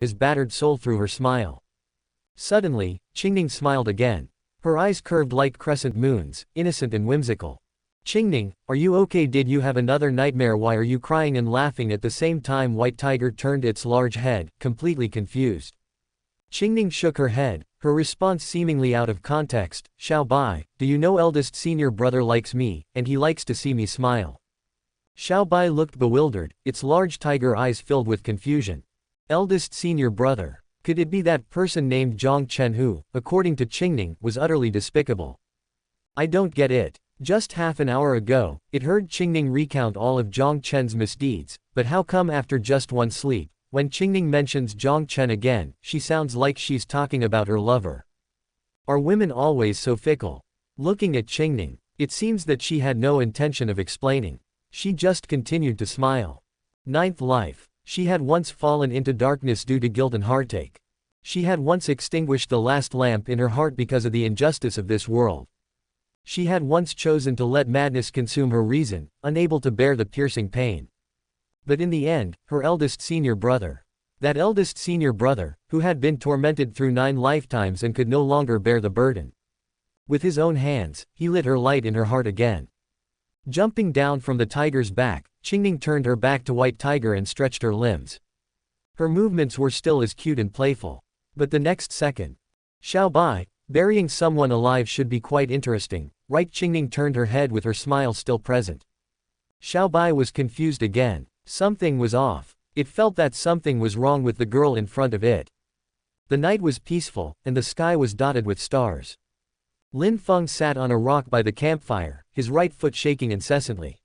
his battered soul through her smile. Suddenly, Qingning smiled again. Her eyes curved like crescent moons, innocent and whimsical. "Qingning, are you okay? Did you have another nightmare? Why are you crying and laughing at the same time?" White Tiger turned its large head, completely confused. Qingning shook her head, her response seemingly out of context. "Xiao Bai, do you know eldest senior brother likes me, and he likes to see me smile." Xiao Bai looked bewildered, its large tiger eyes filled with confusion. Eldest senior brother. Could it be that person named Jiang Chen who, according to Qingning, was utterly despicable? "I don't get it. Just half an hour ago, it heard Qingning recount all of Jiang Chen's misdeeds, but how come after just one sleep, when Qingning mentions Jiang Chen again, she sounds like she's talking about her lover? Are women always so fickle?" Looking at Qingning, it seems that she had no intention of explaining. She just continued to smile. Ninth life. She had once fallen into darkness due to guilt and heartache. She had once extinguished the last lamp in her heart because of the injustice of this world. She had once chosen to let madness consume her reason, unable to bear the piercing pain. But in the end, her eldest senior brother. That eldest senior brother, who had been tormented through 9 lifetimes and could no longer bear the burden. With his own hands, he lit her light in her heart again. Jumping down from the tiger's back, Qingning turned her back to White Tiger and stretched her limbs. Her movements were still as cute and playful. But the next second, "Xiao Bai, burying someone alive should be quite interesting, right?" Qingning turned her head with her smile still present. Xiao Bai was confused again. Something was off. It felt that something was wrong with the girl in front of it. The night was peaceful, and the sky was dotted with stars. Lin Feng sat on a rock by the campfire, his right foot shaking incessantly.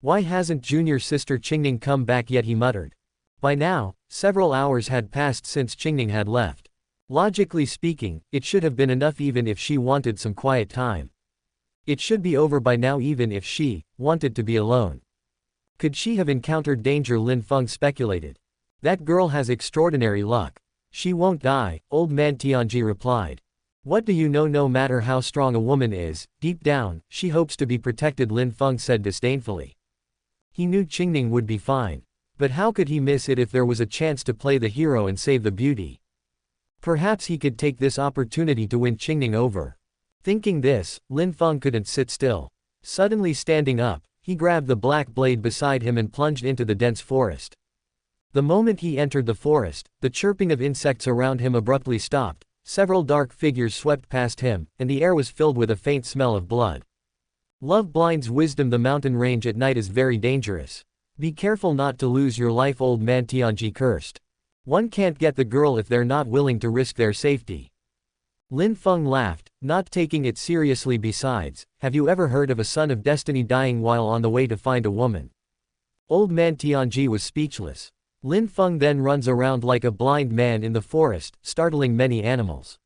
"Why hasn't junior sister Qingning come back yet?" he muttered. By now, several hours had passed since Qingning had left. Logically speaking, it should have been enough even if she wanted some quiet time. It should be over by now even if she wanted to be alone. Could she have encountered danger? Lin Feng speculated. "That girl has extraordinary luck. She won't die," old man Tianji replied. "What do you know? No matter how strong a woman is, deep down, she hopes to be protected," Lin Feng said disdainfully. He knew Qingning would be fine. But how could he miss it if there was a chance to play the hero and save the beauty? Perhaps he could take this opportunity to win Qingning over. Thinking this, Lin Feng couldn't sit still. Suddenly standing up, he grabbed the black blade beside him and plunged into the dense forest. The moment he entered the forest, the chirping of insects around him abruptly stopped. Several dark figures swept past him, and the air was filled with a faint smell of blood. "Love blinds wisdom. The mountain range at night is very dangerous. Be careful not to lose your life," old man Tianji cursed. "One can't get the girl if they're not willing to risk their safety." Lin Feng laughed, not taking it seriously. "Besides, have you ever heard of a son of destiny dying while on the way to find a woman?" Old man Tianji was speechless. Lin Feng then runs around like a blind man in the forest, startling many animals.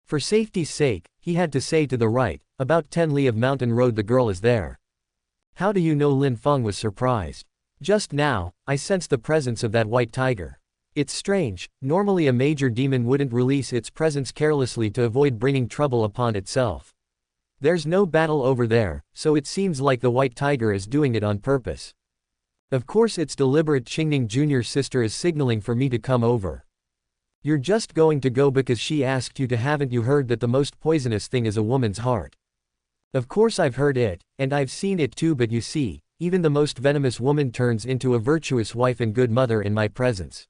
For safety's sake, he had to say to the right, "About 10 li of mountain road the girl is there." "How do you know?" Lin Feng was surprised. "Just now, I sensed the presence of that white tiger. It's strange, normally a major demon wouldn't release its presence carelessly to avoid bringing trouble upon itself. There's no battle over there, so it seems like the white tiger is doing it on purpose. Of course it's deliberate. Qingning Jr.'s sister is signaling for me to come over. You're just going to go because she asked you to. Haven't you heard that the most poisonous thing is a woman's heart?" "Of course I've heard it, and I've seen it too, but you see, even the most venomous woman turns into a virtuous wife and good mother in my presence."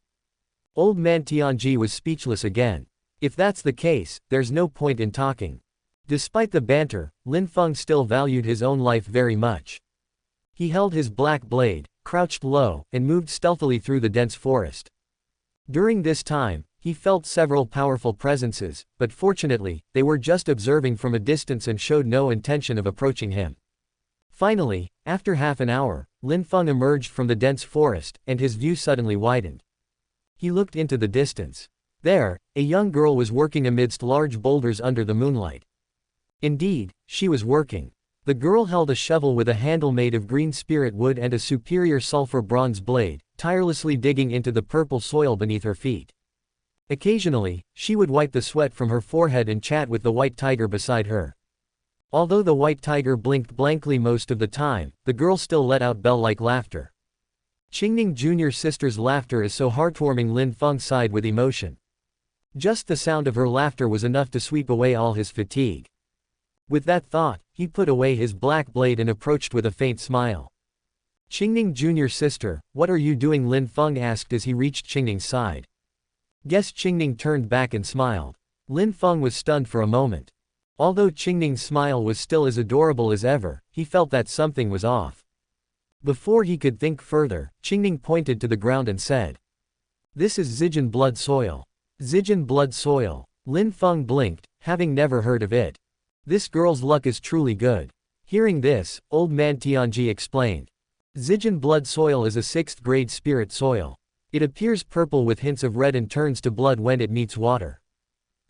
Old man Tianji was speechless again. If that's the case, there's no point in talking. Despite the banter, Lin Feng still valued his own life very much. He held his black blade, crouched low, and moved stealthily through the dense forest. During this time, he felt several powerful presences, but fortunately, they were just observing from a distance and showed no intention of approaching him. Finally, after half an hour, Lin Feng emerged from the dense forest, and his view suddenly widened. He looked into the distance. There, a young girl was working amidst large boulders under the moonlight. Indeed, she was working. The girl held a shovel with a handle made of green spirit wood and a superior sulfur bronze blade, tirelessly digging into the purple soil beneath her feet. Occasionally, she would wipe the sweat from her forehead and chat with the white tiger beside her. Although the white tiger blinked blankly most of the time, the girl still let out bell-like laughter. Qingning Jr.'s sister's laughter is so heartwarming. Lin Feng sighed with emotion. Just the sound of her laughter was enough to sweep away all his fatigue. With that thought, he put away his black blade and approached with a faint smile. Qingning Jr.'s sister, what are you doing? Lin Feng asked as he reached Qingning's side. Guess Qingning turned back and smiled. Lin Feng was stunned for a moment. Although Qingning's smile was still as adorable as ever, he felt that something was off. Before he could think further, Qingning pointed to the ground and said, "This is Zijin blood soil." Zijin blood soil. Lin Feng blinked, having never heard of it. This girl's luck is truly good. Hearing this, old man Tianji explained. Zijin blood soil is a 6th grade spirit soil. It appears purple with hints of red and turns to blood when it meets water.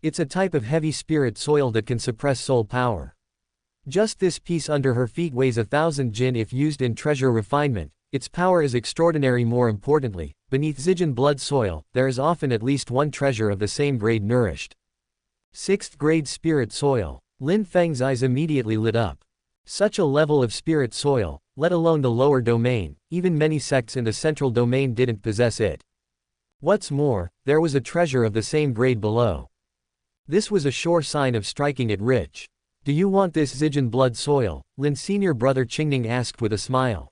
It's a type of heavy spirit soil that can suppress soul power. Just this piece under her feet weighs 1,000 jin if used in treasure refinement. Its power is extraordinary. More importantly, beneath Zijin blood soil, there is often at least one treasure of the same grade nourished. 6th grade spirit soil. Lin Feng's eyes immediately lit up. Such a level of spirit soil, let alone the lower domain, even many sects in the central domain didn't possess it. What's more, there was a treasure of the same grade below. This was a sure sign of striking it rich. Do you want this Zijin blood soil? Lin's senior brother Qingning asked with a smile.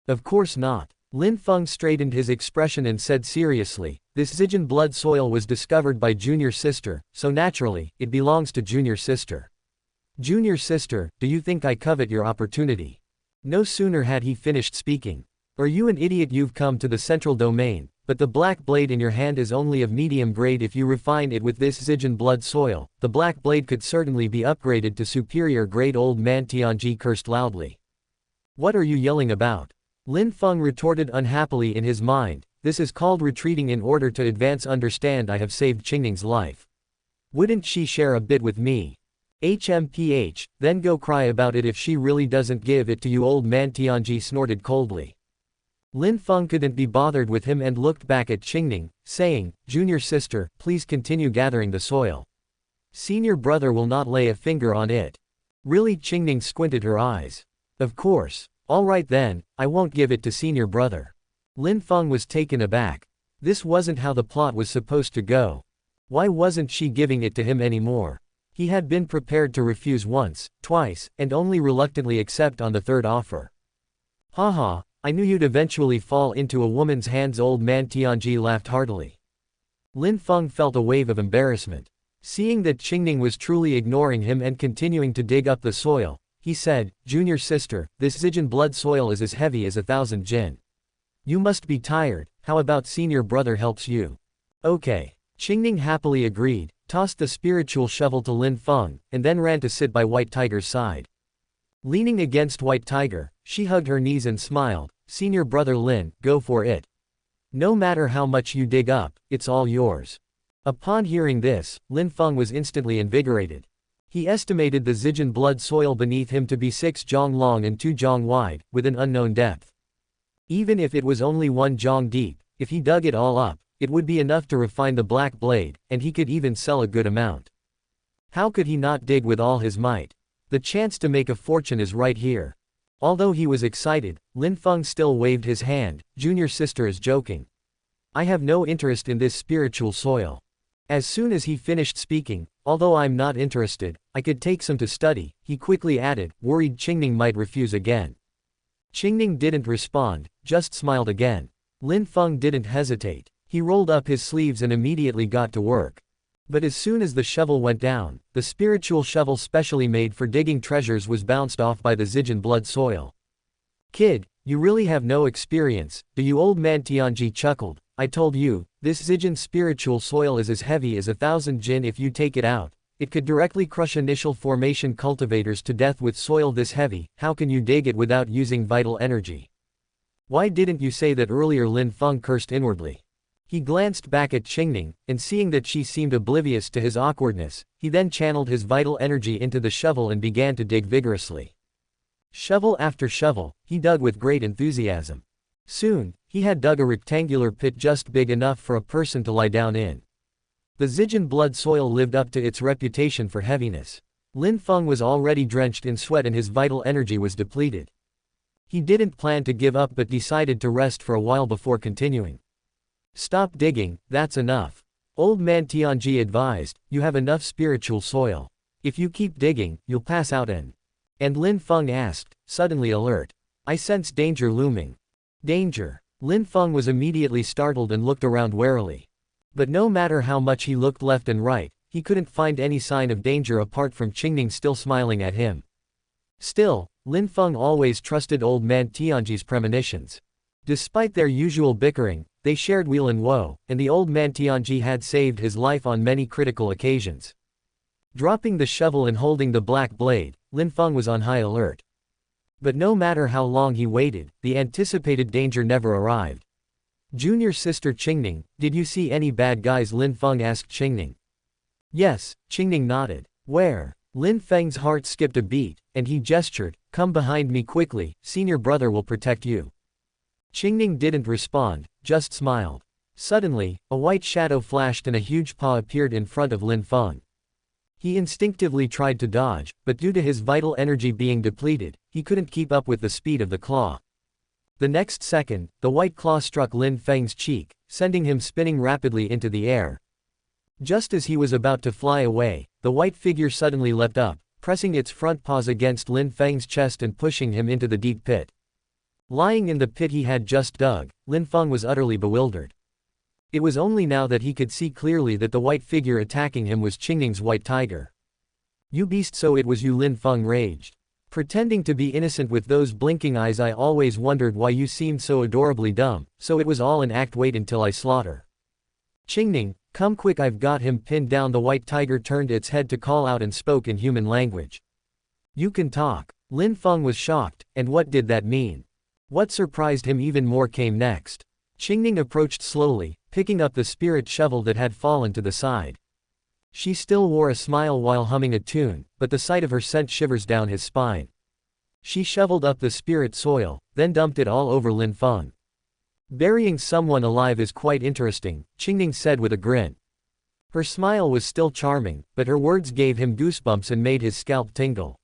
Of course not. Lin Feng straightened his expression and said seriously, this Zijin blood soil was discovered by Junior sister, so naturally, it belongs to Junior sister. Junior sister, do you think I covet your opportunity? No sooner had he finished speaking. Are you an idiot? You've come to the central domain, but the black blade in your hand is only of medium grade. If you refine it with this Zijin blood soil, the black blade could certainly be upgraded to superior grade. Old man Tianji cursed loudly. What are you yelling about? Lin Feng retorted unhappily in his mind, this is called retreating in order to advance. Understand, I have saved Qingning's life. Wouldn't she share a bit with me? HMPH, then go cry about it if she really doesn't give it to you. Old man Tianji snorted coldly. Lin Feng couldn't be bothered with him and looked back at Qingning, saying, Junior sister, please continue gathering the soil. Senior brother will not lay a finger on it. Really? Qingning squinted her eyes. Of course. Alright then, I won't give it to senior brother. Lin Feng was taken aback. This wasn't how the plot was supposed to go. Why wasn't she giving it to him anymore? He had been prepared to refuse once, twice, and only reluctantly accept on the third offer. Haha, I knew you'd eventually fall into a woman's hands. Old man Tianji laughed heartily. Lin Feng felt a wave of embarrassment. Seeing that Qingning was truly ignoring him and continuing to dig up the soil, he said, Junior sister, this Zijin blood soil is as heavy as 1,000 jin. You must be tired, how about senior brother helps you? Okay. Qingning happily agreed, tossed the spiritual shovel to Lin Feng, and then ran to sit by White Tiger's side. Leaning against White Tiger, she hugged her knees and smiled, Senior brother Lin, go for it. No matter how much you dig up, it's all yours. Upon hearing this, Lin Feng was instantly invigorated. He estimated the Zijin blood soil beneath him to be 6 zhong long and 2 zhong wide, with an unknown depth. Even if it was only 1 zhong deep, if he dug it all up, it would be enough to refine the black blade, and he could even sell a good amount. How could he not dig with all his might? The chance to make a fortune is right here. Although he was excited, Lin Feng still waved his hand, Junior sister is joking. I have no interest in this spiritual soil. As soon as he finished speaking, although I'm not interested, I could take some to study, he quickly added, worried Qingning might refuse again. Qingning didn't respond, just smiled again. Lin Feng didn't hesitate. He rolled up his sleeves and immediately got to work. But as soon as the shovel went down, the spiritual shovel specially made for digging treasures was bounced off by the Zijin blood soil. Kid, you really have no experience, do you? Old man Tianji chuckled. I told you, this Zijin spiritual soil is as heavy as 1,000 jin. If you take it out, it could directly crush initial formation cultivators to death. With soil this heavy, how can you dig it without using vital energy? Why didn't you say that earlier? Lin Feng cursed inwardly. He glanced back at Qingning, and seeing that she seemed oblivious to his awkwardness, he then channeled his vital energy into the shovel and began to dig vigorously. Shovel after shovel, he dug with great enthusiasm. Soon, he had dug a rectangular pit just big enough for a person to lie down in. The Zijin blood soil lived up to its reputation for heaviness. Lin Feng was already drenched in sweat and his vital energy was depleted. He didn't plan to give up but decided to rest for a while before continuing. Stop digging, that's enough. Old man Tianji advised, you have enough spiritual soil. If you keep digging, you'll pass out And Lin Feng asked, suddenly alert. I sense danger looming. Danger. Lin Feng was immediately startled and looked around warily. But no matter how much he looked left and right, he couldn't find any sign of danger apart from Qingning still smiling at him. Still, Lin Feng always trusted old man Tianji's premonitions. Despite their usual bickering, they shared weal and woe, and the old man Tianji had saved his life on many critical occasions. Dropping the shovel and holding the black blade, Lin Feng was on high alert. But no matter how long he waited, the anticipated danger never arrived. Junior sister Qingning, did you see any bad guys? Lin Feng asked Qingning. Yes, Qingning nodded. Where? Lin Feng's heart skipped a beat, and he gestured, come behind me quickly, senior brother will protect you. Qingning didn't respond, just smiled. Suddenly, a white shadow flashed and a huge paw appeared in front of Lin Feng. He instinctively tried to dodge, but due to his vital energy being depleted, he couldn't keep up with the speed of the claw. The next second, the white claw struck Lin Feng's cheek, sending him spinning rapidly into the air. Just as he was about to fly away, the white figure suddenly leapt up, pressing its front paws against Lin Feng's chest and pushing him into the deep pit. Lying in the pit he had just dug, Lin Feng was utterly bewildered. It was only now that he could see clearly that the white figure attacking him was Qingning's white tiger. You beast, so it was you, Lin Feng raged. Pretending to be innocent with those blinking eyes, I always wondered why you seemed so adorably dumb, so it was all an act, wait until I slaughter. Qingning, come quick, I've got him pinned down. The white tiger turned its head to call out and spoke in human language. You can talk. Lin Feng was shocked, and what did that mean? What surprised him even more came next. Qingning approached slowly, picking up the spirit shovel that had fallen to the side. She still wore a smile while humming a tune, but the sight of her sent shivers down his spine. She shoveled up the spirit soil, then dumped it all over Lin Feng. Burying someone alive is quite interesting, Qingning said with a grin. Her smile was still charming, but her words gave him goosebumps and made his scalp tingle.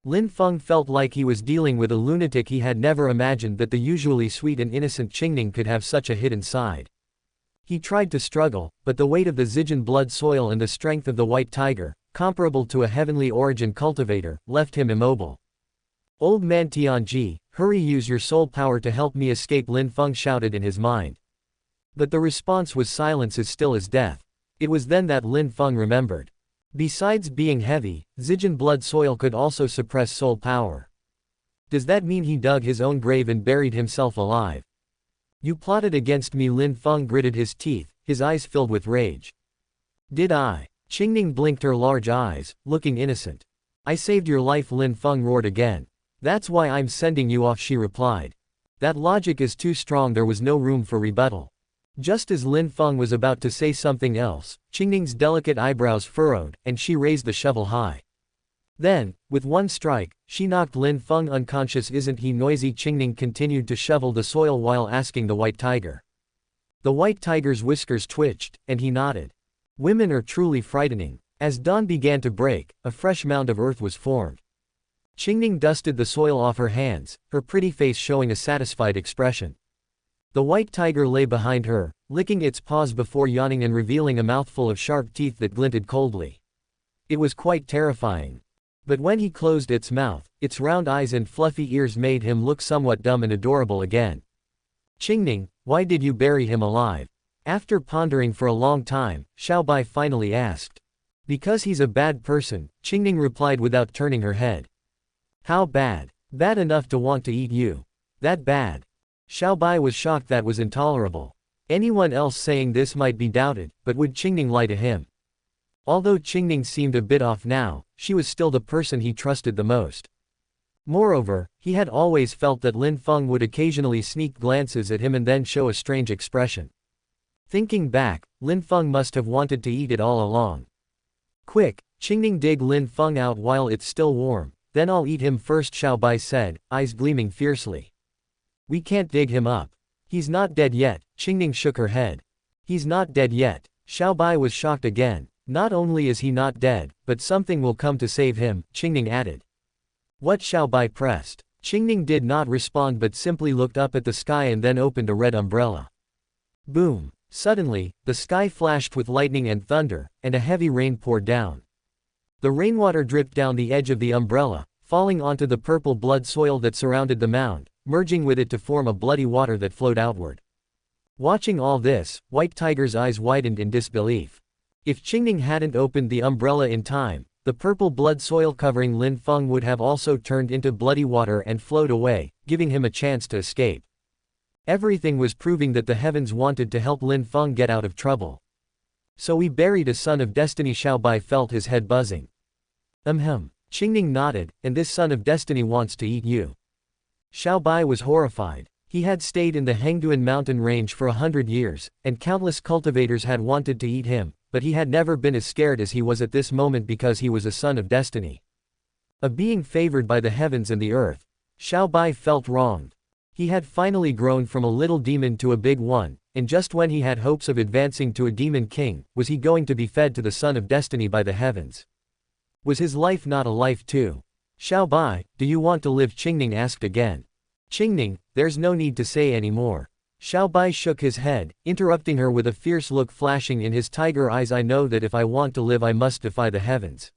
Lin Feng felt like he was dealing with a lunatic. He had never imagined that the usually sweet and innocent Qingning could have such a hidden side. He tried to struggle, but the weight of the Zijin blood soil and the strength of the white tiger, comparable to a heavenly origin cultivator, left him immobile. Old man Tianji, hurry, use your soul power to help me escape, Lin Feng shouted in his mind. But the response was silence as still as death. It was then that Lin Feng remembered. Besides being heavy, Zijin blood soil could also suppress soul power. Does that mean he dug his own grave and buried himself alive? You plotted against me, Lin Feng gritted his teeth, his eyes filled with rage. Did I? Qingning blinked her large eyes, looking innocent. I saved your life, Lin Feng roared again. That's why I'm sending you off, she replied. That logic is too strong. There was no room for rebuttal. Just as Lin Feng was about to say something else, Qingning's delicate eyebrows furrowed, and she raised the shovel high. Then, with one strike, she knocked Lin Feng unconscious. Isn't he noisy? Qingning continued to shovel the soil while asking the white tiger. The white tiger's whiskers twitched, and he nodded. Women are truly frightening. As dawn began to break, a fresh mound of earth was formed. Qingning dusted the soil off her hands, her pretty face showing a satisfied expression. The white tiger lay behind her, licking its paws before yawning and revealing a mouthful of sharp teeth that glinted coldly. It was quite terrifying. But when he closed its mouth, its round eyes and fluffy ears made him look somewhat dumb and adorable again. Qingning, why did you bury him alive? After pondering for a long time, Xiao Bai finally asked. Because he's a bad person, Qingning replied without turning her head. How bad? Bad enough to want to eat you. That bad? Xiao Bai was shocked. That was intolerable. Anyone else saying this might be doubted, but would Qingning lie to him? Although Qingning seemed a bit off now, she was still the person he trusted the most. Moreover, he had always felt that Lin Feng would occasionally sneak glances at him and then show a strange expression. Thinking back, Lin Feng must have wanted to eat it all along. Quick, Qingning, dig Lin Feng out while it's still warm, then I'll eat him first, Xiao Bai said, eyes gleaming fiercely. We can't dig him up. He's not dead yet, Qingning shook her head. He's not dead yet. Xiao Bai was shocked again. Not only is he not dead, but something will come to save him, Qingning added. What? Xiao Bai pressed. Qingning did not respond but simply looked up at the sky and then opened a red umbrella. Boom! Suddenly, the sky flashed with lightning and thunder, and a heavy rain poured down. The rainwater dripped down the edge of the umbrella, falling onto the purple blood soil that surrounded the mound, merging with it to form a bloody water that flowed outward. Watching all this, White Tiger's eyes widened in disbelief. If Qingning hadn't opened the umbrella in time, the purple blood soil covering Lin Feng would have also turned into bloody water and flowed away, giving him a chance to escape. Everything was proving that the heavens wanted to help Lin Feng get out of trouble. So we buried a son of destiny. Xiaobai felt his head buzzing. Qingning nodded, and this son of destiny wants to eat you. Xiaobai was horrified. He had stayed in the Hengduan mountain range for 100 years, and countless cultivators had wanted to eat him, but he had never been as scared as he was at this moment because he was a son of destiny. A being favored by the heavens and the earth. Xiaobai felt wronged. He had finally grown from a little demon to a big one, and just when he had hopes of advancing to a demon king, was he going to be fed to the son of destiny by the heavens? Was his life not a life too? Xiaobai, do you want to live? Qingning asked again. Qingning, there's no need to say any more. Xiaobai shook his head, interrupting her with a fierce look flashing in his tiger eyes. I know that if I want to live I must defy the heavens.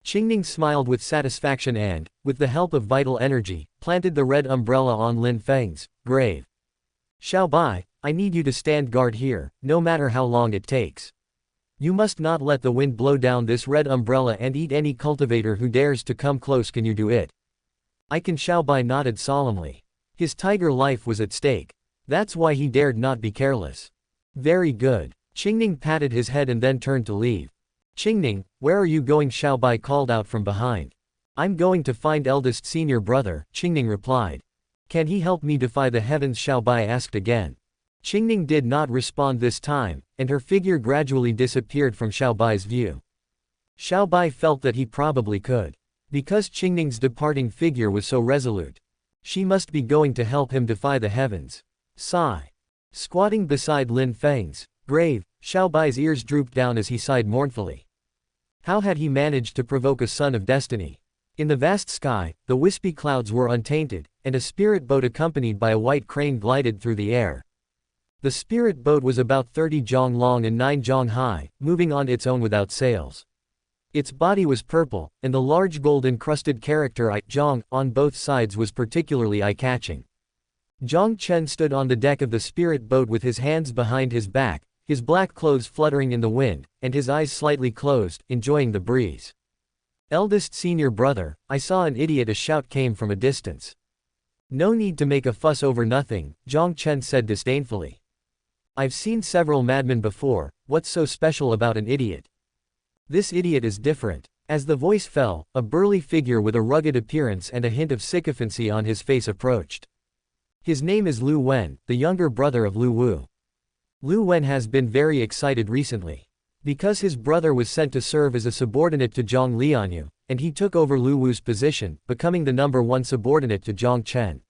Qingning smiled with satisfaction and, with the help of vital energy, planted the red umbrella on Lin Feng's grave. Xiaobai, I need you to stand guard here, no matter how long it takes. You must not let the wind blow down this red umbrella and eat any cultivator who dares to come close. Can you do it? I can. Xiaobai nodded solemnly. His tiger life was at stake. That's why he dared not be careless. Very good. Qingning patted his head and then turned to leave. Qingning, where are you going? Xiaobai called out from behind. I'm going to find eldest senior brother, Qingning replied. Can he help me defy the heavens? Xiaobai asked again. Qingning did not respond this time, and her figure gradually disappeared from Xiaobai's view. Xiaobai felt that he probably could. Because Qingning's departing figure was so resolute. She must be going to help him defy the heavens. Sigh. Squatting beside Lin Feng's grave, Xiaobai's ears drooped down as he sighed mournfully. How had he managed to provoke a son of destiny? In the vast sky, the wispy clouds were untainted, and a spirit boat accompanied by a white crane glided through the air. The spirit boat was about 30 zhang long and 9 zhang high, moving on its own without sails. Its body was purple, and the large gold-encrusted character I, Jiang, on both sides was particularly eye-catching. Jiang Chen stood on the deck of the spirit boat with his hands behind his back, his black clothes fluttering in the wind, and his eyes slightly closed, enjoying the breeze. Eldest senior brother, I saw an idiot. A shout came from a distance. No need to make a fuss over nothing, Jiang Chen said disdainfully. I've seen several madmen before, what's so special about an idiot? This idiot is different. As the voice fell, a burly figure with a rugged appearance and a hint of sycophancy on his face approached. His name is Lu Wen, the younger brother of Lu Wu. Lu Wen has been very excited recently. Because his brother was sent to serve as a subordinate to Jiang Lianyue, and he took over Lu Wu's position, becoming the #1 subordinate to Jiang Chen.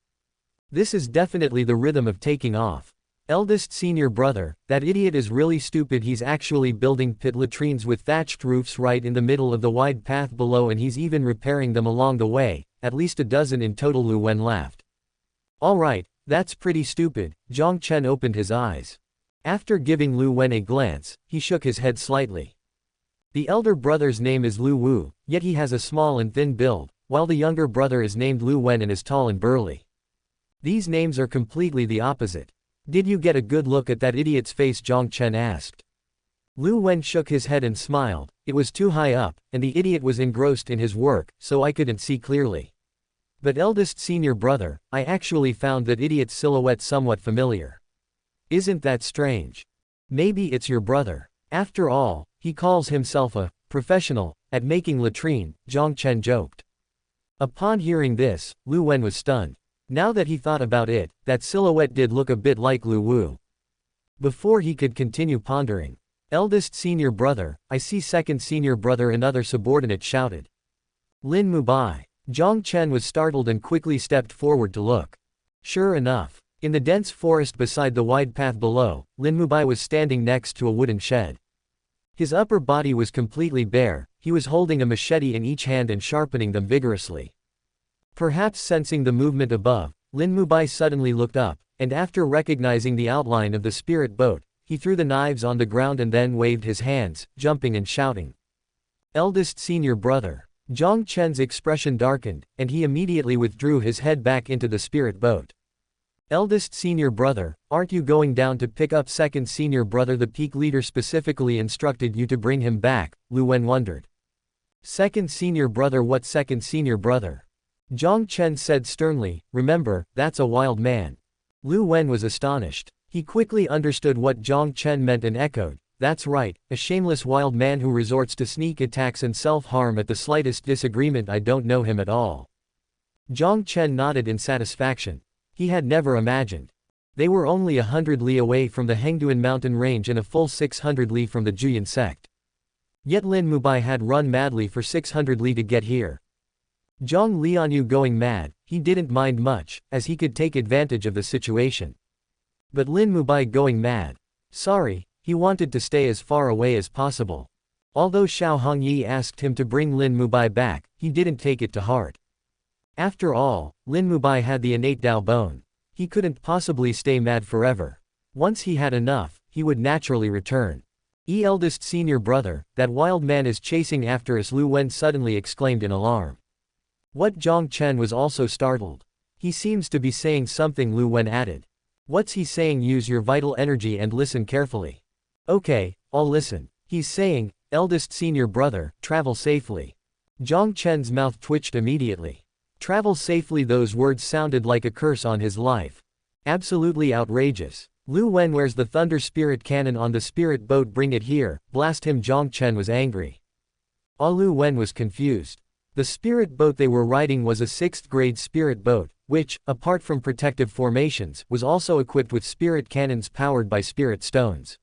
This is definitely the rhythm of taking off. Eldest senior brother, that idiot is really stupid. He's actually building pit latrines with thatched roofs right in the middle of the wide path below, and he's even repairing them along the way, at least a dozen in total. Lu Wen laughed. Alright, that's pretty stupid. Jiang Chen opened his eyes. After giving Lu Wen a glance, he shook his head slightly. The elder brother's name is Lu Wu, yet he has a small and thin build, while the younger brother is named Lu Wen and is tall and burly. These names are completely the opposite. Did you get a good look at that idiot's face? Jiang Chen asked. Lu Wen shook his head and smiled. It was too high up, and the idiot was engrossed in his work, so I couldn't see clearly. But eldest senior brother, I actually found that idiot's silhouette somewhat familiar. Isn't that strange? Maybe it's your brother. After all, he calls himself a professional at making latrine, Jiang Chen joked. Upon hearing this, Lu Wen was stunned. Now that he thought about it, that silhouette did look a bit like Lu Wu. Before he could continue pondering, eldest senior brother, I see. Second senior brother, another subordinate shouted. Lin Mubai. Jiang Chen was startled and quickly stepped forward to look. Sure enough, in the dense forest beside the wide path below, Lin Mubai was standing next to a wooden shed. His upper body was completely bare, he was holding a machete in each hand and sharpening them vigorously. Perhaps sensing the movement above, Lin Mubai suddenly looked up, and after recognizing the outline of the spirit boat, he threw the knives on the ground and then waved his hands, jumping and shouting. Eldest senior brother. Jiang Chen's expression darkened, and he immediately withdrew his head back into the spirit boat. Eldest senior brother, aren't you going down to pick up second senior brother? The peak leader specifically instructed you to bring him back, Lu Wen wondered. Second senior brother? What second senior brother? Jiang Chen said sternly, remember, that's a wild man. Lu Wen was astonished. He quickly understood what Jiang Chen meant and echoed, that's right, a shameless wild man who resorts to sneak attacks and self-harm at the slightest disagreement. I don't know him at all. Jiang Chen nodded in satisfaction. He had never imagined. They were only 100 li away from the Hengduan mountain range and a full 600 li from the Juyan sect. Yet Lin Mubai had run madly for 600 li to get here. Jiang Lianyue going mad, he didn't mind much, as he could take advantage of the situation. But Lin Mubai going mad. Sorry, he wanted to stay as far away as possible. Although Xiao Hongyi asked him to bring Lin Mubai back, he didn't take it to heart. After all, Lin Mubai had the innate Dao bone. He couldn't possibly stay mad forever. Once he had enough, he would naturally return. Eldest senior brother, that wild man is chasing after us, Lu Wen suddenly exclaimed in alarm. What? Jiang Chen was also startled. He seems to be saying something, Lu Wen added. What's he saying? Use your vital energy and listen carefully. Okay, I'll listen. He's saying, eldest senior brother, travel safely. Jiang Chen's mouth twitched immediately. Travel safely? Those words sounded like a curse on his life. Absolutely outrageous. Lu Wen, where's the thunder spirit cannon on the spirit boat? Bring it here, blast him. Jiang Chen was angry. Lu Wen was confused. The spirit boat they were riding was a 6th grade spirit boat, which, apart from protective formations, was also equipped with spirit cannons powered by spirit stones.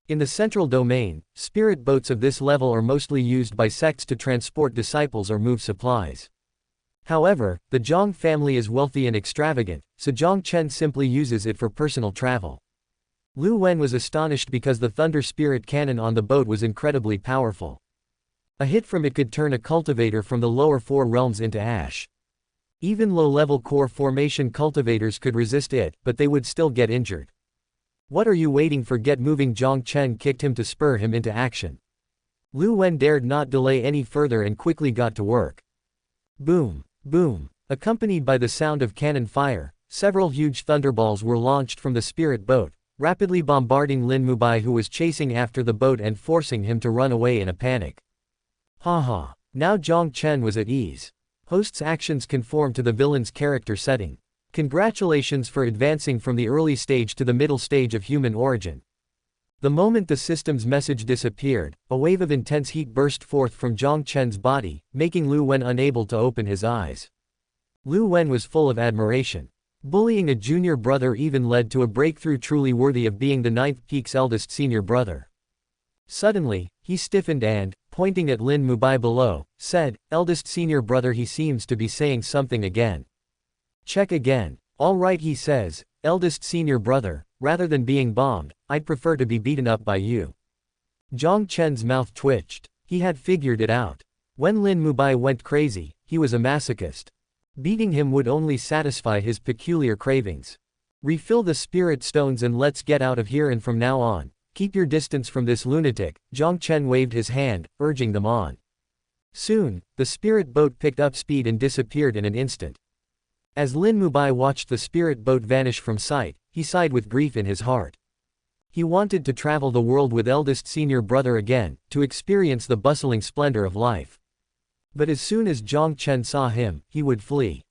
In the central domain, spirit boats of this level are mostly used by sects to transport disciples or move supplies. However, the Jiang family is wealthy and extravagant, so Jiang Chen simply uses it for personal travel. Lu Wen was astonished because the thunder spirit cannon on the boat was incredibly powerful. A hit from it could turn a cultivator from the lower 4 realms into ash. Even low-level core formation cultivators could resist it, but they would still get injured. What are you waiting for? Get moving! Jiang Chen kicked him to spur him into action. Lu Wen dared not delay any further and quickly got to work. Boom! Boom! Accompanied by the sound of cannon fire, several huge thunderballs were launched from the spirit boat, rapidly bombarding Lin Mubai, who was chasing after the boat and forcing him to run away in a panic. Haha. Now Jiang Chen was at ease. Host's actions conform to the villain's character setting. Congratulations for advancing from the early stage to the middle stage of human origin. The moment the system's message disappeared, a wave of intense heat burst forth from Jiang Chen's body, making Lu Wen unable to open his eyes. Lu Wen was full of admiration. Bullying a junior brother even led to a breakthrough truly worthy of being the 9th peak's eldest senior brother. Suddenly, he stiffened and, pointing at Lin Mubai below, said, eldest senior brother. He seems to be saying something again. Check again. All right, he says, eldest senior brother, rather than being bombed, I'd prefer to be beaten up by you. Jiang Chen's mouth twitched. He had figured it out. When Lin Mubai went crazy, he was a masochist. Beating him would only satisfy his peculiar cravings. Refill the spirit stones and let's get out of here, and from now on, keep your distance from this lunatic. Jiang Chen waved his hand, urging them on. Soon, the spirit boat picked up speed and disappeared in an instant. As Lin Mubai watched the spirit boat vanish from sight, he sighed with grief in his heart. He wanted to travel the world with eldest senior brother again, to experience the bustling splendor of life. But as soon as Jiang Chen saw him, he would flee.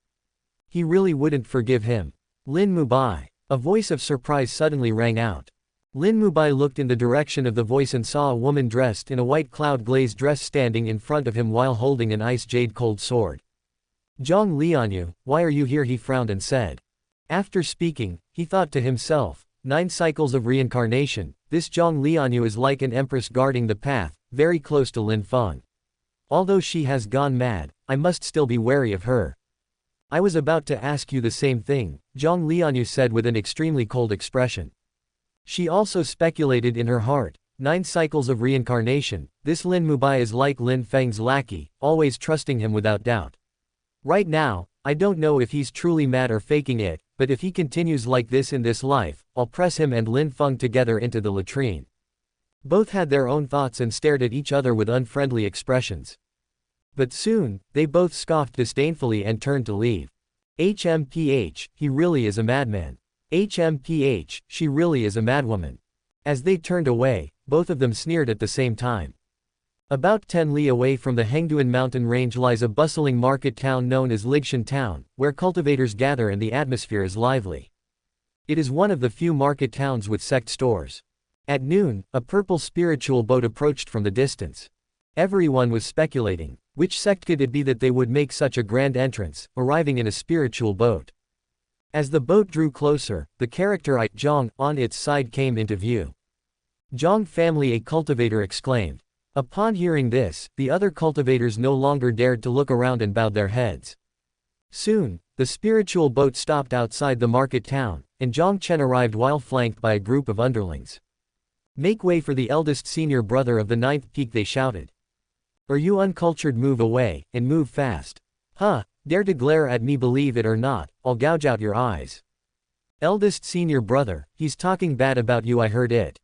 He really wouldn't forgive him. Lin Mubai. A voice of surprise suddenly rang out. Lin Mubai looked in the direction of the voice and saw a woman dressed in a white cloud-glazed dress standing in front of him while holding an ice jade-cold sword. Jiang Lianyue, why are you here? He frowned and said. After speaking, he thought to himself, 9 cycles of reincarnation, this Jiang Lianyue is like an empress guarding the path, very close to Lin Feng. Although she has gone mad, I must still be wary of her. I was about to ask you the same thing, Jiang Lianyue said with an extremely cold expression. She also speculated in her heart, 9 cycles of reincarnation, this Lin Mubai is like Lin Feng's lackey, always trusting him without doubt. Right now, I don't know if he's truly mad or faking it, but if he continues like this in this life, I'll press him and Lin Feng together into the latrine. Both had their own thoughts and stared at each other with unfriendly expressions. But soon, they both scoffed disdainfully and turned to leave. HMPH, he really is a madman. HMPH, she really is a madwoman. As they turned away, both of them sneered at the same time. About 10 li away from the Hengduan mountain range lies a bustling market town known as Ligshan Town, where cultivators gather and the atmosphere is lively. It is one of the few market towns with sect stores. At noon, a purple spiritual boat approached from the distance. Everyone was speculating, which sect could it be that they would make such a grand entrance, arriving in a spiritual boat. As the boat drew closer, the character Jiang on its side came into view. Jiang family, a cultivator exclaimed. Upon hearing this, the other cultivators no longer dared to look around and bowed their heads. Soon, the spiritual boat stopped outside the market town, and Jiang Chen arrived while flanked by a group of underlings. Make way for the eldest senior brother of the ninth peak, they shouted. Or you uncultured, move away, and move fast. Huh, dare to glare at me, believe it or not, I'll gouge out your eyes. Eldest senior brother, he's talking bad about you, I heard it.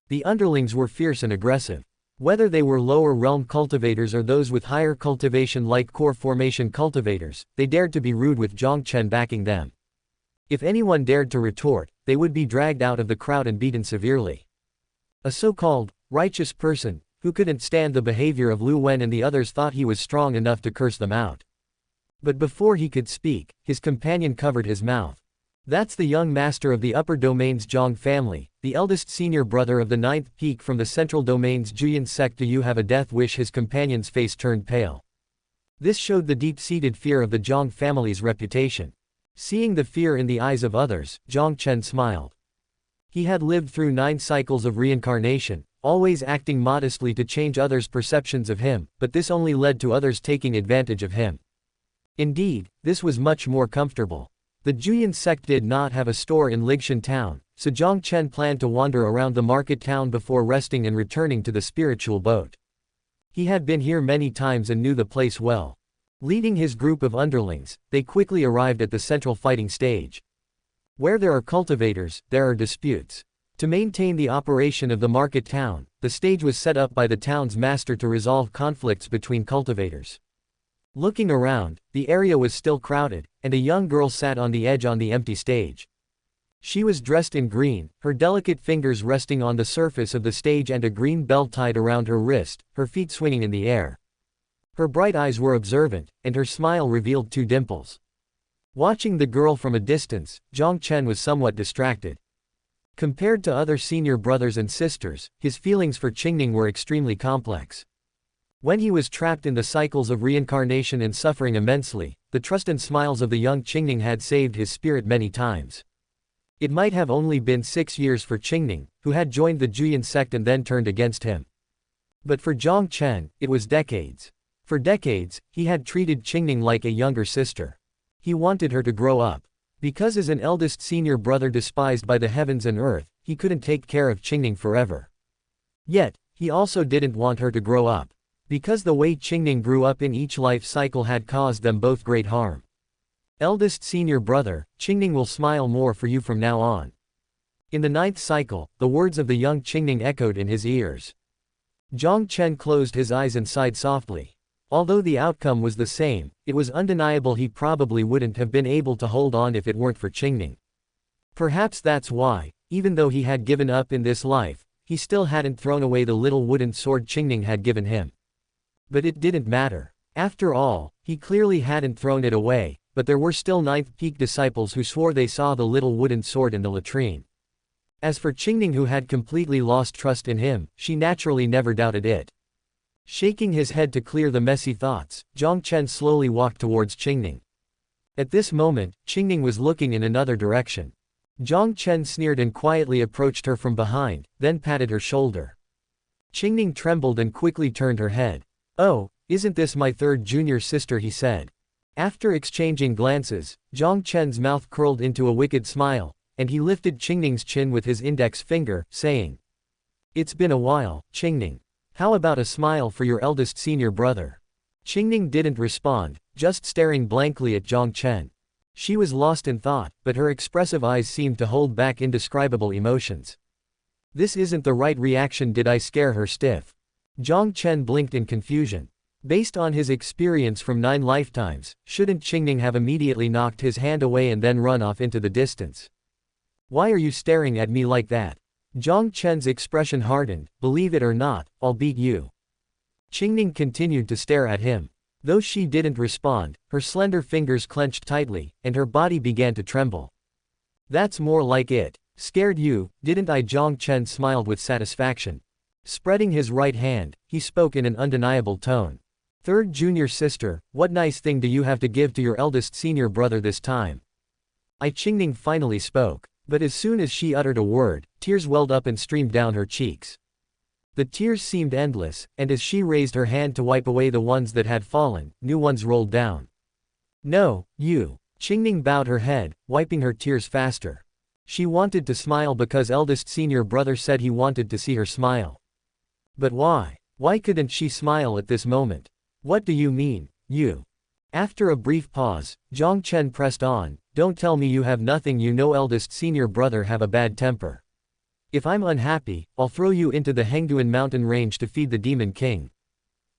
The underlings were fierce and aggressive. Whether they were lower realm cultivators or those with higher cultivation like core formation cultivators, they dared to be rude with Jiang Chen backing them. If anyone dared to retort, they would be dragged out of the crowd and beaten severely. A so-called righteous person, who couldn't stand the behavior of Lu Wen and the others, thought he was strong enough to curse them out. But before he could speak, his companion covered his mouth. That's the young master of the upper domain's Jiang family, the eldest senior brother of the ninth peak from the central domain's Juyan sect. Do you have a death wish? His companion's face turned pale. This showed the deep-seated fear of the Jiang family's reputation. Seeing the fear in the eyes of others, Jiang Chen smiled. He had lived through 9 cycles of reincarnation, always acting modestly to change others' perceptions of him, but this only led to others taking advantage of him. Indeed, this was much more comfortable. The Juyan sect did not have a store in Ligshan Town, so Jiang Chen planned to wander around the market town before resting and returning to the spiritual boat. He had been here many times and knew the place well. Leading his group of underlings, they quickly arrived at the central fighting stage. Where there are cultivators, there are disputes. To maintain the operation of the market town, the stage was set up by the town's master to resolve conflicts between cultivators. Looking around, the area was still crowded, and a young girl sat on the edge on the empty stage. She was dressed in green, her delicate fingers resting on the surface of the stage and a green belt tied around her wrist, her feet swinging in the air. Her bright eyes were observant, and her smile revealed 2 dimples. Watching the girl from a distance, Jiang Chen was somewhat distracted. Compared to other senior brothers and sisters, his feelings for Qingning were extremely complex. When he was trapped in the cycles of reincarnation and suffering immensely, the trust and smiles of the young Qingning had saved his spirit many times. It might have only been 6 years for Qingning, who had joined the Juyan sect and then turned against him. But for Jiang Chen, it was decades. For decades, he had treated Qingning like a younger sister. He wanted her to grow up. Because as an eldest senior brother despised by the heavens and earth, he couldn't take care of Qingning forever. Yet, he also didn't want her to grow up. Because the way Qingning grew up in each life cycle had caused them both great harm. Eldest senior brother, Qingning will smile more for you from now on. In the 9th cycle, the words of the young Qingning echoed in his ears. Jiang Chen closed his eyes and sighed softly. Although the outcome was the same, it was undeniable he probably wouldn't have been able to hold on if it weren't for Qingning. Perhaps that's why, even though he had given up in this life, he still hadn't thrown away the little wooden sword Qingning had given him. But it didn't matter. After all, he clearly hadn't thrown it away, but there were still 9th peak disciples who swore they saw the little wooden sword in the latrine. As for Qingning, who had completely lost trust in him, she naturally never doubted it. Shaking his head to clear the messy thoughts, Jiang Chen slowly walked towards Qingning. At this moment, Qingning was looking in another direction. Jiang Chen sneered and quietly approached her from behind, then patted her shoulder. Qingning trembled and quickly turned her head. "Oh, isn't this my 3rd junior sister?" he said. After exchanging glances, Jiang Chen's mouth curled into a wicked smile, and he lifted Qingning's chin with his index finger, saying, "It's been a while, Qingning. How about a smile for your eldest senior brother?" Qingning didn't respond, just staring blankly at Jiang Chen. She was lost in thought, but her expressive eyes seemed to hold back indescribable emotions. This isn't the right reaction. Did I scare her stiff? Jiang Chen blinked in confusion. Based on his experience from 9 lifetimes, shouldn't Qingning have immediately knocked his hand away and then run off into the distance? Why are you staring at me like that? Jiang Chen's expression hardened. Believe it or not, I'll beat you. Qingning continued to stare at him. Though she didn't respond, her slender fingers clenched tightly, and her body began to tremble. That's more like it. Scared you, didn't I? Jiang Chen smiled with satisfaction. Spreading his right hand, he spoke in an undeniable tone. Third junior sister, what nice thing do you have to give to your eldest senior brother this time? Qingning finally spoke, but as soon as she uttered a word, tears welled up and streamed down her cheeks. The tears seemed endless, and as she raised her hand to wipe away the ones that had fallen, new ones rolled down. No, you. Qingning bowed her head, wiping her tears faster. She wanted to smile because eldest senior brother said he wanted to see her smile. But why? Why couldn't she smile at this moment? What do you mean, you? After a brief pause, Jiang Chen pressed on, don't tell me you have nothing. You know eldest senior brother have a bad temper. If I'm unhappy, I'll throw you into the Hengduan mountain range to feed the Demon King.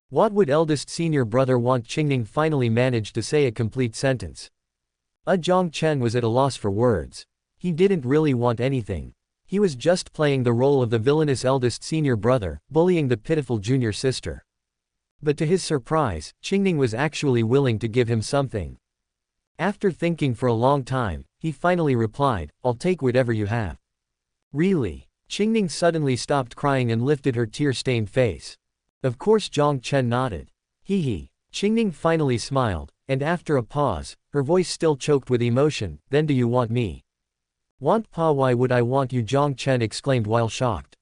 What would eldest senior brother want? Qingning finally managed to say a complete sentence. Jiang Chen was at a loss for words. He didn't really want anything. He was just playing the role of the villainous eldest senior brother, bullying the pitiful junior sister. But to his surprise, Qingning was actually willing to give him something. After thinking for a long time, he finally replied, I'll take whatever you have. Really? Qingning suddenly stopped crying and lifted her tear-stained face. Of course. Jiang Chen nodded. Hee. Qingning finally smiled, and after a pause, her voice still choked with emotion, then do you want me? Want pa? Why would I want you? Jiang Chen exclaimed while shocked.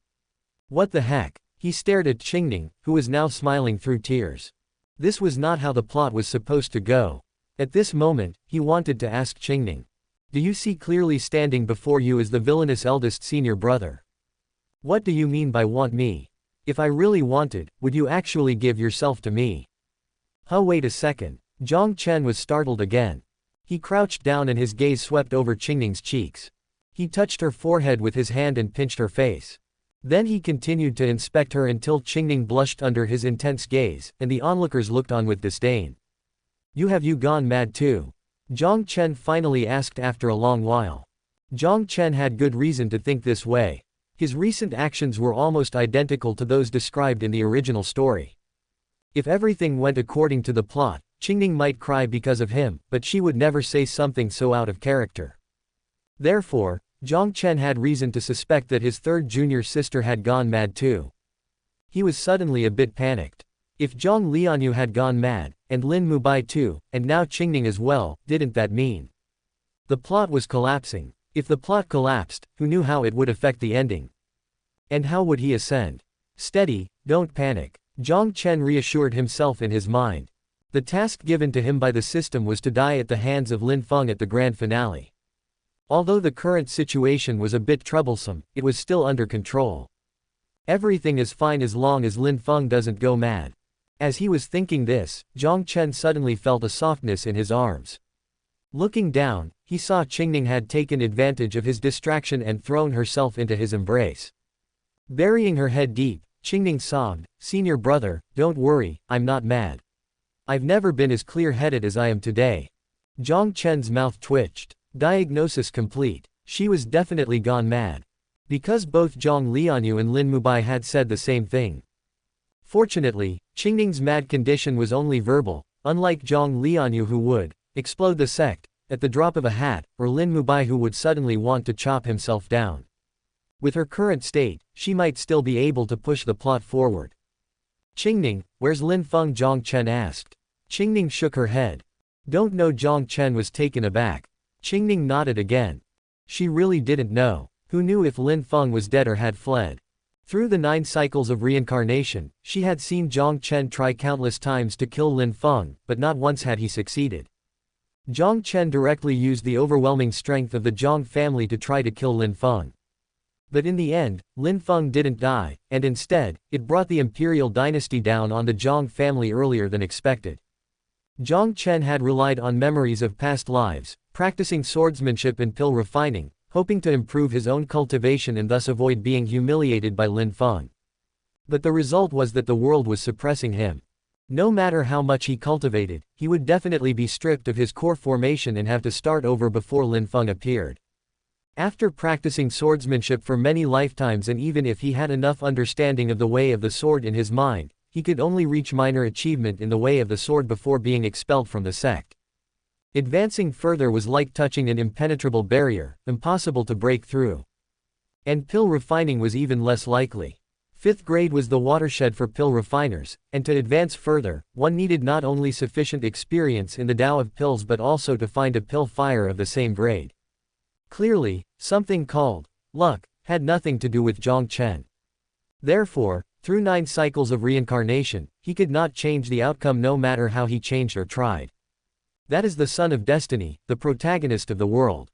What the heck? He stared at Qingning, who was now smiling through tears. This was not how the plot was supposed to go. At this moment, he wanted to ask Qingning. Do you see clearly? Standing before you is the villainous eldest senior brother. What do you mean by want me? If I really wanted, would you actually give yourself to me? Wait a second. Jiang Chen was startled again. He crouched down and his gaze swept over Qingning's cheeks. He touched her forehead with his hand and pinched her face. Then he continued to inspect her until Qingning blushed under his intense gaze, and the onlookers looked on with disdain. Have you gone mad too? Jiang Chen finally asked after a long while. Jiang Chen had good reason to think this way. His recent actions were almost identical to those described in the original story. If everything went according to the plot, Qingning might cry because of him, but she would never say something so out of character. Therefore, Jiang Chen had reason to suspect that his third junior sister had gone mad too. He was suddenly a bit panicked. If Jiang Lianyue had gone mad, and Lin Mubai too, and now Qingning as well, didn't that mean the plot was collapsing? If the plot collapsed, who knew how it would affect the ending? And how would he ascend? Steady, don't panic. Jiang Chen reassured himself in his mind. The task given to him by the system was to die at the hands of Lin Feng at the grand finale. Although the current situation was a bit troublesome, it was still under control. Everything is fine as long as Lin Feng doesn't go mad. As he was thinking this, Jiang Chen suddenly felt a softness in his arms. Looking down, he saw Qingning had taken advantage of his distraction and thrown herself into his embrace. Burying her head deep, Qingning sobbed, "Senior brother, don't worry, I'm not mad. I've never been as clear-headed as I am today." Jiang Chen's mouth twitched. Diagnosis complete. She was definitely gone mad. Because both Jiang Lianyue and Lin Mubai had said the same thing. Fortunately, Qingning's mad condition was only verbal, unlike Jiang Lianyue who would explode the sect at the drop of a hat, or Lin Mubai who would suddenly want to chop himself down. With her current state, she might still be able to push the plot forward. "Qingning, where's Lin Feng?" Jiang Chen asked. Qingning shook her head. "Don't know." Jiang Chen was taken aback. Qingning nodded again. She really didn't know. Who knew if Lin Feng was dead or had fled? Through the 9 cycles of reincarnation, she had seen Jiang Chen try countless times to kill Lin Feng, but not once had he succeeded. Jiang Chen directly used the overwhelming strength of the Jiang family to try to kill Lin Feng. But in the end, Lin Feng didn't die, and instead, it brought the imperial dynasty down on the Jiang family earlier than expected. Jiang Chen had relied on memories of past lives, practicing swordsmanship and pill refining, hoping to improve his own cultivation and thus avoid being humiliated by Lin Feng. But the result was that the world was suppressing him. No matter how much he cultivated, he would definitely be stripped of his core formation and have to start over before Lin Feng appeared. After practicing swordsmanship for many lifetimes, and even if he had enough understanding of the way of the sword in his mind, he could only reach minor achievement in the way of the sword before being expelled from the sect. Advancing further was like touching an impenetrable barrier, impossible to break through. And pill refining was even less likely. 5th grade was the watershed for pill refiners, and to advance further, one needed not only sufficient experience in the Tao of pills but also to find a pill fire of the same grade. Clearly, something called luck had nothing to do with Jiang Chen. Therefore, through 9 cycles of reincarnation, he could not change the outcome no matter how he changed or tried. That is the son of destiny, the protagonist of the world.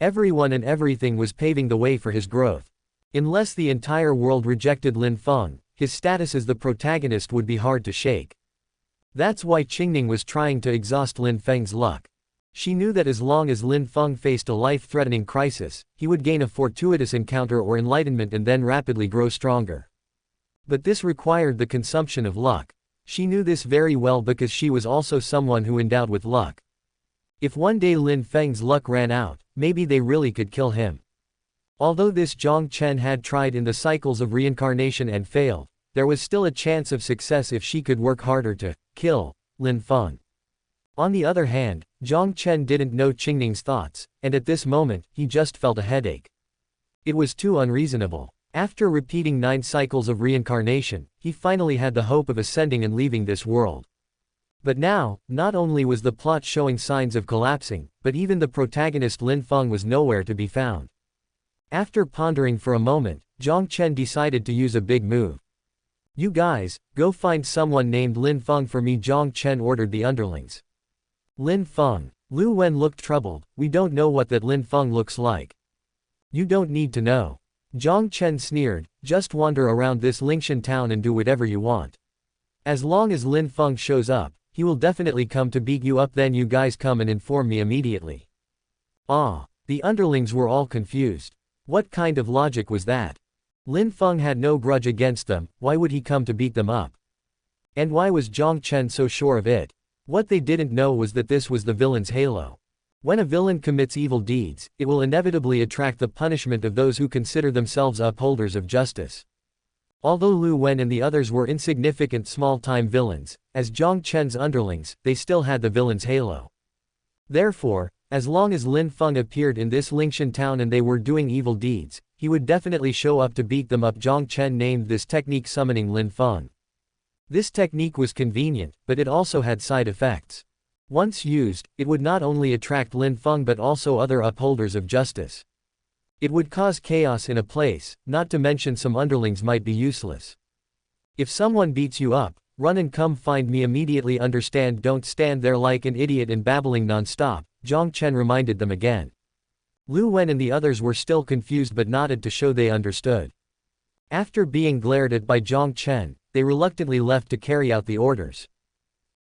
Everyone and everything was paving the way for his growth. Unless the entire world rejected Lin Feng, his status as the protagonist would be hard to shake. That's why Qingning was trying to exhaust Lin Feng's luck. She knew that as long as Lin Feng faced a life-threatening crisis, he would gain a fortuitous encounter or enlightenment and then rapidly grow stronger. But this required the consumption of luck. She knew this very well because she was also someone who endowed with luck. If one day Lin Feng's luck ran out, maybe they really could kill him. Although this Jiang Chen had tried in the cycles of reincarnation and failed, there was still a chance of success if she could work harder to kill Lin Feng. On the other hand, Jiang Chen didn't know Qingning's thoughts, and at this moment, he just felt a headache. It was too unreasonable. After repeating 9 cycles of reincarnation, he finally had the hope of ascending and leaving this world. But now, not only was the plot showing signs of collapsing, but even the protagonist Lin Feng was nowhere to be found. After pondering for a moment, Jiang Chen decided to use a big move. "You guys, go find someone named Lin Feng for me," Jiang Chen ordered the underlings. Lin Feng. Lu Wen looked troubled. "We don't know what that Lin Feng looks like." "You don't need to know." Jiang Chen sneered, "Just wander around this Lingshan town and do whatever you want. As long as Lin Feng shows up, he will definitely come to beat you up, then you guys come and inform me immediately." Ah, the underlings were all confused. What kind of logic was that? Lin Feng had no grudge against them, why would he come to beat them up? And why was Jiang Chen so sure of it? What they didn't know was that this was the villain's halo. When a villain commits evil deeds, it will inevitably attract the punishment of those who consider themselves upholders of justice. Although Lu Wen and the others were insignificant small-time villains, as Jiang Chen's underlings, they still had the villain's halo. Therefore, as long as Lin Feng appeared in this Lingshan town and they were doing evil deeds, he would definitely show up to beat them up. Jiang Chen named this technique summoning Lin Feng. This technique was convenient, but it also had side effects. Once used, it would not only attract Lin Feng but also other upholders of justice. It would cause chaos in a place, not to mention some underlings might be useless. If someone beats you up, run and come find me immediately, understand? Don't stand there like an idiot and babbling non-stop, Jiang Chen reminded them again. Lu Wen and the others were still confused but nodded to show they understood. After being glared at by Jiang Chen, they reluctantly left to carry out the orders.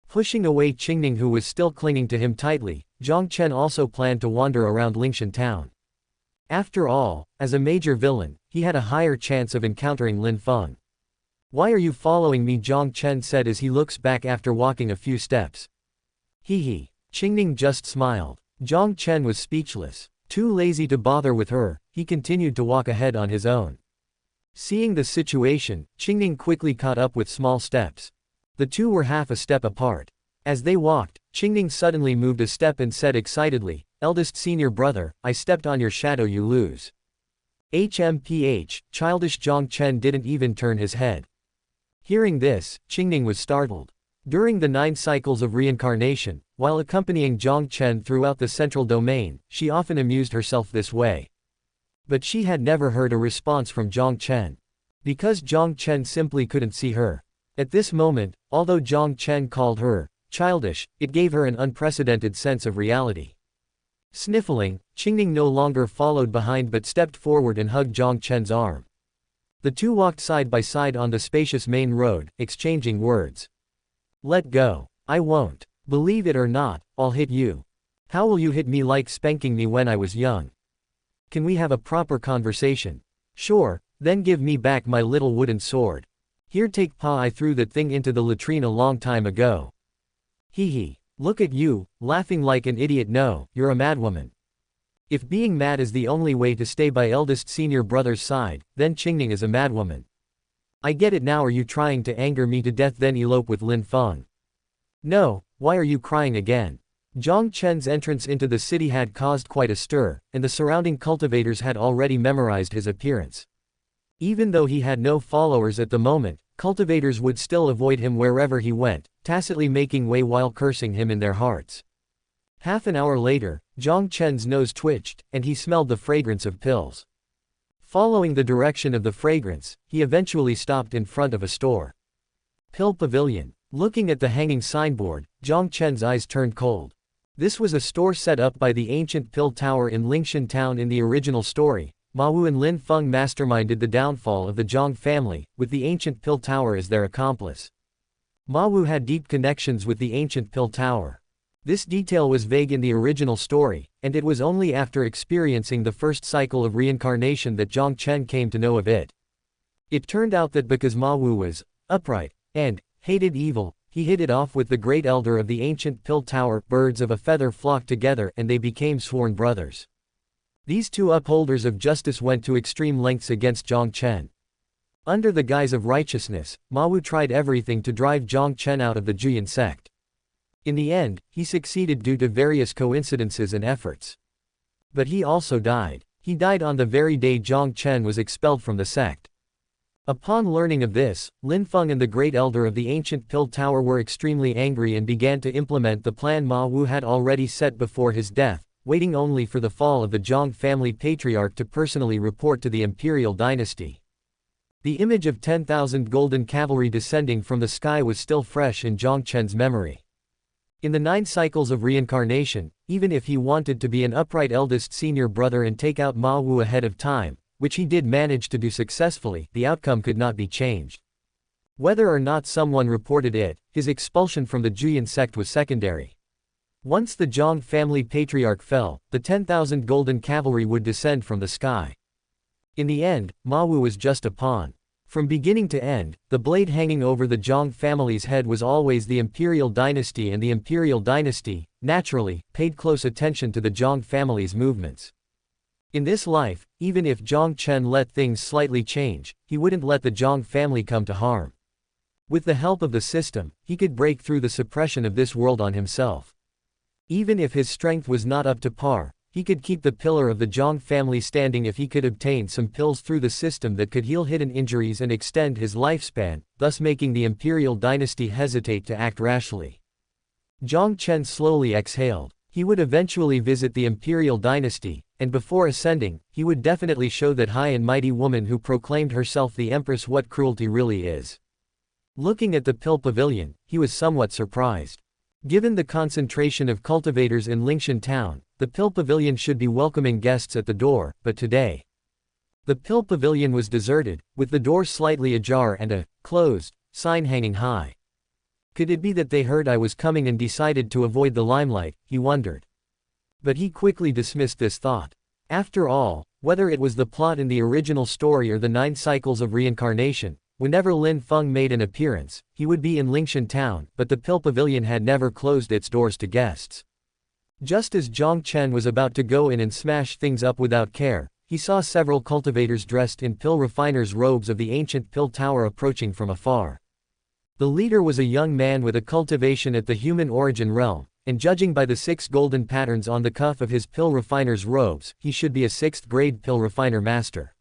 Pushing away Qingning, who was still clinging to him tightly, Jiang Chen also planned to wander around Lingshan town. After all, as a major villain, he had a higher chance of encountering Lin Feng. "Why are you following me?" Jiang Chen said as he looks back after walking a few steps. Hee. Qingning just smiled. Jiang Chen was speechless. Too lazy to bother with her, he continued to walk ahead on his own. Seeing the situation, Qingning quickly caught up with small steps. The two were half a step apart. As they walked, Qingning suddenly moved a step and said excitedly, "Eldest senior brother, I stepped on your shadow, you lose." HMPH, childish. Jiang Chen didn't even turn his head. Hearing this, Qingning was startled. During the 9 cycles of reincarnation, while accompanying Jiang Chen throughout the central domain, she often amused herself this way. But she had never heard a response from Jiang Chen. Because Jiang Chen simply couldn't see her. At this moment, although Jiang Chen called her childish, it gave her an unprecedented sense of reality. Sniffling, Qingning no longer followed behind but stepped forward and hugged Jiang Chen's arm. The two walked side by side on the spacious main road, exchanging words. Let go. I won't. Believe it or not, I'll hit you. How will you hit me like spanking me when I was young? Can we have a proper conversation? Sure, then give me back my little wooden sword. Here, take pa, I threw that thing into the latrine a long time ago. Hee hee. Look at you, laughing like an idiot. No, you're a madwoman. If being mad is the only way to stay by eldest senior brother's side, then Qingning is a madwoman. I get it now. Are you trying to anger me to death then elope with Lin Feng? No, why are you crying again? Jiang Chen's entrance into the city had caused quite a stir, and the surrounding cultivators had already memorized his appearance. Even though he had no followers at the moment, cultivators would still avoid him wherever he went, tacitly making way while cursing him in their hearts. Half an hour later, Jiang Chen's nose twitched, and he smelled the fragrance of pills. Following the direction of the fragrance, he eventually stopped in front of a store. Pill Pavilion. Looking at the hanging signboard, Jiang Chen's eyes turned cold. This was a store set up by the ancient Pill Tower in Lingshan Town. In the original story, Ma Wu and Lin Feng masterminded the downfall of the Jiang family, with the ancient Pill Tower as their accomplice. Ma Wu had deep connections with the ancient Pill Tower. This detail was vague in the original story, and it was only after experiencing the first cycle of reincarnation that Jiang Chen came to know of it. It turned out that because Ma Wu was upright and hated evil, he hit it off with the great elder of the ancient Pill Tower. Birds of a feather flocked together and they became sworn brothers. These two upholders of justice went to extreme lengths against Jiang Chen. Under the guise of righteousness, Ma Wu tried everything to drive Jiang Chen out of the Juyan sect. In the end, he succeeded due to various coincidences and efforts. But he also died. He died on the very day Jiang Chen was expelled from the sect. Upon learning of this, Lin Feng and the great elder of the ancient Pill Tower were extremely angry and began to implement the plan Ma Wu had already set before his death, waiting only for the fall of the Jiang family patriarch to personally report to the imperial dynasty. The image of 10,000 golden cavalry descending from the sky was still fresh in Jiang Chen's memory. In the 9 cycles of reincarnation, even if he wanted to be an upright eldest senior brother and take out Ma Wu ahead of time, which he did manage to do successfully, the outcome could not be changed. Whether or not someone reported it, his expulsion from the Juyan sect was secondary. Once the Jiang family patriarch fell, the 10,000 golden cavalry would descend from the sky. In the end, Ma Wu was just a pawn. From beginning to end, the blade hanging over the Jiang family's head was always the imperial dynasty, and the imperial dynasty, naturally, paid close attention to the Jiang family's movements. In this life, even if Jiang Chen let things slightly change, he wouldn't let the Jiang family come to harm. With the help of the system, he could break through the suppression of this world on himself. Even if his strength was not up to par, he could keep the pillar of the Jiang family standing if he could obtain some pills through the system that could heal hidden injuries and extend his lifespan, thus making the imperial dynasty hesitate to act rashly. Jiang Chen slowly exhaled. He would eventually visit the imperial dynasty, and before ascending, he would definitely show that high and mighty woman who proclaimed herself the empress what cruelty really is. Looking at the Pill Pavilion, he was somewhat surprised. Given the concentration of cultivators in Lingshan Town, the Pill Pavilion should be welcoming guests at the door, but today, the Pill Pavilion was deserted, with the door slightly ajar and a closed sign hanging high. Could it be that they heard I was coming and decided to avoid the limelight, he wondered. But he quickly dismissed this thought. After all, whether it was the plot in the original story or the 9 cycles of reincarnation, whenever Lin Feng made an appearance, he would be in Lingshan Town, but the Pill Pavilion had never closed its doors to guests. Just as Jiang Chen was about to go in and smash things up without care, he saw several cultivators dressed in pill refiners' robes of the ancient Pill Tower approaching from afar. The leader was a young man with a cultivation at the human origin realm, and judging by the 6 golden patterns on the cuff of his pill refiner's robes, he should be a 6th grade pill refiner master.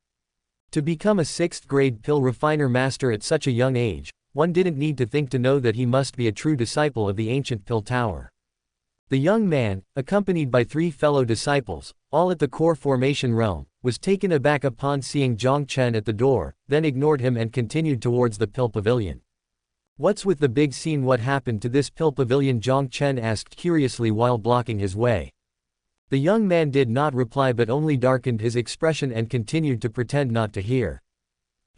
To become a 6th grade pill refiner master at such a young age, one didn't need to think to know that he must be a true disciple of the ancient Pill Tower. The young man, accompanied by 3 fellow disciples, all at the core formation realm, was taken aback upon seeing Jiang Chen at the door, then ignored him and continued towards the Pill Pavilion. What's with the big scene? What happened to this Pill Pavilion? Jiang Chen asked curiously while blocking his way. The young man did not reply but only darkened his expression and continued to pretend not to hear.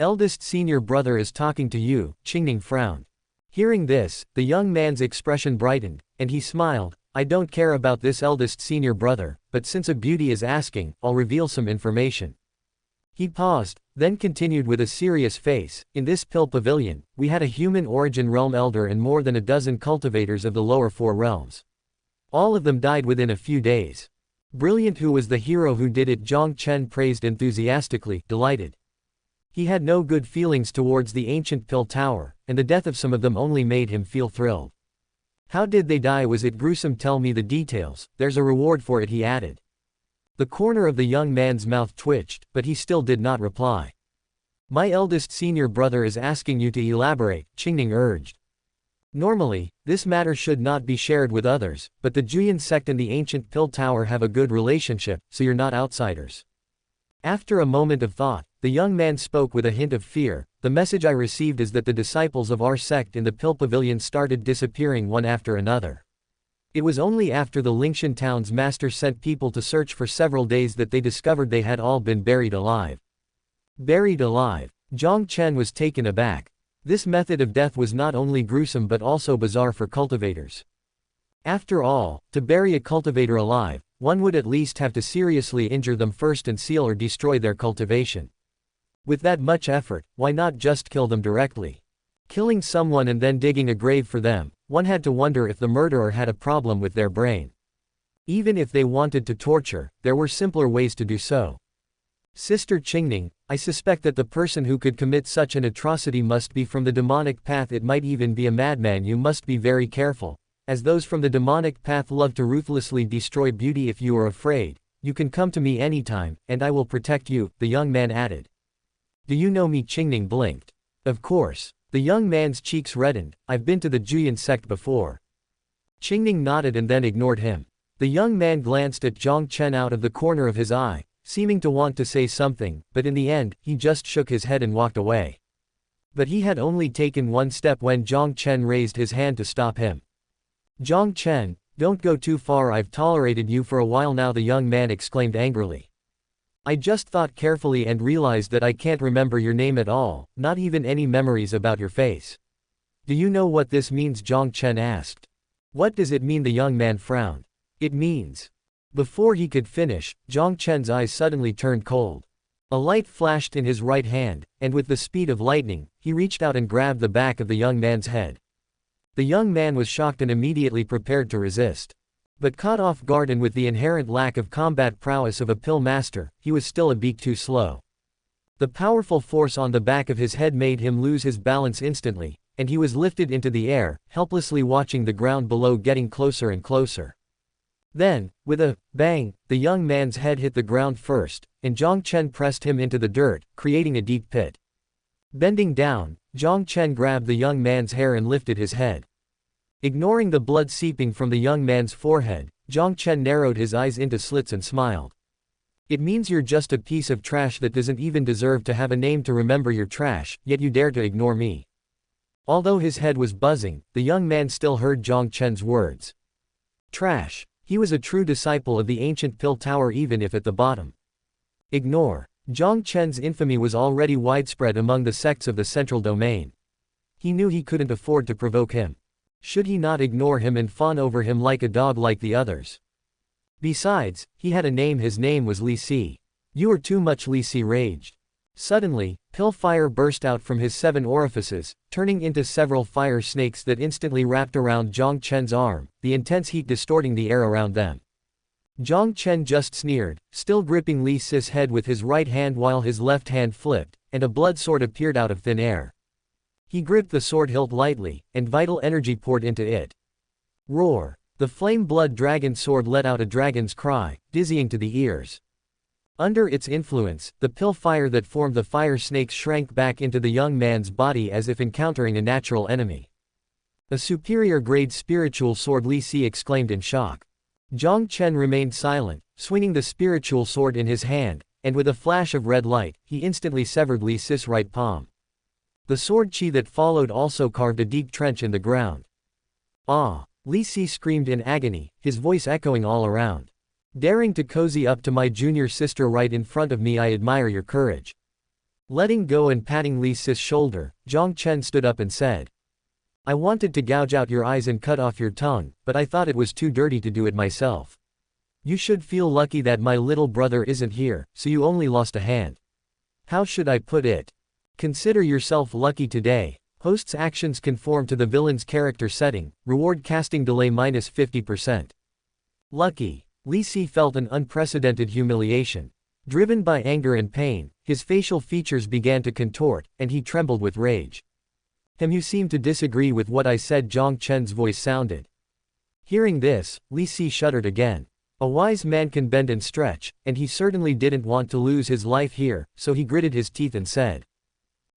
Eldest senior brother is talking to you, Qingning frowned. Hearing this, the young man's expression brightened, and he smiled. I don't care about this eldest senior brother, but since a beauty is asking, I'll reveal some information. He paused, then continued with a serious face. In this pill pavilion, we had a human origin realm elder and more than a dozen cultivators of the lower four realms. All of them died within a few days. Brilliant. Who was the hero who did it? Jiang Chen praised enthusiastically, delighted. He had no good feelings towards the ancient pill tower, and the death of some of them only made him feel thrilled. How did they die? Was it gruesome? Tell me the details, there's a reward for it, he added. The corner of the young man's mouth twitched, but he still did not reply. My eldest senior brother is asking you to elaborate, Qingning urged. Normally, this matter should not be shared with others, but the Juyan sect and the ancient pill tower have a good relationship, so you're not outsiders. After a moment of thought, the young man spoke with a hint of fear. The message I received is that the disciples of our sect in the pill pavilion started disappearing one after another. It was only after the Lingshan town's master sent people to search for several days that they discovered they had all been buried alive. Buried alive? Jiang Chen was taken aback. This method of death was not only gruesome but also bizarre for cultivators. After all, to bury a cultivator alive, one would at least have to seriously injure them first and seal or destroy their cultivation. With that much effort, why not just kill them directly? Killing someone and then digging a grave for them, one had to wonder if the murderer had a problem with their brain. Even if they wanted to torture, there were simpler ways to do so. Sister Qingning, I suspect that the person who could commit such an atrocity must be from the demonic path. It might even be a madman. You must be very careful, as those from the demonic path love to ruthlessly destroy beauty. If you are afraid, you can come to me anytime, and I will protect you, the young man added. Do you know me? Qingning blinked. Of course. The young man's cheeks reddened. I've been to the Juyan sect before. Qingning nodded and then ignored him. The young man glanced at Jiang Chen out of the corner of his eye, seeming to want to say something, but in the end, he just shook his head and walked away. But he had only taken one step when Jiang Chen raised his hand to stop him. Jiang Chen, don't go too far. I've tolerated you for a while now, the young man exclaimed angrily. I just thought carefully and realized that I can't remember your name at all, not even any memories about your face. Do you know what this means? Jiang Chen asked. What does it mean? The young man frowned. It means. Before he could finish, Jiang Chen's eyes suddenly turned cold. A light flashed in his right hand, and with the speed of lightning, he reached out and grabbed the back of the young man's head. The young man was shocked and immediately prepared to resist. But caught off guard and with the inherent lack of combat prowess of a pill master, he was still a beak too slow. The powerful force on the back of his head made him lose his balance instantly, and he was lifted into the air, helplessly watching the ground below getting closer and closer. Then, with a bang, the young man's head hit the ground first, and Jiang Chen pressed him into the dirt, creating a deep pit. Bending down, Jiang Chen grabbed the young man's hair and lifted his head. Ignoring the blood seeping from the young man's forehead, Jiang Chen narrowed his eyes into slits and smiled. It means you're just a piece of trash that doesn't even deserve to have a name to remember your trash, yet you dare to ignore me. Although his head was buzzing, the young man still heard Jiang Chen's words. Trash. He was a true disciple of the ancient pill tower even if at the bottom. Ignore. Jiang Chen's infamy was already widespread among the sects of the central domain. He knew he couldn't afford to provoke him. Should he not ignore him and fawn over him like a dog like the others? Besides, he had a name. His name was Li Si. You are too much, Li Si raged. Suddenly, pill fire burst out from his 7 orifices, turning into several fire snakes that instantly wrapped around Jiang Chen's arm, the intense heat distorting the air around them. Jiang Chen just sneered, still gripping Li Si's head with his right hand while his left hand flipped, and a blood sword appeared out of thin air. He gripped the sword hilt lightly, and vital energy poured into it. Roar! The flame blood dragon sword let out a dragon's cry, dizzying to the ears. Under its influence, the pill fire that formed the fire snakes shrank back into the young man's body as if encountering a natural enemy. A superior grade spiritual sword, Li Si exclaimed in shock. Jiang Chen remained silent, swinging the spiritual sword in his hand, and with a flash of red light, he instantly severed Li Si's right palm. The sword chi that followed also carved a deep trench in the ground. Ah! Li Si screamed in agony, his voice echoing all around. Daring to cozy up to my junior sister right in front of me, I admire your courage. Letting go and patting Li Si's shoulder, Jiang Chen stood up and said. I wanted to gouge out your eyes and cut off your tongue, but I thought it was too dirty to do it myself. You should feel lucky that my little brother isn't here, so you only lost a hand. How should I put it? Consider yourself lucky today. Host's actions conform to the villain's character setting, reward casting delay -50%. Lucky. Li Si felt an unprecedented humiliation. Driven by anger and pain, his facial features began to contort, and he trembled with rage. You seem to disagree with what I said, Jiang Chen's voice sounded. Hearing this, Li Si shuddered again. A wise man can bend and stretch, and he certainly didn't want to lose his life here, so he gritted his teeth and said.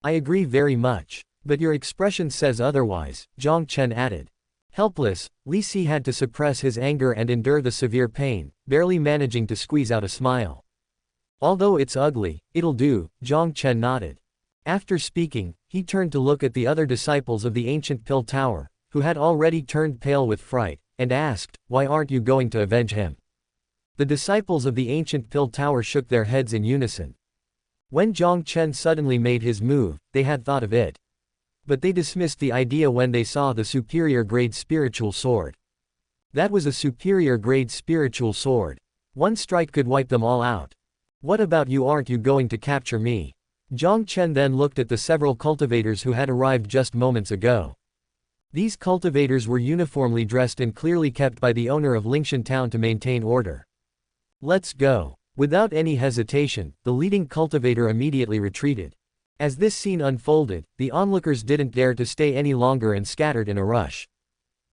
I agree very much. But your expression says otherwise, Jiang Chen added. Helpless, Li Si had to suppress his anger and endure the severe pain, barely managing to squeeze out a smile. Although it's ugly, it'll do, Jiang Chen nodded. After speaking, he turned to look at the other disciples of the ancient Pill Tower, who had already turned pale with fright, and asked, why aren't you going to avenge him? The disciples of the ancient Pill Tower shook their heads in unison. When Jiang Chen suddenly made his move, they had thought of it. But they dismissed the idea when they saw the superior grade spiritual sword. That was a superior grade spiritual sword. One strike could wipe them all out. What about you? Aren't you going to capture me? Jiang Chen then looked at the several cultivators who had arrived just moments ago. These cultivators were uniformly dressed and clearly kept by the owner of Lingshan Town to maintain order. Let's go. Without any hesitation, the leading cultivator immediately retreated. As this scene unfolded, the onlookers didn't dare to stay any longer and scattered in a rush.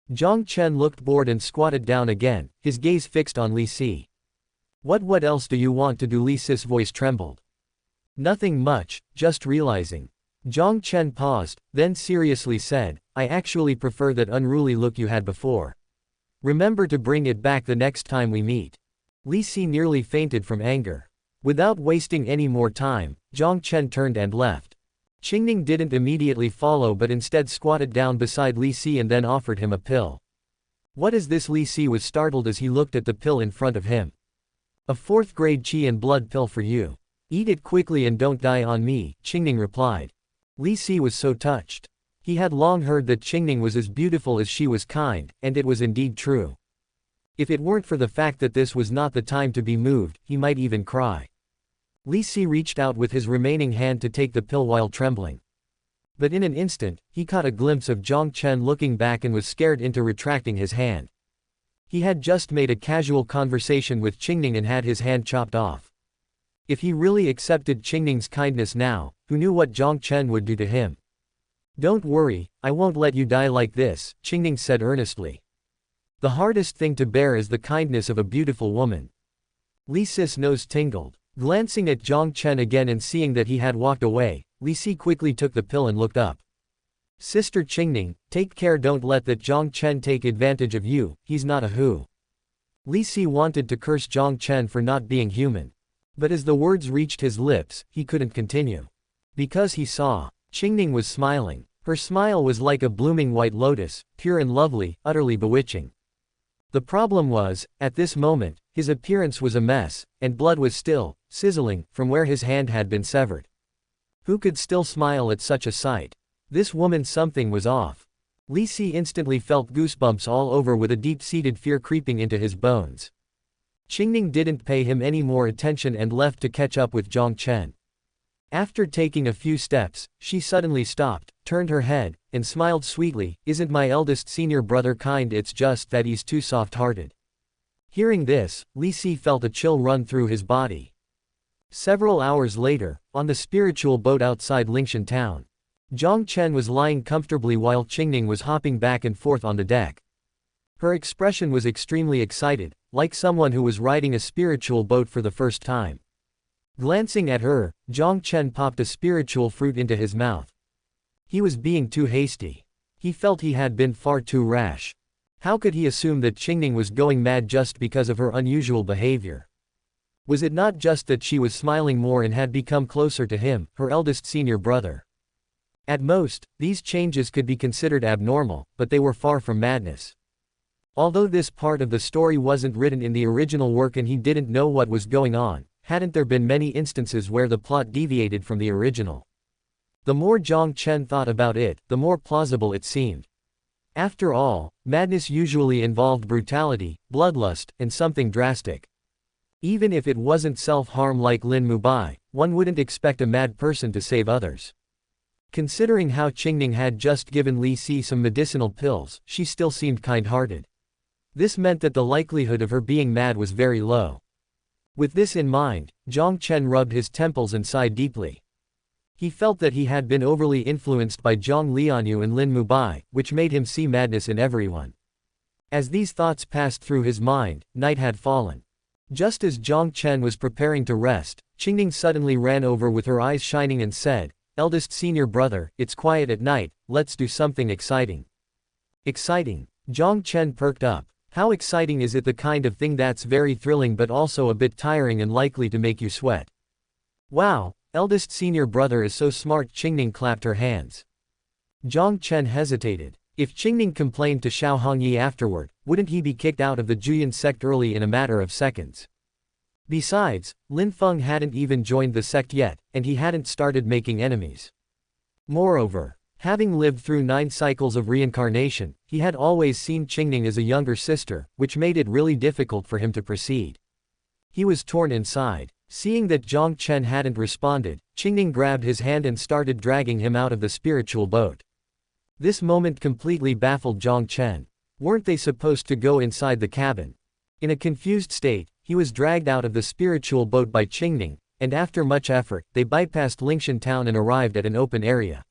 Jiang Chen looked bored and squatted down again, his gaze fixed on Li Si. What else do you want to do? Li Si's voice trembled. Nothing much, just realizing. Jiang Chen paused, then seriously said, I actually prefer that unruly look you had before. Remember to bring it back the next time we meet. Li Si nearly fainted from anger. Without wasting any more time, Jiang Chen turned and left. Qingning didn't immediately follow but instead squatted down beside Li Si and then offered him a pill. What is this? Li Si was startled as he looked at the pill in front of him. A 4th grade qi and blood pill for you. Eat it quickly and don't die on me, Qingning replied. Li Si was so touched. He had long heard that Qingning was as beautiful as she was kind, and it was indeed true. If it weren't for the fact that this was not the time to be moved, he might even cry. Li Si reached out with his remaining hand to take the pill while trembling. But in an instant, he caught a glimpse of Jiang Chen looking back and was scared into retracting his hand. He had just made a casual conversation with Qingning and had his hand chopped off. If he really accepted Qingning's kindness now, who knew what Jiang Chen would do to him? Don't worry, I won't let you die like this, Qingning said earnestly. The hardest thing to bear is the kindness of a beautiful woman. Li Si's nose tingled. Glancing at Jiang Chen again and seeing that he had walked away, Li Si quickly took the pill and looked up. Sister Qingning, take care, don't let that Jiang Chen take advantage of you, he's not a who. Li Si wanted to curse Jiang Chen for not being human. But as the words reached his lips, he couldn't continue. Because he saw. Qingning was smiling. Her smile was like a blooming white lotus, pure and lovely, utterly bewitching. The problem was, at this moment, his appearance was a mess, and blood was still sizzling from where his hand had been severed. Who could still smile at such a sight? This woman, something was off. Li Si instantly felt goosebumps all over with a deep-seated fear creeping into his bones. Qingning didn't pay him any more attention and left to catch up with Jiang Chen. After taking a few steps, she suddenly stopped, turned her head, and smiled sweetly. Isn't my eldest senior brother kind? It's just that he's too soft-hearted. Hearing this, Li Si felt a chill run through his body. Several hours later, on the spiritual boat outside Lingshan Town, Jiang Chen was lying comfortably while Qingning was hopping back and forth on the deck. Her expression was extremely excited, like someone who was riding a spiritual boat for the first time. Glancing at her, Jiang Chen popped a spiritual fruit into his mouth. He was being too hasty. He felt he had been far too rash. How could he assume that Qingning was going mad just because of her unusual behavior? Was it not just that she was smiling more and had become closer to him, her eldest senior brother? At most, these changes could be considered abnormal, but they were far from madness. Although this part of the story wasn't written in the original work and he didn't know what was going on, hadn't there been many instances where the plot deviated from the original? The more Jiang Chen thought about it, the more plausible it seemed. After all, madness usually involved brutality, bloodlust, and something drastic. Even if it wasn't self-harm like Lin Mubai, one wouldn't expect a mad person to save others. Considering how Qingning had just given Li Si some medicinal pills, she still seemed kind-hearted. This meant that the likelihood of her being mad was very low. With this in mind, Jiang Chen rubbed his temples and sighed deeply. He felt that he had been overly influenced by Jiang Lianyue and Lin Mubai, which made him see madness in everyone. As these thoughts passed through his mind, night had fallen. Just as Jiang Chen was preparing to rest, Qingning suddenly ran over with her eyes shining and said, "Eldest senior brother, it's quiet at night, let's do something exciting." Exciting? Jiang Chen perked up. How exciting is it? The kind of thing that's very thrilling but also a bit tiring and likely to make you sweat. Wow, eldest senior brother is so smart. Qingning clapped her hands. Jiang Chen hesitated. If Qingning complained to Xiao Hongyi afterward, wouldn't he be kicked out of the Juyan sect early in a matter of seconds? Besides, Lin Feng hadn't even joined the sect yet, and he hadn't started making enemies. Moreover, having lived through 9 cycles of reincarnation, he had always seen Qingning as a younger sister, which made it really difficult for him to proceed. He was torn inside. Seeing that Jiang Chen hadn't responded, Qingning grabbed his hand and started dragging him out of the spiritual boat. This moment completely baffled Jiang Chen. Weren't they supposed to go inside the cabin? In a confused state, he was dragged out of the spiritual boat by Qingning, and after much effort, they bypassed Lingshan town and arrived at an open area.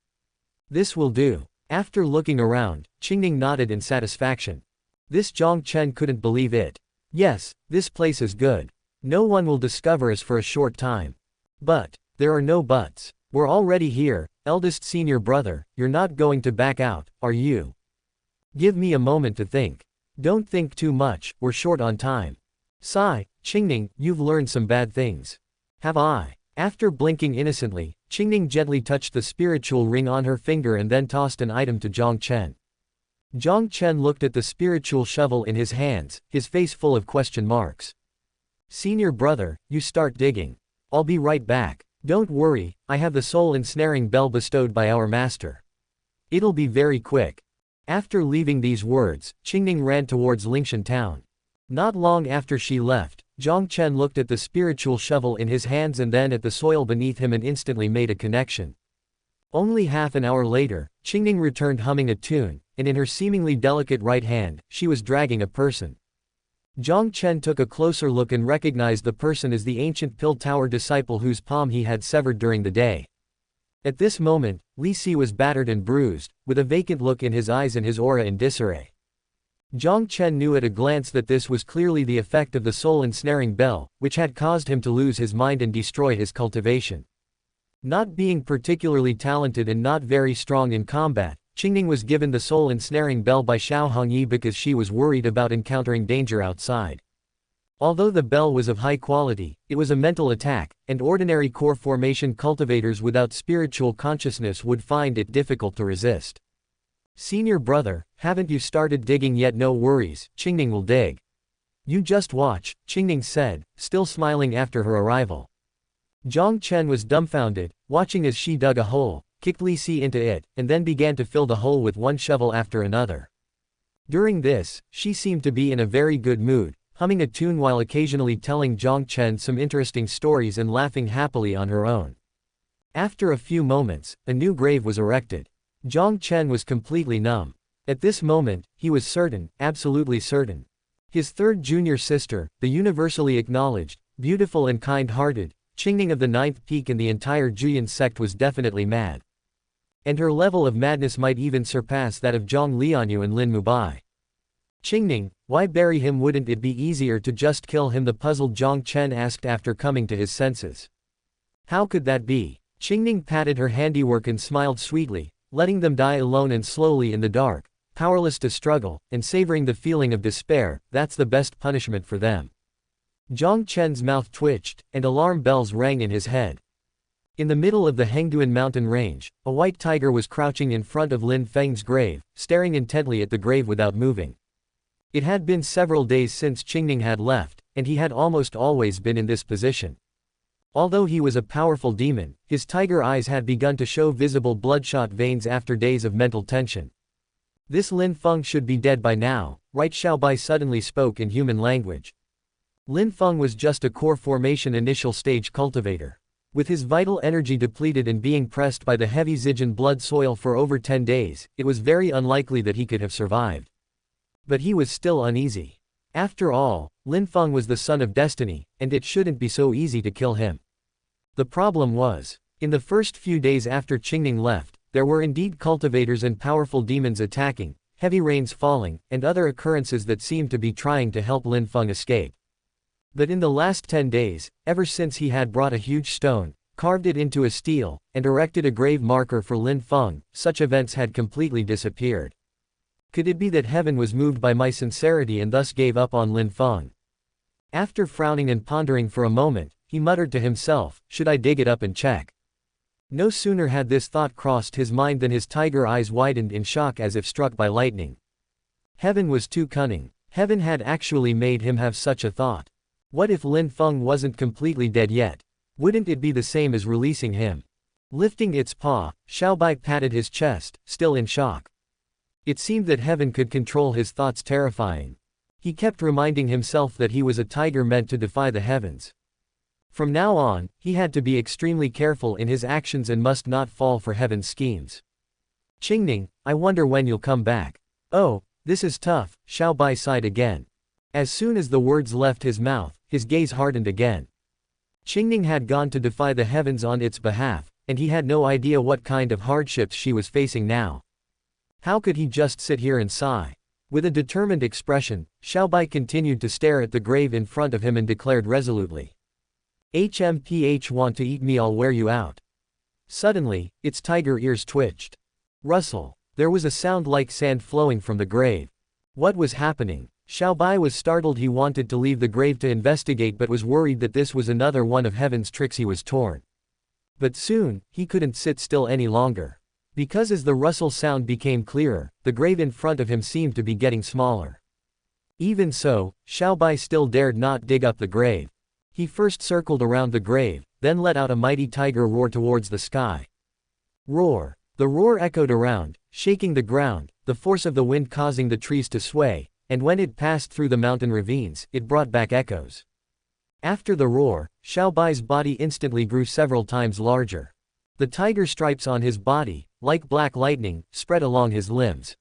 This will do. After looking around, Qingning nodded in satisfaction. This Jiang Chen couldn't believe it. Yes, this place is good. No one will discover us for a short time. But, there are no buts. We're already here, eldest senior brother, you're not going to back out, are you? Give me a moment to think. Don't think too much, we're short on time. Sigh, Qingning, you've learned some bad things. Have I? After blinking innocently, Qingning gently touched the spiritual ring on her finger and then tossed an item to Jiang Chen. Jiang Chen looked at the spiritual shovel in his hands, his face full of question marks. Senior brother, you start digging. I'll be right back. Don't worry, I have the soul ensnaring bell bestowed by our master. It'll be very quick. After leaving these words, Qingning ran towards Lingshan town. Not long after she left, Jiang Chen looked at the spiritual shovel in his hands and then at the soil beneath him and instantly made a connection. Only half an hour later, Qingning returned humming a tune, and in her seemingly delicate right hand, she was dragging a person. Jiang Chen took a closer look and recognized the person as the ancient Pill Tower disciple whose palm he had severed during the day. At this moment, Li Si was battered and bruised, with a vacant look in his eyes and his aura in disarray. Jiang Chen knew at a glance that this was clearly the effect of the soul ensnaring bell, which had caused him to lose his mind and destroy his cultivation. Not being particularly talented and not very strong in combat, Qingning was given the soul ensnaring bell by Xiao Hongyi because she was worried about encountering danger outside. Although the bell was of high quality, it was a mental attack, and ordinary core formation cultivators without spiritual consciousness would find it difficult to resist. Senior brother, haven't you started digging yet? No worries, Qingning will dig. You just watch, Qingning said, still smiling after her arrival. Jiang Chen was dumbfounded, watching as she dug a hole, kicked Li Si into it, and then began to fill the hole with one shovel after another. During this, she seemed to be in a very good mood, humming a tune while occasionally telling Jiang Chen some interesting stories and laughing happily on her own. After a few moments, a new grave was erected. Jiang Chen was completely numb. At this moment, he was certain, absolutely certain. His third junior sister, the universally acknowledged, beautiful and kind-hearted, Qingning of the 9th peak in the entire Juyan sect was definitely mad. And her level of madness might even surpass that of Jiang Lianyue and Lin Mubai. Qingning, why bury him? Wouldn't it be easier to just kill him? The puzzled Jiang Chen asked after coming to his senses. How could that be? Qingning patted her handiwork and smiled sweetly, letting them die alone and slowly in the dark, powerless to struggle, and savoring the feeling of despair. That's the best punishment for them. Jiang Chen's mouth twitched, and alarm bells rang in his head. In the middle of the Hengduan mountain range, a white tiger was crouching in front of Lin Feng's grave, staring intently at the grave without moving. It had been several days since Qingning had left, and he had almost always been in this position. Although he was a powerful demon, his tiger eyes had begun to show visible bloodshot veins after days of mental tension. This Lin Feng should be dead by now, right? Xiaobai suddenly spoke in human language. Lin Feng was just a core formation initial stage cultivator. With his vital energy depleted and being pressed by the heavy Zijin blood soil for over 10 days, it was very unlikely that he could have survived. But he was still uneasy. After all, Lin Feng was the son of destiny, and it shouldn't be so easy to kill him. The problem was, in the first few days after Qingning left, there were indeed cultivators and powerful demons attacking, heavy rains falling, and other occurrences that seemed to be trying to help Lin Feng escape. But in the last 10 days, ever since he had brought a huge stone, carved it into a stele, and erected a grave marker for Lin Feng, such events had completely disappeared. Could it be that heaven was moved by my sincerity and thus gave up on Lin Feng? After frowning and pondering for a moment, he muttered to himself, should I dig it up and check? No sooner had this thought crossed his mind than his tiger eyes widened in shock as if struck by lightning. Heaven was too cunning. Heaven had actually made him have such a thought. What if Lin Feng wasn't completely dead yet? Wouldn't it be the same as releasing him? Lifting its paw, Xiaobai patted his chest, still in shock. It seemed that heaven could control his thoughts. Terrifying. He kept reminding himself that he was a tiger meant to defy the heavens. From now on, he had to be extremely careful in his actions and must not fall for heaven's schemes. Qingning, I wonder when you'll come back. Oh, this is tough, Xiaobai sighed again. As soon as the words left his mouth, his gaze hardened again. Qingning had gone to defy the heavens on its behalf, and he had no idea what kind of hardships she was facing now. How could he just sit here and sigh? With a determined expression, Xiaobai continued to stare at the grave in front of him and declared resolutely. HMPH want to eat me, I'll wear you out. Suddenly, its tiger ears twitched. Rustle. There was a sound like sand flowing from the grave. What was happening? Xiaobai was startled. He wanted to leave the grave to investigate but was worried that this was another one of heaven's tricks. He was torn. But soon, he couldn't sit still any longer. Because as the rustle sound became clearer, the grave in front of him seemed to be getting smaller. Even so, Xiaobai still dared not dig up the grave. He first circled around the grave, then let out a mighty tiger roar towards the sky. Roar. The roar echoed around, shaking the ground, the force of the wind causing the trees to sway, and when it passed through the mountain ravines, it brought back echoes. After the roar, Xiaobai's body instantly grew several times larger. The tiger stripes on his body, like black lightning, spread along his limbs.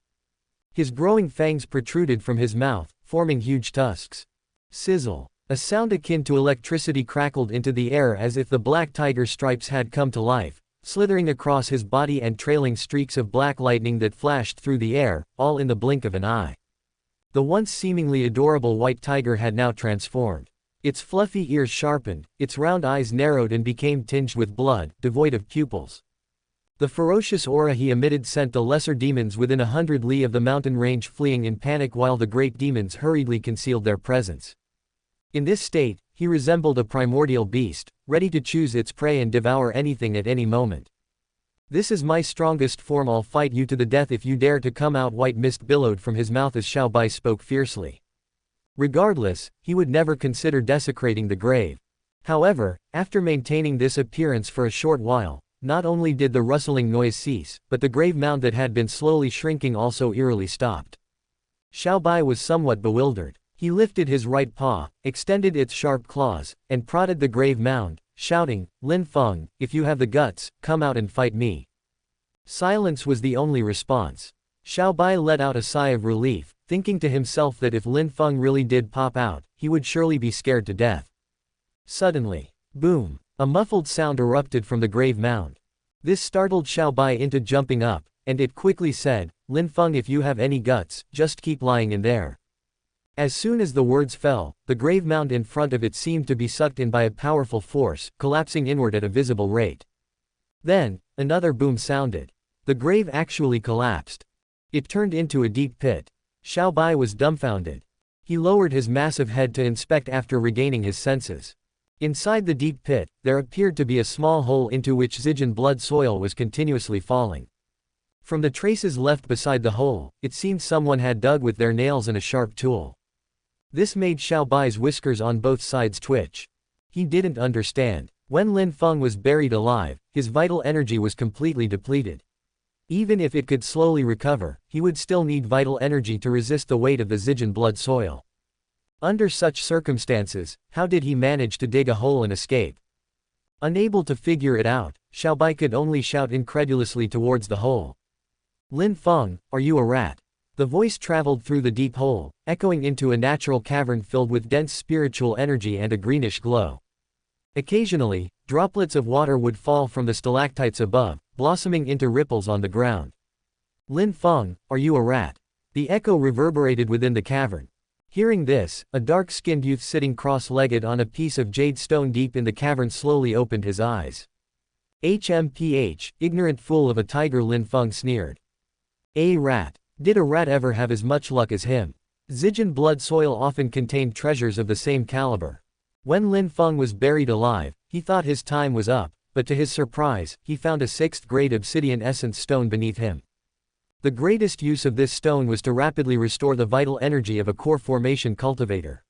His growing fangs protruded from his mouth, forming huge tusks. Sizzle. A sound akin to electricity crackled into the air as if the black tiger stripes had come to life, slithering across his body and trailing streaks of black lightning that flashed through the air, all in the blink of an eye. The once seemingly adorable white tiger had now transformed. Its fluffy ears sharpened, its round eyes narrowed and became tinged with blood, devoid of pupils. The ferocious aura he emitted sent the lesser demons within 100 li of the mountain range fleeing in panic while the great demons hurriedly concealed their presence. In this state, he resembled a primordial beast, ready to choose its prey and devour anything at any moment. This is my strongest form. I'll fight you to the death if you dare to come out. White mist billowed from his mouth as Xiaobai spoke fiercely. Regardless, he would never consider desecrating the grave. However, after maintaining this appearance for a short while, not only did the rustling noise cease, but the grave mound that had been slowly shrinking also eerily stopped. Xiaobai was somewhat bewildered. He lifted his right paw, extended its sharp claws, and prodded the grave mound, shouting, Lin Feng, if you have the guts, come out and fight me. Silence was the only response. Xiaobai let out a sigh of relief, thinking to himself that if Lin Feng really did pop out, he would surely be scared to death. Suddenly, boom, a muffled sound erupted from the grave mound. This startled Xiaobai into jumping up, and it quickly said, Lin Feng, if you have any guts, just keep lying in there. As soon as the words fell, the grave mound in front of it seemed to be sucked in by a powerful force, collapsing inward at a visible rate. Then, another boom sounded. The grave actually collapsed. It turned into a deep pit. Xiaobai was dumbfounded. He lowered his massive head to inspect after regaining his senses. Inside the deep pit, there appeared to be a small hole into which Zijin blood soil was continuously falling. From the traces left beside the hole, it seemed someone had dug with their nails and a sharp tool. This made Xiao Bai's whiskers on both sides twitch. He didn't understand. When Lin Feng was buried alive, his vital energy was completely depleted. Even if it could slowly recover, he would still need vital energy to resist the weight of the Zijin blood soil. Under such circumstances, how did he manage to dig a hole and escape? Unable to figure it out, Xiao Bai could only shout incredulously towards the hole. Lin Feng, are you a rat? The voice traveled through the deep hole, echoing into a natural cavern filled with dense spiritual energy and a greenish glow. Occasionally, droplets of water would fall from the stalactites above, blossoming into ripples on the ground. Lin Feng, are you a rat? The echo reverberated within the cavern. Hearing this, a dark-skinned youth sitting cross-legged on a piece of jade stone deep in the cavern slowly opened his eyes. HMPH, ignorant fool of a tiger, Lin Feng sneered. A rat. Did a rat ever have as much luck as him? Zijin blood soil often contained treasures of the same caliber. When Lin Feng was buried alive, he thought his time was up, but to his surprise, he found a 6th-grade obsidian essence stone beneath him. The greatest use of this stone was to rapidly restore the vital energy of a core formation cultivator.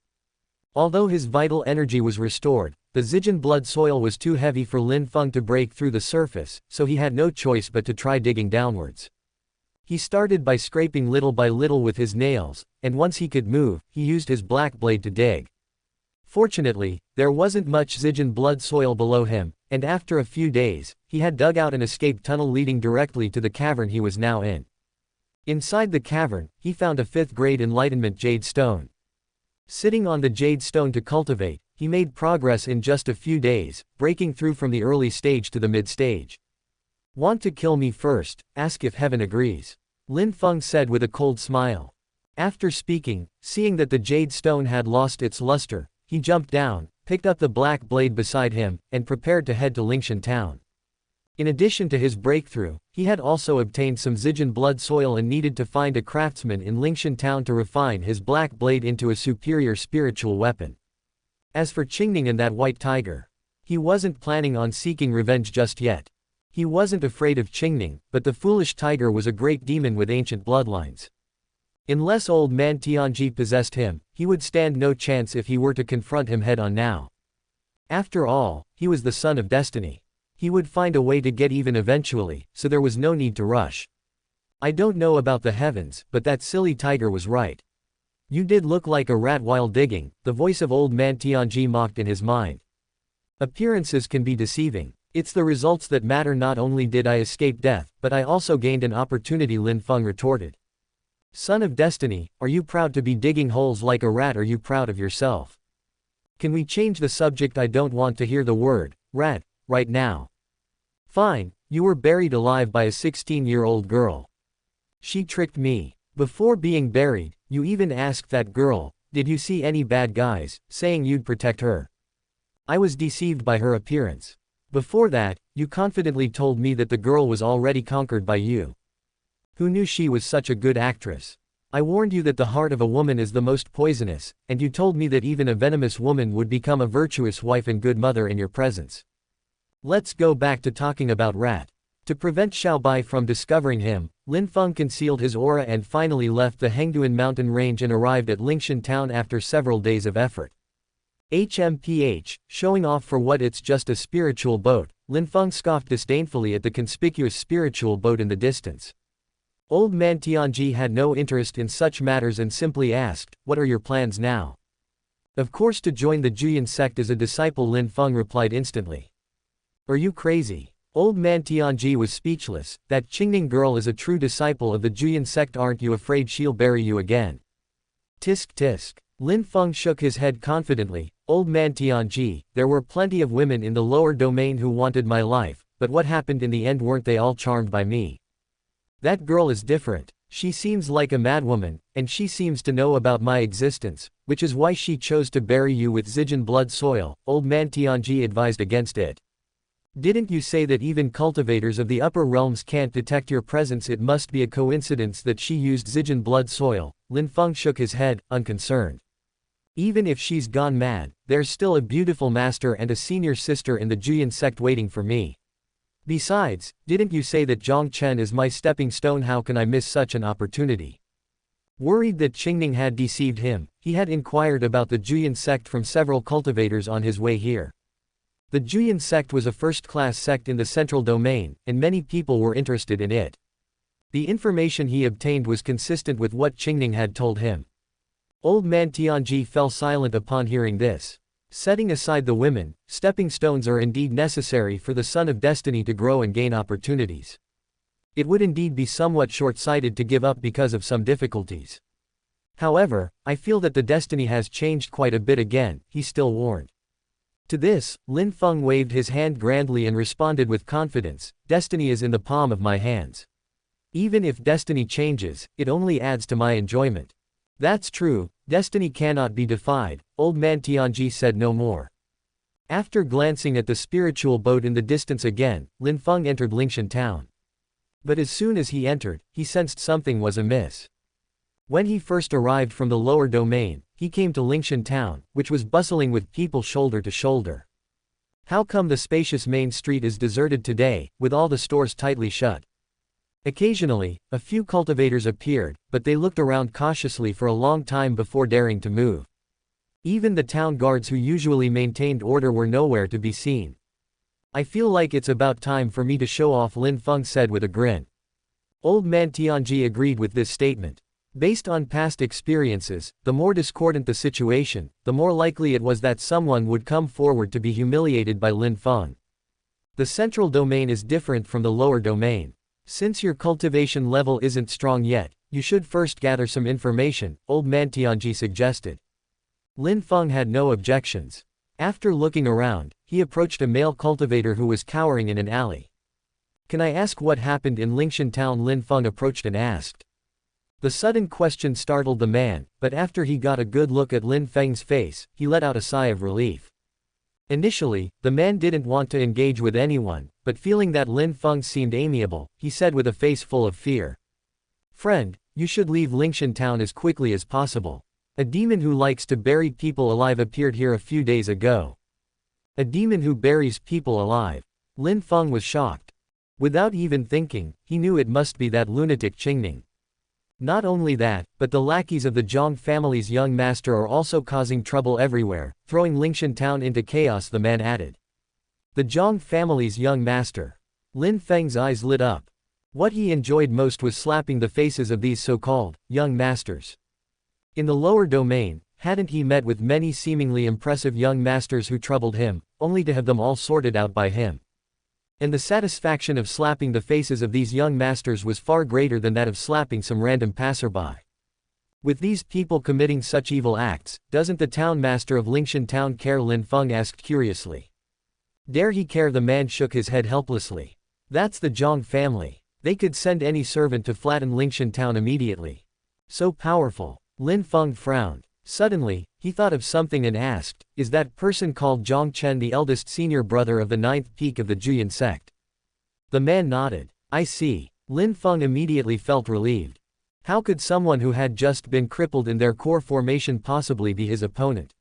Although his vital energy was restored, the Zijin blood soil was too heavy for Lin Feng to break through the surface, so he had no choice but to try digging downwards. He started by scraping little by little with his nails, and once he could move, he used his black blade to dig. Fortunately, there wasn't much Zijin blood soil below him, and after a few days, he had dug out an escape tunnel leading directly to the cavern he was now in. Inside the cavern, he found a 5th-grade enlightenment jade stone. Sitting on the jade stone to cultivate, he made progress in just a few days, breaking through from the early stage to the mid-stage. Want to kill me first? Ask if heaven agrees. Lin Feng said with a cold smile. After speaking, seeing that the jade stone had lost its luster, he jumped down, picked up the black blade beside him, and prepared to head to Lingshan town. In addition to his breakthrough, he had also obtained some Zijin blood soil and needed to find a craftsman in Lingshan town to refine his black blade into a superior spiritual weapon. As for Qingning and that white tiger, he wasn't planning on seeking revenge just yet. He wasn't afraid of Qingning, but the foolish tiger was a great demon with ancient bloodlines. Unless old man Tianji possessed him, he would stand no chance if he were to confront him head-on now. After all, he was the son of destiny. He would find a way to get even eventually, so there was no need to rush. I don't know about the heavens, but that silly tiger was right. You did look like a rat while digging, the voice of old man Tianji mocked in his mind. Appearances can be deceiving. It's the results that matter. Not only did I escape death, but I also gained an opportunity, Lin Feng retorted. Son of destiny, are you proud to be digging holes like a rat? Are you proud of yourself? Can we change the subject? I don't want to hear the word rat right now. Fine, you were buried alive by a 16-year-old girl. She tricked me. Before being buried, you even asked that girl, did you see any bad guys, saying you'd protect her. I was deceived by her appearance. Before that, you confidently told me that the girl was already conquered by you. Who knew she was such a good actress? I warned you that the heart of a woman is the most poisonous, and you told me that even a venomous woman would become a virtuous wife and good mother in your presence. Let's go back to talking about Rat. To prevent Xiao Bai from discovering him, Lin Feng concealed his aura and finally left the Hengduan mountain range and arrived at Lingshan town after several days of effort. HMPH, showing off for what it's just a spiritual boat, Lin Feng scoffed disdainfully at the conspicuous spiritual boat in the distance. Old man Tianji had no interest in such matters and simply asked, what are your plans now? Of course, to join the Juyan sect as a disciple, Lin Feng replied instantly. Are you crazy? Old man Tianji was speechless. That Qingning girl is a true disciple of the Juyan sect. Aren't you afraid she'll bury you again? Tisk tisk. Lin Feng shook his head confidently. Old man Tianji, there were plenty of women in the lower domain who wanted my life, but what happened in the end? Weren't they all charmed by me? That girl is different. She seems like a madwoman, and she seems to know about my existence, which is why she chose to bury you with Zijin blood soil. Old man Tianji advised against it. Didn't you say that even cultivators of the upper realms can't detect your presence? It must be a coincidence that she used Zijin blood soil. Lin Feng shook his head, unconcerned. Even if she's gone mad, there's still a beautiful master and a senior sister in the Juyan sect waiting for me. Besides, didn't you say that Jiang Chen is my stepping stone? How can I miss such an opportunity? Worried that Qingning had deceived him, he had inquired about the Juyan sect from several cultivators on his way here. The Juyan sect was a first-class sect in the central domain, and many people were interested in it. The information he obtained was consistent with what Qingning had told him. Old man Tianji fell silent upon hearing this. Setting aside the women, stepping stones are indeed necessary for the son of destiny to grow and gain opportunities. It would indeed be somewhat short-sighted to give up because of some difficulties. However, I feel that the destiny has changed quite a bit again, he still warned. To this, Lin Feng waved his hand grandly and responded with confidence, destiny is in the palm of my hands. Even if destiny changes, it only adds to my enjoyment. That's true, destiny cannot be defied, old man Tianji said no more. After glancing at the spiritual boat in the distance again, Lin Feng entered Lingshan town. But as soon as he entered, he sensed something was amiss. When he first arrived from the lower domain, he came to Lingshan town, which was bustling with people shoulder to shoulder. How come the spacious main street is deserted today, with all the stores tightly shut? Occasionally, a few cultivators appeared, but they looked around cautiously for a long time before daring to move. Even the town guards who usually maintained order were nowhere to be seen. I feel like it's about time for me to show off, Lin Feng said with a grin. Old man Tianji agreed with this statement. Based on past experiences, the more discordant the situation, the more likely it was that someone would come forward to be humiliated by Lin Feng. The central domain is different from the lower domain. Since your cultivation level isn't strong yet, you should first gather some information, old man Tianji suggested. Lin Feng had no objections. After looking around, he approached a male cultivator who was cowering in an alley. Can I ask what happened in Lingshan town? Lin Feng approached and asked. The sudden question startled the man, but after he got a good look at Lin Feng's face, he let out a sigh of relief. Initially, the man didn't want to engage with anyone, but feeling that Lin Feng seemed amiable, he said with a face full of fear. Friend, you should leave Lingshan town as quickly as possible. A demon who likes to bury people alive appeared here a few days ago. A demon who buries people alive. Lin Feng was shocked. Without even thinking, he knew it must be that lunatic Qingning. Not only that, but the lackeys of the Jiang family's young master are also causing trouble everywhere, throwing Lingshan town into chaos, the man added. The Jiang family's young master. Lin Feng's eyes lit up. What he enjoyed most was slapping the faces of these so-called young masters. In the lower domain, hadn't he met with many seemingly impressive young masters who troubled him, only to have them all sorted out by him? And the satisfaction of slapping the faces of these young masters was far greater than that of slapping some random passerby. With these people committing such evil acts, doesn't the town master of Lingshan town care? Lin Feng asked curiously. Dare he care? The man shook his head helplessly. That's the Jiang family. They could send any servant to flatten Lingshan town immediately. So powerful. Lin Feng frowned. Suddenly, he thought of something and asked, is that person called Jiang Chen the eldest senior brother of the ninth peak of the Juyan sect? The man nodded. I see. Lin Feng immediately felt relieved. How could someone who had just been crippled in their core formation possibly be his opponent?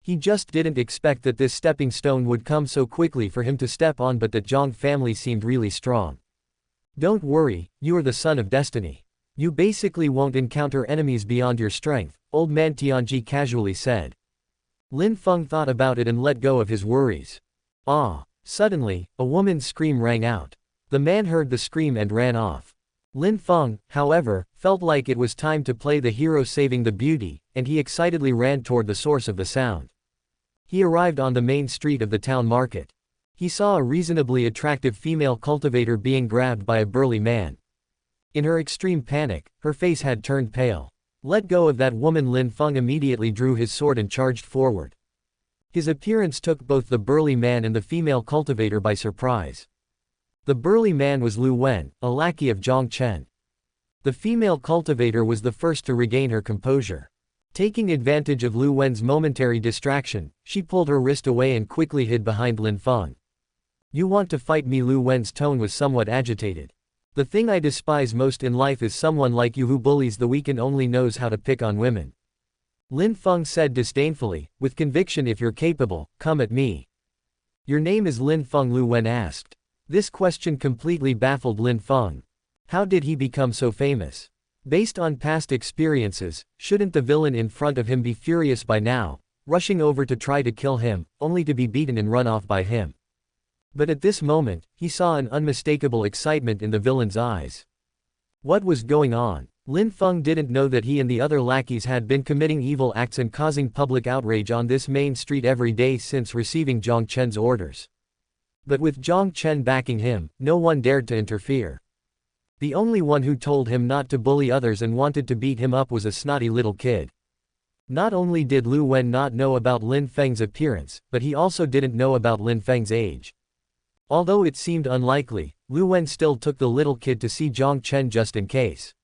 He just didn't expect that this stepping stone would come so quickly for him to step on, but that Jiang family seemed really strong. Don't worry, you are the son of destiny. You basically won't encounter enemies beyond your strength, old man Tianji casually said. Lin Feng thought about it and let go of his worries. Ah! Suddenly, a woman's scream rang out. The man heard the scream and ran off. Lin Feng, however, felt like it was time to play the hero saving the beauty, and he excitedly ran toward the source of the sound. He arrived on the main street of the town market. He saw a reasonably attractive female cultivator being grabbed by a burly man. In her extreme panic, her face had turned pale. Let go of that woman! Lin Feng immediately drew his sword and charged forward. His appearance took both the burly man and the female cultivator by surprise. The burly man was Lu Wen, a lackey of Jiang Chen. The female cultivator was the first to regain her composure. Taking advantage of Lu Wen's momentary distraction, she pulled her wrist away and quickly hid behind Lin Feng. You want to fight me? Lu Wen's tone was somewhat agitated. The thing I despise most in life is someone like you who bullies the weak and only knows how to pick on women. Lin Feng said disdainfully, with conviction. If you're capable, come at me. Your name is Lin Feng? Lu Wen asked. This question completely baffled Lin Feng. How did he become so famous? Based on past experiences, shouldn't the villain in front of him be furious by now, rushing over to try to kill him, only to be beaten and run off by him? But at this moment, he saw an unmistakable excitement in the villain's eyes. What was going on? Lin Feng didn't know that he and the other lackeys had been committing evil acts and causing public outrage on this main street every day since receiving Jiang Chen's orders. But with Jiang Chen backing him, no one dared to interfere. The only one who told him not to bully others and wanted to beat him up was a snotty little kid. Not only did Lu Wen not know about Lin Feng's appearance, but he also didn't know about Lin Feng's age. Although it seemed unlikely, Lu Wen still took the little kid to see Jiang Chen just in case.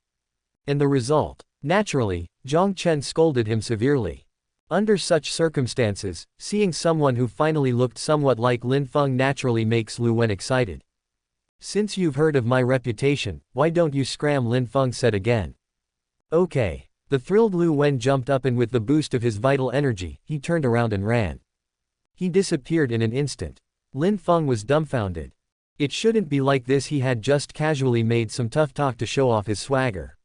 And the result? Naturally, Jiang Chen scolded him severely. Under such circumstances, seeing someone who finally looked somewhat like Lin Feng naturally makes Lu Wen excited. Since you've heard of my reputation, why don't you scram? Lin Feng said again. Okay. The thrilled Lu Wen jumped up and with the boost of his vital energy, he turned around and ran. He disappeared in an instant. Lin Feng was dumbfounded. It shouldn't be like this, he had just casually made some tough talk to show off his swagger.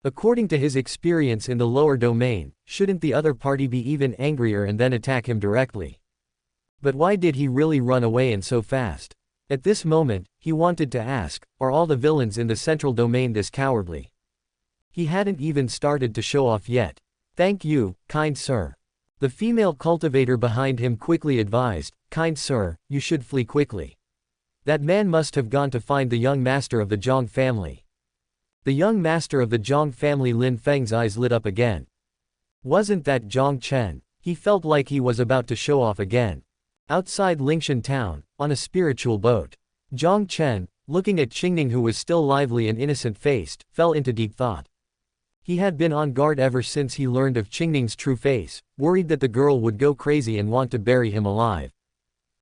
According to his experience in the lower domain, shouldn't the other party be even angrier and then attack him directly? But why did he really run away and so fast? At this moment, he wanted to ask, are all the villains in the central domain this cowardly? He hadn't even started to show off yet. Thank you, kind sir. The female cultivator behind him quickly advised, kind sir, you should flee quickly. That man must have gone to find the young master of the Jiang family. The young master of the Jiang family. Lin Feng's eyes lit up again. Wasn't that Jiang Chen? He felt like he was about to show off again. Outside Lingshan town, on a spiritual boat. Jiang Chen, looking at Qingning who was still lively and innocent-faced, fell into deep thought. He had been on guard ever since he learned of Qingning's true face, worried that the girl would go crazy and want to bury him alive.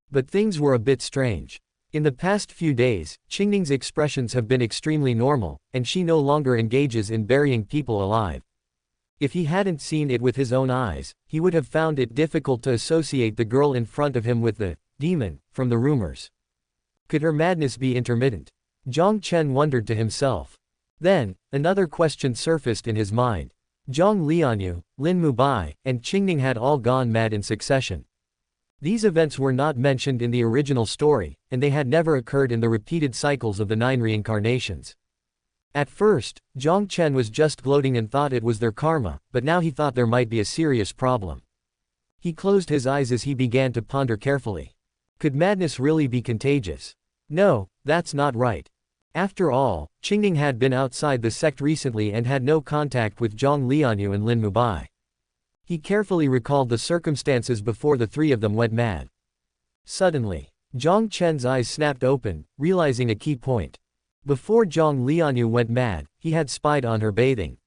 But things were a bit strange. In the past few days, Qingning's expressions have been extremely normal, and she no longer engages in burying people alive. If he hadn't seen it with his own eyes, he would have found it difficult to associate the girl in front of him with the demon from the rumors. Could her madness be intermittent? Jiang Chen wondered to himself. Then, another question surfaced in his mind. Jiang Lianyue, Lin Mubai, and Qingning had all gone mad in succession. These events were not mentioned in the original story, and they had never occurred in the repeated cycles of the 9 reincarnations. At first, Jiang Chen was just gloating and thought it was their karma, but now he thought there might be a serious problem. He closed his eyes as he began to ponder carefully. Could madness really be contagious? No, that's not right. After all, Qingning had been outside the sect recently and had no contact with Jiang Lianyue and Lin Mubai. He carefully recalled the circumstances before the three of them went mad. Suddenly, Jiang Chen's eyes snapped open, realizing a key point. Before Jiang Lianyue went mad, he had spied on her bathing.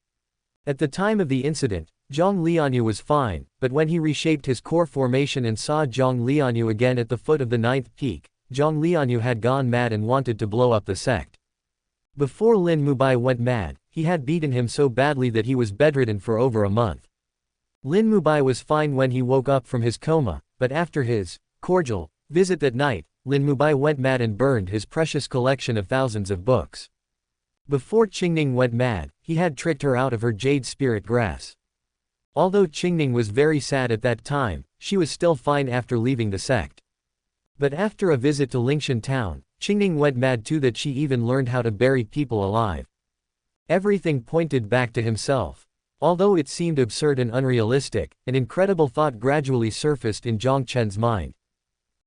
At the time of the incident, Jiang Lianyue was fine, but when he reshaped his core formation and saw Jiang Lianyue again at the foot of the 9th peak, Jiang Lianyue had gone mad and wanted to blow up the sect. Before Lin Mubai went mad, he had beaten him so badly that he was bedridden for over a month. Lin Mubai was fine when he woke up from his coma, but after his cordial visit that night, Lin Mubai went mad and burned his precious collection of thousands of books. Before Qingning went mad, he had tricked her out of her jade spirit grass. Although Qingning was very sad at that time, she was still fine after leaving the sect. But after a visit to Lingshan town, Qingning went mad too, that she even learned how to bury people alive. Everything pointed back to himself. Although it seemed absurd and unrealistic, an incredible thought gradually surfaced in Jiang Chen's mind.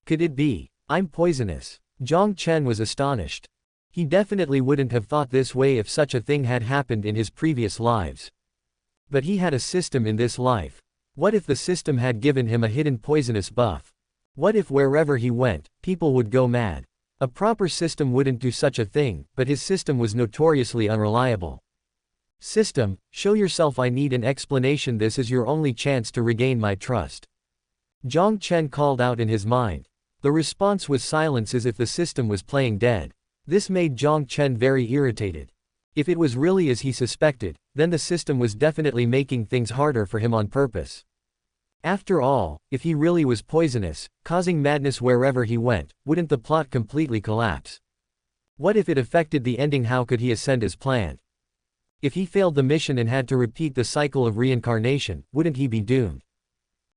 Could it be? I'm poisonous. Jiang Chen was astonished. He definitely wouldn't have thought this way if such a thing had happened in his previous lives. But he had a system in this life. What if the system had given him a hidden poisonous buff? What if wherever he went, people would go mad? A proper system wouldn't do such a thing, but his system was notoriously unreliable. System, show yourself. I need an explanation. This is your only chance to regain my trust. Jiang Chen called out in his mind. The response was silence, as if the system was playing dead. This made Jiang Chen very irritated. If it was really as he suspected, then the system was definitely making things harder for him on purpose. After all, if he really was poisonous, causing madness wherever he went, wouldn't the plot completely collapse? What if it affected the ending? How could he ascend as planned? If he failed the mission and had to repeat the cycle of reincarnation, wouldn't he be doomed?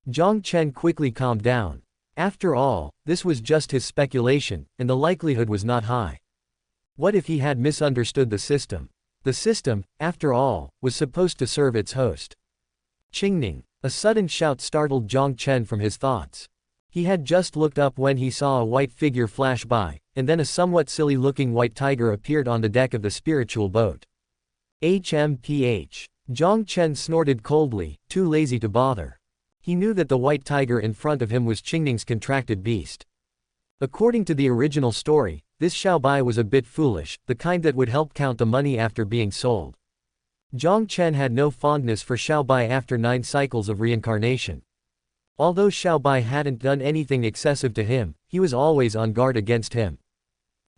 Jiang Chen quickly calmed down. After all, this was just his speculation, and the likelihood was not high. What if he had misunderstood the system? The system, after all, was supposed to serve its host. Qingning. A sudden shout startled Jiang Chen from his thoughts. He had just looked up when he saw a white figure flash by, and then a somewhat silly-looking white tiger appeared on the deck of the spiritual boat. HMPH. Jiang Chen snorted coldly, too lazy to bother. He knew that the white tiger in front of him was Qingning's contracted beast. According to the original story, this Xiaobai was a bit foolish, the kind that would help count the money after being sold. Jiang Chen had no fondness for Xiaobai after 9 cycles of reincarnation. Although Xiaobai hadn't done anything excessive to him, he was always on guard against him.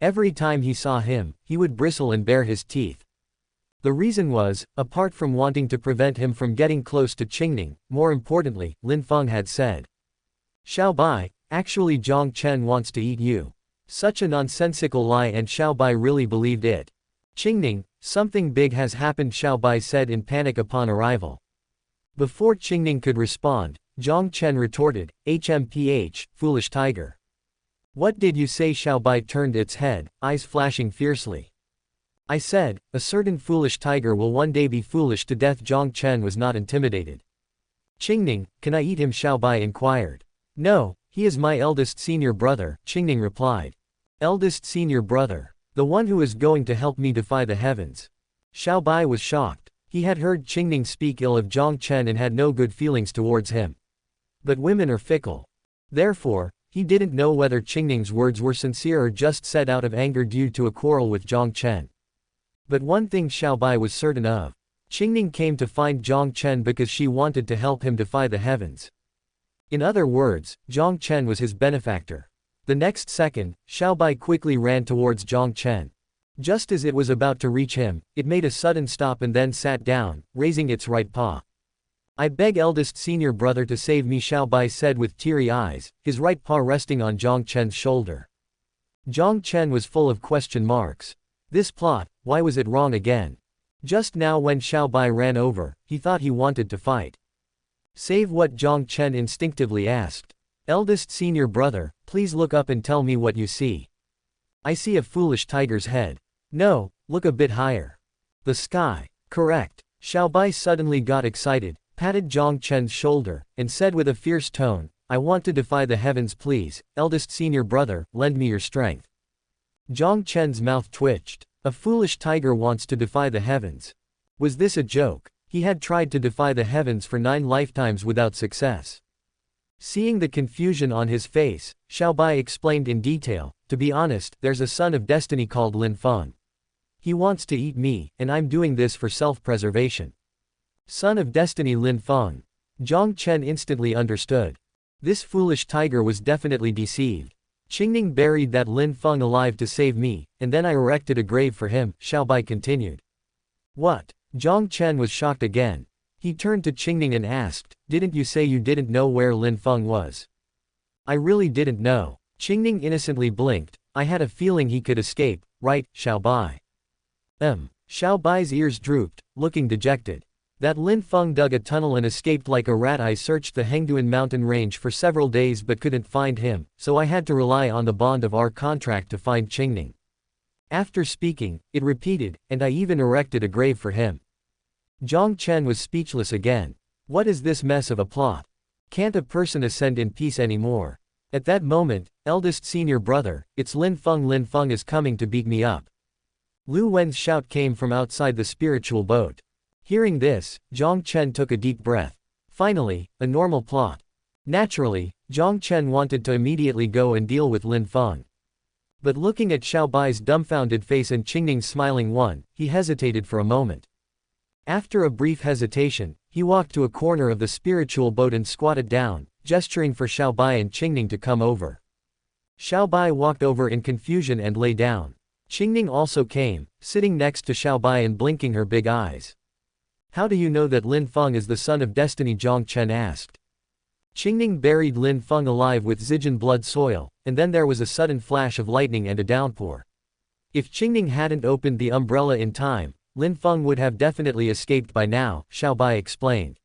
Every time he saw him, he would bristle and bare his teeth. The reason was, apart from wanting to prevent him from getting close to Qingning, more importantly, Lin Feng had said, "Xiaobai, actually Jiang Chen wants to eat you." Such a nonsensical lie, and Xiaobai really believed it. "Qingning, something big has happened," Xiaobai said in panic upon arrival. Before Qingning could respond, Jiang Chen retorted, "HMPH, foolish tiger." "What did you say?" Xiaobai turned its head, eyes flashing fiercely. "I said, a certain foolish tiger will one day be foolish to death." Jiang Chen was not intimidated. "Qingning, can I eat him?" Xiaobai inquired. "No, he is my eldest senior brother," Qingning replied. "Eldest senior brother? The one who is going to help me defy the heavens?" Xiaobai was shocked. He had heard Qingning speak ill of Jiang Chen and had no good feelings towards him. But women are fickle. Therefore, he didn't know whether Qingning's words were sincere or just said out of anger due to a quarrel with Jiang Chen. But one thing Xiaobai was certain of. Qingning came to find Jiang Chen because she wanted to help him defy the heavens. In other words, Jiang Chen was his benefactor. The next second, Xiaobai quickly ran towards Jiang Chen. Just as it was about to reach him, it made a sudden stop and then sat down, raising its right paw. "I beg eldest senior brother to save me," Xiaobai said with teary eyes, his right paw resting on Jiang Chen's shoulder. Jiang Chen was full of question marks. This plot, why was it wrong again? Just now when Xiaobai ran over, he thought he wanted to fight. "Save what?" Jiang Chen instinctively asked. "Eldest senior brother, please look up and tell me what you see." "I see a foolish tiger's head." "No, look a bit higher." "The sky." "Correct." Xiaobai suddenly got excited, patted Jiang Chen's shoulder, and said with a fierce tone, "I want to defy the heavens, please, eldest senior brother, lend me your strength." Jiang Chen's mouth twitched. A foolish tiger wants to defy the heavens. Was this a joke? He had tried to defy the heavens for 9 lifetimes without success. Seeing the confusion on his face, Xiaobai explained in detail, "To be honest, there's a son of destiny called Lin Feng. He wants to eat me, and I'm doing this for self-preservation." Son of destiny Lin Feng. Jiang Chen instantly understood. This foolish tiger was definitely deceived. "Qingning buried that Lin Feng alive to save me, and then I erected a grave for him," Xiaobai continued. "What?" Jiang Chen was shocked again. He turned to Qingning and asked, "Didn't you say you didn't know where Lin Feng was?" "I really didn't know." Qingning innocently blinked. "I had a feeling he could escape, right, Xiaobai?" Xiaobai's ears drooped, looking dejected. "That Lin Feng dug a tunnel and escaped like a rat. I searched the Hengduan mountain range for several days but couldn't find him, so I had to rely on the bond of our contract to find Qingning." After speaking, it repeated, "And I even erected a grave for him." Jiang Chen was speechless again. What is this mess of a plot? Can't a person ascend in peace anymore? At that moment, eldest senior brother, it's Lin Feng. Lin Feng is coming to beat me up. Lu Wen's shout came from outside the spiritual boat. Hearing this, Jiang Chen took a deep breath. Finally, a normal plot. Naturally, Jiang Chen wanted to immediately go and deal with Lin Feng. But looking at Xiaobai's dumbfounded face and Qingning's smiling one, he hesitated for a moment. After a brief hesitation, he walked to a corner of the spiritual boat and squatted down, gesturing for Xiaobai and Qingning to come over. Xiaobai walked over in confusion and lay down. Qingning also came, sitting next to Xiaobai and blinking her big eyes. "How do you know that Lin Feng is the son of destiny?" Jiang Chen asked. Qingning buried Lin Feng alive with Zijin blood soil, and then there was a sudden flash of lightning and a downpour. If Qingning hadn't opened the umbrella in time, Lin Feng would have definitely escaped by now, Xiaobai explained.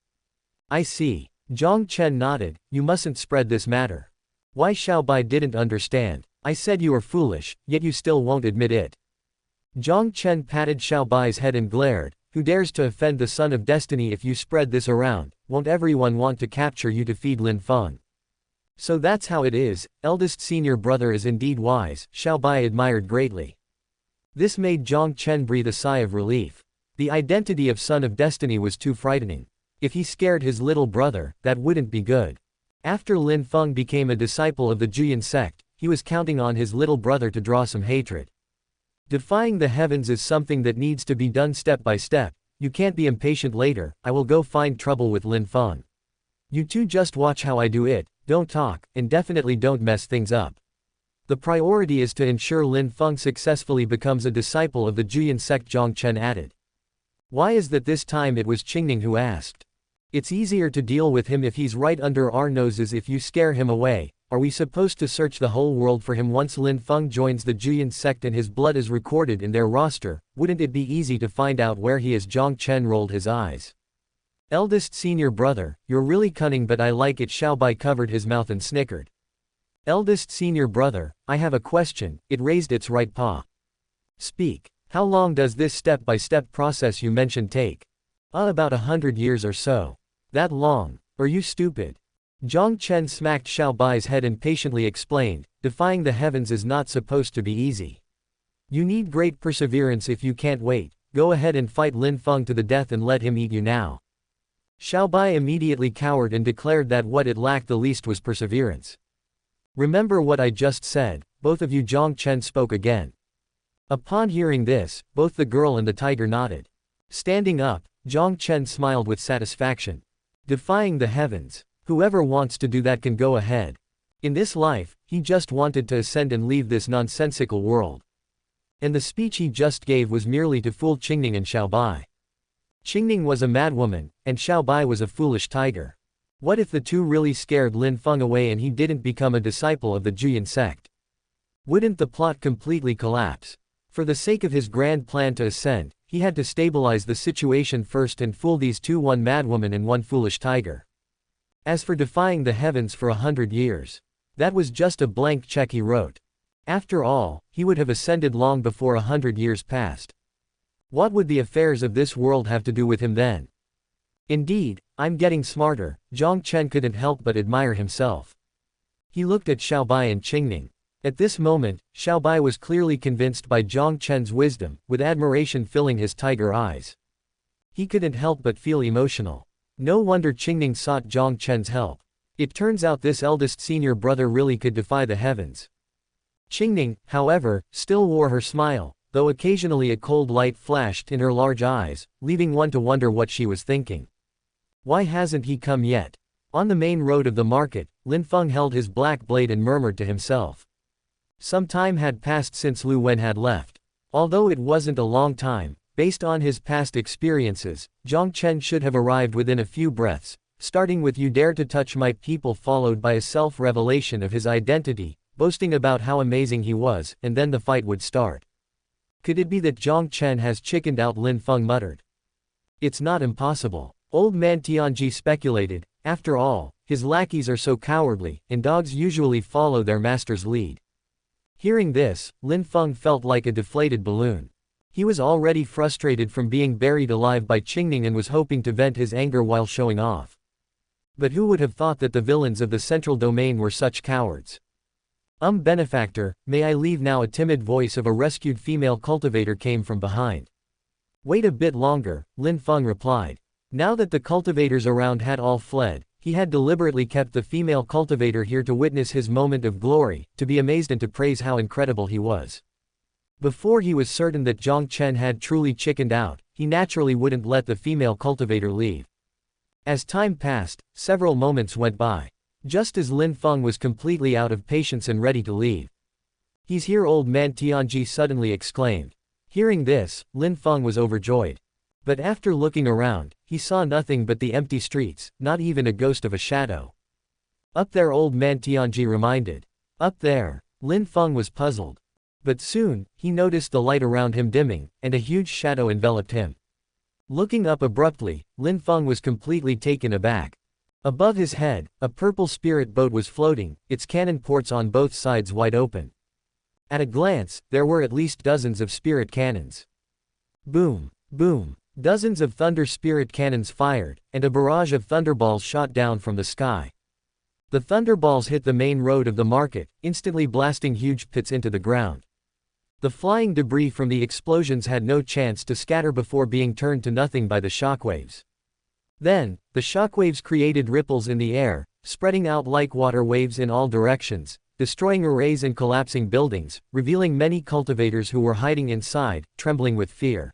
I see. Jiang Chen nodded, you mustn't spread this matter. Why? Xiaobai didn't understand. I said you are foolish, yet you still won't admit it. Jiang Chen patted Xiaobai's head and glared, who dares to offend the son of destiny? If you spread this around, won't everyone want to capture you to feed Lin Feng? So that's how it is, eldest senior brother is indeed wise, Xiaobai admired greatly. This made Jiang Chen breathe a sigh of relief. The identity of son of destiny was too frightening. If he scared his little brother, that wouldn't be good. After Lin Feng became a disciple of the Juyan sect, he was counting on his little brother to draw some hatred. Defying the heavens is something that needs to be done step by step. You can't be impatient later. I will go find trouble with Lin Feng. You two just watch how I do it, don't talk, and definitely don't mess things up. The priority is to ensure Lin Feng successfully becomes a disciple of the Juyan sect, Jiang Chen added. Why is that this time it was Qingning who asked? It's easier to deal with him if he's right under our noses. If you scare him away, are we supposed to search the whole world for him? Once Lin Feng joins the Juyan sect and his blood is recorded in their roster, wouldn't it be easy to find out where he is? Jiang Chen rolled his eyes. Eldest senior brother, you're really cunning, but I like it. Xiaobai covered his mouth and snickered. Eldest senior brother, I have a question. It raised its right paw. Speak. How long does this step-by-step process you mentioned take? About 100 years or so. That long? Are you stupid? Jiang Chen smacked Xiaobai's head and patiently explained, defying the heavens is not supposed to be easy. You need great perseverance. If you can't wait, go ahead and fight Lin Feng to the death and let him eat you now. Xiaobai immediately cowered and declared that what it lacked the least was perseverance. Remember what I just said, both of you. Jiang Chen spoke again. Upon hearing this, both the girl and the tiger nodded. Standing up, Jiang Chen smiled with satisfaction. Defying the heavens. Whoever wants to do that can go ahead. In this life, he just wanted to ascend and leave this nonsensical world. And the speech he just gave was merely to fool Qingning and Xiaobai. Qingning was a madwoman, and Xiaobai was a foolish tiger. What if the two really scared Lin Feng away and he didn't become a disciple of the Juyan sect? Wouldn't the plot completely collapse? For the sake of his grand plan to ascend, he had to stabilize the situation first and fool these two, one madwoman and one foolish tiger. As for defying the heavens for 100 years, that was just a blank check he wrote. After all, he would have ascended long before 100 years passed. What would the affairs of this world have to do with him then? Indeed, I'm getting smarter. Jiang Chen couldn't help but admire himself. He looked at Xiaobai and Qingning. At this moment, Xiaobai was clearly convinced by Jiang Chen's wisdom, with admiration filling his tiger eyes. He couldn't help but feel emotional. No wonder Qingning sought Jiang Chen's help. It turns out this eldest senior brother really could defy the heavens. Qingning, however, still wore her smile, though occasionally a cold light flashed in her large eyes, leaving one to wonder what she was thinking. Why hasn't he come yet? On the main road of the market, Lin Feng held his black blade and murmured to himself. Some time had passed since Lu Wen had left. Although it wasn't a long time, based on his past experiences, Jiang Chen should have arrived within a few breaths, starting with "You dare to touch my people," followed by a self-revelation of his identity, boasting about how amazing he was, and then the fight would start. Could it be that Jiang Chen has chickened out? Lin Feng muttered. It's not impossible. Old man Tianji speculated. After all, his lackeys are so cowardly, and dogs usually follow their master's lead. Hearing this, Lin Feng felt like a deflated balloon. He was already frustrated from being buried alive by Qingning and was hoping to vent his anger while showing off. But who would have thought that the villains of the central domain were such cowards? Benefactor, may I leave now?" A timid voice of a rescued female cultivator came from behind. Wait a bit longer, Lin Feng replied. Now that the cultivators around had all fled, he had deliberately kept the female cultivator here to witness his moment of glory, to be amazed and to praise how incredible he was. Before he was certain that Jiang Chen had truly chickened out, he naturally wouldn't let the female cultivator leave. As time passed, several moments went by. Just as Lin Feng was completely out of patience and ready to leave. "He's here!" old man Tianji suddenly exclaimed. Hearing this, Lin Feng was overjoyed. But after looking around, he saw nothing but the empty streets, not even a ghost of a shadow. Up there, old man Tianji reminded. Up there. Lin Feng was puzzled. But soon, he noticed the light around him dimming, and a huge shadow enveloped him. Looking up abruptly, Lin Feng was completely taken aback. Above his head, a purple spirit boat was floating, its cannon ports on both sides wide open. At a glance, there were at least dozens of spirit cannons. Boom! Boom! Dozens of thunder spirit cannons fired, and a barrage of thunderballs shot down from the sky. The thunderballs hit the main road of the market, instantly blasting huge pits into the ground. The flying debris from the explosions had no chance to scatter before being turned to nothing by the shockwaves. Then, the shockwaves created ripples in the air, spreading out like water waves in all directions, destroying arrays and collapsing buildings, revealing many cultivators who were hiding inside, trembling with fear.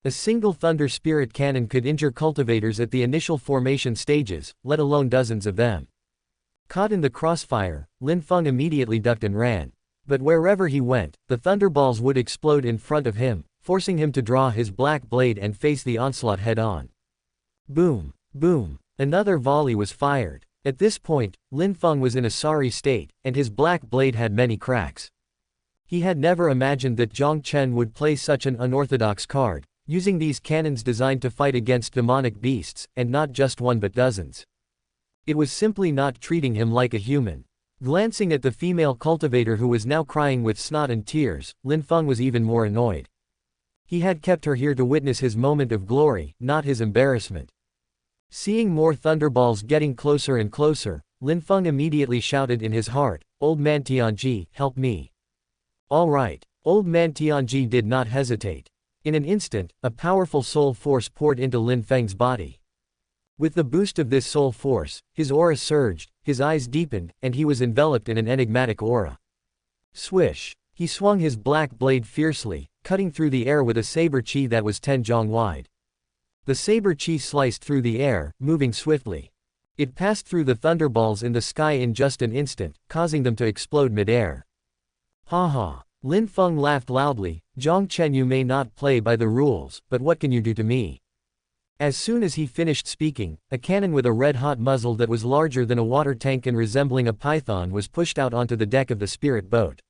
A single thunder spirit cannon could injure cultivators at the initial formation stages, let alone dozens of them. Caught in the crossfire, Lin Feng immediately ducked and ran. But wherever he went, the thunderballs would explode in front of him, forcing him to draw his black blade and face the onslaught head-on. Boom! Boom! Another volley was fired. At this point, Lin Feng was in a sorry state, and his black blade had many cracks. He had never imagined that Jiang Chen would play such an unorthodox card, using these cannons designed to fight against demonic beasts, and not just one but dozens. It was simply not treating him like a human. Glancing at the female cultivator who was now crying with snot and tears, Lin Feng was even more annoyed. He had kept her here to witness his moment of glory, not his embarrassment. Seeing more thunderballs getting closer and closer, Lin Feng immediately shouted in his heart, "Old man Tianji, help me." All right. Old man Tianji did not hesitate. In an instant, a powerful soul force poured into Lin Feng's body. With the boost of this soul force, his aura surged, his eyes deepened, and he was enveloped in an enigmatic aura. Swish! He swung his black blade fiercely, cutting through the air with a saber chi that was 10 zhang wide. The saber chi sliced through the air, moving swiftly. It passed through the thunderballs in the sky in just an instant, causing them to explode mid-air. Ha ha! Lin Feng laughed loudly. "Jiang Chen, you may not play by the rules, but what can you do to me?" As soon as he finished speaking, a cannon with a red-hot muzzle that was larger than a water tank and resembling a python was pushed out onto the deck of the spirit boat.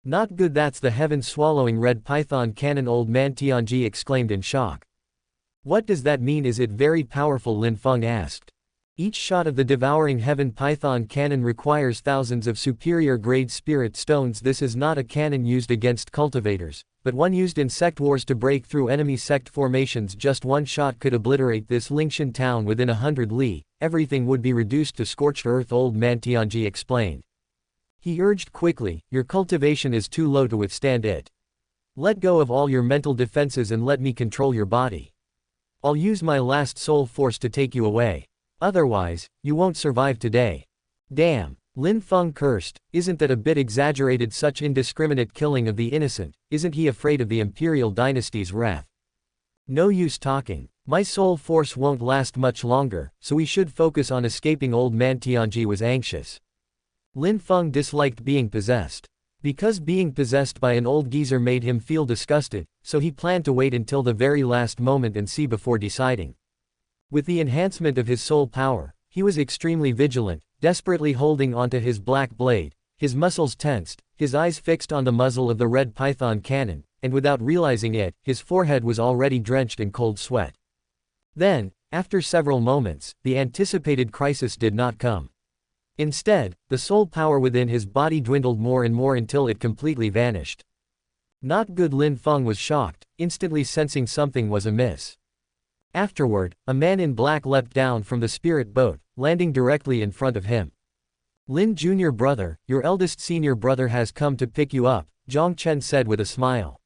"Not good, that's the heaven-swallowing red python cannon," old man Tianji exclaimed in shock. "What does that mean? Is it very powerful?" Lin Feng asked. Each shot of the devouring heaven python cannon requires thousands of superior-grade spirit stones. This is not a cannon used against cultivators, but one used in sect wars to break through enemy sect formations. Just one shot could obliterate this Lingshan town within 100 li. Everything would be reduced to scorched earth, old man Tianji explained. He urged quickly, "Your cultivation is too low to withstand it. Let go of all your mental defenses and let me control your body. I'll use my last soul force to take you away. Otherwise, you won't survive today." Damn! Lin Feng cursed. Isn't that a bit exaggerated, such indiscriminate killing of the innocent? Isn't he afraid of the imperial dynasty's wrath? No use talking. My soul force won't last much longer, so we should focus on escaping. Old man Tianji was anxious. Lin Feng disliked being possessed. Because being possessed by an old geezer made him feel disgusted, so he planned to wait until the very last moment and see before deciding. With the enhancement of his soul power, he was extremely vigilant, desperately holding onto his black blade, his muscles tensed, his eyes fixed on the muzzle of the red python cannon, and without realizing it, his forehead was already drenched in cold sweat. Then, after several moments, the anticipated crisis did not come. Instead, the soul power within his body dwindled more and more until it completely vanished. Not good. Lin Feng was shocked, instantly sensing something was amiss. Afterward, a man in black leapt down from the spirit boat, landing directly in front of him. "Lin, junior brother, your eldest senior brother has come to pick you up," Jiang Chen said with a smile.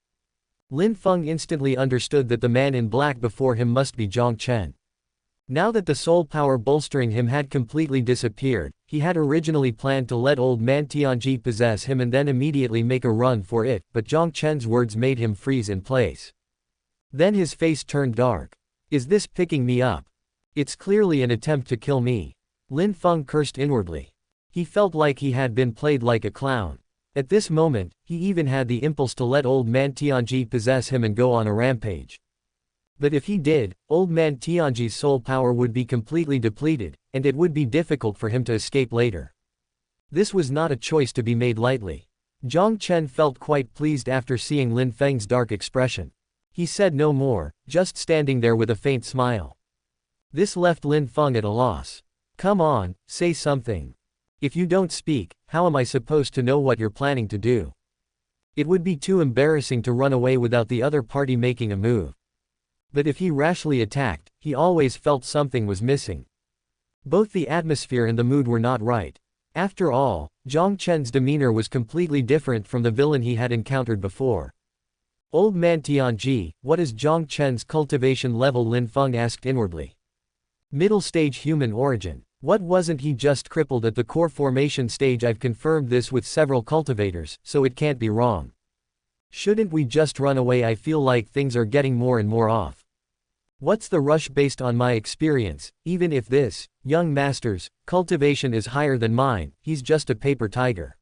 Lin Feng instantly understood that the man in black before him must be Jiang Chen. Now that the soul power bolstering him had completely disappeared, he had originally planned to let old man Tianji possess him and then immediately make a run for it, but Jiang Chen's words made him freeze in place. Then his face turned dark. "Is this picking me up? It's clearly an attempt to kill me." Lin Feng cursed inwardly. He felt like he had been played like a clown. At this moment, he even had the impulse to let old man Tianji possess him and go on a rampage. But if he did, old man Tianji's soul power would be completely depleted, and it would be difficult for him to escape later. This was not a choice to be made lightly. Jiang Chen felt quite pleased after seeing Lin Feng's dark expression. He said no more, just standing there with a faint smile. This left Lin Feng at a loss. Come on, say something. If you don't speak, how am I supposed to know what you're planning to do? It would be too embarrassing to run away without the other party making a move. But if he rashly attacked, he always felt something was missing. Both the atmosphere and the mood were not right. After all, Jiang Chen's demeanor was completely different from the villain he had encountered before. Old man Tianji, what is Jiang Chen's cultivation level? Lin Feng asked inwardly. Middle stage human origin. What, wasn't he just crippled at the core formation stage? I've confirmed this with several cultivators, so it can't be wrong. Shouldn't we just run away? I feel like things are getting more and more off. What's the rush? Based on my experience, even if this, young master's, cultivation is higher than mine, he's just a paper tiger.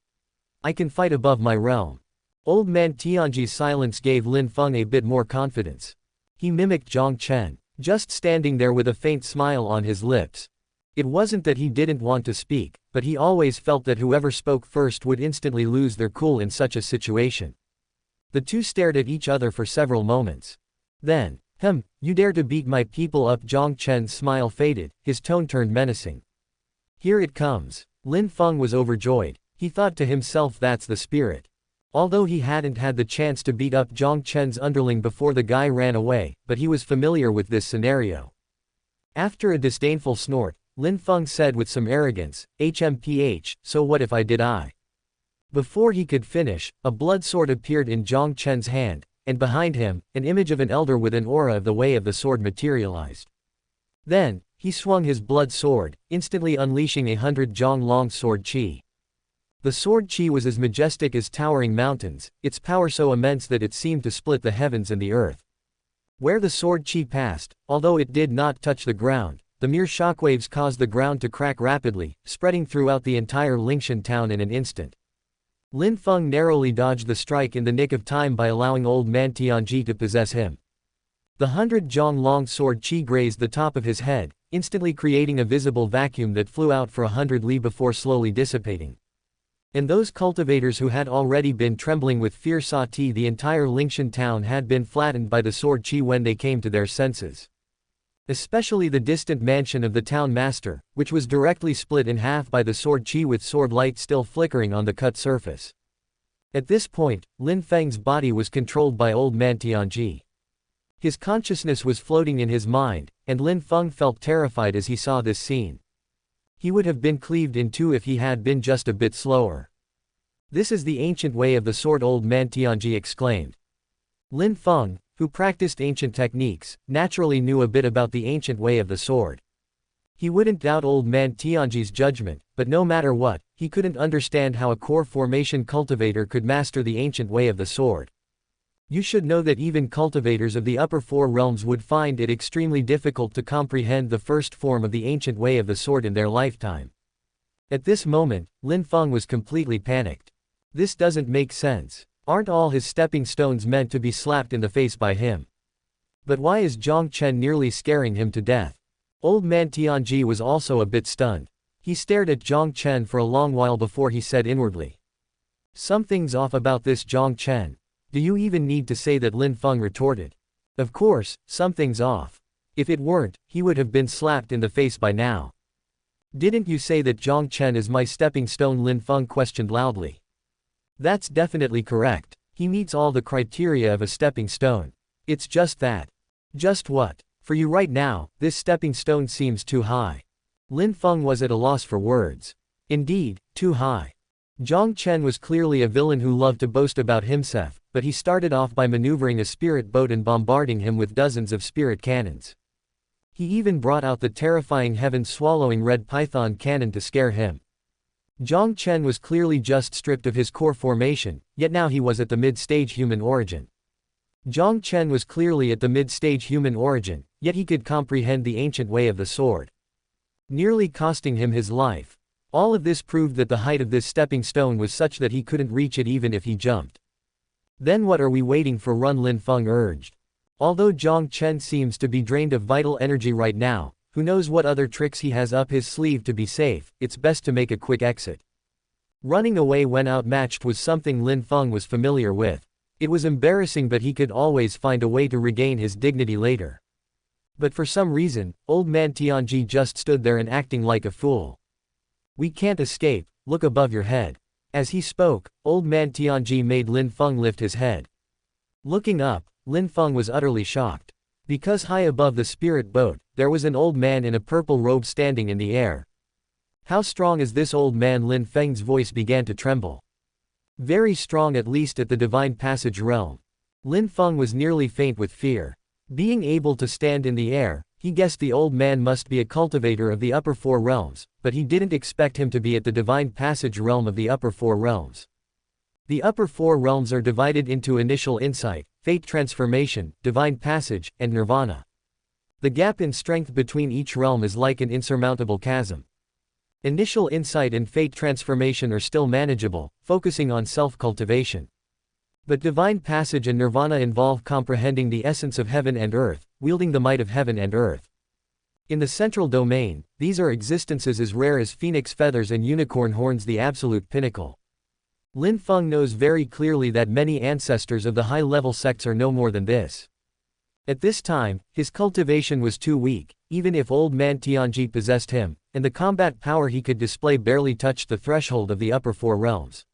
I can fight above my realm. Old man Tianji's silence gave Lin Feng a bit more confidence. He mimicked Jiang Chen, just standing there with a faint smile on his lips. It wasn't that he didn't want to speak, but he always felt that whoever spoke first would instantly lose their cool in such a situation. The two stared at each other for several moments. Then, you dare to beat my people up? Jiang Chen's smile faded, his tone turned menacing. Here it comes. Lin Feng was overjoyed. He thought to himself, that's the spirit. Although he hadn't had the chance to beat up Jiang Chen's underling before the guy ran away, but he was familiar with this scenario. After a disdainful snort, Lin Feng said with some arrogance, HMPH, so what if I did? Before he could finish, a blood sword appeared in Jiang Chen's hand, and behind him, an image of an elder with an aura of the way of the sword materialized. Then, he swung his blood sword, instantly unleashing 100 Zhang-long sword qi. The sword qi was as majestic as towering mountains, its power so immense that it seemed to split the heavens and the earth. Where the sword qi passed, although it did not touch the ground, the mere shockwaves caused the ground to crack rapidly, spreading throughout the entire Lingshan town in an instant. Lin Feng narrowly dodged the strike in the nick of time by allowing old man Tianji to possess him. The 100 Zhang-long sword qi grazed the top of his head, instantly creating a visible vacuum that flew out for 100 li before slowly dissipating. And those cultivators who had already been trembling with fear saw the entire Lingshan town had been flattened by the sword qi when they came to their senses. Especially the distant mansion of the town master, which was directly split in half by the sword qi with sword light still flickering on the cut surface. At this point, Lin Feng's body was controlled by old man Tianji. His consciousness was floating in his mind, and Lin Feng felt terrified as he saw this scene. He would have been cleaved in two if he had been just a bit slower. This is the ancient way of the sword, old man Tianji exclaimed. Lin Feng, who practiced ancient techniques, naturally knew a bit about the ancient way of the sword. He wouldn't doubt old man Tianji's judgment, but no matter what, he couldn't understand how a core formation cultivator could master the ancient way of the sword. You should know that even cultivators of the upper four realms would find it extremely difficult to comprehend the first form of the ancient way of the sword in their lifetime. At this moment, Lin Feng was completely panicked. This doesn't make sense. Aren't all his stepping stones meant to be slapped in the face by him? But why is Jiang Chen nearly scaring him to death? Old man Tianji was also a bit stunned. He stared at Jiang Chen for a long while before he said inwardly. Something's off about this Jiang Chen. Do you even need to say that? Lin Feng retorted. Of course, something's off. If it weren't, he would have been slapped in the face by now. Didn't you say that Jiang Chen is my stepping stone? Lin Feng questioned loudly. That's definitely correct. He meets all the criteria of a stepping stone. It's just that. Just what? For you right now, this stepping stone seems too high. Lin Feng was at a loss for words. Indeed, too high. Jiang Chen was clearly a villain who loved to boast about himself, but he started off by maneuvering a spirit boat and bombarding him with dozens of spirit cannons. He even brought out the terrifying heaven-swallowing red python cannon to scare him. Jiang Chen was clearly just stripped of his core formation, yet now he was at the mid-stage human origin. Jiang Chen was clearly at the mid-stage human origin, yet he could comprehend the ancient way of the sword. Nearly costing him his life. All of this proved that the height of this stepping stone was such that he couldn't reach it even if he jumped. Then what are we waiting for? Run, Lin Feng urged. Although Jiang Chen seems to be drained of vital energy right now, who knows what other tricks he has up his sleeve to be safe, it's best to make a quick exit. Running away when outmatched was something Lin Feng was familiar with. It was embarrassing, but he could always find a way to regain his dignity later. But for some reason, old man Tianji just stood there and acting like a fool. "We can't escape, look above your head." As he spoke, old man Tianji made Lin Feng lift his head. Looking up, Lin Feng was utterly shocked. Because high above the spirit boat, there was an old man in a purple robe standing in the air. "How strong is this old man?" Lin Feng's voice began to tremble. "Very strong, at least at the divine passage realm." Lin Feng was nearly faint with fear. Being able to stand in the air, he guessed the old man must be a cultivator of the upper four realms, but he didn't expect him to be at the divine passage realm of the upper four realms. The upper four realms are divided into initial insight, fate transformation, divine passage, and nirvana. The gap in strength between each realm is like an insurmountable chasm. Initial insight and fate transformation are still manageable, focusing on self-cultivation. But divine passage and nirvana involve comprehending the essence of heaven and earth, wielding the might of heaven and earth. In the central domain, these are existences as rare as phoenix feathers and unicorn horns, the absolute pinnacle. Lin Feng knows very clearly that many ancestors of the high-level sects are no more than this. At this time, his cultivation was too weak, even if old man Tianji possessed him, and the combat power he could display barely touched the threshold of the upper four realms.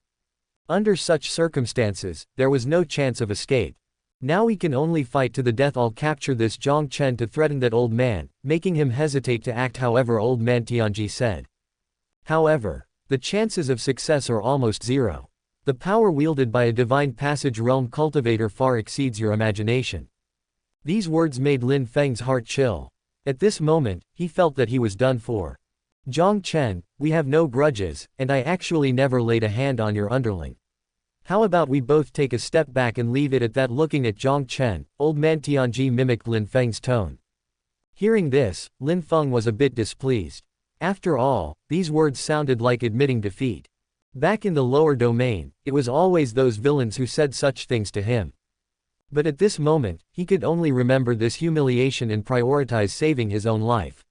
Under such circumstances, there was no chance of escape. "Now we can only fight to the death. I'll capture this Jiang Chen," to threaten that old man, making him hesitate to act. However, old man Tianji said. "However, the chances of success are almost zero. The power wielded by a divine passage realm cultivator far exceeds your imagination." These words made Lin Feng's heart chill. At this moment, he felt that he was done for. "Jiang Chen, we have no grudges, and I actually never laid a hand on your underling. How about we both take a step back and leave it at that?" Looking at Jiang Chen, old man Tianji mimicked Lin Feng's tone. Hearing this, Lin Feng was a bit displeased. After all, these words sounded like admitting defeat. Back in the lower domain, it was always those villains who said such things to him. But at this moment, he could only remember this humiliation and prioritize saving his own life.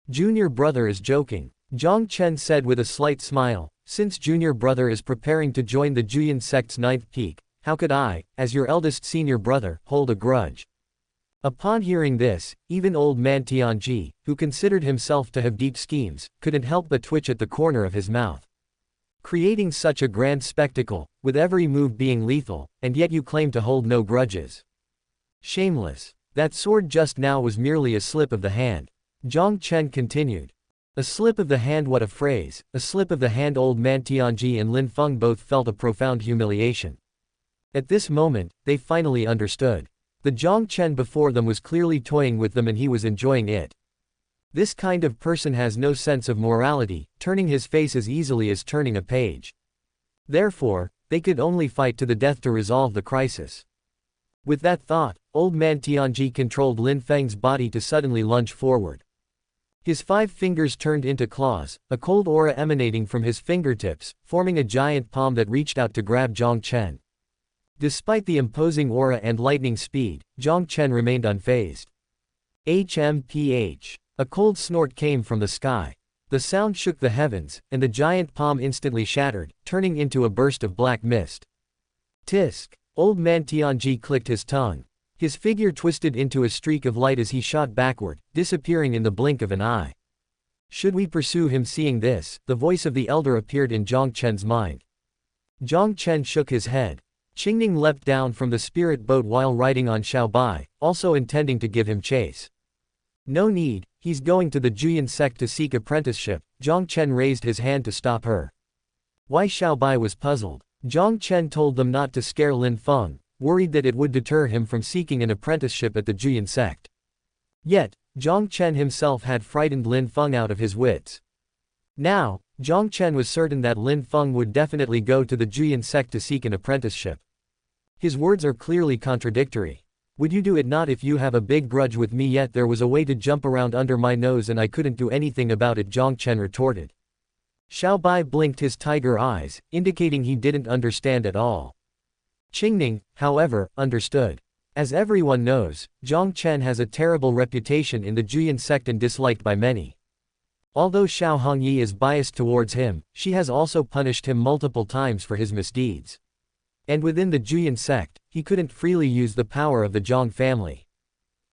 "Junior brother is joking," Jiang Chen said with a slight smile. "Since junior brother is preparing to join the Juyin sect's ninth peak, how could I, as your eldest senior brother, hold a grudge?" Upon hearing this, even old man Tianji, who considered himself to have deep schemes, couldn't help but twitch at the corner of his mouth. "Creating such a grand spectacle, with every move being lethal, and yet you claim to hold no grudges. Shameless. That sword just now was merely a slip of the hand," Jiang Chen continued. A slip of the hand, what a phrase, a slip of the hand. Old man Tianji and Lin Feng both felt a profound humiliation. At this moment, they finally understood. The Jiang Chen before them was clearly toying with them and he was enjoying it. This kind of person has no sense of morality, turning his face as easily as turning a page. Therefore, they could only fight to the death to resolve the crisis. With that thought, old man Tianji controlled Lin Feng's body to suddenly lunge forward. His 5 fingers turned into claws, a cold aura emanating from his fingertips, forming a giant palm that reached out to grab Jiang Chen. Despite the imposing aura and lightning speed, Jiang Chen remained unfazed. HMPH. A cold snort came from the sky. The sound shook the heavens, and the giant palm instantly shattered, turning into a burst of black mist. Tisk. Old man Tianji clicked his tongue. His figure twisted into a streak of light as he shot backward, disappearing in the blink of an eye. Should we pursue him? Seeing this, the voice of the elder appeared in Jiang Chen's mind. Jiang Chen shook his head. Qingning leapt down from the spirit boat while riding on Xiaobai, also intending to give him chase. No need, he's going to the Juyin sect to seek apprenticeship. Jiang Chen raised his hand to stop her. Why? Xiaobai was puzzled. Jiang Chen told them not to scare Lin Feng, worried that it would deter him from seeking an apprenticeship at the Juyin sect. Yet, Jiang Chen himself had frightened Lin Feng out of his wits. Now, Jiang Chen was certain that Lin Feng would definitely go to the Juyin sect to seek an apprenticeship. His words are clearly contradictory. Would you do it? Not if you have a big grudge with me. Yet there was a way to jump around under my nose and I couldn't do anything about it, Jiang Chen retorted. Xiaobai blinked his tiger eyes, indicating he didn't understand at all. Qingning, however, understood. As everyone knows, Jiang Chen has a terrible reputation in the Juyan sect and disliked by many. Although Xiao Hongyi is biased towards him, she has also punished him multiple times for his misdeeds. And within the Juyan sect, he couldn't freely use the power of the Jiang family.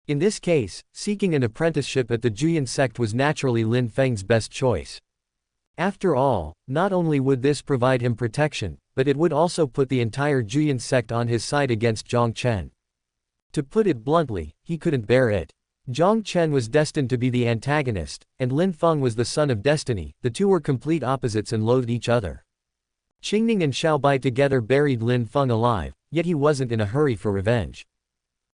In this case, seeking an apprenticeship at the Juyan sect was naturally Lin Feng's best choice. After all, not only would this provide him protection, but it would also put the entire Juyan sect on his side against Jiang Chen. To put it bluntly, he couldn't bear it. Jiang Chen was destined to be the antagonist, and Lin Feng was the son of destiny. The two were complete opposites and loathed each other. Qingning and Xiaobai together buried Lin Feng alive, yet he wasn't in a hurry for revenge.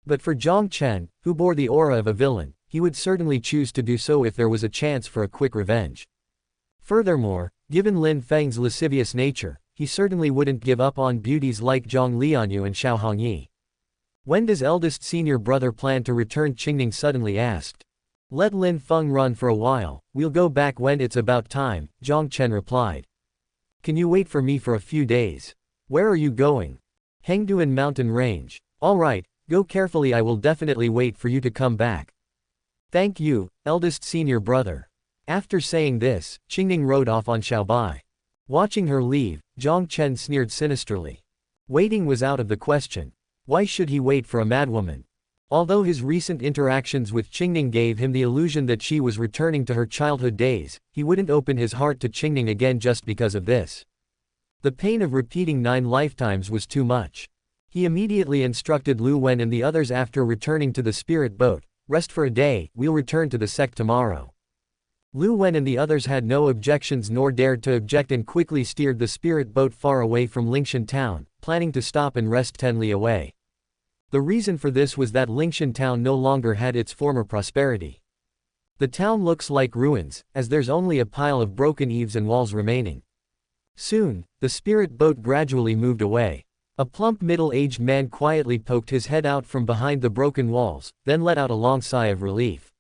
But for Jiang Chen, who bore the aura of a villain, he would certainly choose to do so if there was a chance for a quick revenge. Furthermore, given Lin Feng's lascivious nature, he certainly wouldn't give up on beauties like Jiang Lianyue and Xiao Hongyi. When does eldest senior brother plan to return? Qingning suddenly asked. Let Lin Feng run for a while, we'll go back when it's about time, Jiang Chen replied. Can you wait for me for a few days? Where are you going? Hengduan Mountain Range. Alright, go carefully, I will definitely wait for you to come back. Thank you, eldest senior brother. After saying this, Qingning rode off on Xiaobai. Watching her leave, Jiang Chen sneered sinisterly. Waiting was out of the question. Why should he wait for a madwoman? Although his recent interactions with Qingning gave him the illusion that she was returning to her childhood days, he wouldn't open his heart to Qingning again just because of this. The pain of repeating 9 lifetimes was too much. He immediately instructed Lu Wen and the others after returning to the spirit boat, rest for a day, we'll return to the sect tomorrow. Lu Wen and the others had no objections nor dared to object and quickly steered the spirit boat far away from Lingshan town, planning to stop and rest 10 li away. The reason for this was that Lingshan town no longer had its former prosperity. The town looks like ruins, as there's only a pile of broken eaves and walls remaining. Soon, the spirit boat gradually moved away. A plump middle-aged man quietly poked his head out from behind the broken walls, then let out a long sigh of relief.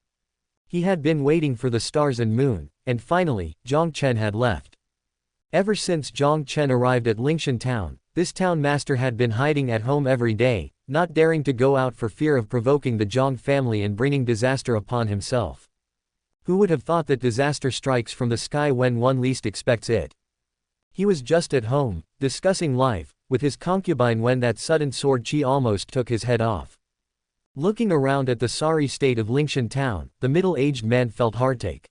He had been waiting for the stars and moon, and finally, Jiang Chen had left. Ever since Jiang Chen arrived at Lingshan town, this town master had been hiding at home every day, not daring to go out for fear of provoking the Jiang family and bringing disaster upon himself. Who would have thought that disaster strikes from the sky when one least expects it? He was just at home, discussing life, with his concubine when that sudden sword chi almost took his head off. Looking around at the sorry state of Lingshan town, the middle-aged man felt heartache.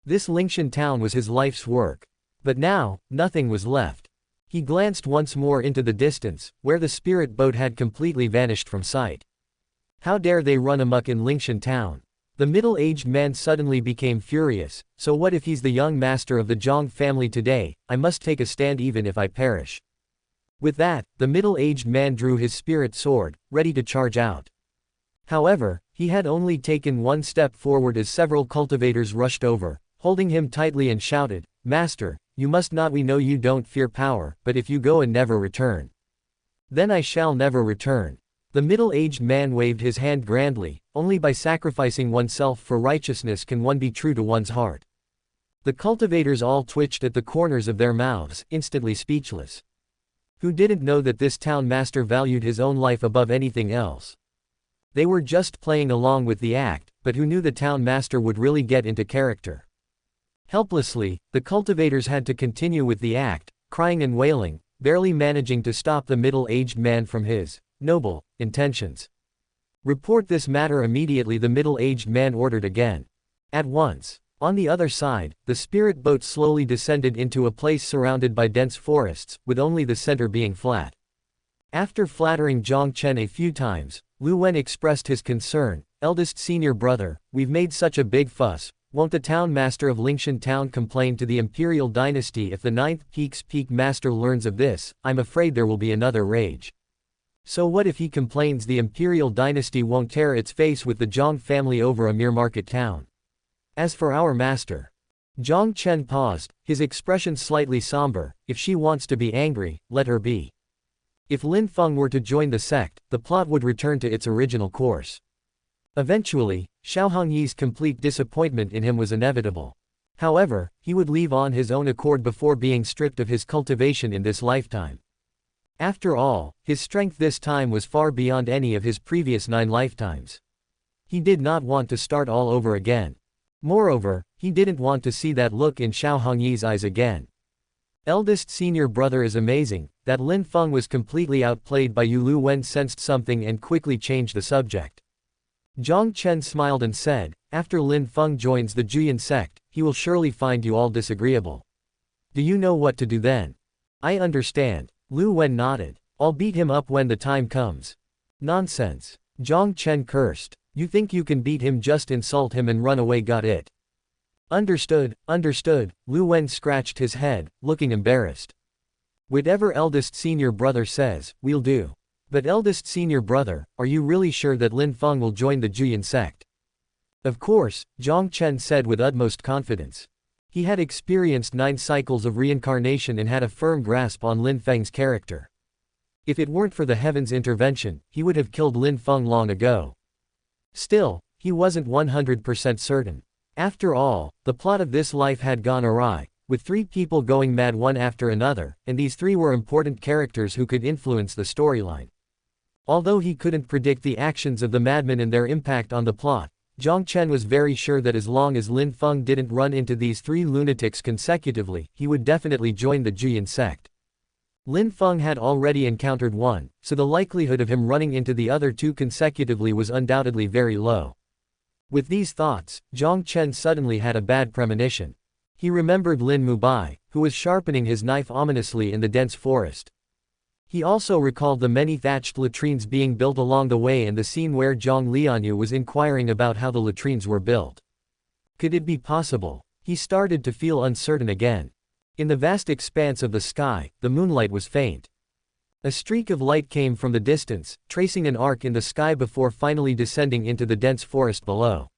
This Lingshan town was his life's work. But now, nothing was left. He glanced once more into the distance, where the spirit boat had completely vanished from sight. How dare they run amok in Lingshan town? The middle-aged man suddenly became furious. So what if he's the young master of the Jiang family today? I must take a stand even if I perish. With that, the middle-aged man drew his spirit sword, ready to charge out. However, he had only taken one step forward as several cultivators rushed over, holding him tightly and shouted, Master, you must not. We know you don't fear power, but if you go and never return, then I shall never return. The middle-aged man waved his hand grandly. Only by sacrificing oneself for righteousness can one be true to one's heart. The cultivators all twitched at the corners of their mouths, instantly speechless. Who didn't know that this town master valued his own life above anything else? They were just playing along with the act, but who knew the town master would really get into character? Helplessly, the cultivators had to continue with the act, crying and wailing, barely managing to stop the middle-aged man from his noble intentions. Report this matter immediately, the middle-aged man ordered again. At once. On the other side, the spirit boat slowly descended into a place surrounded by dense forests, with only the center being flat. After flattering Jiang Chen a few times, Lu Wen expressed his concern, eldest senior brother, we've made such a big fuss, won't the town master of Lingshan town complain to the imperial dynasty if the 9th Peak's peak master learns of this? I'm afraid there will be another rage. So what if he complains? The imperial dynasty won't tear its face with the Jiang family over a mere market town. As for our master. Jiang Chen paused, his expression slightly somber. If she wants to be angry, let her be. If Lin Feng were to join the sect, the plot would return to its original course. Eventually, Xiao Hongyi's complete disappointment in him was inevitable. However, he would leave on his own accord before being stripped of his cultivation in this lifetime. After all, his strength this time was far beyond any of his previous 9 lifetimes. He did not want to start all over again. Moreover, he didn't want to see that look in Xiao Hongyi's eyes again. Eldest senior brother is amazing. That Lin Feng was completely outplayed by Yu Lu Wen sensed something and quickly changed the subject. Jiang Chen smiled and said, after Lin Feng joins the Juyan sect, he will surely find you all disagreeable. Do you know what to do then? I understand. Lu Wen nodded. I'll beat him up when the time comes. Nonsense. Jiang Chen cursed. You think you can beat him, just insult him and run away, got it? Understood, understood. Lu Wen scratched his head, looking embarrassed. Whatever eldest senior brother says, we'll do. But eldest senior brother, are you really sure that Lin Feng will join the Juyan sect? Of course, Jiang Chen said with utmost confidence. He had experienced 9 cycles of reincarnation and had a firm grasp on Lin Feng's character. If it weren't for the heavens' intervention, he would have killed Lin Feng long ago. Still, he wasn't 100% certain. After all, the plot of this life had gone awry, with 3 people going mad one after another, and these 3 were important characters who could influence the storyline. Although he couldn't predict the actions of the madmen and their impact on the plot, Jiang Chen was very sure that as long as Lin Feng didn't run into these 3 lunatics consecutively, he would definitely join the Juyan sect. Lin Feng had already encountered one, so the likelihood of him running into the other 2 consecutively was undoubtedly very low. With these thoughts, Jiang Chen suddenly had a bad premonition. He remembered Lin Mubai, who was sharpening his knife ominously in the dense forest. He also recalled the many thatched latrines being built along the way and the scene where Jiang Lianyue was inquiring about how the latrines were built. Could it be possible? He started to feel uncertain again. In the vast expanse of the sky, the moonlight was faint. A streak of light came from the distance, tracing an arc in the sky before finally descending into the dense forest below.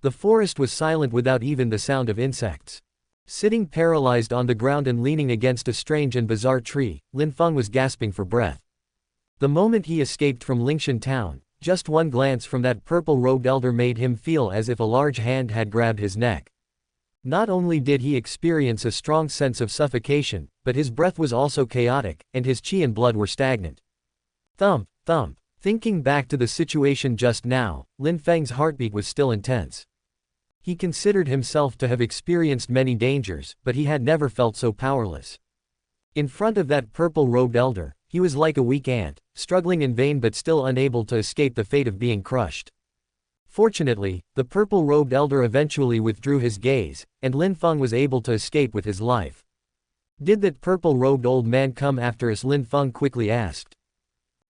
The forest was silent without even the sound of insects. Sitting paralyzed on the ground and leaning against a strange and bizarre tree, Lin Feng was gasping for breath. The moment he escaped from Lingshan town, just one glance from that purple-robed elder made him feel as if a large hand had grabbed his neck. Not only did he experience a strong sense of suffocation, but his breath was also chaotic, and his qi and blood were stagnant. Thump, thump. Thinking back to the situation just now, Lin Feng's heartbeat was still intense. He considered himself to have experienced many dangers, but he had never felt so powerless. In front of that purple-robed elder, he was like a weak ant, struggling in vain but still unable to escape the fate of being crushed. Fortunately, the purple-robed elder eventually withdrew his gaze, and Lin Feng was able to escape with his life. Did that purple-robed old man come after us? Lin Feng quickly asked.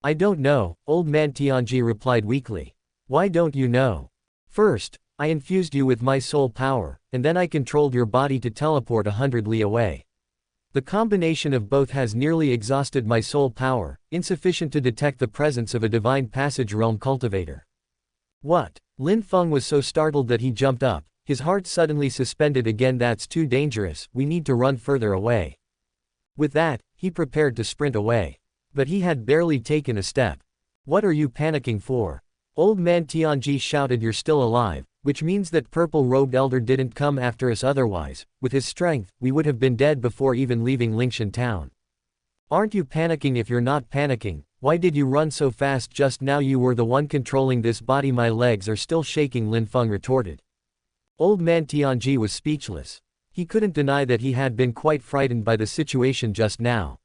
I don't know, old man Tianji replied weakly. Why don't you know? First, I infused you with my soul power, and then I controlled your body to teleport 100 li away. The combination of both has nearly exhausted my soul power, insufficient to detect the presence of a divine passage realm cultivator. What? Lin Feng was so startled that he jumped up, his heart suddenly suspended again. That's too dangerous, we need to run further away. With that, he prepared to sprint away. But he had barely taken a step. What are you panicking for? Old man Tianji shouted. You're still alive, which means that purple-robed elder didn't come after us, otherwise, with his strength, we would have been dead before even leaving Lingshan town. Aren't you panicking? If you're not panicking, why did you run so fast just now? You were the one controlling this body. My legs are still shaking, Lin Feng retorted. Old man Tianji was speechless. He couldn't deny that he had been quite frightened by the situation just now.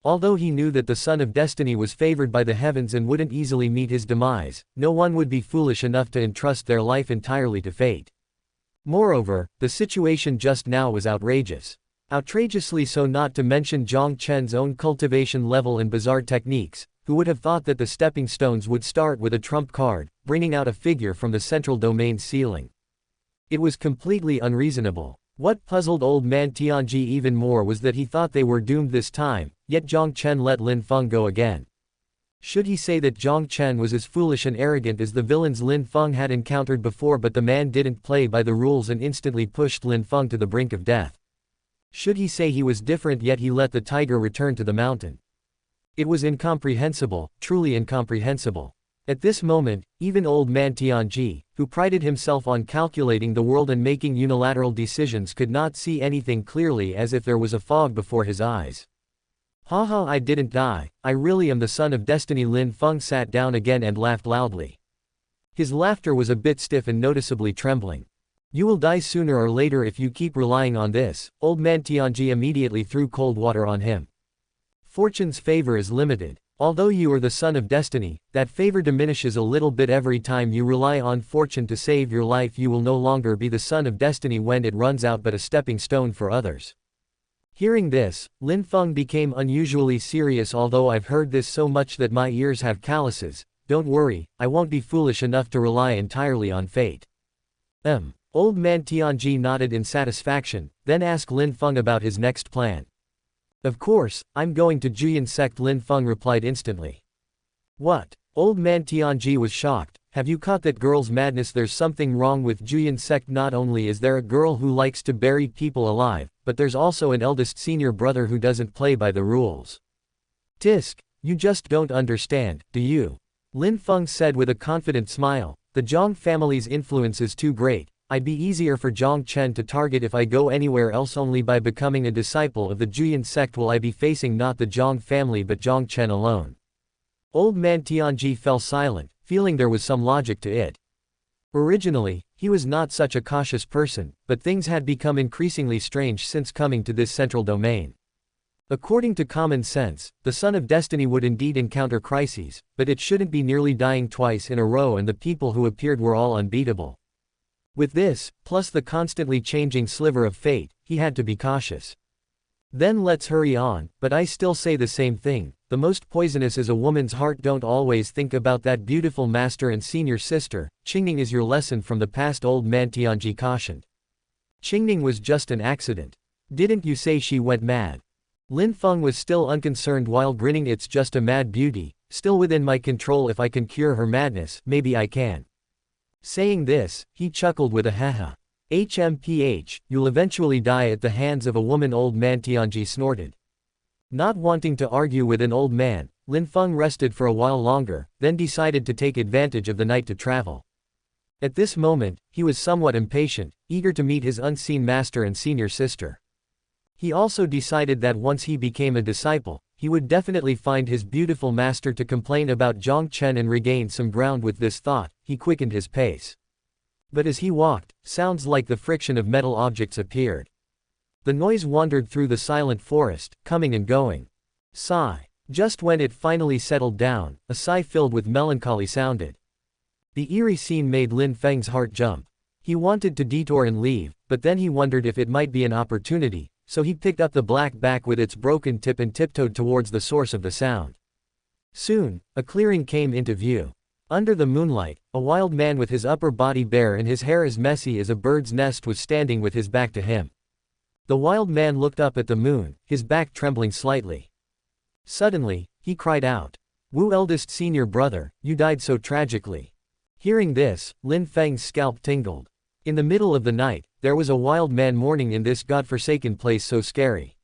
Although he knew that the son of destiny was favored by the heavens and wouldn't easily meet his demise, no one would be foolish enough to entrust their life entirely to fate. Moreover, the situation just now was outrageous. Outrageously so, not to mention Jiang Chen's own cultivation level and bizarre techniques. Who would have thought that the stepping stones would start with a trump card, bringing out a figure from the central domain ceiling? It was completely unreasonable. What puzzled old man Tianji even more was that he thought they were doomed this time, yet Jiang Chen let Lin Feng go again. Should he say that Jiang Chen was as foolish and arrogant as the villains Lin Feng had encountered before, but the man didn't play by the rules and instantly pushed Lin Feng to the brink of death? Should he say he was different yet he let the tiger return to the mountain? It was incomprehensible, truly incomprehensible. At this moment, even old man Tianji, who prided himself on calculating the world and making unilateral decisions, could not see anything clearly, as if there was a fog before his eyes. Haha, I didn't die, I really am the son of destiny. Lin Feng sat down again and laughed loudly. His laughter was a bit stiff and noticeably trembling. You will die sooner or later if you keep relying on this. Old man Tianji immediately threw cold water on him. Fortune's favor is limited. Although you are the son of destiny, that favor diminishes a little bit every time you rely on fortune to save your life. You will no longer be the son of destiny when it runs out, but a stepping stone for others. Hearing this, Lin Feng became unusually serious. Although I've heard this so much that my ears have calluses, don't worry, I won't be foolish enough to rely entirely on fate. Old man Tianji nodded in satisfaction, then asked Lin Feng about his next plan. Of course, I'm going to Juyin sect. Lin Feng replied instantly. What? Old man Tianji was shocked. Have you caught that girl's madness? There's something wrong with Juyin sect. Not only is there a girl who likes to bury people alive, but there's also an eldest senior brother who doesn't play by the rules. Tisk, you just don't understand, do you? Lin Feng said with a confident smile. The Jiang family's influence is too great. I'd be easier for Jiang Chen to target if I go anywhere else. Only by becoming a disciple of the Juyin sect will I be facing not the Jiang family but Jiang Chen alone. Old man Tianji fell silent, feeling there was some logic to it. Originally, he was not such a cautious person, but things had become increasingly strange since coming to this central domain. According to common sense, the son of destiny would indeed encounter crises, but it shouldn't be nearly dying twice in a row, and the people who appeared were all unbeatable. With this, plus the constantly changing sliver of fate, he had to be cautious. Then let's hurry on, but I still say the same thing, the most poisonous is a woman's heart. Don't always think about that beautiful master and senior sister. Qingning is your lesson from the past. Old man Tianji cautioned. Qingning was just an accident. Didn't you say she went mad? Lin Feng was still unconcerned while grinning. It's just a mad beauty, still within my control. If I can cure her madness, maybe I can. Saying this, he chuckled with a haha. HMPH, you'll eventually die at the hands of a woman. Old man Tianji snorted. Not wanting to argue with an old man, Lin Feng rested for a while longer, then decided to take advantage of the night to travel. At this moment, he was somewhat impatient, eager to meet his unseen master and senior sister. He also decided that once he became a disciple, he would definitely find his beautiful master to complain about Jiang Chen and regain some ground. With this thought, he quickened his pace. But as he walked, sounds like the friction of metal objects appeared. The noise wandered through the silent forest, coming and going. Sigh. Just when it finally settled down, a sigh filled with melancholy sounded. The eerie scene made Lin Feng's heart jump. He wanted to detour and leave, but then he wondered if it might be an opportunity, so he picked up the black back with its broken tip and tiptoed towards the source of the sound. Soon, a clearing came into view. Under the moonlight, a wild man with his upper body bare and his hair as messy as a bird's nest was standing with his back to him. The wild man looked up at the moon, his back trembling slightly. Suddenly, he cried out, "Wu, eldest senior brother, you died so tragically." Hearing this, Lin Feng's scalp tingled. In the middle of the night, there was a wild man mourning in this godforsaken place. So scary.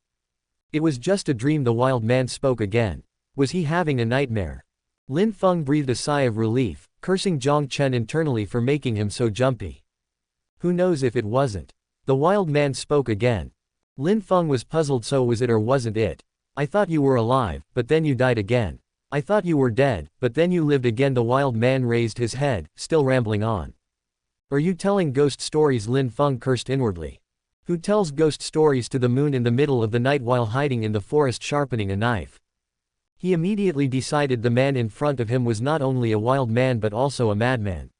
It was just a dream. The wild man spoke again. Was he having a nightmare? Lin Feng breathed a sigh of relief, cursing Jiang Chen internally for making him so jumpy. Who knows if it wasn't? The wild man spoke again. Lin Feng was puzzled. So was it or wasn't it? I thought you were alive, but then you died again. I thought you were dead, but then you lived again. The wild man raised his head, still rambling on. Are you telling ghost stories? Lin Feng cursed inwardly. Who tells ghost stories to the moon in the middle of the night while hiding in the forest sharpening a knife? He immediately decided the man in front of him was not only a wild man but also a madman.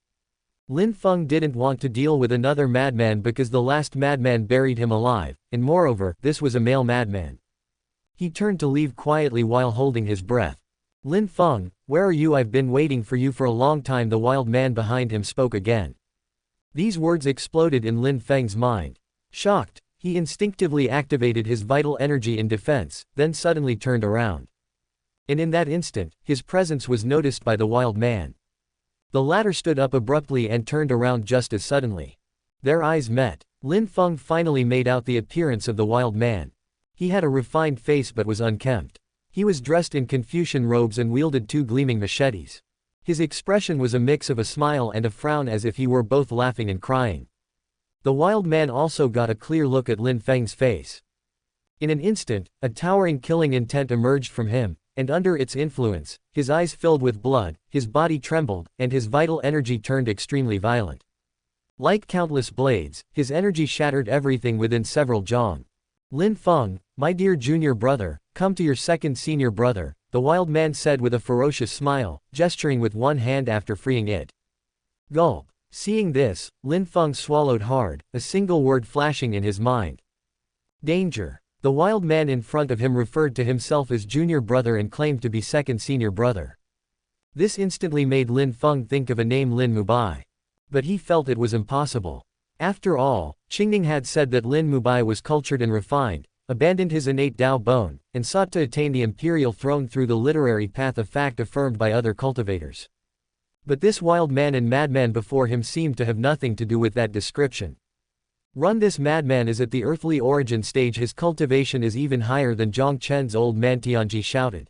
Lin Feng didn't want to deal with another madman because the last madman buried him alive, and moreover, this was a male madman. He turned to leave quietly while holding his breath. Lin Feng, where are you? I've been waiting for you for a long time. The wild man behind him spoke again. These words exploded in Lin Feng's mind. Shocked, he instinctively activated his vital energy in defense, then suddenly turned around. And in that instant, his presence was noticed by the wild man. The latter stood up abruptly and turned around just as suddenly. Their eyes met. Lin Feng finally made out the appearance of the wild man. He had a refined face but was unkempt. He was dressed in Confucian robes and wielded two gleaming machetes. His expression was a mix of a smile and a frown, as if he were both laughing and crying. The wild man also got a clear look at Lin Feng's face. In an instant, a towering killing intent emerged from him, and under its influence, his eyes filled with blood, his body trembled, and his vital energy turned extremely violent. Like countless blades, his energy shattered everything within several zhang. Lin Feng, my dear junior brother, come to your second senior brother, the wild man said with a ferocious smile, gesturing with one hand after freeing it. Gulp. Seeing this, Lin Feng swallowed hard, a single word flashing in his mind. Danger. The wild man in front of him referred to himself as junior brother and claimed to be second senior brother. This instantly made Lin Feng think of a name Lin Mubai. But he felt it was impossible. After all, Qingning had said that Lin Mubai was cultured and refined, abandoned his innate Dao bone, and sought to attain the imperial throne through the literary path, a fact affirmed by other cultivators. But this wild man and madman before him seemed to have nothing to do with that description. This madman is at the earthly origin stage. His cultivation is even higher than Jiang Chen's. Old man Tianji shouted.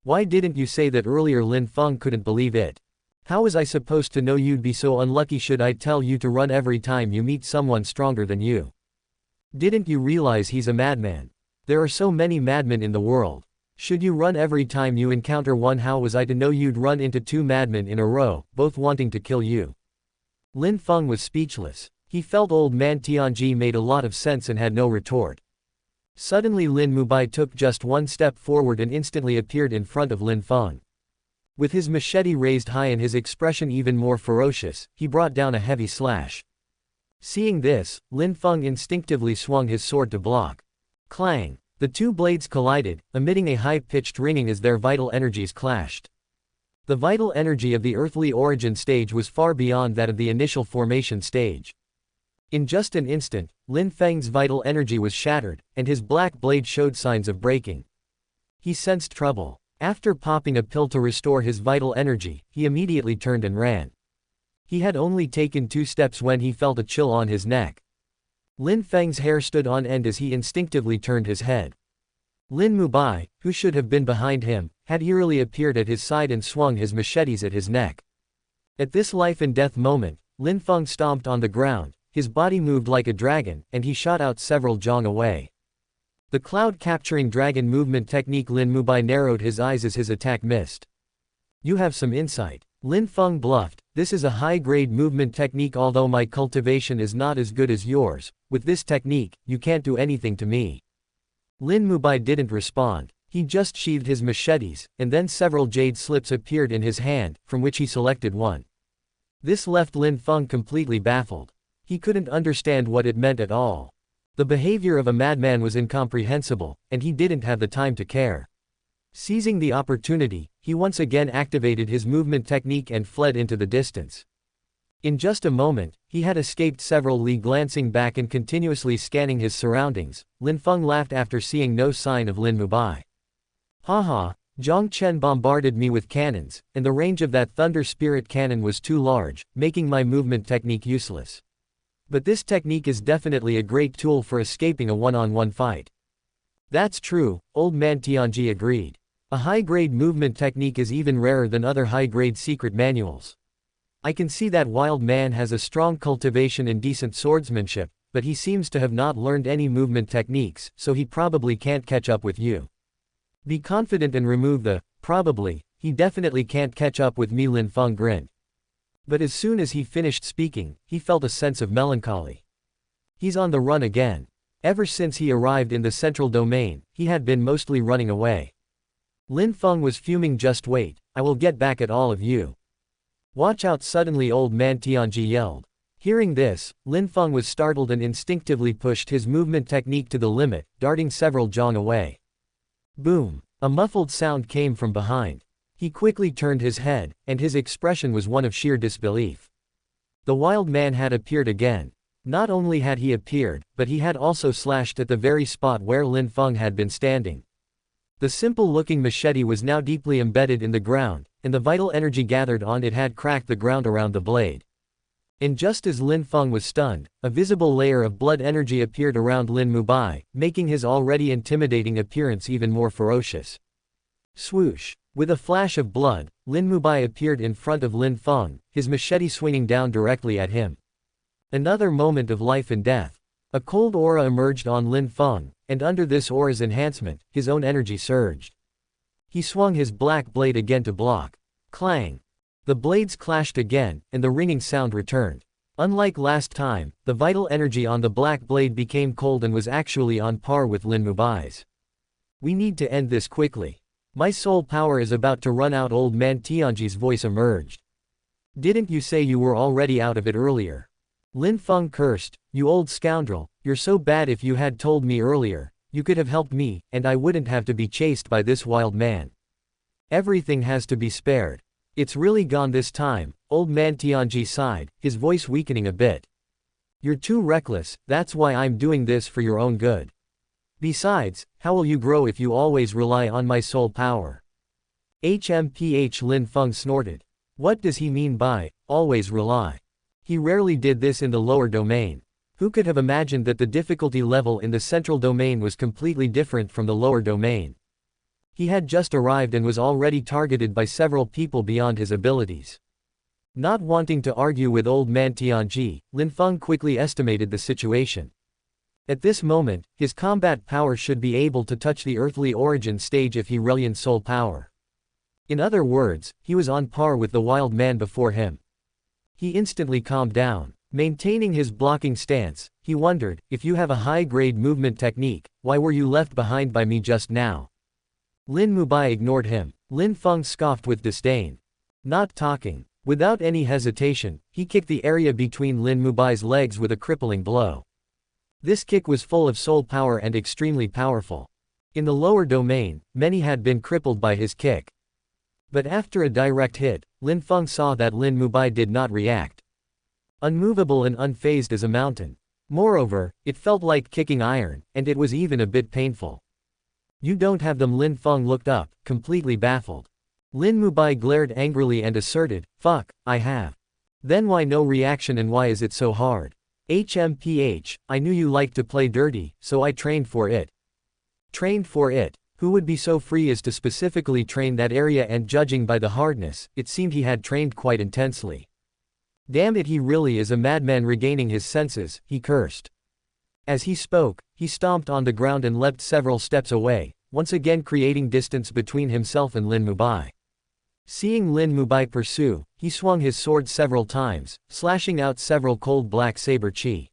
Why didn't you say that earlier? Lin Feng couldn't believe it. How was I supposed to know you'd be so unlucky? Should I tell you to run every time you meet someone stronger than you? Didn't you realize he's a madman? There are so many madmen in the world. Should you run every time you encounter one? How was I to know you'd run into two madmen in a row, both wanting to kill you? Lin Feng was speechless. He felt old man Tianji made a lot of sense and had no retort. Suddenly Lin Mubai took just one step forward and instantly appeared in front of Lin Feng. With his machete raised high and his expression even more ferocious, he brought down a heavy slash. Seeing this, Lin Feng instinctively swung his sword to block. Clang! The two blades collided, emitting a high-pitched ringing as their vital energies clashed. The vital energy of the earthly origin stage was far beyond that of the initial formation stage. In just an instant, Lin Feng's vital energy was shattered, and his black blade showed signs of breaking. He sensed trouble. After popping a pill to restore his vital energy, he immediately turned and ran. He had only taken 2 steps when he felt a chill on his neck. Lin Feng's hair stood on end as he instinctively turned his head. Lin Mubai, who should have been behind him, had eerily appeared at his side and swung his machetes at his neck. At this life and death moment, Lin Feng stomped on the ground, his body moved like a dragon, and he shot out several zhang away. The cloud-capturing dragon movement technique. Lin Mubai narrowed his eyes as his attack missed. You have some insight. Lin Feng bluffed. This is a high-grade movement technique. Although my cultivation is not as good as yours, with this technique, you can't do anything to me. Lin Mubai didn't respond. He just sheathed his machetes, and then several jade slips appeared in his hand, from which he selected one. This left Lin Feng completely baffled. He couldn't understand what it meant at all. The behavior of a madman was incomprehensible, and he didn't have the time to care. Seizing the opportunity, he once again activated his movement technique and fled into the distance. In just a moment, he had escaped several li. Glancing back and continuously scanning his surroundings, Lin Feng laughed after seeing no sign of Lin Mubai. Haha, Jiang Chen bombarded me with cannons, and the range of that thunder spirit cannon was too large, making my movement technique useless. But this technique is definitely a great tool for escaping a one-on-one fight. That's true, old man Tianji agreed. A high-grade movement technique is even rarer than other high-grade secret manuals. I can see that wild man has a strong cultivation and decent swordsmanship, but he seems to have not learned any movement techniques, so he probably can't catch up with you. Be confident and remove the probably. He definitely can't catch up with me. Lin Feng grinned. But as soon as he finished speaking, he felt a sense of melancholy. He's on the run again. Ever since he arrived in the central domain, he had been mostly running away. Lin Feng was fuming. Just wait, I will get back at all of you. Watch out! Suddenly old man Tianji yelled. Hearing this, Lin Feng was startled and instinctively pushed his movement technique to the limit, darting several zhang away. Boom! A muffled sound came from behind. He quickly turned his head, and his expression was one of sheer disbelief. The wild man had appeared again. Not only had he appeared, but he had also slashed at the very spot where Lin Feng had been standing. The simple-looking machete was now deeply embedded in the ground, and the vital energy gathered on it had cracked the ground around the blade. And just as Lin Feng was stunned, a visible layer of blood energy appeared around Lin Mubai, making his already intimidating appearance even more ferocious. Swoosh! With a flash of blood, Lin Mubai appeared in front of Lin Feng, his machete swinging down directly at him. Another moment of life and death. A cold aura emerged on Lin Feng, and under this aura's enhancement, his own energy surged. He swung his black blade again to block. Clang! The blades clashed again, and the ringing sound returned. Unlike last time, the vital energy on the black blade became cold and was actually on par with Lin Mubai's. We need to end this quickly. My soul power is about to run out. Old man Tianji's voice emerged. Didn't you say you were already out of it earlier? Lin Feng cursed. You old scoundrel, you're so bad. If you had told me earlier, you could have helped me, and I wouldn't have to be chased by this wild man. Everything has to be spared. It's really gone this time, old man Tianji sighed, his voice weakening a bit. You're too reckless, that's why I'm doing this, for your own good. Besides, how will you grow if you always rely on my soul power? HMPH, Lin Feng snorted. What does he mean by, always rely? He rarely did this in the lower domain. Who could have imagined that the difficulty level in the central domain was completely different from the lower domain? He had just arrived and was already targeted by several people beyond his abilities. Not wanting to argue with old man Tianji, Lin Feng quickly estimated the situation. At this moment, his combat power should be able to touch the earthly origin stage if he reliant soul power. In other words, he was on par with the wild man before him. He instantly calmed down. Maintaining his blocking stance, he wondered, if you have a high-grade movement technique, why were you left behind by me just now? Lin Mubai ignored him. Lin Feng scoffed with disdain. Not talking. Without any hesitation, he kicked the area between Lin Mubai's legs with a crippling blow. This kick was full of soul power and extremely powerful. In the lower domain, many had been crippled by his kick. But after a direct hit, Lin Feng saw that Lin Mubai did not react. Unmovable and unfazed as a mountain. Moreover, it felt like kicking iron, and it was even a bit painful. You don't have them. Lin Feng looked up, completely baffled. Lin Mubai glared angrily and asserted, fuck, I have. Then why no reaction and why is it so hard? HMPH, I knew you liked to play dirty, so I trained for it. Trained for it? Who would be so free as to specifically train that area? And judging by the hardness, it seemed he had trained quite intensely. Damn it, he really is a madman. Regaining his senses, he cursed. As he spoke, he stomped on the ground and leapt several steps away, once again creating distance between himself and Lin Mubai. Seeing Lin Mubai pursue, he swung his sword several times, slashing out several cold black saber chi.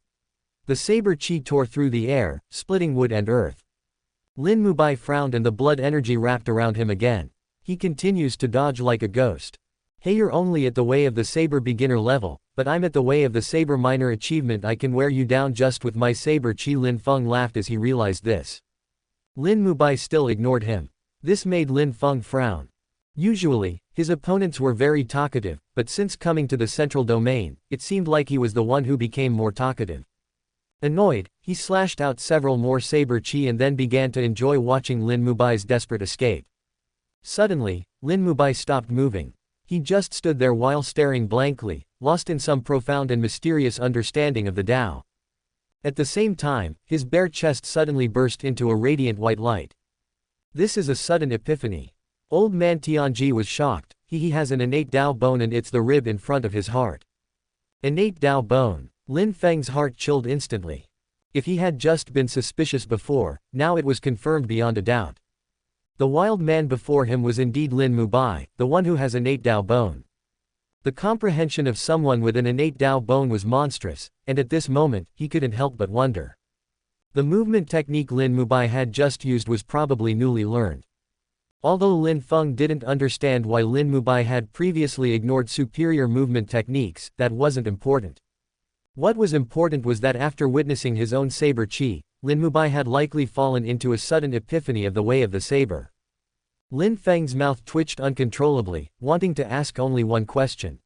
The saber chi tore through the air, splitting wood and earth. Lin Mubai frowned and the blood energy wrapped around him again. He continues to dodge like a ghost. Hey, you're only at the way of the saber beginner level, but I'm at the way of the saber minor achievement. I can wear you down just with my saber chi. Lin Feng laughed as he realized this. Lin Mubai still ignored him. This made Lin Feng frown. Usually, his opponents were very talkative, but since coming to the central domain, it seemed like he was the one who became more talkative. Annoyed, he slashed out several more saber chi and then began to enjoy watching Lin Mubai's desperate escape. Suddenly, Lin Mubai stopped moving. He just stood there while staring blankly, lost in some profound and mysterious understanding of the Tao. At the same time, his bare chest suddenly burst into a radiant white light. This is a sudden epiphany. Old man Tianji was shocked. He has an innate Tao bone and it's the rib in front of his heart. Innate Tao bone. Lin Feng's heart chilled instantly. If he had just been suspicious before, now it was confirmed beyond a doubt. The wild man before him was indeed Lin Mubai, the one who has innate Tao bone. The comprehension of someone with an innate Tao bone was monstrous, and at this moment, he couldn't help but wonder. The movement technique Lin Mubai had just used was probably newly learned. Although Lin Feng didn't understand why Lin Mubai had previously ignored superior movement techniques, that wasn't important. What was important was that after witnessing his own saber chi, Lin Mubai had likely fallen into a sudden epiphany of the way of the saber. Lin Feng's mouth twitched uncontrollably, wanting to ask only one question.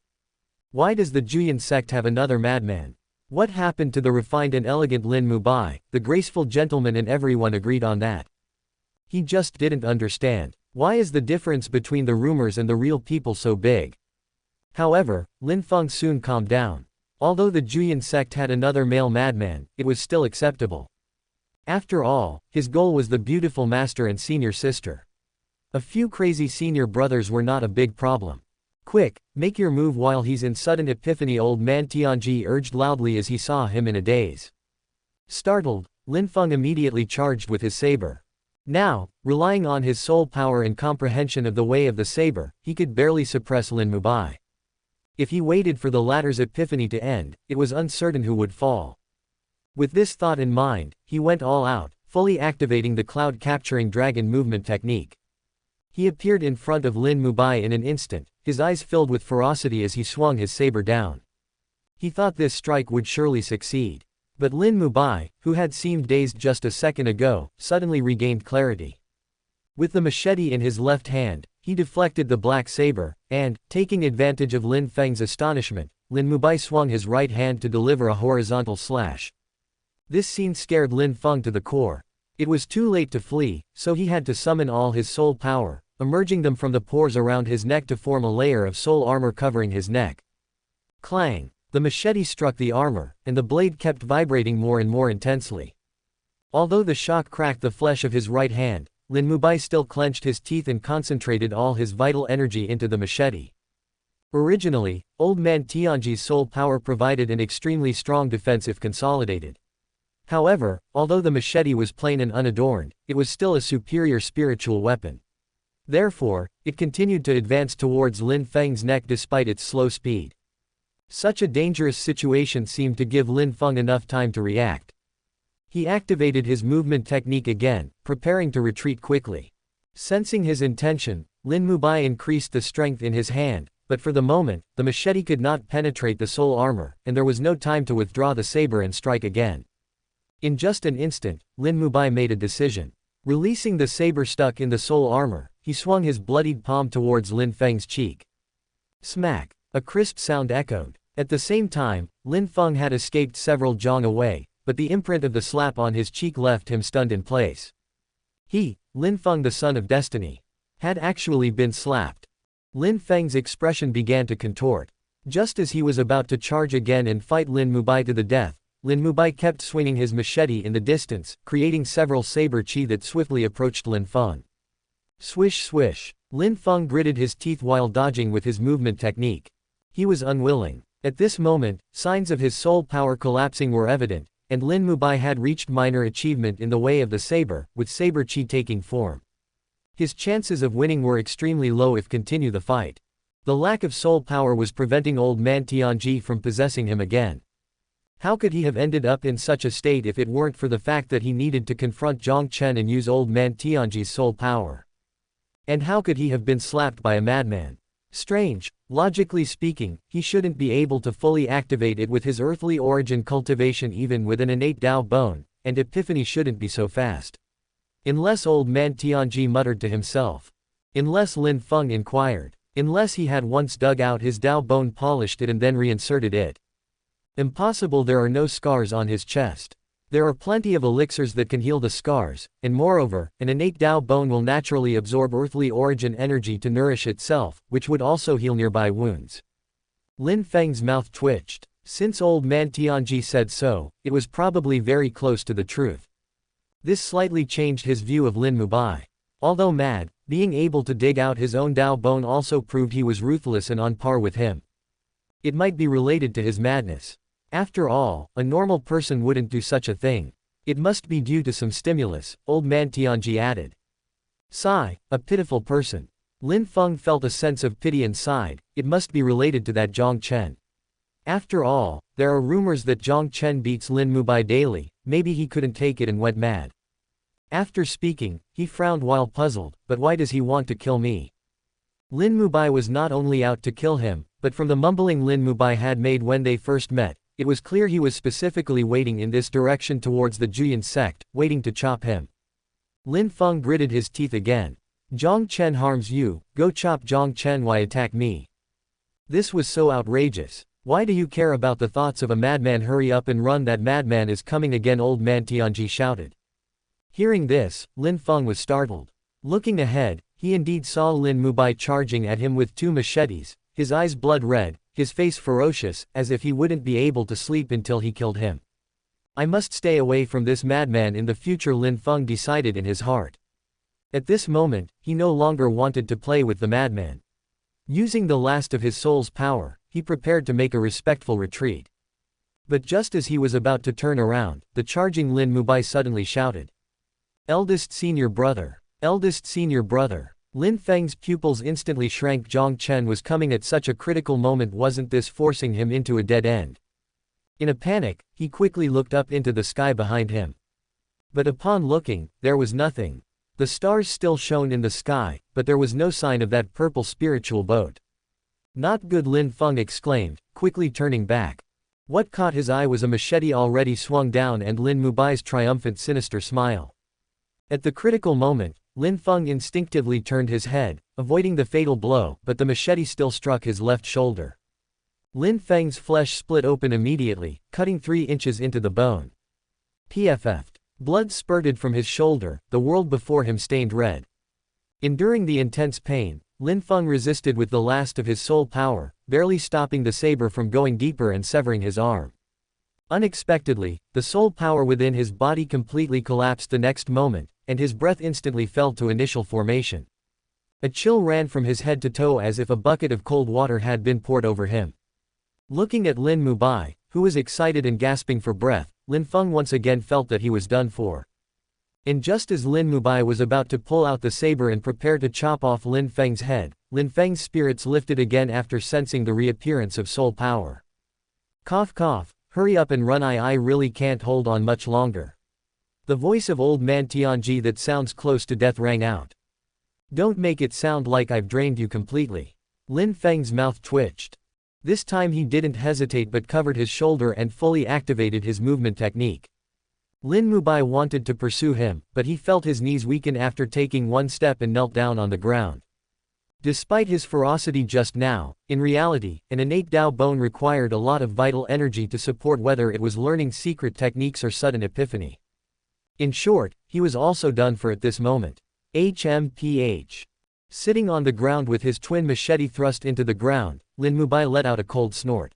Why does the Juyan sect have another madman? What happened to the refined and elegant Lin Mubai, the graceful gentleman? And everyone agreed on that. He just didn't understand. Why is the difference between the rumors and the real people so big? However, Lin Feng soon calmed down. Although the Juyan sect had another male madman, it was still acceptable. After all, his goal was the beautiful master and senior sister. A few crazy senior brothers were not a big problem. Quick, make your move while he's in sudden epiphany, old man Tianji urged loudly as he saw him in a daze. Startled, Lin Feng immediately charged with his saber. Now, relying on his soul power and comprehension of the way of the saber, he could barely suppress Lin Mubai. If he waited for the latter's epiphany to end, it was uncertain who would fall. With this thought in mind, he went all out, fully activating the cloud-capturing dragon movement technique. He appeared in front of Lin Mubai in an instant, his eyes filled with ferocity as he swung his saber down. He thought this strike would surely succeed. But Lin Mubai, who had seemed dazed just a second ago, suddenly regained clarity. With the machete in his left hand, he deflected the black saber, and, taking advantage of Lin Feng's astonishment, Lin Mubai swung his right hand to deliver a horizontal slash. This scene scared Lin Feng to the core. It was too late to flee, so he had to summon all his soul power, emerging them from the pores around his neck to form a layer of soul armor covering his neck. Clang! The machete struck the armor, and the blade kept vibrating more and more intensely. Although the shock cracked the flesh of his right hand, Lin Mubai still clenched his teeth and concentrated all his vital energy into the machete. Originally, Old Man Tianji's soul power provided an extremely strong defense if consolidated. However, although the machete was plain and unadorned, it was still a superior spiritual weapon. Therefore, it continued to advance towards Lin Feng's neck despite its slow speed. Such a dangerous situation seemed to give Lin Feng enough time to react. He activated his movement technique again, preparing to retreat quickly. Sensing his intention, Lin Mubai increased the strength in his hand, but for the moment, the machete could not penetrate the soul armor, and there was no time to withdraw the saber and strike again. In just an instant, Lin Mubai made a decision. Releasing the saber stuck in the soul armor, he swung his bloodied palm towards Lin Feng's cheek. Smack! A crisp sound echoed. At the same time, Lin Feng had escaped several zhang away, but the imprint of the slap on his cheek left him stunned in place. He, Lin Feng the son of destiny, had actually been slapped. Lin Feng's expression began to contort. Just as he was about to charge again and fight Lin Mubai to the death, Lin Mubai kept swinging his machete in the distance, creating several saber chi that swiftly approached Lin Feng. Swish swish. Lin Feng gritted his teeth while dodging with his movement technique. He was unwilling. At this moment, signs of his soul power collapsing were evident, and Lin Mubai had reached minor achievement in the way of the saber, with saber chi taking form. His chances of winning were extremely low if continue the fight. The lack of soul power was preventing Old Man Tianji from possessing him again. How could he have ended up in such a state if it weren't for the fact that he needed to confront Jiang Chen and use Old Man Tianji's soul power? And how could he have been slapped by a madman? Strange. Logically speaking, he shouldn't be able to fully activate it with his earthly origin cultivation even with an innate Dao bone, and epiphany shouldn't be so fast. Unless Old Man Tianji muttered to himself. Unless Lin Feng inquired. Unless he had once dug out his Dao bone, polished it and then reinserted it. Impossible. There are no scars on his chest. There are plenty of elixirs that can heal the scars, and moreover, an innate Dao bone will naturally absorb earthly origin energy to nourish itself, which would also heal nearby wounds. Lin Feng's mouth twitched. Since Old Man Tianji said so, it was probably very close to the truth. This slightly changed his view of Lin Mubai. Although mad, being able to dig out his own Dao bone also proved he was ruthless and on par with him. It might be related to his madness. After all, a normal person wouldn't do such a thing. It must be due to some stimulus, Old Man Tianji added. Sigh, a pitiful person. Lin Feng felt a sense of pity and sighed. It must be related to that Jiang Chen. After all, there are rumors that Jiang Chen beats Lin Mubai daily. Maybe he couldn't take it and went mad. After speaking, he frowned while puzzled. But why does he want to kill me? Lin Mubai was not only out to kill him, but from the mumbling Lin Mubai had made when they first met, it was clear he was specifically waiting in this direction towards the Juyan sect, waiting to chop him. Lin Feng gritted his teeth again. Jiang Chen harms you, go chop Jiang Chen, why attack me? This was so outrageous. Why do you care about the thoughts of a madman? Hurry up and run, that madman is coming again, Old Man Tianji shouted. Hearing this, Lin Feng was startled. Looking ahead, he indeed saw Lin Mubai charging at him with two machetes, his eyes blood red, his face ferocious, as if he wouldn't be able to sleep until he killed him. I must stay away from this madman in the future, Lin Feng decided in his heart. At this moment, he no longer wanted to play with the madman. Using the last of his soul's power, he prepared to make a respectful retreat. But just as he was about to turn around, the charging Lin Mubai suddenly shouted. Eldest senior brother. Eldest senior brother. Lin Feng's pupils instantly shrank. Jiang Chen was coming at such a critical moment. Wasn't this forcing him into a dead end? In a panic, he quickly looked up into the sky behind him. But upon looking, there was nothing. The stars still shone in the sky, but there was no sign of that purple spiritual boat. Not good, Lin Feng exclaimed, quickly turning back. What caught his eye was a machete already swung down and Lin Mubai's triumphant sinister smile. At the critical moment, Lin Feng instinctively turned his head, avoiding the fatal blow, but the machete still struck his left shoulder. Lin Feng's flesh split open immediately, cutting 3 inches into the bone. PFF'd. Blood spurted from his shoulder, the world before him stained red. Enduring the intense pain, Lin Feng resisted with the last of his soul power, barely stopping the saber from going deeper and severing his arm. Unexpectedly, the soul power within his body completely collapsed the next moment, and his breath instantly fell to initial formation. A chill ran from his head to toe as if a bucket of cold water had been poured over him. Looking at Lin Mubai, who was excited and gasping for breath, Lin Feng once again felt that he was done for. And just as Lin Mubai was about to pull out the saber and prepare to chop off Lin Feng's head, Lin Feng's spirits lifted again after sensing the reappearance of soul power. Cough cough, hurry up and run, I really can't hold on much longer. The voice of old man Tianji that sounds close to death rang out. Don't make it sound like I've drained you completely. Lin Feng's mouth twitched. This time he didn't hesitate but covered his shoulder and fully activated his movement technique. Lin Mubai wanted to pursue him, but he felt his knees weaken after taking one step and knelt down on the ground. Despite his ferocity just now, in reality, an innate Dao bone required a lot of vital energy to support, whether it was learning secret techniques or sudden epiphany. In short, he was also done for at this moment. HMPH. Sitting on the ground with his twin machete thrust into the ground, Lin Mubai let out a cold snort.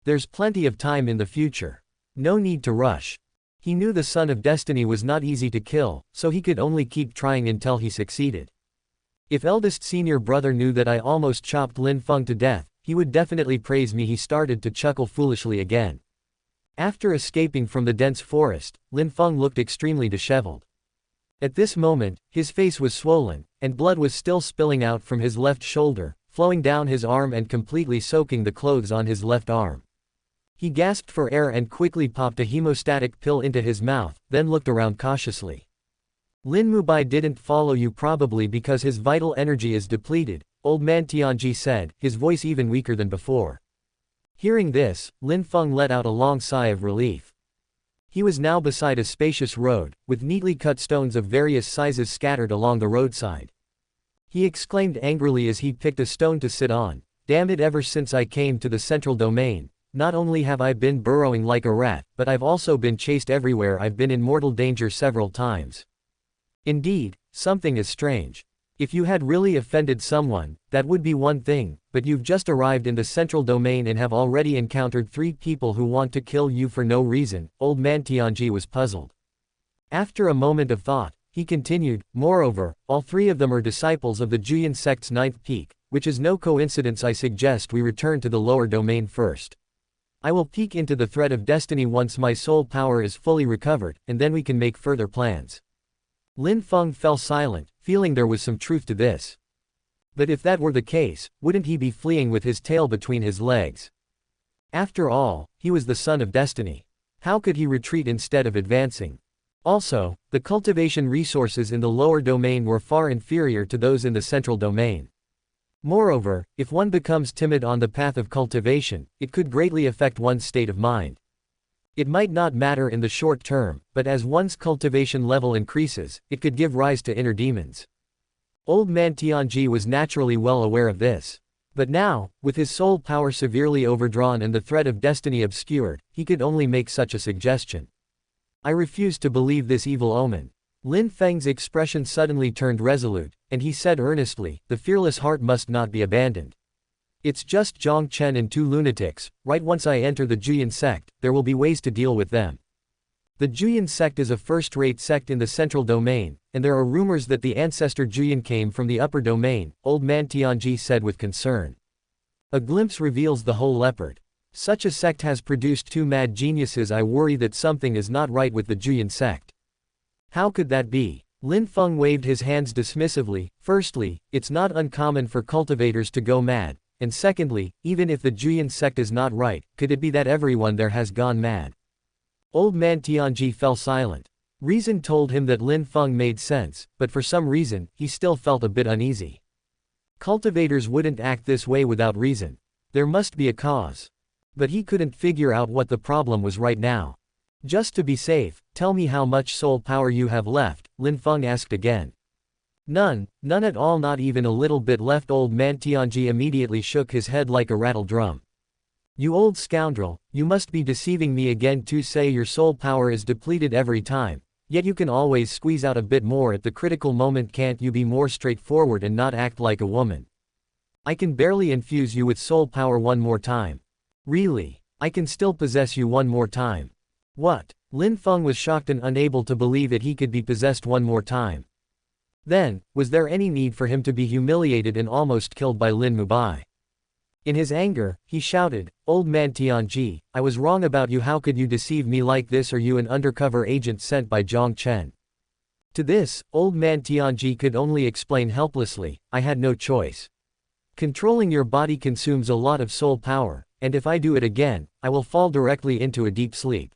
There's plenty of time in the future. No need to rush. He knew the Son of Destiny was not easy to kill, so he could only keep trying until he succeeded. If eldest senior brother knew that I almost chopped Lin Feng to death, he would definitely praise me. He started to chuckle foolishly again. After escaping from the dense forest, Lin Feng looked extremely disheveled. At this moment, his face was swollen, and blood was still spilling out from his left shoulder, flowing down his arm and completely soaking the clothes on his left arm. He gasped for air and quickly popped a hemostatic pill into his mouth, then looked around cautiously. Lin Mubai didn't follow you, probably because his vital energy is depleted, old man Tianji said, his voice even weaker than before. Hearing this, Lin Feng let out a long sigh of relief. He was now beside a spacious road, with neatly cut stones of various sizes scattered along the roadside. He exclaimed angrily as he picked a stone to sit on, damn it, ever since I came to the central domain, not only have I been burrowing like a rat, but I've also been chased everywhere. I've been in mortal danger several times. Indeed, something is strange. If you had really offended someone, that would be one thing, but you've just arrived in the central domain and have already encountered 3 people who want to kill you for no reason. Old man Tianji was puzzled. After a moment of thought, he continued, moreover, all 3 of them are disciples of the Juyin sect's 9th peak, which is no coincidence. I suggest we return to the lower domain first. I will peek into the thread of destiny once my soul power is fully recovered, and then we can make further plans. Lin Feng fell silent, feeling there was some truth to this. But if that were the case, wouldn't he be fleeing with his tail between his legs? After all, he was the Son of Destiny. How could he retreat instead of advancing? Also, the cultivation resources in the lower domain were far inferior to those in the central domain. Moreover, if one becomes timid on the path of cultivation, it could greatly affect one's state of mind. It might not matter in the short term, but as one's cultivation level increases, it could give rise to inner demons. Old man Tianji was naturally well aware of this. But now, with his soul power severely overdrawn and the thread of destiny obscured, he could only make such a suggestion. I refuse to believe this evil omen. Lin Feng's expression suddenly turned resolute, and he said earnestly, the fearless heart must not be abandoned. It's just Jiang Chen and 2 lunatics, right? Once I enter the Juyin sect, there will be ways to deal with them. The Juyin sect is a first-rate sect in the central domain, and there are rumors that the ancestor Juyin came from the upper domain, old man Tianji said with concern. A glimpse reveals the whole leopard. Such a sect has produced two mad geniuses. I worry that something is not right with the Juyan sect. How could that be? Lin Feng waved his hands dismissively. Firstly, it's not uncommon for cultivators to go mad, and secondly, even if the Juyan sect is not right, could it be that everyone there has gone mad? Old man Tianji fell silent. Reason told him that Lin Feng made sense, but for some reason, he still felt a bit uneasy. Cultivators wouldn't act this way without reason. There must be a cause. But he couldn't figure out what the problem was right now. Just to be safe, tell me how much soul power you have left, Lin Feng asked again. None at all, not even a little bit left. Old man Tianji immediately shook his head like a rattle drum. You old scoundrel, you must be deceiving me again. To say your soul power is depleted every time, yet you can always squeeze out a bit more at the critical moment. Can't you be more straightforward and not act like a woman? I can barely infuse you with soul power one more time. Really? I can still possess you one more time. What? Lin Feng was shocked and unable to believe that he could be possessed one more time. Then, was there any need for him to be humiliated and almost killed by Lin Mubai? In his anger, he shouted, Old man Tianji, I was wrong about you. How could you deceive me like this? Are you an undercover agent sent by Jiang Chen? To this, old man Tianji could only explain helplessly, I had no choice. Controlling your body consumes a lot of soul power, and if I do it again, I will fall directly into a deep sleep.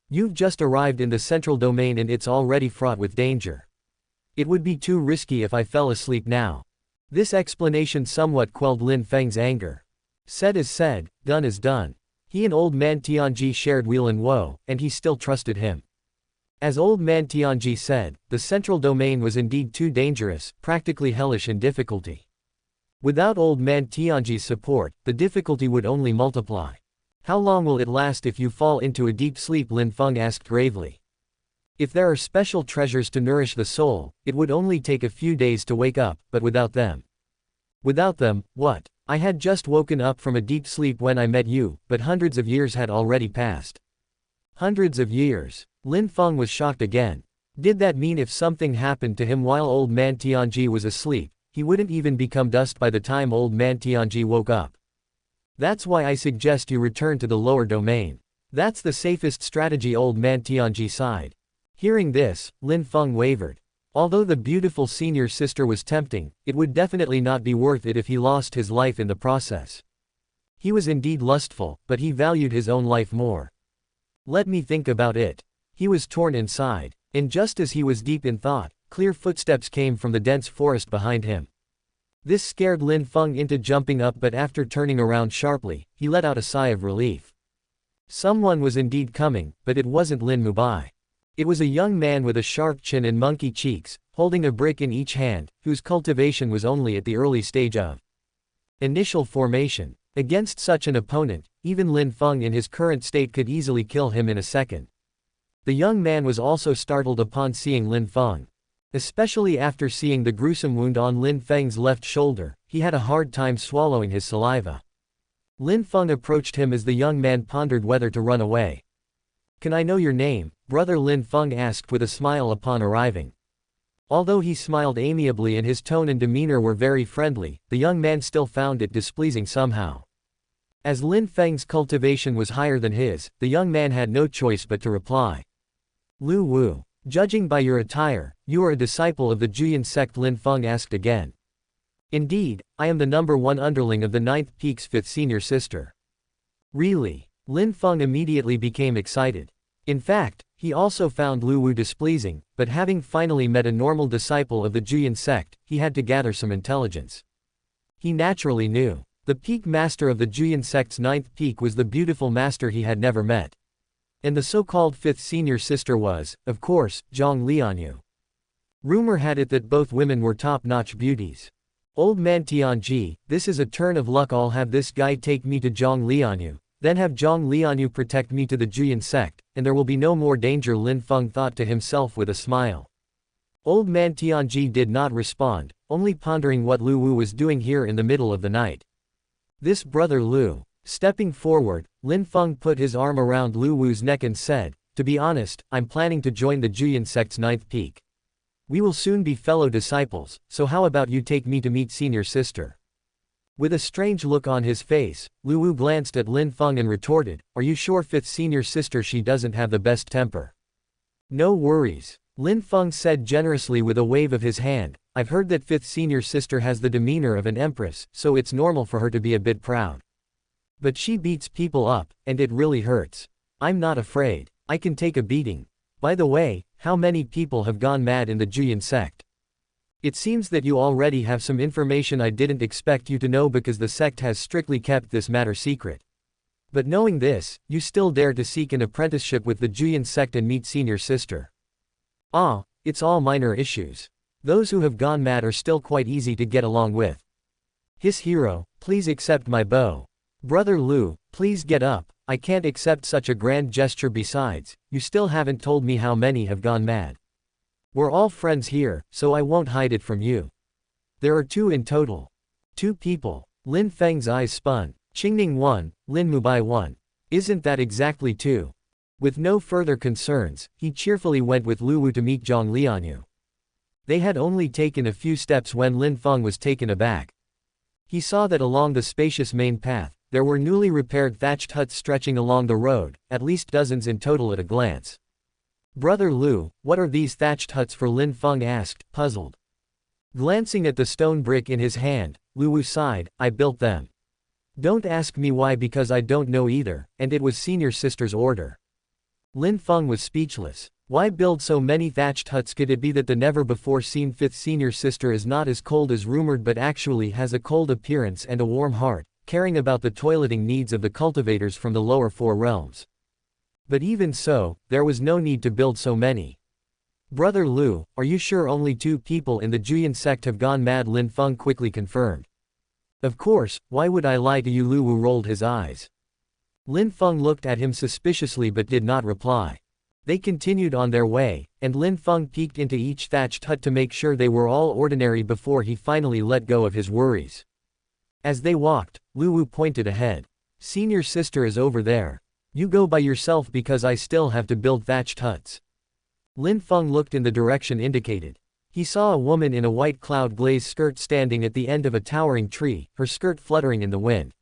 You've just arrived in the central domain and it's already fraught with danger. It would be too risky if I fell asleep now. This explanation somewhat quelled Lin Feng's anger. Said is said, done is done. He and old man Tianji shared weal and woe, and he still trusted him. As old man Tianji said, the central domain was indeed too dangerous, practically hellish in difficulty. Without old man Tianji's support, the difficulty would only multiply. How long will it last if you fall into a deep sleep? Lin Feng asked gravely. If there are special treasures to nourish the soul, it would only take a few days to wake up, but without them. Without them, what? I had just woken up from a deep sleep when I met you, but hundreds of years had already passed. Hundreds of years. Lin Feng was shocked again. Did that mean if something happened to him while old man Tianji was asleep, he wouldn't even become dust by the time old man Tianji woke up? That's why I suggest you return to the lower domain. That's the safest strategy. Old man Tianji sighed. Hearing this, Lin Feng wavered. Although the beautiful senior sister was tempting, it would definitely not be worth it if he lost his life in the process. He was indeed lustful, but he valued his own life more. Let me think about it. He was torn inside, and just as he was deep in thought, clear footsteps came from the dense forest behind him. This scared Lin Feng into jumping up, but after turning around sharply, he let out a sigh of relief. Someone was indeed coming, but it wasn't Lin Mubai. It was a young man with a sharp chin and monkey cheeks, holding a brick in each hand, whose cultivation was only at the early stage of initial formation. Against such an opponent, even Lin Feng in his current state could easily kill him in a second. The young man was also startled upon seeing Lin Feng. Especially after seeing the gruesome wound on Lin Feng's left shoulder, he had a hard time swallowing his saliva. Lin Feng approached him as the young man pondered whether to run away. Can I know your name, brother? Lin Feng asked with a smile upon arriving. Although he smiled amiably and his tone and demeanor were very friendly, the young man still found it displeasing somehow. As Lin Feng's cultivation was higher than his, the young man had no choice but to reply. Lu Wu. Judging by your attire, you are a disciple of the Juyan sect? Lin Feng asked again. Indeed, I am the #1 underling of the 9th Peak's 5th senior sister. Really? Lin Feng immediately became excited. In fact, he also found Lu Wu displeasing, but having finally met a normal disciple of the Juyan sect, he had to gather some intelligence. He naturally knew. The peak master of the Juyan sect's 9th peak was the beautiful master he had never met. And the so-called 5th senior sister was, of course, Jiang Lianyue. Rumor had it that both women were top-notch beauties. Old man Tianji, this is a turn of luck. I'll have this guy take me to Jiang Lianyue, then have Jiang Lianyue protect me to the Juyan sect, and there will be no more danger, Lin Feng thought to himself with a smile. Old man Tianji did not respond, only pondering what Lu Wu was doing here in the middle of the night. This brother Lu. Stepping forward, Lin Feng put his arm around Lu Wu's neck and said, to be honest, I'm planning to join the Juyan sect's 9th peak. We will soon be fellow disciples, so how about you take me to meet senior sister? With a strange look on his face, Lu Wu glanced at Lin Feng and retorted, "Are you sure, fifth senior sister, she doesn't have the best temper?" "No worries," Lin Feng said generously with a wave of his hand. "I've heard that fifth senior sister has the demeanor of an empress, so it's normal for her to be a bit proud. But she beats people up, and it really hurts. I'm not afraid. I can take a beating. By the way, how many people have gone mad in the Juyin sect? It seems that you already have some information I didn't expect you to know because the sect has strictly kept this matter secret. But knowing this, you still dare to seek an apprenticeship with the Juyin sect and meet senior sister. Ah, it's all minor issues. Those who have gone mad are still quite easy to get along with. His hero, please accept my bow. Brother Lu, please get up, I can't accept such a grand gesture. Besides, you still haven't told me how many have gone mad. We're all friends here, so I won't hide it from you. There are 2 in total. 2 people. Lin Feng's eyes spun. Qingning 1, Lin Mubai 1. Isn't that exactly 2? With no further concerns, he cheerfully went with Lu Wu to meet Jiang Lianyue. They had only taken a few steps when Lin Feng was taken aback. He saw that along the spacious main path, there were newly repaired thatched huts stretching along the road, at least dozens in total at a glance. "Brother Lu, what are these thatched huts for?" Lin Feng asked, puzzled. Glancing at the stone brick in his hand, Lu Wu sighed, "I built them. Don't ask me why, because I don't know either, and it was senior sister's order." Lin Feng was speechless. Why build so many thatched huts? Could it be that the never-before-seen fifth senior sister is not as cold as rumored but actually has a cold appearance and a warm heart, caring about the toileting needs of the cultivators from the lower 4 realms? But even so, there was no need to build so many. "Brother Lu, are you sure only 2 people in the Juyin sect have gone mad?" Lin Feng quickly confirmed. "Of course, why would I lie to you?" Lu Wu rolled his eyes. Lin Feng looked at him suspiciously but did not reply. They continued on their way, and Lin Feng peeked into each thatched hut to make sure they were all ordinary before he finally let go of his worries. As they walked, Lu Wu pointed ahead. "Senior sister is over there. You go by yourself because I still have to build thatched huts." Lin Feng looked in the direction indicated. He saw a woman in a white cloud-glazed skirt standing at the end of a towering tree, her skirt fluttering in the wind.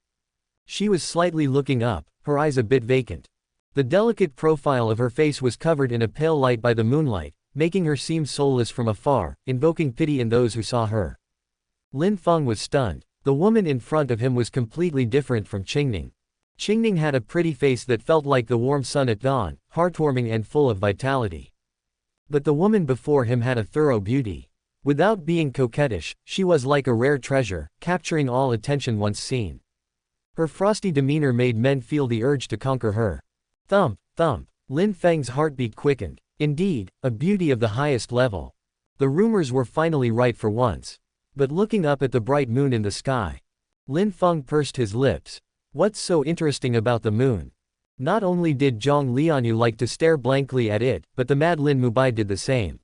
She was slightly looking up, her eyes a bit vacant. The delicate profile of her face was covered in a pale light by the moonlight, making her seem soulless from afar, invoking pity in those who saw her. Lin Feng was stunned. The woman in front of him was completely different from Qingning. Qingning had a pretty face that felt like the warm sun at dawn, heartwarming and full of vitality. But the woman before him had a thorough beauty. Without being coquettish, she was like a rare treasure, capturing all attention once seen. Her frosty demeanor made men feel the urge to conquer her. Thump, thump. Lin Feng's heartbeat quickened. Indeed, a beauty of the highest level. The rumors were finally right for once. But looking up at the bright moon in the sky, Lin Feng pursed his lips. What's so interesting about the moon? Not only did Jiang Lianyue like to stare blankly at it, but the mad Lin Mubai did the same.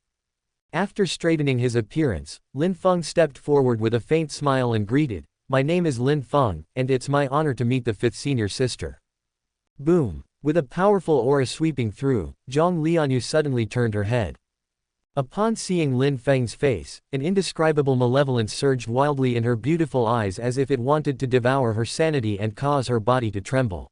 After straightening his appearance, Lin Feng stepped forward with a faint smile and greeted, "My name is Lin Feng, and it's my honor to meet the 5th senior sister." Boom! With a powerful aura sweeping through, Jiang Lianyue suddenly turned her head. Upon seeing Lin Feng's face, an indescribable malevolence surged wildly in her beautiful eyes as if it wanted to devour her sanity and cause her body to tremble.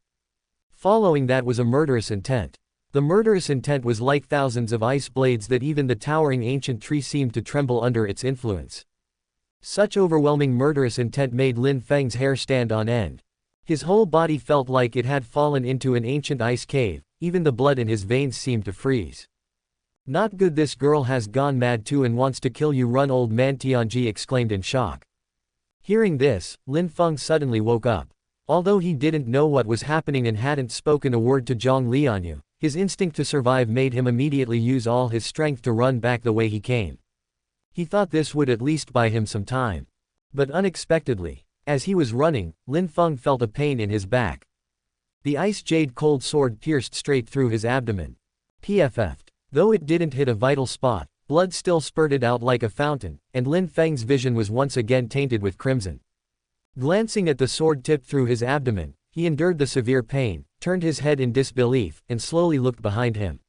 Following that was a murderous intent. The murderous intent was like thousands of ice blades that even the towering ancient tree seemed to tremble under its influence. Such overwhelming murderous intent made Lin Feng's hair stand on end. His whole body felt like it had fallen into an ancient ice cave, even the blood in his veins seemed to freeze. "Not good, this girl has gone mad too and wants to kill you." Run, old man, Tianji exclaimed in shock. Hearing this, Lin Feng suddenly woke up. Although he didn't know what was happening and hadn't spoken a word to Jiang Lianyue, his instinct to survive made him immediately use all his strength to run back the way he came. He thought this would at least buy him some time. But unexpectedly, as he was running, Lin Feng felt a pain in his back. The ice jade cold sword pierced straight through his abdomen. PFF'd. Though it didn't hit a vital spot, blood still spurted out like a fountain, and Lin Feng's vision was once again tainted with crimson. Glancing at the sword tip through his abdomen, he endured the severe pain, turned his head in disbelief, and slowly looked behind him.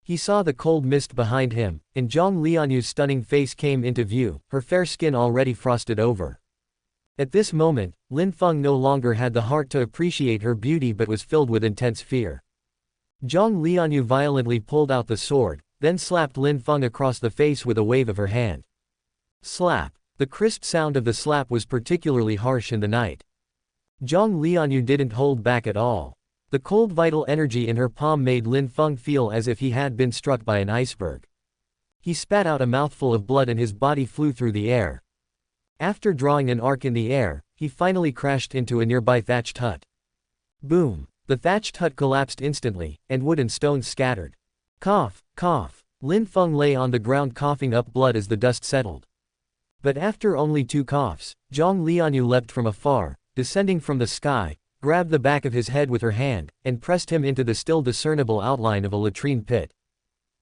He saw the cold mist behind him, and Jiang Lianyue's stunning face came into view, her fair skin already frosted over. At this moment, Lin Feng no longer had the heart to appreciate her beauty but was filled with intense fear. Jiang Lianyue violently pulled out the sword, then slapped Lin Feng across the face with a wave of her hand. Slap. The crisp sound of the slap was particularly harsh in the night. Jiang Lianyue didn't hold back at all. The cold vital energy in her palm made Lin Feng feel as if he had been struck by an iceberg. He spat out a mouthful of blood and his body flew through the air. After drawing an arc in the air, he finally crashed into a nearby thatched hut. Boom! The thatched hut collapsed instantly, and wood and stones scattered. Cough, cough. Lin Feng lay on the ground coughing up blood as the dust settled. But after only 2 coughs, Jiang Lianyue leapt from afar, descending from the sky, grabbed the back of his head with her hand, and pressed him into the still discernible outline of a latrine pit.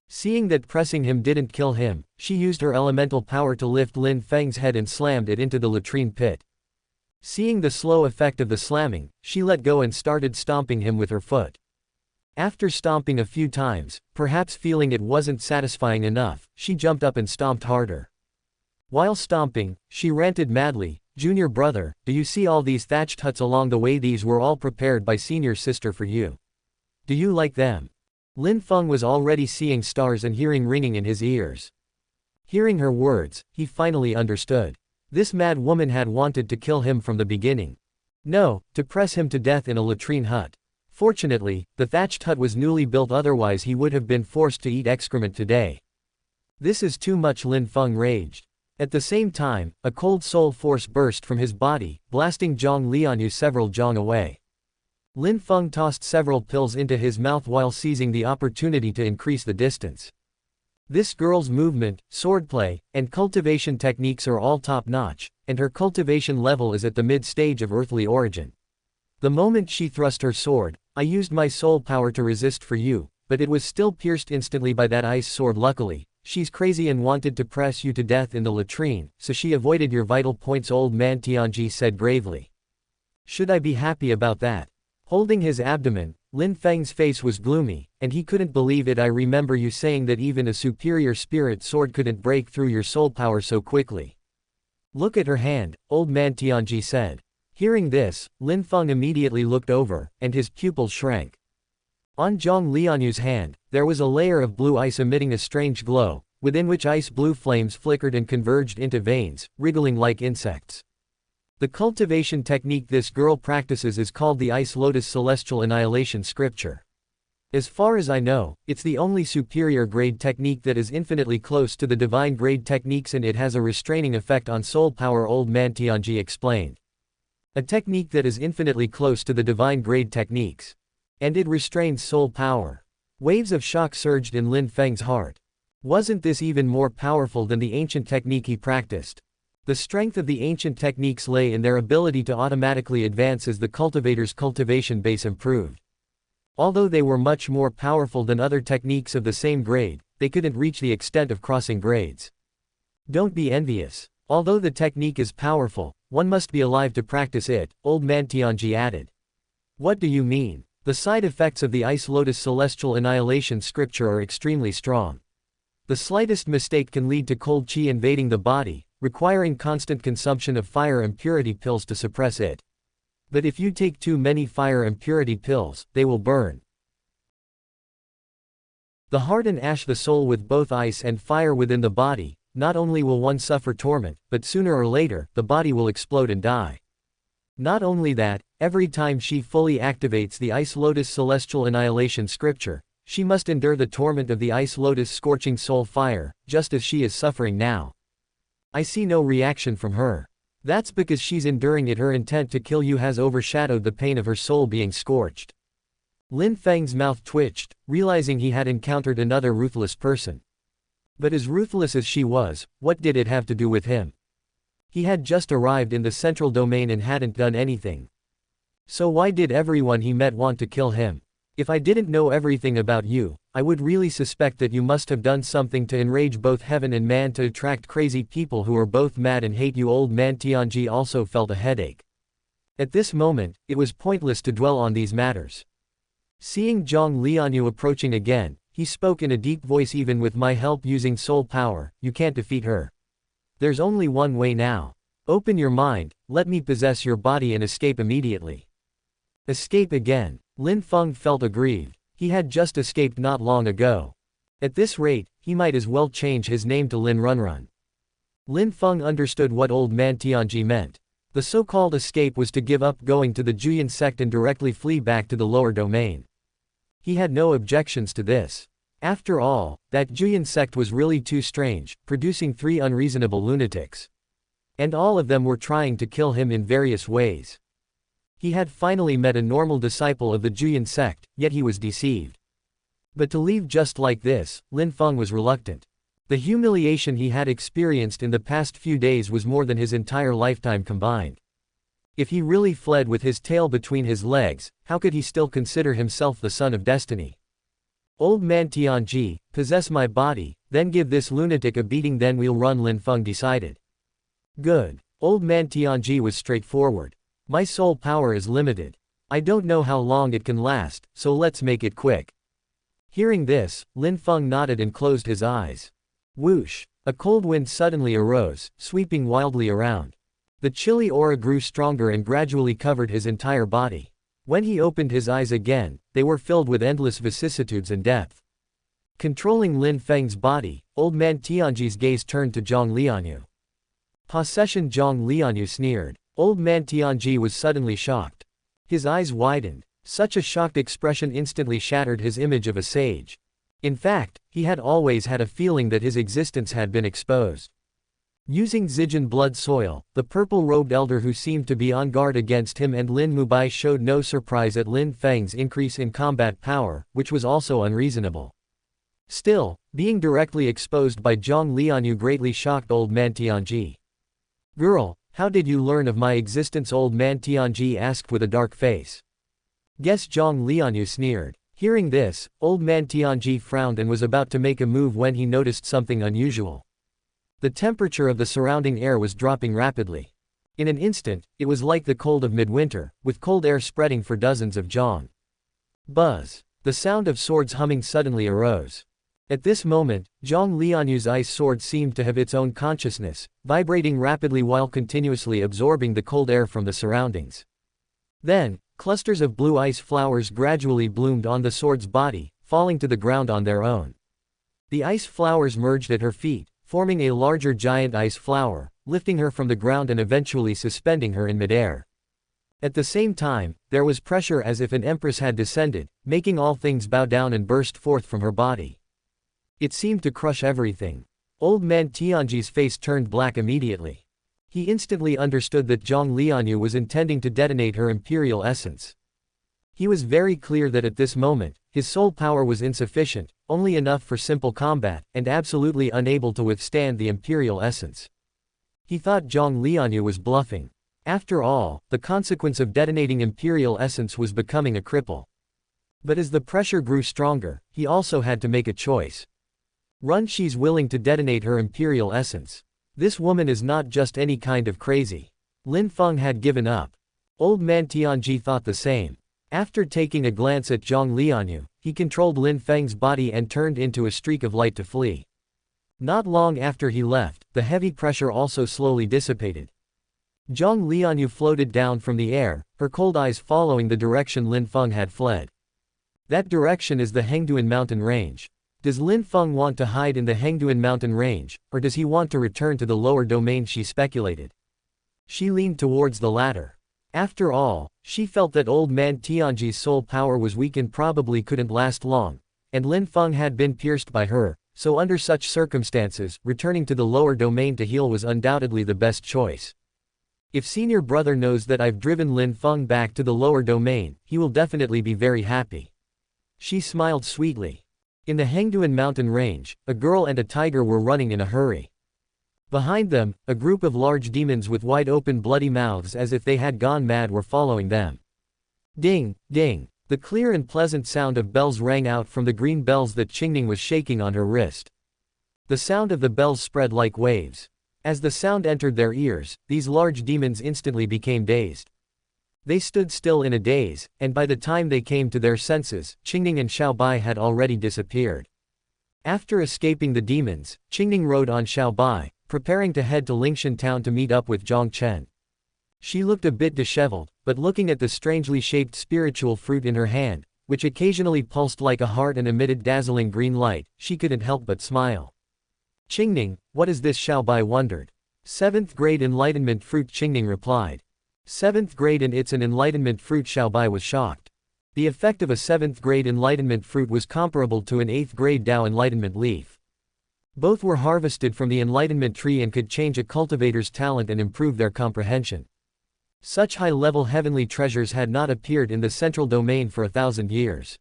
Seeing that pressing him didn't kill him, she used her elemental power to lift Lin Feng's head and slammed it into the latrine pit. Seeing the slow effect of the slamming, she let go and started stomping him with her foot. After stomping a few times, perhaps feeling it wasn't satisfying enough, she jumped up and stomped harder. While stomping, she ranted madly, "Junior brother, do you see all these thatched huts along the way? These were all prepared by senior sister for you. Do you like them?" Lin Feng was already seeing stars and hearing ringing in his ears. Hearing her words, he finally understood. This mad woman had wanted to kill him from the beginning. No, to press him to death in a latrine hut. Fortunately, the thatched hut was newly built, otherwise he would have been forced to eat excrement today. This is too much, Lin Feng raged. At the same time, a cold soul force burst from his body, blasting Jiang Lianyue several zhang away. Lin Feng tossed several pills into his mouth while seizing the opportunity to increase the distance. This girl's movement, swordplay, and cultivation techniques are all top-notch, and her cultivation level is at the mid-stage of earthly origin. The moment she thrust her sword, I used my soul power to resist for you, but it was still pierced instantly by that ice sword. Luckily, she's crazy and wanted to press you to death in the latrine, so she avoided your vital points, old man Tianji said gravely. Should I be happy about that? Holding his abdomen, Lin Feng's face was gloomy, and he couldn't believe it. I remember you saying that even a superior spirit sword couldn't break through your soul power so quickly. Look at her hand, old man Tianji said. Hearing this, Lin Feng immediately looked over, and his pupils shrank. On Jiang Lianyue's hand, there was a layer of blue ice emitting a strange glow, within which ice blue flames flickered and converged into veins, wriggling like insects. The cultivation technique this girl practices is called the Ice Lotus Celestial Annihilation Scripture. As far as I know, it's the only superior grade technique that is infinitely close to the divine grade techniques, and it has a restraining effect on soul power, old man Tianji explained. A technique that is infinitely close to the divine grade techniques. And it restrains soul power. Waves of shock surged in Lin Feng's heart. Wasn't this even more powerful than the ancient technique he practiced? The strength of the ancient techniques lay in their ability to automatically advance as the cultivator's cultivation base improved. Although they were much more powerful than other techniques of the same grade, they couldn't reach the extent of crossing grades. Don't be envious. Although the technique is powerful, one must be alive to practice it, old man Tianji added. What do you mean? The side effects of the Ice Lotus Celestial Annihilation Scripture are extremely strong. The slightest mistake can lead to cold chi invading the body, requiring constant consumption of fire impurity pills to suppress it. But if you take too many fire impurity pills, they will burn the heart and ash the soul with both ice and fire within the body. Not only will one suffer torment, but sooner or later, the body will explode and die. Not only that, every time she fully activates the Ice Lotus Celestial Annihilation Scripture, she must endure the torment of the Ice Lotus scorching soul fire, just as she is suffering now. I see no reaction from her. That's because she's enduring it. Her intent to kill you has overshadowed the pain of her soul being scorched. Lin Feng's mouth twitched, realizing he had encountered another ruthless person. But as ruthless as she was, what did it have to do with him? He had just arrived in the central domain and hadn't done anything. So why did everyone he met want to kill him? If I didn't know everything about you, I would really suspect that you must have done something to enrage both heaven and man to attract crazy people who are both mad and hate you. Old man Tianji also felt a headache. At this moment, it was pointless to dwell on these matters. Seeing Jiang Lianyue approaching again, he spoke in a deep voice. Even with my help using soul power, you can't defeat her. There's only one way now. Open your mind, let me possess your body and escape immediately. Escape again. Lin Feng felt aggrieved. He had just escaped not long ago. At this rate, he might as well change his name to Lin Runrun. Lin Feng understood what old man Tianji meant. The so-called escape was to give up going to the Juyin sect and directly flee back to the lower domain. He had no objections to this. After all, that Juyin sect was really too strange, producing 3 unreasonable lunatics. And all of them were trying to kill him in various ways. He had finally met a normal disciple of the Juyin sect, yet he was deceived. But to leave just like this, Lin Feng was reluctant. The humiliation he had experienced in the past few days was more than his entire lifetime combined. If he really fled with his tail between his legs, how could he still consider himself the son of destiny? Old man Tianji, possess my body, then give this lunatic a beating, then we'll run, Lin Feng decided. Good. Old man Tianji was straightforward. My soul power is limited. I don't know how long it can last, so let's make it quick. Hearing this, Lin Feng nodded and closed his eyes. Whoosh! A cold wind suddenly arose, sweeping wildly around. The chilly aura grew stronger and gradually covered his entire body. When he opened his eyes again, they were filled with endless vicissitudes and depth. Controlling Lin Feng's body, old man Tianji's gaze turned to Jiang Lianyue. Possession. Jiang Lianyue sneered. Old man Tianji was suddenly shocked. His eyes widened. Such a shocked expression instantly shattered his image of a sage. In fact, he had always had a feeling that his existence had been exposed. Using Zijin blood soil, the purple-robed elder who seemed to be on guard against him and Lin Mubai showed no surprise at Lin Feng's increase in combat power, which was also unreasonable. Still, being directly exposed by Jiang Lianyue greatly shocked old man Tianji. Girl, how did you learn of my existence? Old man Tianji asked with a dark face. Guess Jiang Lianyue sneered. Hearing this, old man Tianji frowned and was about to make a move when he noticed something unusual. The temperature of the surrounding air was dropping rapidly. In an instant, it was like the cold of midwinter, with cold air spreading for dozens of jong. Buzz. The sound of swords humming suddenly arose. At this moment, Jiang Lianyue's ice sword seemed to have its own consciousness, vibrating rapidly while continuously absorbing the cold air from the surroundings. Then, clusters of blue ice flowers gradually bloomed on the sword's body, falling to the ground on their own. The ice flowers merged at her feet, forming a larger giant ice flower, lifting her from the ground and eventually suspending her in midair. At the same time, there was pressure as if an empress had descended, making all things bow down and burst forth from her body. It seemed to crush everything. Old man Tianji's face turned black immediately. He instantly understood that Jiang Lianyue was intending to detonate her imperial essence. He was very clear that at this moment, his soul power was insufficient, only enough for simple combat, and absolutely unable to withstand the imperial essence. He thought Jiang Lianyue was bluffing. After all, the consequence of detonating imperial essence was becoming a cripple. But as the pressure grew stronger, he also had to make a choice. Run, she's willing to detonate her imperial essence. This woman is not just any kind of crazy. Lin Feng had given up. Old man Tianji thought the same. After taking a glance at Jiang Lianyue, he controlled Lin Feng's body and turned into a streak of light to flee. Not long after he left, the heavy pressure also slowly dissipated. Jiang Lianyue floated down from the air, her cold eyes following the direction Lin Feng had fled. That direction is the Hengduan mountain range. Does Lin Feng want to hide in the Hengduan mountain range, or does he want to return to the lower domain? She speculated. She leaned towards the latter. After all, she felt that old man Tianji's soul power was weak and probably couldn't last long, and Lin Feng had been pierced by her, so under such circumstances, returning to the lower domain to heal was undoubtedly the best choice. If senior brother knows that I've driven Lin Feng back to the lower domain, he will definitely be very happy. She smiled sweetly. In the Hengduan mountain range, a girl and a tiger were running in a hurry. Behind them, a group of large demons with wide-open bloody mouths as if they had gone mad were following them. Ding, ding. The clear and pleasant sound of bells rang out from the green bells that Qingning was shaking on her wrist. The sound of the bells spread like waves. As the sound entered their ears, these large demons instantly became dazed. They stood still in a daze, and by the time they came to their senses, Qingning and Xiaobai had already disappeared. After escaping the demons, Qingning rode on Xiaobai, preparing to head to Lingshan town to meet up with Jiang Chen. She looked a bit disheveled, but looking at the strangely shaped spiritual fruit in her hand, which occasionally pulsed like a heart and emitted dazzling green light, she couldn't help but smile. Qingning, what is this? Xiaobai wondered. 7th grade enlightenment fruit, Qingning replied. 7th grade and it's an enlightenment fruit, Xiaobai was shocked. The effect of a 7th grade enlightenment fruit was comparable to an 8th grade Dao enlightenment leaf. Both were harvested from the enlightenment tree and could change a cultivator's talent and improve their comprehension. Such high-level heavenly treasures had not appeared in the central domain for 1,000 years.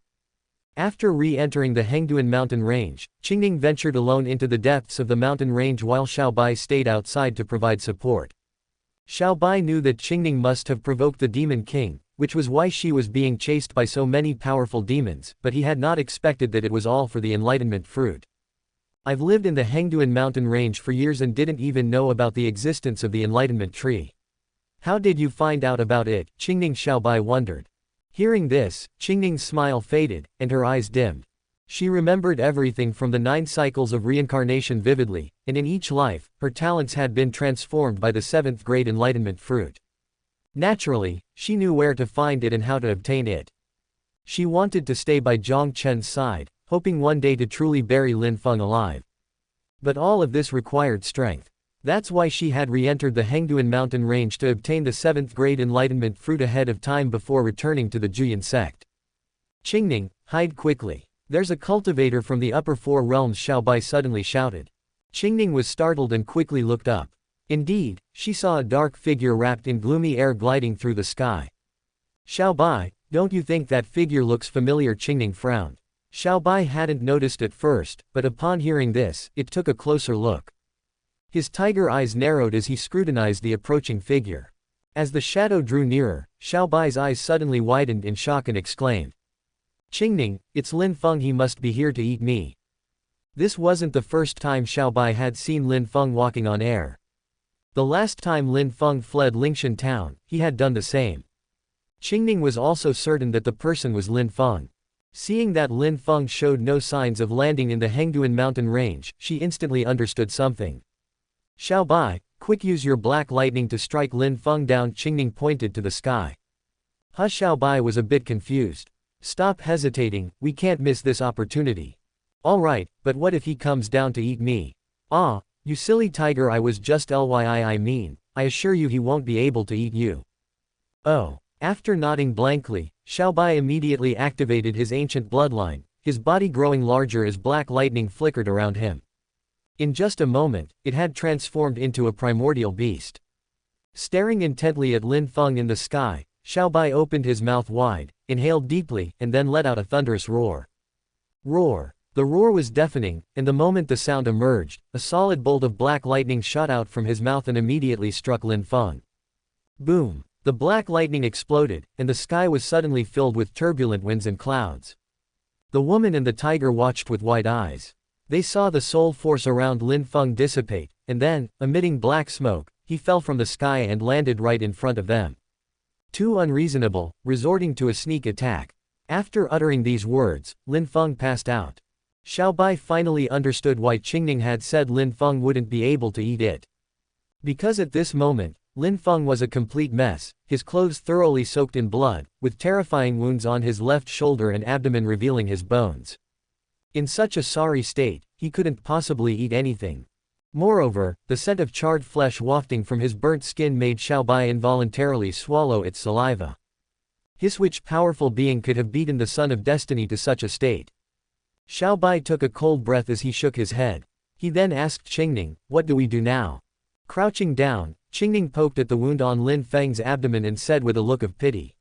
After re-entering the Hengduan mountain range, Qingning ventured alone into the depths of the mountain range while Xiaobai stayed outside to provide support. Xiaobai knew that Qingning must have provoked the Demon King, which was why she was being chased by so many powerful demons, but he had not expected that it was all for the enlightenment fruit. I've lived in the Hengduan mountain range for years and didn't even know about the existence of the enlightenment tree. How did you find out about it? Qingning, Xiaobai wondered. Hearing this, Qingning's smile faded, and her eyes dimmed. She remembered everything from the 9 cycles of reincarnation vividly, and in each life, her talents had been transformed by the 7th grade enlightenment fruit. Naturally, she knew where to find it and how to obtain it. She wanted to stay by Jiang Chen's side, hoping one day to truly bury Lin Feng alive. But all of this required strength. That's why she had re-entered the Hengduan mountain range to obtain the 7th grade enlightenment fruit ahead of time before returning to the Juyan sect. Qingning, hide quickly. There's a cultivator from the upper 4 realms, Xiaobai suddenly shouted. Qingning was startled and quickly looked up. Indeed, she saw a dark figure wrapped in gloomy air gliding through the sky. Xiaobai, don't you think that figure looks familiar? Qingning frowned. Xiaobai hadn't noticed at first, but upon hearing this, it took a closer look. His tiger eyes narrowed as he scrutinized the approaching figure. As the shadow drew nearer, Xiaobai's eyes suddenly widened in shock and exclaimed. Qingning, it's Lin Feng, he must be here to eat me. This wasn't the first time Xiaobai had seen Lin Feng walking on air. The last time Lin Feng fled Lingshan town, he had done the same. Qingning was also certain that the person was Lin Feng. Seeing that Lin Feng showed no signs of landing in the Hengduan mountain range, she instantly understood something. Xiaobai, quick, use your black lightning to strike Lin Feng down. Qingning pointed to the sky. Xiaobai was a bit confused. Stop hesitating, we can't miss this opportunity. Alright, but what if he comes down to eat me? Ah, you silly tiger, I was just I mean, I assure you he won't be able to eat you. Oh. After nodding blankly, Xiaobai immediately activated his ancient bloodline, his body growing larger as black lightning flickered around him. In just a moment, it had transformed into a primordial beast. Staring intently at Lin Feng in the sky, Xiaobai opened his mouth wide, inhaled deeply, and then let out a thunderous roar. Roar! The roar was deafening, and the moment the sound emerged, a solid bolt of black lightning shot out from his mouth and immediately struck Lin Feng. Boom! The black lightning exploded, and the sky was suddenly filled with turbulent winds and clouds. The woman and the tiger watched with wide eyes. They saw the soul force around Lin Feng dissipate, and then, emitting black smoke, he fell from the sky and landed right in front of them. Too unreasonable, resorting to a sneak attack. After uttering these words, Lin Feng passed out. Xiaobai finally understood why Qingning had said Lin Feng wouldn't be able to eat it. Because at this moment, Lin Feng was a complete mess, his clothes thoroughly soaked in blood, with terrifying wounds on his left shoulder and abdomen revealing his bones. In such a sorry state, he couldn't possibly eat anything. Moreover, the scent of charred flesh wafting from his burnt skin made Xiaobai involuntarily swallow its saliva. Which powerful being could have beaten the Son of Destiny to such a state? Xiaobai took a cold breath as he shook his head. He then asked Qingning, what do we do now? Crouching down, Qingning poked at the wound on Lin Feng's abdomen and said with a look of pity.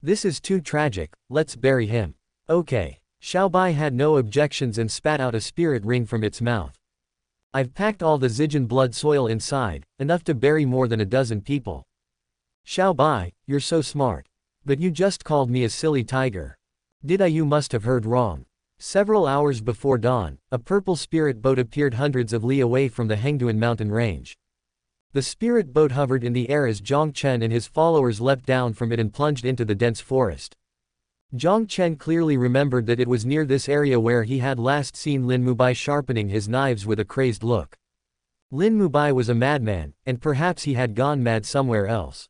This is too tragic, let's bury him. Okay. Xiaobai had no objections and spat out a spirit ring from its mouth. I've packed all the Zijin blood soil inside, enough to bury more than a dozen people. Xiaobai, you're so smart. But you just called me a silly tiger. Did I? You must have heard wrong. Several hours before dawn, a purple spirit boat appeared hundreds of li away from the Hengduan mountain range. The spirit boat hovered in the air as Jiang Chen and his followers leapt down from it and plunged into the dense forest. Jiang Chen clearly remembered that it was near this area where he had last seen Lin Mubai sharpening his knives with a crazed look. Lin Mubai was a madman, and perhaps he had gone mad somewhere else.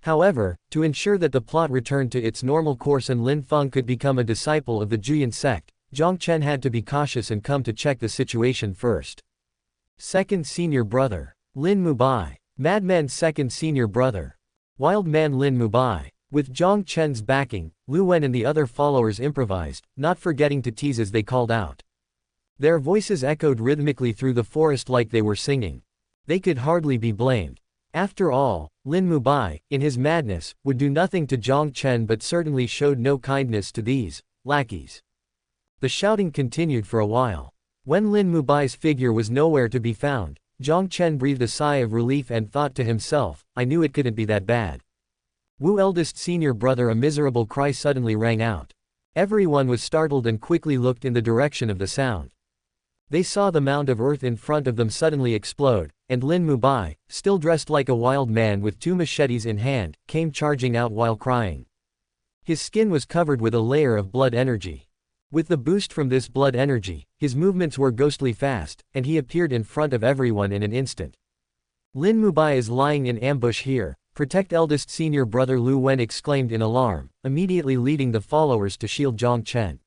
However, to ensure that the plot returned to its normal course and Lin Feng could become a disciple of the Juyan sect, Jiang Chen had to be cautious and come to check the situation first. Second senior brother. Lin Mubai. Madman's second senior brother. Wild man Lin Mubai. With Jiang Chen's backing, Lu Wen and the other followers improvised, not forgetting to tease as they called out. Their voices echoed rhythmically through the forest like they were singing. They could hardly be blamed. After all, Lin Mubai, in his madness, would do nothing to Jiang Chen but certainly showed no kindness to these lackeys. The shouting continued for a while. When Lin Mubai's figure was nowhere to be found, Jiang Chen breathed a sigh of relief and thought to himself, I knew it couldn't be that bad. Wu eldest senior brother, a miserable cry suddenly rang out. Everyone was startled and quickly looked in the direction of the sound. They saw the mound of earth in front of them suddenly explode, and Lin Mubai, still dressed like a wild man with 2 machetes in hand, came charging out while crying. His skin was covered with a layer of blood energy. With the boost from this blood energy, his movements were ghostly fast, and he appeared in front of everyone in an instant. Lin Mubai is lying in ambush here, protect eldest senior brother Lu Wen exclaimed in alarm, immediately leading the followers to shield Jiang Chen.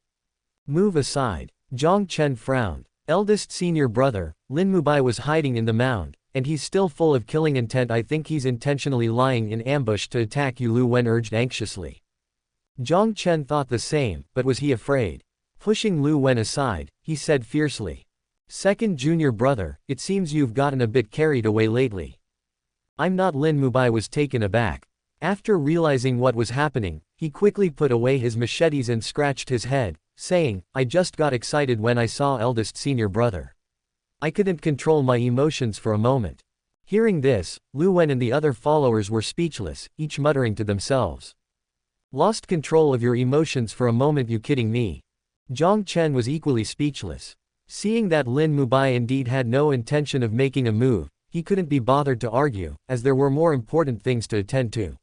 Move aside. Jiang Chen frowned. Eldest senior brother, Lin Mubai was hiding in the mound, and he's still full of killing intent. I think he's intentionally lying in ambush to attack you, Lu Wen urged anxiously. Jiang Chen thought the same, but was he afraid? Pushing Lu Wen aside, he said fiercely. Second junior brother, it seems you've gotten a bit carried away lately. I'm not. Lin Mubai was taken aback. After realizing what was happening, he quickly put away his machetes and scratched his head, saying, I just got excited when I saw eldest senior brother. I couldn't control my emotions for a moment. Hearing this, Lu Wen and the other followers were speechless, each muttering to themselves. Lost control of your emotions for a moment, you kidding me? Jiang Chen was equally speechless. Seeing that Lin Mubai indeed had no intention of making a move, he couldn't be bothered to argue, as there were more important things to attend to.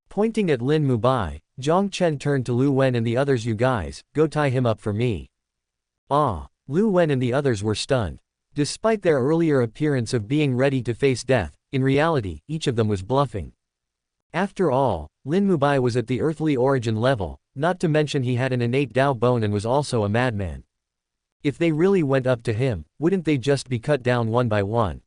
Pointing at Lin Mubai, Jiang Chen turned to Lu Wen and the others. You guys, go tie him up for me. Ah! Lu Wen and the others were stunned. Despite their earlier appearance of being ready to face death, in reality, each of them was bluffing. After all, Lin Mubai was at the earthly origin level, not to mention he had an innate Dao bone and was also a madman. If they really went up to him, wouldn't they just be cut down one by one?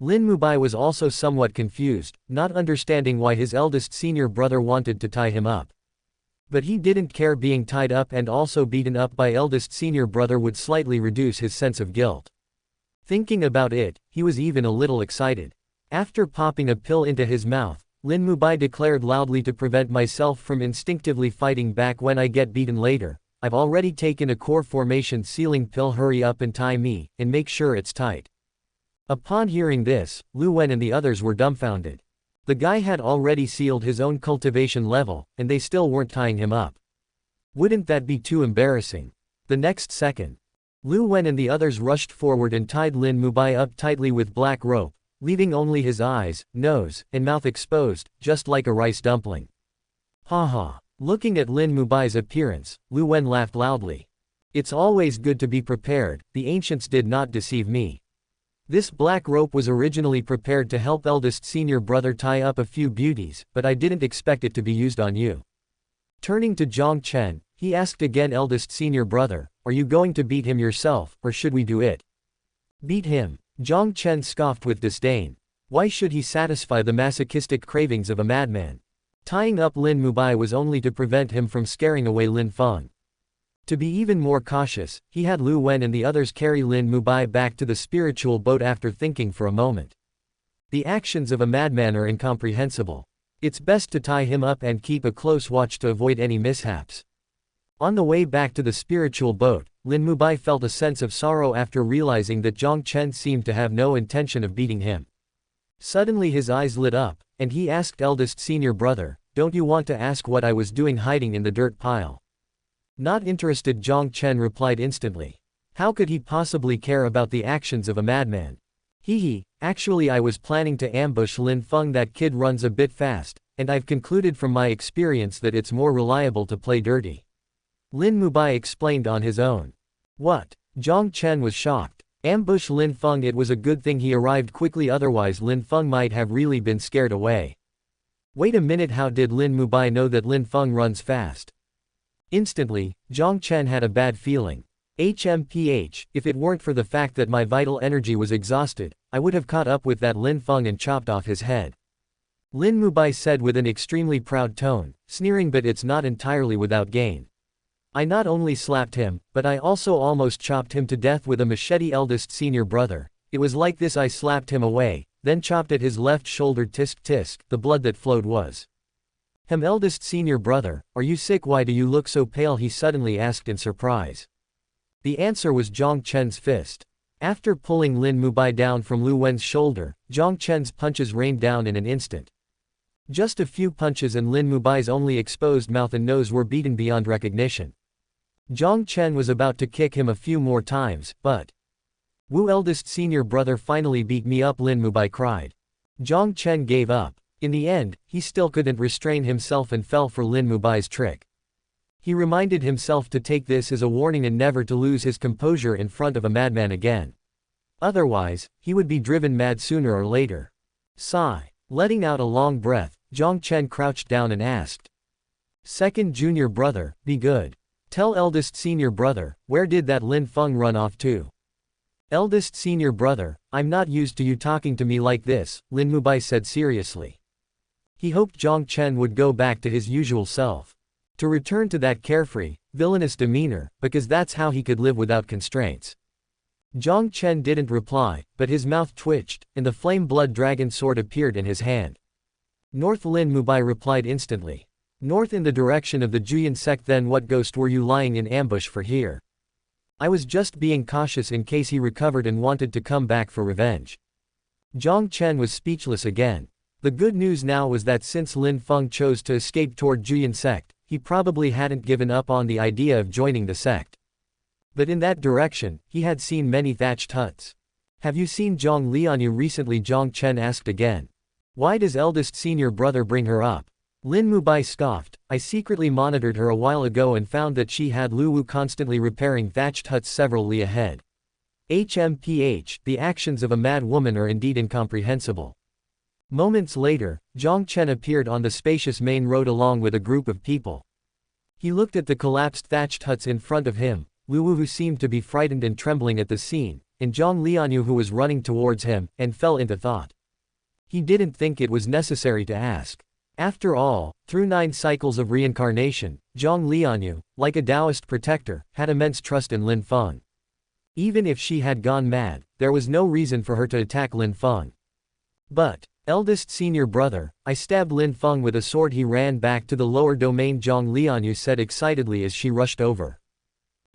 Lin Mubai was also somewhat confused, not understanding why his eldest senior brother wanted to tie him up. But he didn't care. Being tied up and also beaten up by eldest senior brother would slightly reduce his sense of guilt. Thinking about it, he was even a little excited. After popping a pill into his mouth, Lin Mubai declared loudly, to prevent myself from instinctively fighting back when I get beaten later, I've already taken a core formation sealing pill. Hurry up and tie me, and make sure it's tight. Upon hearing this, Lu Wen and the others were dumbfounded. The guy had already sealed his own cultivation level, and they still weren't tying him up. Wouldn't that be too embarrassing? The next second, Lu Wen and the others rushed forward and tied Lin Mubai up tightly with black rope, leaving only his eyes, nose, and mouth exposed, just like a rice dumpling. Ha ha. Looking at Lin Mubai's appearance, Lu Wen laughed loudly. It's always good to be prepared. The ancients did not deceive me. This black rope was originally prepared to help eldest senior brother tie up a few beauties, but I didn't expect it to be used on you. Turning to Jiang Chen, he asked again, eldest senior brother, are you going to beat him yourself, or should we do it? Beat him? Jiang Chen scoffed with disdain. Why should he satisfy the masochistic cravings of a madman? Tying up Lin Mubai was only to prevent him from scaring away Lin Feng. To be even more cautious, he had Lu Wen and the others carry Lin Mubai back to the spiritual boat. After thinking for a moment, the actions of a madman are incomprehensible. It's best to tie him up and keep a close watch to avoid any mishaps. On the way back to the spiritual boat, Lin Mubai felt a sense of sorrow after realizing that Jiang Chen seemed to have no intention of beating him. Suddenly his eyes lit up, and he asked eldest senior brother, don't you want to ask what I was doing hiding in the dirt pile? Not interested, Jiang Chen replied instantly. How could he possibly care about the actions of a madman? Actually I was planning to ambush Lin Feng. That kid runs a bit fast, and I've concluded from my experience that it's more reliable to play dirty. Lin Mubai explained on his own. What? Jiang Chen was shocked. Ambush Lin Feng. It was a good thing he arrived quickly, otherwise Lin Feng might have really been scared away. Wait a minute, how did Lin Mubai know that Lin Feng runs fast? Instantly, Jiang Chen had a bad feeling. HMPH, if it weren't for the fact that my vital energy was exhausted, I would have caught up with that Lin Feng and chopped off his head. Lin Mubai said with an extremely proud tone, sneering, but it's not entirely without gain. I not only slapped him, but I also almost chopped him to death with a machete. Eldest senior brother, it was like this: I slapped him away, then chopped at his left shoulder. Tisk tisk, the blood that flowed was. Eldest senior brother, are you sick? Why do you look so pale? He suddenly asked in surprise. The answer was Jiang Chen's fist. After pulling Lin Mubai down from Lu Wen's shoulder, Jiang Chen's punches rained down in an instant. Just a few punches and Lin Mubai's only exposed mouth and nose were beaten beyond recognition. Jiang Chen was about to kick him a few more times, but Wu, eldest senior brother, finally beat me up, Lin Mubai cried. Jiang Chen gave up. In the end, he still couldn't restrain himself and fell for Lin Mubai's trick. He reminded himself to take this as a warning and never to lose his composure in front of a madman again. Otherwise, he would be driven mad sooner or later. Sigh. Letting out a long breath, Jiang Chen crouched down and asked. Second junior brother, be good. Tell eldest senior brother, where did that Lin Feng run off to? Eldest senior brother, I'm not used to you talking to me like this, Lin Mubai said seriously. He hoped Jiang Chen would go back to his usual self. To return to that carefree, villainous demeanor, because that's how he could live without constraints. Jiang Chen didn't reply, but his mouth twitched, and the flame blood dragon sword appeared in his hand. North, Lin Mubai replied instantly. North, in the direction of the Juyan sect. Then what ghost were you lying in ambush for here? I was just being cautious in case he recovered and wanted to come back for revenge. Jiang Chen was speechless again. The good news now was that since Lin Feng chose to escape toward Juyan sect, he probably hadn't given up on the idea of joining the sect. But in that direction, he had seen many thatched huts. Have you seen Jiang Lianyue recently? Jiang Chen asked again. Why does eldest senior brother bring her up? Lin Mubai scoffed. I secretly monitored her a while ago and found that she had Lu Wu constantly repairing thatched huts several li ahead. HMPH, the actions of a mad woman are indeed incomprehensible. Moments later, Jiang Chen appeared on the spacious main road along with a group of people. He looked at the collapsed thatched huts in front of him, Lu Wu, who seemed to be frightened and trembling at the scene, and Jiang Lianyue, who was running towards him, and fell into thought. He didn't think it was necessary to ask. After all, through 9 cycles of reincarnation, Jiang Lianyue, like a Taoist protector, had immense trust in Lin Feng. Even if she had gone mad, there was no reason for her to attack Lin Feng. But, eldest senior brother, I stabbed Lin Feng with a sword. He ran back to the lower domain, Jiang Lianyue said excitedly as she rushed over.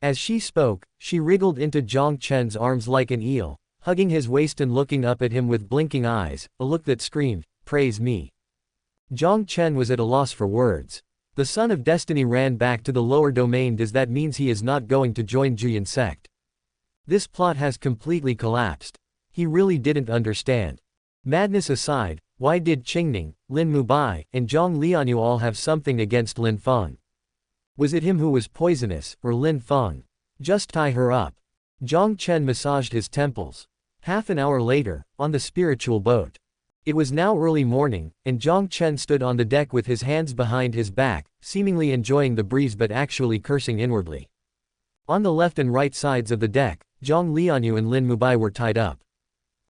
As she spoke, she wriggled into Jiang Chen's arms like an eel, hugging his waist and looking up at him with blinking eyes, a look that screamed, praise me. Jiang Chen was at a loss for words. The son of destiny ran back to the lower domain. Does that mean he is not going to join Juyan sect? This plot has completely collapsed. He really didn't understand. Madness aside, why did Qingning, Lin Mubai, and Jiang Lianyue all have something against Lin Feng? Was it him who was poisonous, or Lin Feng? Just tie her up. Jiang Chen massaged his temples. Half an hour later, on the spiritual boat. It was now early morning, and Jiang Chen stood on the deck with his hands behind his back, seemingly enjoying the breeze but actually cursing inwardly. On the left and right sides of the deck, Jiang Lianyue and Lin Mubai were tied up.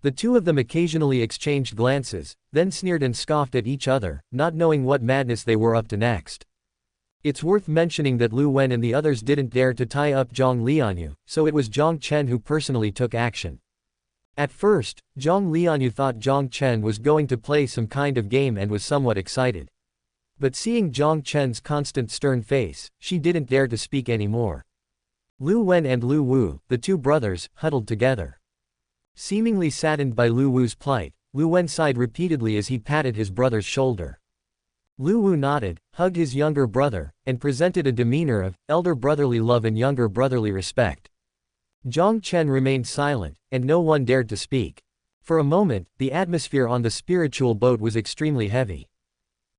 The two of them occasionally exchanged glances, then sneered and scoffed at each other, not knowing what madness they were up to next. It's worth mentioning that Lu Wen and the others didn't dare to tie up Jiang Lianyue, so it was Jiang Chen who personally took action. At first, Jiang Lianyue thought Jiang Chen was going to play some kind of game and was somewhat excited. But seeing Jiang Chen's constant stern face, she didn't dare to speak anymore. Lu Wen and Lu Wu, the two brothers, huddled together. Seemingly saddened by Lu Wu's plight, Lu Wen sighed repeatedly as he patted his brother's shoulder. Lu Wu nodded, hugged his younger brother, and presented a demeanor of elder brotherly love and younger brotherly respect. Jiang Chen remained silent, and no one dared to speak. For a moment, the atmosphere on the spiritual boat was extremely heavy.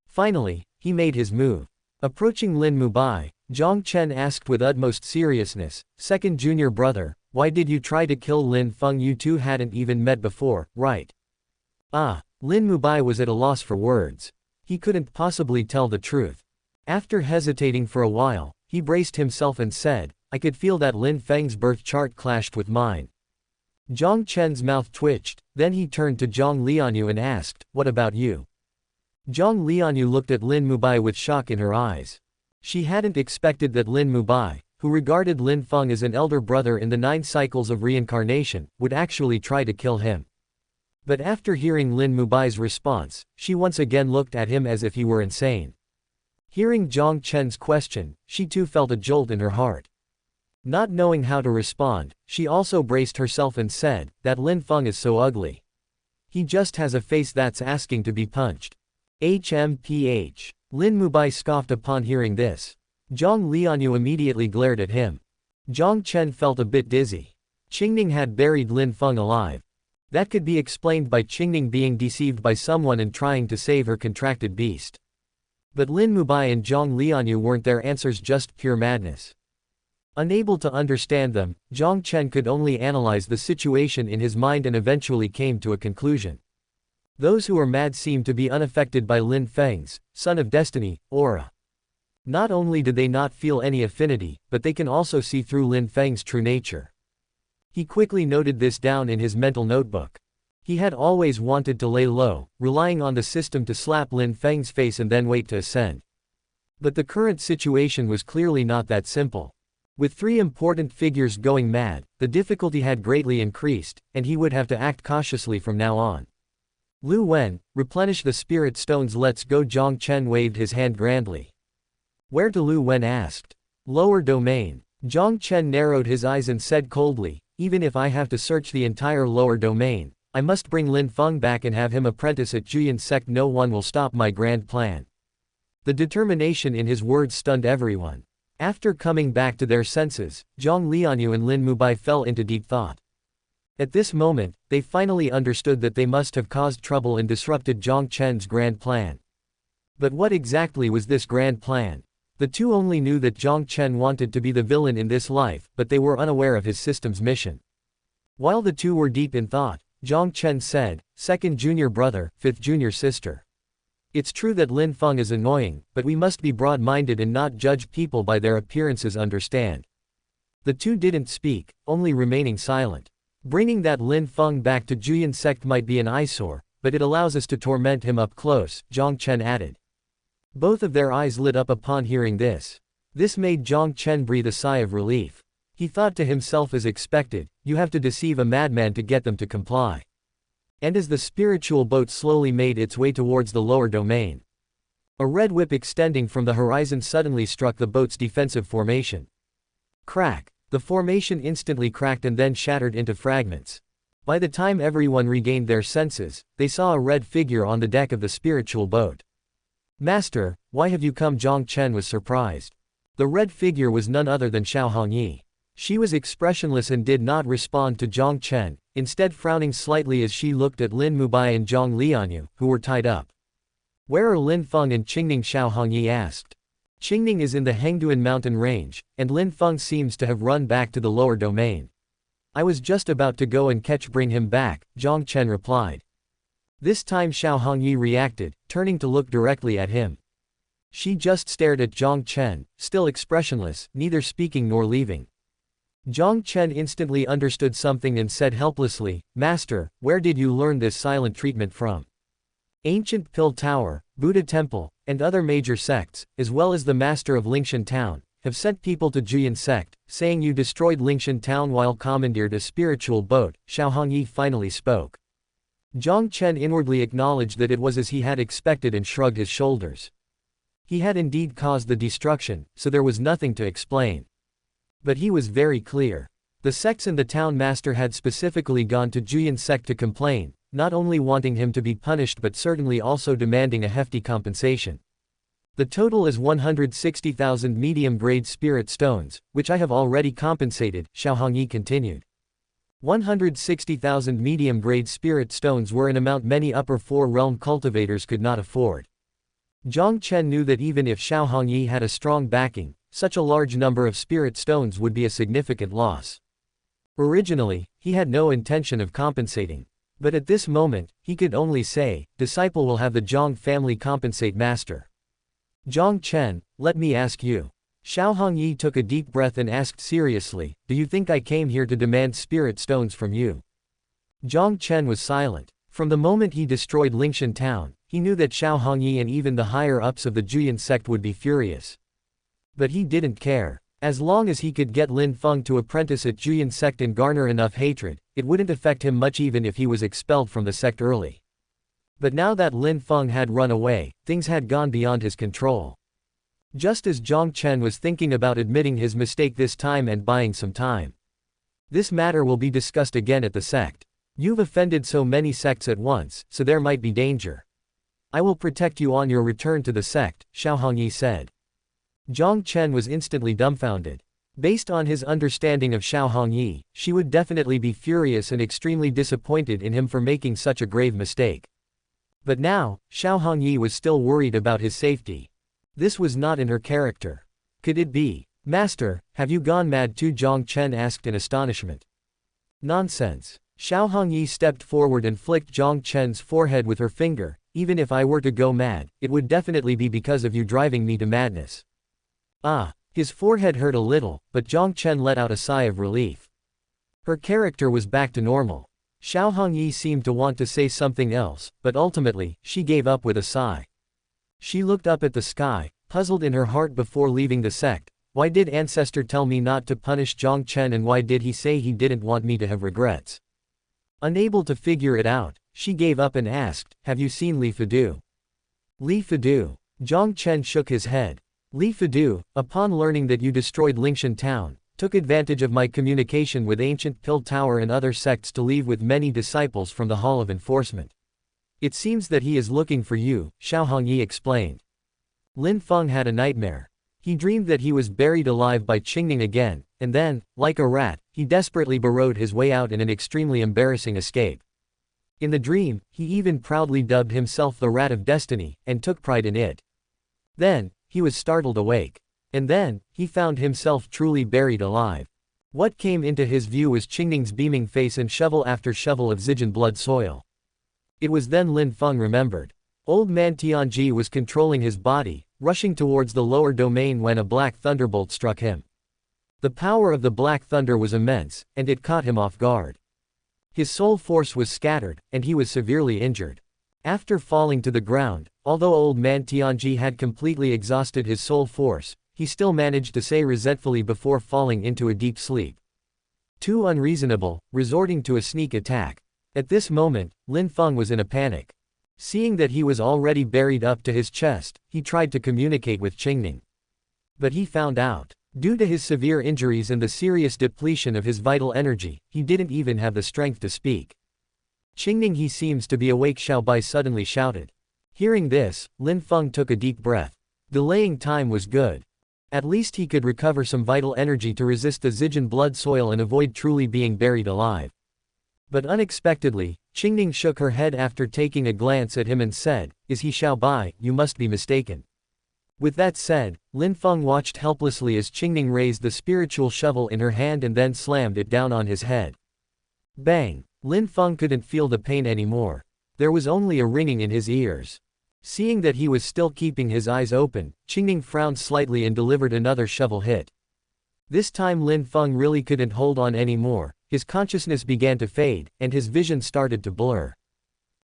Finally, he made his move. Approaching Lin Mubai, Jiang Chen asked with utmost seriousness, second junior brother, Why did you try to kill Lin Feng? You two hadn't even met before, right? Lin Mubai was at a loss for words. He couldn't possibly tell the truth. After hesitating for a while, he braced himself and said, I could feel that Lin Feng's birth chart clashed with mine. Jiang Chen's mouth twitched, then he turned to Jiang Lianyue and asked, what about you? Jiang Lianyue looked at Lin Mubai with shock in her eyes. She hadn't expected that Lin Mubai, who regarded Lin Feng as an elder brother in the 9 cycles of reincarnation, would actually try to kill him. But after hearing Lin Mubai's response, she once again looked at him as if he were insane. Hearing Jiang Chen's question, she too felt a jolt in her heart. Not knowing how to respond, she also braced herself and said, that Lin Feng is so ugly. He just has a face that's asking to be punched. HMPH. Lin Mubai scoffed upon hearing this. Jiang Lianyue immediately glared at him. Jiang Chen felt a bit dizzy. Qingning had buried Lin Feng alive. That could be explained by Qingning being deceived by someone and trying to save her contracted beast. But Lin Mubai and Jiang Lianyue weren't their answers just pure madness. Unable to understand them, Jiang Chen could only analyze the situation in his mind and eventually came to a conclusion. Those who are mad seem to be unaffected by Lin Feng's, son of destiny, aura. Not only do they not feel any affinity, but they can also see through Lin Feng's true nature. He quickly noted this down in his mental notebook. He had always wanted to lay low, relying on the system to slap Lin Feng's face and then wait to ascend. But the current situation was clearly not that simple. With 3 important figures going mad, the difficulty had greatly increased, and he would have to act cautiously from now on. Lu Wen, replenish the spirit stones. Let's go. Jiang Chen waved his hand grandly. Where to? Lu Wen asked. Lower domain. Jiang Chen narrowed his eyes and said coldly, even if I have to search the entire lower domain, I must bring Lin Feng back and have him apprentice at Juyin sect. No one will stop my grand plan. The determination in his words stunned everyone. After coming back to their senses, Jiang Lianyue and Lin Mubai fell into deep thought. At this moment, they finally understood that they must have caused trouble and disrupted Jiang Chen's grand plan. But what exactly was this grand plan? The two only knew that Jiang Chen wanted to be the villain in this life, but they were unaware of his system's mission. While the two were deep in thought, Jiang Chen said, second junior brother, fifth junior sister. It's true that Lin Feng is annoying, but we must be broad-minded and not judge people by their appearances. Understand? The two didn't speak, only remaining silent. Bringing that Lin Feng back to Juyin sect might be an eyesore, but it allows us to torment him up close, Jiang Chen added. Both of their eyes lit up upon hearing this. This made Jiang Chen breathe a sigh of relief. He thought to himself as expected, you have to deceive a madman to get them to comply. And as the spiritual boat slowly made its way towards the lower domain, a red whip extending from the horizon suddenly struck the boat's defensive formation. Crack! The formation instantly cracked and then shattered into fragments. By the time everyone regained their senses, they saw a red figure on the deck of the spiritual boat. Master, why have you come? Jiang Chen was surprised. The red figure was none other than Xiao Hongyi. She was expressionless and did not respond to Jiang Chen, instead frowning slightly as she looked at Lin Mubai and Jiang Lianyue, who were tied up. Where are Lin Feng and Qingning? Xiao Hongyi asked. Qingning is in the Hengduan mountain range, and Lin Feng seems to have run back to the lower domain. I was just about to go and bring him back, Jiang Chen replied. This time Xiao Hongyi reacted, turning to look directly at him. She just stared at Jiang Chen, still expressionless, neither speaking nor leaving. Jiang Chen instantly understood something and said helplessly, Master, where did you learn this silent treatment from? Ancient Pill Tower, Buddha Temple, and other major sects, as well as the master of Lingshan Town, have sent people to Juyin sect, saying you destroyed Lingshan Town while commandeered a spiritual boat. Xiao Hongyi finally spoke. Jiang Chen inwardly acknowledged that it was as he had expected and shrugged his shoulders. He had indeed caused the destruction, so there was nothing to explain. But he was very clear. The sects and the town master had specifically gone to Juyin sect to complain, not only wanting him to be punished but certainly also demanding a hefty compensation. The total is 160,000 medium-grade spirit stones, which I have already compensated, Xiao Hongyi continued. 160,000 medium-grade spirit stones were an amount many upper four-realm cultivators could not afford. Jiang Chen knew that even if Xiao Hongyi had a strong backing, such a large number of spirit stones would be a significant loss. Originally, he had no intention of compensating. But at this moment, he could only say, disciple will have the Jiang family compensate master. Jiang Chen, let me ask you. Xiao Hongyi took a deep breath and asked seriously, do you think I came here to demand spirit stones from you? Jiang Chen was silent. From the moment he destroyed Lingshan town, he knew that Xiao Hongyi and even the higher-ups of the Juyan sect would be furious. But he didn't care. As long as he could get Lin Feng to apprentice at Juyan sect and garner enough hatred, it wouldn't affect him much even if he was expelled from the sect early. But now that Lin Feng had run away, things had gone beyond his control. Just as Jiang Chen was thinking about admitting his mistake this time and buying some time. This matter will be discussed again at the sect. You've offended so many sects at once, so there might be danger. I will protect you on your return to the sect, Xiao Hongyi said. Jiang Chen was instantly dumbfounded. Based on his understanding of Xiao Hongyi, she would definitely be furious and extremely disappointed in him for making such a grave mistake. But now, Xiao Hongyi was still worried about his safety. This was not in her character. Could it be? Master, have you gone mad too? Jiang Chen asked in astonishment. Nonsense. Xiao Hongyi stepped forward and flicked Jiang Chen's forehead with her finger. Even if I were to go mad, it would definitely be because of you driving me to madness. Ah, his forehead hurt a little, but Jiang Chen let out a sigh of relief. Her character was back to normal. Xiao Hongyi seemed to want to say something else, but ultimately, she gave up with a sigh. She looked up at the sky, puzzled in her heart before leaving the sect. Why did Ancestor tell me not to punish Jiang Chen and why did he say he didn't want me to have regrets? Unable to figure it out, she gave up and asked, have you seen Li Fadu? Li Fadu. Jiang Chen shook his head. Li Fadu, upon learning that you destroyed Lingshan town, took advantage of my communication with Ancient Pill Tower and other sects to leave with many disciples from the Hall of Enforcement. It seems that he is looking for you, Xiao Hongyi explained. Lin Feng had a nightmare. He dreamed that he was buried alive by Qingning again, and then, like a rat, he desperately burrowed his way out in an extremely embarrassing escape. In the dream, he even proudly dubbed himself the Rat of Destiny, and took pride in it. Then, he was startled awake. And then, he found himself truly buried alive. What came into his view was Qingning's beaming face and shovel after shovel of Zijin blood soil. It was then Lin Feng remembered. Old man Tianji was controlling his body, rushing towards the lower domain when a black thunderbolt struck him. The power of the black thunder was immense, and it caught him off guard. His soul force was scattered, and he was severely injured. After falling to the ground, although old man Tianji had completely exhausted his soul force, he still managed to say resentfully before falling into a deep sleep. Too unreasonable, resorting to a sneak attack. At this moment, Lin Feng was in a panic. Seeing that he was already buried up to his chest, he tried to communicate with Qingning. But he found out. Due to his severe injuries and the serious depletion of his vital energy, he didn't even have the strength to speak. Qingning, he seems to be awake, Xiaobai suddenly shouted. Hearing this, Lin Feng took a deep breath. Delaying time was good. At least he could recover some vital energy to resist the Zijin blood soil and avoid truly being buried alive. But unexpectedly, Qingning shook her head after taking a glance at him and said, is he Xiaobai? You must be mistaken. With that said, Lin Feng watched helplessly as Qingning raised the spiritual shovel in her hand and then slammed it down on his head. Bang! Lin Feng couldn't feel the pain anymore. There was only a ringing in his ears. Seeing that he was still keeping his eyes open, Qingning frowned slightly and delivered another shovel hit. This time Lin Feng really couldn't hold on anymore, his consciousness began to fade, and his vision started to blur.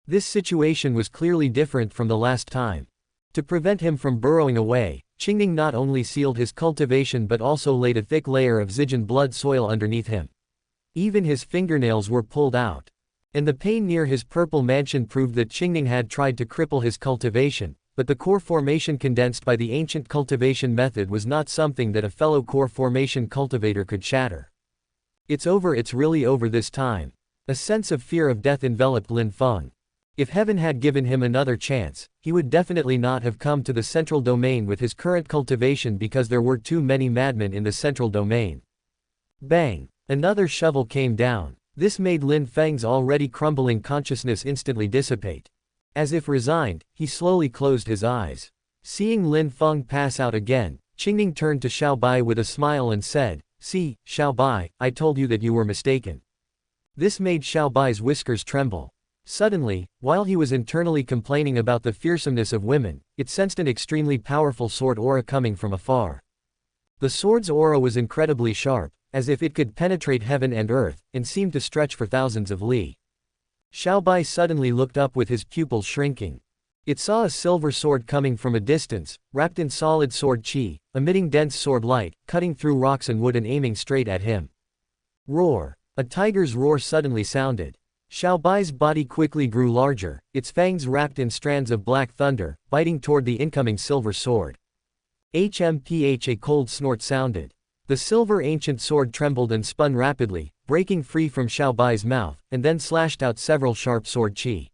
This situation was clearly different from the last time. To prevent him from burrowing away, Qingning not only sealed his cultivation but also laid a thick layer of Zijin blood soil underneath him. Even his fingernails were pulled out. And the pain near his purple mansion proved that Qingning had tried to cripple his cultivation, but the core formation condensed by the ancient cultivation method was not something that a fellow core formation cultivator could shatter. It's over, it's really over this time. A sense of fear of death enveloped Lin Feng. If heaven had given him another chance, he would definitely not have come to the central domain with his current cultivation because there were too many madmen in the central domain. Bang! Another shovel came down. This made Lin Feng's already crumbling consciousness instantly dissipate. As if resigned, he slowly closed his eyes. Seeing Lin Feng pass out again, Qingning turned to Xiaobai with a smile and said, See, Xiao Bai, I told you that you were mistaken. This made Xiao Bai's whiskers tremble. Suddenly, while he was internally complaining about the fearsomeness of women, it sensed an extremely powerful sword aura coming from afar. The sword's aura was incredibly sharp, as if it could penetrate heaven and earth, and seemed to stretch for thousands of li. Xiao Bai suddenly looked up with his pupils shrinking. It saw a silver sword coming from a distance, wrapped in solid sword qi, emitting dense sword light, cutting through rocks and wood and aiming straight at him. Roar! A tiger's roar suddenly sounded. Xiao Bai's body quickly grew larger, its fangs wrapped in strands of black thunder, biting toward the incoming silver sword. HMPH! A cold snort sounded. The silver ancient sword trembled and spun rapidly, breaking free from Xiao Bai's mouth, and then slashed out several sharp sword qi.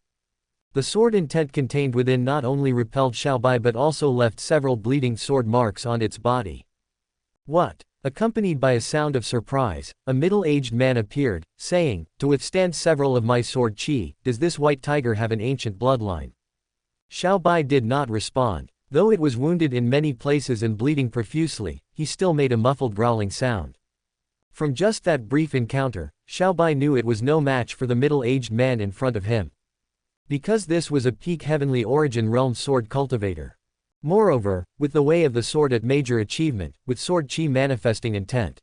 The sword intent contained within not only repelled Xiao Bai but also left several bleeding sword marks on its body. What? Accompanied by a sound of surprise, a middle-aged man appeared, saying, "To withstand several of my sword qi, does this white tiger have an ancient bloodline?" Xiao Bai did not respond. Though it was wounded in many places and bleeding profusely, he still made a muffled growling sound. From just that brief encounter, Xiao Bai knew it was no match for the middle-aged man in front of him. Because this was a peak heavenly origin realm sword cultivator. Moreover, with the way of the sword at major achievement, with sword qi manifesting intent.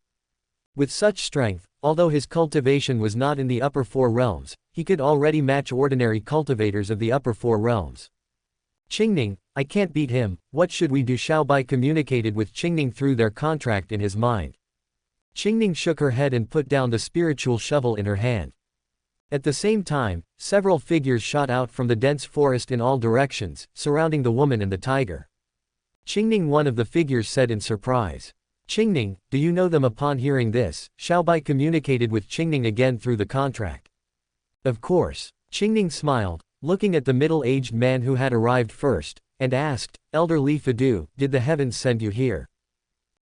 With such strength, although his cultivation was not in the upper four realms, he could already match ordinary cultivators of the upper four realms. Qingning, I can't beat him, what should we do? Xiao Bai communicated with Qingning through their contract in his mind. Qingning shook her head and put down the spiritual shovel in her hand. At the same time, several figures shot out from the dense forest in all directions, surrounding the woman and the tiger. Qingning, one of the figures, said in surprise. Qingning, do you know them? Upon hearing this, Xiao Bai communicated with Qingning again through the contract. Of course. Qingning smiled, looking at the middle-aged man who had arrived first, and asked, Elder Li Fadu, did the heavens send you here?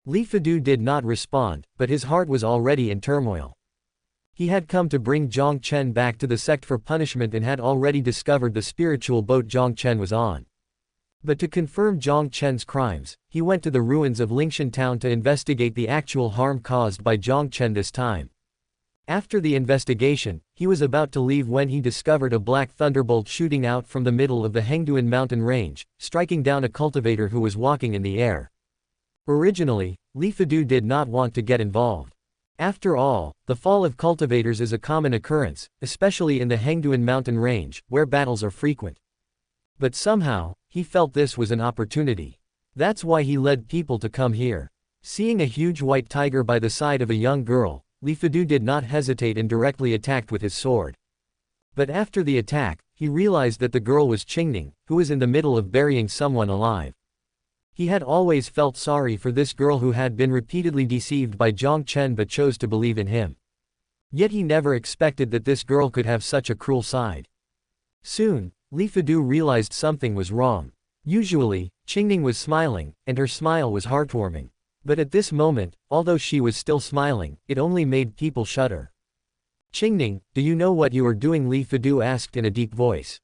Li Fadu did not respond, but his heart was already in turmoil. He had come to bring Jiang Chen back to the sect for punishment and had already discovered the spiritual boat Jiang Chen was on. But to confirm Jiang Chen's crimes, he went to the ruins of Lingshan town to investigate the actual harm caused by Jiang Chen this time. After the investigation, he was about to leave when he discovered a black thunderbolt shooting out from the middle of the Hengduan mountain range, striking down a cultivator who was walking in the air. Originally, Li Fadu did not want to get involved. After all, the fall of cultivators is a common occurrence, especially in the Hengduan mountain range, where battles are frequent. But somehow, he felt this was an opportunity. That's why he led people to come here. Seeing a huge white tiger by the side of a young girl, Li Fadu did not hesitate and directly attacked with his sword. But after the attack, he realized that the girl was Qingning, who was in the middle of burying someone alive. He had always felt sorry for this girl who had been repeatedly deceived by Jiang Chen but chose to believe in him. Yet he never expected that this girl could have such a cruel side. Soon, Li Fadu realized something was wrong. Usually, Qingning was smiling, and her smile was heartwarming. But at this moment, although she was still smiling, it only made people shudder. Qingning, do you know what you are doing? Li Fadu asked in a deep voice.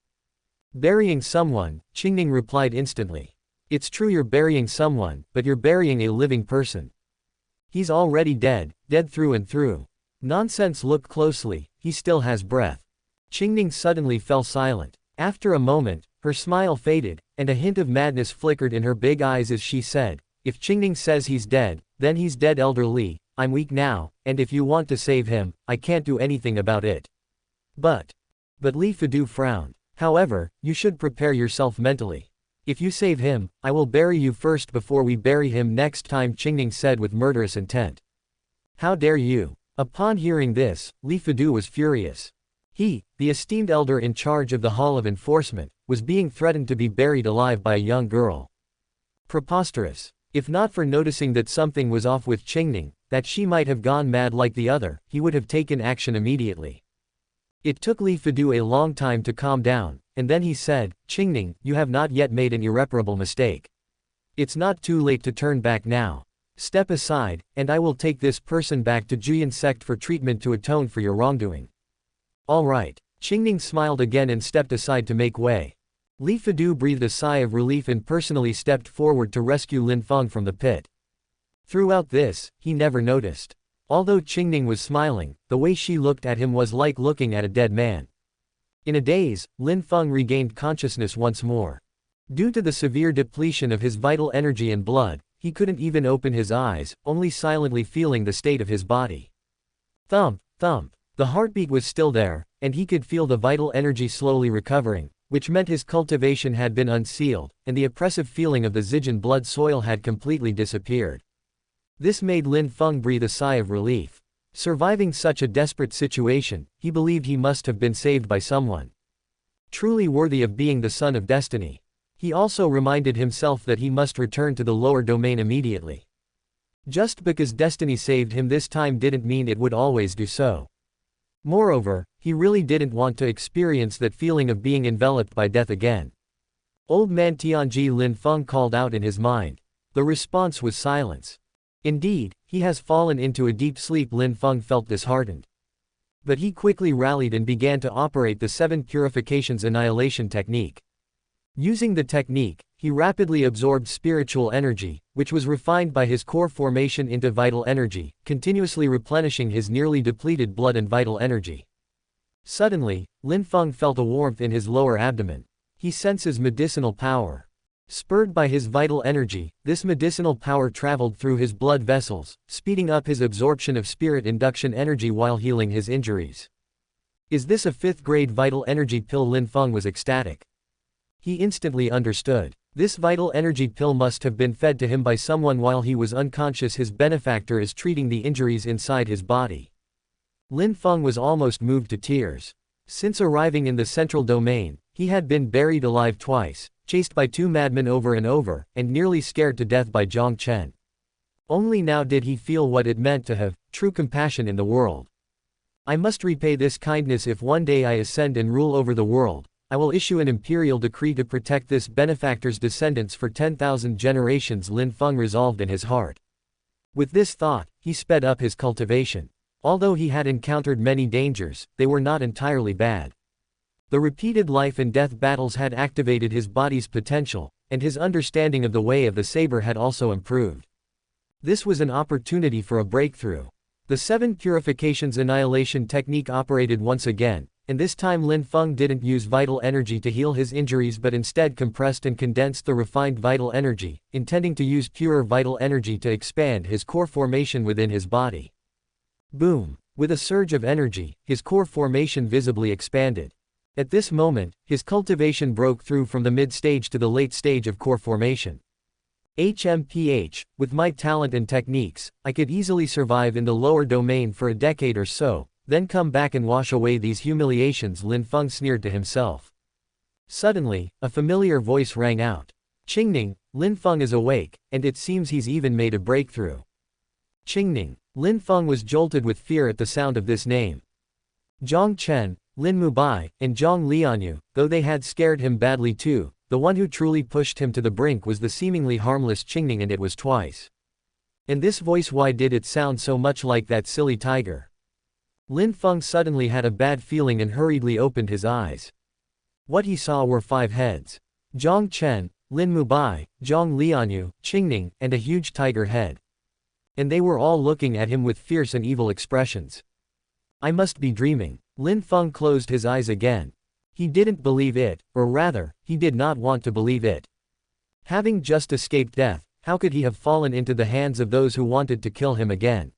Burying someone, Qingning replied instantly. It's true you're burying someone, but you're burying a living person. He's already dead, dead through and through. Nonsense, look closely, he still has breath. Qingning suddenly fell silent. After a moment, her smile faded, and a hint of madness flickered in her big eyes as she said, if Qingning says he's dead, then he's dead. Elder Li, I'm weak now, and if you want to save him, I can't do anything about it. But Li Fadu frowned. However, you should prepare yourself mentally. If you save him, I will bury you first before we bury him next time, Qingning said with murderous intent. How dare you? Upon hearing this, Li Fadu was furious. He, the esteemed elder in charge of the Hall of Enforcement, was being threatened to be buried alive by a young girl. Preposterous. If not for noticing that something was off with Qingning, that she might have gone mad like the other, he would have taken action immediately. It took Li Fadu a long time to calm down, and then he said, Qingning, you have not yet made an irreparable mistake. It's not too late to turn back now. Step aside, and I will take this person back to Juyan sect for treatment to atone for your wrongdoing. All right. Qingning smiled again and stepped aside to make way. Li Fadu breathed a sigh of relief and personally stepped forward to rescue Lin Feng from the pit. Throughout this, he never noticed. Although Qingning was smiling, the way she looked at him was like looking at a dead man. In a daze, Lin Feng regained consciousness once more. Due to the severe depletion of his vital energy and blood, he couldn't even open his eyes, only silently feeling the state of his body. Thump, thump. The heartbeat was still there, and he could feel the vital energy slowly recovering, which meant his cultivation had been unsealed, and the oppressive feeling of the Zijin blood soil had completely disappeared. This made Lin Feng breathe a sigh of relief. Surviving such a desperate situation, he believed he must have been saved by someone truly worthy of being the son of destiny. He also reminded himself that he must return to the lower domain immediately. Just because destiny saved him this time didn't mean it would always do so. Moreover, he really didn't want to experience that feeling of being enveloped by death again. Old man Tianji, Lin Feng called out in his mind. The response was silence. Indeed, he has fallen into a deep sleep. Lin Feng felt disheartened. But he quickly rallied and began to operate the 7 purifications annihilation technique. Using the technique, he rapidly absorbed spiritual energy, which was refined by his core formation into vital energy, continuously replenishing his nearly depleted blood and vital energy. Suddenly, Lin Feng felt a warmth in his lower abdomen. He senses medicinal power. Spurred by his vital energy, this medicinal power traveled through his blood vessels, speeding up his absorption of spirit induction energy while healing his injuries. Is this a 5th-grade vital energy pill? Lin Feng was ecstatic. He instantly understood. This vital energy pill must have been fed to him by someone while he was unconscious. His benefactor is treating the injuries inside his body. Lin Feng was almost moved to tears. Since arriving in the central domain, he had been buried alive twice, chased by 2 madmen over and over, and nearly scared to death by Jiang Chen. Only now did he feel what it meant to have true compassion in the world. I must repay this kindness if one day I ascend and rule over the world. I will issue an imperial decree to protect this benefactor's descendants for 10,000 generations, Lin Feng resolved in his heart. With this thought, he sped up his cultivation. Although he had encountered many dangers, they were not entirely bad. The repeated life and death battles had activated his body's potential, and his understanding of the way of the saber had also improved. This was an opportunity for a breakthrough. The 7 purifications annihilation technique operated once again, and this time Lin Feng didn't use vital energy to heal his injuries but instead compressed and condensed the refined vital energy, intending to use purer vital energy to expand his core formation within his body. Boom! With a surge of energy, his core formation visibly expanded. At this moment, his cultivation broke through from the mid-stage to the late stage of core formation. HMPH, with my talent and techniques, I could easily survive in the lower domain for a decade or so, then come back and wash away these humiliations, Lin Feng sneered to himself. Suddenly, a familiar voice rang out. Qingning, Lin Feng is awake, and it seems he's even made a breakthrough. Qingning. Lin Feng was jolted with fear at the sound of this name. Jiang Chen, Lin Mubai, and Jiang Lianyue, though they had scared him badly too, the one who truly pushed him to the brink was the seemingly harmless Qingning, and it was twice. And this voice, why did it sound so much like that silly tiger? Lin Feng suddenly had a bad feeling and hurriedly opened his eyes. What he saw were 5 heads. Jiang Chen, Lin Mubai, Jiang Lianyue, Qingning, and a huge tiger head. And they were all looking at him with fierce and evil expressions. I must be dreaming. Lin Feng closed his eyes again. He didn't believe it, or rather, he did not want to believe it. Having just escaped death, how could he have fallen into the hands of those who wanted to kill him again?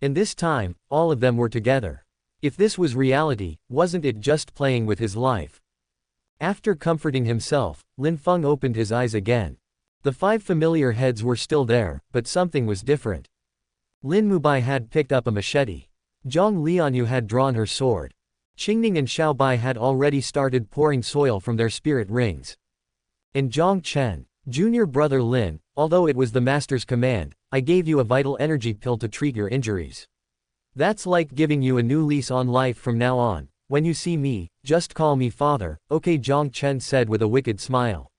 And this time, all of them were together. If this was reality, wasn't it just playing with his life? After comforting himself, Lin Feng opened his eyes again. The 5 familiar heads were still there, but something was different. Lin Mubai had picked up a machete. Jiang Lianyue had drawn her sword. Qingning and Xiaobai had already started pouring soil from their spirit rings. And Jiang Chen, junior brother Lin, although it was the master's command, I gave you a vital energy pill to treat your injuries. That's like giving you a new lease on life from now on. When you see me, just call me father, okay, Jiang Chen said with a wicked smile.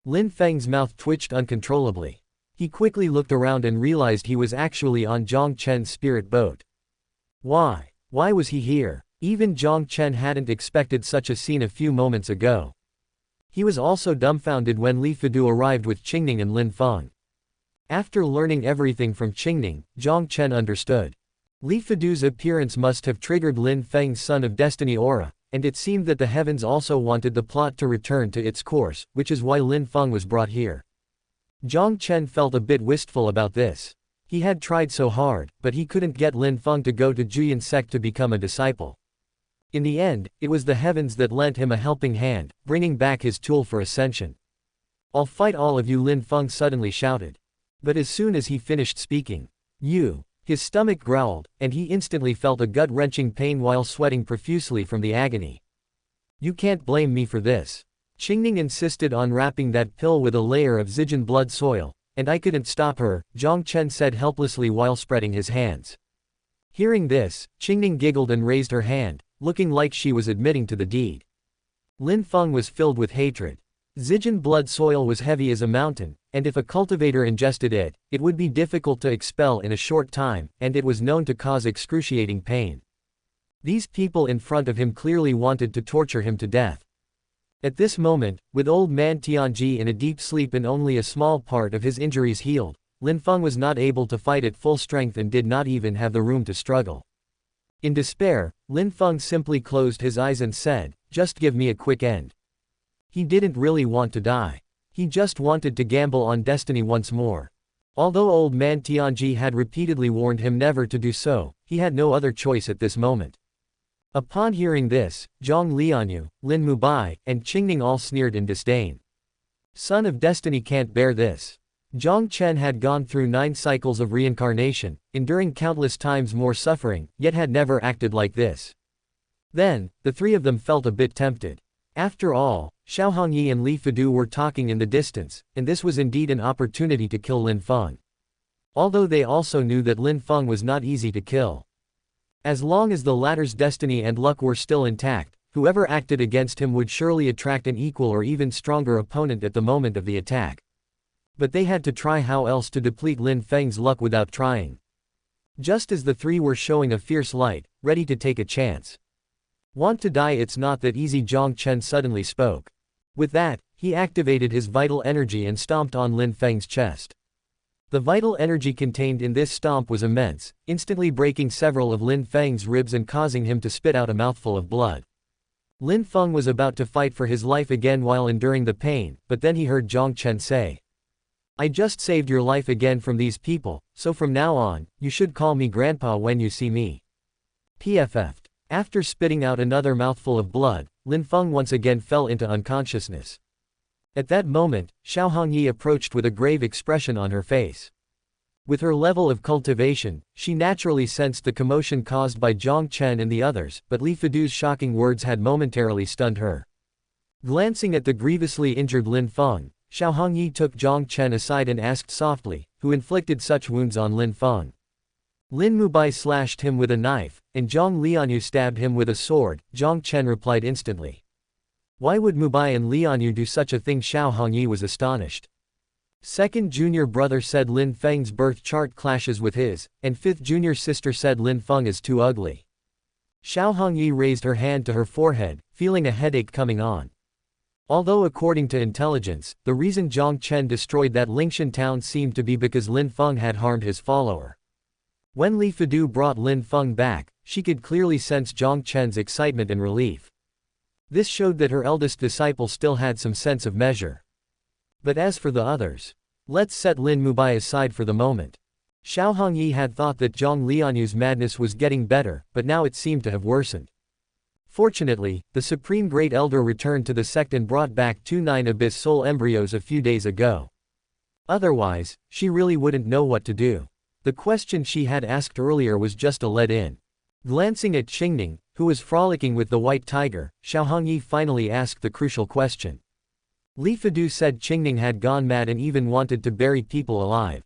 Lin Feng's mouth twitched uncontrollably. He quickly looked around and realized he was actually on Jiang Chen's spirit boat. Why? Why was he here? Even Jiang Chen hadn't expected such a scene a few moments ago. He was also dumbfounded when Li Fidu arrived with Qingning and Lin Feng. After learning everything from Qingning, Jiang Chen understood. Li Fidu's appearance must have triggered Lin Feng's Son of Destiny aura, and it seemed that the heavens also wanted the plot to return to its course, which is why Lin Feng was brought here. Jiang Chen felt a bit wistful about this. He had tried so hard, but he couldn't get Lin Feng to go to Juyan sect to become a disciple. In the end, it was the heavens that lent him a helping hand, bringing back his tool for ascension. "I'll fight all of you," Lin Feng suddenly shouted. But as soon as he finished speaking, his stomach growled, and he instantly felt a gut-wrenching pain while sweating profusely from the agony. "You can't blame me for this. Qingning insisted on wrapping that pill with a layer of Zijin blood soil, and I couldn't stop her," Jiang Chen said helplessly while spreading his hands. Hearing this, Qingning giggled and raised her hand, looking like she was admitting to the deed. Lin Feng was filled with hatred. Zijin blood soil was heavy as a mountain, and if a cultivator ingested it, it would be difficult to expel in a short time, and it was known to cause excruciating pain. These people in front of him clearly wanted to torture him to death. At this moment, with old man Tianji in a deep sleep and only a small part of his injuries healed, Lin Feng was not able to fight at full strength and did not even have the room to struggle. In despair, Lin Feng simply closed his eyes and said, "Just give me a quick end." He didn't really want to die. He just wanted to gamble on destiny once more. Although old man Tianji had repeatedly warned him never to do so, he had no other choice at this moment. Upon hearing this, Jiang Lianyue, Lin Mubai, and Qingning all sneered in disdain. "Son of Destiny can't bear this." Jiang Chen had gone through 9 cycles of reincarnation, enduring countless times more suffering, yet had never acted like this. Then, the three of them felt a bit tempted. After all, Xiao Hongyi and Li Fidu were talking in the distance, and this was indeed an opportunity to kill Lin Feng. Although they also knew that Lin Feng was not easy to kill. As long as the latter's destiny and luck were still intact, whoever acted against him would surely attract an equal or even stronger opponent at the moment of the attack. But they had to try how else to deplete Lin Feng's luck without trying. Just as the three were showing a fierce light, ready to take a chance. "Want to die? It's not that easy," Jiang Chen suddenly spoke. With that, he activated his vital energy and stomped on Lin Feng's chest. The vital energy contained in this stomp was immense, instantly breaking several of Lin Feng's ribs and causing him to spit out a mouthful of blood. Lin Feng was about to fight for his life again while enduring the pain, but then he heard Jiang Chen say, "I just saved your life again from these people, so from now on, you should call me Grandpa when you see me." PFF'd. After spitting out another mouthful of blood, Lin Feng once again fell into unconsciousness. At that moment, Xiao Hongyi approached with a grave expression on her face. With her level of cultivation, she naturally sensed the commotion caused by Jiang Chen and the others, but Li Fidu's shocking words had momentarily stunned her. Glancing at the grievously injured Lin Feng, Xiao Hongyi took Jiang Chen aside and asked softly, "Who inflicted such wounds on Lin Feng?" Lin Mubai slashed him with a knife, and Jiang Lianyue stabbed him with a sword, Jiang Chen replied instantly. Why would Mubai and Lianyue do such a thing? Xiao Hongyi was astonished. Second junior brother said Lin Feng's birth chart clashes with his, and fifth junior sister said Lin Feng is too ugly. Xiao Hongyi raised her hand to her forehead, feeling a headache coming on. Although according to intelligence, the reason Jiang Chen destroyed that Lingshan town seemed to be because Lin Feng had harmed his follower. When Li Fidu brought Lin Feng back, she could clearly sense Jiang Chen's excitement and relief. This showed that her eldest disciple still had some sense of measure. But as for the others, let's set Lin Mubai aside for the moment. Xiao Hongyi had thought that Jiang Lianyue's madness was getting better, but now it seemed to have worsened. Fortunately, the Supreme Great Elder returned to the sect and brought back 2 9 Abyss Soul embryos a few days ago. Otherwise, she really wouldn't know what to do. The question she had asked earlier was just a let-in. Glancing at Qingning, who was frolicking with the white tiger, Xiao Hongyi finally asked the crucial question. Li Fidu said Qingning had gone mad and even wanted to bury people alive.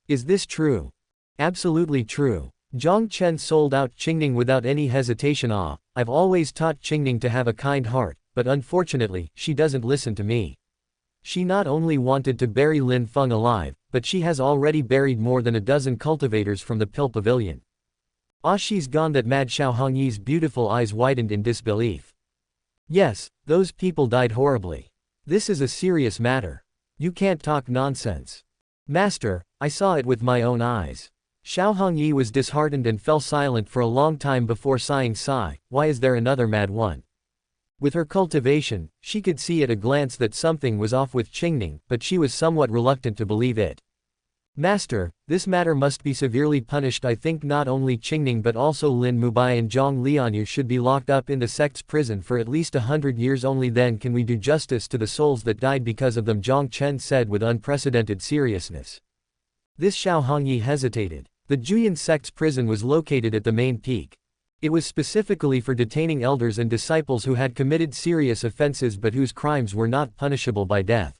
Is this true? Absolutely true. Jiang Chen sold out Qingning without any hesitation. I've always taught Qingning to have a kind heart, but unfortunately, she doesn't listen to me. She not only wanted to bury Lin Feng alive, but she has already buried more than a dozen cultivators from the Pill Pavilion. She's gone that mad. Xiao Hongyi's beautiful eyes widened in disbelief. Yes, those people died horribly. This is a serious matter. You can't talk nonsense. Master, I saw it with my own eyes. Xiao Hongyi was disheartened and fell silent for a long time before sighing, "Sigh, why is there another mad one?" With her cultivation, she could see at a glance that something was off with Qingning, but she was somewhat reluctant to believe it. "Master, this matter must be severely punished. I think not only Qingning but also Lin Mubai and Jiang Lianyue should be locked up in the sect's prison for at least 100 years. Only then can we do justice to the souls that died because of them," Jiang Chen said with unprecedented seriousness. This Xiao Hongyi hesitated. The Juyin sect's prison was located at the main peak. It was specifically for detaining elders and disciples who had committed serious offenses but whose crimes were not punishable by death.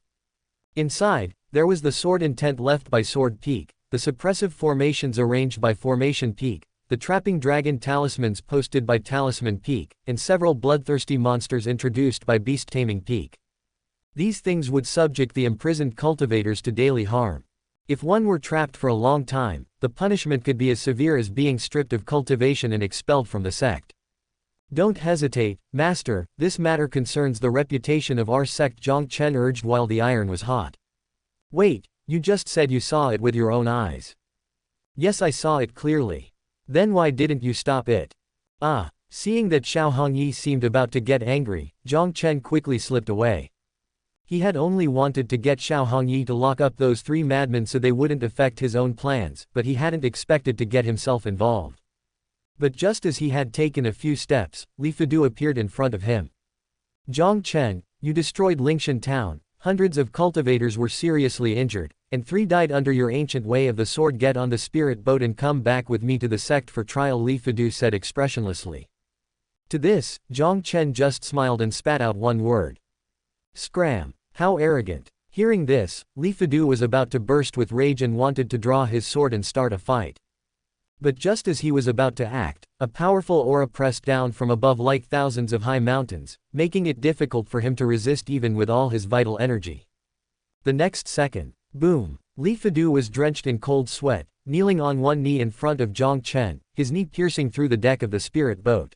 Inside, there was the sword intent left by Sword Peak, the suppressive formations arranged by Formation Peak, the trapping dragon talismans posted by Talisman Peak, and several bloodthirsty monsters introduced by Beast Taming Peak. These things would subject the imprisoned cultivators to daily harm. If one were trapped for a long time, the punishment could be as severe as being stripped of cultivation and expelled from the sect. "Don't hesitate, Master, this matter concerns the reputation of our sect," Jiang Chen urged while the iron was hot. "Wait, you just said you saw it with your own eyes." "Yes, I saw it clearly." "Then why didn't you stop it?" Seeing that Xiao Hongyi seemed about to get angry, Jiang Chen quickly slipped away. He had only wanted to get Xiao Hongyi to lock up those 3 madmen so they wouldn't affect his own plans, but he hadn't expected to get himself involved. But just as he had taken a few steps, Li Fudu appeared in front of him. "Jiang Chen, you destroyed Lingshan town, hundreds of cultivators were seriously injured, and 3 died under your ancient way of the sword. Get on the spirit boat and come back with me to the sect for trial," Li Fudu said expressionlessly. To this, Jiang Chen just smiled and spat out one word. "Scram. How arrogant." Hearing this, Li Fudu was about to burst with rage and wanted to draw his sword and start a fight. But just as he was about to act, a powerful aura pressed down from above like thousands of high mountains, making it difficult for him to resist even with all his vital energy. The next second, boom! Li Fudu was drenched in cold sweat, kneeling on one knee in front of Jiang Chen, his knee piercing through the deck of the spirit boat.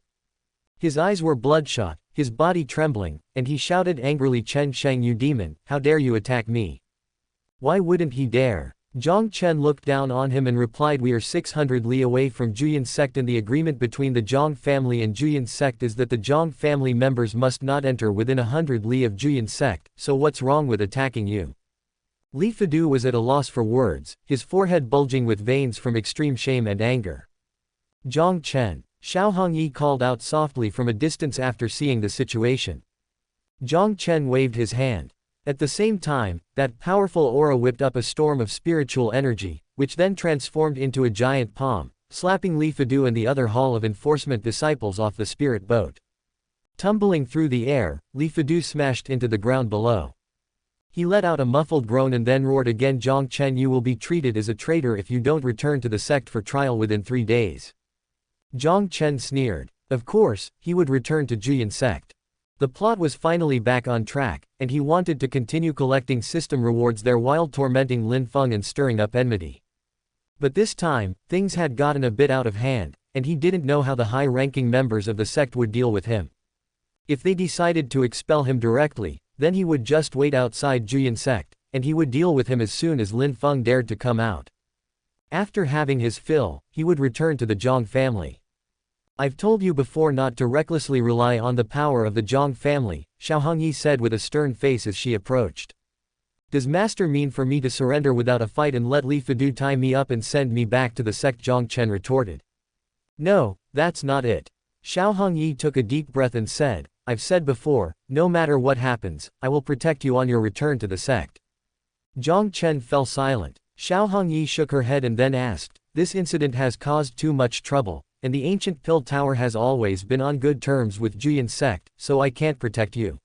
His eyes were bloodshot, his body trembling, and he shouted angrily, "Chen Sheng, you demon, how dare you attack me?" Why wouldn't he dare? Jiang Chen looked down on him and replied, "We are 600 li away from Juyin sect and the agreement between the Jiang family and Juyin sect is that the Jiang family members must not enter within 100 li of Juyin sect, so what's wrong with attacking you?" Li Fudu was at a loss for words, his forehead bulging with veins from extreme shame and anger. "Jiang Chen," Xiao Hongyi called out softly from a distance after seeing the situation. Jiang Chen waved his hand. At the same time, that powerful aura whipped up a storm of spiritual energy, which then transformed into a giant palm, slapping Li Fudu and the other hall of enforcement disciples off the spirit boat. Tumbling through the air, Li Fudu smashed into the ground below. He let out a muffled groan and then roared again, "Jiang Chen, you will be treated as a traitor if you don't return to the sect for trial within 3 days. Jiang Chen sneered. Of course, he would return to Juyin sect. The plot was finally back on track, and he wanted to continue collecting system rewards there while tormenting Lin Feng and stirring up enmity. But this time, things had gotten a bit out of hand, and he didn't know how the high-ranking members of the sect would deal with him. If they decided to expel him directly, then he would just wait outside Juyin sect, and he would deal with him as soon as Lin Feng dared to come out. After having his fill, he would return to the Jiang family. "I've told you before not to recklessly rely on the power of the Jiang family," Xiao Hongyi said with a stern face as she approached. "Does Master mean for me to surrender without a fight and let Li Fudu tie me up and send me back to the sect?" Jiang Chen retorted. "No, that's not it." Xiao Hongyi took a deep breath and said, "I've said before, no matter what happens, I will protect you on your return to the sect." Jiang Chen fell silent. Xiao Hongyi shook her head and then asked, "This incident has caused too much trouble, and the ancient pill tower has always been on good terms with Juyin sect, so I can't protect you.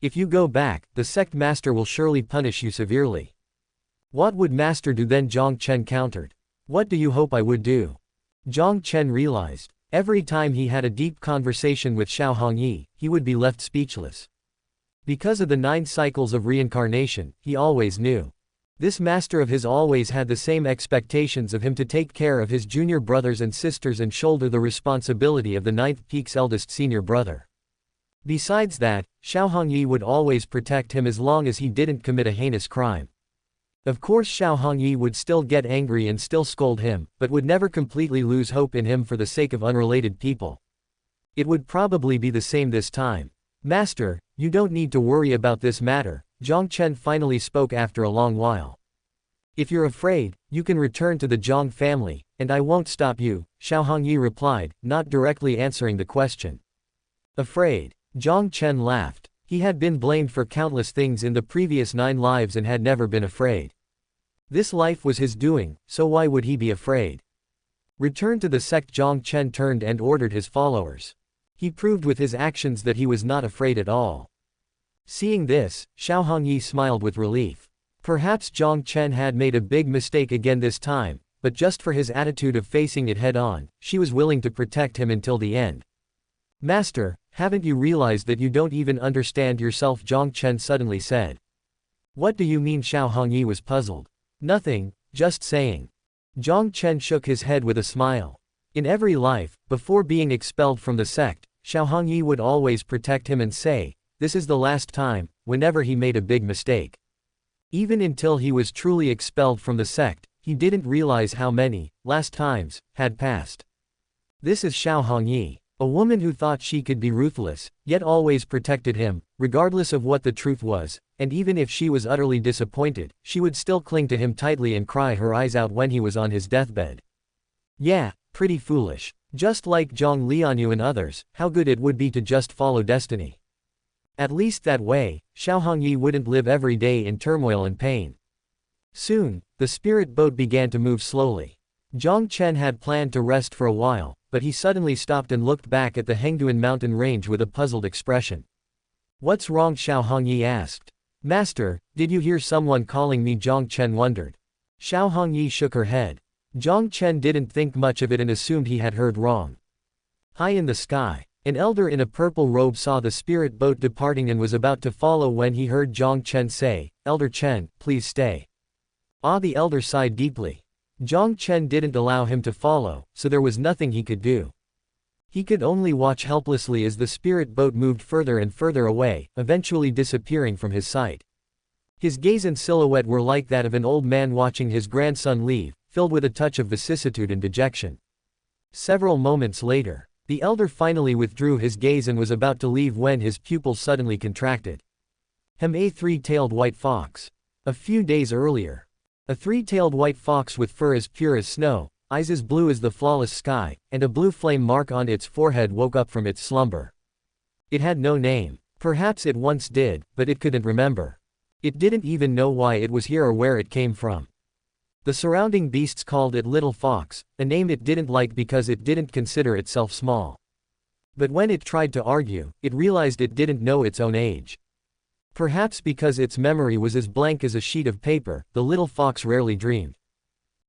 If you go back, the sect master will surely punish you severely." "What would master do then?" Jiang Chen countered. "What do you hope I would do?" Jiang Chen realized. Every time he had a deep conversation with Xiao Hongyi, he would be left speechless. Because of the 9 cycles of reincarnation, he always knew. This master of his always had the same expectations of him to take care of his junior brothers and sisters and shoulder the responsibility of the 9th peak's eldest senior brother. Besides that, Xiao Hongyi would always protect him as long as he didn't commit a heinous crime. Of course Xiao Hongyi would still get angry and still scold him, but would never completely lose hope in him for the sake of unrelated people. It would probably be the same this time. Master, you don't need to worry about this matter, Jiang Chen finally spoke after a long while. If you're afraid, you can return to the Jiang family, and I won't stop you, Xiao Hongyi replied, not directly answering the question. Afraid? Jiang Chen laughed. He had been blamed for countless things in the previous 9 lives and had never been afraid. This life was his doing, so why would he be afraid? Return to the sect. Jiang Chen turned and ordered his followers. He proved with his actions that he was not afraid at all. Seeing this, Xiao Hongyi smiled with relief. Perhaps Jiang Chen had made a big mistake again this time, but just for his attitude of facing it head-on, she was willing to protect him until the end. Master, haven't you realized that you don't even understand yourself? Jiang Chen suddenly said. What do you mean? Xiao Hongyi was puzzled. Nothing, just saying. Jiang Chen shook his head with a smile. In every life, before being expelled from the sect, Xiao Hongyi would always protect him and say, this is the last time, whenever he made a big mistake. Even until he was truly expelled from the sect, he didn't realize how many last times had passed. This is Xiao Hongyi, a woman who thought she could be ruthless, yet always protected him, regardless of what the truth was, and even if she was utterly disappointed, she would still cling to him tightly and cry her eyes out when he was on his deathbed. Yeah, pretty foolish. Just like Jiang Lianyue and others, how good it would be to just follow destiny. At least that way, Xiao Hongyi wouldn't live every day in turmoil and pain. Soon, the spirit boat began to move slowly. Jiang Chen had planned to rest for a while, but he suddenly stopped and looked back at the Hengduan mountain range with a puzzled expression. What's wrong? Xiao Hongyi asked. Master, did you hear someone calling me? Jiang Chen wondered. Xiao Hongyi shook her head. Jiang Chen didn't think much of it and assumed he had heard wrong. High in the sky, an elder in a purple robe saw the spirit boat departing and was about to follow when he heard Jiang Chen say, Elder Chen, please stay. Ah, the elder sighed deeply. Jiang Chen didn't allow him to follow, so there was nothing he could do. He could only watch helplessly as the spirit boat moved further and further away, eventually disappearing from his sight. His gaze and silhouette were like that of an old man watching his grandson leave, filled with a touch of vicissitude and dejection. Several moments later, the elder finally withdrew his gaze and was about to leave when his pupils suddenly contracted. A three-tailed white fox. A few days earlier. A three-tailed white fox with fur as pure as snow, eyes as blue as the flawless sky, and a blue flame mark on its forehead woke up from its slumber. It had no name. Perhaps it once did, but it couldn't remember. It didn't even know why it was here or where it came from. The surrounding beasts called it Little Fox, a name it didn't like because it didn't consider itself small. But when it tried to argue, it realized it didn't know its own age. Perhaps because its memory was as blank as a sheet of paper, the little fox rarely dreamed.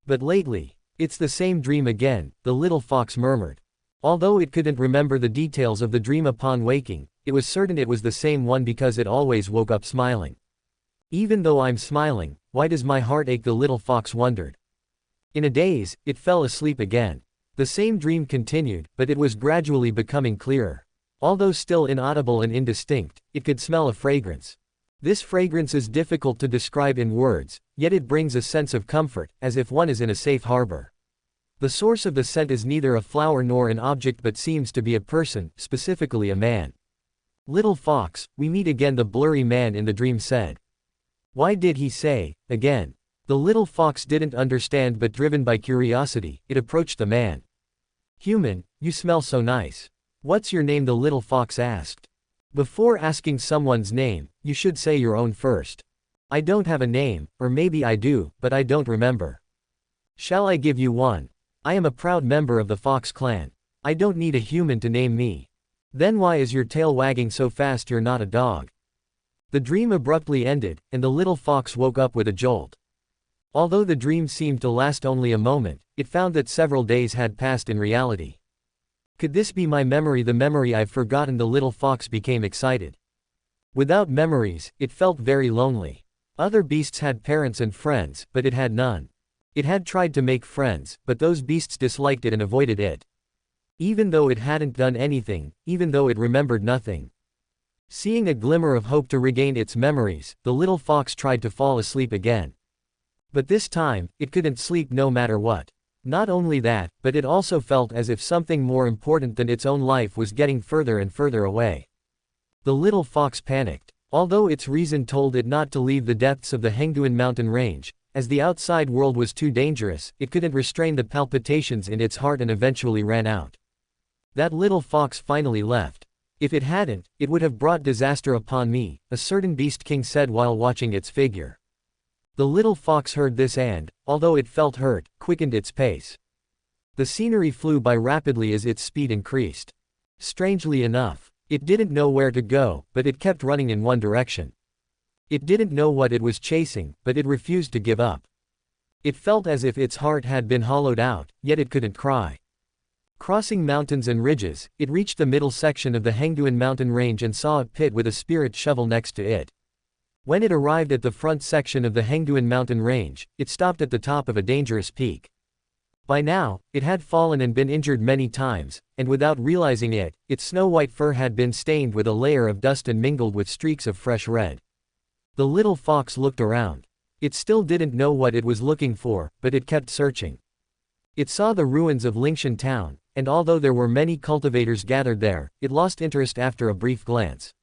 But lately, it's the same dream again, the little fox murmured. Although it couldn't remember the details of the dream upon waking, it was certain it was the same one because it always woke up smiling. Even though I'm smiling, why does my heart ache? The little fox wondered. In a daze, it fell asleep again. The same dream continued, but it was gradually becoming clearer. Although still inaudible and indistinct, it could smell a fragrance. This fragrance is difficult to describe in words, yet it brings a sense of comfort, as if one is in a safe harbor. The source of the scent is neither a flower nor an object but seems to be a person, specifically a man. Little fox, we meet again, the blurry man in the dream said. Why did he say, again? The little fox didn't understand, but driven by curiosity, it approached the man. Human, you smell so nice. What's your name? The little fox asked. Before asking someone's name, you should say your own first. I don't have a name, or maybe I do, but I don't remember. Shall I give you one? I am a proud member of the fox clan. I don't need a human to name me. Then why is your tail wagging so fast? You're not a dog. The dream abruptly ended, and the little fox woke up with a jolt. Although the dream seemed to last only a moment, it found that several days had passed in reality. Could this be my memory, the memory I've forgotten? The little fox became excited. Without memories, it felt very lonely. Other beasts had parents and friends, but it had none. It had tried to make friends, but those beasts disliked it and avoided it. Even though it hadn't done anything, even though it remembered nothing. Seeing a glimmer of hope to regain its memories, the little fox tried to fall asleep again. But this time, it couldn't sleep no matter what. Not only that, but it also felt as if something more important than its own life was getting further and further away. The little fox panicked. Although its reason told it not to leave the depths of the Hengduan mountain range, as the outside world was too dangerous, it couldn't restrain the palpitations in its heart and eventually ran out. That little fox finally left. If it hadn't, it would have brought disaster upon me, a certain beast king said while watching its figure. The little fox heard this and, although it felt hurt, quickened its pace. The scenery flew by rapidly as its speed increased. Strangely enough, it didn't know where to go, but it kept running in one direction. It didn't know what it was chasing, but it refused to give up. It felt as if its heart had been hollowed out, yet it couldn't cry. Crossing mountains and ridges, it reached the middle section of the Hengduan mountain range and saw a pit with a spirit shovel next to it. When it arrived at the front section of the Hengduan mountain range, it stopped at the top of a dangerous peak. By now, it had fallen and been injured many times, and without realizing it, its snow-white fur had been stained with a layer of dust and mingled with streaks of fresh red. The little fox looked around. It still didn't know what it was looking for, but it kept searching. It saw the ruins of Lingshan town, and although there were many cultivators gathered there, it lost interest after a brief glance.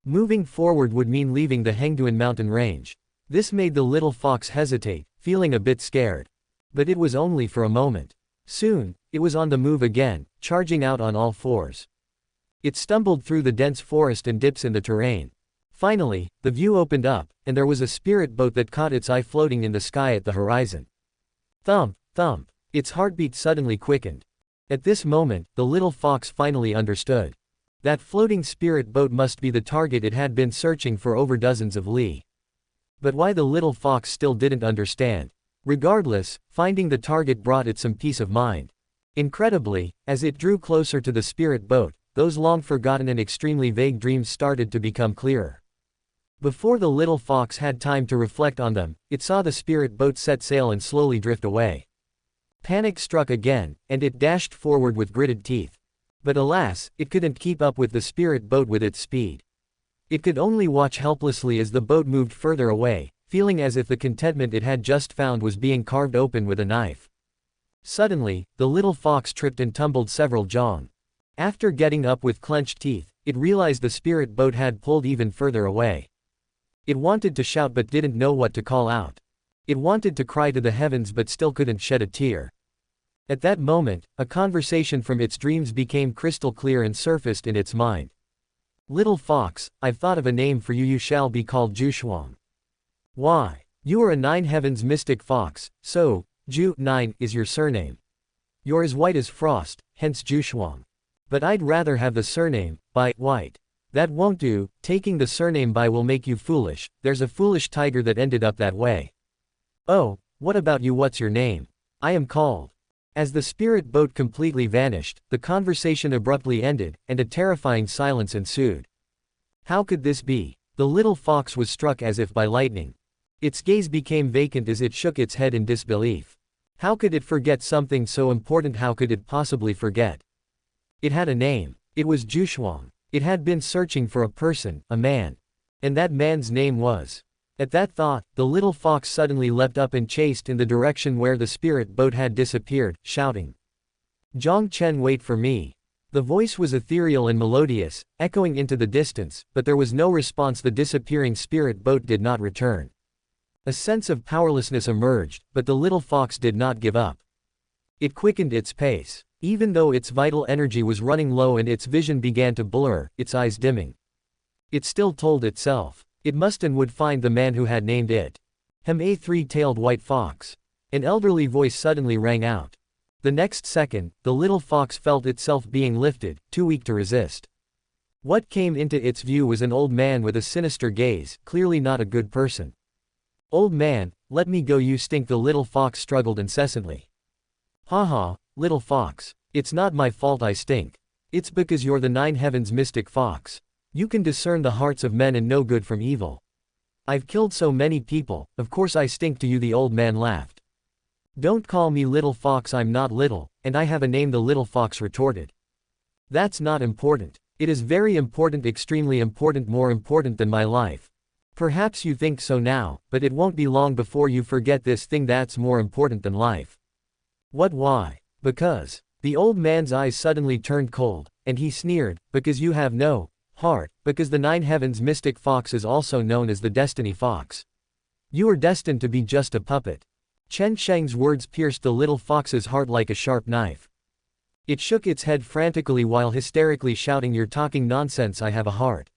Moving forward would mean leaving the Hengduan mountain range. This made the little fox hesitate, feeling a bit scared. But it was only for a moment. Soon, it was on the move again, charging out on all fours. It stumbled through the dense forest and dips in the terrain. Finally, the view opened up, and there was a spirit boat that caught its eye floating in the sky at the horizon. Thump, thump. Its heartbeat suddenly quickened. At this moment, the little fox finally understood. That floating spirit boat must be the target it had been searching for over dozens of li. But why the little fox still didn't understand. Regardless, finding the target brought it some peace of mind. Incredibly, as it drew closer to the spirit boat, those long-forgotten and extremely vague dreams started to become clearer. Before the little fox had time to reflect on them, it saw the spirit boat set sail and slowly drift away. Panic struck again, and it dashed forward with gritted teeth. But alas, it couldn't keep up with the spirit boat with its speed. It could only watch helplessly as the boat moved further away, feeling as if the contentment it had just found was being carved open with a knife. Suddenly, the little fox tripped and tumbled several jong. After getting up with clenched teeth, it realized the spirit boat had pulled even further away. It wanted to shout but didn't know what to call out. It wanted to cry to the heavens but still couldn't shed a tear. At that moment, a conversation from its dreams became crystal clear and surfaced in its mind. Little fox, I've thought of a name for you. You shall be called Jushuang. Why? You are a nine heavens mystic fox, so, Ju-9 is your surname. You're as white as frost, hence Jushuang. But I'd rather have the surname, Bai, white. That won't do, taking the surname Bai will make you foolish, there's a foolish tiger that ended up that way. Oh, what about you? What's your name? I am called. As the spirit boat completely vanished, the conversation abruptly ended, and a terrifying silence ensued. How could this be? The little fox was struck as if by lightning. Its gaze became vacant as it shook its head in disbelief. How could it forget something so important? How could it possibly forget? It had a name. It was Jushuang. It had been searching for a person, a man. And that man's name was. At that thought, the little fox suddenly leapt up and chased in the direction where the spirit boat had disappeared, shouting, Jiang Chen, wait for me. The voice was ethereal and melodious, echoing into the distance, but there was no response. The disappearing spirit boat did not return. A sense of powerlessness emerged, but the little fox did not give up. It quickened its pace. Even though its vital energy was running low and its vision began to blur, its eyes dimming. It still told itself. It must and would find the man who had named it. A three-tailed white fox. An elderly voice suddenly rang out. The next second, the little fox felt itself being lifted, too weak to resist. What came into its view was an old man with a sinister gaze, clearly not a good person. Old man, let me go, you stink. The little fox struggled incessantly. Haha, little fox. It's not my fault I stink. It's because you're the nine heavens mystic fox. You can discern the hearts of men and know good from evil. I've killed so many people, of course I stink to you. The old man laughed. Don't call me little fox, I'm not little, and I have a name. The little fox retorted. That's not important. It is very important, extremely important, more important than my life. Perhaps you think so now, but it won't be long before you forget this thing that's more important than life. What? Why? Because. The old man's eyes suddenly turned cold, and he sneered, because you have no heart, because the nine heavens mystic fox is also known as the destiny fox. You are destined to be just a puppet. Chen Sheng's words pierced the little fox's heart like a sharp knife. It shook its head frantically while hysterically shouting, "You're talking nonsense, I have a heart.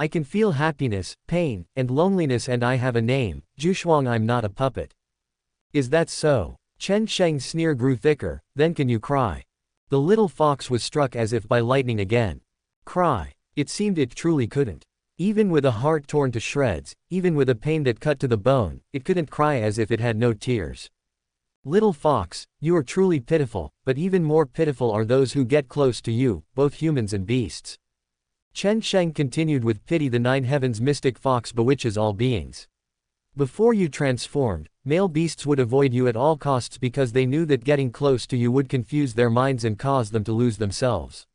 I can feel happiness, pain, and loneliness, and I have a name, Zhuxuang, I'm not a puppet." Is that so? Chen Sheng's sneer grew thicker. Then can you cry? The little fox was struck as if by lightning again. Cry? It seemed it truly couldn't. Even with a heart torn to shreds, even with a pain that cut to the bone, it couldn't cry as if it had no tears. Little fox, you are truly pitiful, but even more pitiful are those who get close to you, both humans and beasts. Chen Sheng continued with pity, the nine heavens mystic fox bewitches all beings. Before you transformed, male beasts would avoid you at all costs because they knew that getting close to you would confuse their minds and cause them to lose themselves.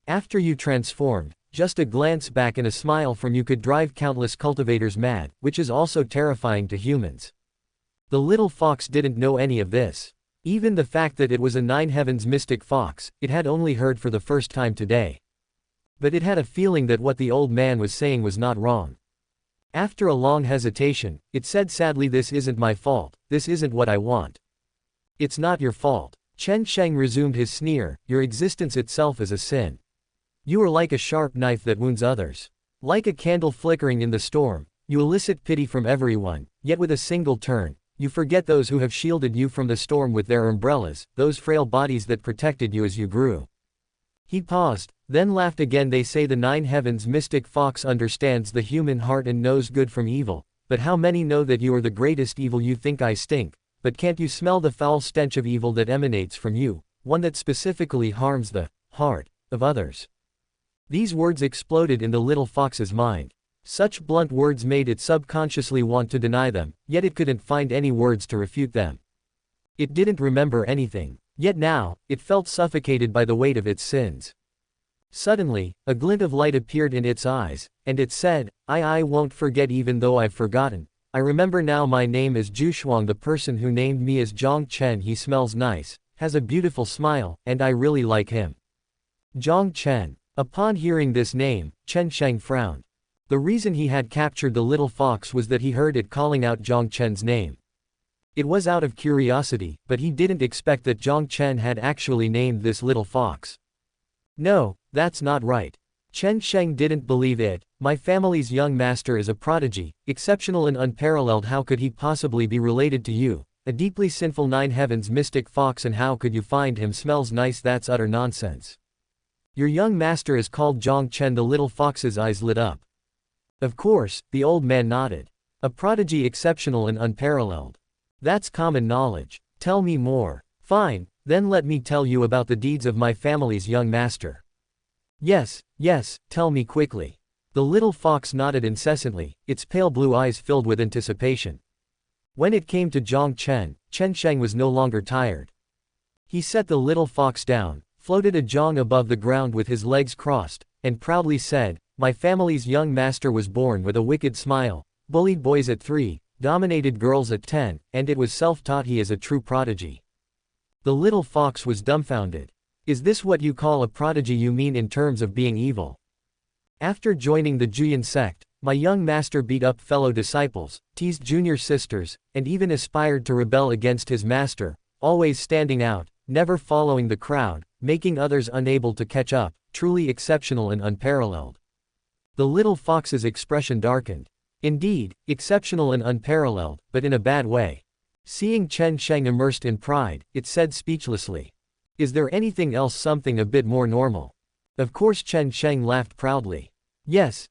After you transformed, just a glance back and a smile from you could drive countless cultivators mad, which is also terrifying to humans. The little fox didn't know any of this. Even the fact that it was a nine heavens mystic fox, it had only heard for the first time today. But it had a feeling that what the old man was saying was not wrong. After a long hesitation, it said sadly, "This isn't my fault, this isn't what I want." "It's not your fault." Chen Sheng resumed his sneer, "Your existence itself is a sin. You are like a sharp knife that wounds others. Like a candle flickering in the storm, you elicit pity from everyone, yet with a single turn, you forget those who have shielded you from the storm with their umbrellas, those frail bodies that protected you as you grew." He paused, then laughed again. "They say the nine heavens mystic fox understands the human heart and knows good from evil, but how many know that you are the greatest evil? You think I stink, but can't you smell the foul stench of evil that emanates from you, one that specifically harms the heart of others?" These words exploded in the little fox's mind. Such blunt words made it subconsciously want to deny them, yet it couldn't find any words to refute them. It didn't remember anything. Yet now, it felt suffocated by the weight of its sins. Suddenly, a glint of light appeared in its eyes, and it said, I won't forget even though I've forgotten. I remember now, my name is Zhuxuang, the person who named me is Jiang Chen. He smells nice, has a beautiful smile, and I really like him." Jiang Chen. Upon hearing this name, Chen Sheng frowned. The reason he had captured the little fox was that he heard it calling out Jiang Chen's name. It was out of curiosity, but he didn't expect that Jiang Chen had actually named this little fox. "No, that's not right." Chen Sheng didn't believe it. "My family's young master is a prodigy, exceptional and unparalleled. How could he possibly be related to you, a deeply sinful nine heavens mystic fox, and how could you find him smells nice? That's utter nonsense. Your young master is called Jiang Chen." The little fox's eyes lit up. Of course, the old man nodded. "A prodigy, exceptional and unparalleled. That's common knowledge. Tell me more." "Fine, then let me tell you about the deeds of my family's young master." Yes, tell me quickly." The little fox nodded incessantly, its pale blue eyes filled with anticipation. When it came to Jiang Chen, Chen Sheng was no longer tired. He set the little fox down, floated a jiang above the ground with his legs crossed, and proudly said, "My family's young master was born with a wicked smile, bullied boys at 3, dominated girls at 10, and it was self-taught. He is a true prodigy." The little fox was dumbfounded. "Is this what you call a prodigy? You mean in terms of being evil?" "After joining the Juyan sect, my young master beat up fellow disciples, teased junior sisters, and even aspired to rebel against his master, always standing out, never following the crowd, making others unable to catch up, truly exceptional and unparalleled." The little fox's expression darkened. Indeed, exceptional and unparalleled, but in a bad way. Seeing Chen Sheng immersed in pride, it said speechlessly, "Is there anything else, something a bit more normal?" Of course. Chen Sheng laughed proudly. Yes,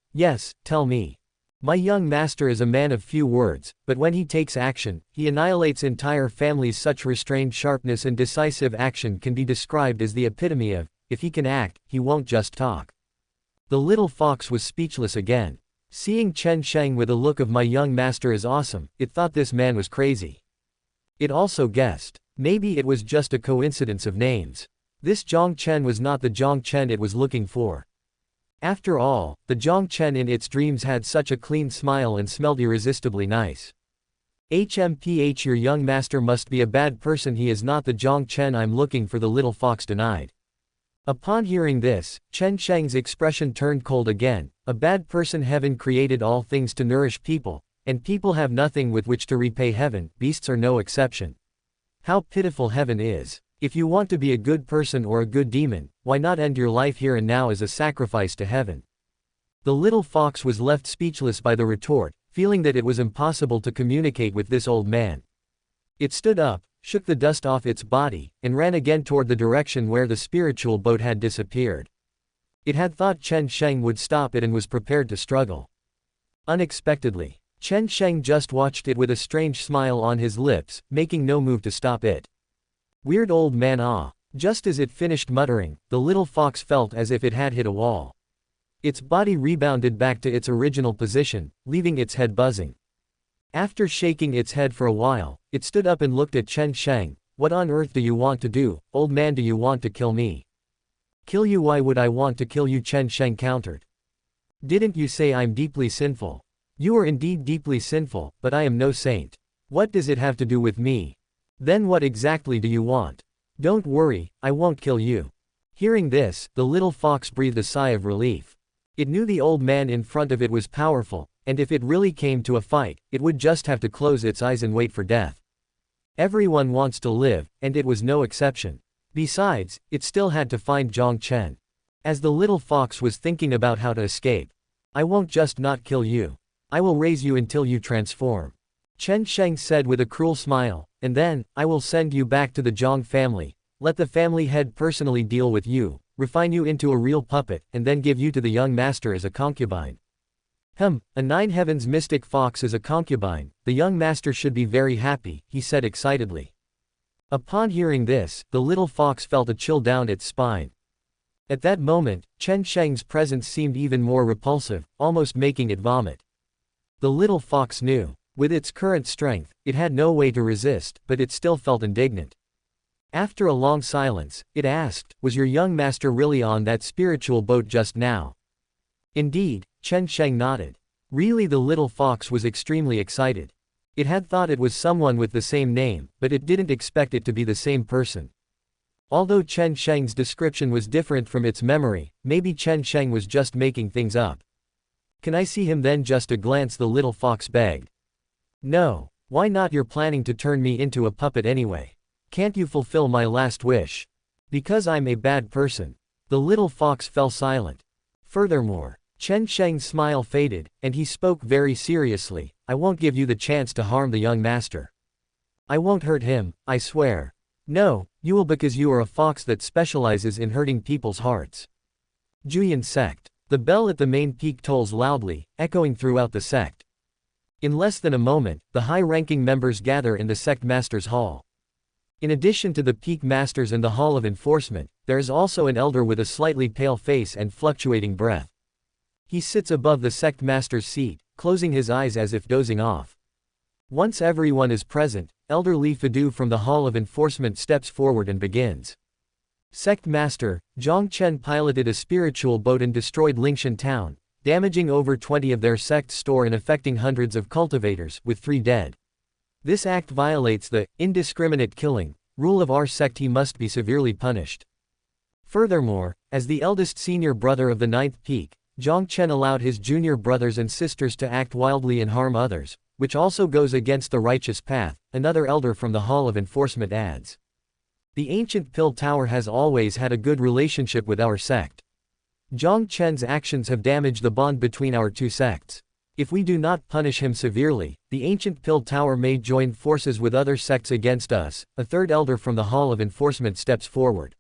tell me." "My young master is a man of few words, but when he takes action, he annihilates entire families. Such restrained sharpness and decisive action can be described as the epitome of, if he can act, he won't just talk." The little fox was speechless again. Seeing Chen Sheng with a look of "My young master is awesome," it thought this man was crazy. It also guessed, maybe it was just a coincidence of names. This Jiang Chen was not the Jiang Chen it was looking for. After all, the Jiang Chen in its dreams had such a clean smile and smelled irresistibly nice. HMPH, your young master must be a bad person. He is not the Jiang Chen I'm looking for, the little fox denied. Upon hearing this, Chen Sheng's expression turned cold again. A bad person? Heaven created all things to nourish people, and people have nothing with which to repay heaven, beasts are no exception. How pitiful heaven is. If you want to be a good person or a good demon, why not end your life here and now as a sacrifice to heaven? The little fox was left speechless by the retort, feeling that it was impossible to communicate with this old man. It stood up, shook the dust off its body, and ran again toward the direction where the spiritual boat had disappeared. It had thought Chen Sheng would stop it and was prepared to struggle. Unexpectedly, Chen Sheng just watched it with a strange smile on his lips, making no move to stop it. Weird old man, ah. Just as it finished muttering, the little fox felt as if it had hit a wall. Its body rebounded back to its original position, leaving its head buzzing. After shaking its head for a while, it stood up and looked at Chen Sheng. What on earth do you want to do, old man? Do you want to kill me? Kill you? Why would I want to kill you? Chen Sheng countered. Didn't you say I'm deeply sinful? You are indeed deeply sinful, but I am no saint. What does it have to do with me? Then what exactly do you want? Don't worry, I won't kill you. Hearing this, the little fox breathed a sigh of relief. It knew the old man in front of it was powerful, and if it really came to a fight, it would just have to close its eyes and wait for death. Everyone wants to live, and it was no exception. Besides, it still had to find Jiang Chen. As the little fox was thinking about how to escape. I won't just not kill you. I will raise you until you transform. Chen Sheng said with a cruel smile, and then, I will send you back to the Jiang family, let the family head personally deal with you, refine you into a real puppet, and then give you to the young master as a concubine. A nine heavens mystic fox as a concubine, the young master should be very happy, he said excitedly. Upon hearing this, the little fox felt a chill down its spine. At that moment, Chen Sheng's presence seemed even more repulsive, almost making it vomit. The little fox knew. With its current strength, it had no way to resist, but it still felt indignant. After a long silence, it asked, was your young master really on that spiritual boat just now? Indeed, Chen Sheng nodded. Really? The little fox was extremely excited. It had thought it was someone with the same name, but it didn't expect it to be the same person. Although Chen Sheng's description was different from its memory, maybe Chen Sheng was just making things up. Can I see him then? Just a glance, the little fox begged. No. Why not? You're planning to turn me into a puppet anyway. Can't you fulfill my last wish? Because I'm a bad person. The little fox fell silent. Furthermore, Chen Sheng's smile faded, and he spoke very seriously. I won't give you the chance to harm the young master. I won't hurt him, I swear. No, you will, because you are a fox that specializes in hurting people's hearts. Juyin sect. The bell at the main peak tolls loudly, echoing throughout the sect. In less than a moment, the high-ranking members gather in the sect master's hall. In addition to the peak masters and the hall of enforcement, there is also an elder with a slightly pale face and fluctuating breath. He sits above the sect master's seat, closing his eyes as if dozing off. Once everyone is present, Elder Li Fidu from the hall of enforcement steps forward and begins. Sect master, Jiang Chen piloted a spiritual boat and destroyed Lingshan town, damaging over 20 of their sect's store and affecting hundreds of cultivators, with 3 dead. This act violates the indiscriminate killing rule of our sect. He must be severely punished. Furthermore, as the eldest senior brother of the 9th peak, Jiang Chen allowed his junior brothers and sisters to act wildly and harm others, which also goes against the righteous path, another elder from the hall of enforcement adds. The ancient pill tower has always had a good relationship with our sect. Jiang Chen's actions have damaged the bond between our 2 sects. If we do not punish him severely, the ancient pill tower may join forces with other sects against us. A third elder from the hall of enforcement steps forward.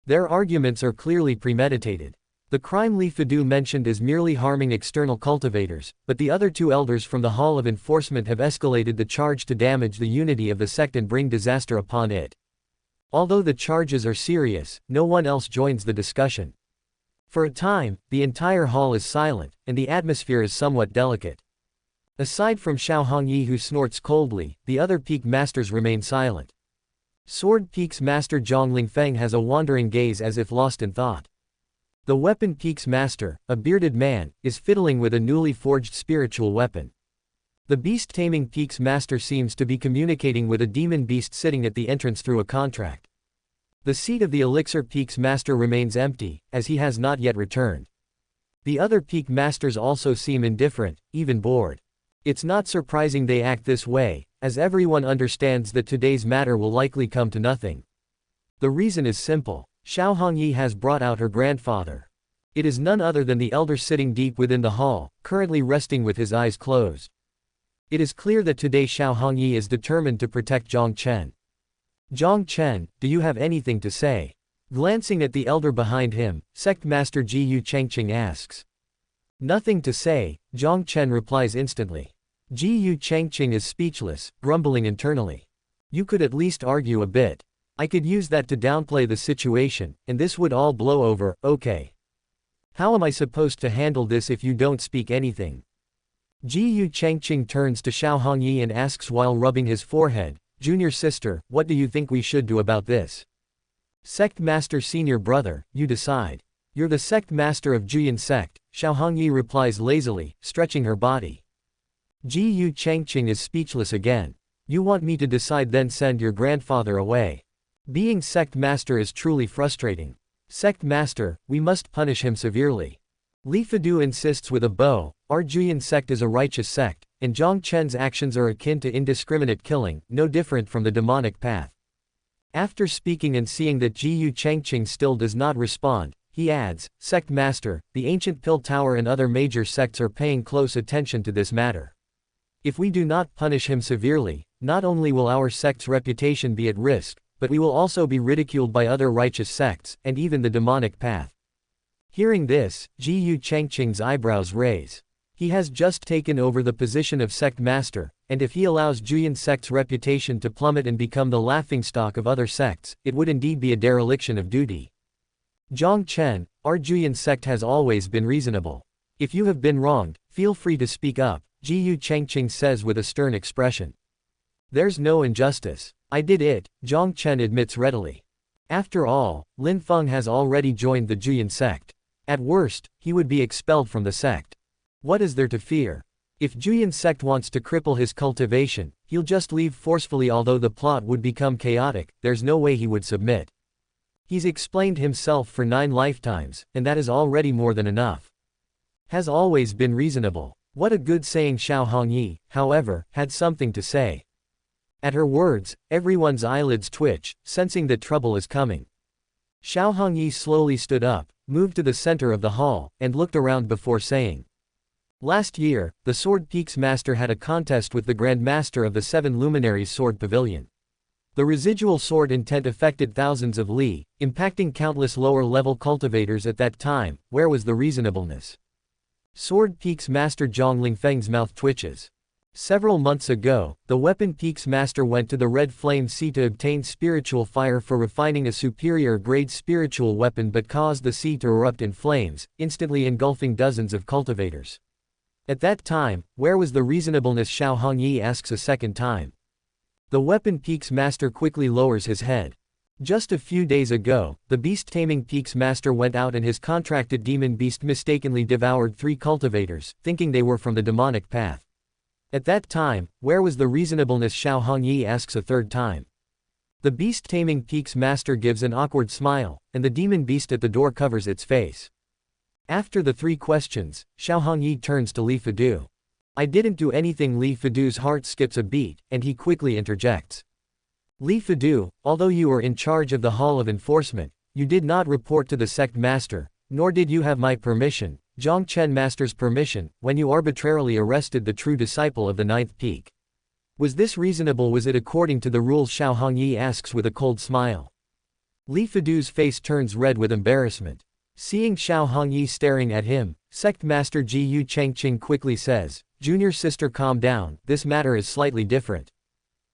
Their arguments are clearly premeditated. The crime Li Fidu mentioned is merely harming external cultivators, but the other 2 elders from the hall of enforcement have escalated the charge to damage the unity of the sect and bring disaster upon it. Although the charges are serious, no one else joins the discussion. For a time, the entire hall is silent, and the atmosphere is somewhat delicate. Aside from Xiao Hongyi, who snorts coldly, the other peak masters remain silent. Sword Peak's master Zhang Lingfeng has a wandering gaze as if lost in thought. The Weapon Peak's master, a bearded man, is fiddling with a newly forged spiritual weapon. The beast-taming Peak's master seems to be communicating with a demon beast sitting at the entrance through a contract. The seat of the Elixir Peak's master remains empty, as he has not yet returned. The other Peak masters also seem indifferent, even bored. It's not surprising they act this way, as everyone understands that today's matter will likely come to nothing. The reason is simple. Xiao Hongyi has brought out her grandfather. It is none other than the elder sitting deep within the hall, currently resting with his eyes closed. It is clear that today Xiao Hongyi is determined to protect Jiang Chen. Jiang Chen, do you have anything to say? Glancing at the elder behind him, Sect Master Jiyu Chengqing asks. Nothing to say, Jiang Chen replies instantly. Jiyu Chengqing is speechless, grumbling internally. You could at least argue a bit. I could use that to downplay the situation, and this would all blow over, okay. How am I supposed to handle this if you don't speak anything? Jiyu Chengqing turns to Xiao Hongyi and asks while rubbing his forehead, Junior sister, what do you think we should do about this? Sect Master Senior Brother, you decide. You're the Sect Master of Juyin Sect, Xiao Hongyi replies lazily, stretching her body. Jiyu Chengqing is speechless again. You want me to decide, then send your grandfather away. Being Sect Master is truly frustrating. Sect Master, we must punish him severely. Li Fidu insists with a bow, our Juyin sect is a righteous sect, and Jiang Chen's actions are akin to indiscriminate killing, no different from the demonic path. After speaking and seeing that Jiyu Chengqing still does not respond, he adds, Sect Master, the ancient Pill Tower and other major sects are paying close attention to this matter. If we do not punish him severely, not only will our sect's reputation be at risk, but we will also be ridiculed by other righteous sects, and even the demonic path. Hearing this, Jiyu Chengqing's eyebrows raise. He has just taken over the position of Sect Master, and if he allows Juyin Sect's reputation to plummet and become the laughingstock of other sects, it would indeed be a dereliction of duty. Jiang Chen, our Juyin Sect has always been reasonable. If you have been wronged, feel free to speak up, Jiyu Chengqing says with a stern expression. There's no injustice. I did it, Jiang Chen admits readily. After all, Lin Feng has already joined the Juyin Sect. At worst, he would be expelled from the sect. What is there to fear? If Juyin Sect wants to cripple his cultivation, he'll just leave forcefully. Although the plot would become chaotic, there's no way he would submit. He's explained himself for 9 lifetimes, and that is already more than enough. Has always been reasonable. What a good saying. Xiao Hongyi, however, had something to say. At her words, everyone's eyelids twitch, sensing that trouble is coming. Xiao Hongyi slowly stood up, moved to the center of the hall, and looked around before saying. Last year, the Sword Peak's master had a contest with the Grand Master of the 7 Luminaries Sword Pavilion. The residual sword intent affected thousands of li, impacting countless lower-level cultivators at that time. Where was the reasonableness? Sword Peak's master Zhang Lingfeng's mouth twitches. Several months ago, the Weapon Peak's master went to the Red Flame Sea to obtain spiritual fire for refining a superior grade spiritual weapon, but caused the sea to erupt in flames, instantly engulfing dozens of cultivators. At that time, where was the reasonableness? Xiao Hongyi asks a second time. The Weapon Peak's master quickly lowers his head. Just a few days ago, the beast-taming Peak's master went out and his contracted demon beast mistakenly devoured 3 cultivators, thinking they were from the demonic path. At that time, where was the reasonableness? Xiao Hongyi asks a third time. The beast-taming Peak's master gives an awkward smile, and the demon beast at the door covers its face. After the 3 questions, Xiao Hongyi turns to Li Fidu. I didn't do anything. Li Fidu's heart skips a beat, and he quickly interjects. Li Fidu, although you were in charge of the Hall of Enforcement, you did not report to the Sect Master, nor did you have my permission, Jiang Chen Master's permission, when you arbitrarily arrested the true disciple of the 9th Peak. Was this reasonable? Was it according to the rules? Xiao Hongyi asks with a cold smile. Li Fidu's face turns red with embarrassment. Seeing Xiao Hongyi staring at him, Sect Master Jiyu Chengqing quickly says, Junior sister, calm down, this matter is slightly different.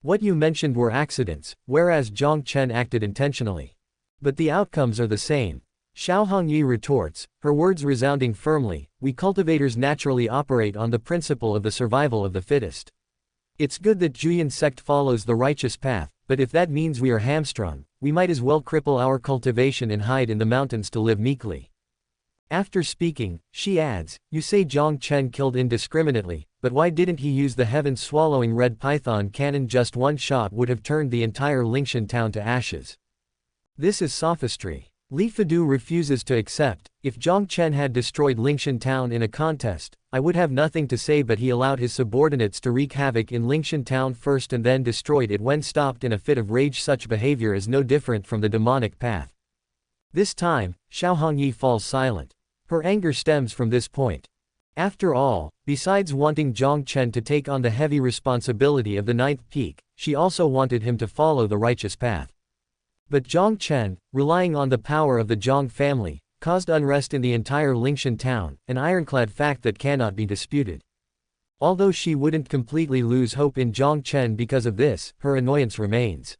What you mentioned were accidents, whereas Jiang Chen acted intentionally. But the outcomes are the same. Xiao Hongyi retorts, her words resounding firmly, we cultivators naturally operate on the principle of the survival of the fittest. It's good that Juyin Sect follows the righteous path, but if that means we are hamstrung, we might as well cripple our cultivation and hide in the mountains to live meekly. After speaking, she adds, "You say Jiang Chen killed indiscriminately, but why didn't he use the heaven-swallowing red python cannon? Just one shot would have turned the entire Lingshan town to ashes." This is sophistry. Li Fadu refuses to accept. "If Jiang Chen had destroyed Lingshan town in a contest, I would have nothing to say, but he allowed his subordinates to wreak havoc in Lingshan town first and then destroyed it when stopped in a fit of rage. Such behavior is no different from the demonic path." This time, Xiao Hongyi falls silent. Her anger stems from this point. After all, besides wanting Jiang Chen to take on the heavy responsibility of the ninth peak, she also wanted him to follow the righteous path. But Jiang Chen, relying on the power of the Jiang family, caused unrest in the entire Lingshan town, an ironclad fact that cannot be disputed. Although she wouldn't completely lose hope in Jiang Chen because of this, her annoyance remains.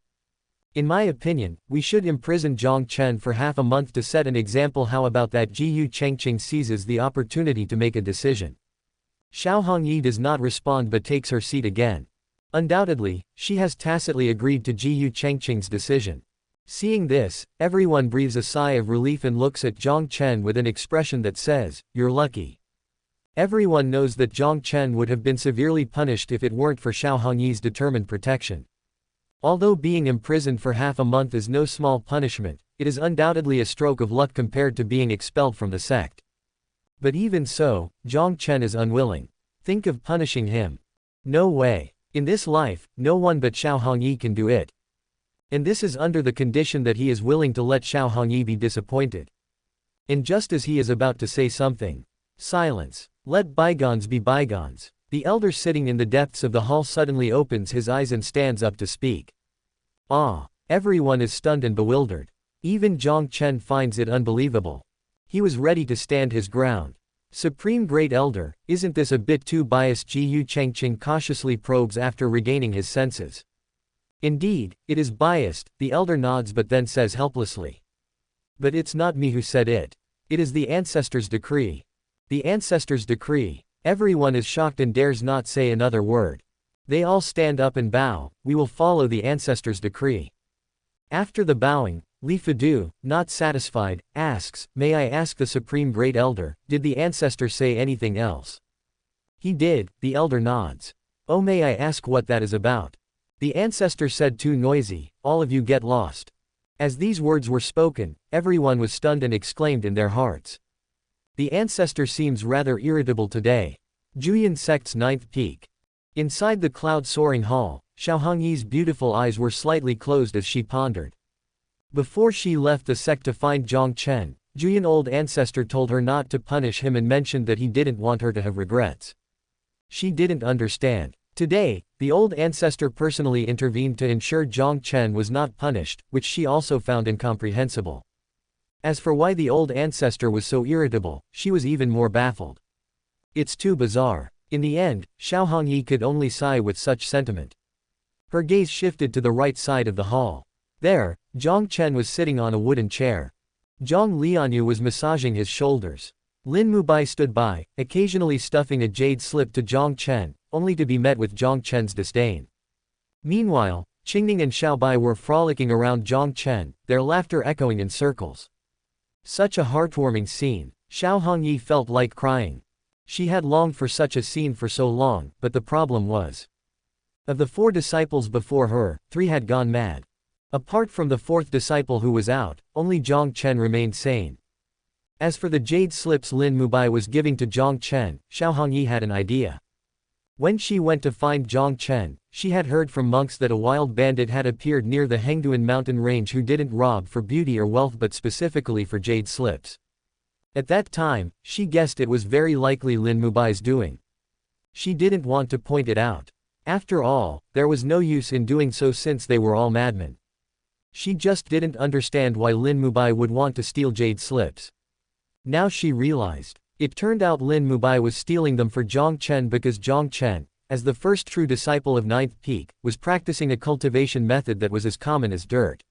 "In my opinion, we should imprison Jiang Chen for half a month to set an example. How about that?" Jiyu Chengqing seizes the opportunity to make a decision. Xiao Hongyi does not respond but takes her seat again. Undoubtedly, she has tacitly agreed to Jiyu Chengqing's decision. Seeing this, everyone breathes a sigh of relief and looks at Jiang Chen with an expression that says, "You're lucky." Everyone knows that Jiang Chen would have been severely punished if it weren't for Xiao Hongyi's determined protection. Although being imprisoned for half a month is no small punishment, it is undoubtedly a stroke of luck compared to being expelled from the sect. But even so, Jiang Chen is unwilling. Think of punishing him. No way. In this life, no one but Xiao Hongyi can do it. And this is under the condition that he is willing to let Xiao Hongyi be disappointed. And just as he is about to say something, silence. Let bygones be bygones. The elder sitting in the depths of the hall suddenly opens his eyes and stands up to speak. Ah! Everyone is stunned and bewildered. Even Jiang Chen finds it unbelievable. He was ready to stand his ground. "Supreme Great Elder, isn't this a bit too biased?" Jiyu Chengqing cautiously probes after regaining his senses. "Indeed, it is biased," the elder nods but then says helplessly. "But it's not me who said it. It is the ancestors' decree." The ancestors' decree. Everyone is shocked and dares not say another word. They all stand up and bow. "We will follow the ancestors' decree." After the bowing, Li Fadu, not satisfied, asks, "May I ask the Supreme Great Elder, did the ancestor say anything else?" "He did," the elder nods. "Oh, may I ask what that is about?" The ancestor said, "Too noisy, all of you get lost." As these words were spoken, everyone was stunned and exclaimed in their hearts. The ancestor seems rather irritable today. Juyin sect's ninth peak. Inside the cloud-soaring hall, Xiao Hongyi's beautiful eyes were slightly closed as she pondered. Before she left the sect to find Jiang Chen, Juyin old ancestor told her not to punish him and mentioned that he didn't want her to have regrets. She didn't understand. Today, the old ancestor personally intervened to ensure Jiang Chen was not punished, which she also found incomprehensible. As for why the old ancestor was so irritable, she was even more baffled. It's too bizarre. In the end, Xiao Hongyi could only sigh with such sentiment. Her gaze shifted to the right side of the hall. There, Jiang Chen was sitting on a wooden chair. Jiang Lianyue was massaging his shoulders. Lin Mubai stood by, occasionally stuffing a jade slip to Jiang Chen, only to be met with Jiang Chen's disdain. Meanwhile, Qingning and Xiaobai were frolicking around Jiang Chen, their laughter echoing in circles. Such a heartwarming scene. Xiao Hongyi felt like crying. She had longed for such a scene for so long, but the problem was, of the 4 disciples before her, 3 had gone mad. Apart from the 4th disciple who was out, only Jiang Chen remained sane. As for the jade slips Lin Mubai was giving to Jiang Chen, Xiao Hongyi had an idea. When she went to find Jiang Chen, she had heard from monks that a wild bandit had appeared near the Hengduan mountain range who didn't rob for beauty or wealth but specifically for jade slips. At that time, she guessed it was very likely Lin Mubai's doing. She didn't want to point it out. After all, there was no use in doing so since they were all madmen. She just didn't understand why Lin Mubai would want to steal jade slips. Now she realized. It turned out Lin Mubai was stealing them for Jiang Chen because Jiang Chen, as the first true disciple of Ninth Peak, was practicing a cultivation method that was as common as dirt.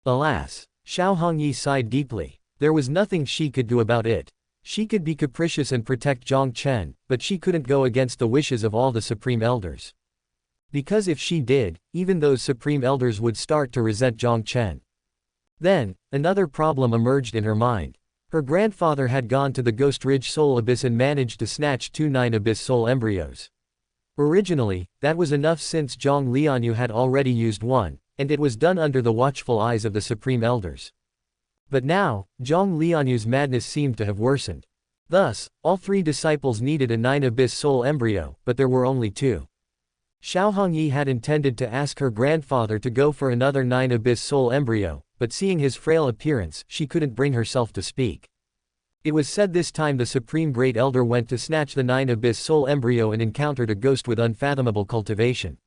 Alas! Xiao Hongyi sighed deeply. There was nothing she could do about it. She could be capricious and protect Jiang Chen, but she couldn't go against the wishes of all the Supreme Elders. Because if she did, even those Supreme Elders would start to resent Jiang Chen. Then, another problem emerged in her mind. Her grandfather had gone to the Ghost Ridge Soul Abyss and managed to snatch 2 9 Abyss Soul embryos. Originally, that was enough since Jiang Lianyue had already used one, and it was done under the watchful eyes of the Supreme Elders. But now, Jiang Lianyue's madness seemed to have worsened. Thus, all 3 disciples needed a 9 Abyss Soul embryo, but there were only 2. Xiao Hongyi had intended to ask her grandfather to go for another 9 Abyss Soul embryo, but seeing his frail appearance, she couldn't bring herself to speak. It was said this time the Supreme Great Elder went to snatch the 9 Abyss Soul embryo and encountered a ghost with unfathomable cultivation.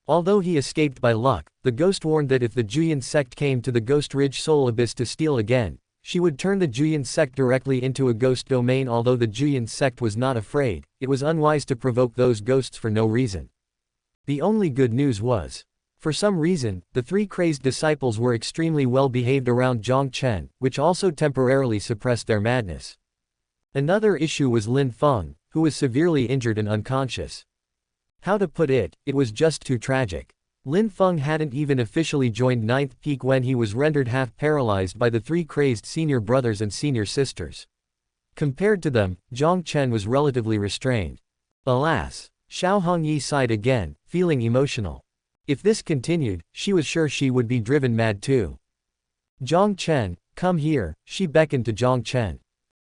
Although he escaped by luck, the ghost warned that if the Juyin sect came to the Ghost Ridge Soul Abyss to steal again, she would turn the Juyin sect directly into a ghost domain. Although the Juyin sect was not afraid, it was unwise to provoke those ghosts for no reason. The only good news was, for some reason, the 3 crazed disciples were extremely well behaved around Jiang Chen, which also temporarily suppressed their madness. Another issue was Lin Feng, who was severely injured and unconscious. How to put it, it was just too tragic. Lin Feng hadn't even officially joined Ninth Peak when he was rendered half paralyzed by the 3 crazed senior brothers and senior sisters. Compared to them, Jiang Chen was relatively restrained. Alas! Xiao Hongyi sighed again, feeling emotional. If this continued, she was sure she would be driven mad too. Jiang Chen, come here, she beckoned to Jiang Chen.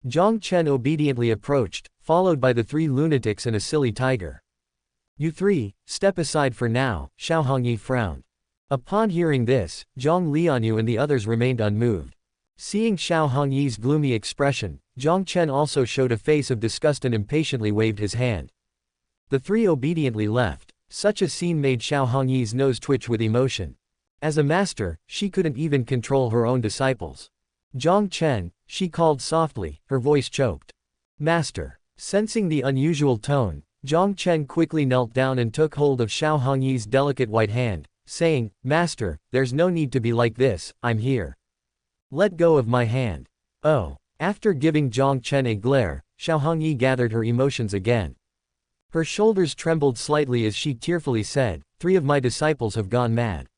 Jiang Chen obediently approached, followed by the 3 lunatics and a silly tiger. You 3, step aside for now, Xiao Hongyi frowned. Upon hearing this, Jiang Lianyue and the others remained unmoved. Seeing Xiao Hongyi's gloomy expression, Jiang Chen also showed a face of disgust and impatiently waved his hand. The 3 obediently left. Such a scene made Xiao Hongyi's nose twitch with emotion. As a master, she couldn't even control her own disciples. Jiang Chen, she called softly, her voice choked. Master. Sensing the unusual tone, Jiang Chen quickly knelt down and took hold of Xiao Hongyi's delicate white hand, saying, Master, there's no need to be like this, I'm here. Let go of my hand. Oh. After giving Jiang Chen a glare, Xiao Hongyi gathered her emotions again. Her shoulders trembled slightly as she tearfully said, 3 of my disciples have gone mad.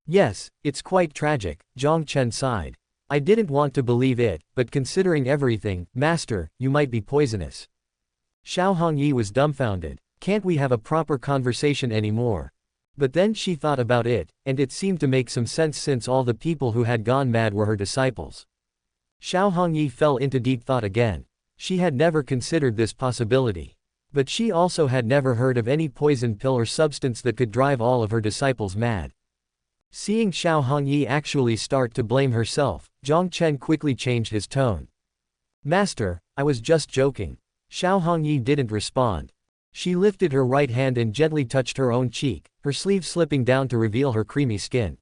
Yes, it's quite tragic, Jiang Chen sighed. I didn't want to believe it, but considering everything, Master, you might be poisonous. Xiao Hongyi was dumbfounded. Can't we have a proper conversation anymore? But then she thought about it, and it seemed to make some sense since all the people who had gone mad were her disciples. Xiao Hongyi fell into deep thought again. She had never considered this possibility. But she also had never heard of any poison pill or substance that could drive all of her disciples mad. Seeing Xiao Hongyi actually start to blame herself, Jiang Chen quickly changed his tone. Master, I was just joking. Xiao Hongyi didn't respond. She lifted her right hand and gently touched her own cheek, her sleeve slipping down to reveal her creamy skin.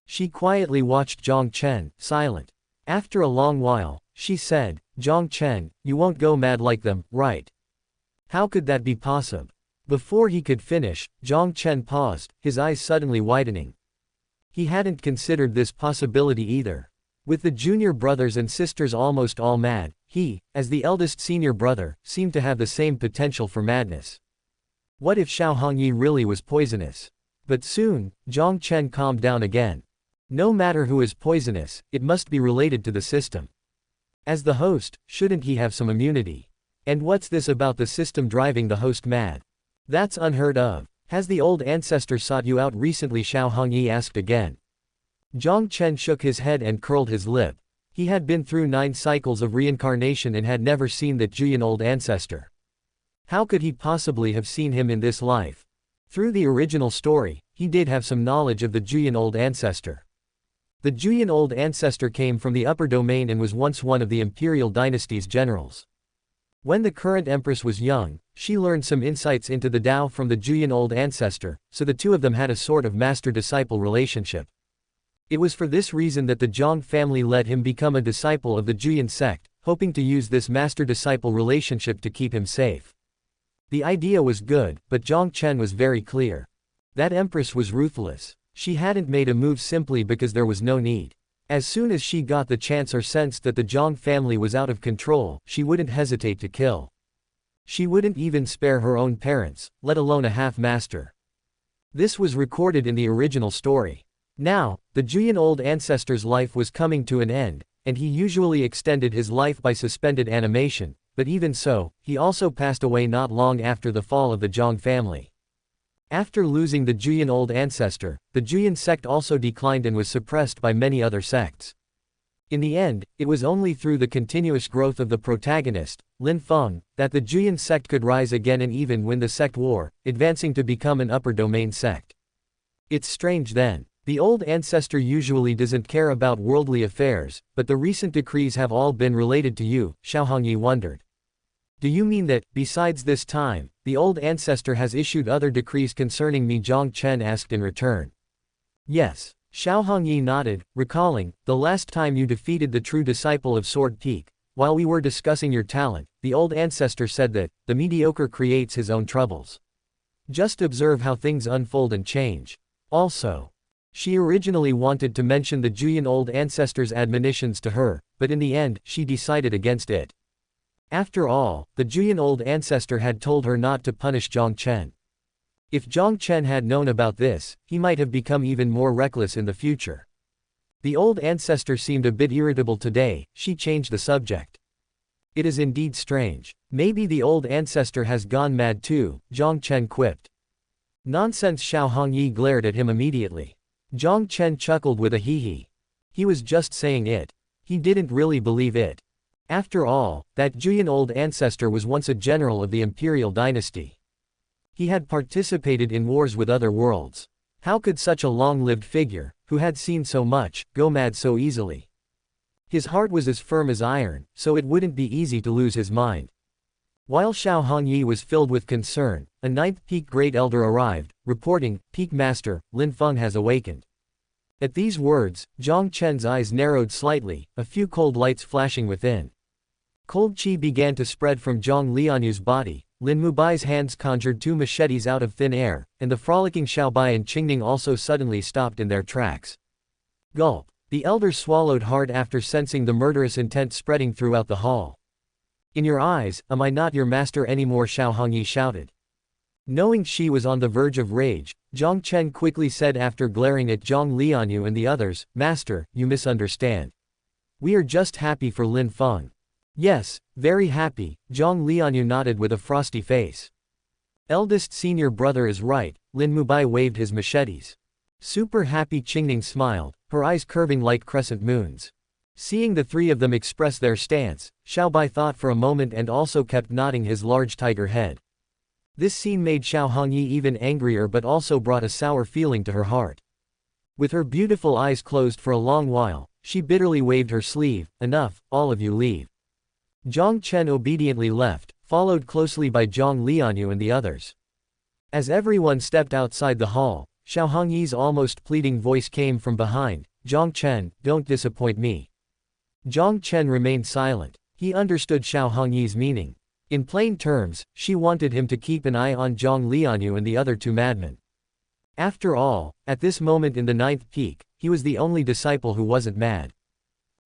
She quietly watched Jiang Chen, silent. After a long while, she said, Jiang Chen, you won't go mad like them, right? How could that be possible? Before he could finish, Jiang Chen paused, his eyes suddenly widening. He hadn't considered this possibility either. With the junior brothers and sisters almost all mad, he, as the eldest senior brother, seemed to have the same potential for madness. What if Xiao Hongyi really was poisonous? But soon, Jiang Chen calmed down again. No matter who is poisonous, it must be related to the system. As the host, shouldn't he have some immunity? And what's this about the system driving the host mad? That's unheard of. Has the old ancestor sought you out recently? Xiao Hongyi asked again. Jiang Chen shook his head and curled his lip. He had been through 9 cycles of reincarnation and had never seen that Juyin old ancestor. How could he possibly have seen him in this life? Through the original story, he did have some knowledge of the Juyin old ancestor. The Juyin old ancestor came from the upper domain and was once one of the imperial dynasty's generals. When the current empress was young, she learned some insights into the Tao from the Juyin old ancestor, so the 2 of them had a sort of master-disciple relationship. It was for this reason that the Jiang family let him become a disciple of the Juyin sect, hoping to use this master-disciple relationship to keep him safe. The idea was good, but Jiang Chen was very clear. That empress was ruthless. She hadn't made a move simply because there was no need. As soon as she got the chance or sensed that the Jiang family was out of control, she wouldn't hesitate to kill. She wouldn't even spare her own parents, let alone a half-master. This was recorded in the original story. Now, the Juyan old ancestor's life was coming to an end, and he usually extended his life by suspended animation, but even so, he also passed away not long after the fall of the Jiang family. After losing the Juyan old ancestor, the Juyan sect also declined and was suppressed by many other sects. In the end, it was only through the continuous growth of the protagonist, Lin Feng, that the Juyan sect could rise again and even win the sect war, advancing to become an upper domain sect. It's strange then. The old ancestor usually doesn't care about worldly affairs, but the recent decrees have all been related to you, Xiao Hongyi wondered. Do you mean that, besides this time, the old ancestor has issued other decrees concerning me? Jiang Chen asked in return. Yes. Xiao Hongyi nodded, recalling, the last time you defeated the true disciple of Sword Peak, while we were discussing your talent, the old ancestor said that, the mediocre creates his own troubles. Just observe how things unfold and change. Also, she originally wanted to mention the Juyan old ancestor's admonitions to her, but in the end, she decided against it. After all, the Juyan old ancestor had told her not to punish Jiang Chen. If Jiang Chen had known about this, he might have become even more reckless in the future. The old ancestor seemed a bit irritable today. She changed the subject. It is indeed strange. Maybe the old ancestor has gone mad too, Jiang Chen quipped. Nonsense! Xiao Hongyi glared at him immediately. Jiang Chen chuckled with a hee-hee. He was just saying it. He didn't really believe it. After all, that Juyan old ancestor was once a general of the imperial dynasty. He had participated in wars with other worlds. How could such a long-lived figure, who had seen so much, go mad so easily? His heart was as firm as iron, so it wouldn't be easy to lose his mind. While Xiao Hongyi was filled with concern, a ninth peak great elder arrived, reporting, Peak Master, Lin Feng has awakened. At these words, Jiang Chen's eyes narrowed slightly, a few cold lights flashing within. Cold qi began to spread from Jiang Lianyue's body. Lin Mubai's hands conjured two machetes out of thin air, and the frolicking Xiaobai and Qingning also suddenly stopped in their tracks. Gulp. The elder swallowed hard after sensing the murderous intent spreading throughout the hall. In your eyes, am I not your master anymore? Xiao Hongyi shouted. Knowing she was on the verge of rage, Jiang Chen quickly said after glaring at Jiang Lianyue and the others, Master, you misunderstand. We are just happy for Lin Feng. Yes, very happy, Jiang Lianyue nodded with a frosty face. Eldest senior brother is right, Lin Mubai waved his machetes. Super happy, Qingning smiled, her eyes curving like crescent moons. Seeing the three of them express their stance, Xiaobai thought for a moment and also kept nodding his large tiger head. This scene made Xiao Hongyi even angrier but also brought a sour feeling to her heart. With her beautiful eyes closed for a long while, she bitterly waved her sleeve, enough, all of you leave. Jiang Chen obediently left, followed closely by Jiang Lianyue and the others. As everyone stepped outside the hall, Xiao Hongyi's almost pleading voice came from behind, Jiang Chen, don't disappoint me. Jiang Chen remained silent. He understood Xiao Hongyi's meaning. In plain terms, she wanted him to keep an eye on Jiang Lianyue and the other two madmen. After all, at this moment in the ninth peak, he was the only disciple who wasn't mad.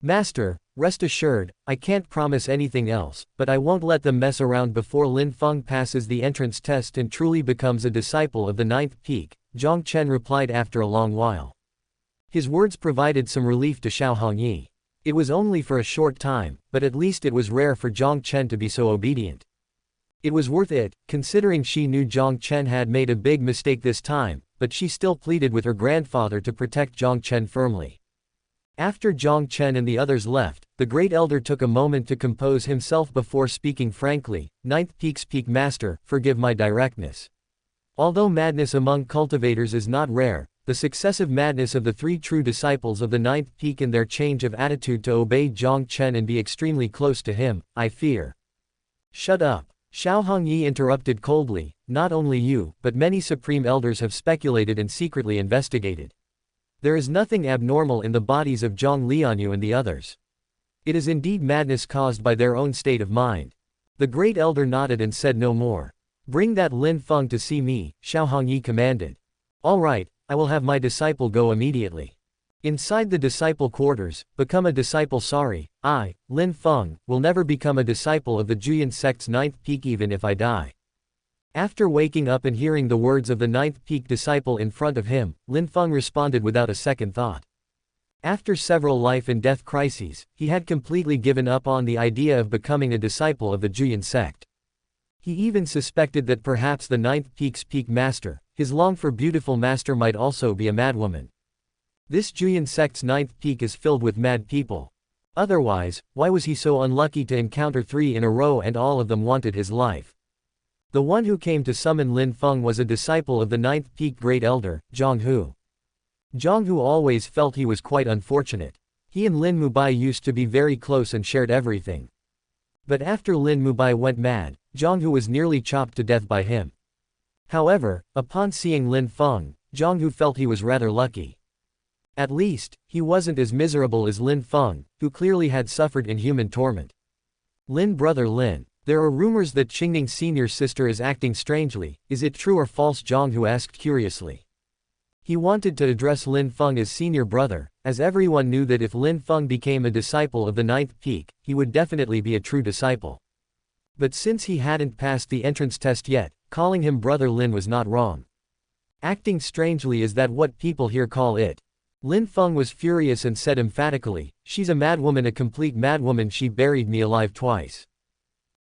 Master, rest assured, I can't promise anything else, but I won't let them mess around before Lin Feng passes the entrance test and truly becomes a disciple of the ninth peak, Jiang Chen replied after a long while. His words provided some relief to Xiao Hongyi. It was only for a short time, but at least it was rare for Jiang Chen to be so obedient. It was worth it, considering she knew Jiang Chen had made a big mistake this time, but she still pleaded with her grandfather to protect Jiang Chen firmly. After Jiang Chen and the others left, the great elder took a moment to compose himself before speaking frankly, Ninth Peak's Peak Master, forgive my directness. Although madness among cultivators is not rare, the successive madness of the three true disciples of the Ninth Peak and their change of attitude to obey Jiang Chen and be extremely close to him, I fear. Shut up. Xiao Hongyi interrupted coldly, not only you, but many supreme elders have speculated and secretly investigated. There is nothing abnormal in the bodies of Jiang Lianyue and the others. It is indeed madness caused by their own state of mind. The great elder nodded and said no more. Bring that Lin Feng to see me, Xiao Hongyi commanded. All right, I will have my disciple go immediately. Inside the disciple quarters, become a disciple. Sorry, I, Lin Feng, will never become a disciple of the Juyan sect's ninth peak even if I die. After waking up and hearing the words of the ninth peak disciple in front of him, Lin Feng responded without a second thought. After several life and death crises, he had completely given up on the idea of becoming a disciple of the Juyan sect. He even suspected that perhaps the ninth peak's peak master, his long-for-beautiful master, might also be a madwoman. This Juyan sect's ninth peak is filled with mad people. Otherwise, why was he so unlucky to encounter 3 in a row and all of them wanted his life? The one who came to summon Lin Feng was a disciple of the ninth peak Great Elder, Jiang Hu. Jiang Hu always felt he was quite unfortunate. He and Lin Mubai used to be very close and shared everything. But after Lin Mubai went mad, Jiang Hu was nearly chopped to death by him. However, upon seeing Lin Feng, Jiang Hu felt he was rather lucky. At least, he wasn't as miserable as Lin Feng, who clearly had suffered inhuman torment. Brother Lin. There are rumors that Qingning's senior sister is acting strangely. Is it true or false? Jiang Hu asked curiously. He wanted to address Lin Feng as senior brother, as everyone knew that if Lin Feng became a disciple of the ninth peak, he would definitely be a true disciple. But since he hadn't passed the entrance test yet, calling him Brother Lin was not wrong. Acting strangely, is that what people here call it? Lin Feng was furious and said emphatically, "She's a madwoman, a complete madwoman. She buried me alive twice."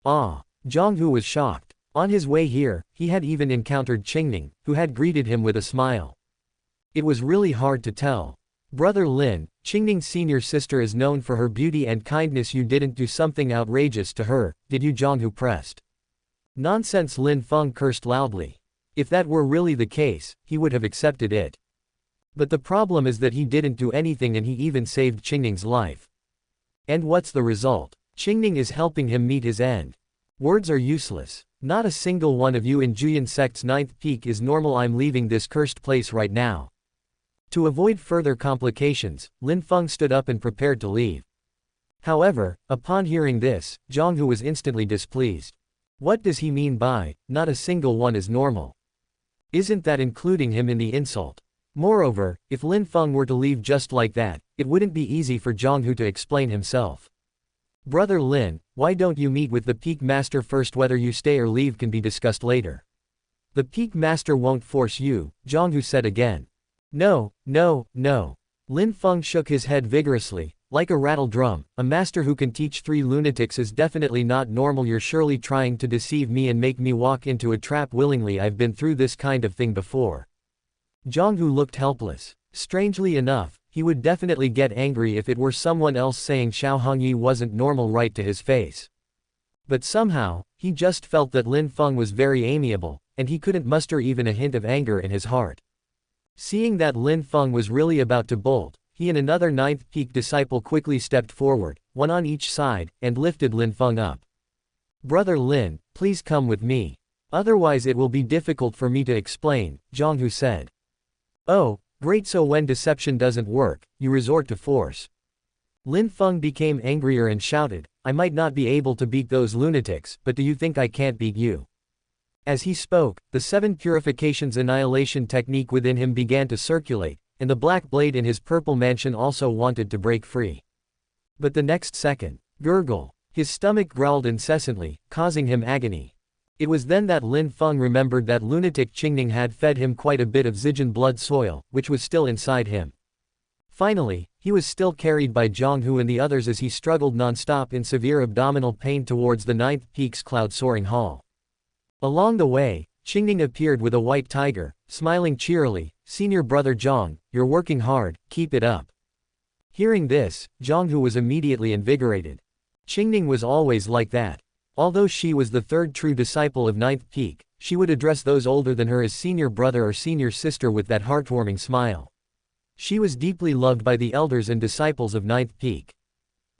Ah! Jiang Hu was shocked. On his way here, he had even encountered Qingning, who had greeted him with a smile. It was really hard to tell. Brother Lin, Qingning's senior sister, is known for her beauty and kindness. You didn't do something outrageous to her, did you? Jiang Hu pressed. Nonsense! Lin Feng cursed loudly. If that were really the case, he would have accepted it. But the problem is that he didn't do anything, and he even saved Qingning's life. And what's the result? Qingning is helping him meet his end. Words are useless. Not a single one of you in Juyan sect's ninth peak is normal. I'm leaving this cursed place right now. To avoid further complications, Lin Feng stood up and prepared to leave. However, upon hearing this, Jiang Hu was instantly displeased. What does he mean by, not a single one is normal? Isn't that including him in the insult? Moreover, if Lin Feng were to leave just like that, it wouldn't be easy for Jiang Hu to explain himself. Brother Lin, why don't you meet with the peak master first? Whether you stay or leave can be discussed later. The peak master won't force you, Jiang Hu said again. No, no, no. Lin Feng shook his head vigorously, like a rattle drum. A master who can teach 3 lunatics is definitely not normal. You're surely trying to deceive me and make me walk into a trap willingly. I've been through this kind of thing before. Jiang Hu looked helpless. Strangely enough, he would definitely get angry if it were someone else saying Xiao Hongyi wasn't normal right to his face. But somehow, he just felt that Lin Feng was very amiable, and he couldn't muster even a hint of anger in his heart. Seeing that Lin Feng was really about to bolt, he and another ninth peak disciple quickly stepped forward, one on each side, and lifted Lin Feng up. Brother Lin, please come with me. Otherwise it will be difficult for me to explain, Jiang Hu said. Oh, great, so when deception doesn't work, you resort to force. Lin Feng became angrier and shouted, I might not be able to beat those lunatics, but do you think I can't beat you? As he spoke, the 7 purifications annihilation technique within him began to circulate, and the black blade in his purple mansion also wanted to break free. But the next second, gurgle, his stomach growled incessantly, causing him agony. It was then that Lin Feng remembered that lunatic Qingning had fed him quite a bit of Zijin blood soil, which was still inside him. Finally, he was still carried by Jiang Hu and the others as he struggled non-stop in severe abdominal pain towards the ninth peak's cloud-soaring hall. Along the way, Qingning appeared with a white tiger, smiling cheerily. Senior brother Jiang, you're working hard, keep it up. Hearing this, Jiang Hu was immediately invigorated. Qingning was always like that. Although she was the 3rd true disciple of ninth peak, she would address those older than her as senior brother or senior sister with that heartwarming smile. She was deeply loved by the elders and disciples of ninth peak.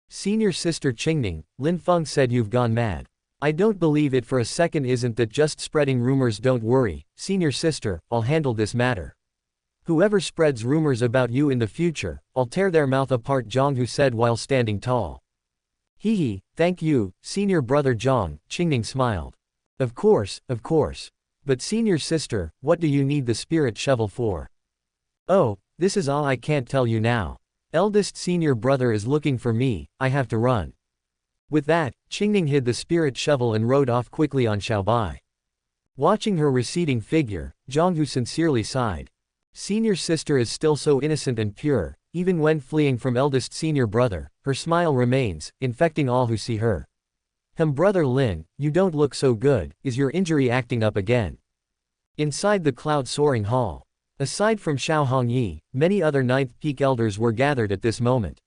Senior sister Qingning, Lin Feng said, you've gone mad. I don't believe it for a second. Isn't that just spreading rumors? Don't worry, senior sister, I'll handle this matter. Whoever spreads rumors about you in the future, I'll tear their mouth apart, Jiang Hu said while standing tall. Hee, thank you, senior brother Jiang, Qingning smiled. Of course. But senior sister, what do you need the spirit shovel for? Oh, this is all I can't tell you now. Eldest senior brother is looking for me, I have to run. With that, Qingning hid the spirit shovel and rode off quickly on Xiaobai. Watching her receding figure, Jiang Hu sincerely sighed. Senior sister is still so innocent and pure, even when fleeing from eldest senior brother, her smile remains, infecting all who see her. Brother Lin, you don't look so good, is your injury acting up again? Inside the cloud-soaring hall. Aside from Xiao Hongyi, many other ninth peak elders were gathered at this moment.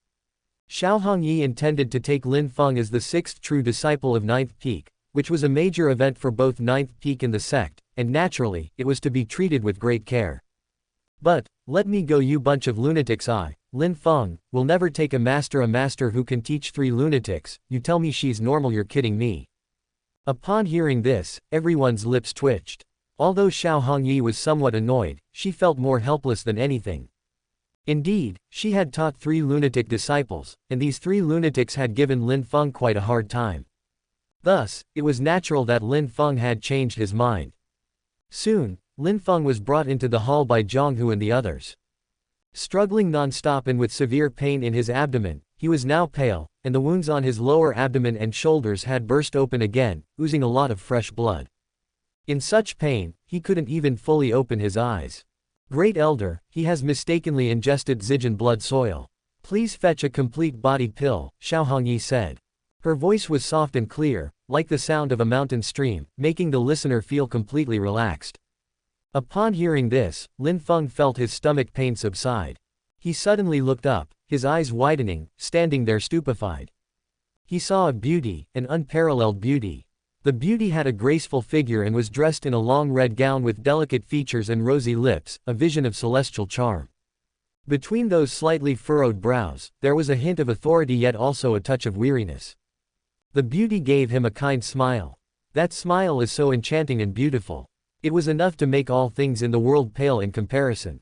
Xiao Hongyi intended to take Lin Feng as the sixth true disciple of ninth peak, which was a major event for both ninth peak and the sect, and naturally, it was to be treated with great care. But, let me go you bunch of lunatics. Lin Feng, will never take a master who can teach 3 lunatics. You tell me she's normal? You're kidding me. Upon hearing this, everyone's lips twitched. Although Xiao Hongyi was somewhat annoyed, she felt more helpless than anything. Indeed, she had taught 3 lunatic disciples, and these 3 lunatics had given Lin Feng quite a hard time. Thus, it was natural that Lin Feng had changed his mind. Soon, Lin Feng was brought into the hall by Jiang Hu and the others. Struggling non-stop and with severe pain in his abdomen, he was now pale, and the wounds on his lower abdomen and shoulders had burst open again, oozing a lot of fresh blood. In such pain, he couldn't even fully open his eyes. Great Elder, he has mistakenly ingested Zijin blood soil. Please fetch a complete body pill, Xiao Hongyi said. Her voice was soft and clear, like the sound of a mountain stream, making the listener feel completely relaxed. Upon hearing this, Lin Feng felt his stomach pain subside. He suddenly looked up, his eyes widening, standing there stupefied. He saw a beauty, an unparalleled beauty. The beauty had a graceful figure and was dressed in a long red gown with delicate features and rosy lips, a vision of celestial charm. Between those slightly furrowed brows, there was a hint of authority yet also a touch of weariness. The beauty gave him a kind smile. That smile is so enchanting and beautiful. It was enough to make all things in the world pale in comparison.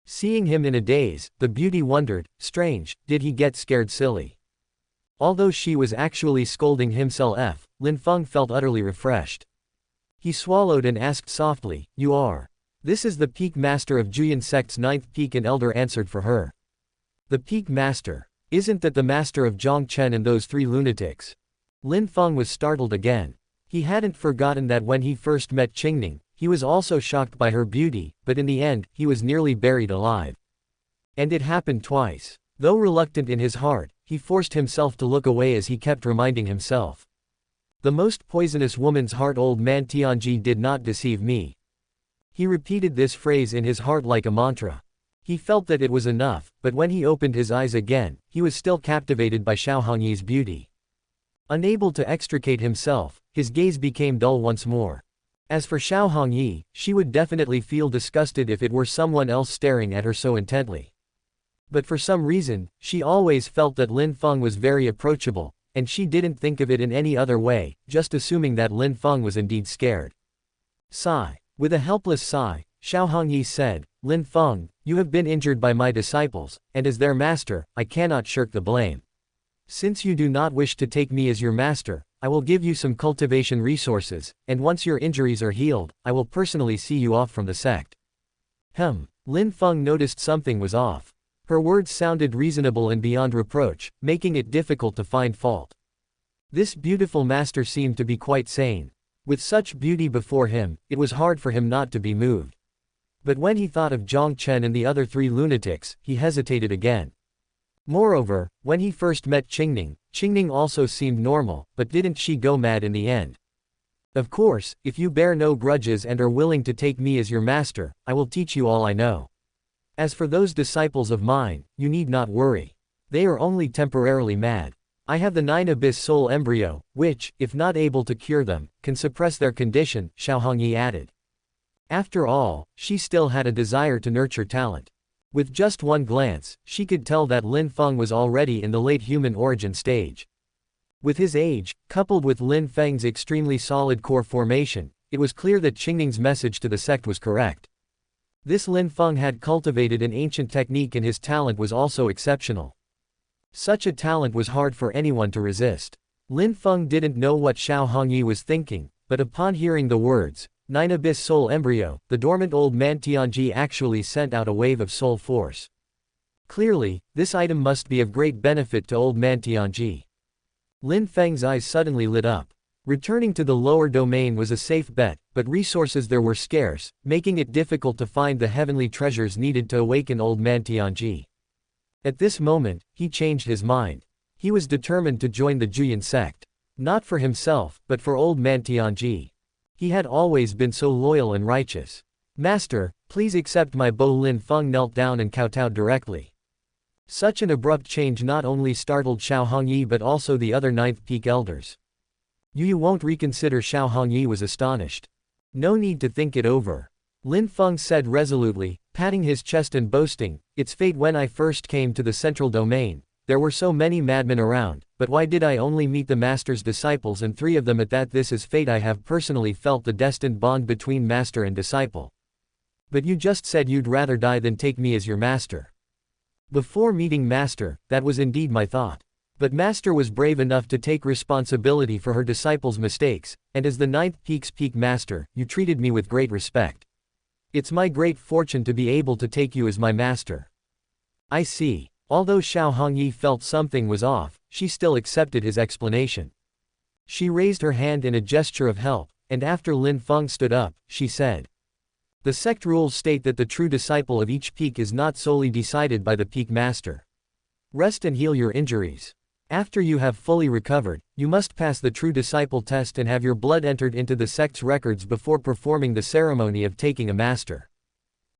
Seeing him in a daze, the beauty wondered, strange, did he get scared silly? Although she was actually scolding himself, Lin Feng felt utterly refreshed. He swallowed and asked softly, you are? This is the peak master of Juyin sect's 9th peak, an elder answered for her. The peak master? Isn't that the master of Jiang Chen and those 3 lunatics? Lin Feng was startled again. He hadn't forgotten that when he first met Qingning, he was also shocked by her beauty, but in the end, he was nearly buried alive. And it happened twice. Though reluctant in his heart, he forced himself to look away as he kept reminding himself. The most poisonous woman's heart, old man Tianji did not deceive me. He repeated this phrase in his heart like a mantra. He felt that it was enough, but when he opened his eyes again, he was still captivated by Xiao Hongyi's beauty. Unable to extricate himself, his gaze became dull once more. As for Xiao Hongyi, she would definitely feel disgusted if it were someone else staring at her so intently. But for some reason, she always felt that Lin Feng was very approachable, and she didn't think of it in any other way, just assuming that Lin Feng was indeed scared. Sigh. With a helpless sigh, Xiao Hongyi said, Lin Feng, you have been injured by my disciples, and as their master, I cannot shirk the blame. Since you do not wish to take me as your master, I will give you some cultivation resources, and once your injuries are healed, I will personally see you off from the sect. Lin Feng noticed something was off. Her words sounded reasonable and beyond reproach, making it difficult to find fault. This beautiful master seemed to be quite sane. With such beauty before him, it was hard for him not to be moved. But when he thought of Jiang Chen and the other 3 lunatics, he hesitated again. Moreover, when he first met Qingning also seemed normal, but didn't she go mad in the end? Of course, if you bear no grudges and are willing to take me as your master, I will teach you all I know. As for those disciples of mine, you need not worry. They are only temporarily mad. I have the 9 abyss soul embryo, which, if not able to cure them, can suppress their condition, Xiao Hongyi added. After all, she still had a desire to nurture talent. With just one glance, she could tell that Lin Feng was already in the late human origin stage. With his age, coupled with Lin Feng's extremely solid core formation, it was clear that Qingning's message to the sect was correct. This Lin Feng had cultivated an ancient technique and his talent was also exceptional. Such a talent was hard for anyone to resist. Lin Feng didn't know what Xiao Hongyi was thinking, but upon hearing the words, 9 abyss soul embryo, the dormant old man Tianji actually sent out a wave of soul force. Clearly, this item must be of great benefit to old man Tianji. Lin Feng's eyes suddenly lit up. Returning to the lower domain was a safe bet, but resources there were scarce, making it difficult to find the heavenly treasures needed to awaken old man Tianji. At this moment, he changed his mind. He was determined to join the Juyin sect. Not for himself, but for old man Tianji. He had always been so loyal and righteous. Master, please accept my bow. Lin Feng knelt down and kowtowed directly. Such an abrupt change not only startled Xiao Hongyi but also the other ninth peak elders. You won't reconsider. Xiao Hongyi was astonished. No need to think it over. Lin Feng said resolutely, patting his chest and boasting, it's fate. When I first came to the central domain, there were so many madmen around, but why did I only meet the master's disciples and 3 of them at that? This is fate. I have personally felt the destined bond between master and disciple. But you just said you'd rather die than take me as your master. Before meeting master, that was indeed my thought. But master was brave enough to take responsibility for her disciples' mistakes, and as the ninth peak's peak master, you treated me with great respect. It's my great fortune to be able to take you as my master. I see. Although Xiao Hongyi felt something was off, she still accepted his explanation. She raised her hand in a gesture of help, and after Lin Feng stood up, she said, the sect rules state that the true disciple of each peak is not solely decided by the peak master. Rest and heal your injuries. After you have fully recovered, you must pass the true disciple test and have your blood entered into the sect's records before performing the ceremony of taking a master.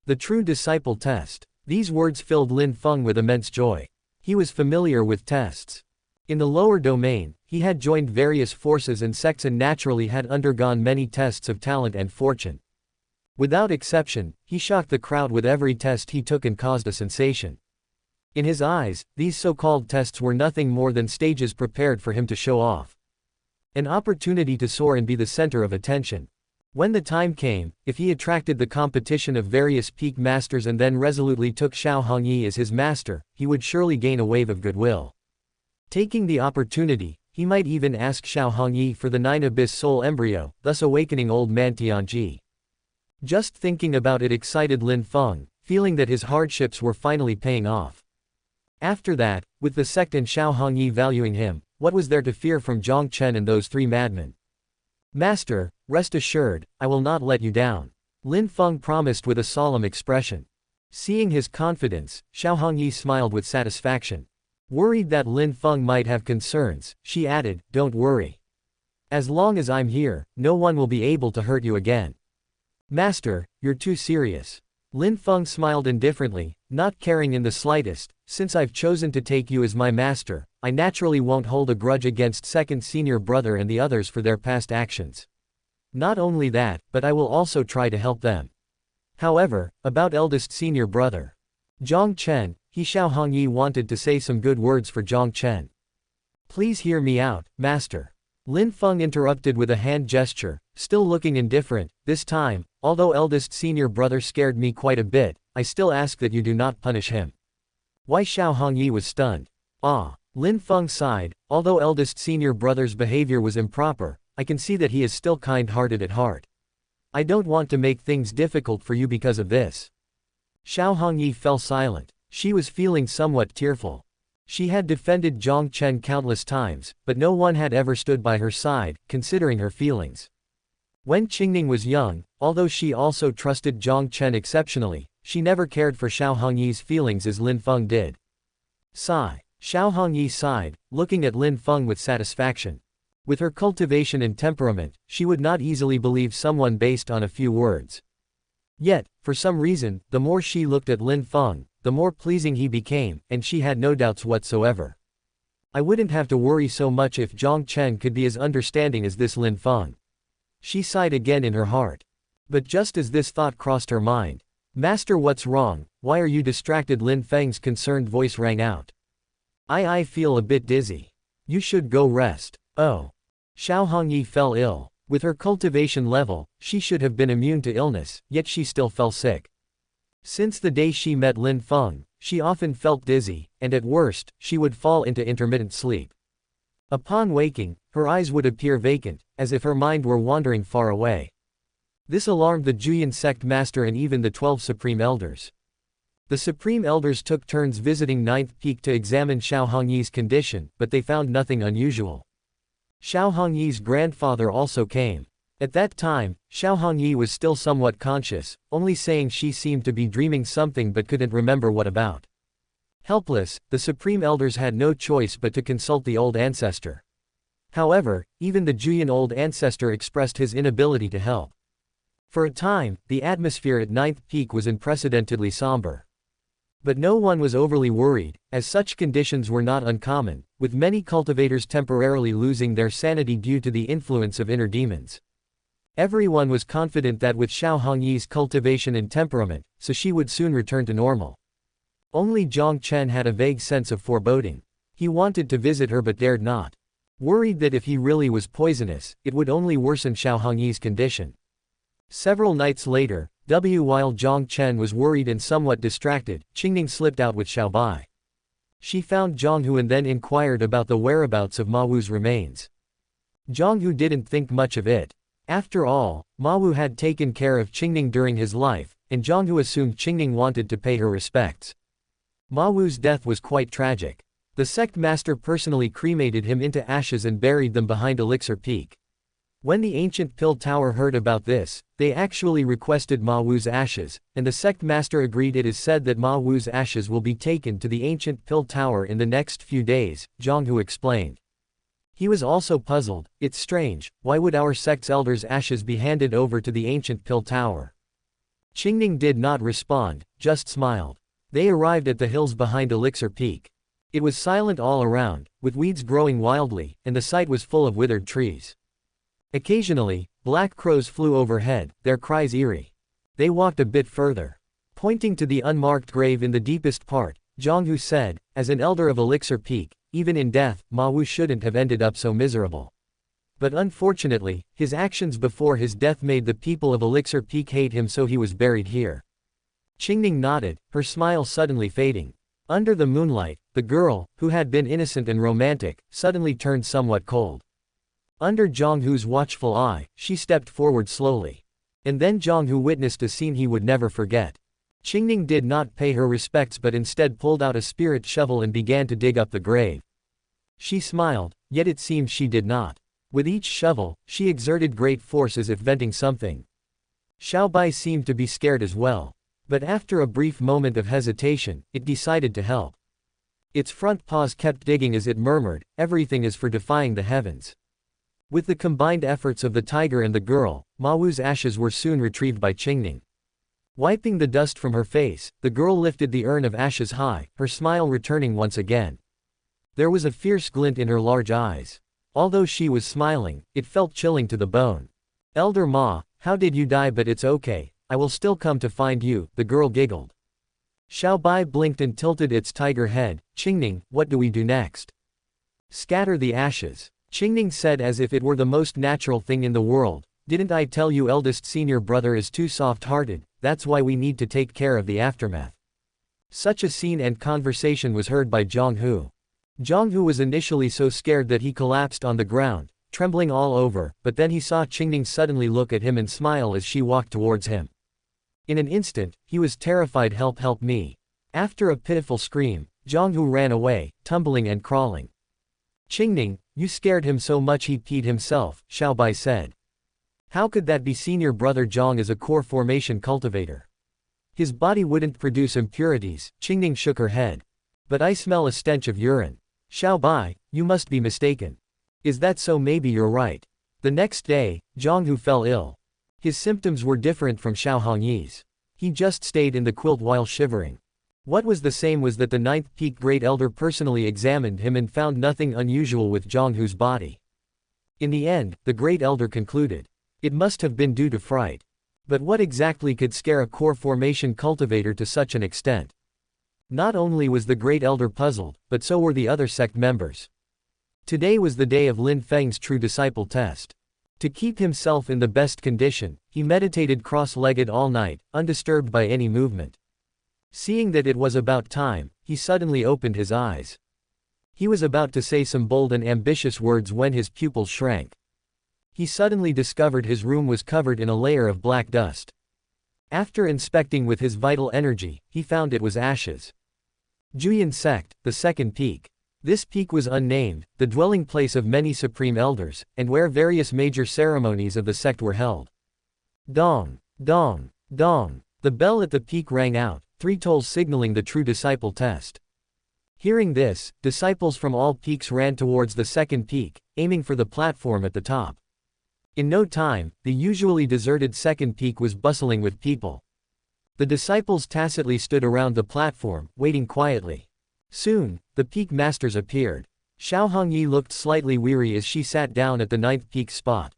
The true disciple test. These words filled Lin Feng with immense joy. He was familiar with tests. In the lower domain, he had joined various forces and sects and naturally had undergone many tests of talent and fortune. Without exception, he shocked the crowd with every test he took and caused a sensation. In his eyes, these so-called tests were nothing more than stages prepared for him to show off. An opportunity to soar and be the center of attention. When the time came, if he attracted the competition of various peak masters and then resolutely took Xiao Hongyi as his master, he would surely gain a wave of goodwill. Taking the opportunity, he might even ask Xiao Hongyi for the 9 abyss soul embryo, thus awakening old man Tianji. Just thinking about it excited Lin Feng, feeling that his hardships were finally paying off. After that, with the sect and Xiao Hongyi valuing him, what was there to fear from Jiang Chen and those 3 madmen? Master, rest assured, I will not let you down. Lin Feng promised with a solemn expression. Seeing his confidence, Xiao Hongyi smiled with satisfaction. Worried that Lin Feng might have concerns, she added, don't worry. As long as I'm here, no one will be able to hurt you again. Master, you're too serious. Lin Feng smiled indifferently, not caring in the slightest. Since I've chosen to take you as my master, I naturally won't hold a grudge against second senior brother and the others for their past actions. Not only that, but I will also try to help them. However, about eldest senior brother Jiang Chen, Xiao Hongyi wanted to say some good words for Jiang Chen. Please hear me out, master. Lin Feng interrupted with a hand gesture, still looking indifferent. This time, although eldest senior brother scared me quite a bit, I still ask that you do not punish him. Why? Xiao Hongyi was stunned. Ah. Lin Feng sighed, although eldest senior brother's behavior was improper, I can see that he is still kind-hearted at heart. I don't want to make things difficult for you because of this. Xiao Hongyi fell silent. She was feeling somewhat tearful. She had defended Jiang Chen countless times, but no one had ever stood by her side, considering her feelings. When Qingning was young, although she also trusted Jiang Chen exceptionally, she never cared for Xiao Hongyi's feelings as Lin Feng did. Sigh. Xiao Hongyi sighed, looking at Lin Feng with satisfaction. With her cultivation and temperament, she would not easily believe someone based on a few words. Yet, for some reason, the more she looked at Lin Feng, the more pleasing he became, and she had no doubts whatsoever. I wouldn't have to worry so much if Jiang Chen could be as understanding as this Lin Feng. She sighed again in her heart. But just as this thought crossed her mind, Master, what's wrong? Why are you distracted? Lin Feng's concerned voice rang out. I feel a bit dizzy. You should go rest. Oh. Xiao Hongyi fell ill. With her cultivation level, she should have been immune to illness, yet she still fell sick. Since the day she met Lin Feng, she often felt dizzy, and at worst, she would fall into intermittent sleep. Upon waking, her eyes would appear vacant, as if her mind were wandering far away. This alarmed the Juyin sect master and even the 12 supreme elders. The supreme elders took turns visiting Ninth Peak to examine Xiao Hongyi's condition, but they found nothing unusual. Xiao Hongyi's grandfather also came. At that time, Xiao Hongyi was still somewhat conscious, only saying she seemed to be dreaming something but couldn't remember what about. Helpless, the supreme elders had no choice but to consult the old ancestor. However, even the Juyan old ancestor expressed his inability to help. For a time, the atmosphere at Ninth Peak was unprecedentedly somber. But no one was overly worried, as such conditions were not uncommon, with many cultivators temporarily losing their sanity due to the influence of inner demons. Everyone was confident that with Xiao Hongyi's cultivation and temperament, so she would soon return to normal. Only Jiang Chen had a vague sense of foreboding. He wanted to visit her but dared not. Worried that if he really was poisonous, it would only worsen Xiao Hongyi's condition. Several nights later, while Jiang Chen was worried and somewhat distracted, Qingning slipped out with Xiao Bai. She found Zhang Hu and then inquired about the whereabouts of Ma Wu's remains. Zhang Hu didn't think much of it. After all, Ma Wu had taken care of Qingning during his life, and Zhang Hu assumed Qingning wanted to pay her respects. Ma Wu's death was quite tragic. The sect master personally cremated him into ashes and buried them behind Elixir Peak. When the ancient Pill Tower heard about this, they actually requested Ma Wu's ashes, and the sect master agreed. It is said that Ma Wu's ashes will be taken to the ancient Pill Tower in the next few days, Zhang Hu explained. He was also puzzled. It's strange, why would our sect's elders' ashes be handed over to the ancient Pill Tower? Qingning did not respond, just smiled. They arrived at the hills behind Elixir Peak. It was silent all around, with weeds growing wildly, and the site was full of withered trees. Occasionally, black crows flew overhead, their cries eerie. They walked a bit further. Pointing to the unmarked grave in the deepest part, Zhang Hu said, as an elder of Elixir Peak, even in death, Ma Wu shouldn't have ended up so miserable. But unfortunately, his actions before his death made the people of Elixir Peak hate him, so he was buried here. Qingning nodded, her smile suddenly fading. Under the moonlight, the girl, who had been innocent and romantic, suddenly turned somewhat cold. Under Zhang Hu's watchful eye, she stepped forward slowly. And then Zhang Hu witnessed a scene he would never forget. Qingning did not pay her respects but instead pulled out a spirit shovel and began to dig up the grave. She smiled, yet it seemed she did not. With each shovel, she exerted great force as if venting something. Xiao Bai seemed to be scared as well. But after a brief moment of hesitation, it decided to help. Its front paws kept digging as it murmured, "Everything is for defying the heavens." With the combined efforts of the tiger and the girl, Ma Wu's ashes were soon retrieved by Qingning. Wiping the dust from her face, the girl lifted the urn of ashes high, her smile returning once again. There was a fierce glint in her large eyes. Although she was smiling, it felt chilling to the bone. "Elder Ma, how did you die? But it's okay, I will still come to find you," the girl giggled. Xiao Bai blinked and tilted its tiger head. "Qingning, what do we do next?" "Scatter the ashes," Qingning said as if it were the most natural thing in the world. "Didn't I tell you eldest senior brother is too soft-hearted, that's why we need to take care of the aftermath." Such a scene and conversation was heard by Zhang Hu. Zhang Hu was initially so scared that he collapsed on the ground, trembling all over, but then he saw Qingning suddenly look at him and smile as she walked towards him. In an instant, he was terrified. "Help, help me." After a pitiful scream, Zhang Hu ran away, tumbling and crawling. "Qingning, you scared him so much he peed himself," Xiao Bai said. "How could that be? Senior brother Zhang is a core formation cultivator. His body wouldn't produce impurities." Qingning shook her head. "But I smell a stench of urine." "Xiao Bai, you must be mistaken." "Is that so? Maybe you're right." The next day, Zhang Hu fell ill. His symptoms were different from Xiao Hongyi's. He just stayed in the quilt while shivering. What was the same was that the Ninth Peak Great Elder personally examined him and found nothing unusual with Zhang Hu's body. In the end, the Great Elder concluded. It must have been due to fright. But what exactly could scare a core formation cultivator to such an extent? Not only was the Great Elder puzzled, but so were the other sect members. Today was the day of Lin Feng's true disciple test. To keep himself in the best condition, he meditated cross-legged all night, undisturbed by any movement. Seeing that it was about time, he suddenly opened his eyes. He was about to say some bold and ambitious words when his pupils shrank. He suddenly discovered his room was covered in a layer of black dust. After inspecting with his vital energy, he found it was ashes. Juyan sect, the second peak. This peak was unnamed, the dwelling place of many supreme elders, and where various major ceremonies of the sect were held. Dong, dong, dong. The bell at the peak rang out, 3 tolls signaling the true disciple test. Hearing this, disciples from all peaks ran towards the second peak, aiming for the platform at the top. In no time, the usually deserted second peak was bustling with people. The disciples tacitly stood around the platform, waiting quietly. Soon, the peak masters appeared. Xiao Hongyi looked slightly weary as she sat down at the 9th peak spot.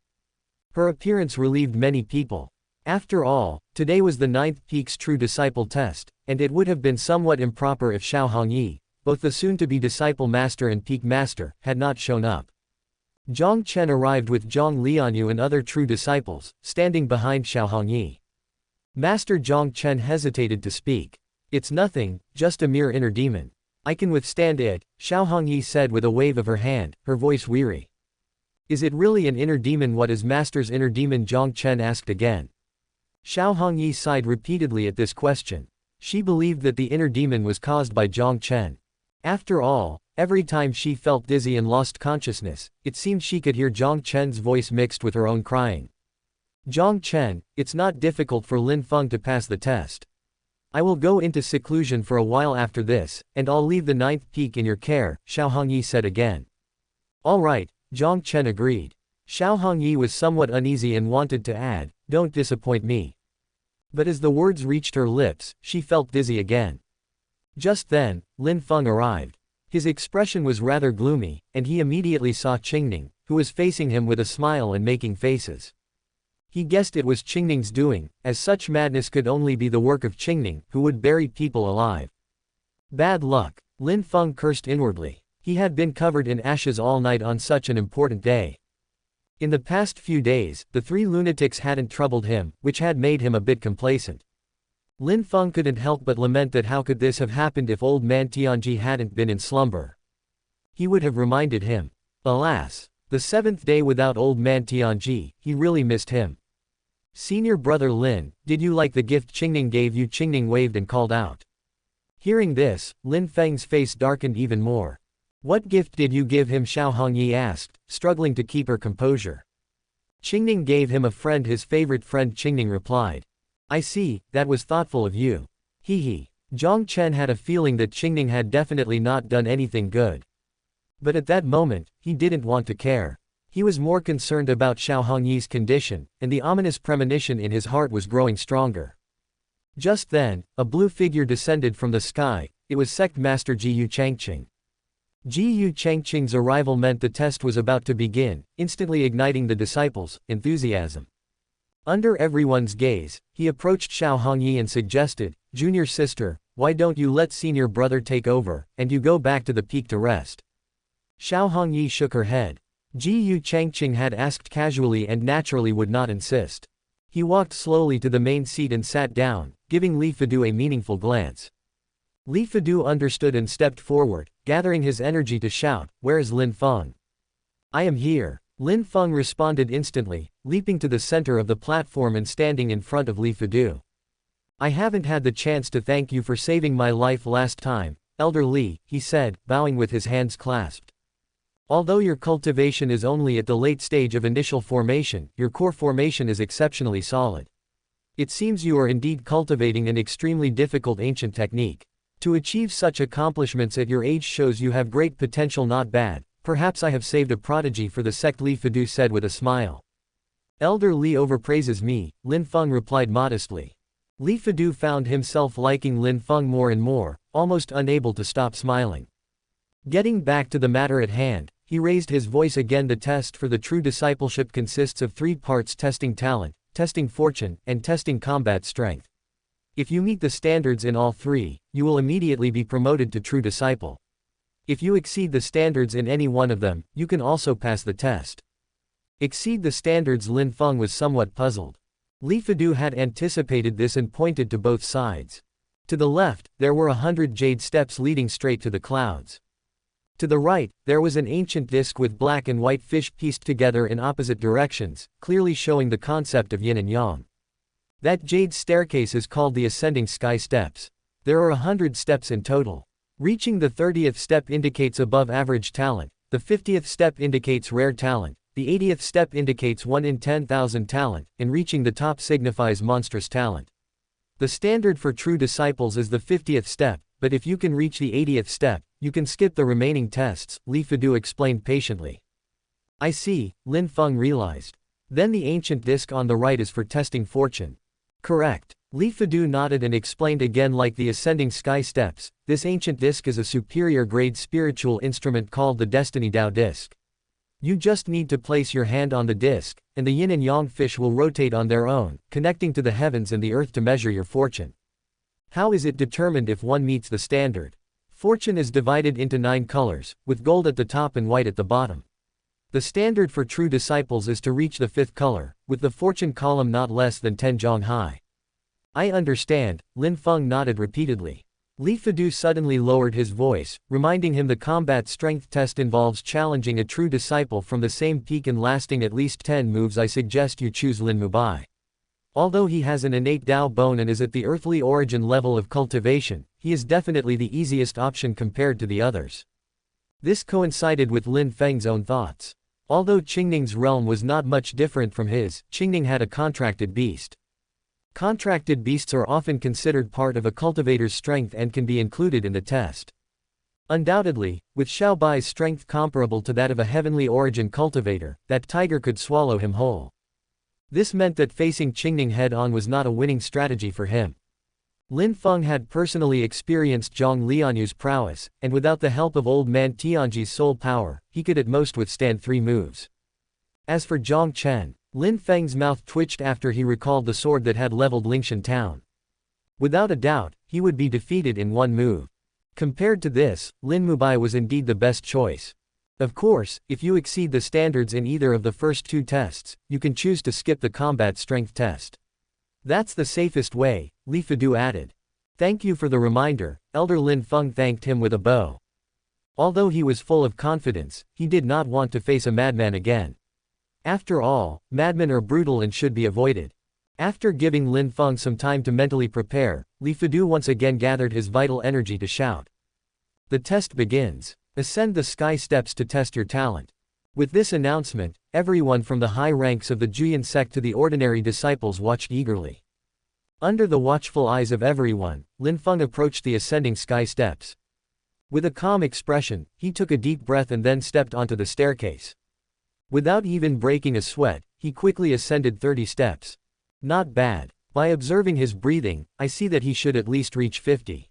Her appearance relieved many people. After all, today was the 9th peak's true disciple test, and it would have been somewhat improper if Xiao Hongyi, both the soon-to-be disciple master and peak master, had not shown up. Jiang Chen arrived with Jiang Lianyue and other true disciples, standing behind Xiao Hongyi. Master Jiang Chen hesitated to speak. "It's nothing, just a mere inner demon. I can withstand it," Xiao Hongyi said with a wave of her hand, her voice weary. "Is it really an inner demon? What is Master's inner demon?" Jiang Chen asked again. Xiao Hongyi sighed repeatedly at this question. She believed that the inner demon was caused by Jiang Chen. After all, every time she felt dizzy and lost consciousness, it seemed she could hear Jiang Chen's voice mixed with her own crying. "Jiang Chen, it's not difficult for Lin Feng to pass the test. I will go into seclusion for a while after this, and I'll leave the 9th peak in your care," Xiao Hongyi said again. "All right," Jiang Chen agreed. Xiao Hongyi was somewhat uneasy and wanted to add, "Don't disappoint me." But as the words reached her lips, she felt dizzy again. Just then, Lin Feng arrived. His expression was rather gloomy, and he immediately saw Qingning, who was facing him with a smile and making faces. He guessed it was Qingning's doing, as such madness could only be the work of Qingning, who would bury people alive. Bad luck, Lin Feng cursed inwardly. He had been covered in ashes all night on such an important day. In the past few days, the 3 lunatics hadn't troubled him, which had made him a bit complacent. Lin Feng couldn't help but lament that how could this have happened if old man Tianji hadn't been in slumber. He would have reminded him. Alas, the 7th day without old man Tianji, he really missed him. "Senior brother Lin, did you like the gift Qingning gave you?" Qingning waved and called out. Hearing this, Lin Feng's face darkened even more. "What gift did you give him?" Xiao Hongyi asked, struggling to keep her composure. "Qingning gave him a friend, his favorite friend," Qingning replied. "I see, that was thoughtful of you. He. Jiang Chen had a feeling that Qingning had definitely not done anything good. But at that moment, he didn't want to care. He was more concerned about Xiao Hongyi's condition, and the ominous premonition in his heart was growing stronger. Just then, a blue figure descended from the sky. It was Sect Master Jiyu Changqing. Jiyu Changqing's arrival meant the test was about to begin, instantly igniting the disciples' enthusiasm. Under everyone's gaze, he approached Xiao Hongyi and suggested, "Junior sister, why don't you let senior brother take over, and you go back to the peak to rest?" Xiao Hongyi shook her head. Jiyu Changqing had asked casually and naturally would not insist. He walked slowly to the main seat and sat down, giving Li Fidu a meaningful glance. Li Fidu understood and stepped forward, gathering his energy to shout, "Where is Lin Feng?" "I am here," Lin Feng responded instantly, leaping to the center of the platform and standing in front of Li Fidu. "I haven't had the chance to thank you for saving my life last time, Elder Li," he said, bowing with his hands clasped. "Although your cultivation is only at the late stage of initial formation, your core formation is exceptionally solid. It seems you are indeed cultivating an extremely difficult ancient technique. To achieve such accomplishments at your age shows you have great potential. Not bad. Perhaps I have saved a prodigy for the sect," Li Fidu said with a smile. "Elder Li overpraises me," Lin Feng replied modestly. Li Fidu found himself liking Lin Feng more and more, almost unable to stop smiling. Getting back to the matter at hand, he raised his voice again. "The test for the true discipleship consists of 3 parts: testing talent, testing fortune, and testing combat strength. If you meet the standards in all 3, you will immediately be promoted to true disciple. If you exceed the standards in any one of them, you can also pass the test." Exceed the standards? Lin Feng was somewhat puzzled. Li Fidu had anticipated this and pointed to both sides. To the left, there were 100 jade steps leading straight to the clouds. To the right, there was an ancient disc with black and white fish pieced together in opposite directions, clearly showing the concept of yin and yang. That jade staircase is called the ascending sky steps. There are 100 steps in total. Reaching the 30th step indicates above average talent, the 50th step indicates rare talent, the 80th step indicates 1 in 10,000 talent, and reaching the top signifies monstrous talent. The standard for true disciples is the 50th step, but if you can reach the 80th step, you can skip the remaining tests, Li Fudu explained patiently. I see, Lin Feng realized. Then the ancient disc on the right is for testing fortune. Correct. Li Fudu nodded and explained again like the ascending sky steps, this ancient disc is a superior grade spiritual instrument called the Destiny Dao disc. You just need to place your hand on the disc, and the yin and yang fish will rotate on their own, connecting to the heavens and the earth to measure your fortune. How is it determined if one meets the standard? Fortune is divided into 9 colors, with gold at the top and white at the bottom. The standard for true disciples is to reach the 5th color, with the fortune column not less than 10 zhong high. I understand, Lin Feng nodded repeatedly. Li Fudu suddenly lowered his voice, reminding him the combat strength test involves challenging a true disciple from the same peak and lasting at least 10 moves. I suggest you choose Lin Mubai. Although he has an innate Dao bone and is at the earthly origin level of cultivation, he is definitely the easiest option compared to the others. This coincided with Lin Feng's own thoughts. Although Qingning's realm was not much different from his, Qingning had a contracted beast. Contracted beasts are often considered part of a cultivator's strength and can be included in the test. Undoubtedly, with Xiao Bai's strength comparable to that of a heavenly origin cultivator, that tiger could swallow him whole. This meant that facing Qingning head-on was not a winning strategy for him. Lin Feng had personally experienced Jiang Lianyue's prowess, and without the help of old man Tianji's soul power, he could at most withstand 3 moves. As for Jiang Chen, Lin Feng's mouth twitched after he recalled the sword that had leveled Lingshan town. Without a doubt, he would be defeated in 1 move. Compared to this, Lin Mubai was indeed the best choice. Of course, if you exceed the standards in either of the first 2 tests, you can choose to skip the combat strength test. That's the safest way, Li Fudu added. Thank you for the reminder, Elder Lin Feng thanked him with a bow. Although he was full of confidence, he did not want to face a madman again. After all, madmen are brutal and should be avoided. After giving Lin Feng some time to mentally prepare, Li Fudu once again gathered his vital energy to shout. The test begins. Ascend the sky steps to test your talent. With this announcement, everyone from the high ranks of the Juyan sect to the ordinary disciples watched eagerly. Under the watchful eyes of everyone, Lin Feng approached the ascending sky steps. With a calm expression, he took a deep breath and then stepped onto the staircase. Without even breaking a sweat, he quickly ascended 30 steps. Not bad. By observing his breathing, I see that he should at least reach 50.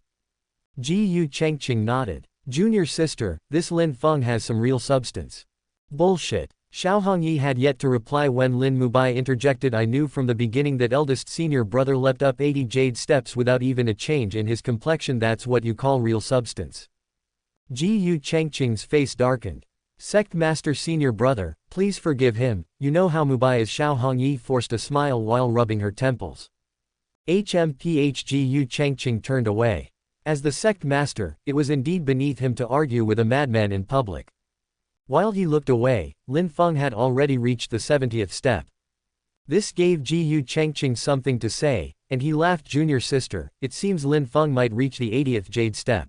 Ji Yu Chengqing nodded. Junior sister, this Lin Feng has some real substance. Bullshit. Xiao Hongyi had yet to reply when Lin Mubai interjected. I knew from the beginning that eldest senior brother leapt up 80 jade steps without even a change in his complexion. That's what you call real substance. Ji Yu Chengqing's face darkened. Sect Master Senior Brother, please forgive him, you know how Mubai is. Xiao Hongyi forced a smile while rubbing her temples. Ji Yu Chengqing turned away. As the sect master, it was indeed beneath him to argue with a madman in public. While he looked away, Lin Feng had already reached the 70th step. This gave Ji Yu Chengqing something to say, and he laughed. Junior sister, it seems Lin Feng might reach the 80th jade step.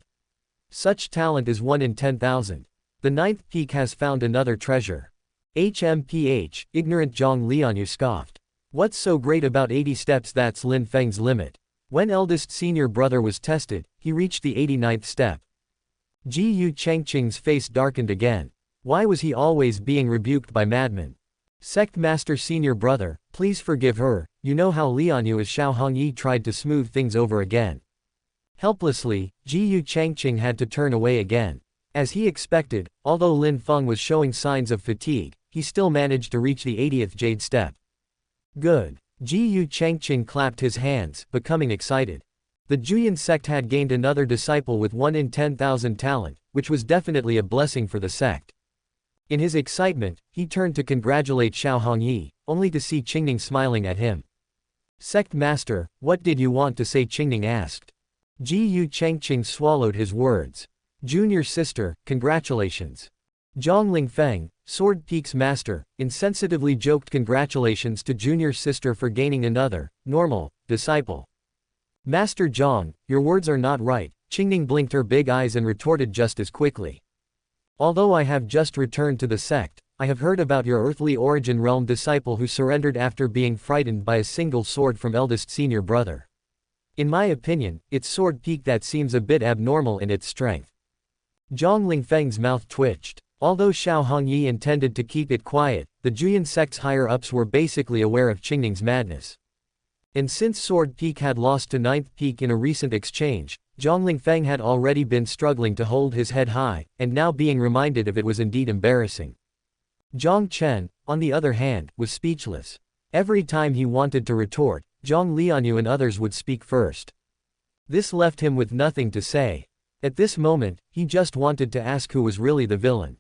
Such talent is 1 in 10,000. The 9th peak has found another treasure. HMPH, ignorant Jiang Lianyue scoffed. What's so great about 80 steps? That's Lin Feng's limit. When eldest senior brother was tested, he reached the 89th step. Ji Yu Chengqing's face darkened again. Why was he always being rebuked by madmen? Sect Master Senior Brother, please forgive her, you know how Lianyue is. Xiao Hongyi tried to smooth things over again. Helplessly, Ji Yu Chengqing had to turn away again. As he expected, although Lin Feng was showing signs of fatigue, he still managed to reach the 80th jade step. Good. Ji Yu Chengqing clapped his hands, becoming excited. The Juyan sect had gained another disciple with 1 in 10,000 talent, which was definitely a blessing for the sect. In his excitement, he turned to congratulate Xiao Hongyi, only to see Qingning smiling at him. Sect Master, what did you want to say? Qingning asked. Ji Yu Chengqing swallowed his words. Junior sister, congratulations. Zhang Lingfeng, Sword Peak's master, insensitively joked. Congratulations to junior sister for gaining another, normal, disciple. Master Zhang, your words are not right, Qingning blinked her big eyes and retorted just as quickly. Although I have just returned to the sect, I have heard about your earthly origin realm disciple who surrendered after being frightened by a single sword from eldest senior brother. In my opinion, its sword peak that seems a bit abnormal in its strength. Zhang Lingfeng's mouth twitched. Although Xiao Hongyi intended to keep it quiet, the Juyin sect's higher-ups were basically aware of Qingning's madness. And since Sword Peak had lost to Ninth Peak in a recent exchange, Zhang Lingfeng had already been struggling to hold his head high, and now being reminded of it was indeed embarrassing. Jiang Chen, on the other hand, was speechless. Every time he wanted to retort, Jiang Lianyue and others would speak first. This left him with nothing to say. At this moment, he just wanted to ask who was really the villain.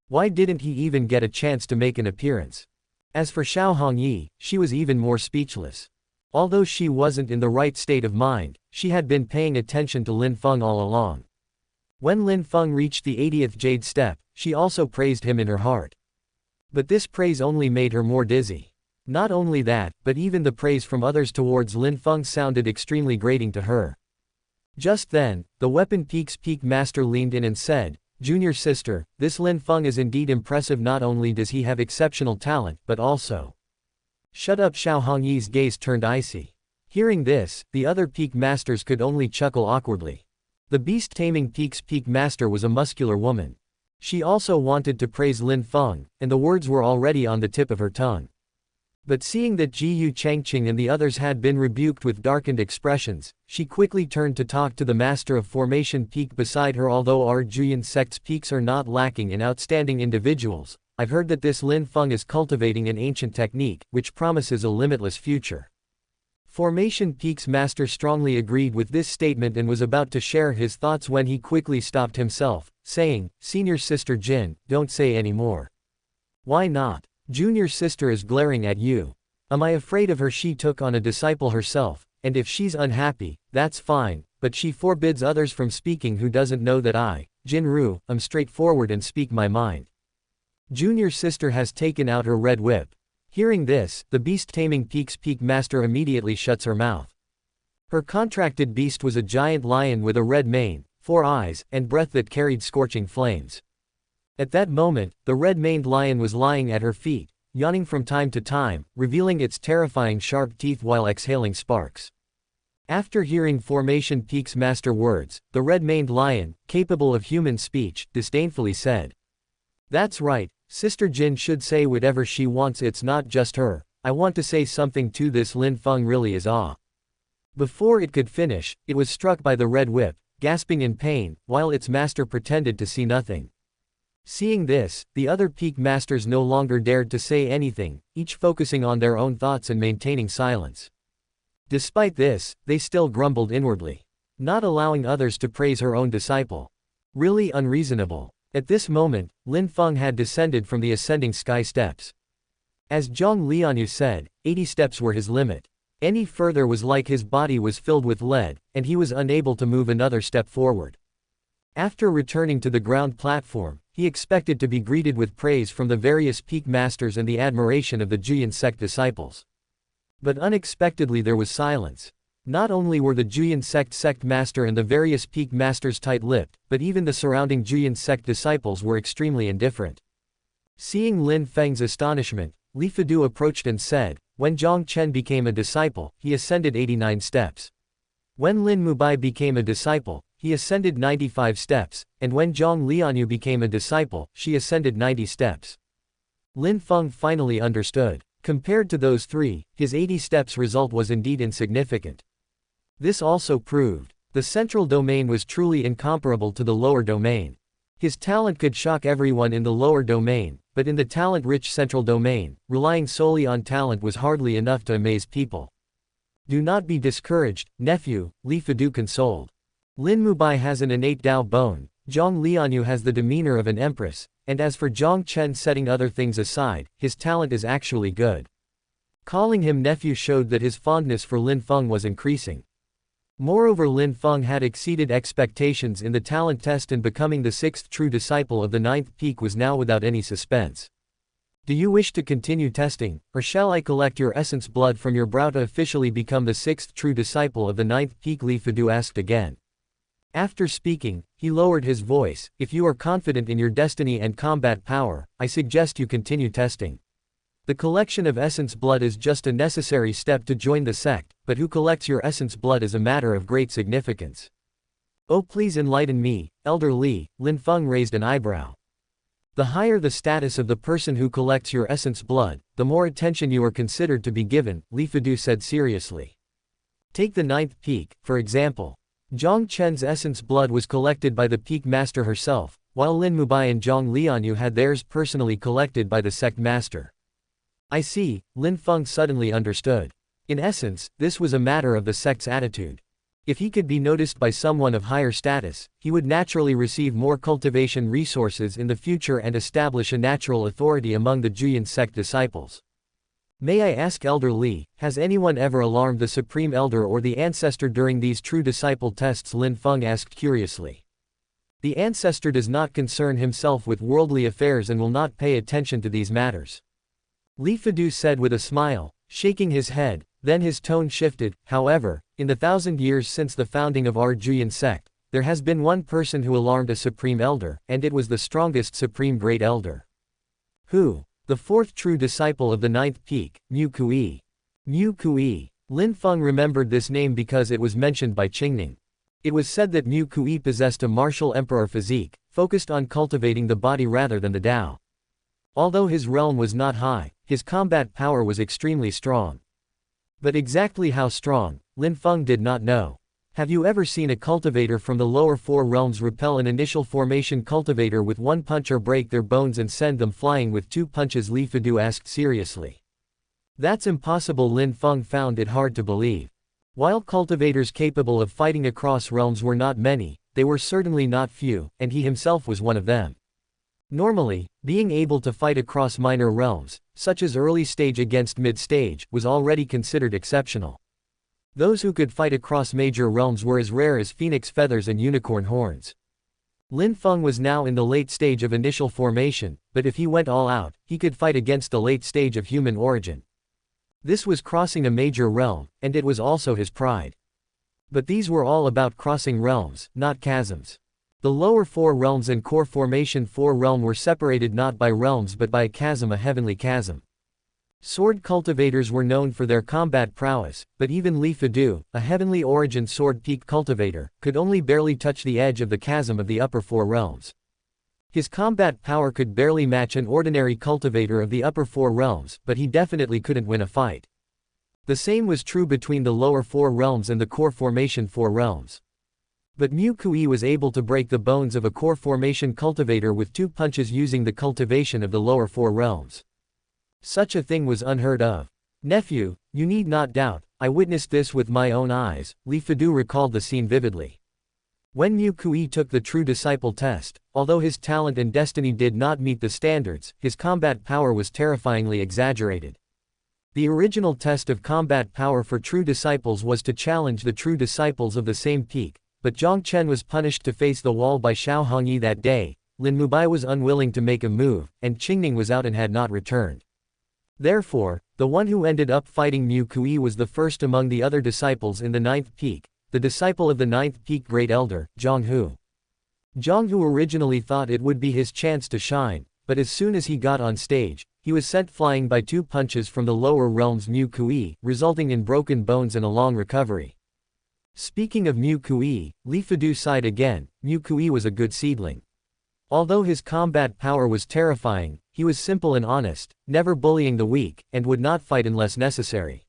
Why didn't he even get a chance to make an appearance? As for Xiao Hongyi, she was even more speechless. Although she wasn't in the right state of mind, she had been paying attention to Lin Feng all along. When Lin Feng reached the 80th jade step, she also praised him in her heart. But this praise only made her more dizzy. Not only that, but even the praise from others towards Lin Feng sounded extremely grating to her. Just then, the Weapon Peak's Peak Master leaned in and said, "Junior sister, this Lin Feng is indeed impressive. Not only does he have exceptional talent, but also—" Shut up. Xiao Hongyi's gaze turned icy. Hearing this, the other Peak Masters could only chuckle awkwardly. The beast-taming Peak's Peak Master was a muscular woman. She also wanted to praise Lin Feng, and the words were already on the tip of her tongue. But seeing that Jiyu Changqing and the others had been rebuked with darkened expressions, she quickly turned to talk to the Master of Formation Peak beside her. Although our Juyin sect's peaks are not lacking in outstanding individuals, I've heard that this Lin Feng is cultivating an ancient technique, which promises a limitless future. Formation Peak's master strongly agreed with this statement and was about to share his thoughts when he quickly stopped himself, saying, "Senior sister Jin, don't say any more." "Why not? Junior sister is glaring at you. Am I afraid of her? She took on a disciple herself, and if she's unhappy, that's fine, but she forbids others from speaking who doesn't know that I, Jin Ru, am straightforward and speak my mind. Junior sister has taken out her red whip." Hearing this, the beast-taming Peak's Peak Master immediately shuts her mouth. Her contracted beast was a giant lion with a red mane, 4 eyes, and breath that carried scorching flames. At that moment, the red-maned lion was lying at her feet, yawning from time to time, revealing its terrifying sharp teeth while exhaling sparks. After hearing Formation Peak's master words, the red-maned lion, capable of human speech, disdainfully said, "That's right, Sister Jin should say whatever she wants. It's not just her. I want to say something too. This Lin Feng really is awe." Before it could finish, it was struck by the red whip, gasping in pain, while its master pretended to see nothing. Seeing this, the other Peak Masters no longer dared to say anything, each focusing on their own thoughts and maintaining silence. Despite this, they still grumbled inwardly. Not allowing others to praise her own disciple. Really unreasonable. At this moment, Lin Feng had descended from the ascending sky steps. As Jiang Lianyue said, 80 steps were his limit. Any further was like his body was filled with lead, and he was unable to move another step forward. After returning to the ground platform, he expected to be greeted with praise from the various Peak Masters and the admiration of the Juyin sect disciples. But unexpectedly there was silence. Not only were the Juyin sect master and the various Peak Masters tight-lipped, but even the surrounding Juyin sect disciples were extremely indifferent. Seeing Lin Feng's astonishment, Li Fudu approached and said, "When Jiang Chen became a disciple, he ascended 89 steps. When Lin Mubai became a disciple, he ascended 95 steps, and when Jiang Lianyue became a disciple, she ascended 90 steps." Lin Feng finally understood. Compared to those three, his 80 steps result was indeed insignificant. This also proved the central domain was truly incomparable to the lower domain. His talent could shock everyone in the lower domain, but in the talent-rich central domain, relying solely on talent was hardly enough to amaze people. "Do not be discouraged, nephew," Li Fudu consoled. "Lin Mubai has an innate Dao bone, Jiang Lianyue has the demeanor of an empress, and as for Jiang Chen, setting other things aside, his talent is actually good." Calling him nephew showed that his fondness for Lin Feng was increasing. Moreover, Lin Feng had exceeded expectations in the talent test, and becoming the 6th true disciple of the 9th peak was now without any suspense. "Do you wish to continue testing, or shall I collect your essence blood from your brow to officially become the 6th true disciple of the 9th peak?" Li Fudu asked again. After speaking, he lowered his voice. If you are confident in your destiny and combat power, I suggest you continue testing. The collection of essence blood is just a necessary step to join the sect, but who collects your essence blood is a matter of great significance. Oh, please enlighten me, Elder Li. Lin Feng raised an eyebrow. The higher the status of the person who collects your essence blood, the more attention you are considered to be given, Li Fudu said seriously. Take the ninth peak, for example. Jiang Chen's essence blood was collected by the peak master herself, while Lin Mubai and Jiang Lianyue had theirs personally collected by the sect master. I see, Lin Feng suddenly understood. In essence, this was a matter of the sect's attitude. If he could be noticed by someone of higher status, he would naturally receive more cultivation resources in the future and establish a natural authority among the Juyin sect disciples. May I ask Elder Li, has anyone ever alarmed the Supreme Elder or the Ancestor during these true disciple tests? Lin Feng asked curiously. The Ancestor does not concern himself with worldly affairs and will not pay attention to these matters. Li Fudu said with a smile, shaking his head, then his tone shifted. However, in the 1,000 years since the founding of our Juyin sect, there has been one person who alarmed a Supreme Elder, and it was the strongest Supreme Great Elder. Who? The fourth true disciple of the ninth peak, Mu Kui. Mu Kui. Lin Feng remembered this name because it was mentioned by Qingning. It was said that Mu Kui possessed a martial emperor physique, focused on cultivating the body rather than the Tao. Although his realm was not high, his combat power was extremely strong. But exactly how strong, Lin Feng did not know. Have you ever seen a cultivator from the lower four realms repel an initial formation cultivator with one punch or break their bones and send them flying with two punches? Li Fudu asked seriously. That's impossible. Lin Feng found it hard to believe. While cultivators capable of fighting across realms were not many, they were certainly not few, and he himself was one of them. Normally, being able to fight across minor realms, such as early stage against mid-stage, was already considered exceptional. Those who could fight across major realms were as rare as phoenix feathers and unicorn horns. Lin Feng was now in the late stage of initial formation, but if he went all out, he could fight against the late stage of human origin. This was crossing a major realm, and it was also his pride. But these were all about crossing realms, not chasms. The lower four realms and core formation 4 realm were separated not by realms but by a chasm, a heavenly chasm. Sword cultivators were known for their combat prowess, but even Li Fudu, a heavenly origin sword peak cultivator, could only barely touch the edge of the chasm of the upper 4 realms. His combat power could barely match an ordinary cultivator of the upper 4 realms, but he definitely couldn't win a fight. The same was true between the lower 4 realms and the core formation 4 realms. But Mu Kui was able to break the bones of a core formation cultivator with 2 punches using the cultivation of the lower 4 realms. Such a thing was unheard of. Nephew, you need not doubt, I witnessed this with my own eyes. Li Fudu recalled the scene vividly. When Mu Kui took the true disciple test, although his talent and destiny did not meet the standards, his combat power was terrifyingly exaggerated. The original test of combat power for true disciples was to challenge the true disciples of the same peak. But Jiang Chen was punished to face the wall by Xiao Hongyi that day, Lin Mubai was unwilling to make a move, and Qingning was out and had not returned. Therefore, the one who ended up fighting Mu Kui was the first among the other disciples in the 9th peak, the disciple of the 9th peak Great Elder, Zhang Hu. Zhang Hu originally thought it would be his chance to shine, but as soon as he got on stage, he was sent flying by 2 punches from the lower realms Mu Kui, resulting in broken bones and a long recovery. Speaking of Mu Kui, Li Fudu sighed again. Mu Kui was a good seedling. Although his combat power was terrifying, he was simple and honest, never bullying the weak, and would not fight unless necessary.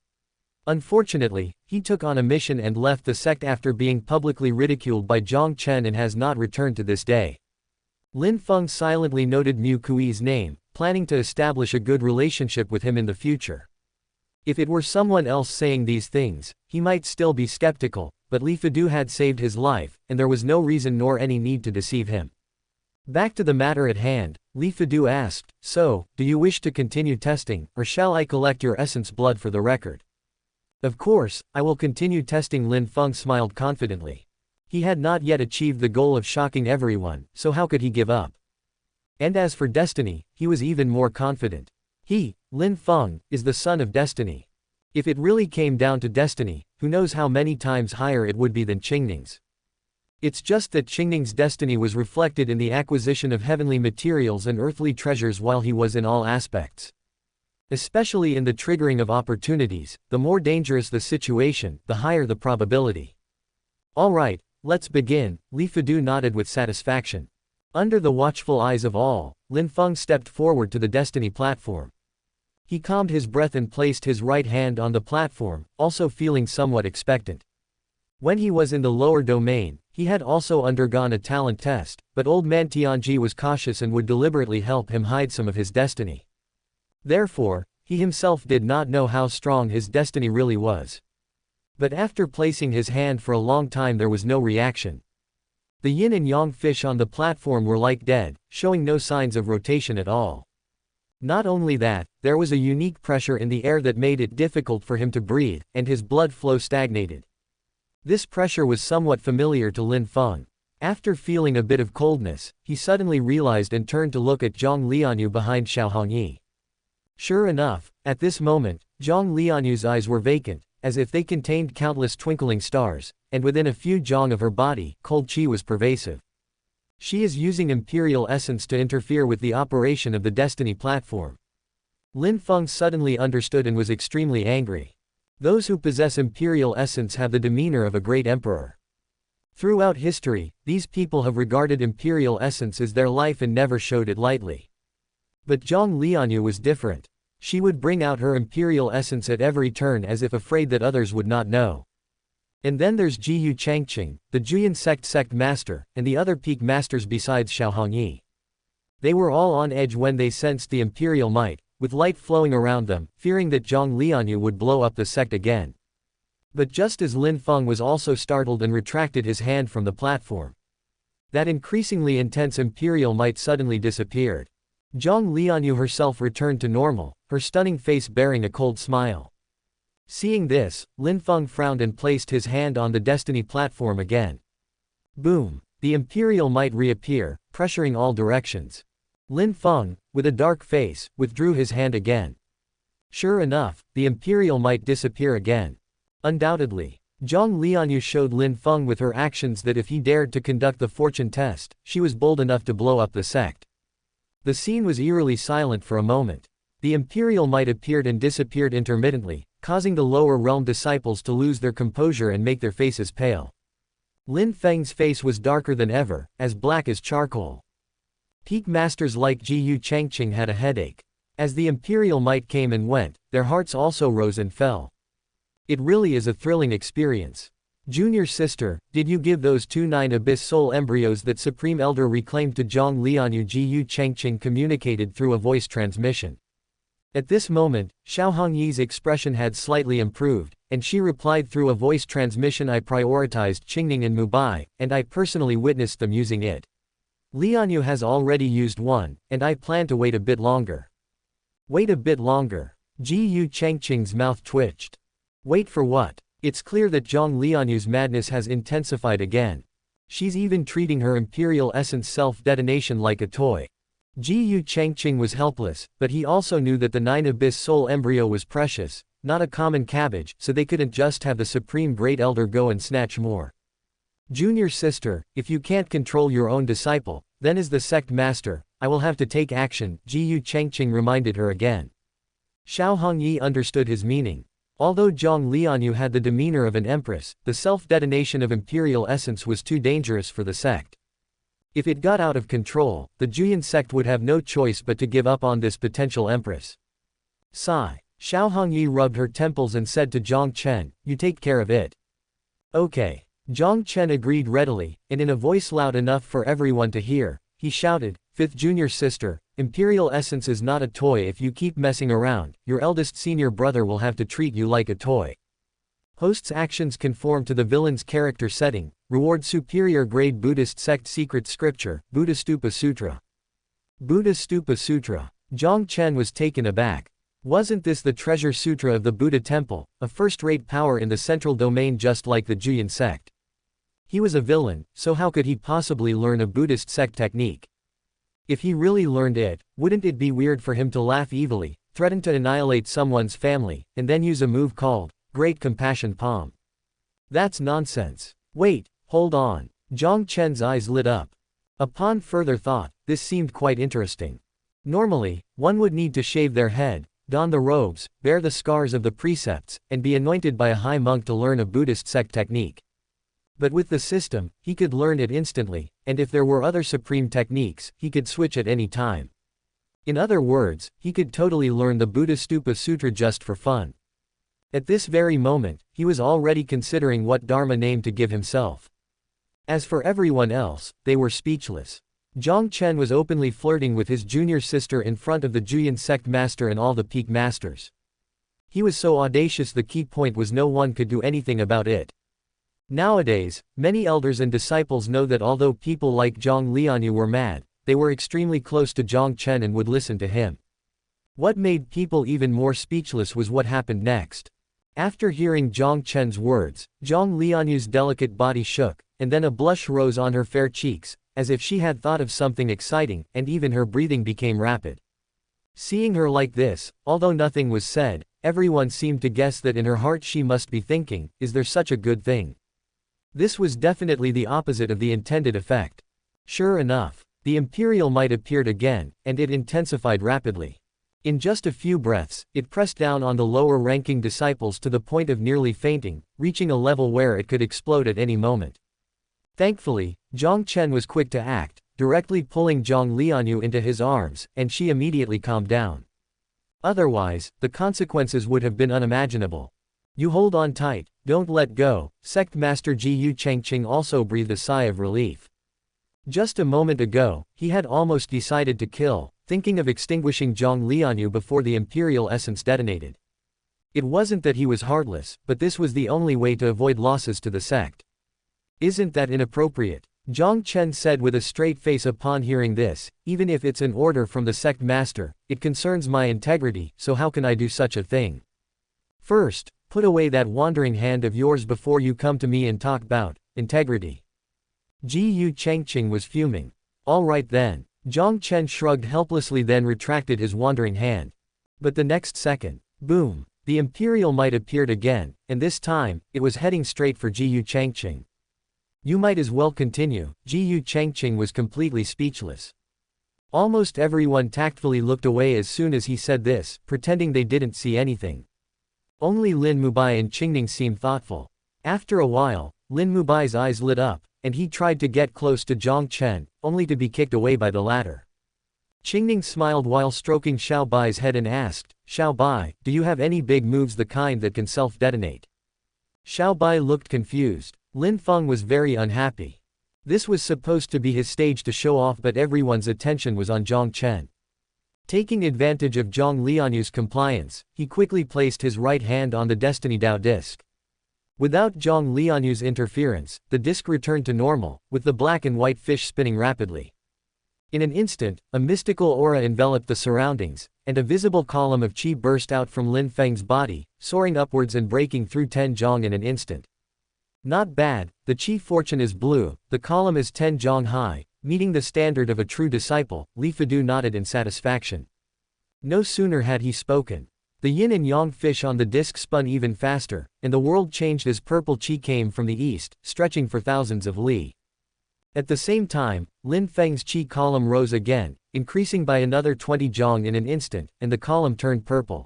Unfortunately, he took on a mission and left the sect after being publicly ridiculed by Jiang Chen and has not returned to this day. Lin Feng silently noted Mu Kui's name, planning to establish a good relationship with him in the future. If it were someone else saying these things, he might still be skeptical, but Li Fudu had saved his life, and there was no reason nor any need to deceive him. Back to the matter at hand, Li Fudu asked, so, do you wish to continue testing, or shall I collect your essence blood for the record? Of course, I will continue testing. Lin Feng smiled confidently. He had not yet achieved the goal of shocking everyone, so how could he give up? And as for destiny, he was even more confident. He, Lin Feng, is the son of destiny. If it really came down to destiny, who knows how many times higher it would be than Qingning's. It's just that Qingning's destiny was reflected in the acquisition of heavenly materials and earthly treasures while he was in all aspects. Especially in the triggering of opportunities, the more dangerous the situation, the higher the probability. Alright, let's begin, Li Fudu nodded with satisfaction. Under the watchful eyes of all, Lin Feng stepped forward to the destiny platform. He calmed his breath and placed his right hand on the platform, also feeling somewhat expectant. When he was in the lower domain, he had also undergone a talent test, but old man Tianji was cautious and would deliberately help him hide some of his destiny. Therefore, he himself did not know how strong his destiny really was. But after placing his hand for a long time there was no reaction. The yin and yang fish on the platform were like dead, showing no signs of rotation at all. Not only that, there was a unique pressure in the air that made it difficult for him to breathe, and his blood flow stagnated. This pressure was somewhat familiar to Lin Feng. After feeling a bit of coldness, he suddenly realized and turned to look at Jiang Lianyue behind Xiao Hongyi. Sure enough, at this moment, Jiang Lianyue's eyes were vacant, as if they contained countless twinkling stars, and within a few jong of her body, cold qi was pervasive. She is using imperial essence to interfere with the operation of the destiny platform. Lin Feng suddenly understood and was extremely angry. Those who possess imperial essence have the demeanor of a great emperor. Throughout history, these people have regarded imperial essence as their life and never showed it lightly. But Jiang Lianyue was different. She would bring out her imperial essence at every turn as if afraid that others would not know. And then there's Jiyu Changqing, the Juyan sect master, and the other peak masters besides Xiao Hongyi. They were all on edge when they sensed the imperial might, with light flowing around them, fearing that Jiang Lianyue would blow up the sect again. But just as Lin Feng was also startled and retracted his hand from the platform, that increasingly intense imperial might suddenly disappeared. Jiang Lianyue herself returned to normal, her stunning face bearing a cold smile. Seeing this, Lin Feng frowned and placed his hand on the destiny platform again. Boom! The imperial might reappear, pressuring all directions. Lin Feng, with a dark face, withdrew his hand again. Sure enough, the imperial might disappear again. Undoubtedly, Jiang Lianyue showed Lin Feng with her actions that if he dared to conduct the fortune test, she was bold enough to blow up the sect. The scene was eerily silent for a moment. The imperial might appeared and disappeared intermittently, causing the lower realm disciples to lose their composure and make their faces pale. Lin Feng's face was darker than ever, as black as charcoal. Peak masters like Jiyu Changqing had a headache. As the imperial might came and went, their hearts also rose and fell. It really is a thrilling experience. Junior sister, did you give those 2 9 abyss soul embryos that Supreme Elder reclaimed to Jiang Lianyue? Jiyu Changqing communicated through a voice transmission. At this moment, Xiao Hongyi's expression had slightly improved, and she replied through a voice transmission. I prioritized Qingning and Mubai, and I personally witnessed them using it. Lianyue has already used one, and I plan to wait a bit longer. Wait a bit longer. Jiyu Changqing's mouth twitched. Wait for what? It's clear that Jiang Lianyue's madness has intensified again. She's even treating her imperial essence self-detonation like a toy. Jiyu Changqing was helpless, but he also knew that the 9 abyss soul embryo was precious, not a common cabbage, so they couldn't just have the Supreme Great Elder go and snatch more. Junior sister, if you can't control your own disciple, then as the sect master, I will have to take action, Jiyu Changqing reminded her again. Xiao Hongyi understood his meaning. Although Jiang Lianyue had the demeanor of an empress, the self-detonation of imperial essence was too dangerous for the sect. If it got out of control, the Juyan sect would have no choice but to give up on this potential empress. Sigh. Xiao Hongyi rubbed her temples and said to Jiang Chen, you take care of it. Okay. Jiang Chen agreed readily, and in a voice loud enough for everyone to hear, he shouted, 5th junior sister, imperial essence is not a toy. If you keep messing around, your eldest senior brother will have to treat you like a toy. Host's actions conform to the villain's character setting, reward superior grade Buddhist sect secret scripture, Buddha Stupa Sutra. Buddha Stupa Sutra. Jiang Chen was taken aback. Wasn't this the treasure sutra of the Buddha temple, a first-rate power in the central domain just like the Juyan sect? He was a villain, so how could he possibly learn a Buddhist sect technique? If he really learned it, wouldn't it be weird for him to laugh evilly, threaten to annihilate someone's family, and then use a move called Great Compassion Palm? That's nonsense. Wait, hold on. Jiang Chen's eyes lit up. Upon further thought, this seemed quite interesting. Normally, one would need to shave their head, don the robes, bear the scars of the precepts, and be anointed by a high monk to learn a Buddhist sect technique. But with the system, he could learn it instantly, and if there were other supreme techniques, he could switch at any time. In other words, he could totally learn the Buddha Stupa Sutra just for fun. At this very moment, he was already considering what Dharma name to give himself. As for everyone else, they were speechless. Jiang Chen was openly flirting with his junior sister in front of the Juyan sect master and all the peak masters. He was so audacious, the key point was no one could do anything about it. Nowadays, many elders and disciples know that although people like Jiang Lianyue were mad, they were extremely close to Jiang Chen and would listen to him. What made people even more speechless was what happened next. After hearing Jiang Chen's words, Jiang Lianyue's delicate body shook, and then a blush rose on her fair cheeks, as if she had thought of something exciting, and even her breathing became rapid. Seeing her like this, although nothing was said, everyone seemed to guess that in her heart she must be thinking, is there such a good thing? This was definitely the opposite of the intended effect. Sure enough, the imperial might appeared again, and it intensified rapidly. In just a few breaths, it pressed down on the lower-ranking disciples to the point of nearly fainting, reaching a level where it could explode at any moment. Thankfully, Jiang Chen was quick to act, directly pulling Jiang Lianyue into his arms, and she immediately calmed down. Otherwise, the consequences would have been unimaginable. You hold on tight, don't let go. Sect Master Jiyu Chengqing also breathed a sigh of relief. Just a moment ago, he had almost decided to kill, thinking of extinguishing Jiang Lianyue before the imperial essence detonated. It wasn't that he was heartless, but this was the only way to avoid losses to the sect. Isn't that inappropriate? Jiang Chen said with a straight face upon hearing this. Even if it's an order from the sect master, it concerns my integrity, so how can I do such a thing? First, put away that wandering hand of yours before you come to me and talk about integrity. Jiyu Chengqing was fuming. All right then. Jiang Chen shrugged helplessly, then retracted his wandering hand. But the next second, boom, the imperial might appeared again, and this time, it was heading straight for Jiyu Chengqing. You might as well continue. Jiyu Chengqing was completely speechless. Almost everyone tactfully looked away as soon as he said this, pretending they didn't see anything. Only Lin Mubai and Qingning seemed thoughtful. After a while, Lin Mubai's eyes lit up, and he tried to get close to Jiang Chen, only to be kicked away by the latter. Qingning smiled while stroking Xiao Bai's head and asked, Xiao Bai, do you have any big moves, the kind that can self-detonate? Xiao Bai looked confused. Lin Feng was very unhappy. This was supposed to be his stage to show off, but everyone's attention was on Jiang Chen. Taking advantage of Jiang Lianyue's compliance, he quickly placed his right hand on the Destiny Dao disc. Without Jiang Lianyue's interference, the disc returned to normal, with the black and white fish spinning rapidly. In an instant, a mystical aura enveloped the surroundings, and a visible column of qi burst out from Lin Feng's body, soaring upwards and breaking through Ten Zhong in an instant. Not bad, the qi fortune is blue, the column is 10 zhong high, meeting the standard of a true disciple. Li Fudu nodded in satisfaction. No sooner had he spoken. The yin and yang fish on the disc spun even faster, and the world changed as purple qi came from the east, stretching for thousands of li. At the same time, Lin Feng's qi column rose again, increasing by another 20 zhong in an instant, and the column turned purple.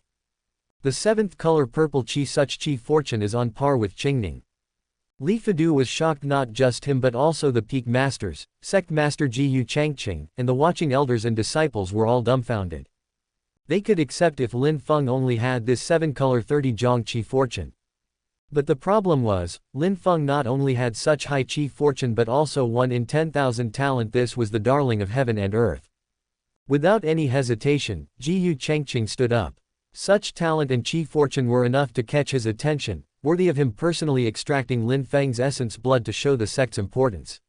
The seventh color purple qi, such qi fortune is on par with Qingning. Li Fudu was shocked, not just him but also the peak masters, sect master Jiyu Chengqing, and the watching elders and disciples were all dumbfounded. They could accept if Lin Feng only had this 7-color 30 zhong qi fortune. But the problem was, Lin Feng not only had such high qi fortune but also 1 in 10,000 talent. This was the darling of heaven and earth. Without any hesitation, Jiyu Chengqing stood up. Such talent and qi fortune were enough to catch his attention, worthy of him personally extracting Lin Feng's essence blood to show the sect's importance.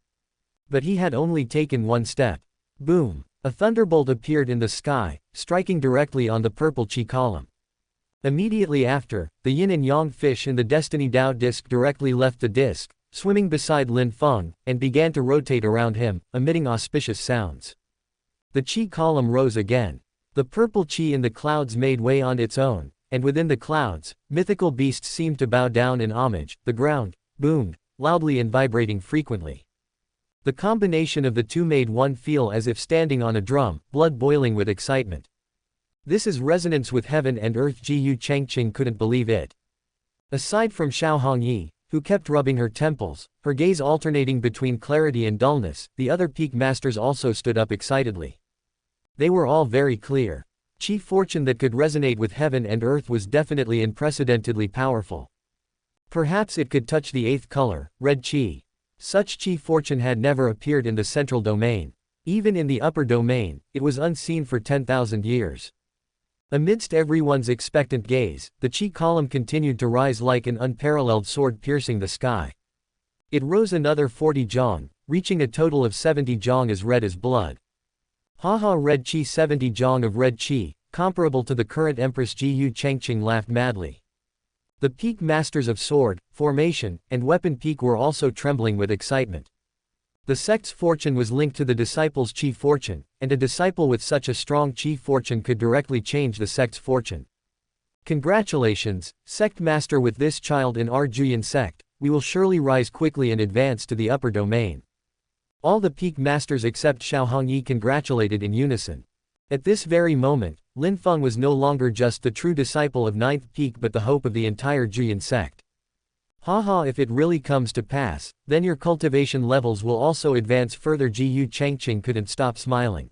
But he had only taken one step. Boom! A thunderbolt appeared in the sky, striking directly on the purple qi column. Immediately after, the yin and yang fish in the Destiny Dao disc directly left the disc, swimming beside Lin Feng, and began to rotate around him, emitting auspicious sounds. The qi column rose again. The purple qi in the clouds made way on its own, and within the clouds, mythical beasts seemed to bow down in homage. The ground boomed, loudly and vibrating frequently. The combination of the two made one feel as if standing on a drum, blood boiling with excitement. This is resonance with heaven and earth. Jiang Chen couldn't believe it. Aside from Xiao Hongyi, who kept rubbing her temples, her gaze alternating between clarity and dullness, the other peak masters also stood up excitedly. They were all very clear. Qi fortune that could resonate with heaven and earth was definitely unprecedentedly powerful. Perhaps it could touch the eighth color, red qi. Such qi fortune had never appeared in the central domain. Even in the upper domain, it was unseen for 10,000 years. Amidst everyone's expectant gaze, the qi column continued to rise like an unparalleled sword piercing the sky. It rose another 40 zhang, reaching a total of 70 zhang as red as blood. Haha, red qi, 70 zhang of red qi, comparable to the current Empress Jiang Chengqing, laughed madly. The peak masters of sword, formation, and weapon peak were also trembling with excitement. The sect's fortune was linked to the disciple's qi fortune, and a disciple with such a strong qi fortune could directly change the sect's fortune. Congratulations, sect master. With this child in our Juyan sect, we will surely rise quickly and advance to the upper domain. All the peak masters except Xiao Hongyi congratulated in unison. At this very moment, Lin Feng was no longer just the true disciple of ninth peak but the hope of the entire Juyan sect. Haha, if it really comes to pass, then your cultivation levels will also advance further. Jiang Chengqing couldn't stop smiling.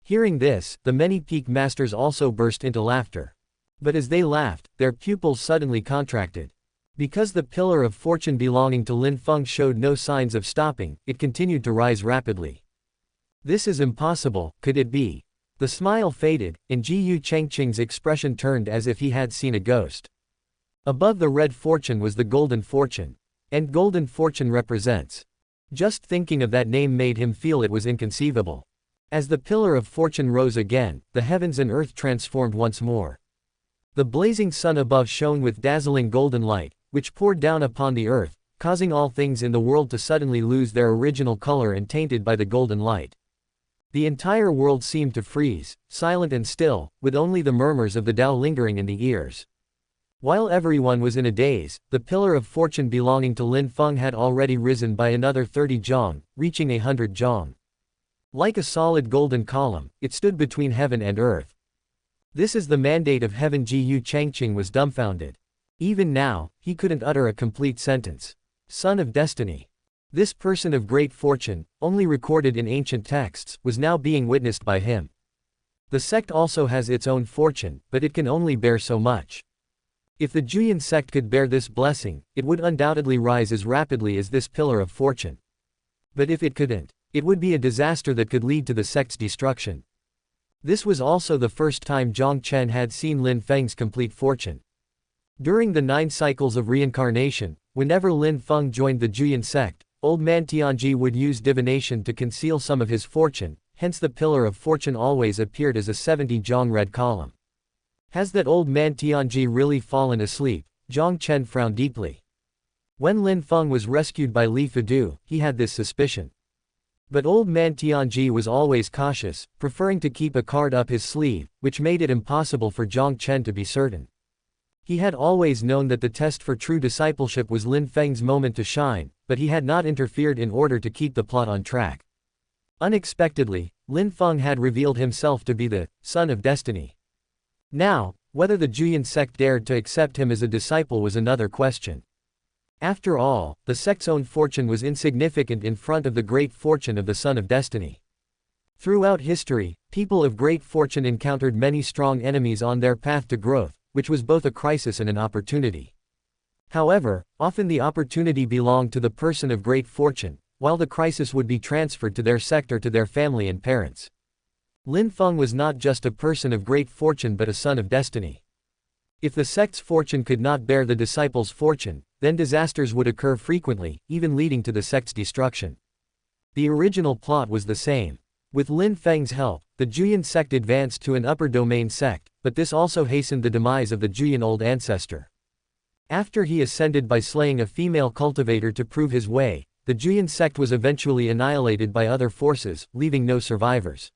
Hearing this, the many peak masters also burst into laughter. But as they laughed, their pupils suddenly contracted. Because the pillar of fortune belonging to Lin Feng showed no signs of stopping, it continued to rise rapidly. This is impossible, could it be? The smile faded, and Jiang Chengqing's expression turned as if he had seen a ghost. Above the red fortune was the golden fortune. And golden fortune represents. Just thinking of that name made him feel it was inconceivable. As the pillar of fortune rose again, the heavens and earth transformed once more. The blazing sun above shone with dazzling golden light, which poured down upon the earth, causing all things in the world to suddenly lose their original color and tainted by the golden light. The entire world seemed to freeze, silent and still, with only the murmurs of the Tao lingering in the ears. While everyone was in a daze, the pillar of fortune belonging to Lin Feng had already risen by another 30 zhang, reaching 100 zhang. Like a solid golden column, it stood between heaven and earth. This is the mandate of heaven. Jiang Chengqing was dumbfounded. Even now, he couldn't utter a complete sentence. Son of destiny. This person of great fortune, only recorded in ancient texts, was now being witnessed by him. The sect also has its own fortune, but it can only bear so much. If the Juyan sect could bear this blessing, it would undoubtedly rise as rapidly as this pillar of fortune. But if it couldn't, it would be a disaster that could lead to the sect's destruction. This was also the first time Jiang Chen had seen Lin Feng's complete fortune. During the 9 cycles of reincarnation, whenever Lin Feng joined the Juyan sect, old man Tianji would use divination to conceal some of his fortune, hence the pillar of fortune always appeared as a 70 zhang red column. Has that old man Tianji really fallen asleep? Jiang Chen frowned deeply. When Lin Feng was rescued by Li Fudu, he had this suspicion. But old man Tianji was always cautious, preferring to keep a card up his sleeve, which made it impossible for Jiang Chen to be certain. He had always known that the test for true discipleship was Lin Feng's moment to shine, but he had not interfered in order to keep the plot on track. Unexpectedly, Lin Feng had revealed himself to be the son of destiny. Now, whether the Juyan sect dared to accept him as a disciple was another question. After all, the sect's own fortune was insignificant in front of the great fortune of the son of destiny. Throughout history, people of great fortune encountered many strong enemies on their path to growth, which was both a crisis and an opportunity. However, often the opportunity belonged to the person of great fortune, while the crisis would be transferred to their sect or to their family and parents. Lin Feng was not just a person of great fortune but a son of destiny. If the sect's fortune could not bear the disciple's fortune, then disasters would occur frequently, even leading to the sect's destruction. The original plot was the same. With Lin Feng's help, the Juyan sect advanced to an upper domain sect, but this also hastened the demise of the Juyan old ancestor. After he ascended by slaying a female cultivator to prove his way, the Juyan sect was eventually annihilated by other forces, leaving no survivors.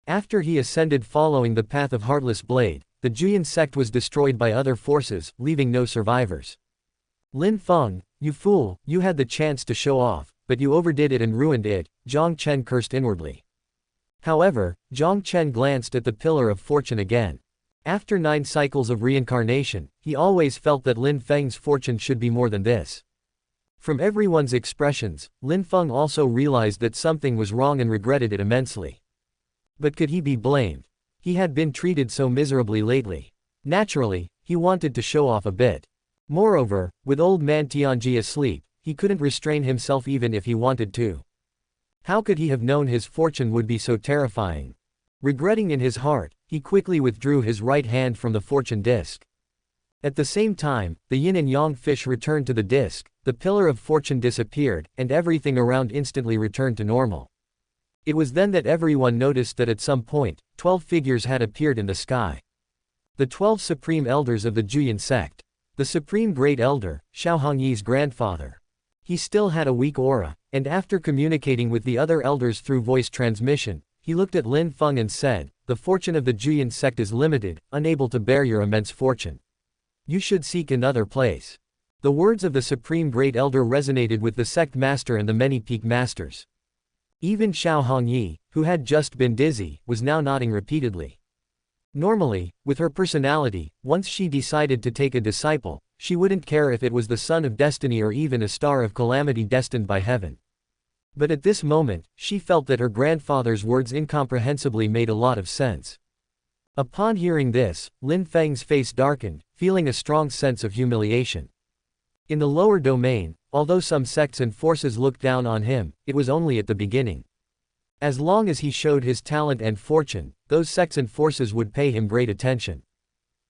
After he ascended following the path of Heartless Blade, the Juyan sect was destroyed by other forces, leaving no survivors. Lin Feng, you fool, you had the chance to show off, but you overdid it and ruined it, Jiang Chen cursed inwardly. However, Jiang Chen glanced at the pillar of fortune again. After 9 cycles of reincarnation, he always felt that Lin Feng's fortune should be more than this. From everyone's expressions, Lin Feng also realized that something was wrong and regretted it immensely. But could he be blamed? He had been treated so miserably lately. Naturally, he wanted to show off a bit. Moreover, with old man Tianji asleep, he couldn't restrain himself even if he wanted to. How could he have known his fortune would be so terrifying? Regretting in his heart, he quickly withdrew his right hand from the fortune disc. At the same time, the yin and yang fish returned to the disc, the pillar of fortune disappeared, and everything around instantly returned to normal. It was then that everyone noticed that at some point, 12 figures had appeared in the sky. The 12 supreme elders of the Juyin sect. The supreme great elder, Xiao Hongyi's grandfather. He still had a weak aura, and after communicating with the other elders through voice transmission, he looked at Lin Feng and said, "The fortune of the Juyin sect is limited, unable to bear your immense fortune. You should seek another place." The words of the Supreme Great Elder resonated with the sect master and the many peak masters. Even Xiao Hongyi, who had just been dizzy, was now nodding repeatedly. Normally, with her personality, once she decided to take a disciple, she wouldn't care if it was the son of destiny or even a star of calamity destined by heaven. But at this moment, she felt that her grandfather's words incomprehensibly made a lot of sense. Upon hearing this, Lin Feng's face darkened, feeling a strong sense of humiliation. In the lower domain, although some sects and forces looked down on him, it was only at the beginning. As long as he showed his talent and fortune, those sects and forces would pay him great attention.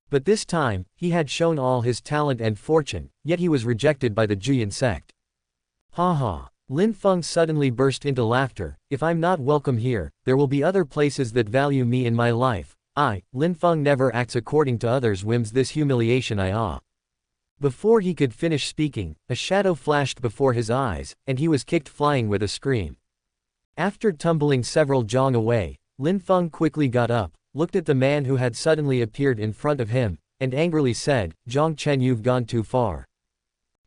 But this time, he had shown all his talent and fortune, yet he was rejected by the Juyin sect. Ha ha. Lin Feng suddenly burst into laughter. "If I'm not welcome here, there will be other places that value me in my life. Lin Feng never acts according to others' whims. This humiliation I ah." Before he could finish speaking, a shadow flashed before his eyes, and he was kicked flying with a scream. After tumbling several zhang away, Lin Feng quickly got up, looked at the man who had suddenly appeared in front of him, and angrily said, "Jiang Chen, you've gone too far."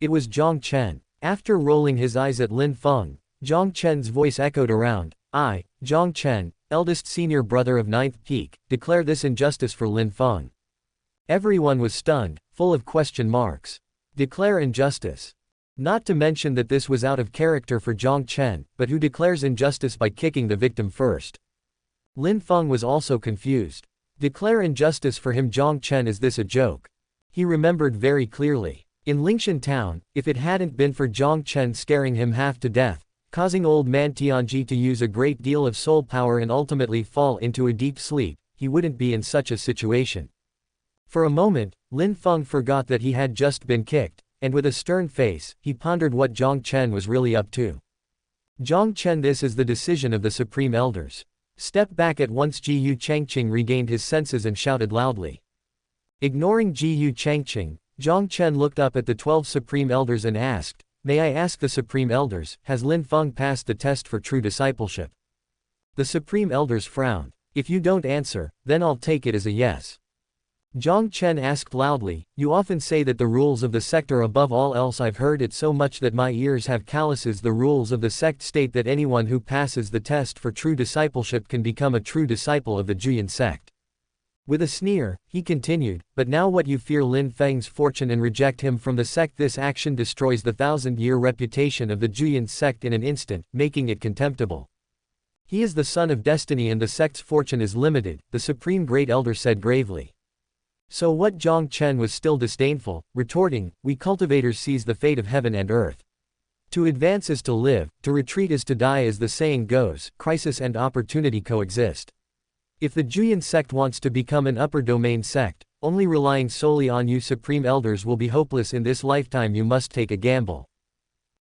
It was Jiang Chen. After rolling his eyes at Lin Feng, Jiang Chen's voice echoed around, "I, Jiang Chen, eldest senior brother of 9th Peak, declare this injustice for Lin Feng." Everyone was stunned, full of question marks. Declare injustice. Not to mention that this was out of character for Jiang Chen, but who declares injustice by kicking the victim first? Lin Feng was also confused. Declare injustice for him? Jiang Chen, is this a joke? He remembered very clearly. In Lingshan town, if it hadn't been for Jiang Chen scaring him half to death, causing old man Tianji to use a great deal of soul power and ultimately fall into a deep sleep, he wouldn't be in such a situation. For a moment, Lin Feng forgot that he had just been kicked, and with a stern face, he pondered what Jiang Chen was really up to. "Jiang Chen, this is the decision of the Supreme Elders. Step back at once." Jiyu Changqing regained his senses and shouted loudly. Ignoring Jiyu Changqing, Jiang Chen looked up at the 12 Supreme Elders and asked, "May I ask the Supreme Elders, has Lin Feng passed the test for true discipleship?" The Supreme Elders frowned. "If you don't answer, then I'll take it as a yes." Jiang Chen asked loudly, "You often say that the rules of the sect are above all else. I've heard it so much that my ears have calluses. The rules of the sect state that anyone who passes the test for true discipleship can become a true disciple of the Juyin sect." With a sneer, he continued, "But now what, you fear Lin Feng's fortune and reject him from the sect? This action destroys the 1,000-year reputation of the Juyin sect in an instant, making it contemptible. He is the son of destiny and the sect's fortune is limited," the Supreme Great Elder said gravely. "So what?" Jiang Chen was still disdainful, retorting, "We cultivators seize the fate of heaven and earth. To advance is to live, to retreat is to die, as the saying goes. Crisis and opportunity coexist. If the Juyin sect wants to become an upper domain sect, only relying solely on you Supreme Elders will be hopeless in this lifetime. You must take a gamble."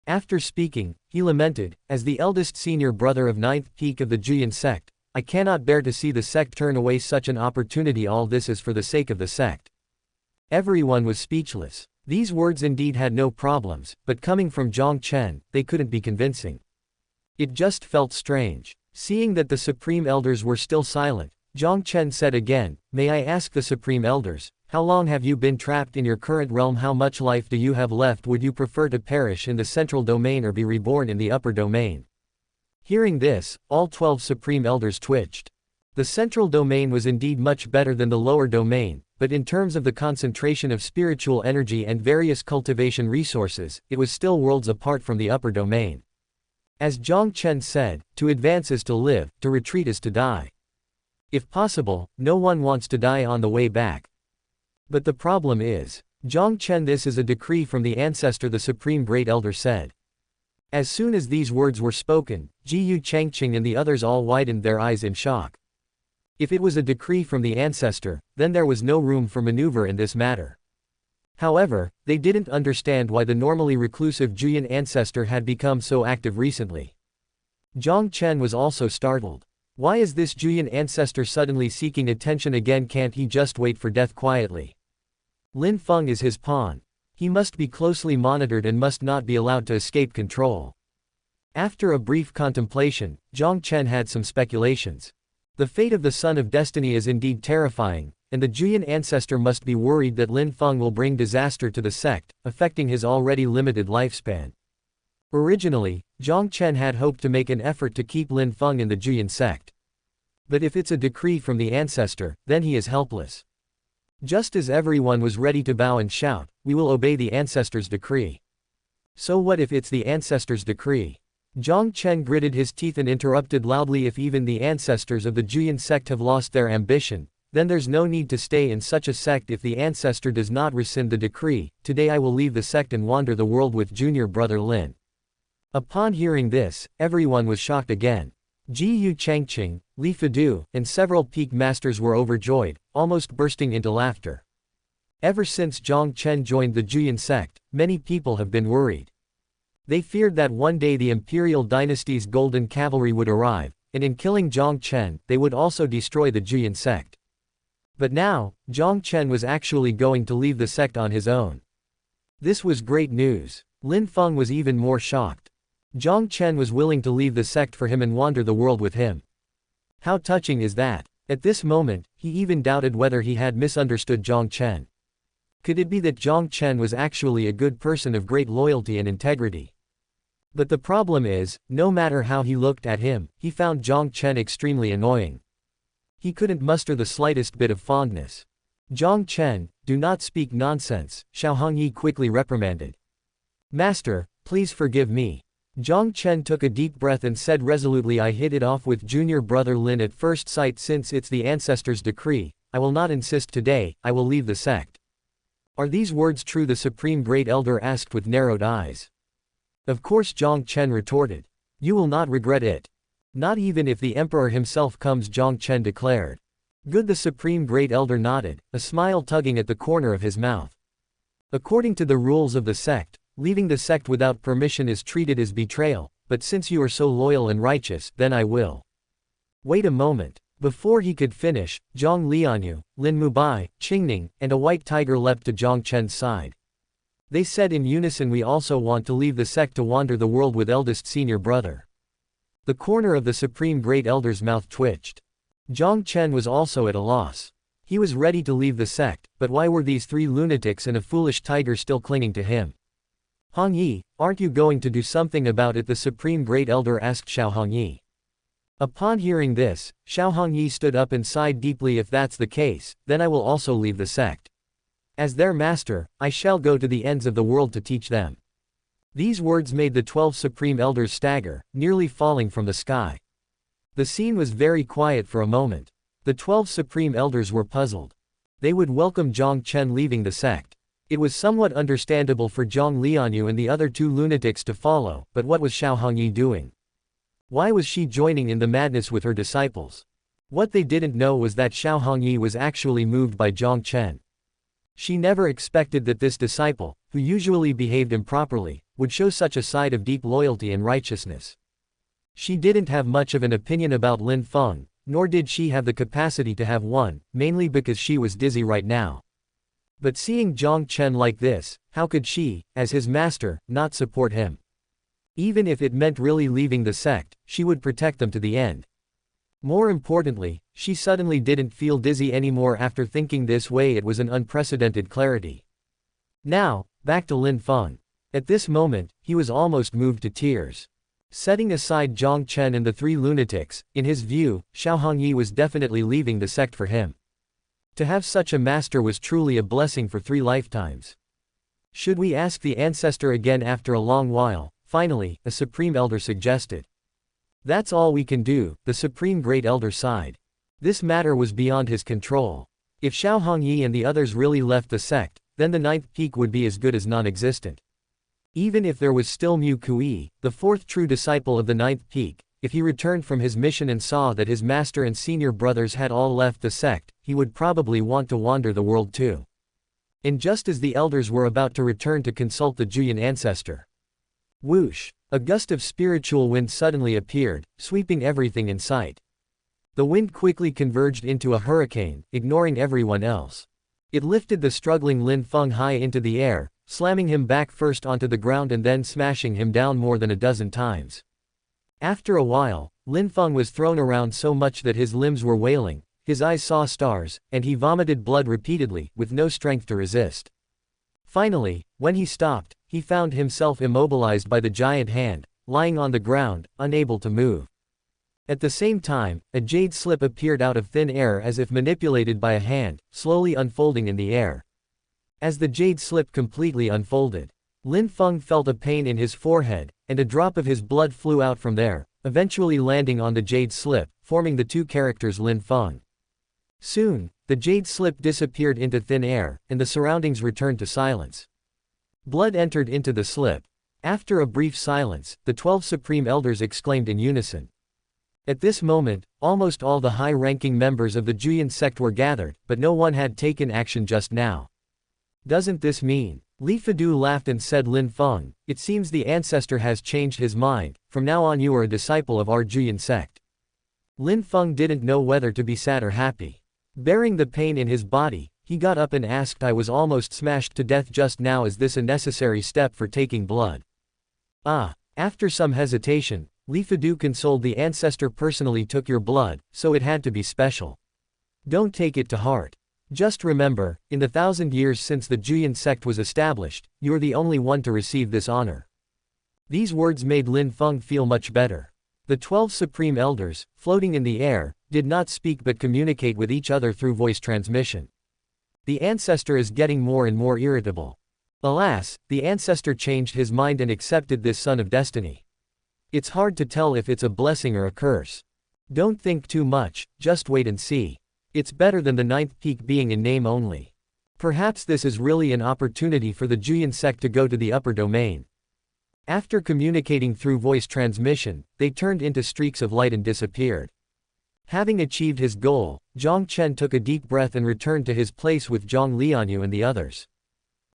After speaking, he lamented, "As the eldest senior brother of 9th Peak of the Juyin sect, I cannot bear to see the sect turn away such an opportunity. All this is for the sake of the sect." Everyone was speechless. These words indeed had no problems, but coming from Jiang Chen, they couldn't be convincing. It just felt strange. Seeing that the Supreme Elders were still silent, Jiang Chen said again, "May I ask the Supreme Elders, How long have you been trapped in your current realm? How much life do you have left? Would you prefer to perish in the central domain or be reborn in the upper domain? Hearing this, all 12 supreme elders twitched. The central domain was indeed much better than the lower domain, but in terms of the concentration of spiritual energy and various cultivation resources, it was still worlds apart from the upper domain. As Jiang Chen said, to advance is to live, to retreat is to die. If possible, no one wants to die on the way back. But the problem is, Jiang Chen, this is a decree from the ancestor, the supreme great elder said. As soon as these words were spoken, Jiang Changqing and the others all widened their eyes in shock. If it was a decree from the ancestor, then there was no room for maneuver in this matter. However, they didn't understand why the normally reclusive Jiang ancestor had become so active recently. Jiang Chen was also startled. Why is this Jiang ancestor suddenly seeking attention again? Can't he just wait for death quietly? Lin Feng is his pawn. He must be closely monitored and must not be allowed to escape control. After a brief contemplation, Jiang Chen had some speculations. The fate of the Son of Destiny is indeed terrifying, and the Jiang ancestor must be worried that Lin Feng will bring disaster to the sect, affecting his already limited lifespan. Originally, Jiang Chen had hoped to make an effort to keep Lin Feng in the Jiang sect. But if it's a decree from the ancestor, then he is helpless. Just as everyone was ready to bow and shout, "We will obey the ancestor's decree." So what if it's the ancestor's decree? Jiang Chen gritted his teeth and interrupted loudly. If even the ancestors of the Jiang sect have lost their ambition, then there's no need to stay in such a sect. If the ancestor does not rescind the decree, today I will leave the sect and wander the world with junior brother Lin. Upon hearing this, everyone was shocked again. Jiang Changqing, Li Fidu, and several peak masters were overjoyed, almost bursting into laughter. Ever since Jiang Chen joined the Jiang sect, many people have been worried. They feared that one day the imperial dynasty's golden cavalry would arrive, and in killing Jiang Chen, they would also destroy the Jiang sect. But now, Jiang Chen was actually going to leave the sect on his own. This was great news. Lin Feng was even more shocked. Jiang Chen was willing to leave the sect for him and wander the world with him. How touching is that? At this moment, he even doubted whether he had misunderstood Jiang Chen. Could it be that Jiang Chen was actually a good person of great loyalty and integrity? But the problem is, no matter how he looked at him, he found Jiang Chen extremely annoying. He couldn't muster the slightest bit of fondness. "Jiang Chen, do not speak nonsense," Xiao Hongyi quickly reprimanded. "Master, please forgive me." Jiang Chen took a deep breath and said resolutely, "I hit it off with junior brother Lin at first sight. Since it's the ancestor's decree, I will not insist today, I will leave the sect." "Are these words true?" the supreme great elder asked with narrowed eyes. "Of course," Jiang Chen retorted. "You will not regret it. Not even if the emperor himself comes," Jiang Chen declared. "Good," the supreme great elder nodded, a smile tugging at the corner of his mouth. "According to the rules of the sect, leaving the sect without permission is treated as betrayal, but since you are so loyal and righteous, then I will." Wait a moment. Before he could finish, Jiang Lianyue, Lin Mubai, Qingning, and a white tiger leapt to Jiang Chen's side. They said in unison, "We also want to leave the sect to wander the world with eldest senior brother." The corner of the supreme great elder's mouth twitched. Jiang Chen was also at a loss. He was ready to leave the sect, but why were these three lunatics and a foolish tiger still clinging to him? "Hongyi, aren't you going to do something about it?" the supreme great elder asked Xiao Hongyi. Upon hearing this, Xiao Hongyi stood up and sighed deeply. "If that's the case, then I will also leave the sect. As their master, I shall go to the ends of the world to teach them." These words made the 12 supreme elders stagger, nearly falling from the sky. The scene was very quiet for a moment. The 12 supreme elders were puzzled. They would welcome Jiang Chen leaving the sect. It was somewhat understandable for Jiang Lianyue and the other two lunatics to follow, but what was Xiao Hongyi doing? Why was she joining in the madness with her disciples? What they didn't know was that Xiao Hongyi was actually moved by Jiang Chen. She never expected that this disciple, who usually behaved improperly, would show such a side of deep loyalty and righteousness. She didn't have much of an opinion about Lin Feng, nor did she have the capacity to have one, mainly because she was dizzy right now. But seeing Jiang Chen like this, how could she, as his master, not support him? Even if it meant really leaving the sect, she would protect them to the end. More importantly, she suddenly didn't feel dizzy anymore after thinking this way. It was an unprecedented clarity. Now, back to Lin Feng. At this moment, he was almost moved to tears. Setting aside Jiang Chen and the three lunatics, in his view, Xiao Hongyi was definitely leaving the sect for him. To have such a master was truly a blessing for 3 lifetimes. Should we ask the ancestor again after a long while? Finally, a supreme elder suggested. That's all we can do, the supreme great elder sighed. This matter was beyond his control. If Xiao Hongyi and the others really left the sect, then the 9th peak would be as good as non-existent. Even if there was still Mu Kui, the 4th true disciple of the 9th peak, if he returned from his mission and saw that his master and senior brothers had all left the sect, he would probably want to wander the world too. And just as the elders were about to return to consult the Juyan ancestor, whoosh! A gust of spiritual wind suddenly appeared, sweeping everything in sight. The wind quickly converged into a hurricane, ignoring everyone else. It lifted the struggling Lin Feng high into the air, slamming him back first onto the ground and then smashing him down more than a dozen times. After a while, Lin Feng was thrown around so much that his limbs were wailing, his eyes saw stars, and he vomited blood repeatedly, with no strength to resist. Finally, when he stopped, he found himself immobilized by the giant hand, lying on the ground, unable to move. At the same time, a jade slip appeared out of thin air as if manipulated by a hand, slowly unfolding in the air. As the jade slip completely unfolded, Lin Feng felt a pain in his forehead, and a drop of his blood flew out from there, eventually landing on the jade slip, forming the 2 characters Lin Feng. Soon, the jade slip disappeared into thin air, and the surroundings returned to silence. Blood entered into the slip. After a brief silence, the 12 supreme elders exclaimed in unison. At this moment, almost all the high-ranking members of the Juyan sect were gathered, but no one had taken action just now. Doesn't this mean? Li Fidu laughed and said, Lin Feng, it seems the ancestor has changed his mind, from now on you are a disciple of our Juyan sect. Lin Feng didn't know whether to be sad or happy. Bearing the pain in his body, he got up and asked, I was almost smashed to death just now, is this a necessary step for taking blood? After some hesitation, Li Fidu consoled, the ancestor personally took your blood, so it had to be special. Don't take it to heart. Just remember, in the 1,000 years since the Juyan sect was established, you're the only one to receive this honor. These words made Lin Feng feel much better. The 12 supreme elders, floating in the air, did not speak but communicate with each other through voice transmission. The ancestor is getting more and more irritable. Alas, the ancestor changed his mind and accepted this son of destiny. It's hard to tell if it's a blessing or a curse. Don't think too much, just wait and see. It's better than the 9th peak being in name only. Perhaps this is really an opportunity for the Juyan sect to go to the upper domain. After communicating through voice transmission, they turned into streaks of light and disappeared. Having achieved his goal, Jiang Chen took a deep breath and returned to his place with Jiang Lianyue and the others.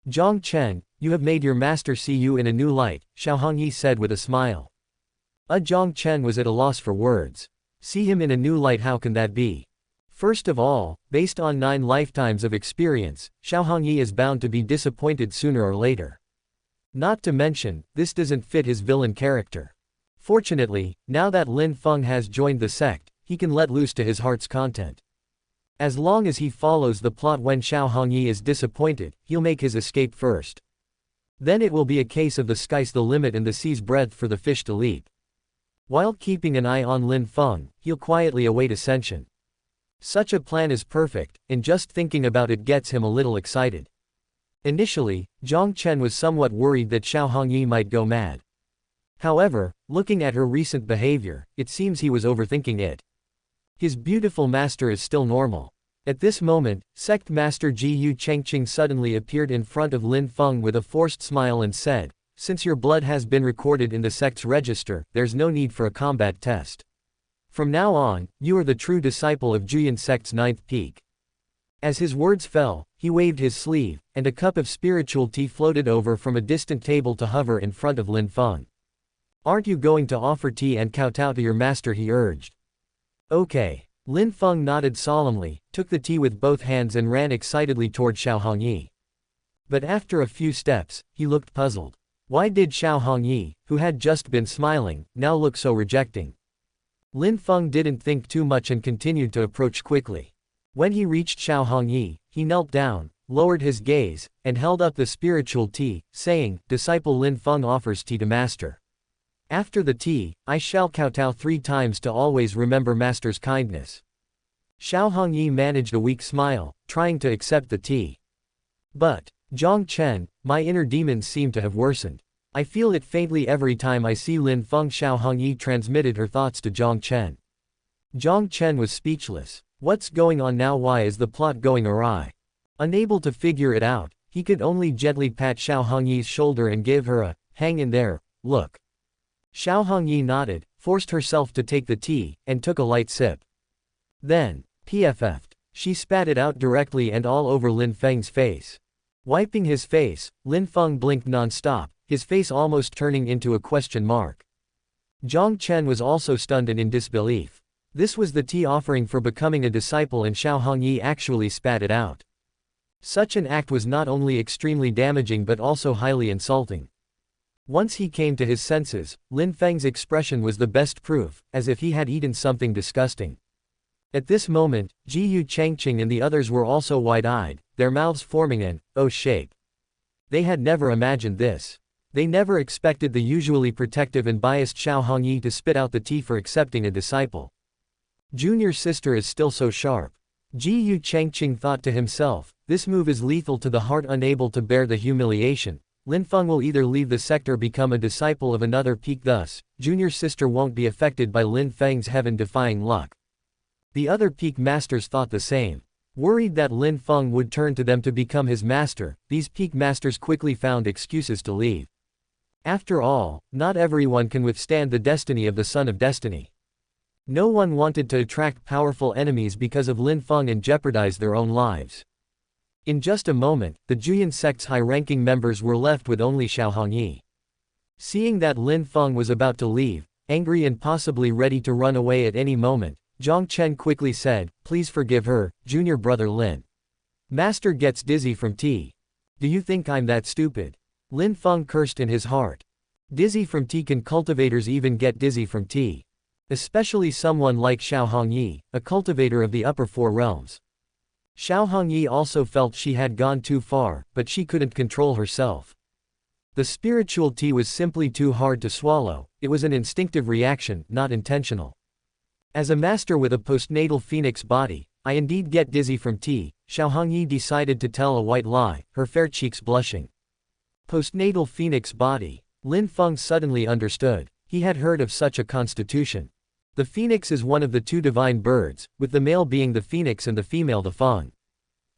Jiang Chen, you have made your master see you in a new light, Xiao Hongyi said with a smile. Jiang Chen was at a loss for words. See him in a new light, how can that be? First of all, based on 9 lifetimes of experience, Xiao Hongyi is bound to be disappointed sooner or later. Not to mention, this doesn't fit his villain character. Fortunately, now that Lin Feng has joined the sect, he can let loose to his heart's content. As long as he follows the plot, when Xiao Hongyi is disappointed, he'll make his escape first. Then it will be a case of the sky's the limit and the sea's breadth for the fish to leap. While keeping an eye on Lin Feng, he'll quietly await ascension. Such a plan is perfect, and just thinking about it gets him a little excited. Initially, Jiang Chen was somewhat worried that Xiao Hongyi might go mad. However, looking at her recent behavior, it seems he was overthinking it. His beautiful master is still normal. At this moment, Sect Master Ji Yu Chengqing suddenly appeared in front of Lin Feng with a forced smile and said, since your blood has been recorded in the sect's register, there's no need for a combat test. From now on, you are the true disciple of Juyan sect's 9th peak. As his words fell, he waved his sleeve, and a cup of spiritual tea floated over from a distant table to hover in front of Lin Feng. Aren't you going to offer tea and kowtow to your master, he urged. Okay. Lin Feng nodded solemnly, took the tea with both hands and ran excitedly toward Xiao Hongyi. But after a few steps, he looked puzzled. Why did Xiao Hongyi, who had just been smiling, now look so rejecting? Lin Feng didn't think too much and continued to approach quickly. When he reached Xiao Hongyi, he knelt down, lowered his gaze, and held up the spiritual tea, saying, "Disciple Lin Feng offers tea to master. After the tea, I shall kowtow 3 times to always remember master's kindness." Xiao Hongyi managed a weak smile, trying to accept the tea. "But, Jiang Chen, my inner demons seem to have worsened. I feel it faintly every time I see Lin Feng." Xiao Hongyi transmitted her thoughts to Jiang Chen. Jiang Chen was speechless. What's going on now? Why is the plot going awry? Unable to figure it out, he could only gently pat Xiao Hongyi's shoulder and give her a, "hang in there, look." Xiao Hongyi nodded, forced herself to take the tea, and took a light sip. Then, PFF'd. She spat it out directly and all over Lin Feng's face. Wiping his face, Lin Feng blinked non-stop, his face almost turning into a question mark. Jiang Chen was also stunned and in disbelief. This was the tea offering for becoming a disciple and Xiao Hongyi actually spat it out. Such an act was not only extremely damaging but also highly insulting. Once he came to his senses, Lin Feng's expression was the best proof, as if he had eaten something disgusting. At this moment, Jiyu Changqing and the others were also wide-eyed, their mouths forming an O shape. They had never imagined this. They never expected the usually protective and biased Xiao Hongyi to spit out the tea for accepting a disciple. Junior sister is still so sharp. Jiyu Changqing thought to himself, this move is lethal to the heart. Unable to bear the humiliation, Lin Feng will either leave the sector or become a disciple of another peak. Thus, junior sister won't be affected by Lin Feng's heaven-defying luck. The other peak masters thought the same. Worried that Lin Feng would turn to them to become his master, these peak masters quickly found excuses to leave. After all, not everyone can withstand the destiny of the Son of Destiny. No one wanted to attract powerful enemies because of Lin Feng and jeopardize their own lives. In just a moment, the Juyan sect's high-ranking members were left with only Xiao Hongyi. Seeing that Lin Feng was about to leave, angry and possibly ready to run away at any moment, Jiang Chen quickly said, "Please forgive her, junior brother Lin. Master gets dizzy from tea. Do you think I'm that stupid?" Lin Feng cursed in his heart. Dizzy from tea? Can cultivators even get dizzy from tea? Especially someone like Xiao Hongyi, a cultivator of the upper 4 realms. Xiao Hongyi also felt she had gone too far, but she couldn't control herself. The spiritual tea was simply too hard to swallow. It was an instinctive reaction, not intentional. As a master with a postnatal phoenix body, I indeed get dizzy from tea. Xiao Hongyi decided to tell a white lie, her fair cheeks blushing. Postnatal phoenix body. Lin Feng suddenly understood. He had heard of such a constitution. The phoenix is one of the 2 divine birds, with the male being the phoenix and the female the fawn.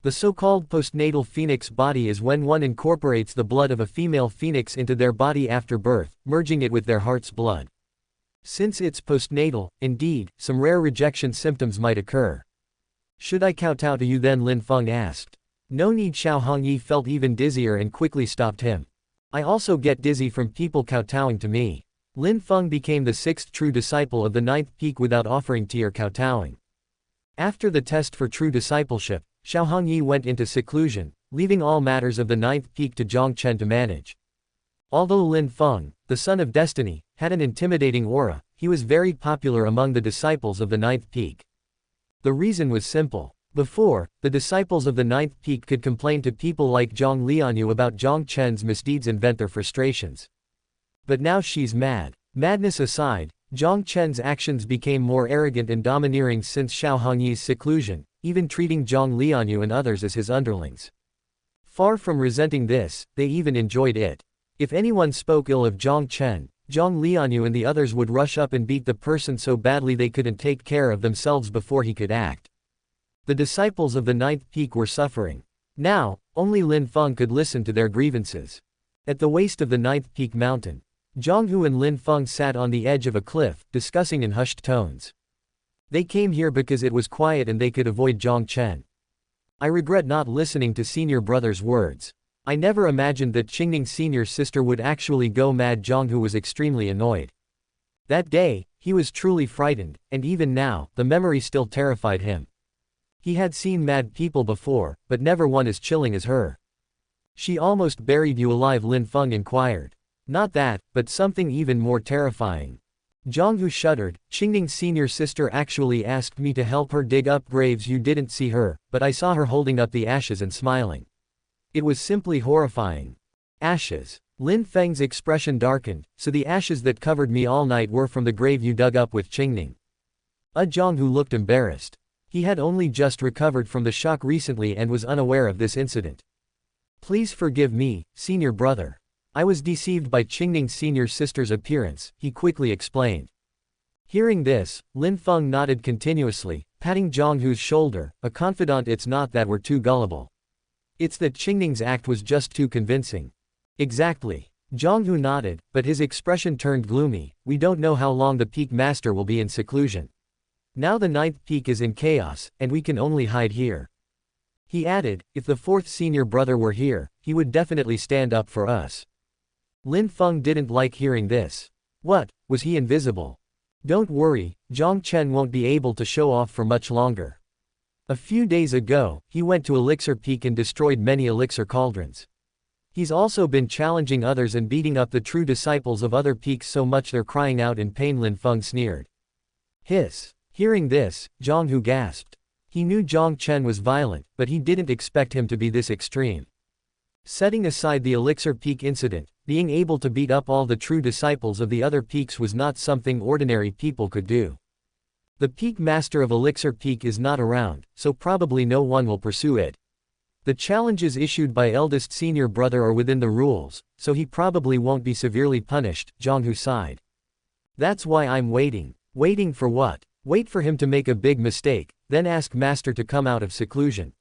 The so-called postnatal phoenix body is when one incorporates the blood of a female phoenix into their body after birth, merging it with their heart's blood. Since it's postnatal, indeed, some rare rejection symptoms might occur. "Should I kowtow to you then?" Lin Feng asked. "No need." Xiao Hongyi felt even dizzier and quickly stopped him. "I also get dizzy from people kowtowing to me." Lin Feng became the 6th true disciple of the 9th peak without offering tea or kowtowing. After the test for true discipleship, Xiao Hongyi went into seclusion, leaving all matters of the 9th peak to Jiang Chen to manage. Although Lin Feng, the Son of Destiny, had an intimidating aura, he was very popular among the disciples of the 9th peak. The reason was simple. Before, the disciples of the 9th peak could complain to people like Jiang Lianyue about Jiang Chen's misdeeds and vent their frustrations. But now she's mad. Madness aside, Jiang Chen's actions became more arrogant and domineering since Xiao Hongyi's seclusion, even treating Jiang Lianyue and others as his underlings. Far from resenting this, they even enjoyed it. If anyone spoke ill of Jiang Chen, Jiang Lianyue and the others would rush up and beat the person so badly they couldn't take care of themselves before he could act. The disciples of the 9th peak were suffering. Now, only Lin Feng could listen to their grievances. At the waist of the 9th peak mountain, Zhang Hu and Lin Feng sat on the edge of a cliff, discussing in hushed tones. They came here because it was quiet and they could avoid Jiang Chen. I regret not listening to senior brother's words. I never imagined that Qingning's senior sister would actually go mad. Zhang Hu was extremely annoyed. That day, he was truly frightened, and even now, the memory still terrified him. He had seen mad people before, but never one as chilling as her. She almost buried you alive, Lin Feng inquired. Not that, but something even more terrifying. Jiang Hu shuddered. Qingning's senior sister actually asked me to help her dig up graves. You didn't see her, but I saw her holding up the ashes and smiling. It was simply horrifying. Ashes. Lin Feng's expression darkened. So the ashes that covered me all night were from the grave you dug up with Qingning. Jiang Hu looked embarrassed. He had only just recovered from the shock recently and was unaware of this incident. Please forgive me, senior brother. I was deceived by Qingning's senior sister's appearance, he quickly explained. Hearing this, Lin Feng nodded continuously, patting Jiang Hu's shoulder. A confidant. It's not that we're too gullible. It's that Qingning's act was just too convincing. Exactly. Jiang Hu nodded, but his expression turned gloomy. We don't know how long the peak master will be in seclusion. Now the ninth peak is in chaos, and we can only hide here. He added, if the fourth senior brother were here, he would definitely stand up for us. Lin Feng didn't like hearing this. What, was he invisible? Don't worry, Jiang Chen won't be able to show off for much longer. A few days ago, he went to Elixir Peak and destroyed many elixir cauldrons. He's also been challenging others and beating up the true disciples of other peaks so much they're crying out in pain. Lin Feng sneered. Hiss. Hearing this, Jiang Hu gasped. He knew Jiang Chen was violent, but he didn't expect him to be this extreme. Setting aside the Elixir Peak incident, being able to beat up all the true disciples of the other peaks was not something ordinary people could do. The peak master of Elixir Peak is not around, so probably no one will pursue it. The challenges issued by eldest senior brother are within the rules, so he probably won't be severely punished, Jiang Hu sighed. That's why I'm waiting. Waiting for what? Wait for him to make a big mistake, then ask master to come out of seclusion.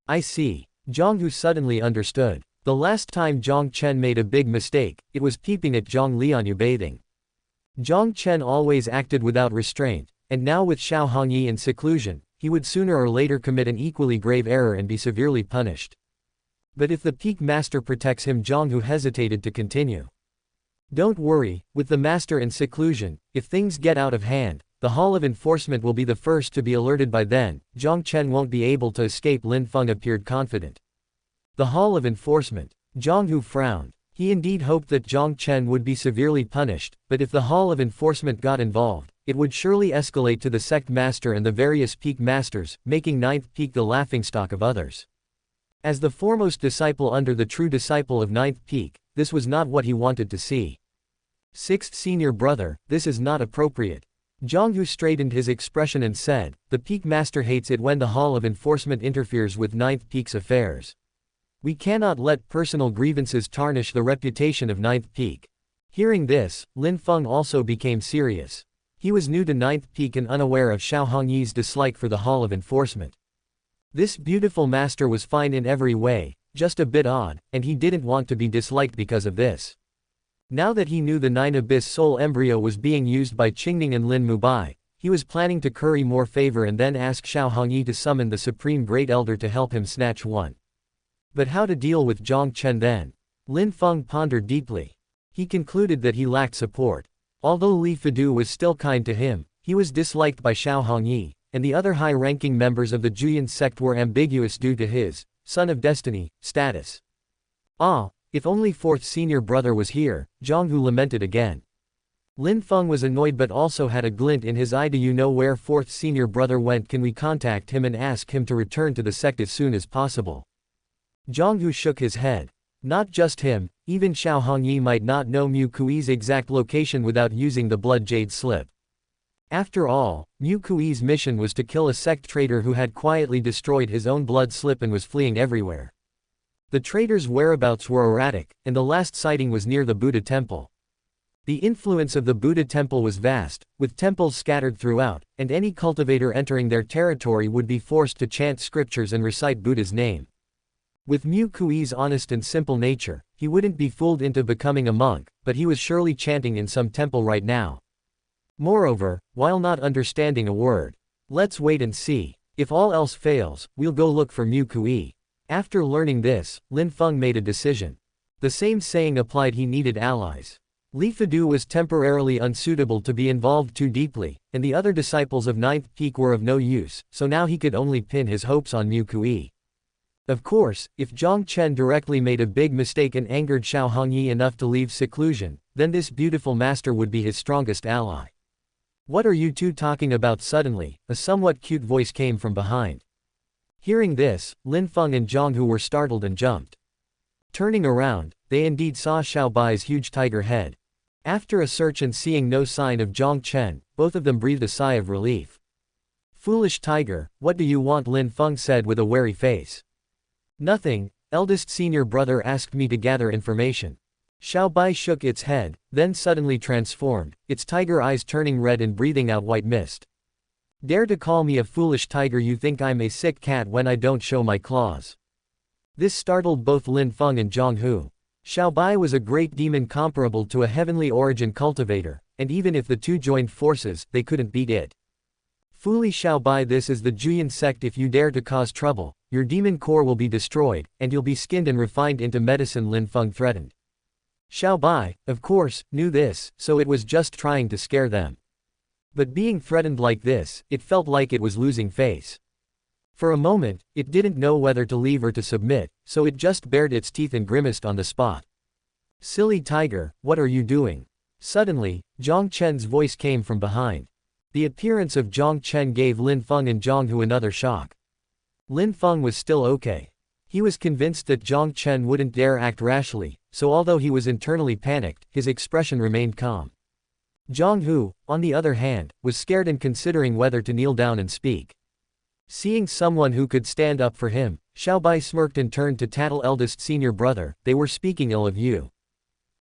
I see. Jiang Hu suddenly understood. The last time Jiang Chen made a big mistake, it was peeping at Jiang Lianyue bathing. Jiang Chen always acted without restraint, and now with Xiao Hongyi in seclusion, he would sooner or later commit an equally grave error and be severely punished. But if the peak master protects him, Jiang Hu hesitated to continue. Don't worry, with the master in seclusion, if things get out of hand, the Hall of Enforcement will be the first to be alerted. By then, Jiang Chen won't be able to escape. Lin Feng appeared confident. The Hall of Enforcement. Jiang Hu frowned. He indeed hoped that Jiang Chen would be severely punished, but if the Hall of Enforcement got involved, it would surely escalate to the sect master and the various peak masters, making ninth peak the laughingstock of others. As the foremost disciple under the true disciple of ninth peak, this was not what he wanted to see. Sixth senior brother, this is not appropriate. Jiang Hu straightened his expression and said, the peak master hates it when the Hall of Enforcement interferes with ninth peak's affairs. We cannot let personal grievances tarnish the reputation of ninth peak. Hearing this, Lin Feng also became serious. He was new to ninth peak and unaware of Xiao Hongyi's dislike for the Hall of Enforcement. This beautiful master was fine in every way, just a bit odd, and he didn't want to be disliked because of this. Now that he knew the 9 Abyss Soul embryo was being used by Qingning and Lin Mubai, he was planning to curry more favor and then ask Xiao Hongyi to summon the Supreme Great Elder to help him snatch one. But how to deal with Jiang Chen then? Lin Feng pondered deeply. He concluded that he lacked support. Although Li Fidu was still kind to him, he was disliked by Xiao Hongyi, and the other high-ranking members of the Juyan sect were ambiguous due to his son of destiny status. Ah, if only fourth senior brother was here, Jiang Hu lamented again. Lin Feng was annoyed but also had a glint in his eye. Do you know where fourth senior brother went? Can we contact him and ask him to return to the sect as soon as possible? Jiang Hu shook his head. Not just him, even Xiao Hongyi might not know Mu Kui's exact location without using the blood jade slip. After all, Mu Kui's mission was to kill a sect traitor who had quietly destroyed his own blood slip and was fleeing everywhere. The traitor's whereabouts were erratic, and the last sighting was near the Buddha temple. The influence of the Buddha temple was vast, with temples scattered throughout, and any cultivator entering their territory would be forced to chant scriptures and recite Buddha's name. With Mu Kui's honest and simple nature, he wouldn't be fooled into becoming a monk, but he was surely chanting in some temple right now. Moreover, while not understanding a word, let's wait and see. If all else fails, we'll go look for Mu Kui. After learning this, Lin Feng made a decision. The same saying applied: he needed allies. Li Fidu was temporarily unsuitable to be involved too deeply, and the other disciples of Ninth Peak were of no use, so now he could only pin his hopes on Mu Kui. Of course, if Jiang Chen directly made a big mistake and angered Xiao Hongyi enough to leave seclusion, then this beautiful master would be his strongest ally. What are you two talking about? Suddenly, a somewhat cute voice came from behind. Hearing this, Lin Feng and Jiang Hu were startled and jumped. Turning around, they indeed saw Xiao Bai's huge tiger head. After a search and seeing no sign of Jiang Chen, both of them breathed a sigh of relief. Foolish tiger, what do you want? Lin Feng said with a wary face. Nothing, eldest senior brother asked me to gather information. Xiao Bai shook its head, then suddenly transformed, its tiger eyes turning red and breathing out white mist. Dare to call me a foolish tiger? You think I'm a sick cat when I don't show my claws. This startled both Lin Feng and Jiang Hu. Xiao Bai was a great demon comparable to a heavenly origin cultivator, and even if the two joined forces, they couldn't beat it. Foolish Xiao Bai, this is the Juyan sect. If you dare to cause trouble, your demon core will be destroyed, and you'll be skinned and refined into medicine, Lin Feng threatened. Xiao Bai, of course, knew this, so it was just trying to scare them. But being threatened like this, it felt like it was losing face. For a moment, it didn't know whether to leave or to submit, so it just bared its teeth and grimaced on the spot. Silly tiger, what are you doing? Suddenly, Jiang Chen's voice came from behind. The appearance of Jiang Chen gave Lin Feng and Jiang Hu another shock. Lin Feng was still okay. He was convinced that Jiang Chen wouldn't dare act rashly, so although he was internally panicked, his expression remained calm. Jiang Hu, on the other hand, was scared and considering whether to kneel down and speak. Seeing someone who could stand up for him, Xiao Bai smirked and turned to tattle eldest senior brother, they were speaking ill of you.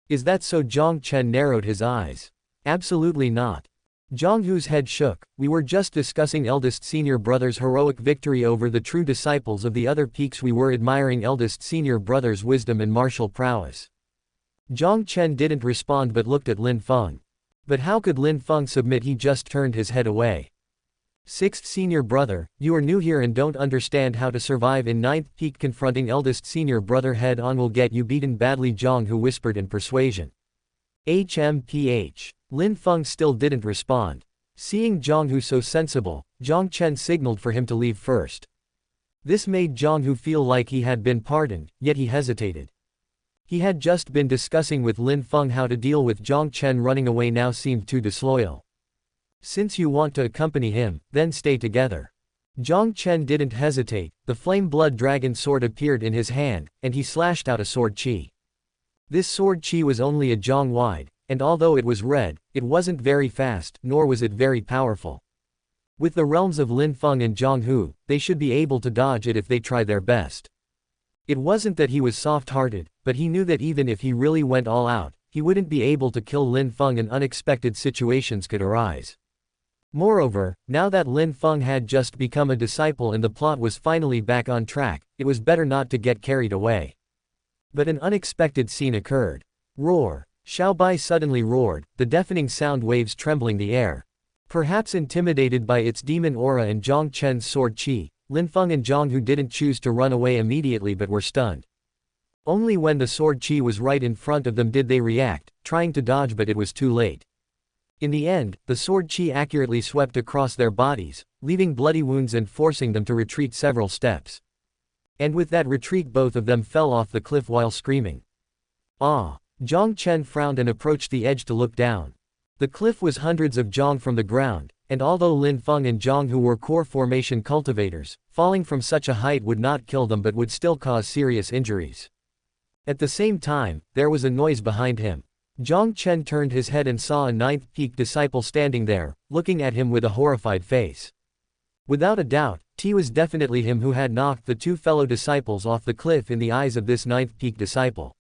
Is that so? Jiang Chen narrowed his eyes. Absolutely not. Jiang Hu's head shook, we were just discussing eldest senior brother's heroic victory over the true disciples of the other peaks. We were admiring eldest senior brother's wisdom and martial prowess. Jiang Chen didn't respond but looked at Lin Feng. But how could Lin Feng submit? He just turned his head away. Sixth senior brother, you are new here and don't understand how to survive in ninth peak. Confronting eldest senior brother head on will get you beaten badly, Jiang Hu whispered in persuasion. HMPH. Lin Feng still didn't respond. Seeing Jiang Hu so sensible, Jiang Chen signaled for him to leave first. This made Jiang Hu feel like he had been pardoned, yet he hesitated. He had just been discussing with Lin Feng how to deal with Jiang Chen. Running away now seemed too disloyal. Since you want to accompany him, then stay together. Jiang Chen didn't hesitate, the flame blood dragon sword appeared in his hand, and he slashed out a sword chi. This sword chi was only a zhang wide, and although it was red, it wasn't very fast, nor was it very powerful. With the realms of Lin Feng and Jiang Hu, they should be able to dodge it if they try their best. It wasn't that he was soft-hearted, but he knew that even if he really went all out, he wouldn't be able to kill Lin Feng and unexpected situations could arise. Moreover, now that Lin Feng had just become a disciple and the plot was finally back on track, it was better not to get carried away. But an unexpected scene occurred. Roar! Xiao Bai suddenly roared, the deafening sound waves trembling the air. Perhaps intimidated by its demon aura and Jiang Chen's sword chi, Lin Feng and Jiang Hu didn't choose to run away immediately but were stunned. Only when the sword chi was right in front of them did they react, trying to dodge, but it was too late. In the end, the sword chi accurately swept across their bodies, leaving bloody wounds and forcing them to retreat several steps. And with that retreat both of them fell off the cliff while screaming. Ah! Jiang Chen frowned and approached the edge to look down. The cliff was hundreds of zhang from the ground, and although Lin Feng and Jiang Hu were core formation cultivators, falling from such a height would not kill them but would still cause serious injuries. At the same time, there was a noise behind him. Jiang Chen turned his head and saw a ninth peak disciple standing there, looking at him with a horrified face. Without a doubt, T was definitely him who had knocked the two fellow disciples off the cliff in the eyes of this ninth peak disciple.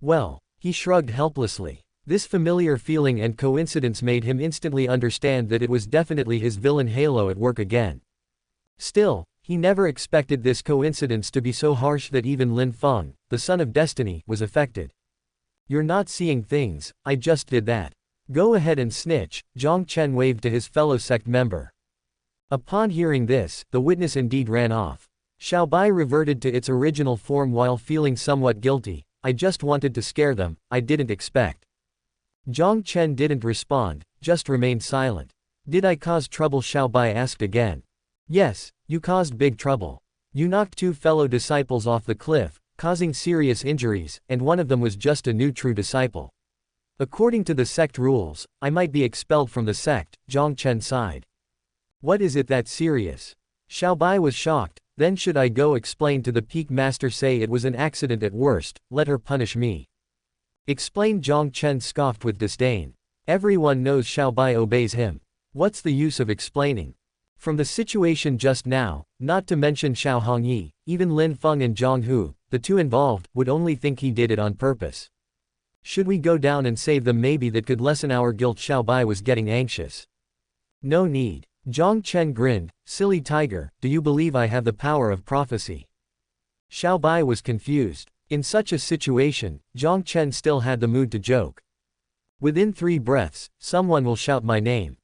Well, he shrugged helplessly. This familiar feeling and coincidence made him instantly understand that it was definitely his villain halo at work again. Still, he never expected this coincidence to be so harsh that even Lin Feng, the son of destiny, was affected. You're not seeing things, I just did that. Go ahead and snitch, Jiang Chen waved to his fellow sect member. Upon hearing this, the witness indeed ran off. Xiao Bai reverted to its original form while feeling somewhat guilty. I just wanted to scare them, I didn't expect. Jiang Chen didn't respond, just remained silent. Did I cause trouble? Xiao Bai asked again. Yes, you caused big trouble. You knocked two fellow disciples off the cliff, causing serious injuries, and one of them was just a new true disciple. According to the sect rules, I might be expelled from the sect, Jiang Chen sighed. What is it that serious? Xiaobai was shocked. Then should I go explain to the peak master, say it was an accident at worst, let her punish me. Explain, Jiang Chen scoffed with disdain. Everyone knows Xiaobai obeys him. What's the use of explaining? From the situation just now, not to mention Xiao Hongyi, even Lin Feng and Zhang Hu, the two involved, would only think he did it on purpose. Should we go down and save them? Maybe that could lessen our guilt. Xiaobai was getting anxious. No need. Jiang Chen grinned. Silly tiger, do you believe I have the power of prophecy? Xiaobai was confused. In such a situation, Jiang Chen still had the mood to joke. Within 3 breaths, someone will shout my name.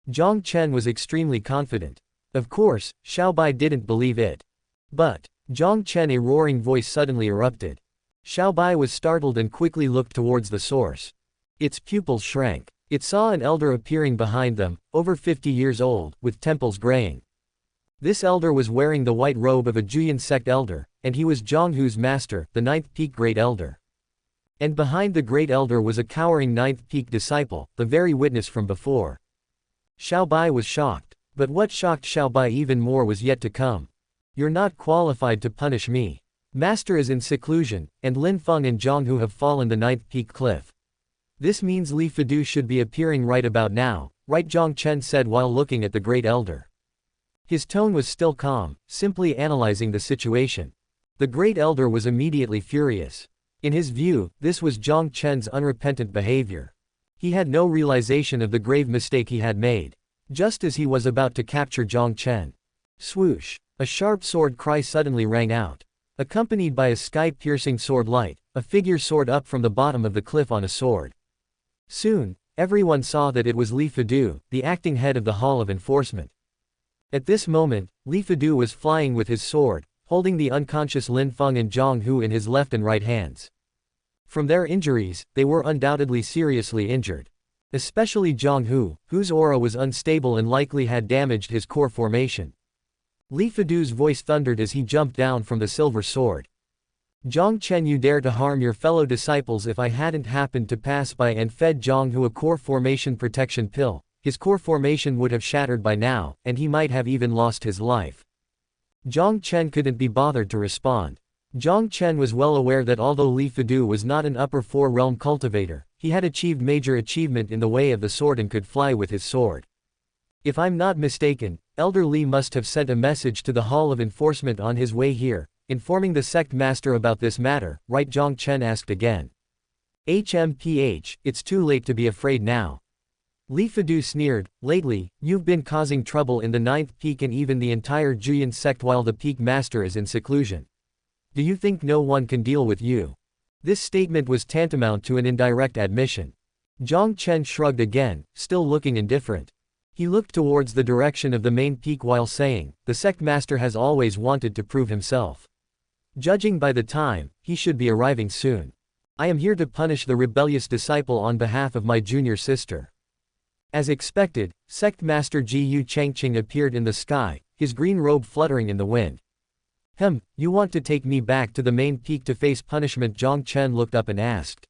Jiang Chen was extremely confident. Of course, Xiaobai didn't believe it. But, Jiang Chen, a roaring voice suddenly erupted. Xiaobai was startled and quickly looked towards the source. Its pupils shrank. It saw an elder appearing behind them, over 50 years old, with temples graying. This elder was wearing the white robe of a Juyan sect elder, and he was Zhang Hu's master, the 9th peak great elder. And behind the great elder was a cowering 9th peak disciple, the very witness from before. Xiaobai was shocked. But what shocked Xiaobai even more was yet to come. You're not qualified to punish me. Master is in seclusion, and Lin Feng and Zhang Hu have fallen the 9th peak cliff. This means Li Fidu should be appearing right about now, right? Jiang Chen said while looking at the great elder. His tone was still calm, simply analyzing the situation. The great elder was immediately furious. In his view, this was Jiang Chen's unrepentant behavior. He had no realization of the grave mistake he had made. Just as he was about to capture Jiang Chen. Swoosh! A sharp sword cry suddenly rang out. Accompanied by a sky-piercing sword light, a figure soared up from the bottom of the cliff on a sword. Soon, everyone saw that it was Li Fidu, the acting head of the Hall of Enforcement. At this moment, Li Fidu was flying with his sword, holding the unconscious Lin Feng and Zhang Hu in his left and right hands. From their injuries, they were undoubtedly seriously injured. Especially Zhang Hu, whose aura was unstable and likely had damaged his core formation. Li Fidu's voice thundered as he jumped down from the silver sword. Jiang Chen, you dare to harm your fellow disciples. If I hadn't happened to pass by and fed Zhang Hu a core formation protection pill, his core formation would have shattered by now, and he might have even lost his life. Jiang Chen couldn't be bothered to respond. Jiang Chen was well aware that although Li Fidu was not an upper 4 realm cultivator, he had achieved major achievement in the way of the sword and could fly with his sword. If I'm not mistaken, Elder Li must have sent a message to the Hall of Enforcement on his way here, informing the sect master about this matter, right? Jiang Chen asked again. HMPH, it's too late to be afraid now. Li Fidu sneered. Lately, you've been causing trouble in the 9th peak and even the entire Juyan sect while the peak master is in seclusion. Do you think no one can deal with you? This statement was tantamount to an indirect admission. Jiang Chen shrugged again, still looking indifferent. He looked towards the direction of the main peak while saying, the sect master has always wanted to prove himself. Judging by the time, he should be arriving soon. I am here to punish the rebellious disciple on behalf of my junior sister. As expected, sect master Jiyu Changqing appeared in the sky, his green robe fluttering in the wind. You want to take me back to the main peak to face punishment? Jiang Chen looked up and asked.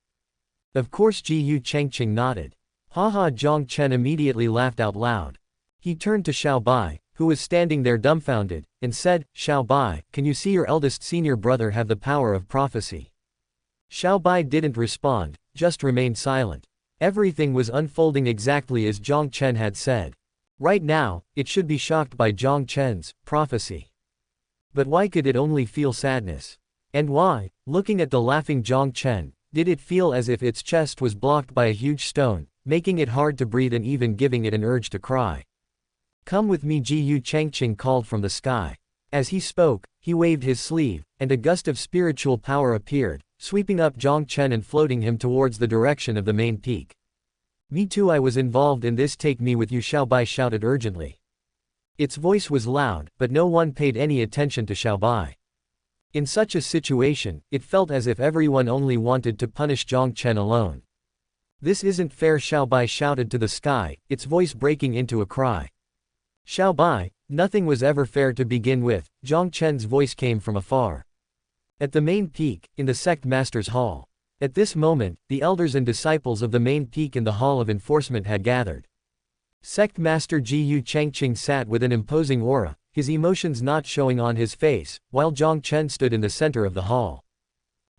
Of course. Jiyu Changqing nodded. Haha! Jiang Chen immediately laughed out loud. He turned to Xiaobai, who was standing there dumbfounded, and said, Xiaobai, can you see your eldest senior brother have the power of prophecy? Xiaobai didn't respond, just remained silent. Everything was unfolding exactly as Jiang Chen had said. Right now, it should be shocked by Jiang Chen's prophecy. But why could it only feel sadness? And why, looking at the laughing Jiang Chen, did it feel as if its chest was blocked by a huge stone, making it hard to breathe and even giving it an urge to cry? Come with me, Jiyu Changqing called from the sky. As he spoke, he waved his sleeve, and a gust of spiritual power appeared, sweeping up Jiang Chen and floating him towards the direction of the main peak. Me too, I was involved in this. Take me with you, Xiaobai shouted urgently. Its voice was loud, but no one paid any attention to Xiaobai. In such a situation, it felt as if everyone only wanted to punish Jiang Chen alone. This isn't fair, Xiaobai shouted to the sky, its voice breaking into a cry. Xiaobai, nothing was ever fair to begin with, Jiang Chen's voice came from afar. At the main peak, in the sect master's hall. At this moment, the elders and disciples of the main peak in the Hall of Enforcement had gathered. Sect Master Jiang Chengqing sat with an imposing aura, his emotions not showing on his face, while Jiang Chen stood in the center of the hall.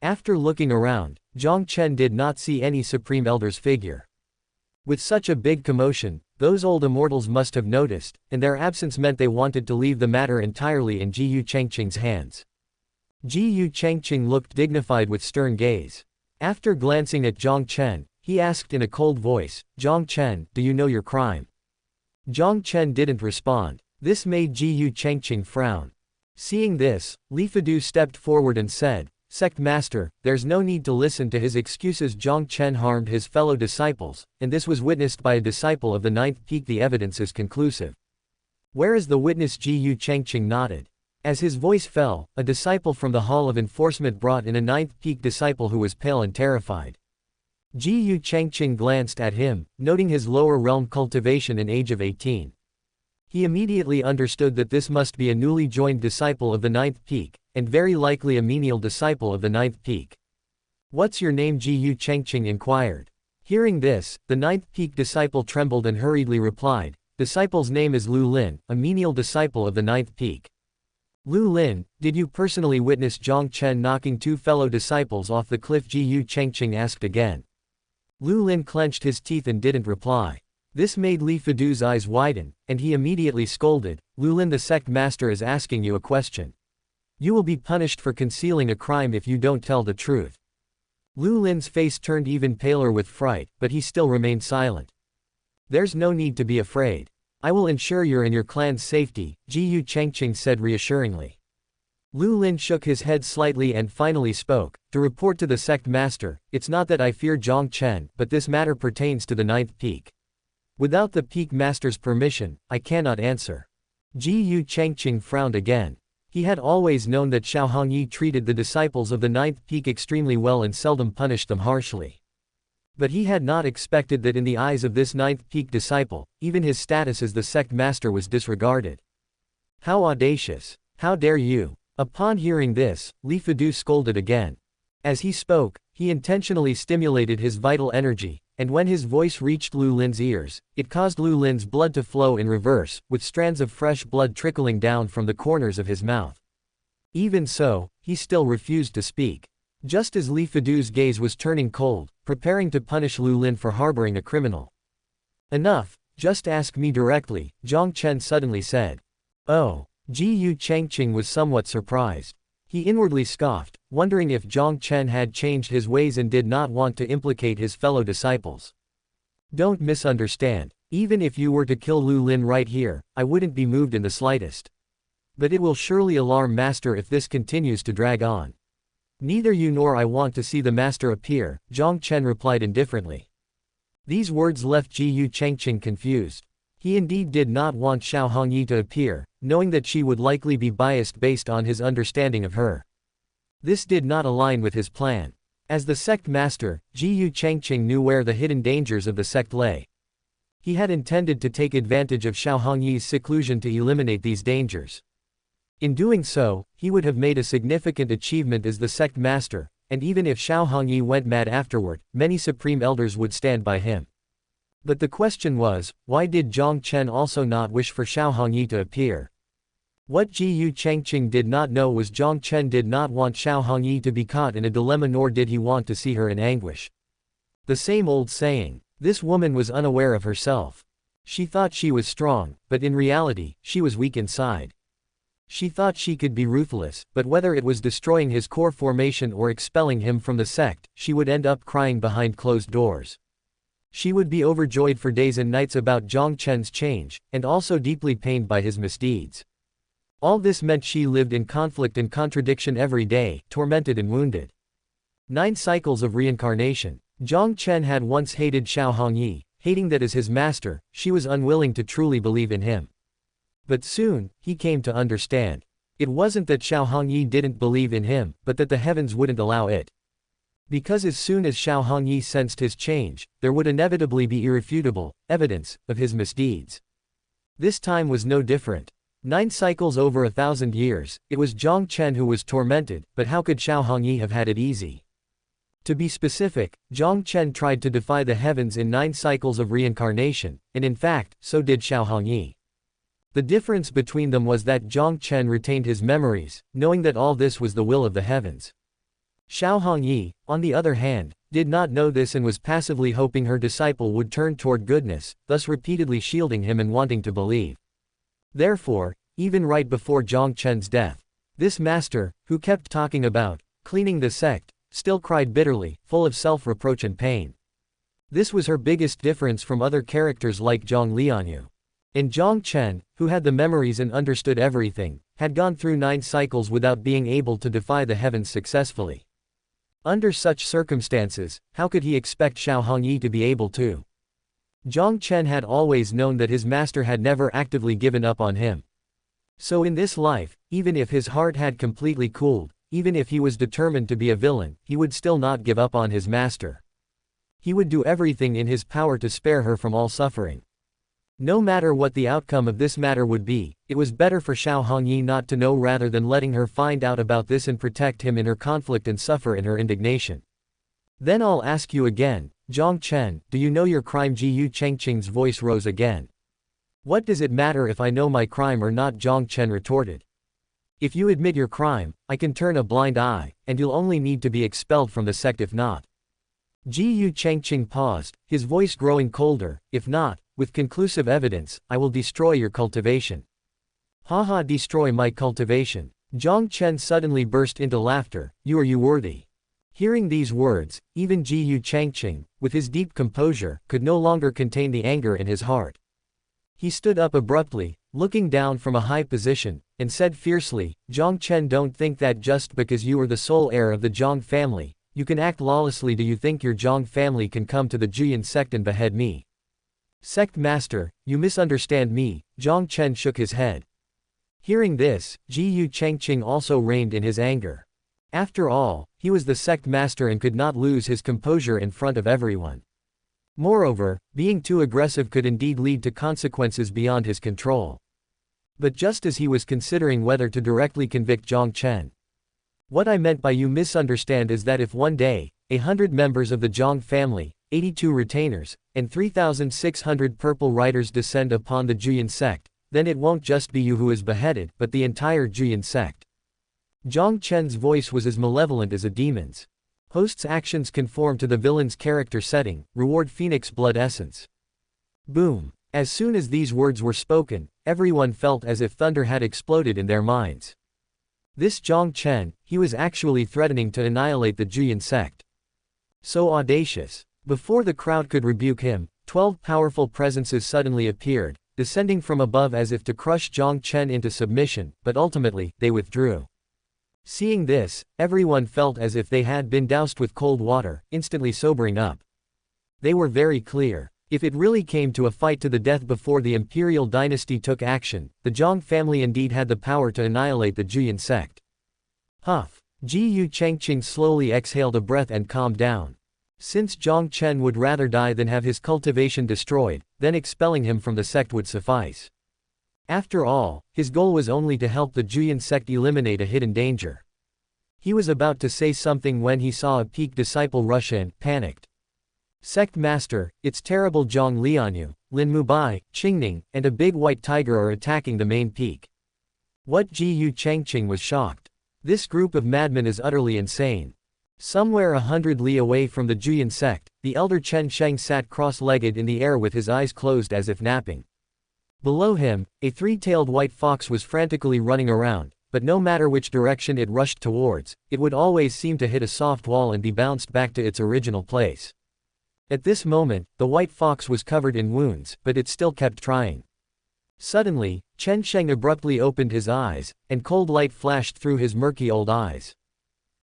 After looking around, Jiang Chen did not see any Supreme Elder's figure. With such a big commotion, those old immortals must have noticed, and their absence meant they wanted to leave the matter entirely in Jiang Chengqing's hands. Jiang Chengqing looked dignified with stern gaze. After glancing at Jiang Chen, he asked in a cold voice, "Jiang Chen, do you know your crime?" Jiang Chen didn't respond. This made Jiang Chengqing frown. Seeing this, Li Fadu stepped forward and said, "Sect Master, there's no need to listen to his excuses. Jiang Chen harmed his fellow disciples, and this was witnessed by a disciple of the ninth peak. The evidence is conclusive." "Where is the witness?" Jiang Chengqing nodded. As his voice fell, a disciple from the Hall of Enforcement brought in a ninth peak disciple who was pale and terrified. Jiang Chengqing glanced at him, noting his lower realm cultivation and age of 18. He immediately understood that this must be a newly joined disciple of the ninth peak, and very likely a menial disciple of the ninth peak. "What's your name?" Jiang Chengqing inquired. Hearing this, the ninth peak disciple trembled and hurriedly replied, "Disciple's name is Lu Lin, a menial disciple of the ninth peak." "Lu Lin, did you personally witness Jiang Chen knocking two fellow disciples off the cliff?" Jiang Chengqing asked again. Lu Lin clenched his teeth and didn't reply. This made Li Fadu's eyes widen, and he immediately scolded, "Lu Lin, the sect master is asking you a question. You will be punished for concealing a crime if you don't tell the truth." Lu Lin's face turned even paler with fright, but he still remained silent. "There's no need to be afraid. I will ensure your and your clan's safety," Jiang Chengqing said reassuringly. Lu Lin shook his head slightly and finally spoke, "To report to the sect master, it's not that I fear Jiang Chen, but this matter pertains to the ninth peak. Without the peak master's permission, I cannot answer." Jiang Chengqing frowned again. He had always known that Xiao Hongyi treated the disciples of the ninth peak extremely well and seldom punished them harshly. But he had not expected that in the eyes of this ninth peak disciple, even his status as the sect master was disregarded. "How audacious! How dare you!" Upon hearing this, Li Fadu scolded again. As he spoke, he intentionally stimulated his vital energy, and when his voice reached Lu Lin's ears, it caused Lu Lin's blood to flow in reverse, with strands of fresh blood trickling down from the corners of his mouth. Even so, he still refused to speak. Just as Li Fadu's gaze was turning cold, preparing to punish Lu Lin for harboring a criminal. "Enough, just ask me directly," Jiang Chen suddenly said. "Oh." Jiang Chengqing was somewhat surprised. He inwardly scoffed, wondering if Jiang Chen had changed his ways and did not want to implicate his fellow disciples. "Don't misunderstand. Even if you were to kill Lu Lin right here, I wouldn't be moved in the slightest. But it will surely alarm Master if this continues to drag on." "Neither you nor I want to see the Master appear," Jiang Chen replied indifferently. These words left Jiang Chengqing confused. He indeed did not want Xiao Hongyi to appear, knowing that she would likely be biased based on his understanding of her. This did not align with his plan. As the sect master, Jiang Chengqing knew where the hidden dangers of the sect lay. He had intended to take advantage of Xiao Hongyi's seclusion to eliminate these dangers. In doing so, he would have made a significant achievement as the sect master, and even if Xiao Hongyi went mad afterward, many supreme elders would stand by him. But the question was, why did Jiang Chen also not wish for Xiao Hongyi to appear? What Jiang Chengqing did not know was Jiang Chen did not want Xiao Hongyi to be caught in a dilemma, nor did he want to see her in anguish. The same old saying. This woman was unaware of herself. She thought she was strong, but in reality, she was weak inside. She thought she could be ruthless, but whether it was destroying his core formation or expelling him from the sect, she would end up crying behind closed doors. She would be overjoyed for days and nights about Jiang Chen's change, and also deeply pained by his misdeeds. All this meant she lived in conflict and contradiction every day, tormented and wounded. 9 cycles of reincarnation. Jiang Chen had once hated Xiao Hongyi, hating that as his master, she was unwilling to truly believe in him. But soon, he came to understand. It wasn't that Xiao Hongyi didn't believe in him, but that the heavens wouldn't allow it. Because as soon as Xiao Hongyi sensed his change, there would inevitably be irrefutable evidence of his misdeeds. This time was no different. 9 cycles over 1,000 years, it was Jiang Chen who was tormented, but how could Xiao Hongyi have had it easy? To be specific, Jiang Chen tried to defy the heavens in 9 cycles of reincarnation, and in fact, so did Xiao Hongyi. The difference between them was that Jiang Chen retained his memories, knowing that all this was the will of the heavens. Xiao Hongyi, on the other hand, did not know this and was passively hoping her disciple would turn toward goodness, thus repeatedly shielding him and wanting to believe. Therefore, even right before Jiang Chen's death, this master, who kept talking about cleaning the sect, still cried bitterly, full of self-reproach and pain. This was her biggest difference from other characters like Jiang Lianyue. And Jiang Chen, who had the memories and understood everything, had gone through 9 cycles without being able to defy the heavens successfully. Under such circumstances, how could he expect Xiao Hongyi to be able to? Jiang Chen had always known that his master had never actively given up on him. So in this life, even if his heart had completely cooled, even if he was determined to be a villain, he would still not give up on his master. He would do everything in his power to spare her from all suffering. No matter what the outcome of this matter would be, it was better for Xiao Hongyi not to know rather than letting her find out about this and protect him in her conflict and suffer in her indignation. Then I'll ask you again, Jiang Chen, do you know your crime? Jiu Chengqing's voice rose again. What does it matter if I know my crime or not? Jiang Chen retorted. If you admit your crime, I can turn a blind eye, and you'll only need to be expelled from the sect if not. Jiu Chengqing paused, his voice growing colder. If not, with conclusive evidence, I will destroy your cultivation. Haha, destroy my cultivation. Jiang Chen suddenly burst into laughter. Are you worthy? Hearing these words, even Jiu Chengqing, with his deep composure, could no longer contain the anger in his heart. He stood up abruptly, looking down from a high position, and said fiercely, Jiang Chen, don't think that just because you are the sole heir of the Jiang family, you can act lawlessly. Do you think your Jiang family can come to the Juyan sect and behead me? Sect master, you misunderstand me. Jiang Chen shook his head. Hearing this, Jiu Chengqing also reined in his anger. After all, he was the sect master and could not lose his composure in front of everyone. Moreover, being too aggressive could indeed lead to consequences beyond his control. But just as he was considering whether to directly convict Jiang Chen, what I meant by you misunderstand is that if one day, 100 members of the Jiang family, 82 retainers, and 3,600 purple riders descend upon the Juyan sect, then it won't just be you who is beheaded, but the entire Juyan sect. Jiang Chen's voice was as malevolent as a demon's. Host's actions conform to the villain's character setting, reward Phoenix blood essence. Boom. As soon as these words were spoken, everyone felt as if thunder had exploded in their minds. This Jiang Chen, he was actually threatening to annihilate the Juyan sect. So audacious. Before the crowd could rebuke him, 12 powerful presences suddenly appeared, descending from above as if to crush Jiang Chen into submission, but ultimately, they withdrew. Seeing this, everyone felt as if they had been doused with cold water, instantly sobering up. They were very clear. If it really came to a fight to the death before the imperial dynasty took action, the Jiang family indeed had the power to annihilate the Juyan sect. Huff. Jiu Chengqing slowly exhaled a breath and calmed down. Since Jiang Chen would rather die than have his cultivation destroyed, then expelling him from the sect would suffice. After all, his goal was only to help the Juyan sect eliminate a hidden danger. He was about to say something when he saw a peak disciple rush in, panicked. Sect master, it's terrible. Jiang Lianyue, Lin Mubai, Qingning, and a big white tiger are attacking the main peak. What? Jiu Chengqing was shocked. This group of madmen is utterly insane. Somewhere 100 li away from the Juyan sect, the elder Chen Sheng sat cross-legged in the air with his eyes closed as if napping. Below him, a 3-tailed white fox was frantically running around, but no matter which direction it rushed towards, it would always seem to hit a soft wall and be bounced back to its original place. At this moment, the white fox was covered in wounds, but it still kept trying. Suddenly, Chen Sheng abruptly opened his eyes, and cold light flashed through his murky old eyes.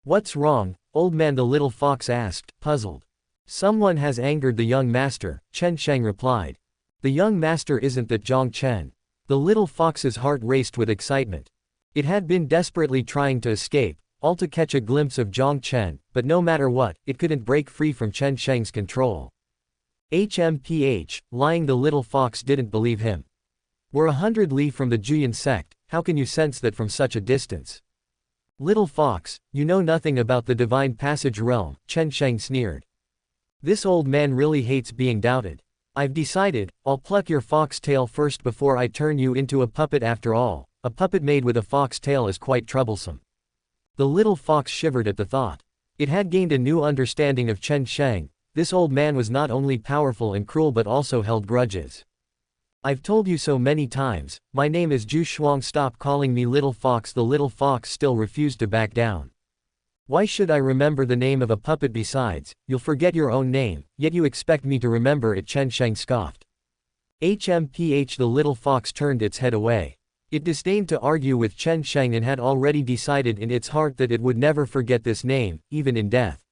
What's wrong, old man? The little fox asked, puzzled. Someone has angered the young master, Chen Sheng replied. The young master isn't that Jiang Chen. The little fox's heart raced with excitement. It had been desperately trying to escape, all to catch a glimpse of Jiang Chen, but no matter what, it couldn't break free from Chen Sheng's control. HMPH, lying. The little fox didn't believe him. We're 100 li from the Juyan sect, how can you sense that from such a distance? Little fox, you know nothing about the divine passage realm, Chen Sheng sneered. This old man really hates being doubted. I've decided, I'll pluck your fox tail first before I turn you into a puppet. After all, a puppet made with a fox tail is quite troublesome. The little fox shivered at the thought. It had gained a new understanding of Chen Sheng. This old man was not only powerful and cruel but also held grudges. I've told you so many times, my name is Zhu Shuang, stop calling me little fox. The little fox still refused to back down. Why should I remember the name of a puppet? Besides, you'll forget your own name, yet you expect me to remember it, Chen Sheng scoffed. HMPH. The little fox turned its head away. It disdained to argue with Chen Sheng and had already decided in its heart that it would never forget this name, even in death.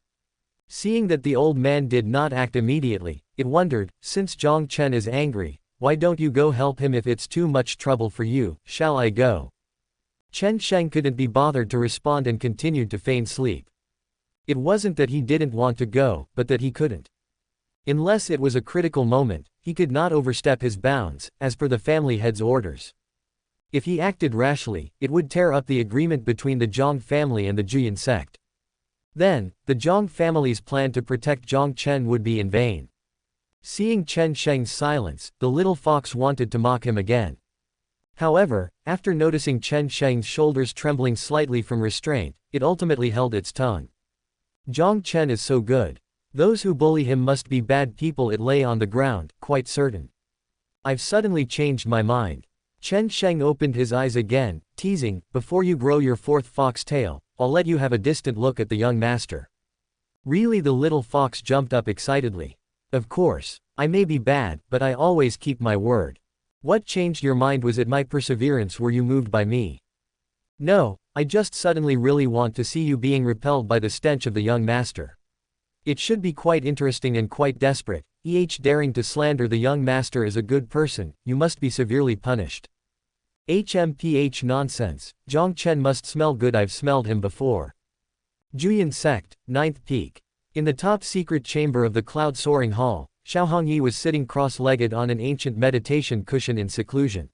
Seeing that the old man did not act immediately, it wondered, since Jiang Chen is angry, why don't you go help him? If it's too much trouble for you, shall I go? Chen Sheng couldn't be bothered to respond and continued to feign sleep. It wasn't that he didn't want to go, but that he couldn't. Unless it was a critical moment, he could not overstep his bounds, as per the family head's orders. If he acted rashly, it would tear up the agreement between the Jiang family and the Juyin sect. Then, the Jiang family's plan to protect Jiang Chen would be in vain. Seeing Chen Sheng's silence, the little fox wanted to mock him again. However, after noticing Chen Sheng's shoulders trembling slightly from restraint, it ultimately held its tongue. Jiang Chen is so good. Those who bully him must be bad people. It lay on the ground, quite certain. I've suddenly changed my mind. Chen Sheng opened his eyes again, teasing, before you grow your fourth fox tail, I'll let you have a distant look at the young master. Really? The little fox jumped up excitedly. Of course, I may be bad, but I always keep my word. What changed your mind? Was it my perseverance? Were you moved by me? No, I just suddenly really want to see you being repelled by the stench of the young master. It should be quite interesting and quite desperate. Daring to slander the young master is a good person, you must be severely punished. HMPH. Nonsense, Jiang Chen must smell good. I've smelled him before. Juyin sect, 9th peak. In the top secret chamber of the cloud soaring hall, Xiao Hongyi was sitting cross-legged on an ancient meditation cushion in seclusion.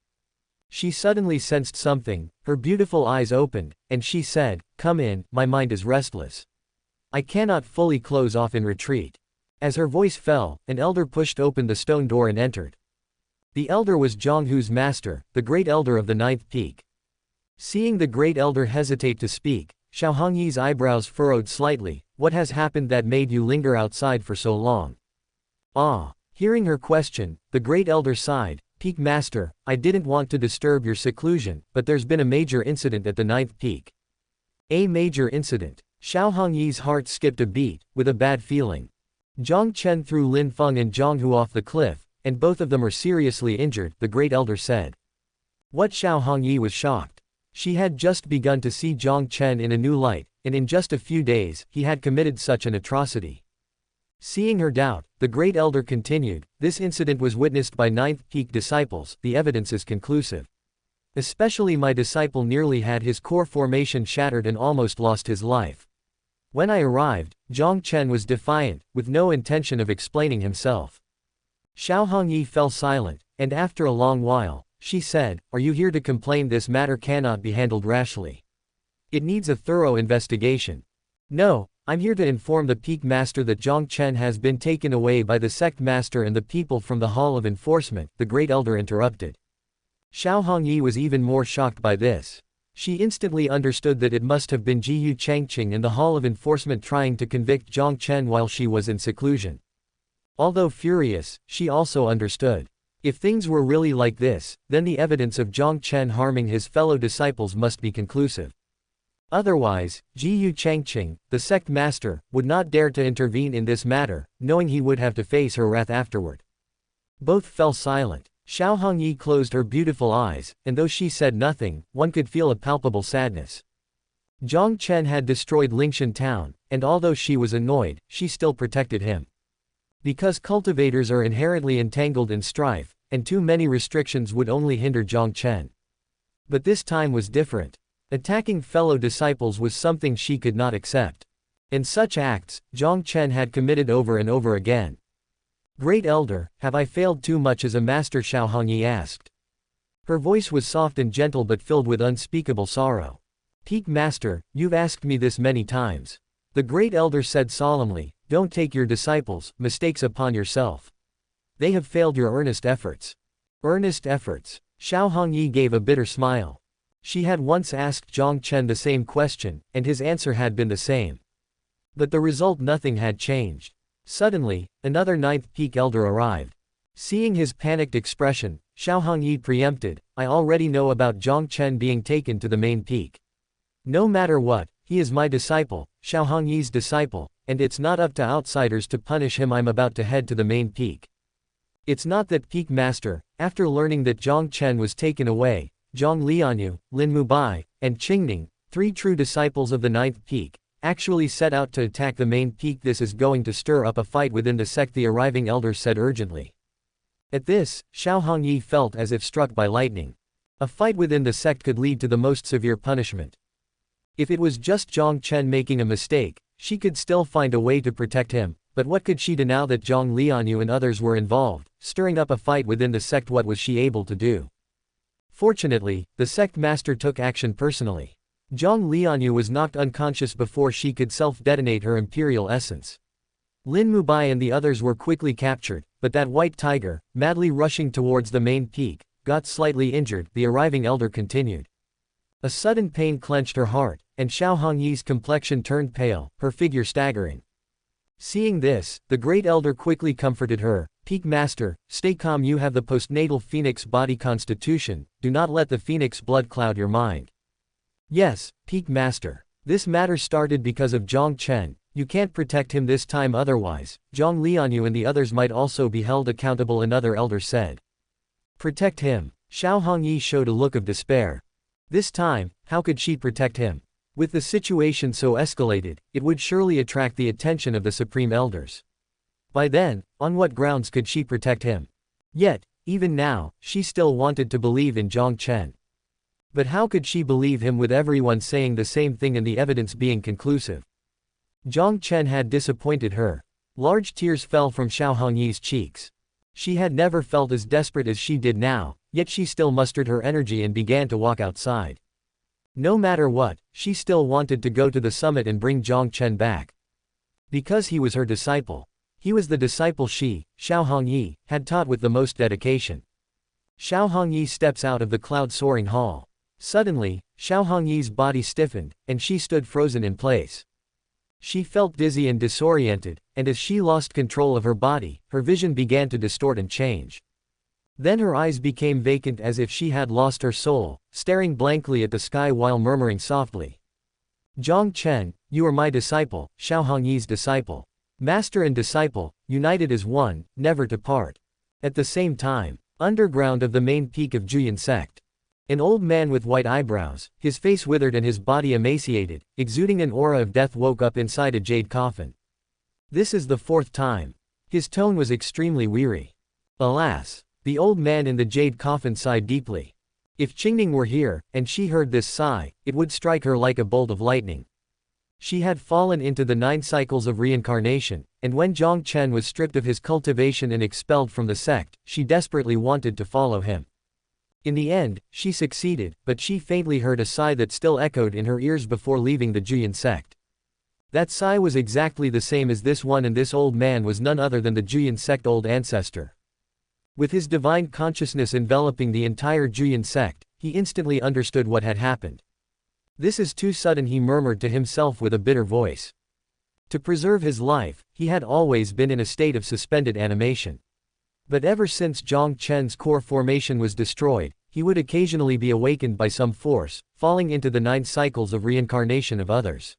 She suddenly sensed something, her beautiful eyes opened, and she said, "Come in, my mind is restless. I cannot fully close off in retreat." As her voice fell, an elder pushed open the stone door and entered. The elder was Zhang Hu's master, the great elder of the 9th peak. Seeing the great elder hesitate to speak, Xiao Hongyi's eyebrows furrowed slightly. What has happened that made you linger outside for so long? Ah. Hearing her question, the great elder sighed. Peak master, I didn't want to disturb your seclusion, but there's been a major incident at the 9th peak. A major incident? Xiao Hongyi's heart skipped a beat, with a bad feeling. Jiang Chen threw Lin Feng and Zhang Hu off the cliff, and both of them are seriously injured, the great elder said. What? Xiao Hongyi was shocked. She had just begun to see Jiang Chen in a new light, and in just a few days, he had committed such an atrocity. Seeing her doubt, the great elder continued, this incident was witnessed by 9th peak disciples, the evidence is conclusive. Especially my disciple nearly had his core formation shattered and almost lost his life. When I arrived, Jiang Chen was defiant, with no intention of explaining himself. Xiao Hongyi fell silent, and after a long while, she said, "Are you here to complain? This matter cannot be handled rashly. It needs a thorough investigation." "No, I'm here to inform the peak master that Jiang Chen has been taken away by the sect master and the people from the hall of enforcement," the great elder interrupted. Xiao Hongyi was even more shocked by this. She instantly understood that it must have been Jiyu Changqing and the hall of enforcement trying to convict Jiang Chen while she was in seclusion. Although furious, she also understood. If things were really like this, then the evidence of Jiang Chen harming his fellow disciples must be conclusive. Otherwise, Jiyu Changqing, the sect master, would not dare to intervene in this matter, knowing he would have to face her wrath afterward. Both fell silent. Xiao Hongyi closed her beautiful eyes, and though she said nothing, one could feel a palpable sadness. Jiang Chen had destroyed Lingshan town, and although she was annoyed, she still protected him. Because cultivators are inherently entangled in strife, and too many restrictions would only hinder Jiang Chen. But this time was different. Attacking fellow disciples was something she could not accept. And such acts, Jiang Chen had committed over and over again. "Great elder, have I failed too much as a master?" Xiao Hongyi asked. Her voice was soft and gentle but filled with unspeakable sorrow. Peak Master, you've asked me this many times. The great elder said solemnly, don't take your disciples' mistakes upon yourself. They have failed your earnest efforts. Earnest efforts. Xiao Hongyi gave a bitter smile. She had once asked Jiang Chen the same question, and his answer had been the same. But the result, nothing had changed. Suddenly, another ninth peak elder arrived. Seeing his panicked expression, Xiao Hongyi preempted, I already know about Jiang Chen being taken to the main peak. No matter what, he is my disciple, Xiao Hongyi's disciple, and it's not up to outsiders to punish him. I'm about to head to the main peak. It's not that Peak Master, after learning that Jiang Chen was taken away, Jiang Lianyue, Lin Mubai, and Qingning, 3 true disciples of the ninth peak, actually set out to attack the main peak. This is going to stir up a fight within the sect, the arriving elder said urgently. At this, Xiao Hongyi felt as if struck by lightning. A fight within the sect could lead to the most severe punishment. If it was just Jiang Chen making a mistake, she could still find a way to protect him, but what could she do now that Jiang Lianyue and others were involved, stirring up a fight within the sect? What was she able to do? Fortunately, the sect master took action personally. Jiang Lianyue was knocked unconscious before she could self-detonate her imperial essence. Lin Mubai and the others were quickly captured, but that white tiger, madly rushing towards the main peak, got slightly injured. The arriving elder continued. A sudden pain clenched her heart, and Xiao Hongyi's complexion turned pale, her figure staggering. Seeing this, the great elder quickly comforted her, Peak Master, stay calm, you have the postnatal phoenix body constitution, do not let the phoenix blood cloud your mind. Yes, Peak Master. This matter started because of Jiang Chen, you can't protect him this time, otherwise, Jiang Lianyue and the others might also be held accountable, another elder said. Protect him. Xiao Hongyi showed a look of despair. This time, how could she protect him? With the situation so escalated, it would surely attract the attention of the supreme elders. By then, on what grounds could she protect him? Yet, even now, she still wanted to believe in Jiang Chen. But how could she believe him with everyone saying the same thing and the evidence being conclusive? Jiang Chen had disappointed her. Large tears fell from Xiao Hongyi's cheeks. She had never felt as desperate as she did now, yet she still mustered her energy and began to walk outside. No matter what, she still wanted to go to the summit and bring Jiang Chen back. Because he was her disciple. He was the disciple she, Xiao Hongyi, had taught with the most dedication. Xiao Hongyi steps out of the cloud-soaring hall. Suddenly, Xiao Hongyi's body stiffened, and she stood frozen in place. She felt dizzy and disoriented, and as she lost control of her body, her vision began to distort and change. Then her eyes became vacant as if she had lost her soul, staring blankly at the sky while murmuring softly. Jiang Chen, you are my disciple, Xiao Hongyi's disciple. Master and disciple, united as one, never to part. At the same time, underground of the main peak of Juyin sect. An old man with white eyebrows, his face withered and his body emaciated, exuding an aura of death, woke up inside a jade coffin. This is the 4th time. His tone was extremely weary. Alas! The old man in the jade coffin sighed deeply. If Qingning were here, and she heard this sigh, it would strike her like a bolt of lightning. She had fallen into the 9 cycles of reincarnation, and when Jiang Chen was stripped of his cultivation and expelled from the sect, she desperately wanted to follow him. In the end, she succeeded, but she faintly heard a sigh that still echoed in her ears before leaving the Juyin sect. That sigh was exactly the same as this one, and this old man was none other than the Juyin sect old ancestor. With his divine consciousness enveloping the entire Juyin sect, he instantly understood what had happened. This is too sudden, he murmured to himself with a bitter voice. To preserve his life, he had always been in a state of suspended animation. But ever since Jiang Chen's core formation was destroyed, he would occasionally be awakened by some force, falling into the 9 cycles of reincarnation of others.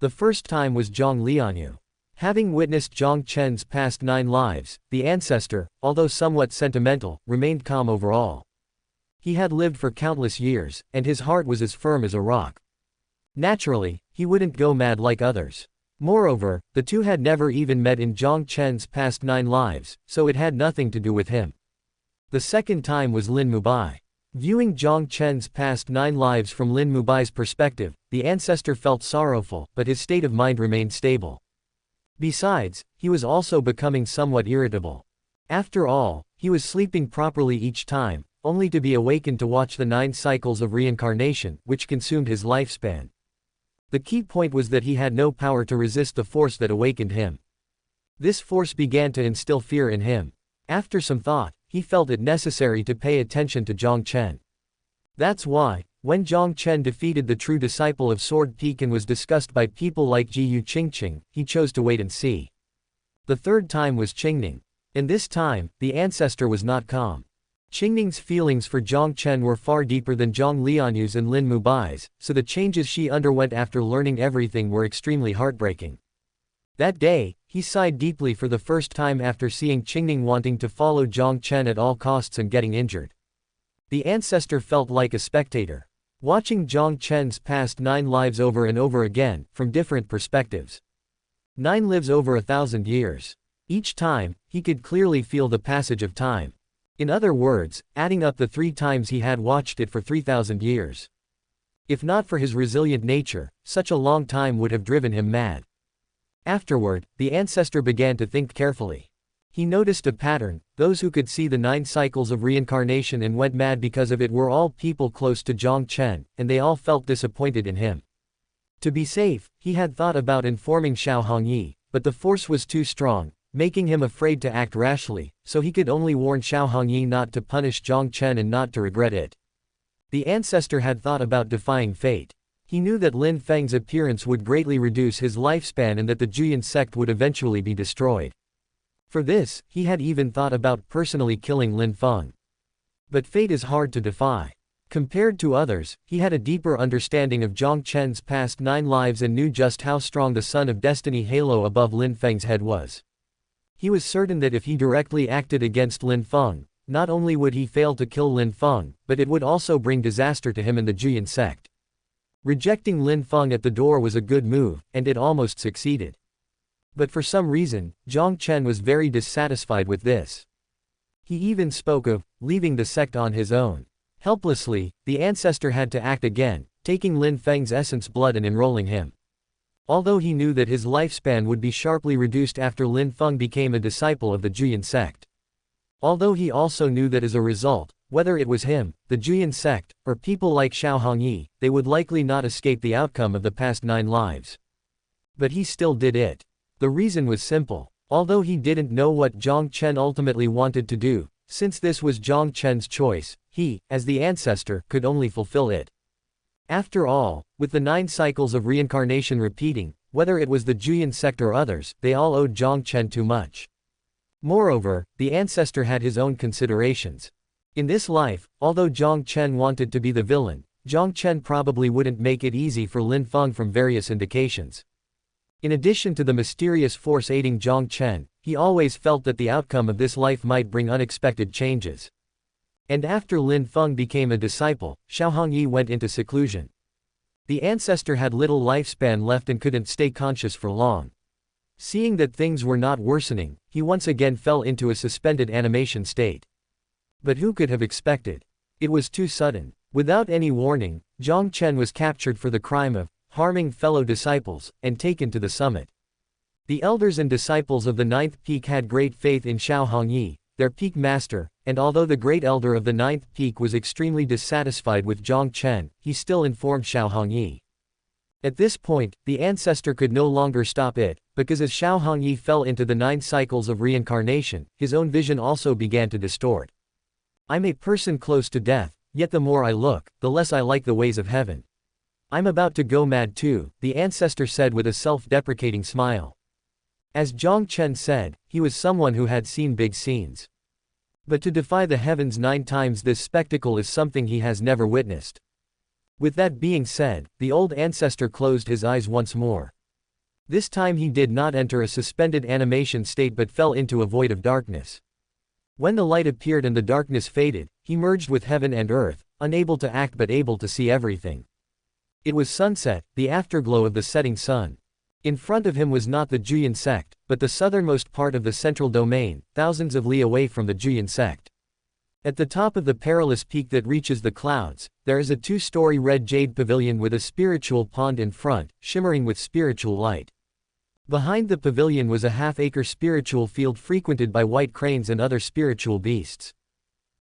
The first time was Jiang Lianyue. Having witnessed Jiang Chen's past 9 lives, the ancestor, although somewhat sentimental, remained calm overall. He had lived for countless years, and his heart was as firm as a rock. Naturally, he wouldn't go mad like others. Moreover, the two had never even met in Jiang Chen's past 9 lives, so it had nothing to do with him. The second time was Lin Mubai. Viewing Jiang Chen's past 9 lives from Lin Mubai's perspective, the ancestor felt sorrowful, but his state of mind remained stable. Besides, he was also becoming somewhat irritable. After all, he was sleeping properly each time, only to be awakened to watch the 9 cycles of reincarnation, which consumed his lifespan. The key point was that he had no power to resist the force that awakened him. This force began to instill fear in him. After some thought, he felt it necessary to pay attention to Jiang Chen. That's why, when Jiang Chen defeated the true disciple of Sword Peak and was discussed by people like Jiu Qingqing, he chose to wait and see. The third time was Qingning. And this time, the ancestor was not calm. Qingning's feelings for Jiang Chen were far deeper than Jiang Lianyue's and Lin Mubai's, so the changes she underwent after learning everything were extremely heartbreaking. That day, he sighed deeply for the first time after seeing Qingning wanting to follow Jiang Chen at all costs and getting injured. The ancestor felt like a spectator, watching Jiang Chen's past 9 lives over and over again, from different perspectives. 9 lives over 1,000 years. Each time, he could clearly feel the passage of time. In other words, adding up the 3 times he had watched it for 3,000 years. If not for his resilient nature, such a long time would have driven him mad. Afterward, the ancestor began to think carefully. He noticed a pattern: those who could see the 9 cycles of reincarnation and went mad because of it were all people close to Jiang Chen, and they all felt disappointed in him. To be safe, he had thought about informing Xiao Hongyi, but the force was too strong, making him afraid to act rashly, so he could only warn Xiao Hongyi not to punish Jiang Chen and not to regret it. The ancestor had thought about defying fate. He knew that Lin Feng's appearance would greatly reduce his lifespan and that the Juyan sect would eventually be destroyed. For this, he had even thought about personally killing Lin Feng. But fate is hard to defy. Compared to others, he had a deeper understanding of Jiang Chen's past 9 lives and knew just how strong the Sun of Destiny halo above Lin Feng's head was. He was certain that if he directly acted against Lin Feng, not only would he fail to kill Lin Feng, but it would also bring disaster to him and the Juyan sect. Rejecting Lin Feng at the door was a good move, and it almost succeeded. But for some reason, Jiang Chen was very dissatisfied with this. He even spoke of leaving the sect on his own. Helplessly, the ancestor had to act again, taking Lin Feng's essence blood and enrolling him. Although he knew that his lifespan would be sharply reduced after Lin Feng became a disciple of the Juyan sect. Although he also knew that as a result, whether it was him, the Juyan sect, or people like Xiao Hongyi, they would likely not escape the outcome of the past 9 lives. But he still did it. The reason was simple. Although he didn't know what Jiang Chen ultimately wanted to do, since this was Jiang Chen's choice, he, as the ancestor, could only fulfill it. After all, with the 9 cycles of reincarnation repeating, whether it was the Juyan sect or others, they all owed Jiang Chen too much. Moreover, the ancestor had his own considerations. In this life, although Jiang Chen wanted to be the villain, Jiang Chen probably wouldn't make it easy for Lin Feng from various indications. In addition to the mysterious force aiding Jiang Chen, he always felt that the outcome of this life might bring unexpected changes. And after Lin Feng became a disciple, Xiao Hongyi went into seclusion. The ancestor had little lifespan left and couldn't stay conscious for long. Seeing that things were not worsening, he once again fell into a suspended animation state. But who could have expected? It was too sudden. Without any warning, Jiang Chen was captured for the crime of harming fellow disciples, and taken to the summit. The elders and disciples of the 9th peak had great faith in Xiao Hongyi, their peak master, and although the great elder of the 9th peak was extremely dissatisfied with Jiang Chen, he still informed Xiao Hongyi. At this point, the ancestor could no longer stop it, because as Xiao Hongyi fell into the 9 cycles of reincarnation, his own vision also began to distort. I'm a person close to death, yet the more I look, the less I like the ways of heaven. I'm about to go mad too, the ancestor said with a self-deprecating smile. As Jiang Chen said, he was someone who had seen big scenes. But to defy the heavens 9 times this spectacle is something he has never witnessed. With that being said, the old ancestor closed his eyes once more. This time he did not enter a suspended animation state but fell into a void of darkness. When the light appeared and the darkness faded, he merged with heaven and earth, unable to act but able to see everything. It was sunset, the afterglow of the setting sun. In front of him was not the Juyan sect, but the southernmost part of the central domain, thousands of li away from the Juyan sect. At the top of the perilous peak that reaches the clouds, there is a 2-story red jade pavilion with a spiritual pond in front, shimmering with spiritual light. Behind the pavilion was a half-acre spiritual field frequented by white cranes and other spiritual beasts.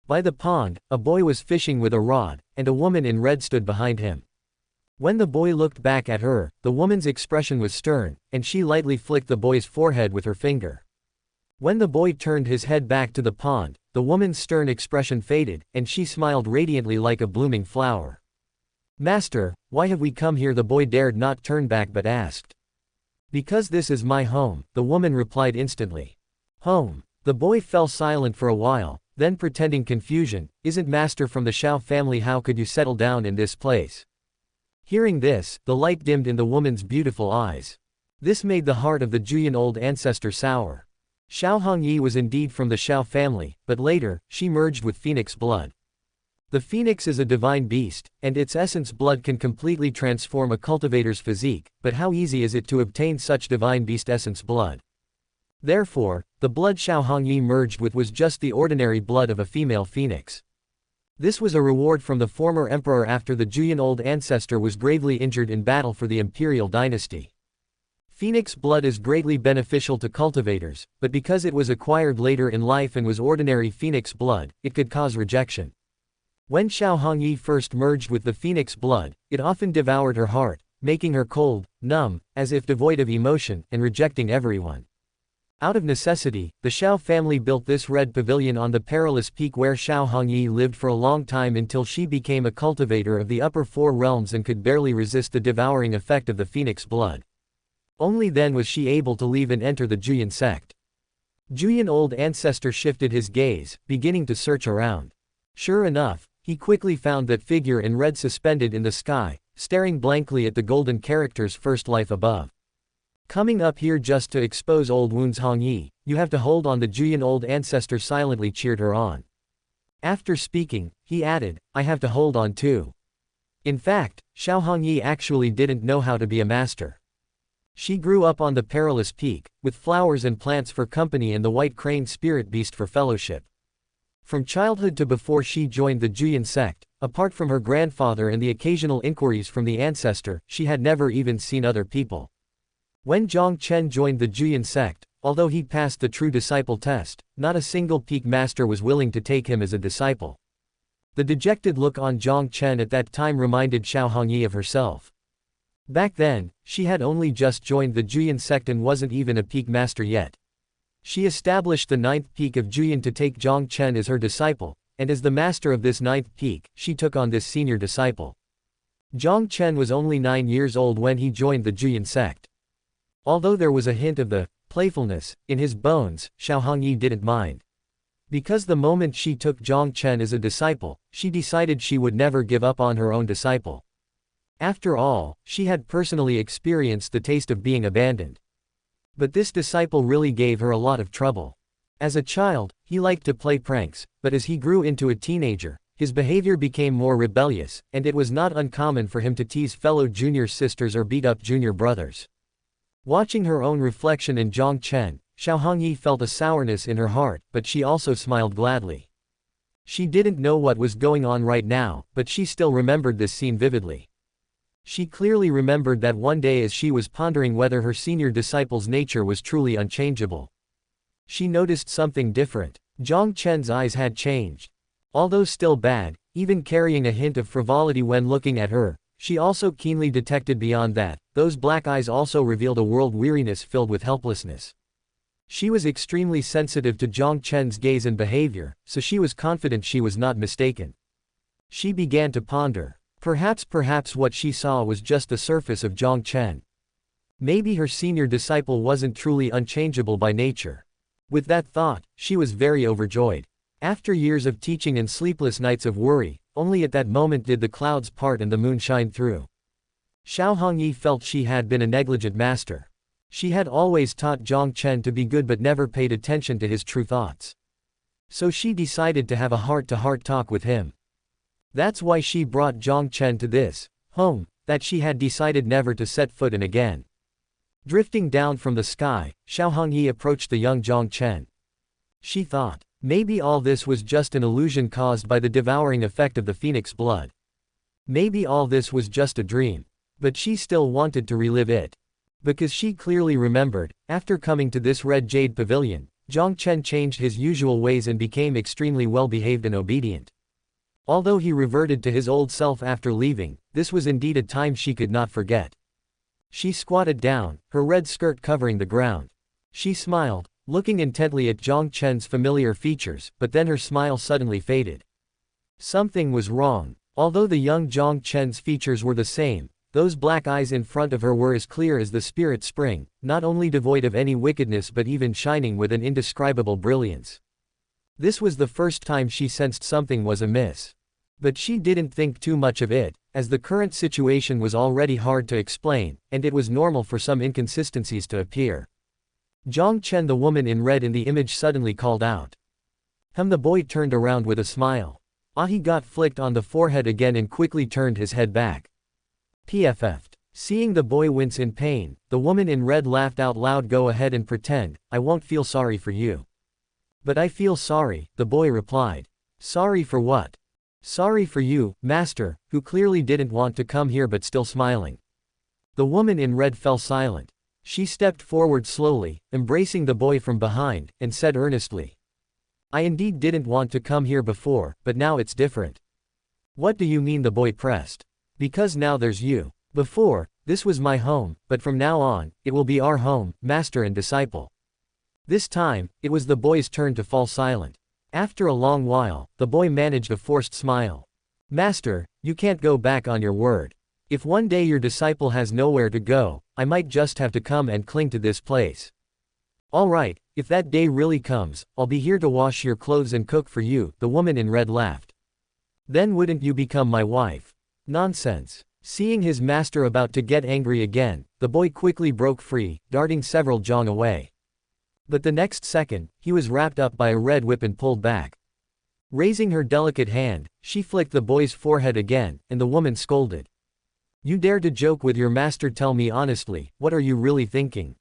By the pond, a boy was fishing with a rod, and a woman in red stood behind him. When the boy looked back at her, the woman's expression was stern, and she lightly flicked the boy's forehead with her finger. When the boy turned his head back to the pond, the woman's stern expression faded, and she smiled radiantly like a blooming flower. "Master, why have we come here?" The boy dared not turn back but asked. "Because this is my home," the woman replied instantly. "Home?" The boy fell silent for a while, then pretending confusion, "Isn't Master from the Shao family? How could you settle down in this place?" Hearing this, the light dimmed in the woman's beautiful eyes. This made the heart of the Juyan old ancestor sour. Shao Hongyi was indeed from the Shao family, but later, she merged with phoenix blood. The phoenix is a divine beast, and its essence blood can completely transform a cultivator's physique, but how easy is it to obtain such divine beast essence blood? Therefore, the blood Shao Hongyi merged with was just the ordinary blood of a female phoenix. This was a reward from the former emperor after the Juyan old ancestor was gravely injured in battle for the imperial dynasty. Phoenix blood is greatly beneficial to cultivators, but because it was acquired later in life and was ordinary phoenix blood, it could cause rejection. When Shao Hongyi first merged with the phoenix blood, it often devoured her heart, making her cold, numb, as if devoid of emotion, and rejecting everyone. Out of necessity, the Shao family built this red pavilion on the perilous peak where Shao Hongyi lived for a long time until she became a cultivator of the upper four realms and could barely resist the devouring effect of the phoenix blood. Only then was she able to leave and enter the Juyan sect. Juyan old ancestor shifted his gaze, beginning to search around. Sure enough, he quickly found that figure in red suspended in the sky, staring blankly at the golden characters "First Life" above. "Coming up here just to expose old wounds, Hongyi, you have to hold on." The Juyan old ancestor silently cheered her on. After speaking, he added, "I have to hold on too." In fact, Shao Hongyi actually didn't know how to be a master. She grew up on the perilous peak, with flowers and plants for company and the white crane spirit beast for fellowship. From childhood to before she joined the Juyan sect, apart from her grandfather and the occasional inquiries from the ancestor, she had never even seen other people. When Jiang Chen joined the Juyan sect, although he passed the true disciple test, not a single peak master was willing to take him as a disciple. The dejected look on Jiang Chen at that time reminded Shao Hongyi of herself. Back then, she had only just joined the Juyan sect and wasn't even a peak master yet. She established the 9th peak of Juyan to take Jiang Chen as her disciple, and as the master of this 9th peak, she took on this senior disciple. Jiang Chen was only 9 years old when he joined the Juyan sect. Although there was a hint of the playfulness in his bones, Shao Hongyi didn't mind. Because the moment she took Jiang Chen as a disciple, she decided she would never give up on her own disciple. After all, she had personally experienced the taste of being abandoned. But this disciple really gave her a lot of trouble. As a child, he liked to play pranks, but as he grew into a teenager, his behavior became more rebellious, and it was not uncommon for him to tease fellow junior sisters or beat up junior brothers. Watching her own reflection in Jiang Chen, Shao Hongyi felt a sourness in her heart, but she also smiled gladly. She didn't know what was going on right now, but she still remembered this scene vividly. She clearly remembered that one day as she was pondering whether her senior disciple's nature was truly unchangeable. She noticed something different. Jiang Chen's eyes had changed. Although still bad, even carrying a hint of frivolity when looking at her, she also keenly detected beyond that, those black eyes also revealed a world weariness filled with helplessness. She was extremely sensitive to Jiang Chen's gaze and behavior, so she was confident she was not mistaken. She began to ponder. Perhaps what she saw was just the surface of Jiang Chen. Maybe her senior disciple wasn't truly unchangeable by nature. With that thought, she was very overjoyed. After years of teaching and sleepless nights of worry, only at that moment did the clouds part and the moon shine through. Shao Hongyi felt she had been a negligent master. She had always taught Jiang Chen to be good but never paid attention to his true thoughts. So she decided to have a heart-to-heart talk with him. That's why she brought Jiang Chen to this home that she had decided never to set foot in again. Drifting down from the sky, Shao Hongyi approached the young Jiang Chen. She thought, maybe all this was just an illusion caused by the devouring effect of the phoenix blood. Maybe all this was just a dream. But she still wanted to relive it. Because she clearly remembered, after coming to this red jade pavilion, Jiang Chen changed his usual ways and became extremely well-behaved and obedient. Although he reverted to his old self after leaving, this was indeed a time she could not forget. She squatted down, her red skirt covering the ground. She smiled, looking intently at Jiang Chen's familiar features, but then her smile suddenly faded. Something was wrong. Although the young Jiang Chen's features were the same, those black eyes in front of her were as clear as the spirit spring, not only devoid of any wickedness but even shining with an indescribable brilliance. This was the first time she sensed something was amiss. But she didn't think too much of it, as the current situation was already hard to explain, and it was normal for some inconsistencies to appear. Jiang Chen, the woman in red in the image, suddenly called out. The boy turned around with a smile. He got flicked on the forehead again and quickly turned his head back. PFF'd. Seeing the boy wince in pain, the woman in red laughed out loud. Go ahead and pretend, I won't feel sorry for you. But I feel sorry, the boy replied. Sorry for what? Sorry for you, master, who clearly didn't want to come here but still smiling. The woman in red fell silent. She stepped forward slowly, embracing the boy from behind, and said earnestly. I indeed didn't want to come here before, but now it's different. What do you mean? The boy pressed. Because now there's you. Before, this was my home, but from now on, it will be our home, master and disciple. This time, it was the boy's turn to fall silent. After a long while, the boy managed a forced smile. Master, you can't go back on your word. If one day your disciple has nowhere to go, I might just have to come and cling to this place. All right, if that day really comes, I'll be here to wash your clothes and cook for you, the woman in red laughed. Then wouldn't you become my wife? Nonsense. Seeing his master about to get angry again, the boy quickly broke free, darting several zhang away. But the next second, he was wrapped up by a red whip and pulled back. Raising her delicate hand, she flicked the boy's forehead again, and the woman scolded. You dare to joke with your master? Tell me honestly, what are you really thinking?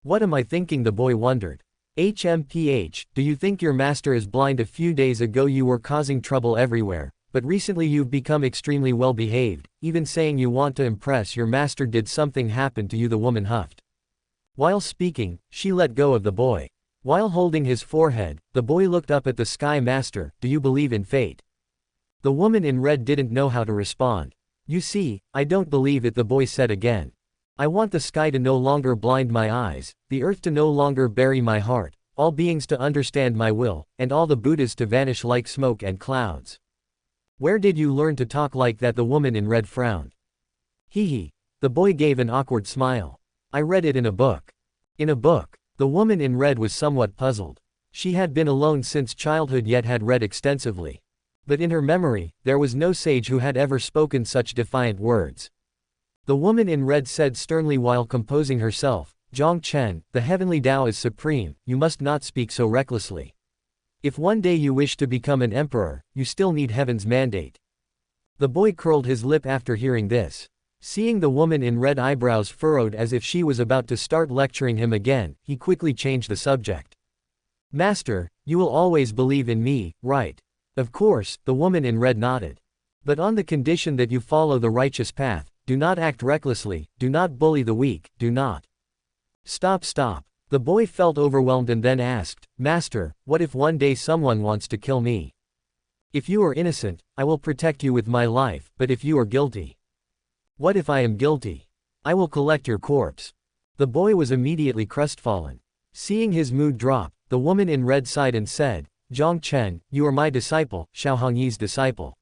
What am I thinking? The boy wondered. HMPH, do you think your master is blind? A few days ago you were causing trouble everywhere, but recently you've become extremely well behaved, even saying you want to impress your master. Did something happen to you? The woman huffed. While speaking, she let go of the boy. While holding his forehead, the boy looked up at the sky. Master, do you believe in fate? The woman in red didn't know how to respond. You see, I don't believe it, the boy said again. I want the sky to no longer blind my eyes, the earth to no longer bury my heart, all beings to understand my will, and all the Buddhas to vanish like smoke and clouds. Where did you learn to talk like that? The woman in red frowned. Hee. The boy gave an awkward smile. I read it in a book. In a book? The woman in red was somewhat puzzled. She had been alone since childhood yet had read extensively. But in her memory, there was no sage who had ever spoken such defiant words. The woman in red said sternly while composing herself, Jiang Chen, the heavenly Tao is supreme, you must not speak so recklessly. If one day you wish to become an emperor, you still need heaven's mandate. The boy curled his lip after hearing this. Seeing the woman in red eyebrows furrowed as if she was about to start lecturing him again, he quickly changed the subject. Master, you will always believe in me, right? Of course, the woman in red nodded. But on the condition that you follow the righteous path, do not act recklessly, do not bully the weak, do not. Stop. The boy felt overwhelmed and then asked, Master, what if one day someone wants to kill me? If you are innocent, I will protect you with my life, but if you are guilty? What if I am guilty? I will collect your corpse. The boy was immediately crestfallen. Seeing his mood drop, the woman in red sighed and said, Jiang Chen, you are my disciple, Xiaohongyi's disciple.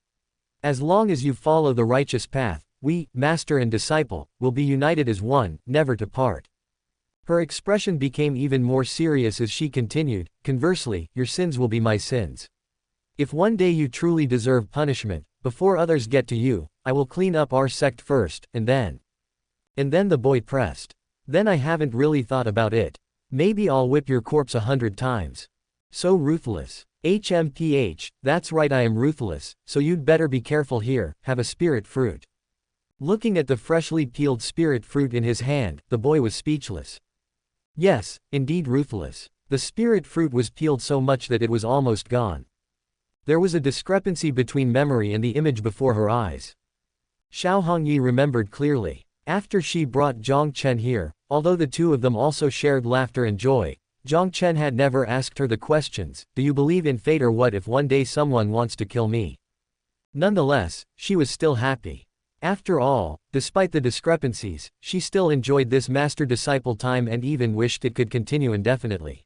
As long as you follow the righteous path, we, master and disciple, will be united as one, never to part. Her expression became even more serious as she continued, conversely, your sins will be my sins. If one day you truly deserve punishment, before others get to you, I will clean up our sect first, and then. The boy pressed. Then I haven't really thought about it. Maybe I'll whip your corpse 100 times. So ruthless. HMPH, that's right, I am ruthless, so you'd better be careful here, have a spirit fruit. Looking at the freshly peeled spirit fruit in his hand, the boy was speechless. Yes, indeed ruthless. The spirit fruit was peeled so much that it was almost gone. There was a discrepancy between memory and the image before her eyes. Xiaohongyi remembered clearly. After she brought Jiang Chen here, although the two of them also shared laughter and joy, Jiang Chen had never asked her the questions, do you believe in fate or what if one day someone wants to kill me? Nonetheless, she was still happy. After all, despite the discrepancies, she still enjoyed this master-disciple time and even wished it could continue indefinitely.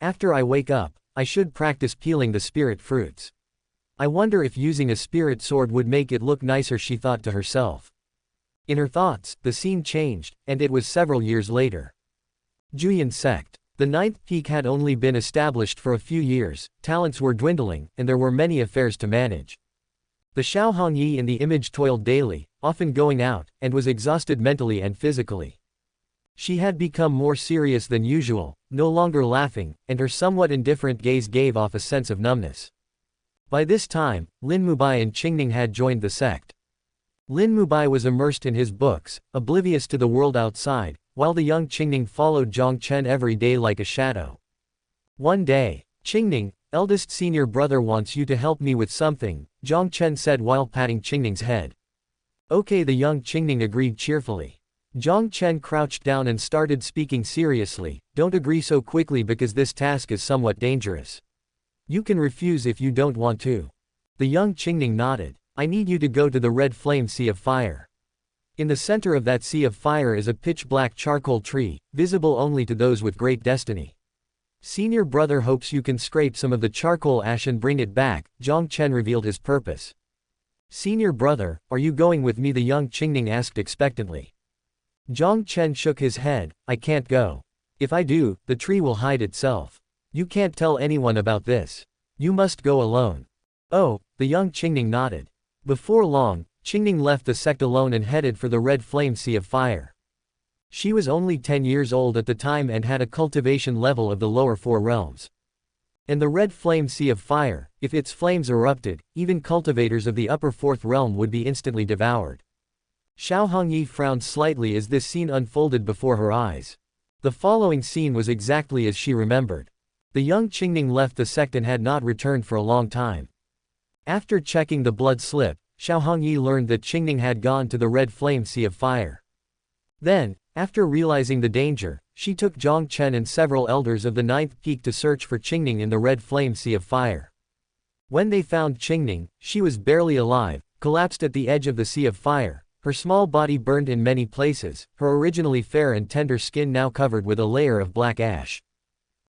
After I wake up, I should practice peeling the spirit fruits. I wonder if using a spirit sword would make it look nicer, she thought to herself. In her thoughts, the scene changed, and it was several years later. Juyin sect. The ninth peak had only been established for a few years, talents were dwindling, and there were many affairs to manage. The Xiaohongyi in the image toiled daily, often going out, and was exhausted mentally and physically. She had become more serious than usual, no longer laughing, and her somewhat indifferent gaze gave off a sense of numbness. By this time, Lin Mubai and Qingning had joined the sect. Lin Mubai was immersed in his books, oblivious to the world outside, while the young Qingning followed Jiang Chen every day like a shadow. One day, Qingning, eldest senior brother, wants you to help me with something, Jiang Chen said while patting Qingning's head. Okay, the young Qingning agreed cheerfully. Jiang Chen crouched down and started speaking seriously, don't agree so quickly because this task is somewhat dangerous. You can refuse if you don't want to. The young Qingning nodded. I need you to go to the red flame sea of fire. In the center of that sea of fire is a pitch-black charcoal tree, visible only to those with great destiny. Senior brother hopes you can scrape some of the charcoal ash and bring it back, Jiang Chen revealed his purpose. Senior brother, are you going with me? The young Qingning asked expectantly. Jiang Chen shook his head, I can't go. If I do, the tree will hide itself. You can't tell anyone about this. You must go alone. Oh, the young Qingning nodded. Before long, Qingning left the sect alone and headed for the red flame sea of fire. She was only 10 years old at the time and had a cultivation level of the lower 4 realms. And the red flame sea of fire, if its flames erupted, even cultivators of the upper 4th realm would be instantly devoured. Xiaohongyi frowned slightly as this scene unfolded before her eyes. The following scene was exactly as she remembered. The young Qingning left the sect and had not returned for a long time. After checking the blood slip, Xiaohongyi learned that Qingning had gone to the red flame sea of fire. Then, after realizing the danger, she took Jiang Chen and several elders of the 9th peak to search for Qingning in the red flame sea of fire. When they found Qingning, she was barely alive, collapsed at the edge of the sea of fire, her small body burned in many places, her originally fair and tender skin now covered with a layer of black ash.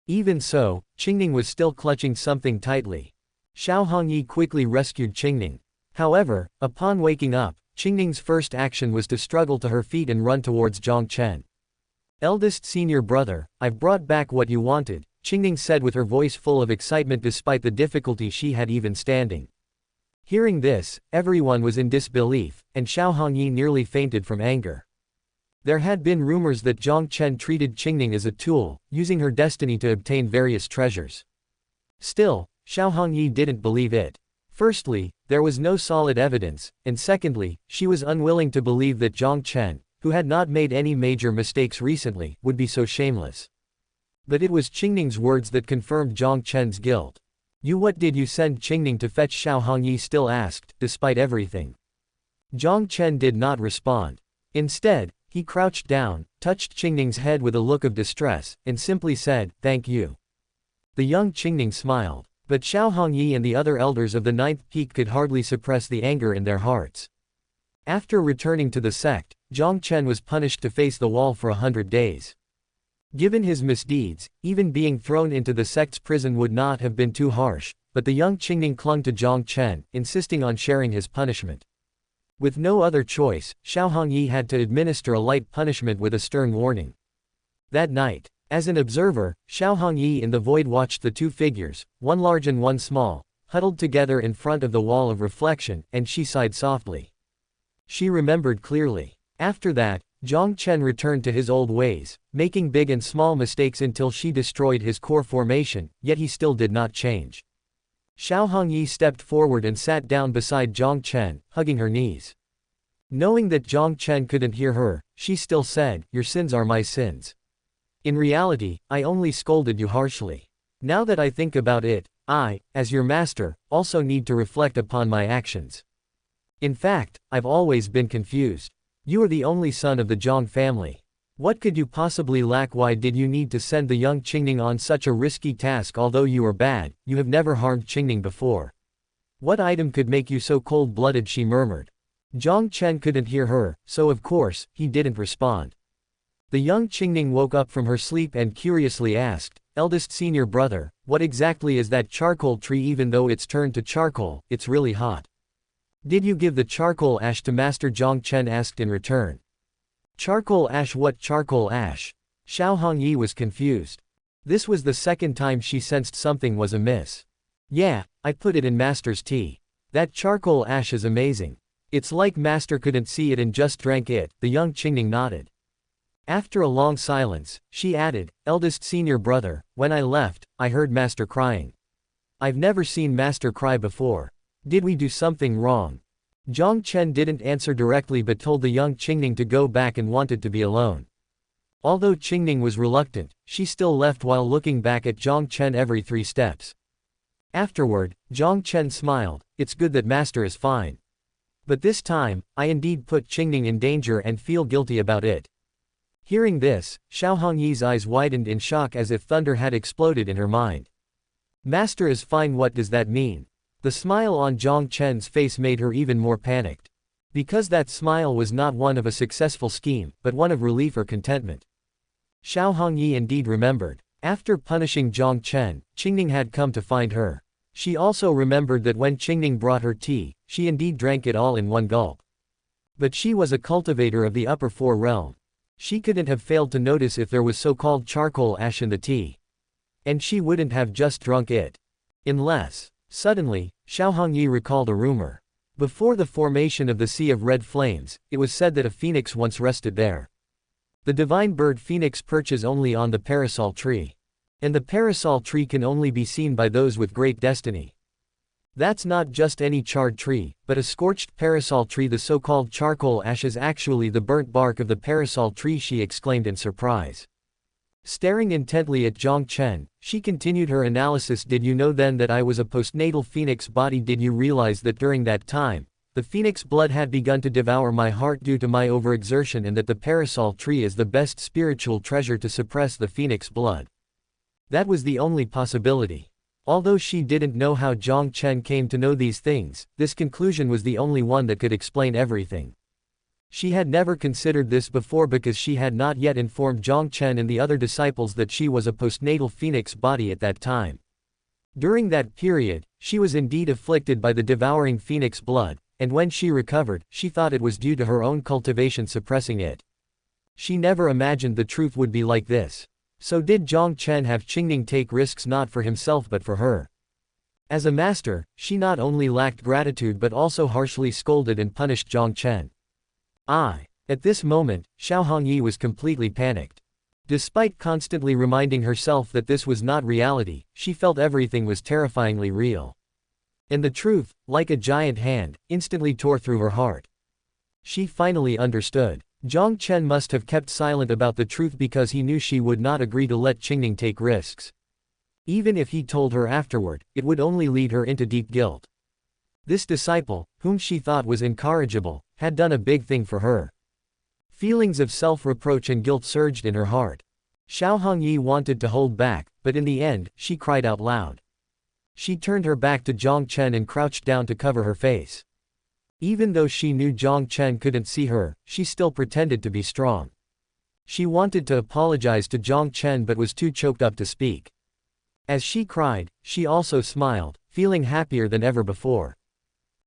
Even so, Qingning was still clutching something tightly. Xiaohongyi quickly rescued Qingning. However, upon waking up, Qingning's first action was to struggle to her feet and run towards Jiang Chen. Eldest senior brother, I've brought back what you wanted, Qingning said with her voice full of excitement despite the difficulty she had even standing. Hearing this, everyone was in disbelief, and Xiaohongyi nearly fainted from anger. There had been rumors that Jiang Chen treated Qingning as a tool, using her destiny to obtain various treasures. Still, Xiaohongyi didn't believe it. Firstly, there was no solid evidence, and secondly, she was unwilling to believe that Jiang Chen, who had not made any major mistakes recently, would be so shameless. But it was Qingning's words that confirmed Jiang Chen's guilt. What did you send Qingning to fetch? Xiaohongyi still asked, despite everything. Jiang Chen did not respond. Instead, he crouched down, touched Qingning's head with a look of distress, and simply said, thank you. The young Qingning smiled. But Xiaohongyi and the other elders of the 9th peak could hardly suppress the anger in their hearts. After returning to the sect, Jiang Chen was punished to face the wall for 100 days. Given his misdeeds, even being thrown into the sect's prison would not have been too harsh, but the young Qingning clung to Jiang Chen, insisting on sharing his punishment. With no other choice, Xiaohongyi had to administer a light punishment with a stern warning. That night, as an observer, Xiaohongyi in the void watched the 2 figures, one large and one small, huddled together in front of the wall of reflection, and she sighed softly. She remembered clearly. After that, Jiang Chen returned to his old ways, making big and small mistakes until she destroyed his core formation, yet he still did not change. Xiaohongyi stepped forward and sat down beside Jiang Chen, hugging her knees. Knowing that Jiang Chen couldn't hear her, she still said, your sins are my sins. In reality, I only scolded you harshly. Now that I think about it, I, as your master, also need to reflect upon my actions. In fact, I've always been confused. You are the only son of the Jiang family. What could you possibly lack? Why did you need to send the young Qingning on such a risky task? Although you are bad, you have never harmed Qingning before. What item could make you so cold-blooded? She murmured. Jiang Chen couldn't hear her, so of course, he didn't respond. The young Qingning woke up from her sleep and curiously asked, "Eldest senior brother, what exactly is that charcoal tree? Even though it's turned to charcoal, it's really hot. Did you give the charcoal ash to Master?" Jiang Chen asked in return. Charcoal ash? What charcoal ash? Xiao Hongyi was confused. This was the second time she sensed something was amiss. Yeah, I put it in Master's tea. That charcoal ash is amazing. It's like Master couldn't see it and just drank it. The young Qingning nodded. After a long silence, she added, "Eldest senior brother, when I left, I heard Master crying. I've never seen Master cry before. Did we do something wrong?" Jiang Chen didn't answer directly but told the young Qingning to go back and wanted to be alone. Although Qingning was reluctant, she still left while looking back at Jiang Chen every 3 steps. Afterward, Jiang Chen smiled, "It's good that Master is fine. But this time, I indeed put Qingning in danger and feel guilty about it." Hearing this, Xiao Hongyi's eyes widened in shock as if thunder had exploded in her mind. Master is fine? What does that mean? The smile on Jiang Chen's face made her even more panicked. Because that smile was not one of a successful scheme, but one of relief or contentment. Xiao Hongyi indeed remembered. After punishing Jiang Chen, Qingning had come to find her. She also remembered that when Qingning brought her tea, she indeed drank it all in one gulp. But she was a cultivator of the upper 4 realm. She couldn't have failed to notice if there was so-called charcoal ash in the tea. And she wouldn't have just drunk it. Unless. Suddenly, Xiao Hongyi recalled a rumor. Before the formation of the Sea of Red Flames, it was said that a phoenix once rested there. The divine bird phoenix perches only on the parasol tree. And the parasol tree can only be seen by those with great destiny. That's not just any charred tree, but a scorched parasol tree. The so-called charcoal ash is actually the burnt bark of the parasol tree, she exclaimed in surprise. Staring intently at Jiang Chen, she continued her analysis. Did you know then that I was a postnatal phoenix body? Did you realize that during that time, the phoenix blood had begun to devour my heart due to my overexertion, and that the parasol tree is the best spiritual treasure to suppress the phoenix blood? That was the only possibility. Although she didn't know how Jiang Chen came to know these things, this conclusion was the only one that could explain everything. She had never considered this before because she had not yet informed Jiang Chen and the other disciples that she was a postnatal phoenix body at that time. During that period, she was indeed afflicted by the devouring phoenix blood, and when she recovered, she thought it was due to her own cultivation suppressing it. She never imagined the truth would be like this. So did Jiang Chen have Qingning take risks not for himself but for her? As a master, she not only lacked gratitude but also harshly scolded and punished Jiang Chen. At this moment, Xiao Hongyi was completely panicked. Despite constantly reminding herself that this was not reality, she felt everything was terrifyingly real. And the truth, like a giant hand, instantly tore through her heart. She finally understood. Jiang Chen must have kept silent about the truth because he knew she would not agree to let Qingning take risks. Even if he told her afterward, it would only lead her into deep guilt. This disciple, whom she thought was incorrigible, had done a big thing for her. Feelings of self-reproach and guilt surged in her heart. Xiao Hongyi wanted to hold back, but in the end, she cried out loud. She turned her back to Jiang Chen and crouched down to cover her face. Even though she knew Jiang Chen couldn't see her, she still pretended to be strong. She wanted to apologize to Jiang Chen but was too choked up to speak. As she cried, she also smiled, feeling happier than ever before.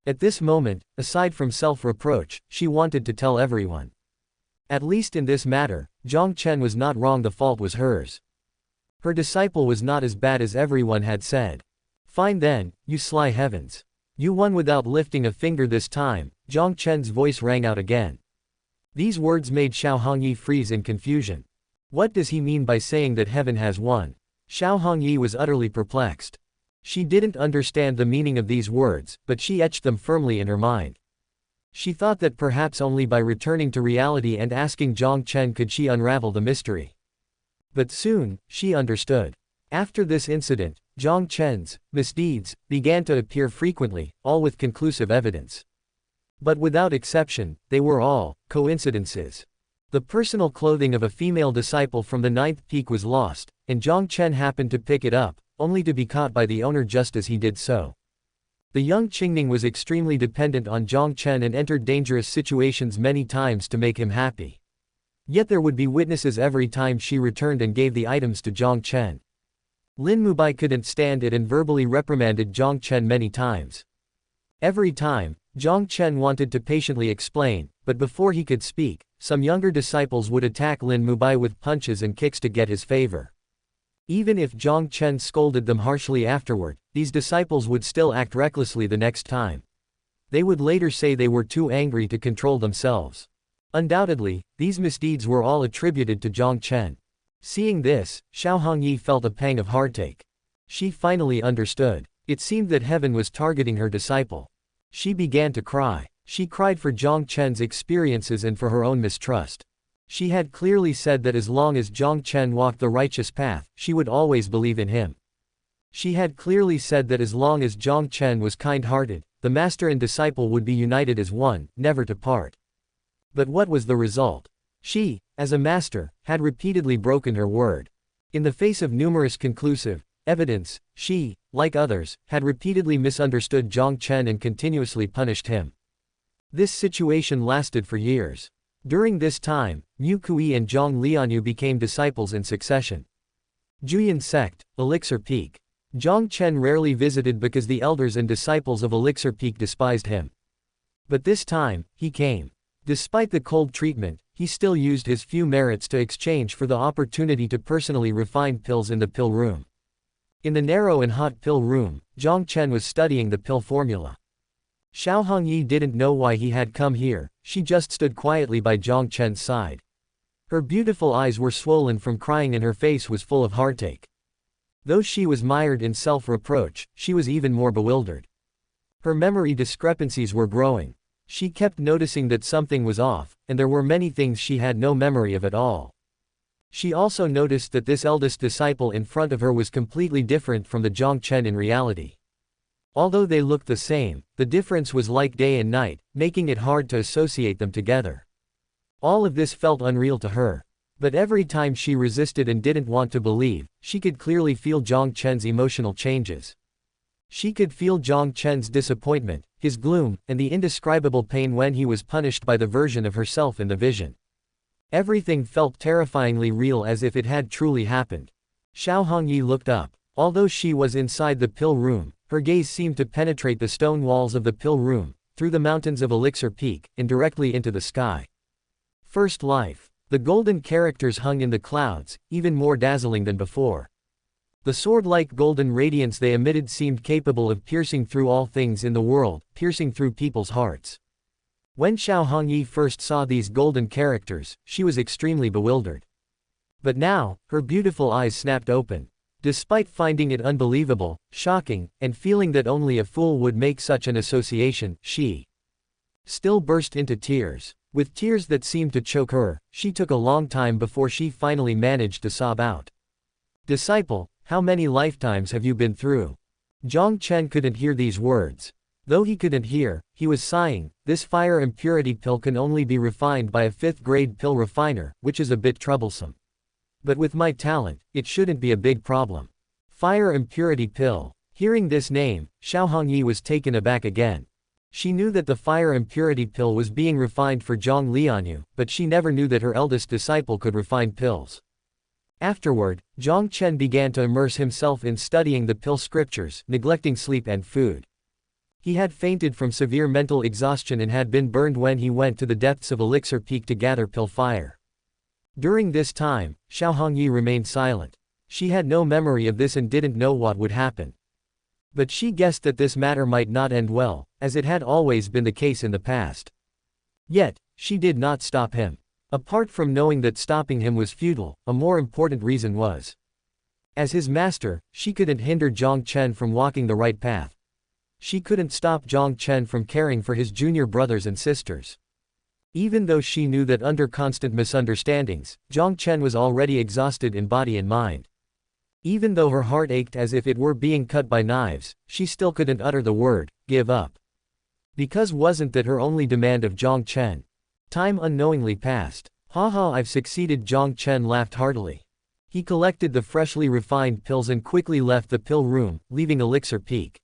At this moment, aside from self-reproach, she wanted to tell everyone. At least in this matter, Jiang Chen was not wrong, the fault was hers. Her disciple was not as bad as everyone had said. Fine then, you sly heavens. You won without lifting a finger this time, Jiang Chen's voice rang out again. These words made Xiao Hongyi freeze in confusion. What does he mean by saying that heaven has won? Xiao Hongyi was utterly perplexed. She didn't understand the meaning of these words, but she etched them firmly in her mind. She thought that perhaps only by returning to reality and asking Jiang Chen could she unravel the mystery. But soon, she understood. After this incident, Jiang Chen's misdeeds began to appear frequently, all with conclusive evidence. But without exception, they were all coincidences. The personal clothing of a female disciple from the ninth peak was lost, and Jiang Chen happened to pick it up, only to be caught by the owner just as he did so. The young Qingning was extremely dependent on Jiang Chen and entered dangerous situations many times to make him happy. Yet there would be witnesses every time she returned and gave the items to Jiang Chen. Lin Mubai couldn't stand it and verbally reprimanded Jiang Chen many times. Every time, Jiang Chen wanted to patiently explain, but before he could speak, some younger disciples would attack Lin Mubai with punches and kicks to get his favor. Even if Jiang Chen scolded them harshly afterward, these disciples would still act recklessly the next time. They would later say they were too angry to control themselves. Undoubtedly, these misdeeds were all attributed to Jiang Chen. Seeing this, Xiao Hongyi felt a pang of heartache. She finally understood. It seemed that heaven was targeting her disciple. She began to cry. She cried for Jiang Chen's experiences and for her own mistrust. She had clearly said that as long as Jiang Chen walked the righteous path, she would always believe in him. She had clearly said that as long as Jiang Chen was kind-hearted, the master and disciple would be united as one, never to part. But what was the result? She, as a master, had repeatedly broken her word. In the face of numerous conclusive evidence, she, like others, had repeatedly misunderstood Jiang Chen and continuously punished him. This situation lasted for years. During this time, Mu Kui and Jiang Lianyue became disciples in succession. Juyin sect, Elixir Peak. Jiang Chen rarely visited because the elders and disciples of Elixir Peak despised him. But this time, he came. Despite the cold treatment, he still used his few merits to exchange for the opportunity to personally refine pills in the pill room. In the narrow and hot pill room, Jiang Chen was studying the pill formula. Xiao Hongyi didn't know why he had come here, she just stood quietly by Jiang Chen's side. Her beautiful eyes were swollen from crying and her face was full of heartache. Though she was mired in self-reproach, she was even more bewildered. Her memory discrepancies were growing. She kept noticing that something was off, and there were many things she had no memory of at all. She also noticed that this eldest disciple in front of her was completely different from the Jiang Chen in reality. Although they looked the same, the difference was like day and night, making it hard to associate them together. All of this felt unreal to her. But every time she resisted and didn't want to believe, she could clearly feel Jiang Chen's emotional changes. She could feel Jiang Chen's disappointment, his gloom, and the indescribable pain when he was punished by the version of herself in the vision. Everything felt terrifyingly real, as if it had truly happened. Xiao Hongyi looked up. Although she was inside the pill room, her gaze seemed to penetrate the stone walls of the pill room, through the mountains of Elixir Peak, and directly into the sky. First life. The golden characters hung in the clouds, even more dazzling than before. The sword-like golden radiance they emitted seemed capable of piercing through all things in the world, piercing through people's hearts. When Xiao Hongyi first saw these golden characters, she was extremely bewildered. But now, her beautiful eyes snapped open. Despite finding it unbelievable, shocking, and feeling that only a fool would make such an association, she still burst into tears. With tears that seemed to choke her, she took a long time before she finally managed to sob out. "Disciple, how many lifetimes have you been through?" Jiang Chen couldn't hear these words. Though he couldn't hear, he was sighing. This fire impurity pill can only be refined by a 5th-grade pill refiner, which is a bit troublesome. But with my talent, it shouldn't be a big problem. Fire impurity pill. Hearing this name, Xiao Hongyi was taken aback again. She knew that the fire impurity pill was being refined for Jiang Lianyue, but she never knew that her eldest disciple could refine pills. Afterward, Jiang Chen began to immerse himself in studying the pill scriptures, neglecting sleep and food. He had fainted from severe mental exhaustion and had been burned when he went to the depths of Elixir Peak to gather pill fire. During this time, Xiao Hongyi remained silent. She had no memory of this and didn't know what would happen. But she guessed that this matter might not end well, as it had always been the case in the past. Yet, she did not stop him. Apart from knowing that stopping him was futile, a more important reason was. As his master, she couldn't hinder Jiang Chen from walking the right path. She couldn't stop Jiang Chen from caring for his junior brothers and sisters. Even though she knew that under constant misunderstandings, Jiang Chen was already exhausted in body and mind. Even though her heart ached as if it were being cut by knives, she still couldn't utter the word, give up. Because wasn't that her only demand of Jiang Chen? Time unknowingly passed. Haha, I've succeeded. Jiang Chen laughed heartily. He collected the freshly refined pills and quickly left the pill room, leaving Elixir Peak.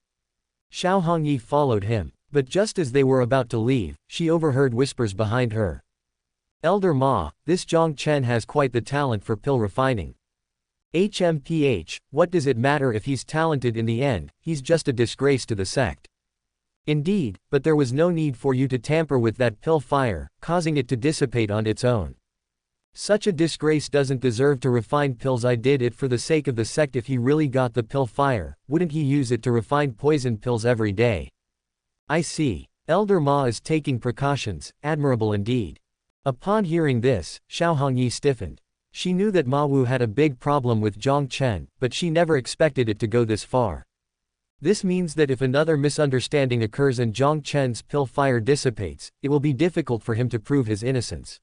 Xiao Hongyi followed him, but just as they were about to leave, she overheard whispers behind her. Elder Ma, this Jiang Chen has quite the talent for pill refining. HMPH, what does it matter if he's talented in the end, he's just a disgrace to the sect. Indeed, but there was no need for you to tamper with that pill fire, causing it to dissipate on its own. Such a disgrace doesn't deserve to refine pills. I did it for the sake of the sect. If he really got the pill fire, wouldn't he use it to refine poison pills every day? I see. Elder Ma is taking precautions, admirable indeed. Upon hearing this, Xiao Hongyi stiffened. She knew that Ma Wu had a big problem with Jiang Chen, but she never expected it to go this far. This means that if another misunderstanding occurs and Jiang Chen's pill fire dissipates, it will be difficult for him to prove his innocence.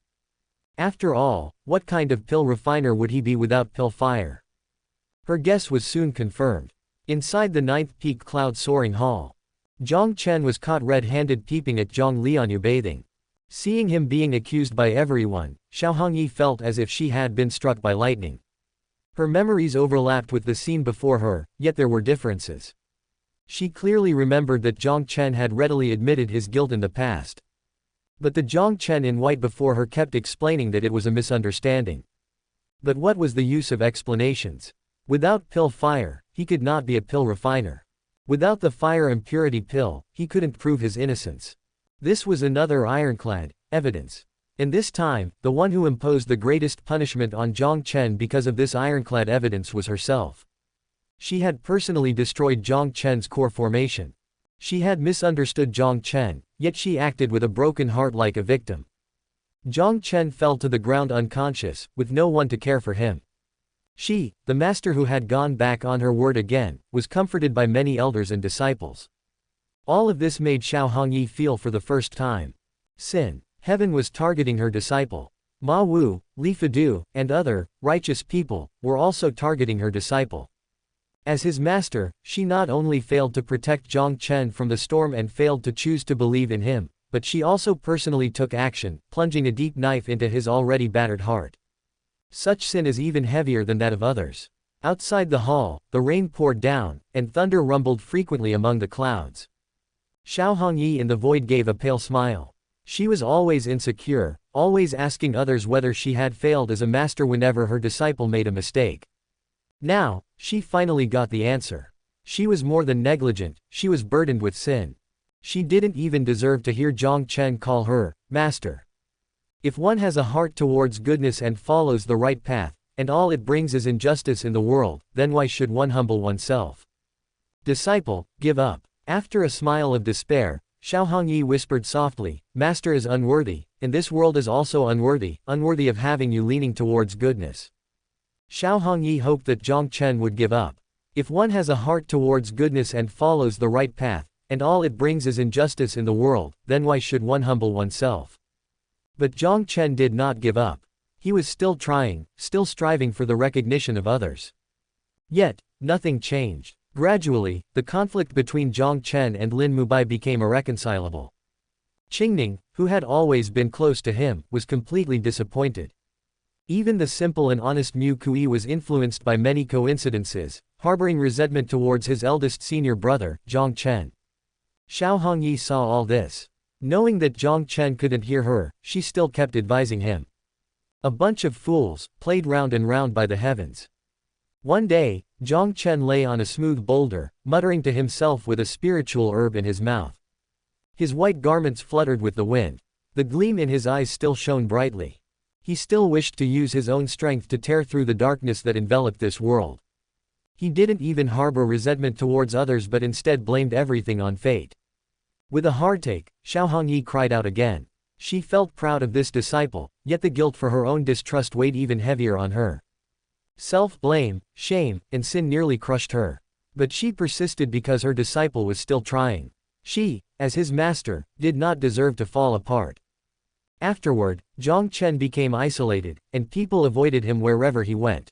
After all, what kind of pill refiner would he be without pill fire? Her guess was soon confirmed. Inside the 9th peak cloud soaring hall, Jiang Chen was caught red-handed peeping at Jiang Lianyue bathing. Seeing him being accused by everyone, Xiao Hongyi felt as if she had been struck by lightning. Her memories overlapped with the scene before her, yet there were differences. She clearly remembered that Jiang Chen had readily admitted his guilt in the past. But the Jiang Chen in white before her kept explaining that it was a misunderstanding. But what was the use of explanations? Without pill fire, he could not be a pill refiner. Without the fire impurity pill, he couldn't prove his innocence. This was another ironclad evidence. And this time, the one who imposed the greatest punishment on Jiang Chen because of this ironclad evidence was herself. She had personally destroyed Jiang Chen's core formation. She had misunderstood Jiang Chen, yet she acted with a broken heart like a victim. Jiang Chen fell to the ground unconscious, with no one to care for him. She, the master who had gone back on her word again, was comforted by many elders and disciples. All of this made Xiao Hongyi feel for the first time. Sin. Heaven was targeting her disciple. Ma Wu, Li Fadu, and other, righteous people, were also targeting her disciple. As his master, she not only failed to protect Jiang Chen from the storm and failed to choose to believe in him, but she also personally took action, plunging a deep knife into his already battered heart. Such sin is even heavier than that of others. Outside the hall, the rain poured down, and thunder rumbled frequently among the clouds. Xiao Hongyi in the void gave a pale smile. She was always insecure, always asking others whether she had failed as a master whenever her disciple made a mistake. Now, she finally got the answer. She was more than negligent, she was burdened with sin. She didn't even deserve to hear Jiang Chen call her master. If one has a heart towards goodness and follows the right path, and all it brings is injustice in the world, then why should one humble oneself? Disciple, give up. After a smile of despair, Xiao Hongyi whispered softly, Master is unworthy, and this world is also unworthy of having you leaning towards goodness. Xiao Hongyi hoped that Jiang Chen would give up. If one has a heart towards goodness and follows the right path, and all it brings is injustice in the world, then why should one humble oneself? But Jiang Chen did not give up. He was still trying, still striving for the recognition of others. Yet, nothing changed. Gradually, the conflict between Jiang Chen and Lin Mubai became irreconcilable. Qingning, who had always been close to him, was completely disappointed. Even the simple and honest Mu Kui was influenced by many coincidences, harboring resentment towards his eldest senior brother, Jiang Chen. Xiao Hongyi saw all this. Knowing that Jiang Chen couldn't hear her, she still kept advising him. A bunch of fools, played round and round by the heavens. One day, Jiang Chen lay on a smooth boulder, muttering to himself with a spiritual herb in his mouth. His white garments fluttered with the wind. The gleam in his eyes still shone brightly. He still wished to use his own strength to tear through the darkness that enveloped this world. He didn't even harbor resentment towards others but instead blamed everything on fate. With a heartache, Xiao Hongyi cried out again. She felt proud of this disciple, yet the guilt for her own distrust weighed even heavier on her. Self-blame, shame, and sin nearly crushed her. But she persisted because her disciple was still trying. She, as his master, did not deserve to fall apart. Afterward, Jiang Chen became isolated, and people avoided him wherever he went.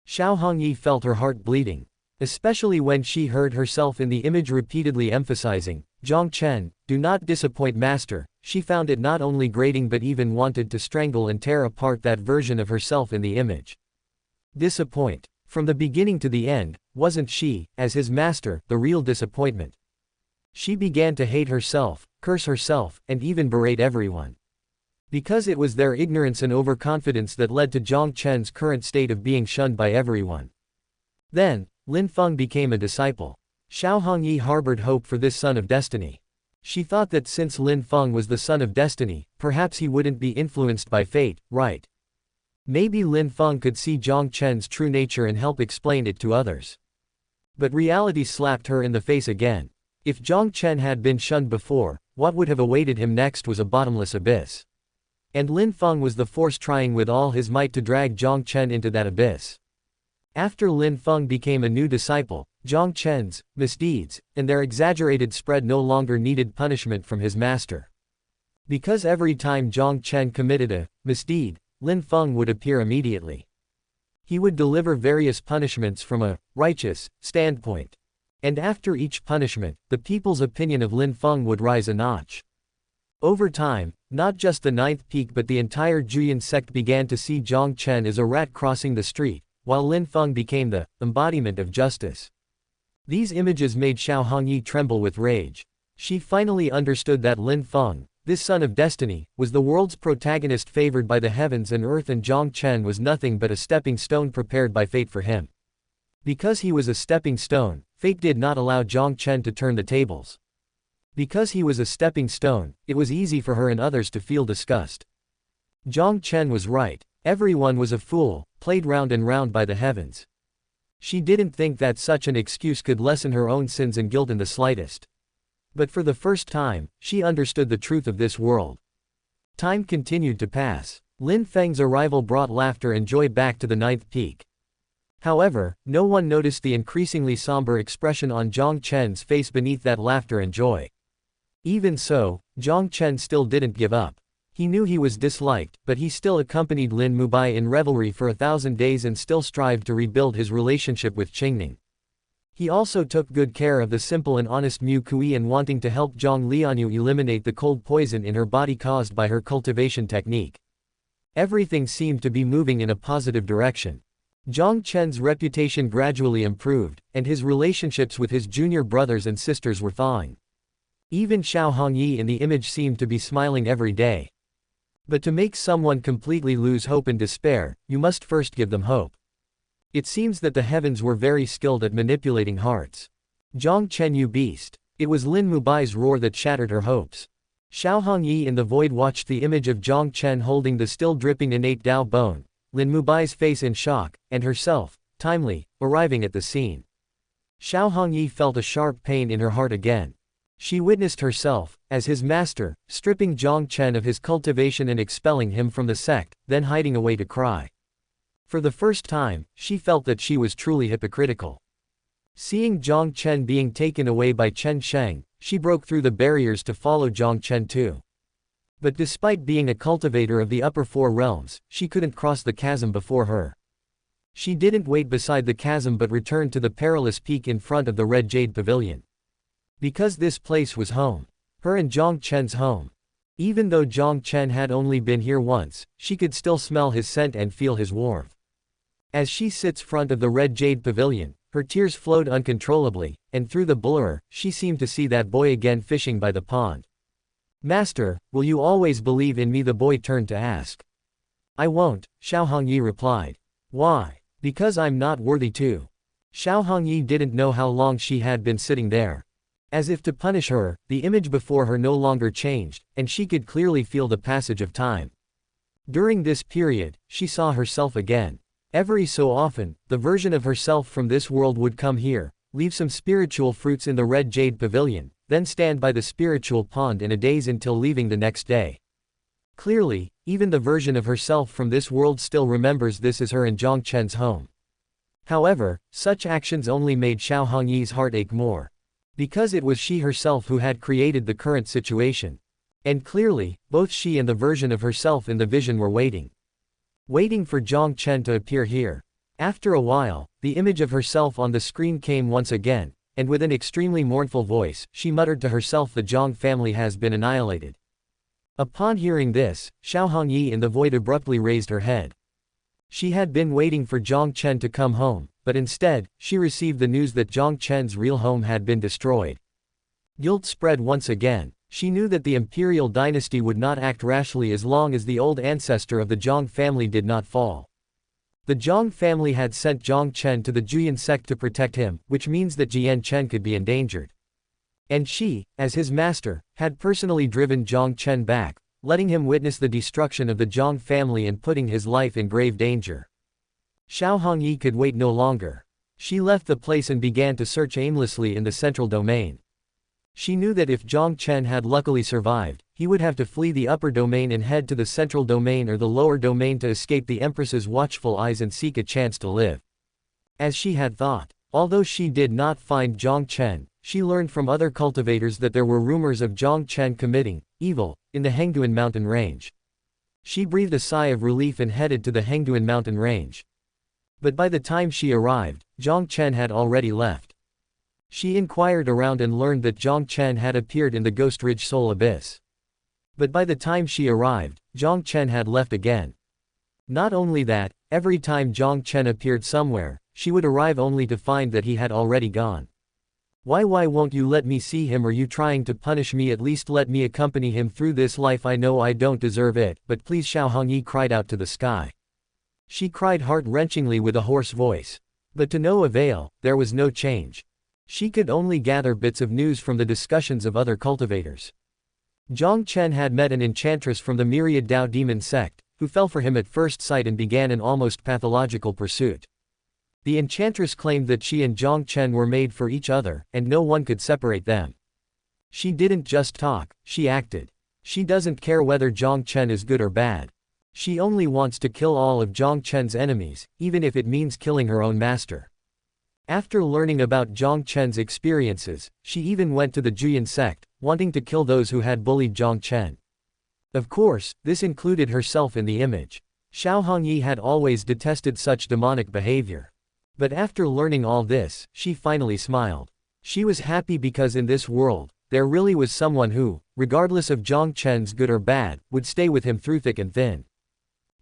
Xiao Hongyi felt her heart bleeding. Especially when she heard herself in the image repeatedly emphasizing, "Jiang Chen, do not disappoint master," she found it not only grating but even wanted to strangle and tear apart that version of herself in the image. Disappoint. From the beginning to the end, wasn't she, as his master, the real disappointment? She began to hate herself, curse herself, and even berate everyone. Because it was their ignorance and overconfidence that led to Jiang Chen's current state of being shunned by everyone. Then, Lin Feng became a disciple. Xiao Hongyi harbored hope for this son of destiny. She thought that since Lin Feng was the son of destiny, perhaps he wouldn't be influenced by fate, right? Maybe Lin Feng could see Jiang Chen's true nature and help explain it to others. But reality slapped her in the face again. If Jiang Chen had been shunned before, what would have awaited him next was a bottomless abyss. And Lin Feng was the force trying with all his might to drag Jiang Chen into that abyss. After Lin Feng became a new disciple, Jiang Chen's misdeeds and their exaggerated spread no longer needed punishment from his master. Because every time Jiang Chen committed a misdeed, Lin Feng would appear immediately. He would deliver various punishments from a righteous standpoint. And after each punishment, the people's opinion of Lin Feng would rise a notch. Over time, not just the ninth peak but the entire Juyin sect began to see Jiang Chen as a rat crossing the street, while Lin Feng became the embodiment of justice. These images made Xiao Hongyi tremble with rage. She finally understood that Lin Feng, this son of destiny, was the world's protagonist favored by the heavens and earth, and Jiang Chen was nothing but a stepping stone prepared by fate for him. Because he was a stepping stone, fate did not allow Jiang Chen to turn the tables. Because he was a stepping stone, it was easy for her and others to feel disgust. Jiang Chen was right. Everyone was a fool, played round and round by the heavens. She didn't think that such an excuse could lessen her own sins and guilt in the slightest. But for the first time, she understood the truth of this world. Time continued to pass. Lin Feng's arrival brought laughter and joy back to the ninth peak. However, no one noticed the increasingly somber expression on Jiang Chen's face beneath that laughter and joy. Even so, Jiang Chen still didn't give up. He knew he was disliked, but he still accompanied Lin Mubai in revelry for 1,000 days and still strived to rebuild his relationship with Qingning. He also took good care of the simple and honest Mu Kui and wanting to help Jiang Lianyue eliminate the cold poison in her body caused by her cultivation technique. Everything seemed to be moving in a positive direction. Jiang Chen's reputation gradually improved, and his relationships with his junior brothers and sisters were thawing. Even Xiao Hongyi in the image seemed to be smiling every day. But to make someone completely lose hope and despair, you must first give them hope. It seems that the heavens were very skilled at manipulating hearts. Jiang Chen, you beast. It was Lin Mubai's roar that shattered her hopes. Xiao Hongyi in the void watched the image of Jiang Chen holding the still dripping innate Dao bone, Lin Mubai's face in shock, and herself, timely, arriving at the scene. Xiao Hongyi felt a sharp pain in her heart again. She witnessed herself, as his master, stripping Jiang Chen of his cultivation and expelling him from the sect, then hiding away to cry. For the first time, she felt that she was truly hypocritical. Seeing Jiang Chen being taken away by Chen Sheng, she broke through the barriers to follow Jiang Chen too. But despite being a cultivator of the upper four realms, she couldn't cross the chasm before her. She didn't wait beside the chasm but returned to the perilous peak in front of the Red Jade Pavilion. Because this place was home. Her and Jiang Chen's home. Even though Jiang Chen had only been here once, she could still smell his scent and feel his warmth. As she sits front of the Red Jade Pavilion, her tears flowed uncontrollably, and through the blur, she seemed to see that boy again fishing by the pond. "Master, will you always believe in me?" the boy turned to ask. "I won't," Xiao Hongyi replied. "Why?" "Because I'm not worthy to." Xiao Hongyi didn't know how long she had been sitting there. As if to punish her, the image before her no longer changed, and she could clearly feel the passage of time. During this period, she saw herself again. Every so often, the version of herself from this world would come here, leave some spiritual fruits in the Red Jade Pavilion, then stand by the spiritual pond in a daze until leaving the next day. Clearly, even the version of herself from this world still remembers this as her and Jiang Chen's home. However, such actions only made Xiao Hongyi's heart ache more. Because it was she herself who had created the current situation. And clearly, both she and the version of herself in the vision were waiting. Waiting for Jiang Chen to appear here. After a while, the image of herself on the screen came once again, and with an extremely mournful voice, she muttered to herself, the Jiang family has been annihilated. Upon hearing this, Xiao Hongyi in the void abruptly raised her head. She had been waiting for Jiang Chen to come home, but instead, she received the news that Jiang Chen's real home had been destroyed. Guilt spread once again. She knew that the imperial dynasty would not act rashly as long as the old ancestor of the Jiang family did not fall. The Jiang family had sent Jiang Chen to the Juyan sect to protect him, which means that Jiang Chen could be endangered. And she, as his master, had personally driven Jiang Chen back, letting him witness the destruction of the Jiang family and putting his life in grave danger. Xiao Hongyi could wait no longer. She left the place and began to search aimlessly in the central domain. She knew that if Jiang Chen had luckily survived, he would have to flee the upper domain and head to the central domain or the lower domain to escape the Empress's watchful eyes and seek a chance to live. As she had thought. Although she did not find Jiang Chen, she learned from other cultivators that there were rumors of Jiang Chen committing evil in the Hengduan mountain range. She breathed a sigh of relief and headed to the Hengduan mountain range. But by the time she arrived, Jiang Chen had already left. She inquired around and learned that Jiang Chen had appeared in the Ghost Ridge Soul Abyss. But by the time she arrived, Jiang Chen had left again. Not only that, every time Jiang Chen appeared somewhere, she would arrive only to find that he had already gone. Why won't you let me see him? Are you trying to punish me? At least let me accompany him through this life. I know I don't deserve it, but please, Xiao Hongyi cried out to the sky. She cried heart-wrenchingly with a hoarse voice. But to no avail, there was no change. She could only gather bits of news from the discussions of other cultivators. Jiang Chen had met an enchantress from the myriad Dao demon sect, who fell for him at first sight and began an almost pathological pursuit. The enchantress claimed that she and Jiang Chen were made for each other, and no one could separate them. She didn't just talk, she acted. She doesn't care whether Jiang Chen is good or bad. She only wants to kill all of Jiang Chen's enemies, even if it means killing her own master. After learning about Jiang Chen's experiences, she even went to the Juyan sect, wanting to kill those who had bullied Jiang Chen. Of course, this included herself in the image. Xiao Hongyi had always detested such demonic behavior. But after learning all this, she finally smiled. She was happy because in this world, there really was someone who, regardless of Jiang Chen's good or bad, would stay with him through thick and thin.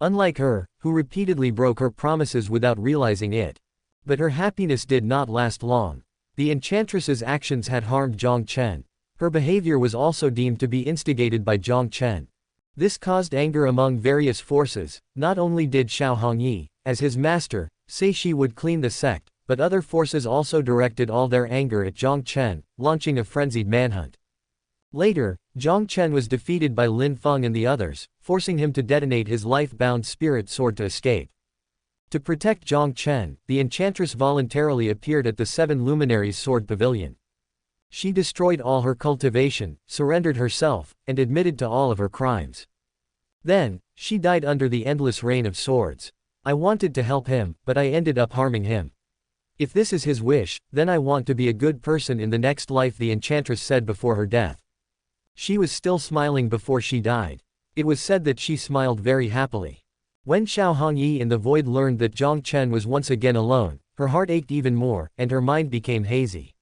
Unlike her, who repeatedly broke her promises without realizing it. But her happiness did not last long. The enchantress's actions had harmed Jiang Chen. Her behavior was also deemed to be instigated by Jiang Chen. This caused anger among various forces. Not only did Xiao Hongyi, as his master, say she would clean the sect, but other forces also directed all their anger at Jiang Chen, launching a frenzied manhunt. Later, Jiang Chen was defeated by Lin Feng and the others, forcing him to detonate his life-bound spirit sword to escape. To protect Jiang Chen, the enchantress voluntarily appeared at the Seven Luminaries Sword Pavilion. She destroyed all her cultivation, surrendered herself, and admitted to all of her crimes. Then, she died under the endless rain of swords. I wanted to help him, but I ended up harming him. If this is his wish, then I want to be a good person in the next life, the enchantress said before her death. She was still smiling before she died. It was said that she smiled very happily. When Xiao Hongyi in the void learned that Jiang Chen was once again alone, her heart ached even more, and her mind became hazy.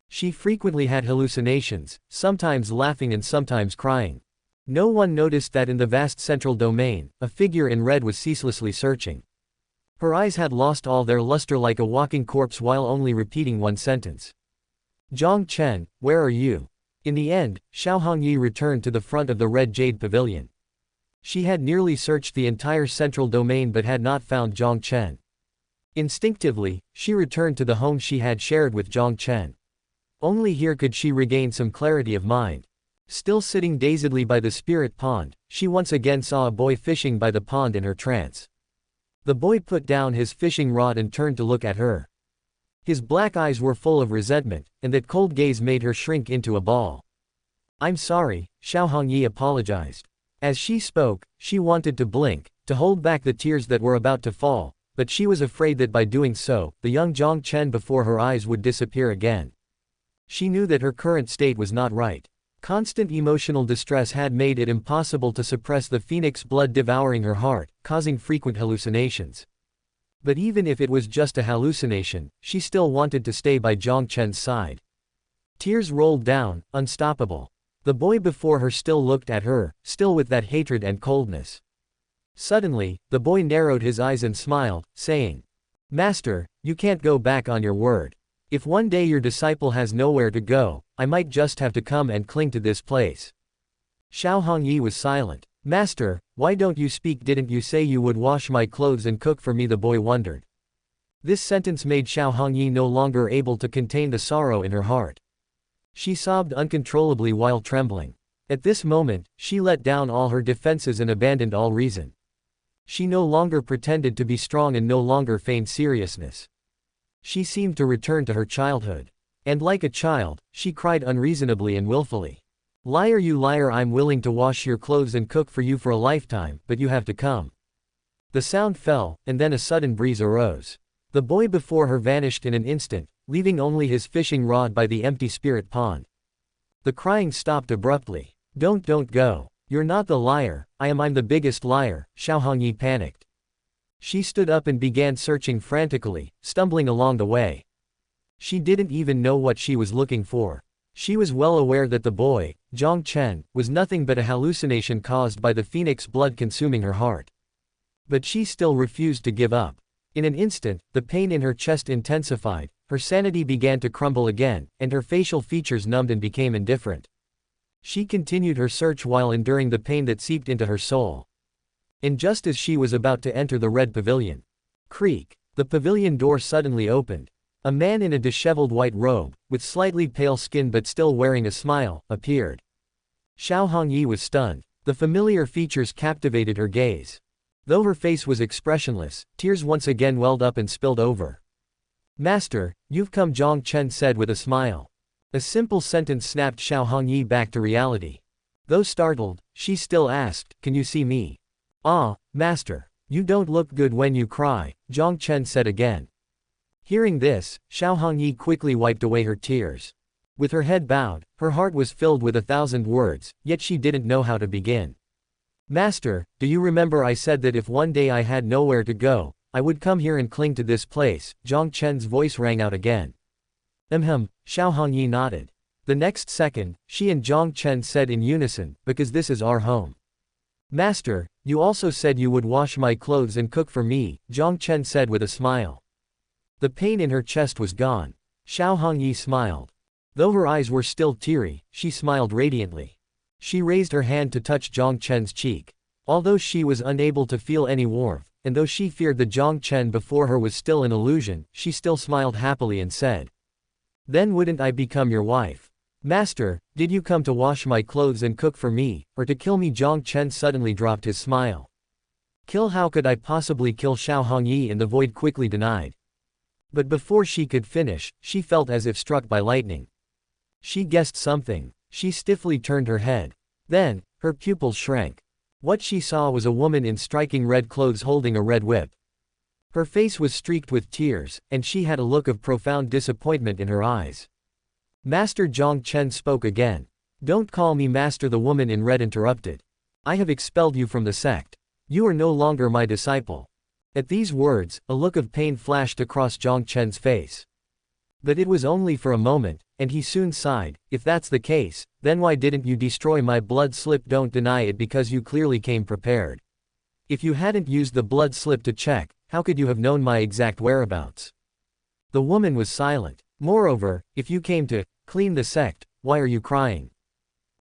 She frequently had hallucinations, sometimes laughing and sometimes crying. No one noticed that in the vast central domain, a figure in red was ceaselessly searching. Her eyes had lost all their luster like a walking corpse while only repeating one sentence. Jiang Chen, where are you? In the end, Xiao Hongyi returned to the front of the Red Jade Pavilion. She had nearly searched the entire central domain but had not found Jiang Chen. Instinctively, she returned to the home she had shared with Jiang Chen. Only here could she regain some clarity of mind. Still sitting dazedly by the spirit pond, she once again saw a boy fishing by the pond in her trance. The boy put down his fishing rod and turned to look at her. His black eyes were full of resentment, and that cold gaze made her shrink into a ball. I'm sorry, Xiao Hongyi apologized. As she spoke, she wanted to blink, to hold back the tears that were about to fall, but she was afraid that by doing so, the young Jiang Chen before her eyes would disappear again. She knew that her current state was not right. Constant emotional distress had made it impossible to suppress the phoenix blood devouring her heart, causing frequent hallucinations. But even if it was just a hallucination, she still wanted to stay by Jiang Chen's side. Tears rolled down, unstoppable. The boy before her still looked at her, still with that hatred and coldness. Suddenly, the boy narrowed his eyes and smiled, saying, "Master, you can't go back on your word. If one day your disciple has nowhere to go, I might just have to come and cling to this place." Xiao Hongyi was silent. "Master, why don't you speak? Didn't you say you would wash my clothes and cook for me?" the boy wondered. This sentence made Xiao Hongyi no longer able to contain the sorrow in her heart. She sobbed uncontrollably while trembling. At this moment, she let down all her defenses and abandoned all reason. She no longer pretended to be strong and no longer feigned seriousness. She seemed to return to her childhood. And like a child, she cried unreasonably and willfully. "Liar, you liar, I'm willing to wash your clothes and cook for you for a lifetime, but you have to come." The sound fell, and then a sudden breeze arose. The boy before her vanished in an instant, leaving only his fishing rod by the empty spirit pond. The crying stopped abruptly. Don't go. You're not the liar, I'm the biggest liar," Xiao Hongyi panicked. She stood up and began searching frantically, stumbling along the way. She didn't even know what she was looking for. She was well aware that the boy, Jiang Chen, was nothing but a hallucination caused by the phoenix blood consuming her heart. But she still refused to give up. In an instant, the pain in her chest intensified, her sanity began to crumble again, and her facial features numbed and became indifferent. She continued her search while enduring the pain that seeped into her soul. And just as she was about to enter the red pavilion, creak, the pavilion door suddenly opened. A man in a disheveled white robe, with slightly pale skin but still wearing a smile, appeared. Xiao Hongyi was stunned. The familiar features captivated her gaze. Though her face was expressionless, tears once again welled up and spilled over. "Master, you've come," Jiang Chen said with a smile. A simple sentence snapped Xiao Hongyi back to reality. Though startled, she still asked, "Can you see me?" "Ah, master. You don't look good when you cry," Jiang Chen said again. Hearing this, Xiao Hongyi quickly wiped away her tears. With her head bowed, her heart was filled with 1,000 words, yet she didn't know how to begin. "Master, do you remember I said that if one day I had nowhere to go, I would come here and cling to this place?" Jiang Chen's voice rang out again. Xiao Hongyi nodded. The next second, she and Jiang Chen said in unison, "Because this is our home." "Master, you also said you would wash my clothes and cook for me," Jiang Chen said with a smile. The pain in her chest was gone. Xiao Hongyi smiled. Though her eyes were still teary, she smiled radiantly. She raised her hand to touch Jiang Chen's cheek. Although she was unable to feel any warmth, and though she feared the Jiang Chen before her was still an illusion, she still smiled happily and said, "Then wouldn't I become your wife?" "Master, did you come to wash my clothes and cook for me, or to kill me?" Jiang Chen suddenly dropped his smile. "Kill? How could I possibly kill?" Xiao Hongyi in the void quickly denied. But before she could finish, she felt as if struck by lightning. She guessed something. She stiffly turned her head. Then, her pupils shrank. What she saw was a woman in striking red clothes holding a red whip. Her face was streaked with tears, and she had a look of profound disappointment in her eyes. "Master," Jiang Chen spoke again. "Don't call me master," the woman in red interrupted. "I have expelled you from the sect. You are no longer my disciple." At these words, a look of pain flashed across Jiang Chen's face. But it was only for a moment, and he soon sighed. "If that's the case, then why didn't you destroy my blood slip?" "Don't deny it, because you clearly came prepared. If you hadn't used the blood slip to check, how could you have known my exact whereabouts?" The woman was silent. "Moreover, if you came to clean the sect, why are you crying?"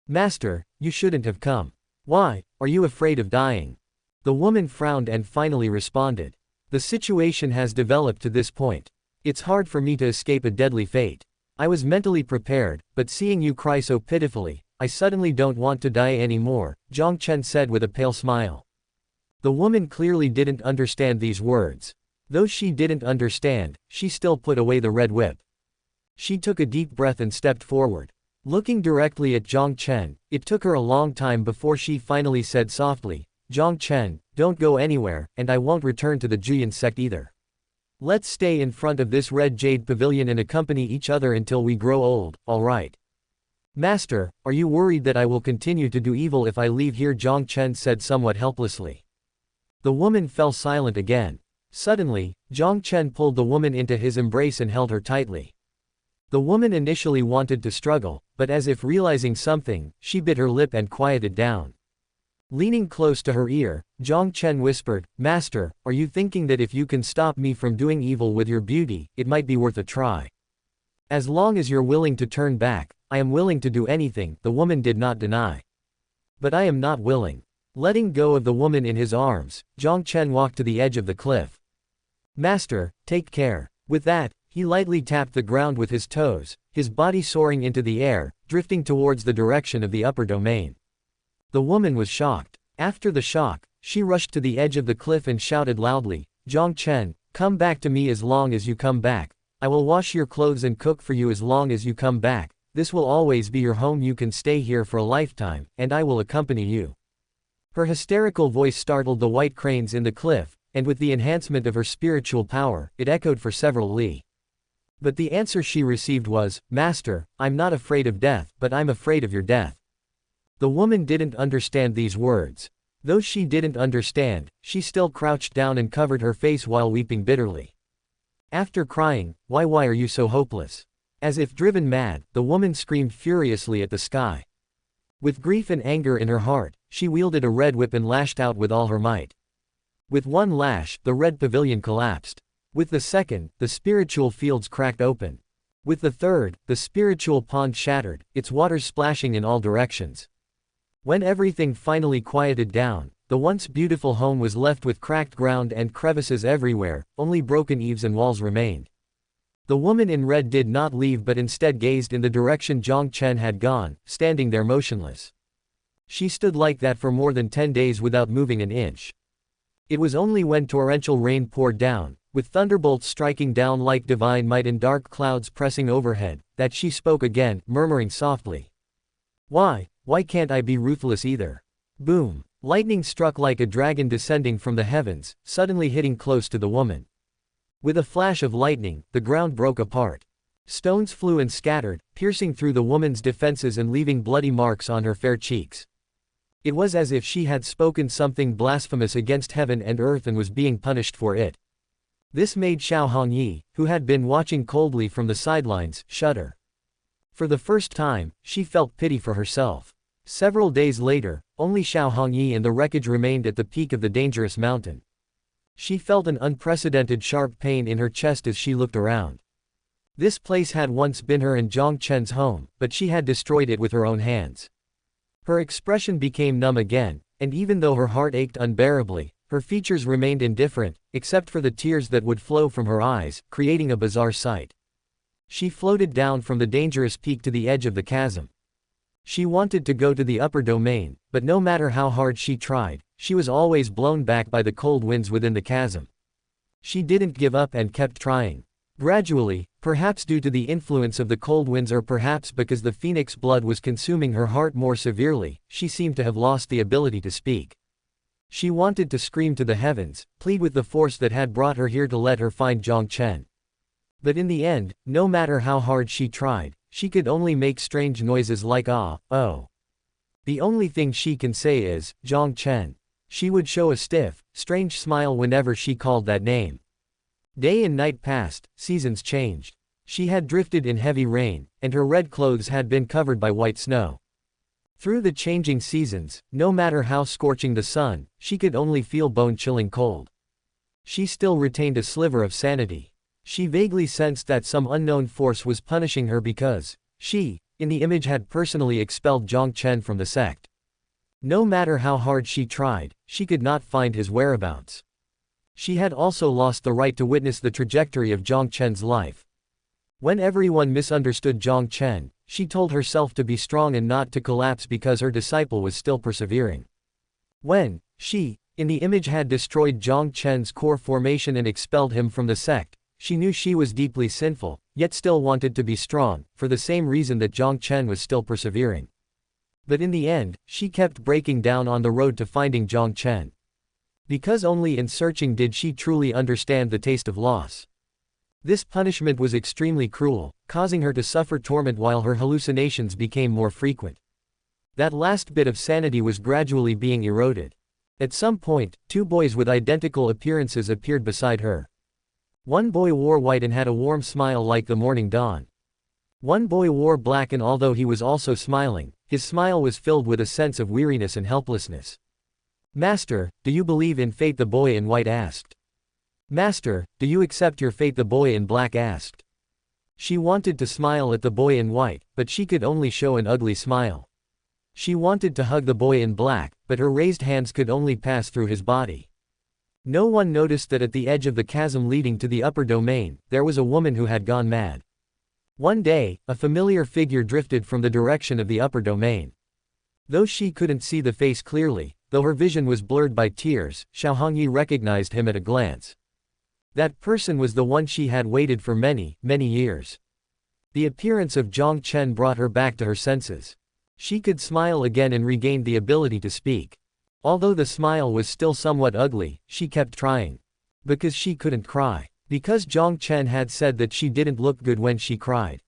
"Master, you shouldn't have come." "Why, are you afraid of dying?" The woman frowned and finally responded. "The situation has developed to this point. It's hard for me to escape a deadly fate. I was mentally prepared, but seeing you cry so pitifully, I suddenly don't want to die anymore," Jiang Chen said with a pale smile. The woman clearly didn't understand these words. Though she didn't understand, she still put away the red whip. She took a deep breath and stepped forward. Looking directly at Jiang Chen, it took her a long time before she finally said softly, "Jiang Chen, don't go anywhere, and I won't return to the Juyan sect either. Let's stay in front of this red jade pavilion and accompany each other until we grow old, all right?" "Master, are you worried that I will continue to do evil if I leave here?" Jiang Chen said somewhat helplessly. The woman fell silent again. Suddenly, Jiang Chen pulled the woman into his embrace and held her tightly. The woman initially wanted to struggle, but as if realizing something, she bit her lip and quieted down. Leaning close to her ear, Jiang Chen whispered, "Master, are you thinking that if you can stop me from doing evil with your beauty, it might be worth a try? As long as you're willing to turn back, I am willing to do anything," the woman did not deny. "But I am not willing." Letting go of the woman in his arms, Jiang Chen walked to the edge of the cliff. "Master, take care." With that, he lightly tapped the ground with his toes, his body soaring into the air, drifting towards the direction of the upper domain. The woman was shocked. After the shock, she rushed to the edge of the cliff and shouted loudly, "Jiang Chen, come back to me as long as you come back. I will wash your clothes and cook for you as long as you come back. This will always be your home. You can stay here for a lifetime, and I will accompany you." Her hysterical voice startled the white cranes in the cliff, and with the enhancement of her spiritual power, it echoed for several li. But the answer she received was, "Master, I'm not afraid of death, but I'm afraid of your death." The woman didn't understand these words. Though she didn't understand, she still crouched down and covered her face while weeping bitterly. After crying, why are you so hopeless?" As if driven mad, the woman screamed furiously at the sky. With grief and anger in her heart, she wielded a red whip and lashed out with all her might. With one lash, the red pavilion collapsed. With the second, the spiritual fields cracked open. With the third, the spiritual pond shattered, its waters splashing in all directions. When everything finally quieted down, the once beautiful home was left with cracked ground and crevices everywhere, only broken eaves and walls remained. The woman in red did not leave but instead gazed in the direction Jiang Chen had gone, standing there motionless. She stood like that for more than 10 days without moving an inch. It was only when torrential rain poured down, with thunderbolts striking down like divine might and dark clouds pressing overhead, that she spoke again, murmuring softly. Why can't I be ruthless either?" Boom! Lightning struck like a dragon descending from the heavens, suddenly hitting close to the woman. With a flash of lightning, the ground broke apart. Stones flew and scattered, piercing through the woman's defenses and leaving bloody marks on her fair cheeks. It was as if she had spoken something blasphemous against heaven and earth and was being punished for it. This made Xiao Hongyi, who had been watching coldly from the sidelines, shudder. For the first time, she felt pity for herself. Several days later, only Xiao Hongyi and the wreckage remained at the peak of the dangerous mountain. She felt an unprecedented sharp pain in her chest as she looked around. This place had once been her and Jiang Chen's home, but she had destroyed it with her own hands. Her expression became numb again, and even though her heart ached unbearably, her features remained indifferent, except for the tears that would flow from her eyes, creating a bizarre sight. She floated down from the dangerous peak to the edge of the chasm. She wanted to go to the upper domain, but no matter how hard she tried, she was always blown back by the cold winds within the chasm. She didn't give up and kept trying. Gradually, perhaps due to the influence of the cold winds or perhaps because the phoenix blood was consuming her heart more severely, she seemed to have lost the ability to speak. She wanted to scream to the heavens, plead with the force that had brought her here to let her find Jiang Chen. But in the end, no matter how hard she tried, she could only make strange noises like ah, oh. The only thing she can say is, Jiang Chen. She would show a stiff, strange smile whenever she called that name. Day and night passed, seasons changed. She had drifted in heavy rain, and her red clothes had been covered by white snow. Through the changing seasons, no matter how scorching the sun, she could only feel bone-chilling cold. She still retained a sliver of sanity. She vaguely sensed that some unknown force was punishing her because she, in the image, had personally expelled Jiang Chen from the sect. No matter how hard she tried, she could not find his whereabouts. She had also lost the right to witness the trajectory of Jiang Chen's life. When everyone misunderstood Jiang Chen, she told herself to be strong and not to collapse because her disciple was still persevering. When she, in the image, had destroyed Jiang Chen's core formation and expelled him from the sect, she knew she was deeply sinful, yet still wanted to be strong, for the same reason that Jiang Chen was still persevering. But in the end, she kept breaking down on the road to finding Jiang Chen. Because only in searching did she truly understand the taste of loss. This punishment was extremely cruel, causing her to suffer torment while her hallucinations became more frequent. That last bit of sanity was gradually being eroded. At some point, two boys with identical appearances appeared beside her. One boy wore white and had a warm smile like the morning dawn. One boy wore black, and although he was also smiling, his smile was filled with a sense of weariness and helplessness. "Master, do you believe in fate?" the boy in white asked. "Master, do you accept your fate?" the boy in black asked. She wanted to smile at the boy in white, but she could only show an ugly smile. She wanted to hug the boy in black, but her raised hands could only pass through his body. No one noticed that at the edge of the chasm leading to the upper domain, there was a woman who had gone mad. One day, a familiar figure drifted from the direction of the upper domain. Though she couldn't see the face clearly, though her vision was blurred by tears, Xiao Hongyi recognized him at a glance. That person was the one she had waited for many, many years. The appearance of Jiang Chen brought her back to her senses. She could smile again and regained the ability to speak. Although the smile was still somewhat ugly, she kept trying. Because she couldn't cry. Because Jiang Chen had said that she didn't look good when she cried.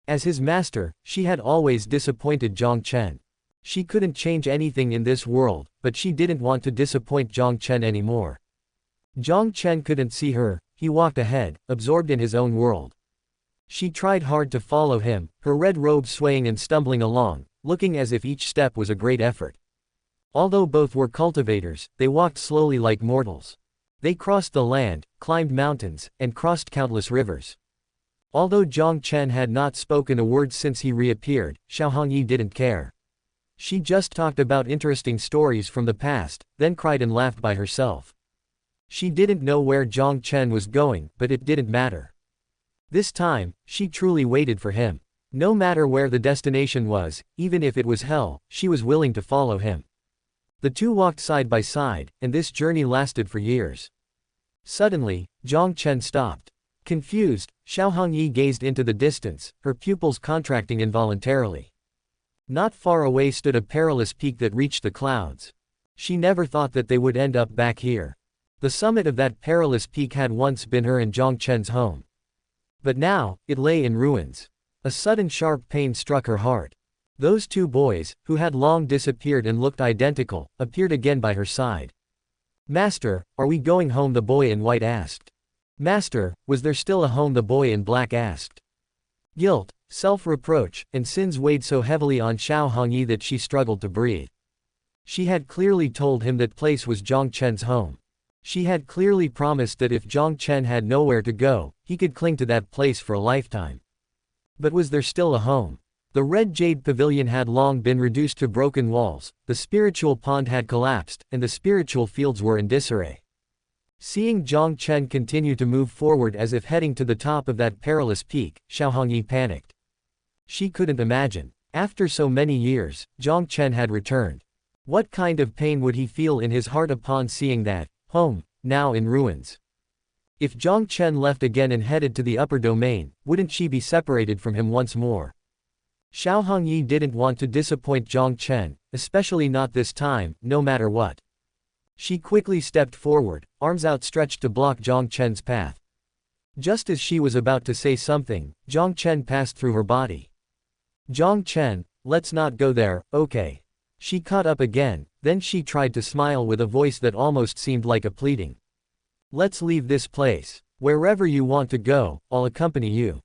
As his master, she had always disappointed Jiang Chen. She couldn't change anything in this world, but she didn't want to disappoint Jiang Chen anymore. Jiang Chen couldn't see her, he walked ahead, absorbed in his own world. She tried hard to follow him, her red robe swaying and stumbling along, looking as if each step was a great effort. Although both were cultivators, they walked slowly like mortals. They crossed the land, climbed mountains, and crossed countless rivers. Although Jiang Chen had not spoken a word since he reappeared, Xiao Hongyi didn't care. She just talked about interesting stories from the past, then cried and laughed by herself. She didn't know where Jiang Chen was going, but it didn't matter. This time, she truly waited for him. No matter where the destination was, even if it was hell, she was willing to follow him. The two walked side by side, and this journey lasted for years. Suddenly, Jiang Chen stopped. Confused, Xiao Hongyi gazed into the distance, her pupils contracting involuntarily. Not far away stood a perilous peak that reached the clouds. She never thought that they would end up back here. The summit of that perilous peak had once been her and Jiang Chen's home. But now, it lay in ruins. A sudden sharp pain struck her heart. Those two boys, who had long disappeared and looked identical, appeared again by her side. "Master, are we going home?" the boy in white asked. "Master, was there still a home?" the boy in black asked. Guilt, self-reproach, and sins weighed so heavily on Xiao Hongyi that she struggled to breathe. She had clearly told him that place was Jiang Chen's home. She had clearly promised that if Jiang Chen had nowhere to go, he could cling to that place for a lifetime. But was there still a home? The red jade pavilion had long been reduced to broken walls, the spiritual pond had collapsed, and the spiritual fields were in disarray. Seeing Jiang Chen continue to move forward as if heading to the top of that perilous peak, Xiao Hongyi panicked. She couldn't imagine. After so many years, Jiang Chen had returned. What kind of pain would he feel in his heart upon seeing that home, now in ruins? If Jiang Chen left again and headed to the upper domain, wouldn't she be separated from him once more? Xiao Hongyi didn't want to disappoint Jiang Chen, especially not this time, no matter what. She quickly stepped forward, arms outstretched to block Jiang Chen's path. Just as she was about to say something, Jiang Chen passed through her body. "Jiang Chen, let's not go there, okay?" She caught up again, then she tried to smile with a voice that almost seemed like a pleading. "Let's leave this place. Wherever you want to go, I'll accompany you.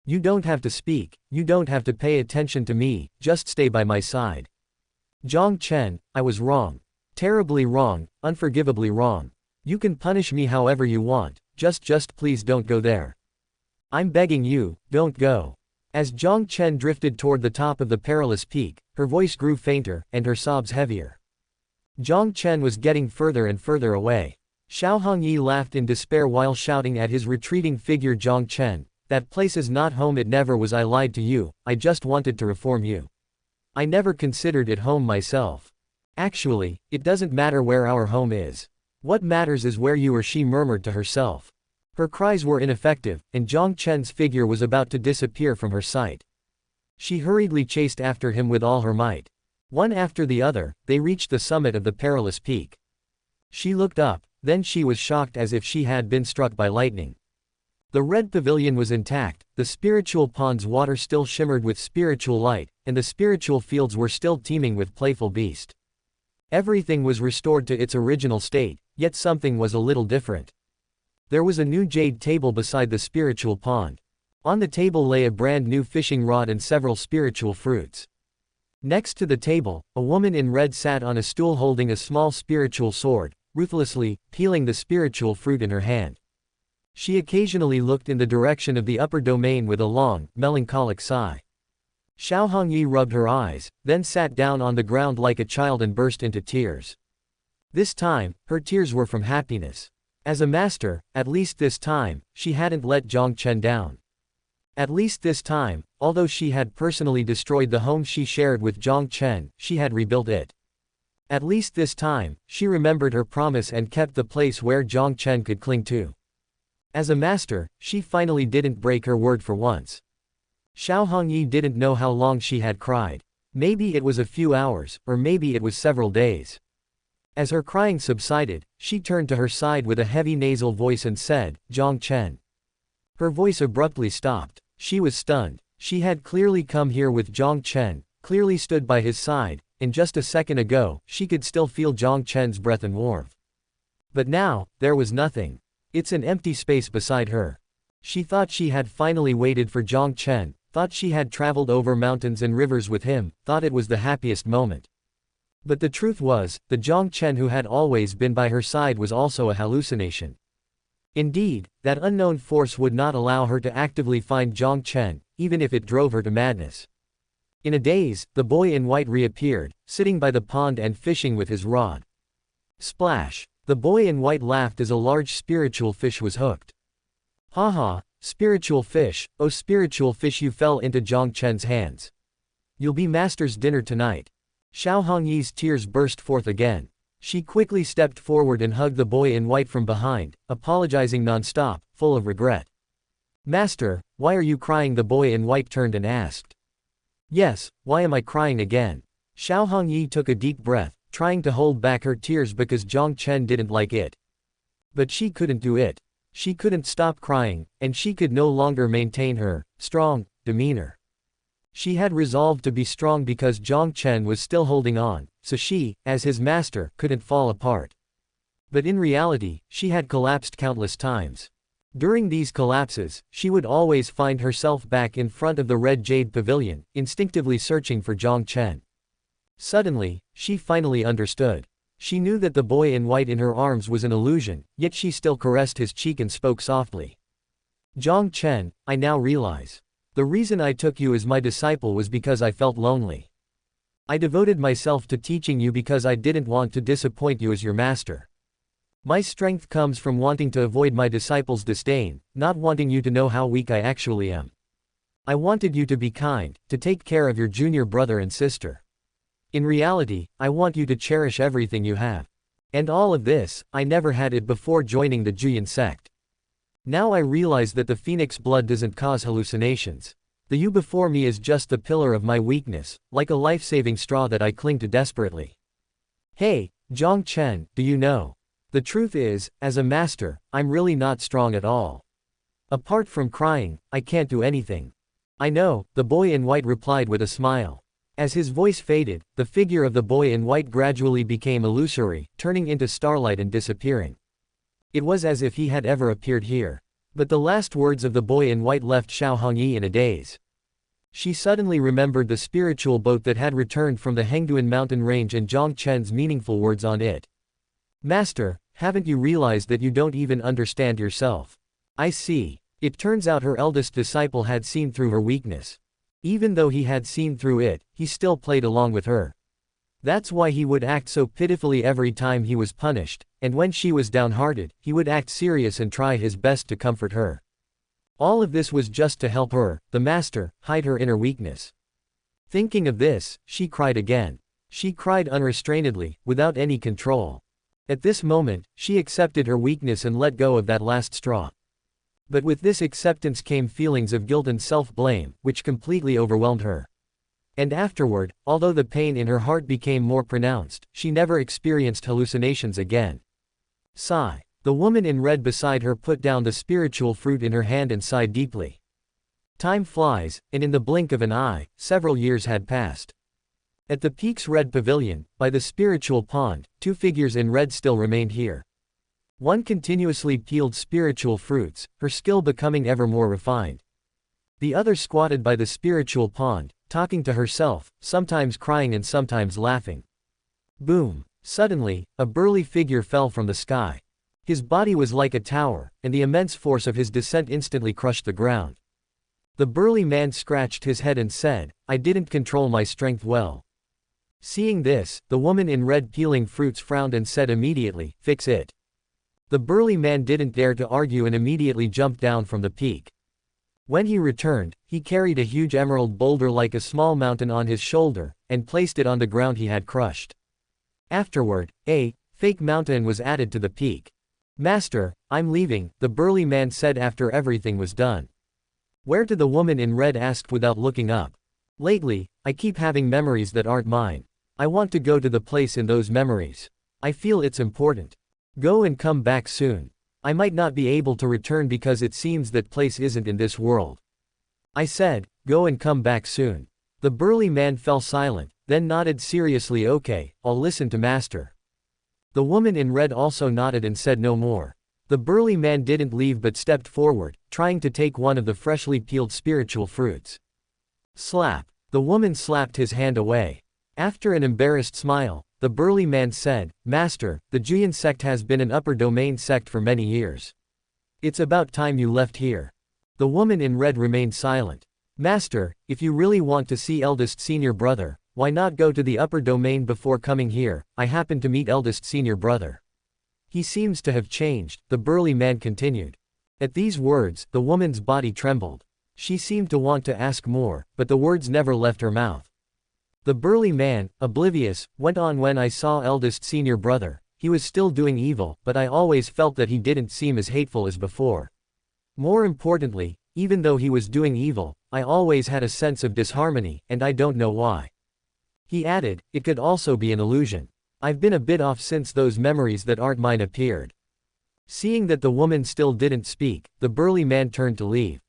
You don't have to speak, you don't have to pay attention to me, just stay by my side." "Jiang Chen, I was wrong. Terribly wrong, unforgivably wrong. You can punish me however you want, just please don't go there. I'm begging you, don't go." As Jiang Chen drifted toward the top of the perilous peak, her voice grew fainter, and her sobs heavier. Jiang Chen was getting further and further away. Xiao Hongyi laughed in despair while shouting at his retreating figure. "Jiang Chen, that place is not home, it never was. I lied to you, I just wanted to reform you. I never considered it home myself. Actually, it doesn't matter where our home is. What matters is where you are," she murmured to herself. Her cries were ineffective, and Jiang Chen's figure was about to disappear from her sight. She hurriedly chased after him with all her might. One after the other, they reached the summit of the perilous peak. She looked up, then she was shocked as if she had been struck by lightning. The red pavilion was intact, the spiritual pond's water still shimmered with spiritual light, and the spiritual fields were still teeming with playful beasts. Everything was restored to its original state, yet something was a little different. There was a new jade table beside the spiritual pond. On the table lay a brand new fishing rod and several spiritual fruits. Next to the table, a woman in red sat on a stool holding a small spiritual sword, ruthlessly peeling the spiritual fruit in her hand. She occasionally looked in the direction of the upper domain with a long, melancholic sigh. Xiao Hongyi rubbed her eyes, then sat down on the ground like a child and burst into tears. This time, her tears were from happiness. As a master, at least this time, she hadn't let Jiang Chen down. At least this time, although she had personally destroyed the home she shared with Jiang Chen, she had rebuilt it. At least this time, she remembered her promise and kept the place where Jiang Chen could cling to. As a master, she finally didn't break her word for once. Xiao Hongyi didn't know how long she had cried. Maybe it was a few hours, or maybe it was several days. As her crying subsided, she turned to her side with a heavy nasal voice and said, "Jiang Chen." Her voice abruptly stopped. She was stunned. She had clearly come here with Jiang Chen, clearly stood by his side, and just a second ago, she could still feel Jiang Chen's breath and warmth. But now, there was nothing. It's an empty space beside her. She thought she had finally waited for Jiang Chen, thought she had traveled over mountains and rivers with him, thought it was the happiest moment. But the truth was, the Jiang Chen who had always been by her side was also a hallucination. Indeed, that unknown force would not allow her to actively find Jiang Chen, even if it drove her to madness. In a daze, the boy in white reappeared, sitting by the pond and fishing with his rod. Splash! The boy in white laughed as a large spiritual fish was hooked. "Ha ha, spiritual fish, oh spiritual fish, you fell into Jiang Chen's hands. You'll be master's dinner tonight." Xiao Hongyi's tears burst forth again. She quickly stepped forward and hugged the boy in white from behind, apologizing non-stop, full of regret. "Master, why are you crying?" the boy in white turned and asked. "Yes, why am I crying again?" Xiao Hongyi took a deep breath, trying to hold back her tears because Jiang Chen didn't like it. But she couldn't do it. She couldn't stop crying, and she could no longer maintain her strong demeanor. She had resolved to be strong because Jiang Chen was still holding on, so she, as his master, couldn't fall apart. But in reality, she had collapsed countless times. During these collapses, she would always find herself back in front of the red jade pavilion, instinctively searching for Jiang Chen. Suddenly, she finally understood. She knew that the boy in white in her arms was an illusion, yet she still caressed his cheek and spoke softly. "Jiang Chen, I now realize. The reason I took you as my disciple was because I felt lonely. I devoted myself to teaching you because I didn't want to disappoint you as your master. My strength comes from wanting to avoid my disciples' disdain, not wanting you to know how weak I actually am. I wanted you to be kind, to take care of your junior brother and sister. In reality, I want you to cherish everything you have. And all of this, I never had it before joining the Juyin sect. Now I realize that the phoenix blood doesn't cause hallucinations. The you before me is just the pillar of my weakness, like a life-saving straw that I cling to desperately. Hey, Jiang Chen, do you know? The truth is, as a master, I'm really not strong at all. Apart from crying, I can't do anything." "I know," the boy in white replied with a smile. As his voice faded, the figure of the boy in white gradually became illusory, turning into starlight and disappearing. It was as if he had ever appeared here. But the last words of the boy in white left Xiao Hongyi in a daze. She suddenly remembered the spiritual boat that had returned from the Hengduan mountain range and Jiang Chen's meaningful words on it. "Master, haven't you realized that you don't even understand yourself?" "I see." It turns out her eldest disciple had seen through her weakness. Even though he had seen through it, he still played along with her. That's why he would act so pitifully every time he was punished, and when she was downhearted, he would act serious and try his best to comfort her. All of this was just to help her, the master, hide her inner weakness. Thinking of this, she cried again. She cried unrestrainedly, without any control. At this moment, she accepted her weakness and let go of that last straw. But with this acceptance came feelings of guilt and self-blame, which completely overwhelmed her. And afterward, although the pain in her heart became more pronounced, she never experienced hallucinations again. Sigh. The woman in red beside her put down the spiritual fruit in her hand and sighed deeply. Time flies, and in the blink of an eye, several years had passed. At the peak's red pavilion, by the spiritual pond, two figures in red still remained here. One continuously peeled spiritual fruits, her skill becoming ever more refined. The other squatted by the spiritual pond, talking to herself, sometimes crying and sometimes laughing. Boom! Suddenly, a burly figure fell from the sky. His body was like a tower, and the immense force of his descent instantly crushed the ground. The burly man scratched his head and said, "I didn't control my strength well." Seeing this, the woman in red peeling fruits frowned and said immediately, "Fix it." The burly man didn't dare to argue and immediately jumped down from the peak. When he returned, he carried a huge emerald boulder like a small mountain on his shoulder, and placed it on the ground he had crushed. Afterward, a fake mountain was added to the peak. "Master, I'm leaving," the burly man said after everything was done. "Where to?" the woman in red asked without looking up. "Lately, I keep having memories that aren't mine. I want to go to the place in those memories. I feel it's important. Go and come back soon. I might not be able to return because it seems that place isn't in this world." I said, "Go and come back soon." The burly man fell silent, then nodded seriously. "Okay, I'll listen to master." The woman in red also nodded and said no more. The burly man didn't leave but stepped forward, trying to take one of the freshly peeled spiritual fruits. Slap! The woman slapped his hand away. After an embarrassed smile, the burly man said, "Master, the Jiang sect has been an upper domain sect for many years. It's about time you left here." The woman in red remained silent. "Master, if you really want to see eldest senior brother, why not go to the upper domain before coming here? I happened to meet eldest senior brother. He seems to have changed," the burly man continued. At these words, the woman's body trembled. She seemed to want to ask more, but the words never left her mouth. The burly man, oblivious, went on, "When I saw eldest senior brother, he was still doing evil, but I always felt that he didn't seem as hateful as before. More importantly, even though he was doing evil, I always had a sense of disharmony, and I don't know why." He added, "It could also be an illusion. I've been a bit off since those memories that aren't mine appeared." Seeing that the woman still didn't speak, the burly man turned to leave.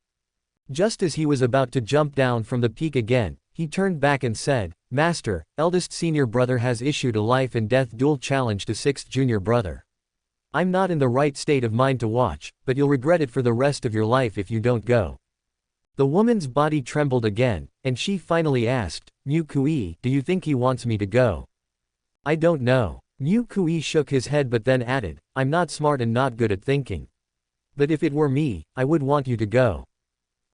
Just as he was about to jump down from the peak again, he turned back and said, "Master, eldest senior brother has issued a life and death duel challenge to sixth junior brother. I'm not in the right state of mind to watch, but you'll regret it for the rest of your life if you don't go." The woman's body trembled again, and she finally asked, "Mu Kui, do you think he wants me to go?" "I don't know." Mu Kui shook his head but then added, "I'm not smart and not good at thinking. But if it were me, I would want you to go."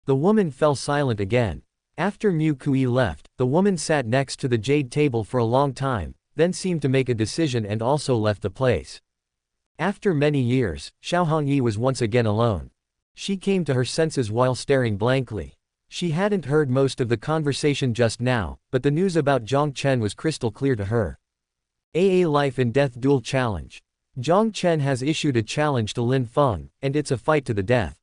The woman fell silent again. After Mu Kui left, the woman sat next to the jade table for a long time, then seemed to make a decision and also left the place. After many years, Xiao Hongyi was once again alone. She came to her senses while staring blankly. She hadn't heard most of the conversation just now, but the news about Jiang Chen was crystal clear to her. AA Life and Death Duel Challenge. Jiang Chen has issued a challenge to Lin Feng, and it's a fight to the death.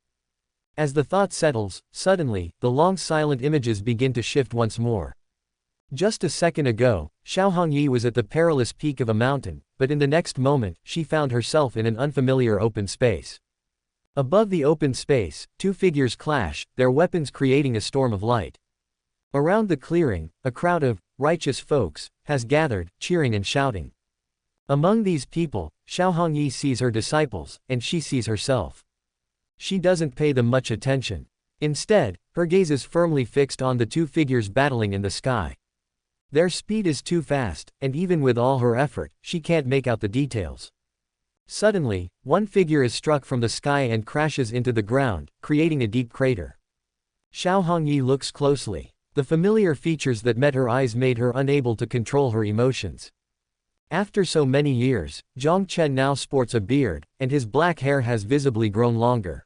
As the thought settles, suddenly, the long silent images begin to shift once more. Just a second ago, Xiao Hongyi was at the perilous peak of a mountain, but in the next moment, she found herself in an unfamiliar open space. Above the open space, two figures clash, their weapons creating a storm of light. Around the clearing, a crowd of righteous folks has gathered, cheering and shouting. Among these people, Xiao Hongyi sees her disciples, and she sees herself. She doesn't pay them much attention. Instead, her gaze is firmly fixed on the two figures battling in the sky. Their speed is too fast, and even with all her effort, she can't make out the details. Suddenly, one figure is struck from the sky and crashes into the ground, creating a deep crater. Xiao Hongyi looks closely. The familiar features that met her eyes made her unable to control her emotions. After so many years, Jiang Chen now sports a beard, and his black hair has visibly grown longer.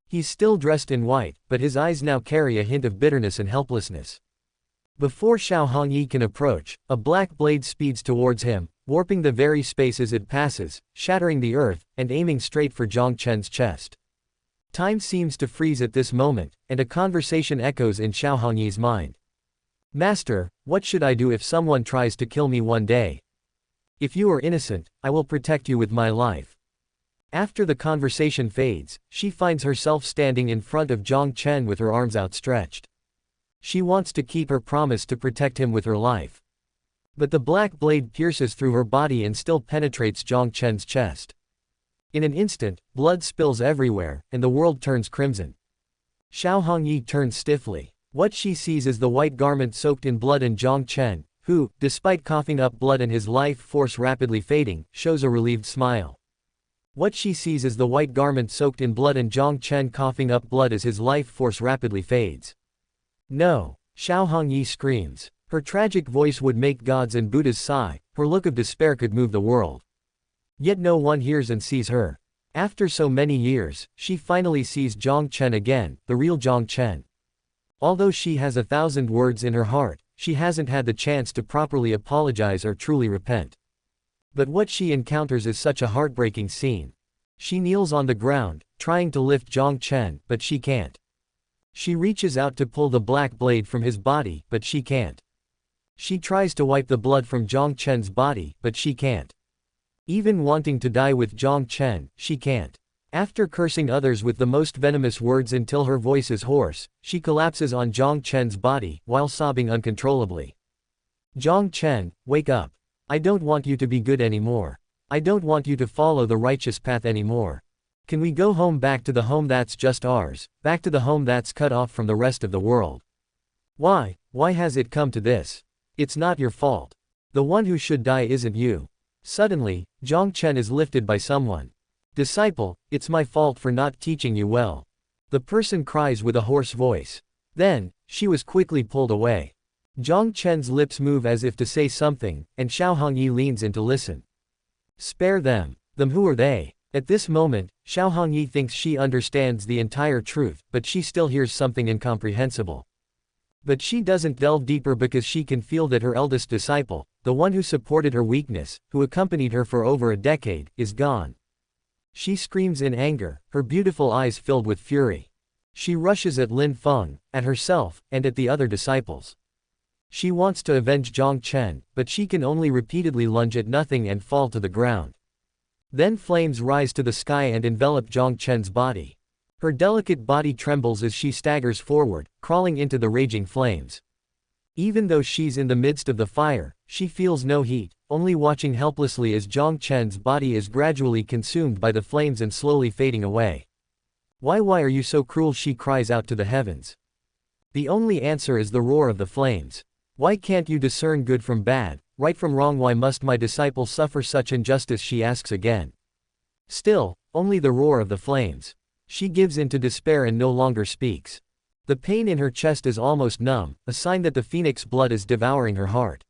He's still dressed in white, but his eyes now carry a hint of bitterness and helplessness. Before Xiao Hongyi can approach, a black blade speeds towards him, warping the very spaces it passes, shattering the earth, and aiming straight for Jiang Chen's chest. Time seems to freeze at this moment, and a conversation echoes in Xiao Hongyi's mind. "Master, what should I do if someone tries to kill me one day? If you are innocent, I will protect you with my life." After the conversation fades, she finds herself standing in front of Jiang Chen with her arms outstretched. She wants to keep her promise to protect him with her life. But the black blade pierces through her body and still penetrates Jiang Chen's chest. In an instant, blood spills everywhere, and the world turns crimson. Xiao Hongyi turns stiffly. What she sees is the white garment soaked in blood, and Jiang Chen, who, despite coughing up blood and his life force rapidly fading, shows a relieved smile. What she sees is the white garment soaked in blood and Jiang Chen coughing up blood as his life force rapidly fades. No! Xiao Hongyi screams. Her tragic voice would make gods and Buddhas sigh, her look of despair could move the world. Yet no one hears and sees her. After so many years, she finally sees Jiang Chen again, the real Jiang Chen. Although she has 1,000 words in her heart, she hasn't had the chance to properly apologize or truly repent. But what she encounters is such a heartbreaking scene. She kneels on the ground, trying to lift Jiang Chen, but she can't. She reaches out to pull the black blade from his body, but she can't. She tries to wipe the blood from Jiang Chen's body, but she can't. Even wanting to die with Jiang Chen, she can't. After cursing others with the most venomous words until her voice is hoarse, she collapses on Jiang Chen's body, while sobbing uncontrollably. Jiang Chen, wake up. I don't want you to be good anymore. I don't want you to follow the righteous path anymore. Can we go home, back to the home that's just ours, back to the home that's cut off from the rest of the world? Why has it come to this? It's not your fault. The one who should die isn't you. Suddenly, Jiang Chen is lifted by someone. Disciple, it's my fault for not teaching you well. The person cries with a hoarse voice. Then, she was quickly pulled away. Jiang Chen's lips move as if to say something, and Xiao Hongyi leans in to listen. Spare them. Them, who are they? At this moment, Xiao Hongyi thinks she understands the entire truth, but she still hears something incomprehensible. But she doesn't delve deeper because she can feel that her eldest disciple, the one who supported her weakness, who accompanied her for over a decade, is gone. She screams in anger, her beautiful eyes filled with fury. She rushes at Lin Feng, at herself, and at the other disciples. She wants to avenge Jiang Chen, but she can only repeatedly lunge at nothing and fall to the ground. Then flames rise to the sky and envelop Jiang Chen's body. Her delicate body trembles as she staggers forward, crawling into the raging flames. Even though she's in the midst of the fire, she feels no heat, only watching helplessly as Jiang Chen's body is gradually consumed by the flames and slowly fading away. Why are you so cruel? She cries out to the heavens. The only answer is the roar of the flames. Why can't you discern good from bad, right from wrong? Why must my disciple suffer such injustice? She asks again. Still, only the roar of the flames. She gives in to despair and no longer speaks. The pain in her chest is almost numb, a sign that the phoenix blood is devouring her heart.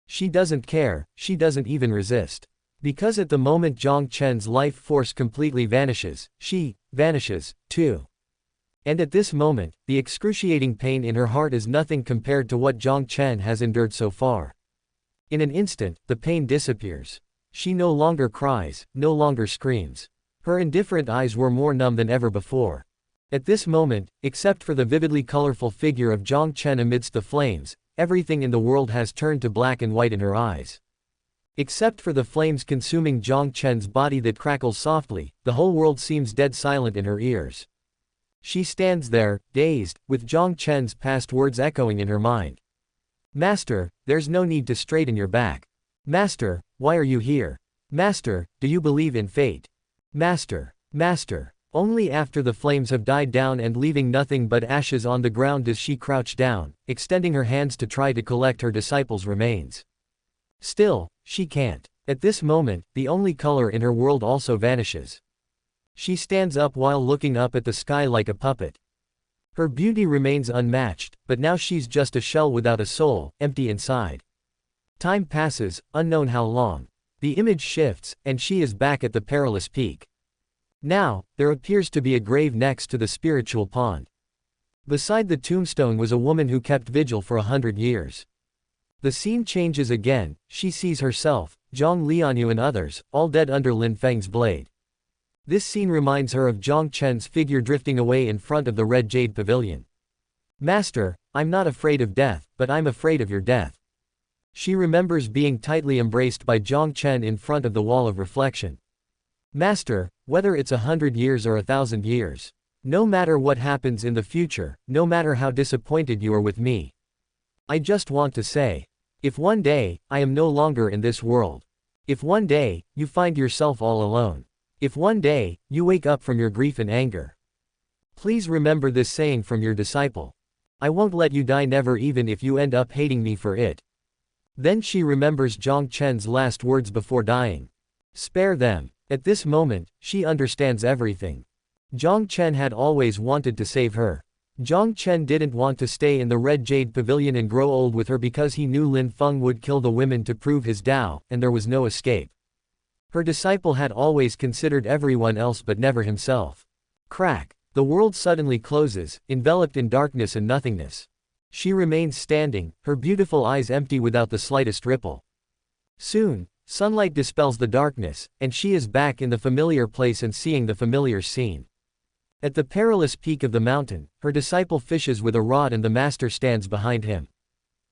She doesn't care, she doesn't even resist. Because at the moment Jiang Chen's life force completely vanishes, she vanishes, too. And at this moment, the excruciating pain in her heart is nothing compared to what Jiang Chen has endured so far. In an instant, the pain disappears. She no longer cries, no longer screams. Her indifferent eyes were more numb than ever before. At this moment, except for the vividly colorful figure of Jiang Chen amidst the flames, everything in the world has turned to black and white in her eyes. Except for the flames consuming Jiang Chen's body that crackles softly, the whole world seems dead silent in her ears. She stands there, dazed, with Jiang Chen's past words echoing in her mind. Master, there's no need to straighten your back. Master, why are you here? Master, do you believe in fate? Master. Only after the flames have died down and leaving nothing but ashes on the ground does she crouch down, extending her hands to try to collect her disciples' remains. Still, she can't. At this moment, the only color in her world also vanishes. She stands up while looking up at the sky like a puppet. Her beauty remains unmatched, but now she's just a shell without a soul, empty inside. Time passes, unknown how long. The image shifts, and she is back at the perilous peak. Now, there appears to be a grave next to the spiritual pond. Beside the tombstone was a woman who kept vigil for 100 years. The scene changes again, she sees herself, Jiang Lianyue and others, all dead under Lin Feng's blade. This scene reminds her of Jiang Chen's figure drifting away in front of the red jade pavilion. Master, I'm not afraid of death, but I'm afraid of your death. She remembers being tightly embraced by Jiang Chen in front of the wall of reflection. Master, whether it's 100 years or 1,000 years. No matter what happens in the future, no matter how disappointed you are with me. I just want to say. If one day, I am no longer in this world. If one day, you find yourself all alone. If one day, you wake up from your grief and anger. Please remember this saying from your disciple. I won't let you die never even if you end up hating me for it. Then she remembers Jiang Chen's last words before dying. Spare them. At this moment, she understands everything. Jiang Chen had always wanted to save her. Jiang Chen didn't want to stay in the Red Jade Pavilion and grow old with her because he knew Lin Feng would kill the women to prove his Tao, and there was no escape. Her disciple had always considered everyone else but never himself. Crack. The world suddenly closes, enveloped in darkness and nothingness. She remains standing, her beautiful eyes empty without the slightest ripple. Soon, sunlight dispels the darkness, and she is back in the familiar place and seeing the familiar scene. At the perilous peak of the mountain, her disciple fishes with a rod and the master stands behind him.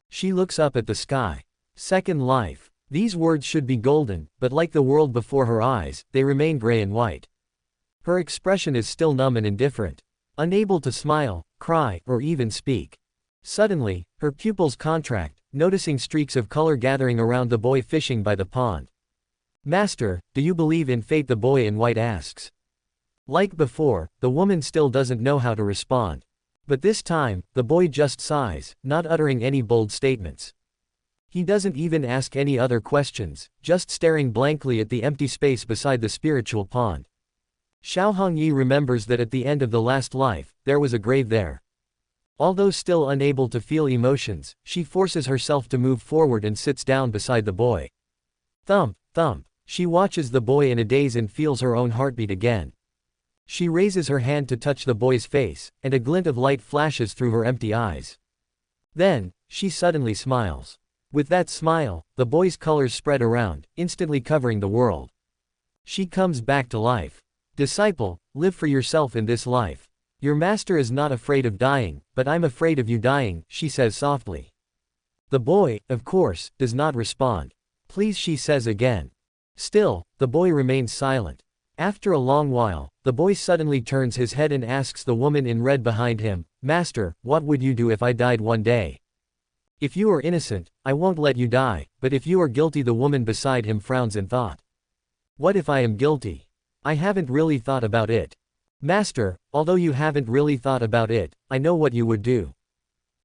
She looks up at the sky. Second life. These words should be golden, but like the world before her eyes, they remain gray and white. Her expression is still numb and indifferent. Unable to smile, cry, or even speak. Suddenly, her pupils contract, noticing streaks of color gathering around the boy fishing by the pond. Master, do you believe in fate? The boy in white asks. Like before, the woman still doesn't know how to respond. But this time, the boy just sighs, not uttering any bold statements. He doesn't even ask any other questions, just staring blankly at the empty space beside the spiritual pond. Xiao Hongyi remembers that at the end of the last life, there was a grave there. Although still unable to feel emotions, she forces herself to move forward and sits down beside the boy. Thump, thump. She watches the boy in a daze and feels her own heartbeat again. She raises her hand to touch the boy's face, and a glint of light flashes through her empty eyes. Then, she suddenly smiles. With that smile, the boy's colors spread around, instantly covering the world. She comes back to life. Disciple, live for yourself in this life. Your master is not afraid of dying, but I'm afraid of you dying, she says softly. The boy, of course, does not respond. Please, she says again. Still, the boy remains silent. After a long while, the boy suddenly turns his head and asks the woman in red behind him, Master, what would you do if I died one day? If you are innocent, I won't let you die, but if you are guilty, the woman beside him frowns in thought. What if I am guilty? I haven't really thought about it. Master, although you haven't really thought about it, I know what you would do.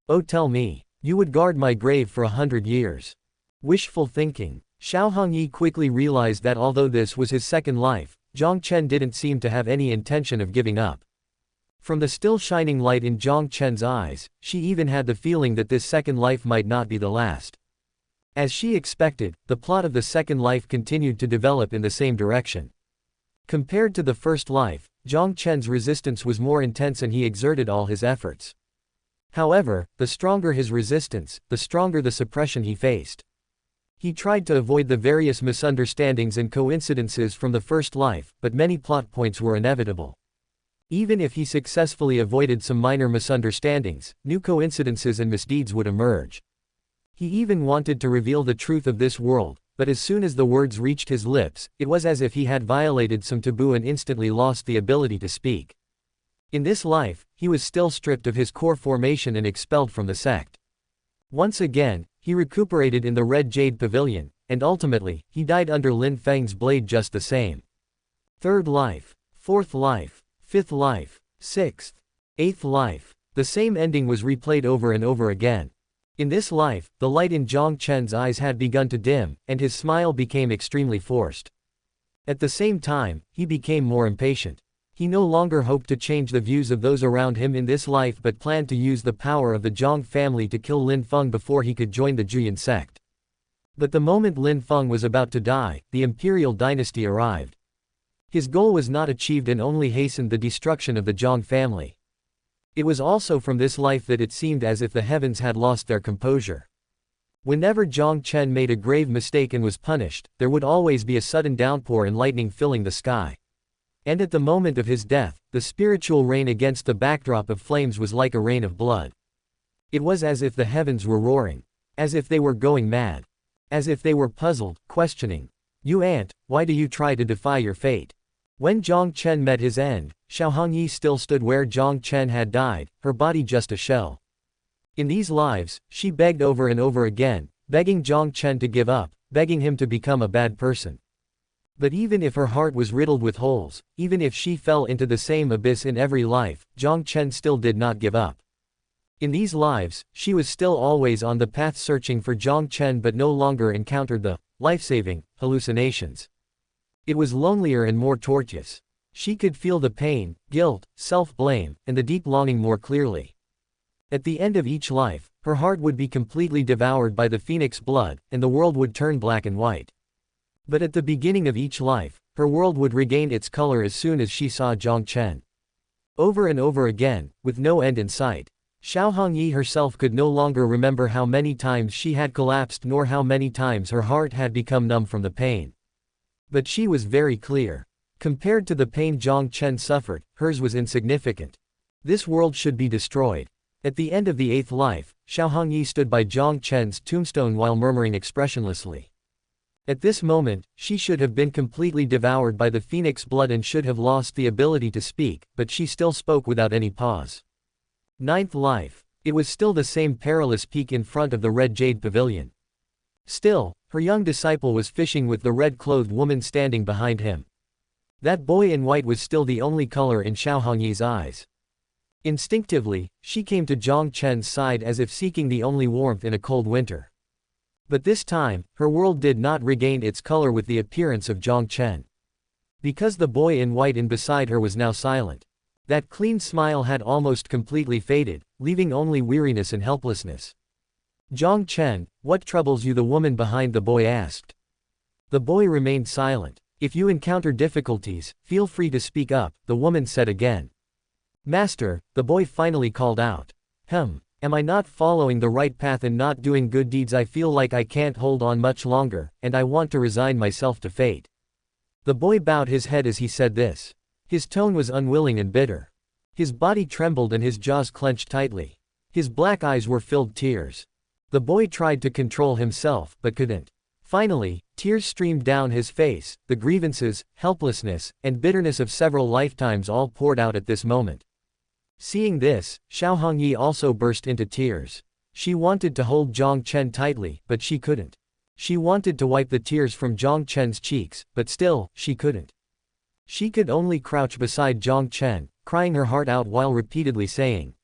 Oh, tell me. You would guard my grave for 100 years. Wishful thinking. Xiao Hongyi quickly realized that although this was his second life, Jiang Chen didn't seem to have any intention of giving up. From the still shining light in Jiang Chen's eyes, she even had the feeling that this second life might not be the last. As she expected, the plot of the second life continued to develop in the same direction. Compared to the first life, Jiang Chen's resistance was more intense and he exerted all his efforts. However, the stronger his resistance, the stronger the suppression he faced. He tried to avoid the various misunderstandings and coincidences from the first life, but many plot points were inevitable. Even if he successfully avoided some minor misunderstandings, new coincidences and misdeeds would emerge. He even wanted to reveal the truth of this world, but as soon as the words reached his lips, it was as if he had violated some taboo and instantly lost the ability to speak. In this life, he was still stripped of his core formation and expelled from the sect. Once again, he recuperated in the Red Jade Pavilion, and ultimately, he died under Lin Feng's blade just the same. Third life, fourth life, fifth life, sixth, eighth life. The same ending was replayed over and over again. In this life, the light in Jiang Chen's eyes had begun to dim, and his smile became extremely forced. At the same time, he became more impatient. He no longer hoped to change the views of those around him in this life but planned to use the power of the Jiang family to kill Lin Feng before he could join the Juyan sect. But the moment Lin Feng was about to die, the imperial dynasty arrived. His goal was not achieved and only hastened the destruction of the Jiang family. It was also from this life that it seemed as if the heavens had lost their composure. Whenever Jiang Chen made a grave mistake and was punished, there would always be a sudden downpour and lightning filling the sky. And at the moment of his death, the spiritual rain against the backdrop of flames was like a rain of blood. It was as if the heavens were roaring. As if they were going mad. As if they were puzzled, questioning. You ant, why do you try to defy your fate? When Jiang Chen met his end, Xiao Hongyi still stood where Jiang Chen had died, her body just a shell. In these lives, she begged over and over again, begging Jiang Chen to give up, begging him to become a bad person. But even if her heart was riddled with holes, even if she fell into the same abyss in every life, Jiang Chen still did not give up. In these lives, she was still always on the path searching for Jiang Chen but no longer encountered the life-saving hallucinations. It was lonelier and more tortuous. She could feel the pain, guilt, self-blame, and the deep longing more clearly. At the end of each life, her heart would be completely devoured by the phoenix blood, and the world would turn black and white. But at the beginning of each life, her world would regain its color as soon as she saw Jiang Chen. Over and over again, with no end in sight. Xiao Hongyi herself could no longer remember how many times she had collapsed nor how many times her heart had become numb from the pain. But she was very clear. Compared to the pain Jiang Chen suffered, hers was insignificant. This world should be destroyed. At the end of the 8th life, Xiao Hongyi stood by Jiang Chen's tombstone while murmuring expressionlessly. At this moment, she should have been completely devoured by the phoenix blood and should have lost the ability to speak, but she still spoke without any pause. 9th life. It was still the same perilous peak in front of the red jade pavilion. Still, her young disciple was fishing with the red-clothed woman standing behind him. That boy in white was still the only color in Xiao Hongyi's eyes. Instinctively, she came to Jiang Chen's side as if seeking the only warmth in a cold winter. But this time, her world did not regain its color with the appearance of Jiang Chen. Because the boy in white in beside her was now silent. That clean smile had almost completely faded, leaving only weariness and helplessness. Jiang Chen, what troubles you? The woman behind the boy asked. The boy remained silent. If you encounter difficulties, feel free to speak up, the woman said again. Master, the boy finally called out. Am I not following the right path and not doing good deeds? I feel like I can't hold on much longer, and I want to resign myself to fate. The boy bowed his head as he said this. His tone was unwilling and bitter. His body trembled and his jaws clenched tightly. His black eyes were filled with tears. The boy tried to control himself, but couldn't. Finally, tears streamed down his face, the grievances, helplessness, and bitterness of several lifetimes all poured out at this moment. Seeing this, Xiao Hongyi also burst into tears. She wanted to hold Jiang Chen tightly, but she couldn't. She wanted to wipe the tears from Jiang Chen's cheeks, but still, she couldn't. She could only crouch beside Jiang Chen, crying her heart out while repeatedly saying,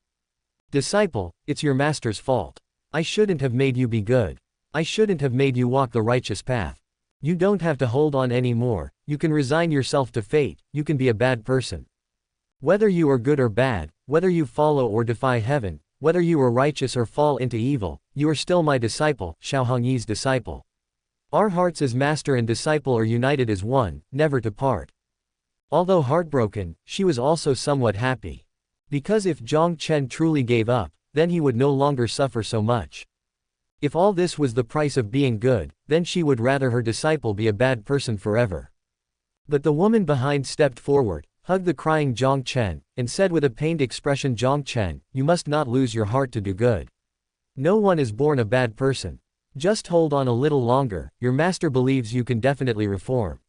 Disciple, it's your master's fault. I shouldn't have made you be good. I shouldn't have made you walk the righteous path. You don't have to hold on anymore, you can resign yourself to fate, you can be a bad person. Whether you are good or bad, whether you follow or defy heaven, whether you are righteous or fall into evil, you are still my disciple, Xiao Hongyi's disciple. Our hearts as master and disciple are united as one, never to part. Although heartbroken, she was also somewhat happy. Because if Jiang Chen truly gave up, then he would no longer suffer so much. If all this was the price of being good, then she would rather her disciple be a bad person forever. But the woman behind stepped forward, hugged the crying Jiang Chen, and said with a pained expression, Jiang Chen, you must not lose your heart to do good. No one is born a bad person. Just hold on a little longer, your master believes you can definitely reform.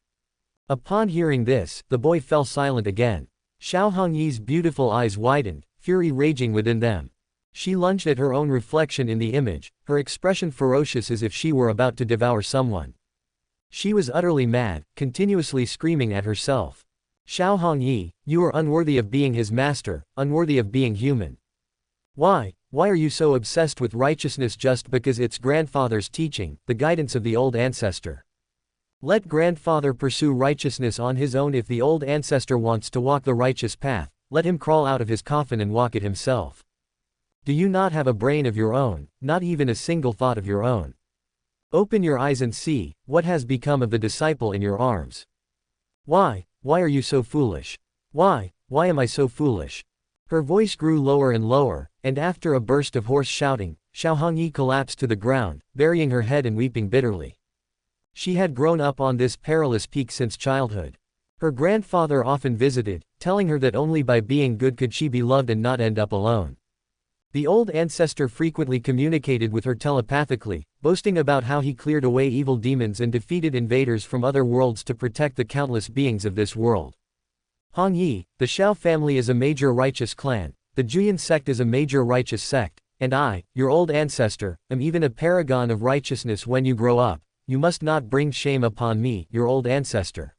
Upon hearing this, the boy fell silent again. Xiao Hongyi's beautiful eyes widened, fury raging within them. She lunged at her own reflection in the image, her expression ferocious as if she were about to devour someone. She was utterly mad, continuously screaming at herself. Xiao Hongyi, you are unworthy of being his master, unworthy of being human. Why are you so obsessed with righteousness just because it's grandfather's teaching, the guidance of the old ancestor? Let grandfather pursue righteousness on his own. If the old ancestor wants to walk the righteous path, let him crawl out of his coffin and walk it himself. Do you not have a brain of your own, not even a single thought of your own? Open your eyes and see, what has become of the disciple in your arms? Why are you so foolish? Why am I so foolish? Her voice grew lower and lower, and after a burst of hoarse shouting, Xiao Hongyi collapsed to the ground, burying her head and weeping bitterly. She had grown up on this perilous peak since childhood. Her grandfather often visited, telling her that only by being good could she be loved and not end up alone. The old ancestor frequently communicated with her telepathically, boasting about how he cleared away evil demons and defeated invaders from other worlds to protect the countless beings of this world. Hongyi, the Xiao family is a major righteous clan, the Juyan sect is a major righteous sect, And I, your old ancestor, am even a paragon of righteousness when you grow up. You must not bring shame upon me, your old ancestor.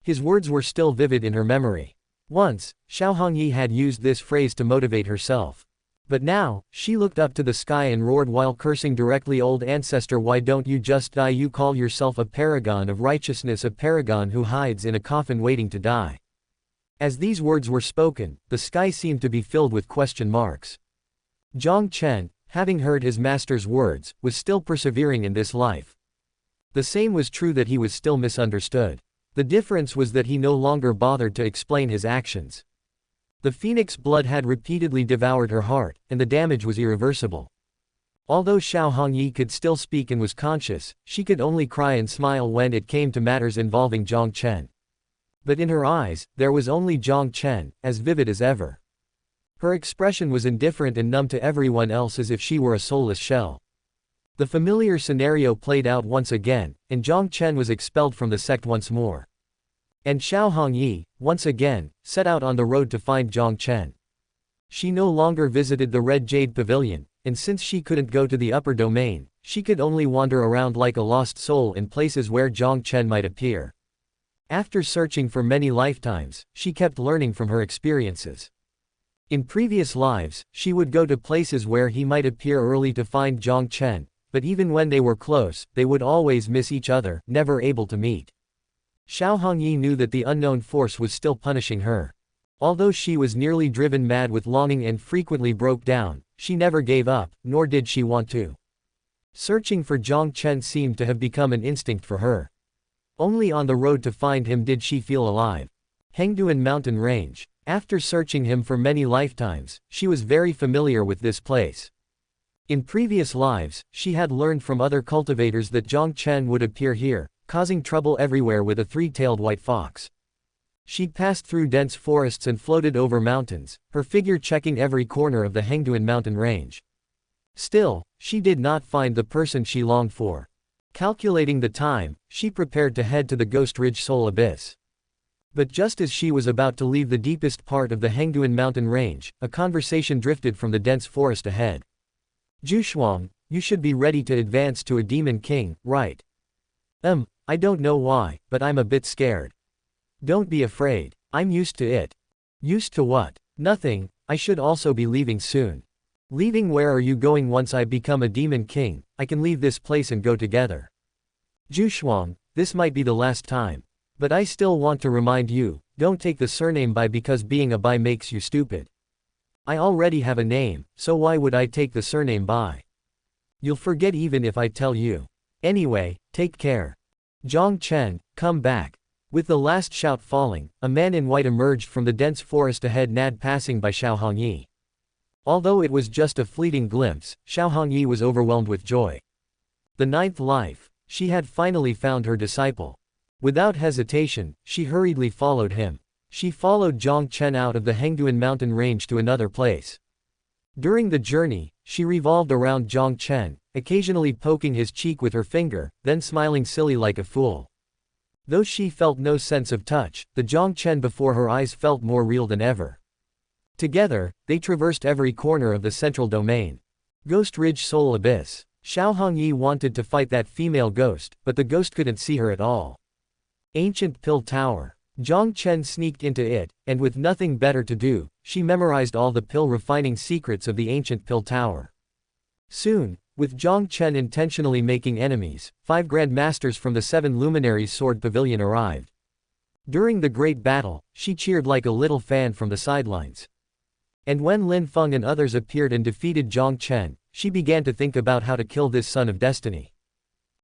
His words were still vivid in her memory. Once, Xiao Hongyi had used this phrase to motivate herself. But now, she looked up to the sky and roared while cursing directly, old ancestor, why don't you just die? You call yourself a paragon of righteousness, a paragon who hides in a coffin waiting to die. As these words were spoken, the sky seemed to be filled with question marks. Jiang Chen, having heard his master's words, was still persevering in this life. The same was true that he was still misunderstood. The difference was that he no longer bothered to explain his actions. The phoenix blood had repeatedly devoured her heart, and the damage was irreversible. Although Xiao Hongyi could still speak and was conscious, she could only cry and smile when it came to matters involving Jiang Chen. But in her eyes, there was only Jiang Chen, as vivid as ever. Her expression was indifferent and numb to everyone else, as if she were a soulless shell. The familiar scenario played out once again, and Jiang Chen was expelled from the sect once more. And Xiao Hongyi, once again, set out on the road to find Jiang Chen. She no longer visited the Red Jade Pavilion, and since she couldn't go to the upper domain, she could only wander around like a lost soul in places where Jiang Chen might appear. After searching for many lifetimes, she kept learning from her experiences. In previous lives, she would go to places where he might appear early to find Jiang Chen, but even when they were close, they would always miss each other, never able to meet. Xiao Hongyi knew that the unknown force was still punishing her. Although she was nearly driven mad with longing and frequently broke down, she never gave up, nor did she want to. Searching for Jiang Chen seemed to have become an instinct for her. Only on the road to find him did she feel alive. Hengduan Mountain Range. After searching him for many lifetimes, she was very familiar with this place. In previous lives, she had learned from other cultivators that Jiang Chen would appear here, causing trouble everywhere with a three-tailed white fox. She passed through dense forests and floated over mountains, her figure checking every corner of the Hengduan mountain range. Still, she did not find the person she longed for. Calculating the time, she prepared to head to the Ghost Ridge Soul Abyss. But just as she was about to leave the deepest part of the Hengduan mountain range, a conversation drifted from the dense forest ahead. Zhu, you should be ready to advance to a demon king, right? I don't know why, but I'm a bit scared. Don't be afraid. I'm used to it. Used to what? Nothing. I should also be leaving soon. Leaving? Where are you going? Once I become a demon king, I can leave this place and go together. Zhu, this might be the last time. But I still want to remind you, don't take the surname Bai because being a Bai makes you stupid. I already have a name, so why would I take the surname Bai? You'll forget even if I tell you. Anyway, take care. Jiang Chen, come back. With the last shout falling, a man in white emerged from the dense forest ahead, passing by Xiao Hongyi. Although it was just a fleeting glimpse, Xiao Hongyi was overwhelmed with joy. The ninth life. She had finally found her disciple. Without hesitation, she hurriedly followed him. She followed Jiang Chen out of the Hengduan mountain range to another place. During the journey, she revolved around Jiang Chen, occasionally poking his cheek with her finger, then smiling silly like a fool. Though she felt no sense of touch, the Jiang Chen before her eyes felt more real than ever. Together, they traversed every corner of the central domain. Ghost Ridge Soul Abyss. Xiao Hongyi wanted to fight that female ghost, but the ghost couldn't see her at all. Ancient Pill Tower. Jiang Chen sneaked into it, and with nothing better to do, she memorized all the pill refining secrets of the ancient Pill Tower. Soon, with Jiang Chen intentionally making enemies, 5 Grand Masters from the 7 Luminaries Sword Pavilion arrived. During the great battle, she cheered like a little fan from the sidelines. And when Lin Feng and others appeared and defeated Jiang Chen, she began to think about how to kill this son of destiny.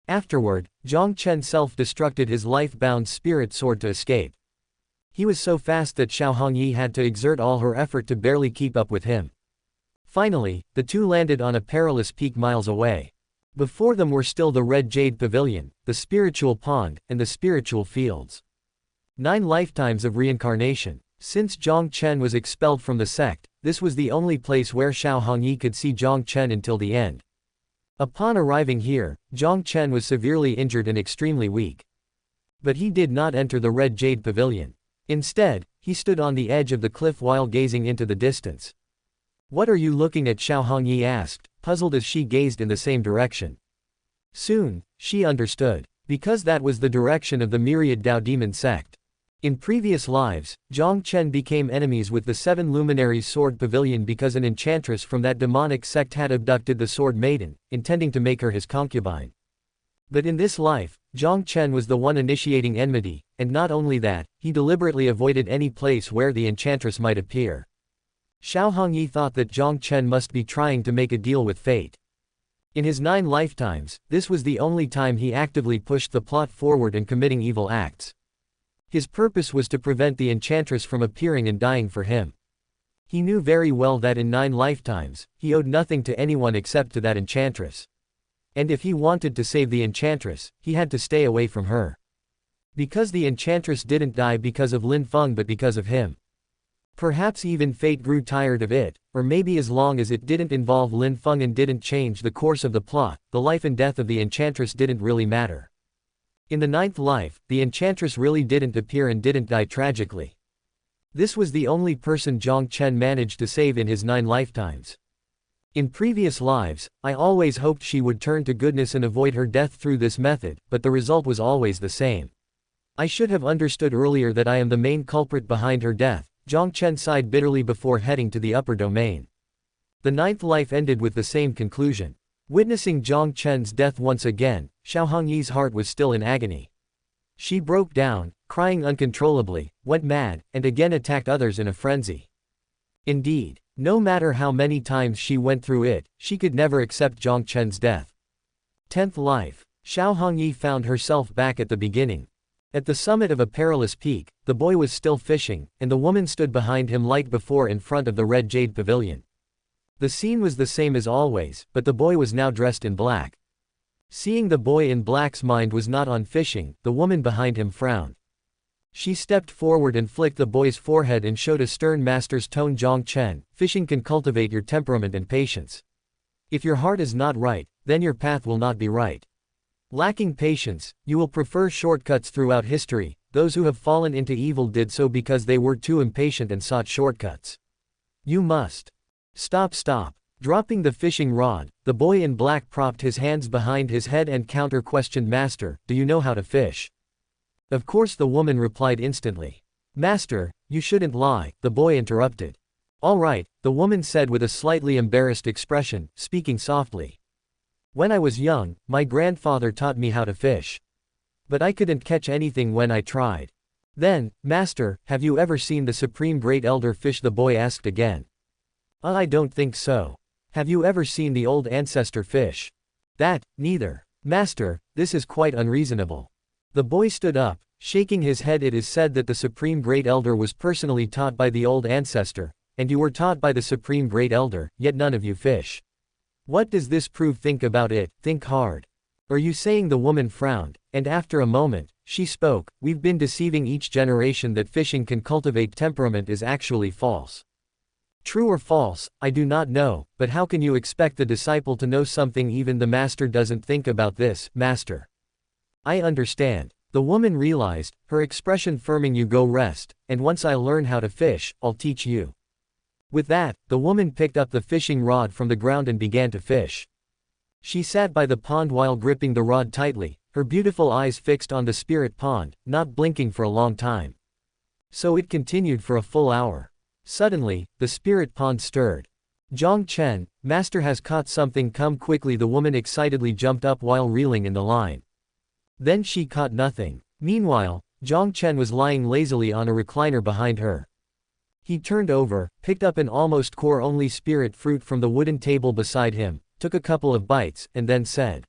Afterward, Jiang Chen self-destructed his life-bound spirit sword to escape. He was so fast that Xiao Hongyi had to exert all her effort to barely keep up with him. Finally, the two landed on a perilous peak miles away. Before them were still the Red Jade Pavilion, the spiritual pond, and the spiritual fields. 9 lifetimes of reincarnation. Since Jiang Chen was expelled from the sect, this was the only place where Xiao Hongyi could see Jiang Chen until the end. Upon arriving here, Jiang Chen was severely injured and extremely weak. But he did not enter the Red Jade Pavilion. Instead, he stood on the edge of the cliff while gazing into the distance. What are you looking at? Xiao Hongyi asked, puzzled as she gazed in the same direction. Soon, she understood. Because that was the direction of the myriad Dao demon sect. In previous lives, Jiang Chen became enemies with the Seven Luminaries Sword Pavilion because an enchantress from that demonic sect had abducted the Sword Maiden, intending to make her his concubine. But in this life, Jiang Chen was the one initiating enmity, and not only that, he deliberately avoided any place where the enchantress might appear. Xiao Hongyi thought that Jiang Chen must be trying to make a deal with fate. In his 9 lifetimes, this was the only time he actively pushed the plot forward and committing evil acts. His purpose was to prevent the enchantress from appearing and dying for him. He knew very well that in 9 lifetimes, he owed nothing to anyone except to that enchantress. And if he wanted to save the enchantress, he had to stay away from her. Because the enchantress didn't die because of Lin Feng but because of him. Perhaps even fate grew tired of it, or maybe as long as it didn't involve Lin Feng and didn't change the course of the plot, the life and death of the enchantress didn't really matter. In the 9th life, the enchantress really didn't appear and didn't die tragically. This was the only person Jiang Chen managed to save in his 9 lifetimes. In previous lives, I always hoped she would turn to goodness and avoid her death through this method, but the result was always the same. I should have understood earlier that I am the main culprit behind her death. Jiang Chen sighed bitterly before heading to the upper domain. The 9th life ended with the same conclusion. Witnessing Jiang Chen's death once again, Xiao Hongyi's heart was still in agony. She broke down, crying uncontrollably, went mad, and again attacked others in a frenzy. Indeed, no matter how many times she went through it, she could never accept Jiang Chen's death. 10th life. Xiao Hongyi found herself back at the beginning. At the summit of a perilous peak, the boy was still fishing, and the woman stood behind him like before in front of the red jade pavilion. The scene was the same as always, but the boy was now dressed in black. Seeing the boy in black's mind was not on fishing, the woman behind him frowned. She stepped forward and flicked the boy's forehead and showed a stern master's tone. Jiang Chen, fishing can cultivate your temperament and patience. If your heart is not right, then your path will not be right. Lacking patience, you will prefer shortcuts throughout history. Those who have fallen into evil did so because they were too impatient and sought shortcuts. You must stop. Dropping the fishing rod, the boy in black propped his hands behind his head and counter-questioned, Master, do you know how to fish? Of course, the woman replied instantly. Master, you shouldn't lie, the boy interrupted. All right, the woman said with a slightly embarrassed expression, speaking softly. When I was young, my grandfather taught me how to fish. But I couldn't catch anything when I tried. Then, Master, have you ever seen the Supreme Great Elder fish? The boy asked again. I don't think so. Have you ever seen the old ancestor fish? That, neither. Master, this is quite unreasonable. The boy stood up, shaking his head. It is said that the Supreme Great Elder was personally taught by the old ancestor, and you were taught by the Supreme Great Elder, yet none of you fish. What does this prove? Think about it, think hard. Are you saying? The woman frowned, and after a moment, she spoke. We've been deceiving each generation that fishing can cultivate temperament is actually false. True or false, I do not know, but how can you expect the disciple to know something even the master doesn't think about this? Master, I understand. The woman realized, her expression firming. You go rest, and once I learn how to fish, I'll teach you. With that, the woman picked up the fishing rod from the ground and began to fish. She sat by the pond while gripping the rod tightly, her beautiful eyes fixed on the spirit pond, not blinking for a long time. So it continued for a full hour. Suddenly, the spirit pond stirred. Jiang Chen, Master has caught something, come quickly. The woman excitedly jumped up while reeling in the line. Then she caught nothing. Meanwhile, Jiang Chen was lying lazily on a recliner behind her. He turned over, picked up an almost core-only spirit fruit from the wooden table beside him, took a couple of bites, and then said,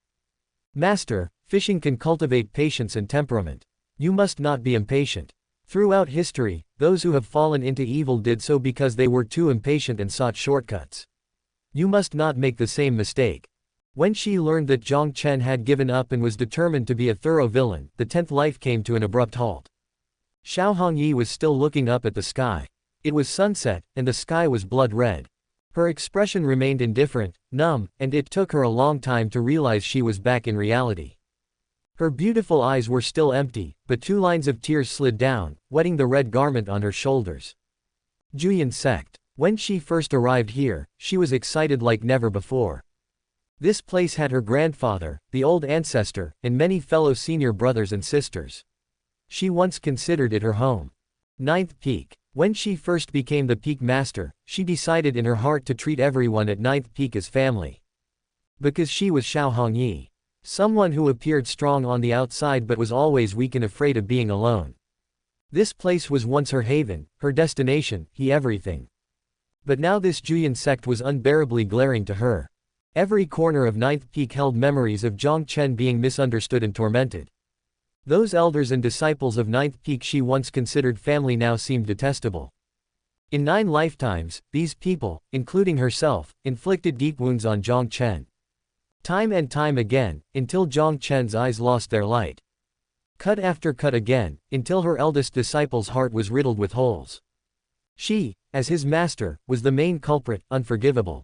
Master, fishing can cultivate patience and temperament. You must not be impatient. Throughout history, those who have fallen into evil did so because they were too impatient and sought shortcuts. You must not make the same mistake. When she learned that Jiang Chen had given up and was determined to be a thorough villain, the 10th life came to an abrupt halt. Xiao Hongyi was still looking up at the sky. It was sunset, and the sky was blood red. Her expression remained indifferent, numb, and it took her a long time to realize she was back in reality. Her beautiful eyes were still empty, but 2 lines of tears slid down, wetting the red garment on her shoulders. Juyin sect. When she first arrived here, she was excited like never before. This place had her grandfather, the old ancestor, and many fellow senior brothers and sisters. She once considered it her home. Ninth Peak. When she first became the Peak Master, she decided in her heart to treat everyone at Ninth Peak as family. Because she was Xiao Hongyi. Someone who appeared strong on the outside but was always weak and afraid of being alone. This place was once her haven, her destination, everything. But now this Juyin sect was unbearably glaring to her. Every corner of Ninth Peak held memories of Jiang Chen being misunderstood and tormented. Those elders and disciples of Ninth Peak she once considered family now seemed detestable. In 9 lifetimes, these people, including herself, inflicted deep wounds on Jiang Chen. Time and time again, until Jiang Chen's eyes lost their light. Cut after cut again, until her eldest disciple's heart was riddled with holes. She, as his master, was the main culprit, unforgivable.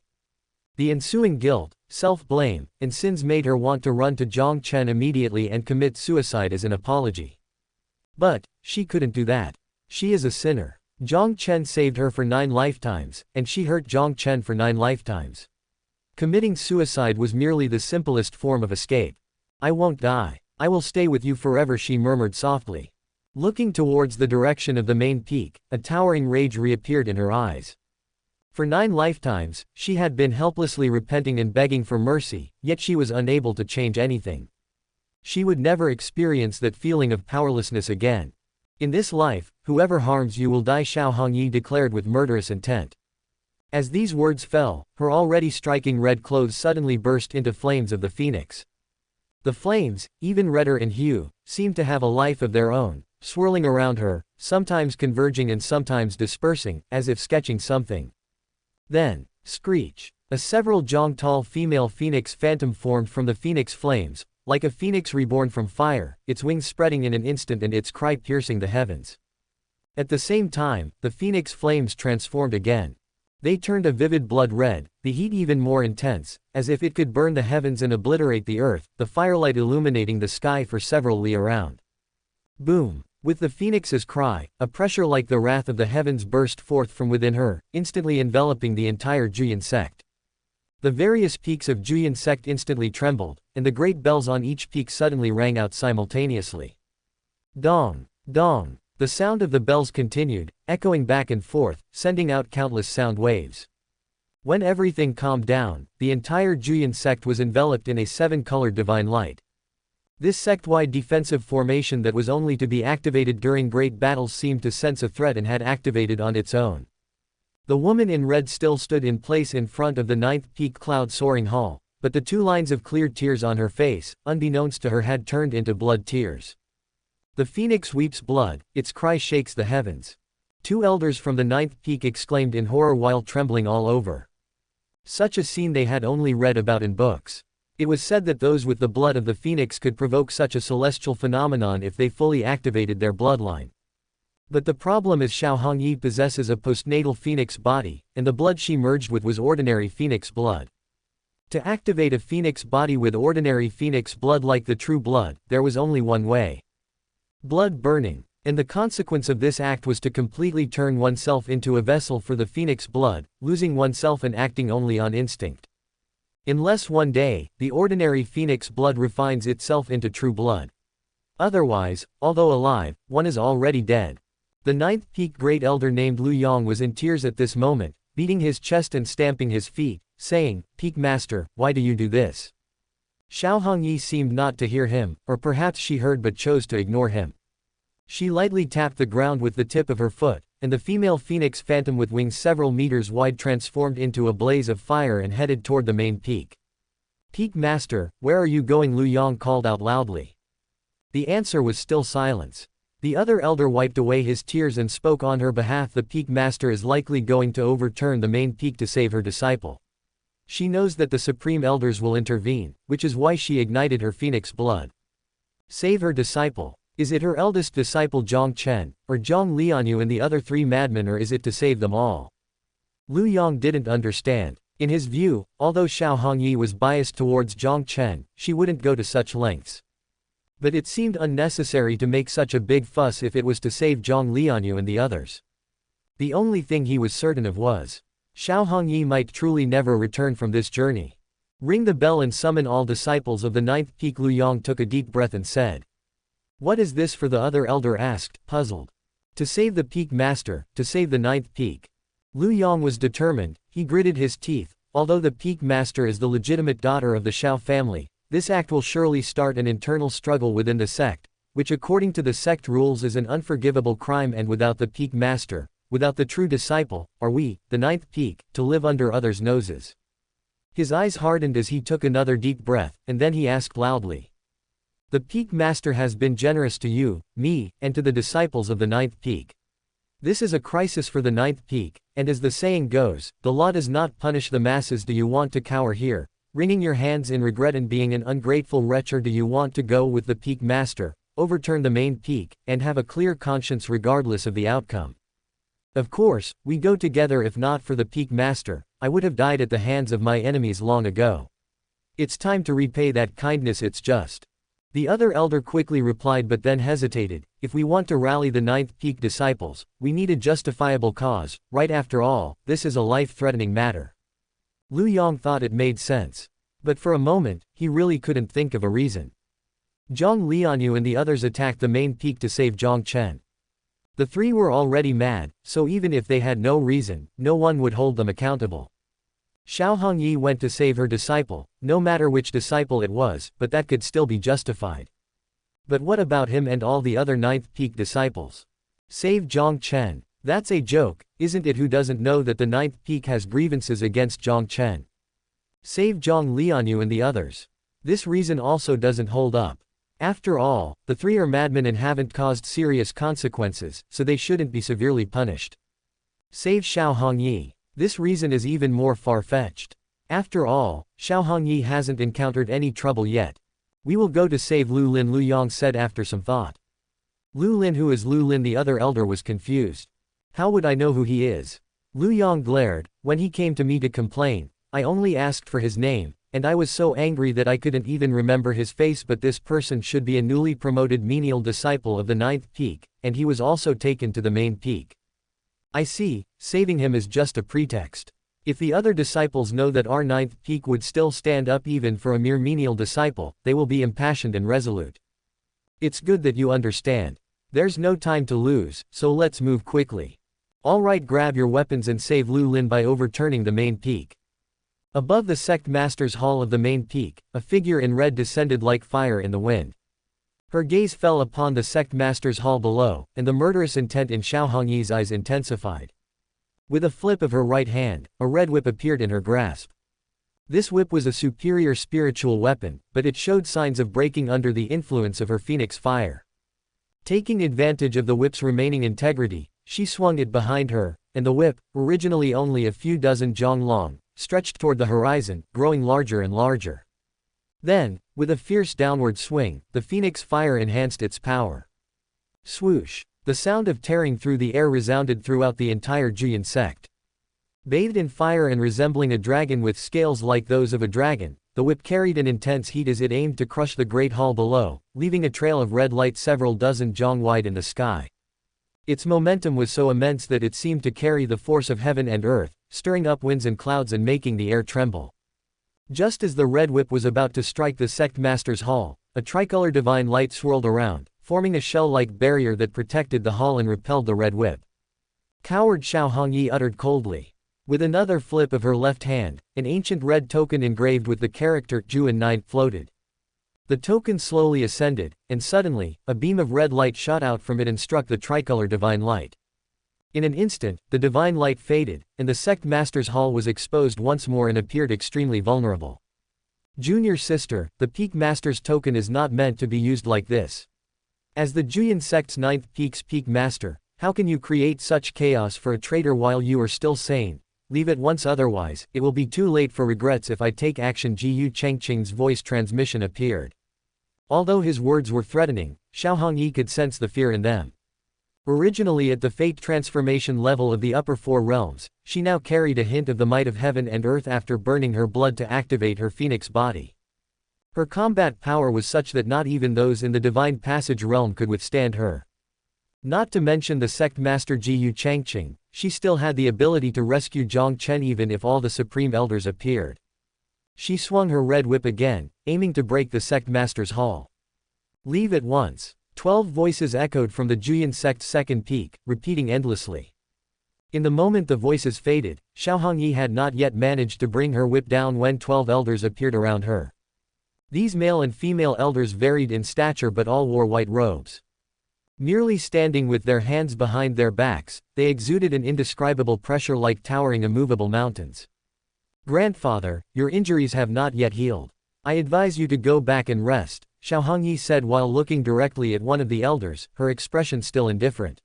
The ensuing guilt, self-blame, and sins made her want to run to Jiang Chen immediately and commit suicide as an apology. But, she couldn't do that. She is a sinner. Jiang Chen saved her for 9 lifetimes, and she hurt Jiang Chen for 9 lifetimes. Committing suicide was merely the simplest form of escape. I won't die. I will stay with you forever, she murmured softly. Looking towards the direction of the main peak, a towering rage reappeared in her eyes. For 9 lifetimes, she had been helplessly repenting and begging for mercy, yet she was unable to change anything. She would never experience that feeling of powerlessness again. In this life, whoever harms you will die, Xiao Hongyi declared with murderous intent. As these words fell, her already striking red clothes suddenly burst into flames of the phoenix. The flames, even redder in hue, seemed to have a life of their own, swirling around her, sometimes converging and sometimes dispersing, as if sketching something. Then, screech! A several jong tall female phoenix phantom formed from the phoenix flames, like a phoenix reborn from fire, its wings spreading in an instant and its cry piercing the heavens. At the same time, the phoenix flames transformed again. They turned a vivid blood red, the heat even more intense, as if it could burn the heavens and obliterate the earth, the firelight illuminating the sky for several li around. Boom! With the phoenix's cry, a pressure like the wrath of the heavens burst forth from within her, instantly enveloping the entire Juyin sect. The various peaks of Juyin sect instantly trembled, and the great bells on each peak suddenly rang out simultaneously. Dong! Dong! The sound of the bells continued, echoing back and forth, sending out countless sound waves. When everything calmed down, the entire Juyin sect was enveloped in a 7-colored divine light. This sect-wide defensive formation that was only to be activated during great battles seemed to sense a threat and had activated on its own. The woman in red still stood in place in front of the 9th peak cloud-soaring hall, but the 2 lines of clear tears on her face, unbeknownst to her, had turned into blood tears. The phoenix weeps blood, its cry shakes the heavens. 2 elders from the 9th peak exclaimed in horror while trembling all over. Such a scene they had only read about in books. It was said that those with the blood of the phoenix could provoke such a celestial phenomenon if they fully activated their bloodline. But the problem is Xiao Hongyi possesses a postnatal phoenix body, and the blood she merged with was ordinary phoenix blood. To activate a phoenix body with ordinary phoenix blood like the true blood, there was only one way. Blood burning. And the consequence of this act was to completely turn oneself into a vessel for the phoenix blood, losing oneself and acting only on instinct. Unless one day, the ordinary phoenix blood refines itself into true blood. Otherwise, although alive, one is already dead. The 9th peak great elder named Lu Yang was in tears at this moment, beating his chest and stamping his feet, saying, "Peak Master, why do you do this?" Xiao Hongyi seemed not to hear him, or perhaps she heard but chose to ignore him. She lightly tapped the ground with the tip of her foot, and the female phoenix phantom with wings several meters wide transformed into a blaze of fire and headed toward the main peak. "Peak Master, where are you going?" Lu Yang called out loudly. The answer was still silence. The other elder wiped away his tears and spoke on her behalf. "The Peak Master is likely going to overturn the main peak to save her disciple. She knows that the Supreme Elders will intervene, which is why she ignited her phoenix blood. Save her disciple. Is it her eldest disciple Jiang Chen, or Jiang Lianyue and the other 3 madmen, or is it to save them all?" Lu Yang didn't understand. In his view, although Xiao Hongyi was biased towards Jiang Chen, she wouldn't go to such lengths. But it seemed unnecessary to make such a big fuss if it was to save Jiang Lianyue and the others. The only thing he was certain of was, Xiao Hongyi might truly never return from this journey. Ring the bell and summon all disciples of the ninth peak. Lu Yong took a deep breath and said. What is this for? The other elder asked, puzzled. To save the peak master, to save the ninth peak. Lu Yong was determined, he gritted his teeth. Although the peak master is the legitimate daughter of the Xiao family, this act will surely start an internal struggle within the sect, which according to the sect rules is an unforgivable crime, and without the peak master, without the true disciple, are we, the ninth peak, to live under others' noses. His eyes hardened as he took another deep breath, and then he asked loudly. The peak master has been generous to you, me, and to the disciples of the ninth peak. This is a crisis for the ninth peak, and as the saying goes, the law does not punish the masses. Do you want to cower here, wringing your hands in regret and being an ungrateful wretch, or do you want to go with the peak master, overturn the main peak, and have a clear conscience regardless of the outcome? Of course, we go together. If not for the peak master, I would have died at the hands of my enemies long ago. It's time to repay that kindness, it's just. The other elder quickly replied, but then hesitated. If we want to rally the ninth peak disciples, we need a justifiable cause, right? After all, this is a life-threatening matter. Lu Yong thought it made sense. But for a moment, he really couldn't think of a reason. Jiang Lianyue and the others attacked the main peak to save Jiang Chen. The three were already mad, so even if they had no reason, no one would hold them accountable. Xiao Hongyi went to save her disciple, no matter which disciple it was, but that could still be justified. But what about him and all the other ninth peak disciples? Save Jiang Chen. That's a joke, isn't it? Who doesn't know that the ninth peak has grievances against Jiang Chen? Save Jiang Lianyue and the others. This reason also doesn't hold up. After all, the three are madmen and haven't caused serious consequences, so they shouldn't be severely punished. Save Xiao Hongyi. This reason is even more far-fetched. After all, Xiao Hongyi hasn't encountered any trouble yet. We will go to save Lu Lin, Lu Yong said after some thought. Lu Lin? Who is Lu Lin? The other elder was confused. How would I know who he is? Lu Yong glared. When he came to me to complain, I only asked for his name, and I was so angry that I couldn't even remember his face. But this person should be a newly promoted menial disciple of the ninth peak, and he was also taken to the main peak. I see, saving him is just a pretext. If the other disciples know that our ninth peak would still stand up even for a mere menial disciple, they will be impassioned and resolute. It's good that you understand. There's no time to lose, so let's move quickly. All right, grab your weapons and save Lu Lin by overturning the main peak. Above the sect master's hall of the main peak, a figure in red descended like fire in the wind. Her gaze fell upon the sect master's hall below, and the murderous intent in Xiao Hongyi's eyes intensified. With a flip of her right hand, a red whip appeared in her grasp. This whip was a superior spiritual weapon, but it showed signs of breaking under the influence of her phoenix fire. Taking advantage of the whip's remaining integrity, she swung it behind her, and the whip, originally only a few dozen zhang long, stretched toward the horizon, growing larger and larger. Then, with a fierce downward swing, the phoenix fire enhanced its power. Swoosh! The sound of tearing through the air resounded throughout the entire Juyin sect. Bathed in fire and resembling a dragon with scales like those of a dragon, the whip carried an intense heat as it aimed to crush the great hall below, leaving a trail of red light several dozen zhang wide in the sky. Its momentum was so immense that it seemed to carry the force of heaven and earth, stirring up winds and clouds and making the air tremble. Just as the red whip was about to strike the sect master's hall, a tricolor divine light swirled around, forming a shell-like barrier that protected the hall and repelled the red whip. Coward, Xiao Hongyi uttered coldly. With another flip of her left hand, an ancient red token engraved with the character Juyin 9 floated. The token slowly ascended, and suddenly, a beam of red light shot out from it and struck the tricolor divine light. In an instant, the divine light faded, and the sect master's hall was exposed once more and appeared extremely vulnerable. Junior sister, the peak master's token is not meant to be used like this. As the Juyin sect's ninth peak's peak master, how can you create such chaos for a traitor while you are still sane? Leave at once, otherwise, it will be too late for regrets if I take action. Jiyu Chengqing's voice transmission appeared. Although his words were threatening, Xiao Hongyi could sense the fear in them. Originally at the fate transformation level of the upper four realms, she now carried a hint of the might of heaven and earth after burning her blood to activate her phoenix body. Her combat power was such that not even those in the divine passage realm could withstand her. Not to mention the sect master Jiyu Changqing, she still had the ability to rescue Jiang Chen even if all the supreme elders appeared. She swung her red whip again, aiming to break the sect master's hull. Leave at once. 12 voices echoed from the Juyan sect's second peak, repeating endlessly. In the moment the voices faded, Xiao Hongyi had not yet managed to bring her whip down when 12 elders appeared around her. These male and female elders varied in stature but all wore white robes. Merely standing with their hands behind their backs, they exuded an indescribable pressure like towering immovable mountains. Grandfather, your injuries have not yet healed. I advise you to go back and rest, Xiao Hongyi said while looking directly at one of the elders, her expression still indifferent.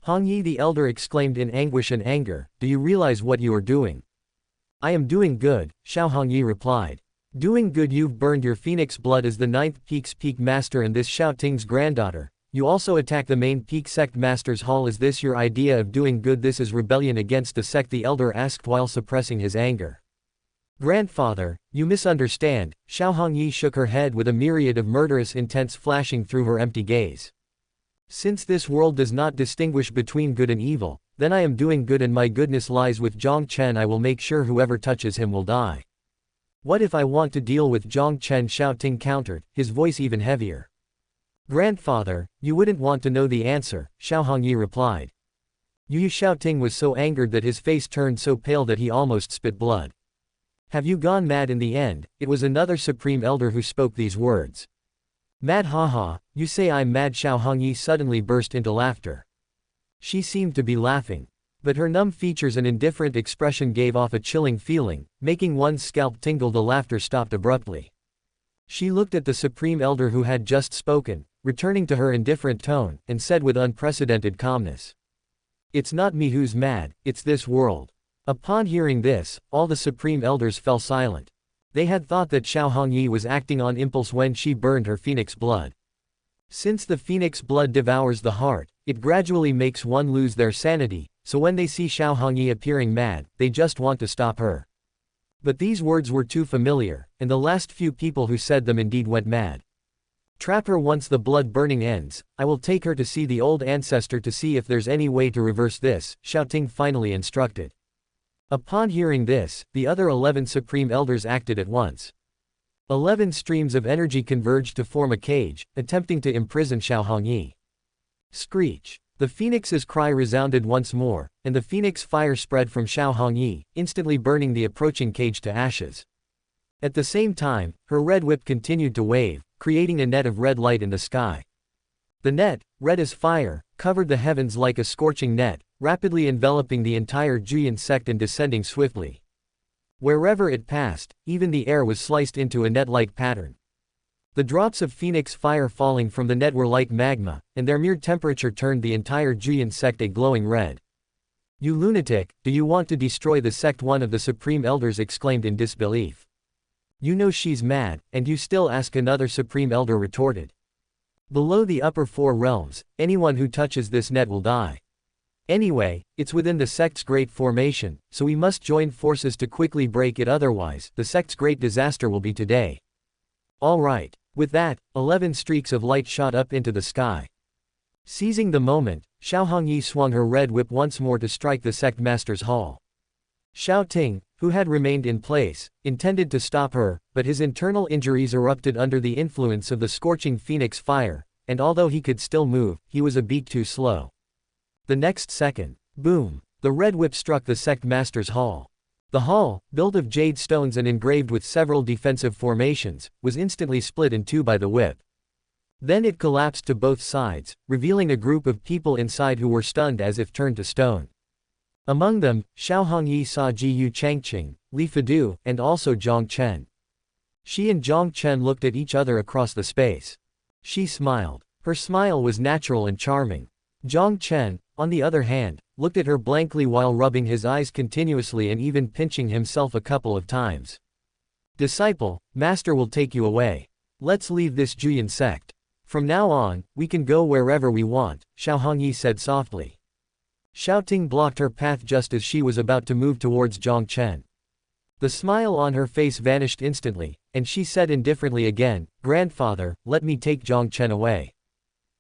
Hongyi the elder exclaimed in anguish and anger, do you realize what you are doing? I am doing good, Xiao Hongyi replied. Doing good. You've burned your phoenix blood as the 9th peak's peak master and this Xiao Ting's granddaughter. You also attack the main peak sect master's hall. Is this your idea of doing good? This is rebellion against the sect, the elder asked while suppressing his anger. Grandfather, you misunderstand, Xiao Hongyi shook her head with a myriad of murderous intents flashing through her empty gaze. Since this world does not distinguish between good and evil, then I am doing good and my goodness lies with Jiang Chen. I will make sure whoever touches him will die. What if I want to deal with Jiang Chen? Xiao Ting countered, his voice even heavier. Grandfather, you wouldn't want to know the answer, Xiao Hongyi replied. Yu Xiao Ting was so angered that his face turned so pale that he almost spit blood. Have you gone mad? In the end, it was another supreme elder who spoke these words. Mad? Haha, you say I'm mad? Xiao Hongyi suddenly burst into laughter. She seemed to be laughing. But her numb features and indifferent expression gave off a chilling feeling, making one's scalp tingle. The laughter stopped abruptly. She looked at the supreme elder who had just spoken, returning to her indifferent tone, and said with unprecedented calmness. It's not me who's mad, it's this world. Upon hearing this, all the supreme elders fell silent. They had thought that Xiao Hongyi was acting on impulse when she burned her phoenix blood. Since the phoenix blood devours the heart, it gradually makes one lose their sanity, so when they see Xiao Hongyi appearing mad, they just want to stop her. But these words were too familiar, and the last few people who said them indeed went mad. Trap her once the blood burning ends. I will take her to see the old ancestor to see if there's any way to reverse this, Xiao Ting finally instructed. Upon hearing this, the other 11 supreme elders acted at once. 11 streams of energy converged to form a cage, attempting to imprison Xiao Hongyi. Screech! The phoenix's cry resounded once more, and the phoenix fire spread from Xiao Hongyi, instantly burning the approaching cage to ashes. At the same time, her red whip continued to wave, creating a net of red light in the sky. The net, red as fire, covered the heavens like a scorching net, rapidly enveloping the entire Juyan sect and descending swiftly. Wherever it passed, even the air was sliced into a net-like pattern. The drops of phoenix fire falling from the net were like magma, and their mere temperature turned the entire Juyan sect a glowing red. You lunatic, do you want to destroy the sect? One of the supreme elders exclaimed in disbelief. You know she's mad, and you still ask? Another supreme elder retorted. Below the upper 4 realms, anyone who touches this net will die. Anyway, it's within the sect's great formation, so we must join forces to quickly break it, otherwise, the sect's great disaster will be today. All right. With that, 11 streaks of light shot up into the sky. Seizing the moment, Xiao Hongyi swung her red whip once more to strike the sect master's hall. Xiao Ting, who had remained in place, intended to stop her, but his internal injuries erupted under the influence of the scorching phoenix fire, and although he could still move, he was a beat too slow. The next second, boom, the red whip struck the sect master's hall. The hall, built of jade stones and engraved with several defensive formations, was instantly split in 2 by the whip. Then it collapsed to both sides, revealing a group of people inside who were stunned as if turned to stone. Among them, Xiao Hongyi saw Jiyu Changqing, Li Fadu, and also Jiang Chen. She and Jiang Chen looked at each other across the space. She smiled. Her smile was natural and charming. Jiang Chen, on the other hand, looked at her blankly while rubbing his eyes continuously and even pinching himself a couple of times. Disciple, master will take you away. Let's leave this Juyan sect. From now on, we can go wherever we want, Xiao Hongyi said softly. Xiao Ting blocked her path just as she was about to move towards Jiang Chen. The smile on her face vanished instantly, and she said indifferently again, Grandfather, let me take Jiang Chen away.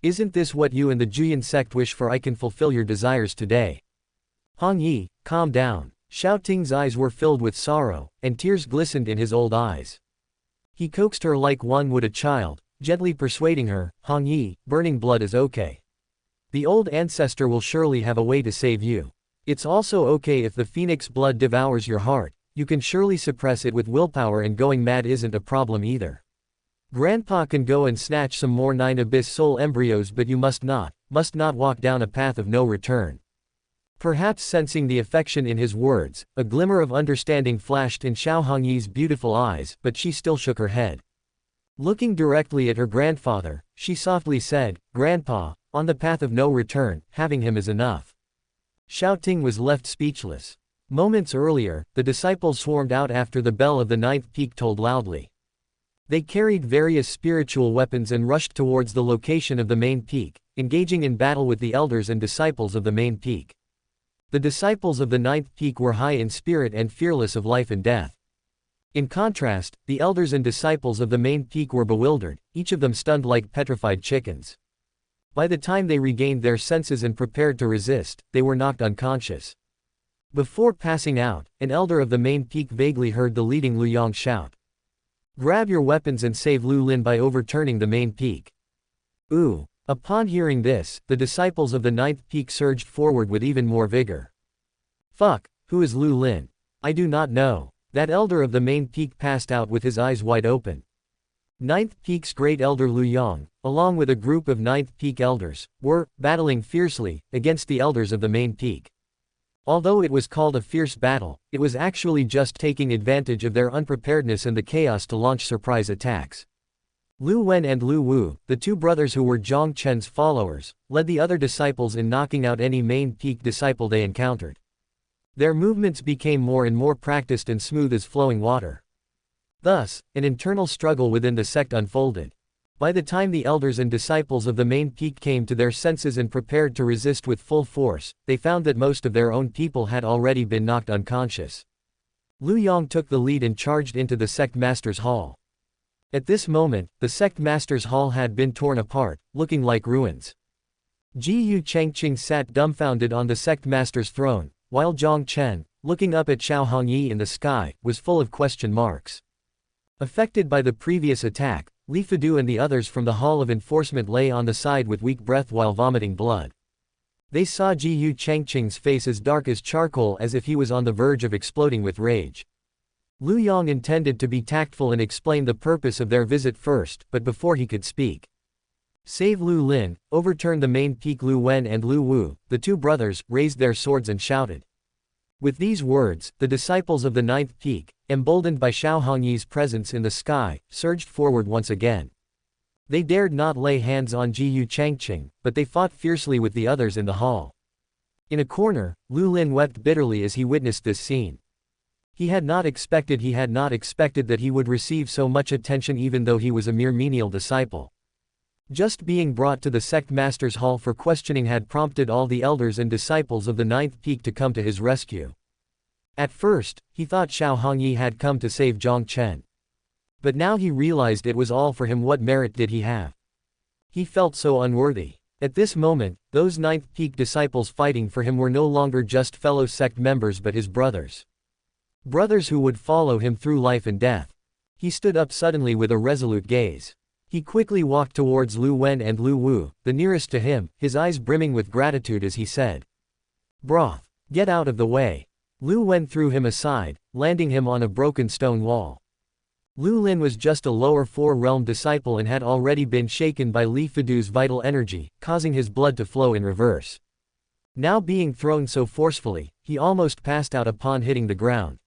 Isn't this what you and the Juyan sect wish for? I can fulfill your desires today. Hong Yi, calm down. Xiao Ting's eyes were filled with sorrow, and tears glistened in his old eyes. He coaxed her like one would a child, gently persuading her, Hong Yi, burning blood is okay. The old ancestor will surely have a way to save you. It's also okay if the phoenix blood devours your heart, you can surely suppress it with willpower, and going mad isn't a problem either. Grandpa can go and snatch some more 9 abyss soul embryos, but you must not walk down a path of no return. Perhaps sensing the affection in his words, a glimmer of understanding flashed in Xiao Hongyi's beautiful eyes, but she still shook her head. Looking directly at her grandfather, she softly said, Grandpa, on the path of no return, having him is enough. Xiao Ting was left speechless. Moments earlier, the disciples swarmed out after the bell of the 9th peak tolled loudly. They carried various spiritual weapons and rushed towards the location of the main peak, engaging in battle with the elders and disciples of the main peak. The disciples of the 9th peak were high in spirit and fearless of life and death. In contrast, the elders and disciples of the main peak were bewildered, each of them stunned like petrified chickens. By the time they regained their senses and prepared to resist, they were knocked unconscious. Before passing out, an elder of the main peak vaguely heard the leading Lu Yang shout, Grab your weapons and save Lu Lin by overturning the main peak. Ooh. Upon hearing this, the disciples of the 9th peak surged forward with even more vigor. Fuck, who is Lu Lin? I do not know. That elder of the main peak passed out with his eyes wide open. 9th peak's great elder Lu Yang, along with a group of 9th peak elders, were battling fiercely against the elders of the main peak. Although it was called a fierce battle, it was actually just taking advantage of their unpreparedness and the chaos to launch surprise attacks. Lu Wen and Lu Wu, the 2 brothers who were Jiang Chen's followers, led the other disciples in knocking out any main peak disciple they encountered. Their movements became more and more practiced and smooth as flowing water. Thus, an internal struggle within the sect unfolded. By the time the elders and disciples of the main peak came to their senses and prepared to resist with full force, they found that most of their own people had already been knocked unconscious. Lu Yang took the lead and charged into the sect master's hall. At this moment, the sect master's hall had been torn apart, looking like ruins. Jiyu Changqing sat dumbfounded on the sect master's throne, while Jiang Chen, looking up at Xiao Hongyi in the sky, was full of question marks. Affected by the previous attack, Li Fidu and the others from the Hall of Enforcement lay on the side with weak breath while vomiting blood. They saw Jiyu Changqing's face as dark as charcoal, as if he was on the verge of exploding with rage. Lu Yang intended to be tactful and explain the purpose of their visit first, but before he could speak. Save Lu Lin, overturn the main peak. Lu Wen and Lu Wu, the 2 brothers, raised their swords and shouted. With these words, the disciples of the 9th peak, emboldened by Xiao Hongyi's presence in the sky, surged forward once again. They dared not lay hands on Jiyu Changqing, but they fought fiercely with the others in the hall. In a corner, Lu Lin wept bitterly as he witnessed this scene. He had not expected that he would receive so much attention, even though he was a mere menial disciple. Just being brought to the sect master's hall for questioning had prompted all the elders and disciples of the 9th peak to come to his rescue. At first, he thought Xiao Hongyi had come to save Jiang Chen. But now he realized it was all for him. What merit did he have? He felt so unworthy. At this moment, those 9th peak disciples fighting for him were no longer just fellow sect members but his brothers. Brothers who would follow him through life and death. He stood up suddenly with a resolute gaze. He quickly walked towards Lu Wen and Lu Wu, the nearest to him, his eyes brimming with gratitude as he said, Broth, get out of the way. Lu Wen threw him aside, landing him on a broken stone wall. Lu Lin was just a lower 4-realm disciple and had already been shaken by Li Fidu's vital energy, causing his blood to flow in reverse. Now being thrown so forcefully, he almost passed out upon hitting the ground.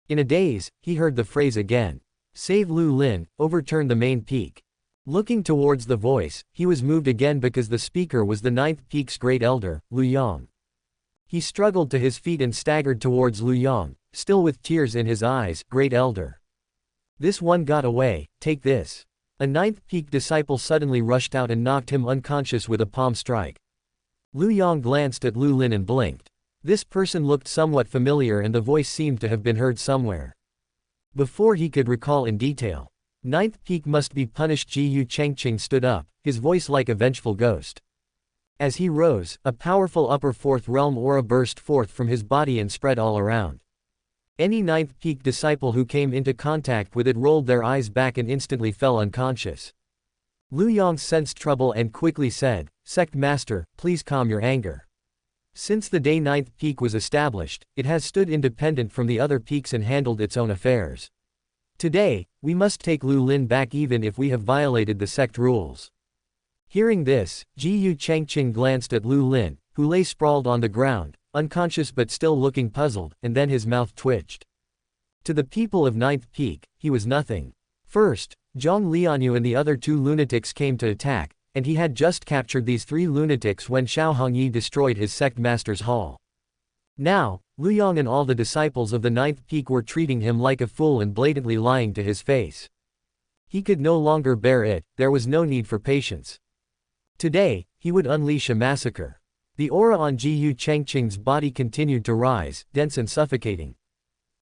In a daze, he heard the phrase again. Save Lu Lin, overturn the main peak. Looking towards the voice, he was moved again because the speaker was the 9th peak's great elder, Lu Yang. He struggled to his feet and staggered towards Lu Yang, still with tears in his eyes. Great elder. This one got away, take this. A 9th peak disciple suddenly rushed out and knocked him unconscious with a palm strike. Lu Yang glanced at Lu Lin and blinked. This person looked somewhat familiar and the voice seemed to have been heard somewhere. Before he could recall in detail. Ninth peak must be punished. Jiyu Chengqing stood up, his voice like a vengeful ghost. As he rose, a powerful upper fourth realm aura burst forth from his body and spread all around. Any ninth peak disciple who came into contact with it rolled their eyes back and instantly fell unconscious. Lu Yang sensed trouble and quickly said, "Sect Master, please calm your anger." Since the day ninth peak was established, it has stood independent from the other peaks and handled its own affairs. Today, we must take Lu Lin back even if we have violated the sect rules. Hearing this, Jiyu Chengqing glanced at Lu Lin, who lay sprawled on the ground, unconscious but still looking puzzled, and then his mouth twitched. To the people of Ninth Peak, he was nothing. First, Jiang Lianyue and the other two lunatics came to attack, and he had just captured these three lunatics when Xiao Hongyi destroyed his sect master's hall. Now, Lu Yang and all the disciples of the Ninth Peak were treating him like a fool and blatantly lying to his face. He could no longer bear it, there was no need for patience. Today, he would unleash a massacre. The aura on Jiyu Chengqing's body continued to rise, dense and suffocating.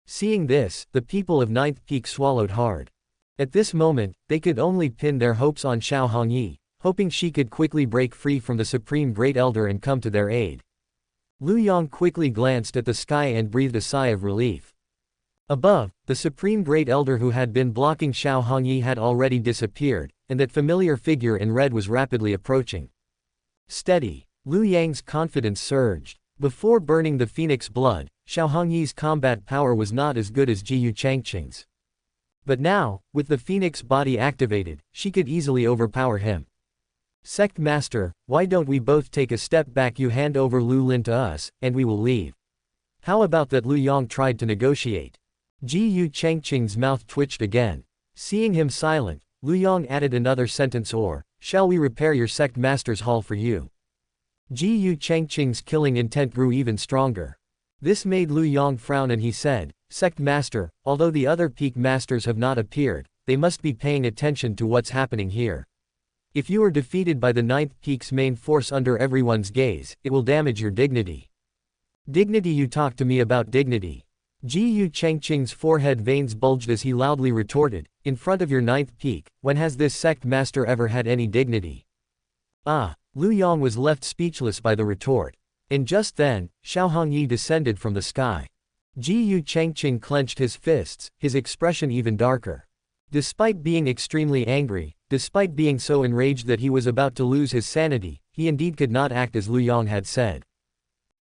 Seeing this, the people of Ninth Peak swallowed hard. At this moment, they could only pin their hopes on Xiao Hongyi, hoping she could quickly break free from the Supreme Great Elder and come to their aid. Lu Yang quickly glanced at the sky and breathed a sigh of relief. Above, the Supreme Great Elder who had been blocking Xiao Hongyi had already disappeared, and that familiar figure in red was rapidly approaching. Steady. Lu Yang's confidence surged. Before burning the phoenix blood, Xiao Hongyi's combat power was not as good as Jiyu Chengqing's. But now, with the phoenix body activated, she could easily overpower him. Sect Master, why don't we both take a step back? You hand over Lu Lin to us, and we will leave. How about that? Lu Yang tried to negotiate. Jiyu Chengqing's mouth twitched again. Seeing him silent, Lu Yang added another sentence, or, shall we repair your sect master's hall for you? Jiyu Chengqing's killing intent grew even stronger. This made Lu Yang frown and he said, Sect Master, although the other peak masters have not appeared, they must be paying attention to what's happening here. If you are defeated by the Ninth Peak's main force under everyone's gaze, it will damage your dignity. Dignity? You talk to me about dignity. Jiyu Chengqing's forehead veins bulged as he loudly retorted, in front of your Ninth Peak, when has this sect master ever had any dignity? Ah! Lu Yang was left speechless by the retort. And just then, Xiao Hongyi descended from the sky. Jiyu Chengqing clenched his fists, his expression even darker. Despite being extremely angry, despite being so enraged that he was about to lose his sanity, he indeed could not act as Lu Yang had said.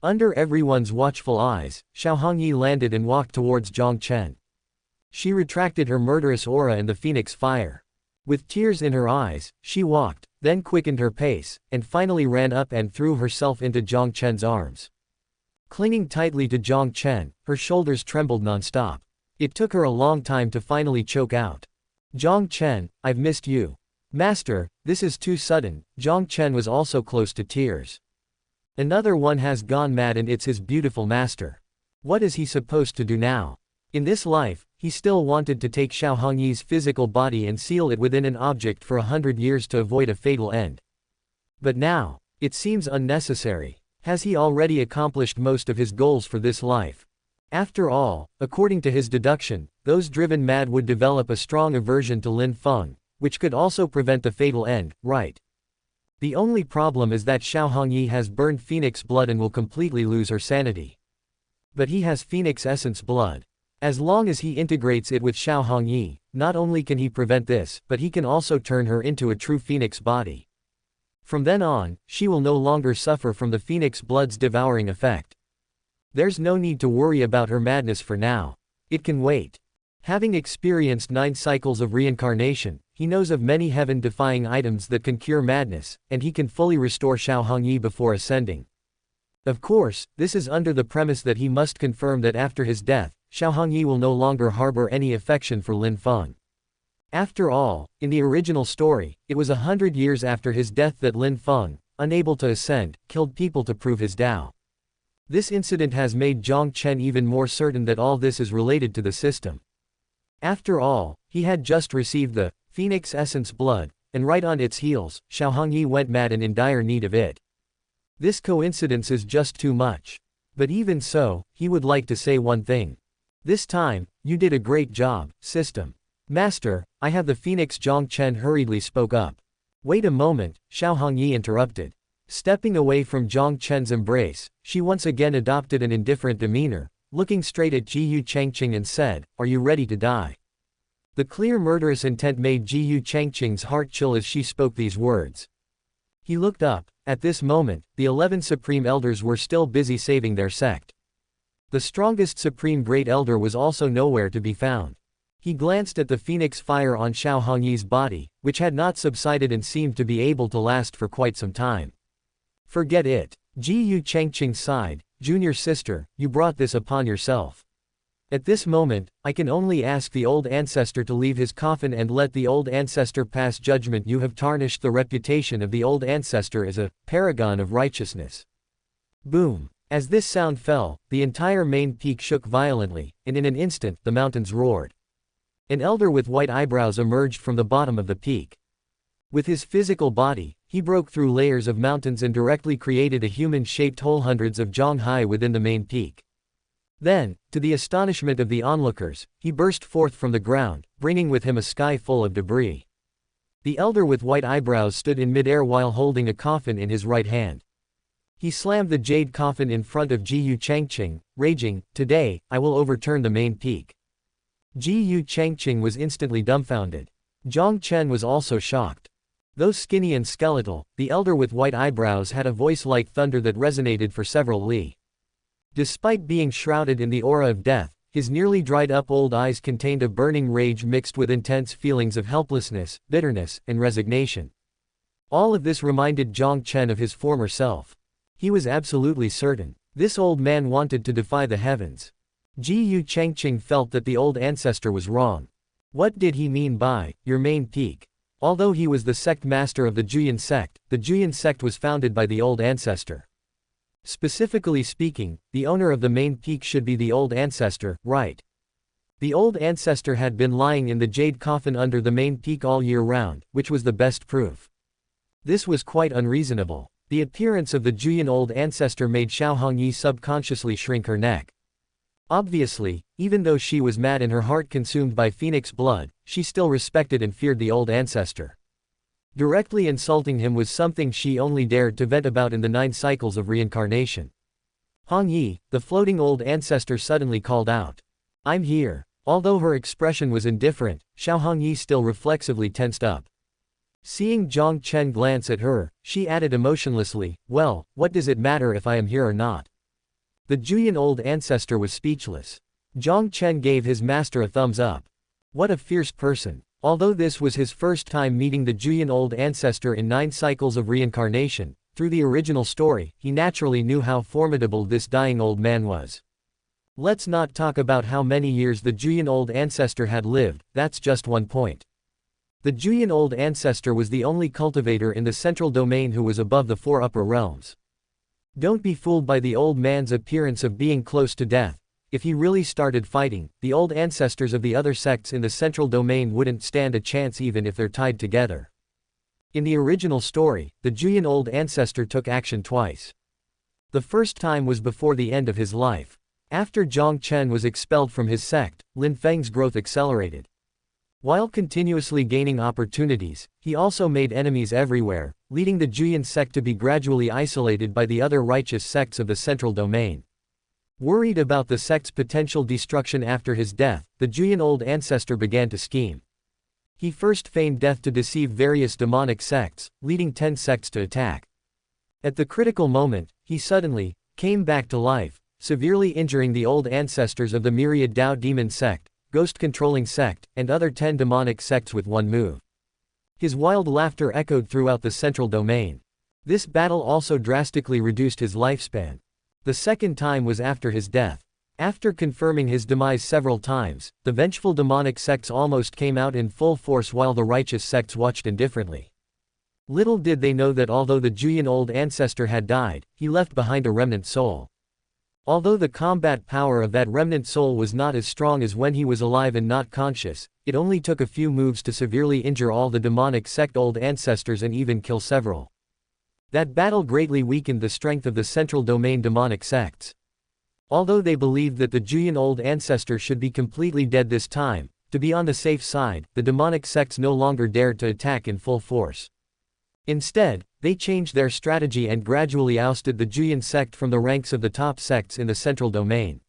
Under everyone's watchful eyes, Xiao Hongyi landed and walked towards Jiang Chen. She retracted her murderous aura and the phoenix fire. With tears in her eyes, she walked, then quickened her pace, and finally ran up and threw herself into Jiang Chen's arms. Clinging tightly to Jiang Chen, her shoulders trembled non-stop. It took her a long time to finally choke out. Jiang Chen, I've missed you. Master, this is too sudden. Jiang Chen was also close to tears. Another one has gone mad and it's his beautiful master. What is he supposed to do now? In this life, he still wanted to take Xiao Hongyi's physical body and seal it within an object for 100 years to avoid a fatal end. But now, it seems unnecessary. Has he already accomplished most of his goals for this life? After all, according to his deduction, those driven mad would develop a strong aversion to Lin Feng, which could also prevent the fatal end, right? The only problem is that Xiao Hongyi has burned phoenix blood and will completely lose her sanity. But he has phoenix essence blood. As long as he integrates it with Xiao Hongyi, not only can he prevent this, but he can also turn her into a true phoenix body. From then on, she will no longer suffer from the phoenix blood's devouring effect. There's no need to worry about her madness for now. It can wait. Having experienced 9 cycles of reincarnation, he knows of many heaven-defying items that can cure madness, and he can fully restore Xiao Hongyi before ascending. Of course, this is under the premise that he must confirm that after his death, Xiao Hongyi will no longer harbor any affection for Lin Feng. After all, in the original story, it was 100 years after his death that Lin Feng, unable to ascend, killed people to prove his Tao. This incident has made Jiang Chen even more certain that all this is related to the system. After all, he had just received the Phoenix Essence blood, and right on its heels, Xiao Hongyi went mad and in dire need of it. This coincidence is just too much. But even so, he would like to say one thing. This time, you did a great job, system. Master, I have the phoenix. Jiang Chen hurriedly spoke up. Wait a moment, Xiao Hongyi interrupted. Stepping away from Jiang Chen's embrace, she once again adopted an indifferent demeanor, looking straight at Jiyu Changqing and said, "Are you ready to die?" The clear murderous intent made Jiyu Changqing's heart chill as she spoke these words. He looked up. At this moment, the 11 Supreme Elders were still busy saving their sect. The strongest Supreme Great Elder was also nowhere to be found. He glanced at the phoenix fire on Xiao Hongyi's body, which had not subsided and seemed to be able to last for quite some time. Forget it. Jiyu Changqing sighed. Junior sister, you brought this upon yourself. At this moment, I can only ask the old ancestor to leave his coffin and let the old ancestor pass judgment. You have tarnished the reputation of the old ancestor as a paragon of righteousness. Boom. As this sound fell, the entire main peak shook violently, and in an instant, the mountains roared. An elder with white eyebrows emerged from the bottom of the peak. With his physical body, he broke through layers of mountains and directly created a human-shaped hole hundreds of zhang high within the main peak. Then, to the astonishment of the onlookers, he burst forth from the ground, bringing with him a sky full of debris. The elder with white eyebrows stood in midair while holding a coffin in his right hand. He slammed the jade coffin in front of Jiyu Changqing, raging, "Today, I will overturn the main peak." Jiyu Changqing was instantly dumbfounded. Jiang Chen was also shocked. Though skinny and skeletal, the elder with white eyebrows had a voice like thunder that resonated for several li. Despite being shrouded in the aura of death, his nearly dried-up old eyes contained a burning rage mixed with intense feelings of helplessness, bitterness, and resignation. All of this reminded Jiang Chen of his former self. He was absolutely certain. This old man wanted to defy the heavens. Jiyu Changqing felt that the old ancestor was wrong. What did he mean by, your main peak? Although he was the sect master of the Juyan sect was founded by the old ancestor. Specifically speaking, the owner of the main peak should be the old ancestor, right? The old ancestor had been lying in the jade coffin under the main peak all year round, which was the best proof. This was quite unreasonable. The appearance of the Juyan old ancestor made Xiao Hongyi subconsciously shrink her neck. Obviously, even though she was mad and her heart consumed by phoenix blood, she still respected and feared the old ancestor. Directly insulting him was something she only dared to vent about in the 9 cycles of reincarnation. Hongyi, the floating old ancestor suddenly called out. I'm here. Although her expression was indifferent, Xiao Hongyi still reflexively tensed up. Seeing Jiang Chen glance at her, she added emotionlessly, well, what does it matter if I am here or not? The Juyan old ancestor was speechless. Jiang Chen gave his master a thumbs up. What a fierce person. Although this was his first time meeting the Juyan old ancestor in 9 cycles of reincarnation, through the original story, he naturally knew how formidable this dying old man was. Let's not talk about how many years the Juyan old ancestor had lived, that's just one point. The Juyan old ancestor was the only cultivator in the central domain who was above the 4 upper realms. Don't be fooled by the old man's appearance of being close to death. If he really started fighting, the old ancestors of the other sects in the central domain wouldn't stand a chance even if they're tied together. In the original story, the Juyan old ancestor took action twice. The first time was before the end of his life. After Jiang Chen was expelled from his sect, Lin Feng's growth accelerated. While continuously gaining opportunities, he also made enemies everywhere, leading the Juyan sect to be gradually isolated by the other righteous sects of the central domain. Worried about the sect's potential destruction after his death, the Juyan old ancestor began to scheme. He first feigned death to deceive various demonic sects, leading 10 sects to attack. At the critical moment, he suddenly came back to life, severely injuring the old ancestors of the myriad Dao demon sect, ghost-controlling sect, and other 10 demonic sects with one move. His wild laughter echoed throughout the central domain. This battle also drastically reduced his lifespan. The second time was after his death. After confirming his demise several times, the vengeful demonic sects almost came out in full force while the righteous sects watched indifferently. Little did they know that although the Juyan old ancestor had died, he left behind a remnant soul. Although the combat power of that remnant soul was not as strong as when he was alive and not conscious, it only took a few moves to severely injure all the demonic sect old ancestors and even kill several. That battle greatly weakened the strength of the central domain demonic sects. Although they believed that the Juyan old ancestor should be completely dead this time, To be on the safe side, the demonic sects no longer dared to attack in full force. Instead, they changed their strategy and gradually ousted the Jiang sect from the ranks of the top sects in the central domain.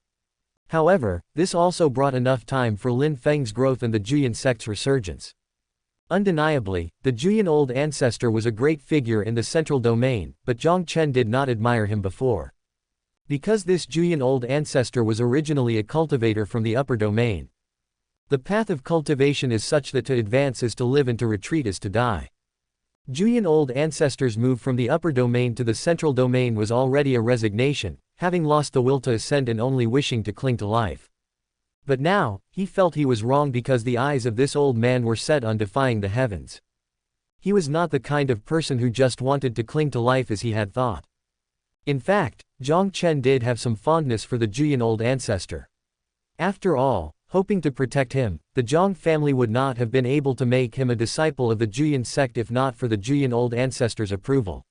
However, this also brought enough time for Lin Feng's growth and the Jiang sect's resurgence. Undeniably, the Jiang old ancestor was a great figure in the central domain, but Jiang Chen did not admire him before. Because this Jiang old ancestor was originally a cultivator from the upper domain. The path of cultivation is such that to advance is to live and to retreat is to die. Jiang old ancestor's move from the upper domain to the central domain was already a resignation, having lost the will to ascend and only wishing to cling to life. But now, he felt he was wrong because the eyes of this old man were set on defying the heavens. He was not the kind of person who just wanted to cling to life as he had thought. In fact, Jiang Chen did have some fondness for the Jiang old ancestor. After all, hoping to protect him, the Jiang family would not have been able to make him a disciple of the Jiang sect if not for the Jiang old ancestor's approval.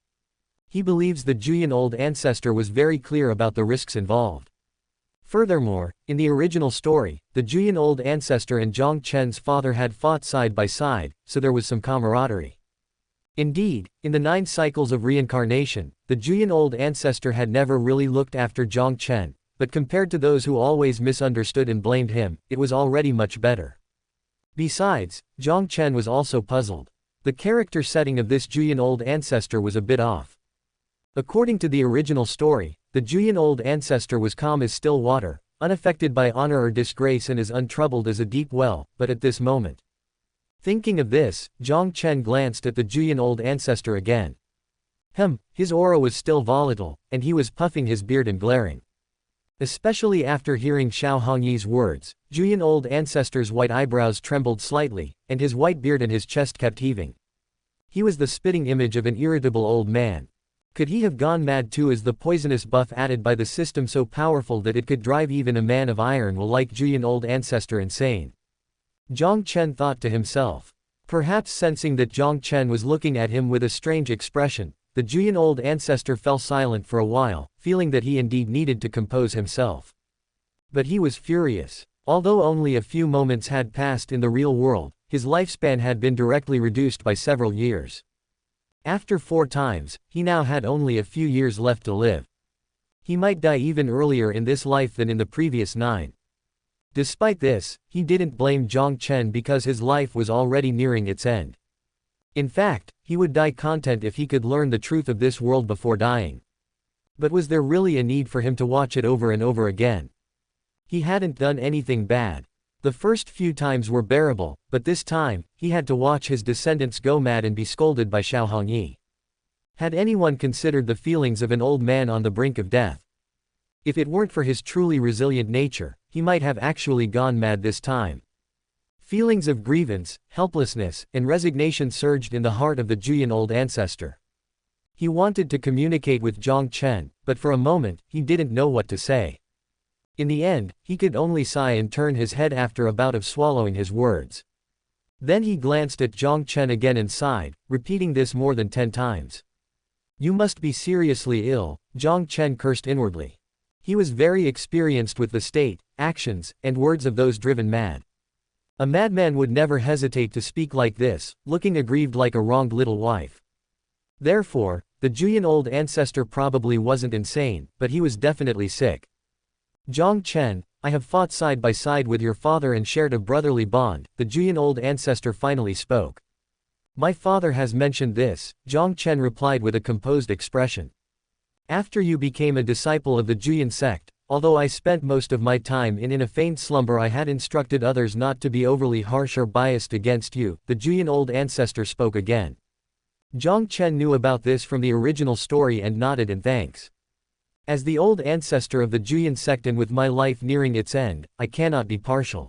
He believes the Jiang old ancestor was very clear about the risks involved. Furthermore, in the original story, the Jiang old ancestor and Jiang Chen's father had fought side by side, so there was some camaraderie. Indeed, in the 9 cycles of reincarnation, the Jiang old ancestor had never really looked after Jiang Chen, but compared to those who always misunderstood and blamed him, it was already much better. Besides, Jiang Chen was also puzzled. The character setting of this Jiang old ancestor was a bit off. According to the original story, the Jiang old ancestor was calm as still water, unaffected by honor or disgrace and as untroubled as a deep well, but at this moment. Thinking of this, Jiang Chen glanced at the Jiang old ancestor again. His aura was still volatile, and he was puffing his beard and glaring. Especially after hearing Xiao Hongyi's words, Jiang old ancestor's white eyebrows trembled slightly, and his white beard and his chest kept heaving. He was the spitting image of an irritable old man. Could he have gone mad too? Is the poisonous buff added by the system so powerful that it could drive even a man of iron will like Jiang old ancestor insane? Jiang Chen thought to himself. Perhaps sensing that Jiang Chen was looking at him with a strange expression, the Jiang old ancestor fell silent for a while, feeling that he indeed needed to compose himself. But he was furious. Although only a few moments had passed in the real world, his lifespan had been directly reduced by several years. After 4 times, he now had only a few years left to live. He might die even earlier in this life than in the previous 9. Despite this, he didn't blame Jiang Chen because his life was already nearing its end. In fact, he would die content if he could learn the truth of this world before dying. But was there really a need for him to watch it over and over again? He hadn't done anything bad. The first few times were bearable, but this time, he had to watch his descendants go mad and be scolded by Xiao Hongyi. Had anyone considered the feelings of an old man on the brink of death? If it weren't for his truly resilient nature, he might have actually gone mad this time. Feelings of grievance, helplessness, and resignation surged in the heart of the Jiang old ancestor. He wanted to communicate with Jiang Chen, but for a moment, he didn't know what to say. In the end, he could only sigh and turn his head after a bout of swallowing his words. Then he glanced at Jiang Chen again and sighed, repeating this more than 10 times. You must be seriously ill, Jiang Chen cursed inwardly. He was very experienced with the state, actions, and words of those driven mad. A madman would never hesitate to speak like this, looking aggrieved like a wronged little wife. Therefore, the Jiang old ancestor probably wasn't insane, but he was definitely sick. Jiang Chen, I have fought side by side with your father and shared a brotherly bond, the Jiang old ancestor finally spoke. My father has mentioned this, Jiang Chen replied with a composed expression. After you became a disciple of the Jiang sect, although I spent most of my time in a feigned slumber, I had instructed others not to be overly harsh or biased against you, the Jiang old ancestor spoke again. Jiang Chen knew about this from the original story and nodded in thanks. As the old ancestor of the Jiang sect and with my life nearing its end, I cannot be partial.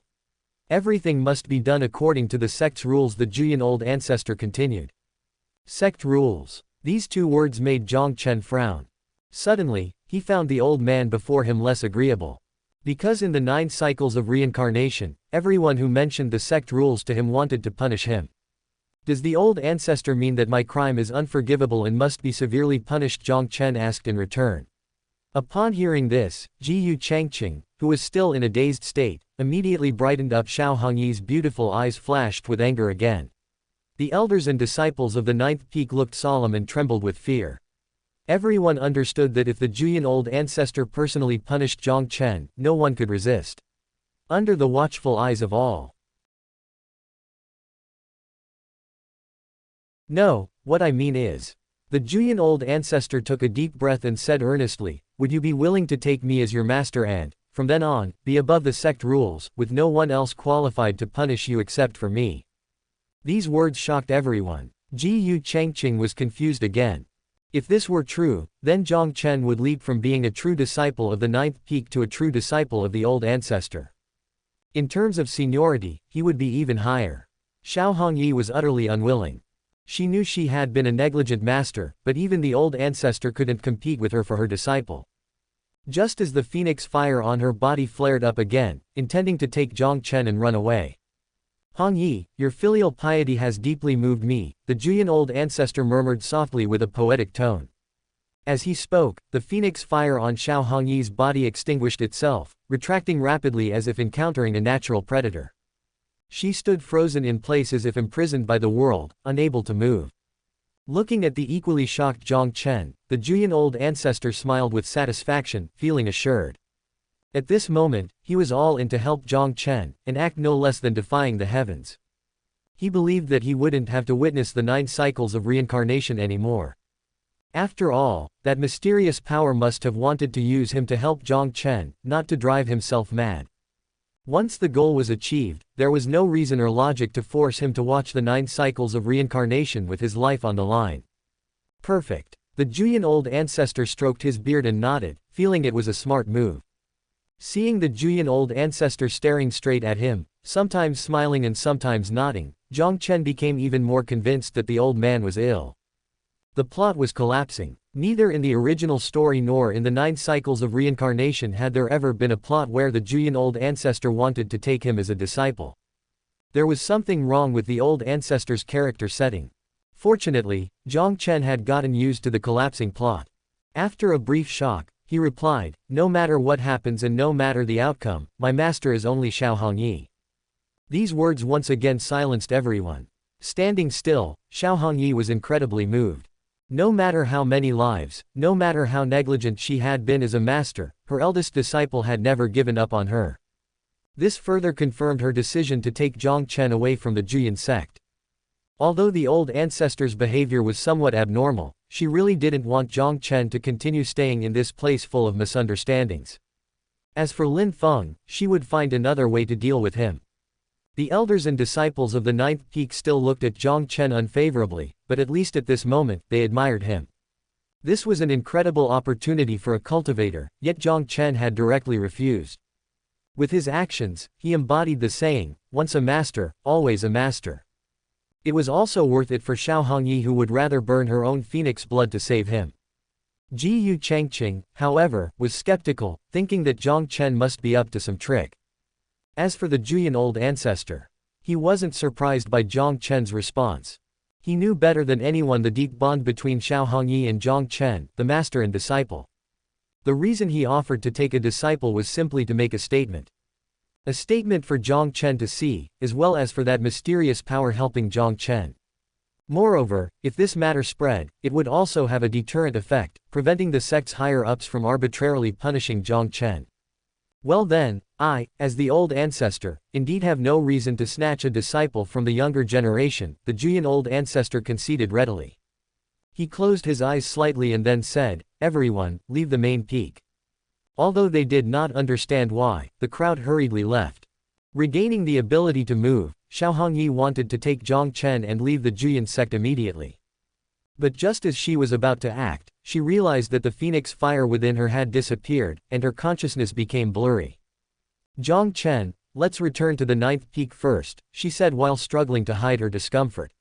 Everything must be done according to the sect's rules, the Jiang old ancestor continued. Sect rules. These 2 words made Jiang Chen frown. Suddenly, he found the old man before him less agreeable. Because in the 9 cycles of reincarnation, everyone who mentioned the sect rules to him wanted to punish him. Does the old ancestor mean that my crime is unforgivable and must be severely punished? Jiang Chen asked in return. Upon hearing this, Jiyu Changqing, who was still in a dazed state, immediately brightened up. Xiao Hongyi's beautiful eyes flashed with anger again. The elders and disciples of the ninth peak looked solemn and trembled with fear. Everyone understood that if the Juyin old ancestor personally punished Jiang Chen, no one could resist. Under the watchful eyes of all. No, what I mean is. The Juyin old ancestor took a deep breath and said earnestly, would you be willing to take me as your master and, from then on, be above the sect rules, with no one else qualified to punish you except for me? These words shocked everyone. Ji Changqing was confused again. If this were true, then Jiang Chen would leap from being a true disciple of the ninth peak to a true disciple of the old ancestor. In terms of seniority, he would be even higher. Xiao Hongyi was utterly unwilling. She knew she had been a negligent master, but even the old ancestor couldn't compete with her for her disciple. Just as the phoenix fire on her body flared up again, intending to take Jiang Chen and run away. Hongyi, your filial piety has deeply moved me, the Juyin old ancestor murmured softly with a poetic tone. As he spoke, the phoenix fire on Xiao Hongyi's body extinguished itself, retracting rapidly as if encountering a natural predator. She stood frozen in place as if imprisoned by the world, unable to move. Looking at the equally shocked Jiang Chen, the Juyin old ancestor smiled with satisfaction, feeling assured. At this moment, he was all in to help Jiang Chen, an act no less than defying the heavens. He believed that he wouldn't have to witness the 9 cycles of reincarnation anymore. After all, that mysterious power must have wanted to use him to help Jiang Chen, not to drive himself mad. Once the goal was achieved, there was no reason or logic to force him to watch the 9 cycles of reincarnation with his life on the line. Perfect. The Juyin old ancestor stroked his beard and nodded, feeling it was a smart move. Seeing the Juyin old ancestor staring straight at him, sometimes smiling and sometimes nodding, Jiang Chen became even more convinced that the old man was ill. The plot was collapsing. Neither in the original story nor in the 9 cycles of reincarnation had there ever been a plot where the Juyin old ancestor wanted to take him as a disciple. There was something wrong with the old ancestor's character setting. Fortunately, Jiang Chen had gotten used to the collapsing plot. After a brief shock, he replied, no matter what happens and no matter the outcome, my master is only Xiao Hongyi. These words once again silenced everyone. Standing still, Xiao Hongyi was incredibly moved. No matter how many lives, no matter how negligent she had been as a master, her eldest disciple had never given up on her. This further confirmed her decision to take Jiang Chen away from the Juyin sect. Although the old ancestor's behavior was somewhat abnormal, she really didn't want Jiang Chen to continue staying in this place full of misunderstandings. As for Lin Feng, she would find another way to deal with him. The elders and disciples of the ninth peak still looked at Jiang Chen unfavorably, but at least at this moment, they admired him. This was an incredible opportunity for a cultivator, yet Jiang Chen had directly refused. With his actions, he embodied the saying, once a master, always a master. It was also worth it for Xiao Hongyi, who would rather burn her own phoenix blood to save him. Ji Changqing, however, was skeptical, thinking that Jiang Chen must be up to some trick. As for the Juyin old ancestor, he wasn't surprised by Jiang Chen's response. He knew better than anyone the deep bond between Xiao Hongyi and Jiang Chen, the master and disciple. The reason he offered to take a disciple was simply to make a statement. A statement for Jiang Chen to see, as well as for that mysterious power helping Jiang Chen. Moreover, if this matter spread, it would also have a deterrent effect, preventing the sect's higher-ups from arbitrarily punishing Jiang Chen. Well then, I, as the old ancestor, indeed have no reason to snatch a disciple from the younger generation, the Juyin old ancestor conceded readily. He closed his eyes slightly and then said, everyone, leave the main peak. Although they did not understand why, the crowd hurriedly left. Regaining the ability to move, Xiao Hongyi wanted to take Jiang Chen and leave the Juyin sect immediately. But just as she was about to act, she realized that the phoenix fire within her had disappeared, and her consciousness became blurry. Jiang Chen, let's return to the ninth peak first, she said while struggling to hide her discomfort.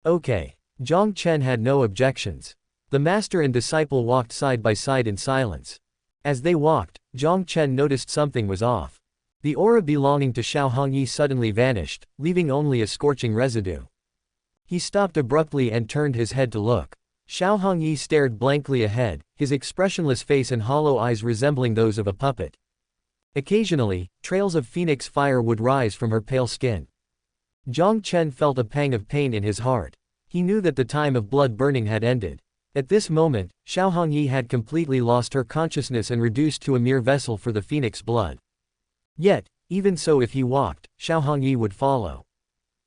Okay. Jiang Chen had no objections. The master and disciple walked side by side in silence. As they walked, Jiang Chen noticed something was off. The aura belonging to Xiao Hongyi suddenly vanished, leaving only a scorching residue. He stopped abruptly and turned his head to look. Xiao Hongyi stared blankly ahead, his expressionless face and hollow eyes resembling those of a puppet. Occasionally, trails of phoenix fire would rise from her pale skin. Jiang Chen felt a pang of pain in his heart. He knew that the time of blood burning had ended. At this moment, Xiao Hongyi had completely lost her consciousness and reduced to a mere vessel for the phoenix blood. Yet, even so, if he walked, Xiao Hongyi would follow.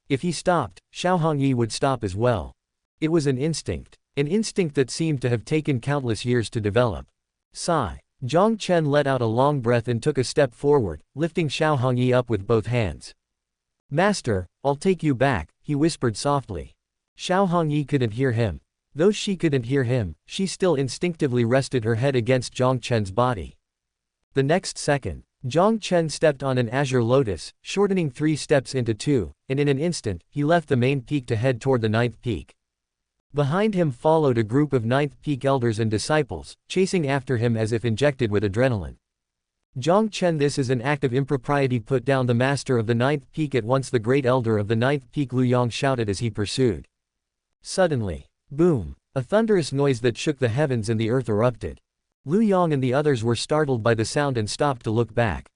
If he stopped, Xiao Hongyi would stop as well. It was an instinct that seemed to have taken countless years to develop. Sigh. Jiang Chen let out a long breath and took a step forward, lifting Xiao Hongyi up with both hands. "Master, I'll take you back," he whispered softly. Xiao Hongyi couldn't hear him. Though she couldn't hear him, she still instinctively rested her head against Jiang Chen's body. The next second, Jiang Chen stepped on an azure lotus, shortening 3 steps into 2, and in an instant, he left the main peak to head toward the 9th peak. Behind him followed a group of 9th peak elders and disciples, chasing after him as if injected with adrenaline. "Jiang Chen, this is an act of impropriety. Put down the master of the 9th peak at once," the great elder of the 9th peak Lu Yang shouted as he pursued. Suddenly, boom! A thunderous noise that shook the heavens and the earth erupted. Lu Yang and the others were startled by the sound and stopped to look back.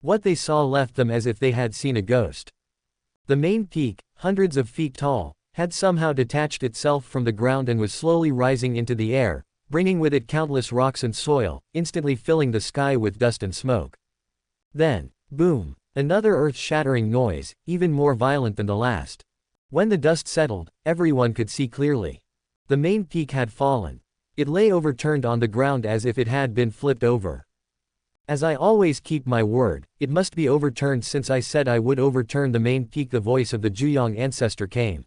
What they saw left them as if they had seen a ghost. The main peak, hundreds of feet tall, had somehow detached itself from the ground and was slowly rising into the air, bringing with it countless rocks and soil, instantly filling the sky with dust and smoke. Then, boom! Another earth-shattering noise, even more violent than the last. When the dust settled, everyone could see clearly. The main peak had fallen. It lay overturned on the ground as if it had been flipped over. "As I always keep my word, it must be overturned since I said I would overturn the main peak." The voice of the Jiang ancestor came.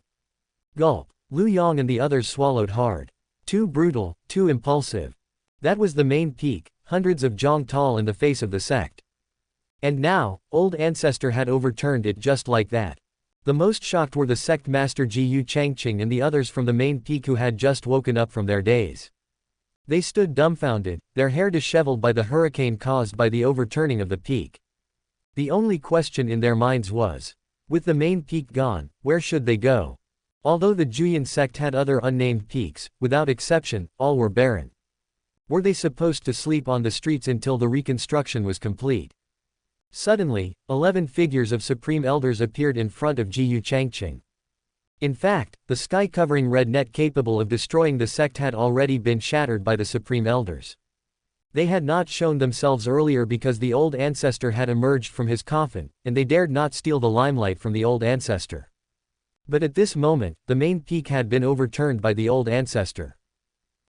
Gulp. Lu Yang and the others swallowed hard. Too brutal, too impulsive. That was the main peak, hundreds of zhang tall in the face of the sect. And now, old ancestor had overturned it just like that. The most shocked were the sect master Jiyu Changqing and the others from the main peak who had just woken up from their daze. They stood dumbfounded, their hair disheveled by the hurricane caused by the overturning of the peak. The only question in their minds was, with the main peak gone, where should they go? Although the Juyin sect had other unnamed peaks, without exception, all were barren. Were they supposed to sleep on the streets until the reconstruction was complete? Suddenly, 11 figures of supreme elders appeared in front of Jiyu Changqing. In fact, the sky-covering red net capable of destroying the sect had already been shattered by the supreme elders. They had not shown themselves earlier because the old ancestor had emerged from his coffin, and they dared not steal the limelight from the old ancestor. But at this moment, the main peak had been overturned by the old ancestor.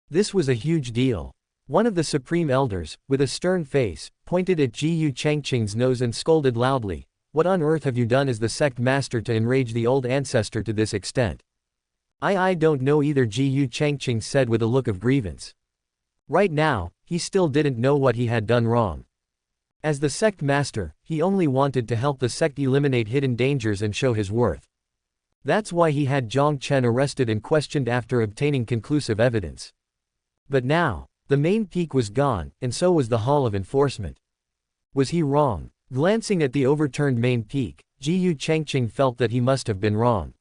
This was a huge deal. One of the supreme elders, with a stern face, pointed at Jiyu Changqing's nose and scolded loudly, "What on earth have you done as the sect master to enrage the old ancestor to this extent?" I don't know either," Jiyu Changqing said with a look of grievance. Right now, he still didn't know what he had done wrong. As the sect master, he only wanted to help the sect eliminate hidden dangers and show his worth. That's why he had Jiang Chen arrested and questioned after obtaining conclusive evidence. But now, the main peak was gone, and so was the Hall of Enforcement. Was he wrong? Glancing at the overturned main peak, Jiyu Changqing felt that he must have been wrong.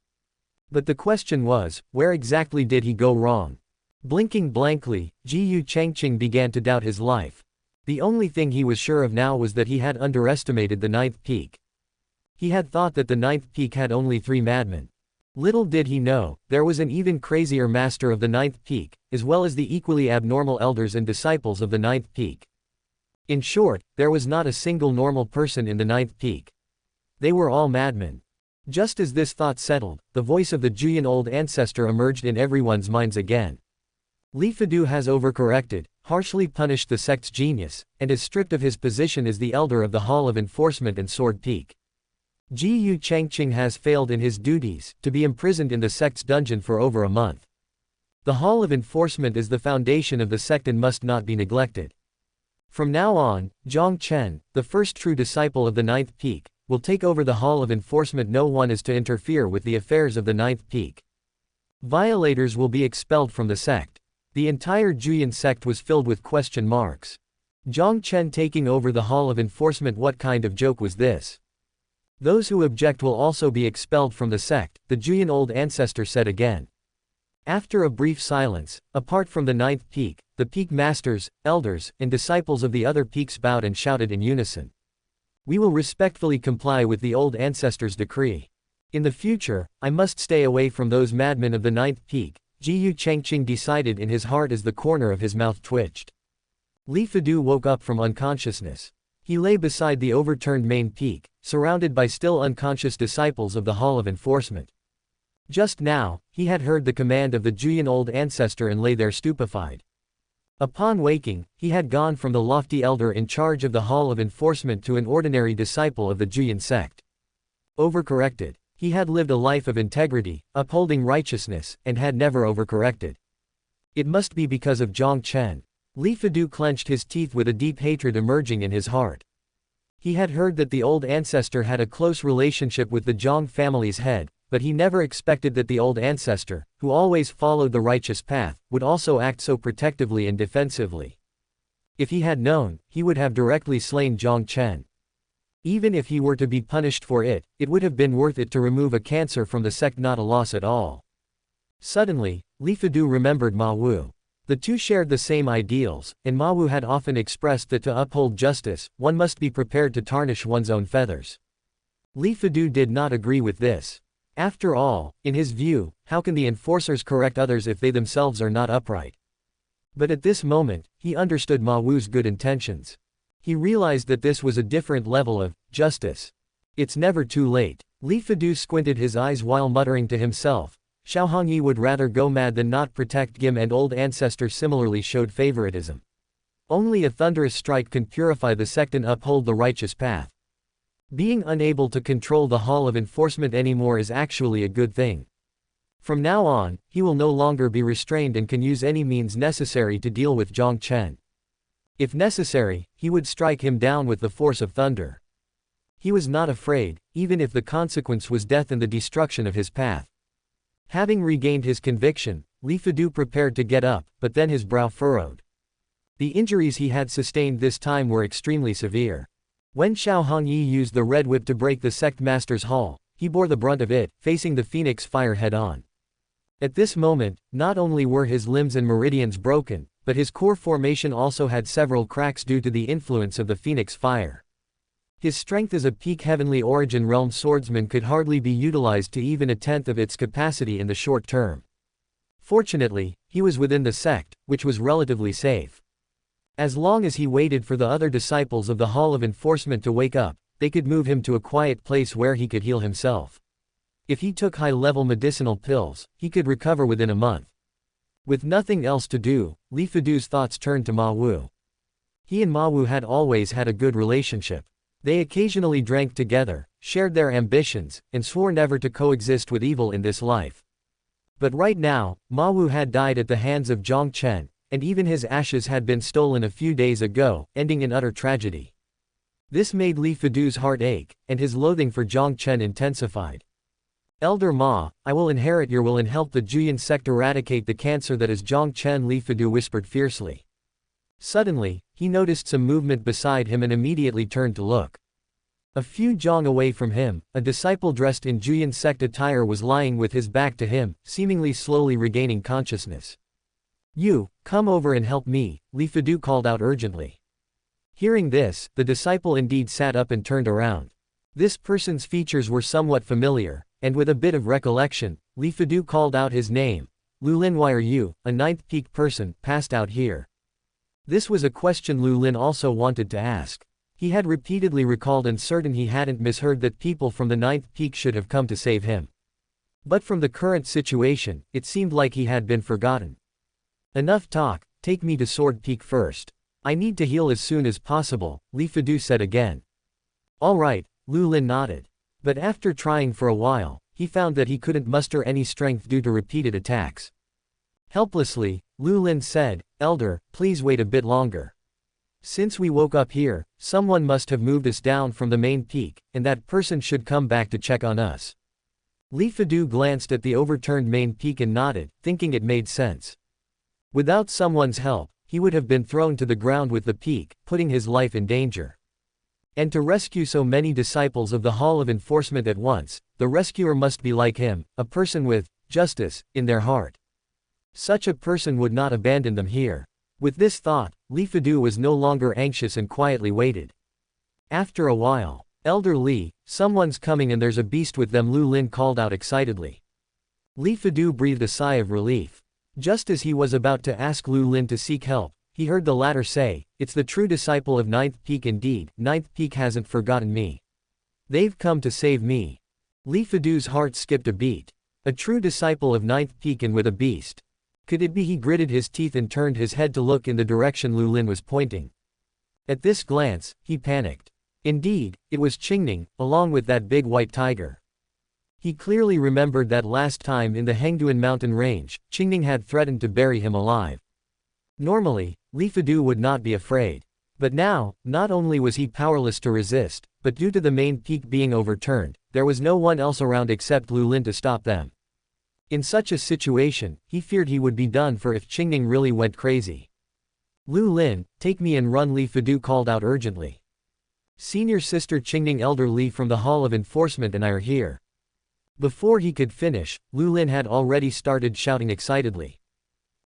But the question was, where exactly did he go wrong? Blinking blankly, Jiyu Changqing began to doubt his life. The only thing he was sure of now was that he had underestimated the 9th peak. He had thought that the 9th peak had only 3 madmen. Little did he know, there was an even crazier master of the 9th peak, as well as the equally abnormal elders and disciples of the 9th peak. In short, there was not a single normal person in the 9th peak. They were all madmen. Just as this thought settled, the voice of the Juyin old ancestor emerged in everyone's minds again. Li Fadu has overcorrected, harshly punished the sect's genius, and is stripped of his position as the elder of the Hall of Enforcement and Sword Peak. Jiyu Changqing has failed in his duties, to be imprisoned in the sect's dungeon for over a month. The Hall of Enforcement is the foundation of the sect and must not be neglected. From now on, Jiang Chen, the first true disciple of the 9th peak, will take over the Hall of Enforcement. No one is to interfere with the affairs of the 9th peak. Violators will be expelled from the sect. The entire Juyin sect was filled with question marks. Jiang Chen taking over the Hall of Enforcement, what kind of joke was this? Those who object will also be expelled from the sect, the Juyin old ancestor said again. After a brief silence, apart from the 9th peak, the peak masters, elders, and disciples of the other peaks bowed and shouted in unison. We will respectfully comply with the old ancestor's decree. In the future, I must stay away from those madmen of the ninth peak, Jiyu Chengqing decided in his heart as the corner of his mouth twitched. Li Fadu woke up from unconsciousness. He lay beside the overturned main peak, surrounded by still unconscious disciples of the Hall of Enforcement. Just now, he had heard the command of the Juyan old ancestor and lay there stupefied. Upon waking, he had gone from the lofty elder in charge of the Hall of Enforcement to an ordinary disciple of the Juyan sect. Overcorrected. He had lived a life of integrity, upholding righteousness, and had never overcorrected. It must be because of Jiang Chen. Li Fadu clenched his teeth with a deep hatred emerging in his heart. He had heard that the old ancestor had a close relationship with the Jiang family's head, but he never expected that the old ancestor, who always followed the righteous path, would also act so protectively and defensively. If he had known, he would have directly slain Jiang Chen. Even if he were to be punished for it, it would have been worth it to remove a cancer from the sect, not a loss at all. Suddenly, Li Fadu remembered Ma Wu. The two shared the same ideals, and Ma Wu had often expressed that to uphold justice, one must be prepared to tarnish one's own feathers. Li Fadu did not agree with this. After all, in his view, how can the enforcers correct others if they themselves are not upright? But at this moment, he understood Ma Wu's good intentions. He realized that this was a different level of justice. It's never too late. Li Fadu squinted his eyes while muttering to himself, Xiao Hongyi would rather go mad than not protect Gim, and old ancestor similarly showed favoritism. Only a thunderous strike can purify the sect and uphold the righteous path. Being unable to control the Hall of Enforcement anymore is actually a good thing. From now on, he will no longer be restrained and can use any means necessary to deal with Jiang Chen. If necessary, he would strike him down with the force of thunder. He was not afraid, even if the consequence was death and the destruction of his path. Having regained his conviction, Li Fadu prepared to get up, but then his brow furrowed. The injuries he had sustained this time were extremely severe. When Xiao Hongyi used the red whip to break the sect master's hall, he bore the brunt of it, facing the phoenix fire head-on. At this moment, not only were his limbs and meridians broken, but his core formation also had several cracks due to the influence of the phoenix fire. His strength as a peak heavenly origin realm swordsman could hardly be utilized to even a tenth of its capacity in the short term. Fortunately, he was within the sect, which was relatively safe. As long as he waited for the other disciples of the Hall of Enforcement to wake up, they could move him to a quiet place where he could heal himself. If he took high-level medicinal pills, he could recover within a month. With nothing else to do, Li Fadu's thoughts turned to Ma Wu. He and Ma Wu had always had a good relationship. They occasionally drank together, shared their ambitions, and swore never to coexist with evil in this life. But right now, Ma Wu had died at the hands of Jiang Chen, and even his ashes had been stolen a few days ago, ending in utter tragedy. This made Li Fadu's heart ache, and his loathing for Jiang Chen intensified. Elder Ma, I will inherit your will and help the Juyan sect eradicate the cancer that is Jiang Chen, Li Fadu whispered fiercely. Suddenly, he noticed some movement beside him and immediately turned to look. A few zhang away from him, a disciple dressed in Juyan sect attire was lying with his back to him, seemingly slowly regaining consciousness. You, come over and help me, Li Fadu called out urgently. Hearing this, the disciple indeed sat up and turned around. This person's features were somewhat familiar, and with a bit of recollection, Li Fadu called out his name. Lu Lin, why are you, a ninth peak person, passed out here? This was a question Lu Lin also wanted to ask. He had repeatedly recalled and certain he hadn't misheard that people from the ninth peak should have come to save him. But from the current situation, it seemed like he had been forgotten. Enough talk, take me to Sword Peak first. I need to heal as soon as possible, Li Fadu said again. All right, Lu Lin nodded. But after trying for a while, he found that he couldn't muster any strength due to repeated attacks. Helplessly, Lu Lin said, Elder, please wait a bit longer. Since we woke up here, someone must have moved us down from the main peak, and that person should come back to check on us. Li Fadu glanced at the overturned main peak and nodded, thinking it made sense. Without someone's help, he would have been thrown to the ground with the peak, putting his life in danger. And to rescue so many disciples of the Hall of Enforcement at once, the rescuer must be like him, a person with justice in their heart. Such a person would not abandon them here. With this thought, Li Fadu was no longer anxious and quietly waited. After a while, Elder Li, someone's coming and there's a beast with them, Lu Lin called out excitedly. Li Fidu breathed a sigh of relief. Just as he was about to ask Lu Lin to seek help, he heard the latter say, "It's the true disciple of Ninth Peak indeed, Ninth Peak hasn't forgotten me. They've come to save me." Li Fidu's heart skipped a beat. A true disciple of Ninth Peak and with a beast. Could it be? He gritted his teeth and turned his head to look in the direction Lu Lin was pointing. At this glance, he panicked. Indeed, it was Qingning, along with that big white tiger. He clearly remembered that last time in the Hengduan mountain range, Qingning had threatened to bury him alive. Normally, Li Fidu would not be afraid. But now, not only was he powerless to resist, but due to the main peak being overturned, there was no one else around except Lu Lin to stop them. In such a situation, he feared he would be done for if Qingning really went crazy. "Lu Lin, take me and run," Li Fidu called out urgently. "Senior Sister Qingning, Elder Li from the Hall of Enforcement and I are here." Before he could finish, Lu Lin had already started shouting excitedly.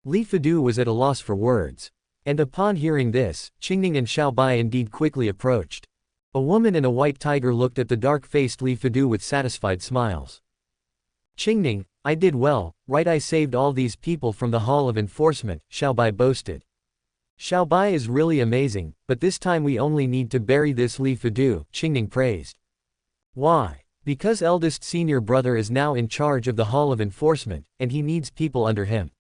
Li Fidu was at a loss for words. And upon hearing this, Qingning and Xiaobai indeed quickly approached. A woman in a white tiger looked at the dark-faced Li Fidu with satisfied smiles. "Qingning, I did well, right? I saved all these people from the Hall of Enforcement," Xiaobai boasted. "Xiaobai is really amazing, but this time we only need to bury this Li Fidu," Qingning praised. "Why?" "Because eldest senior brother is now in charge of the Hall of Enforcement, and he needs people under him.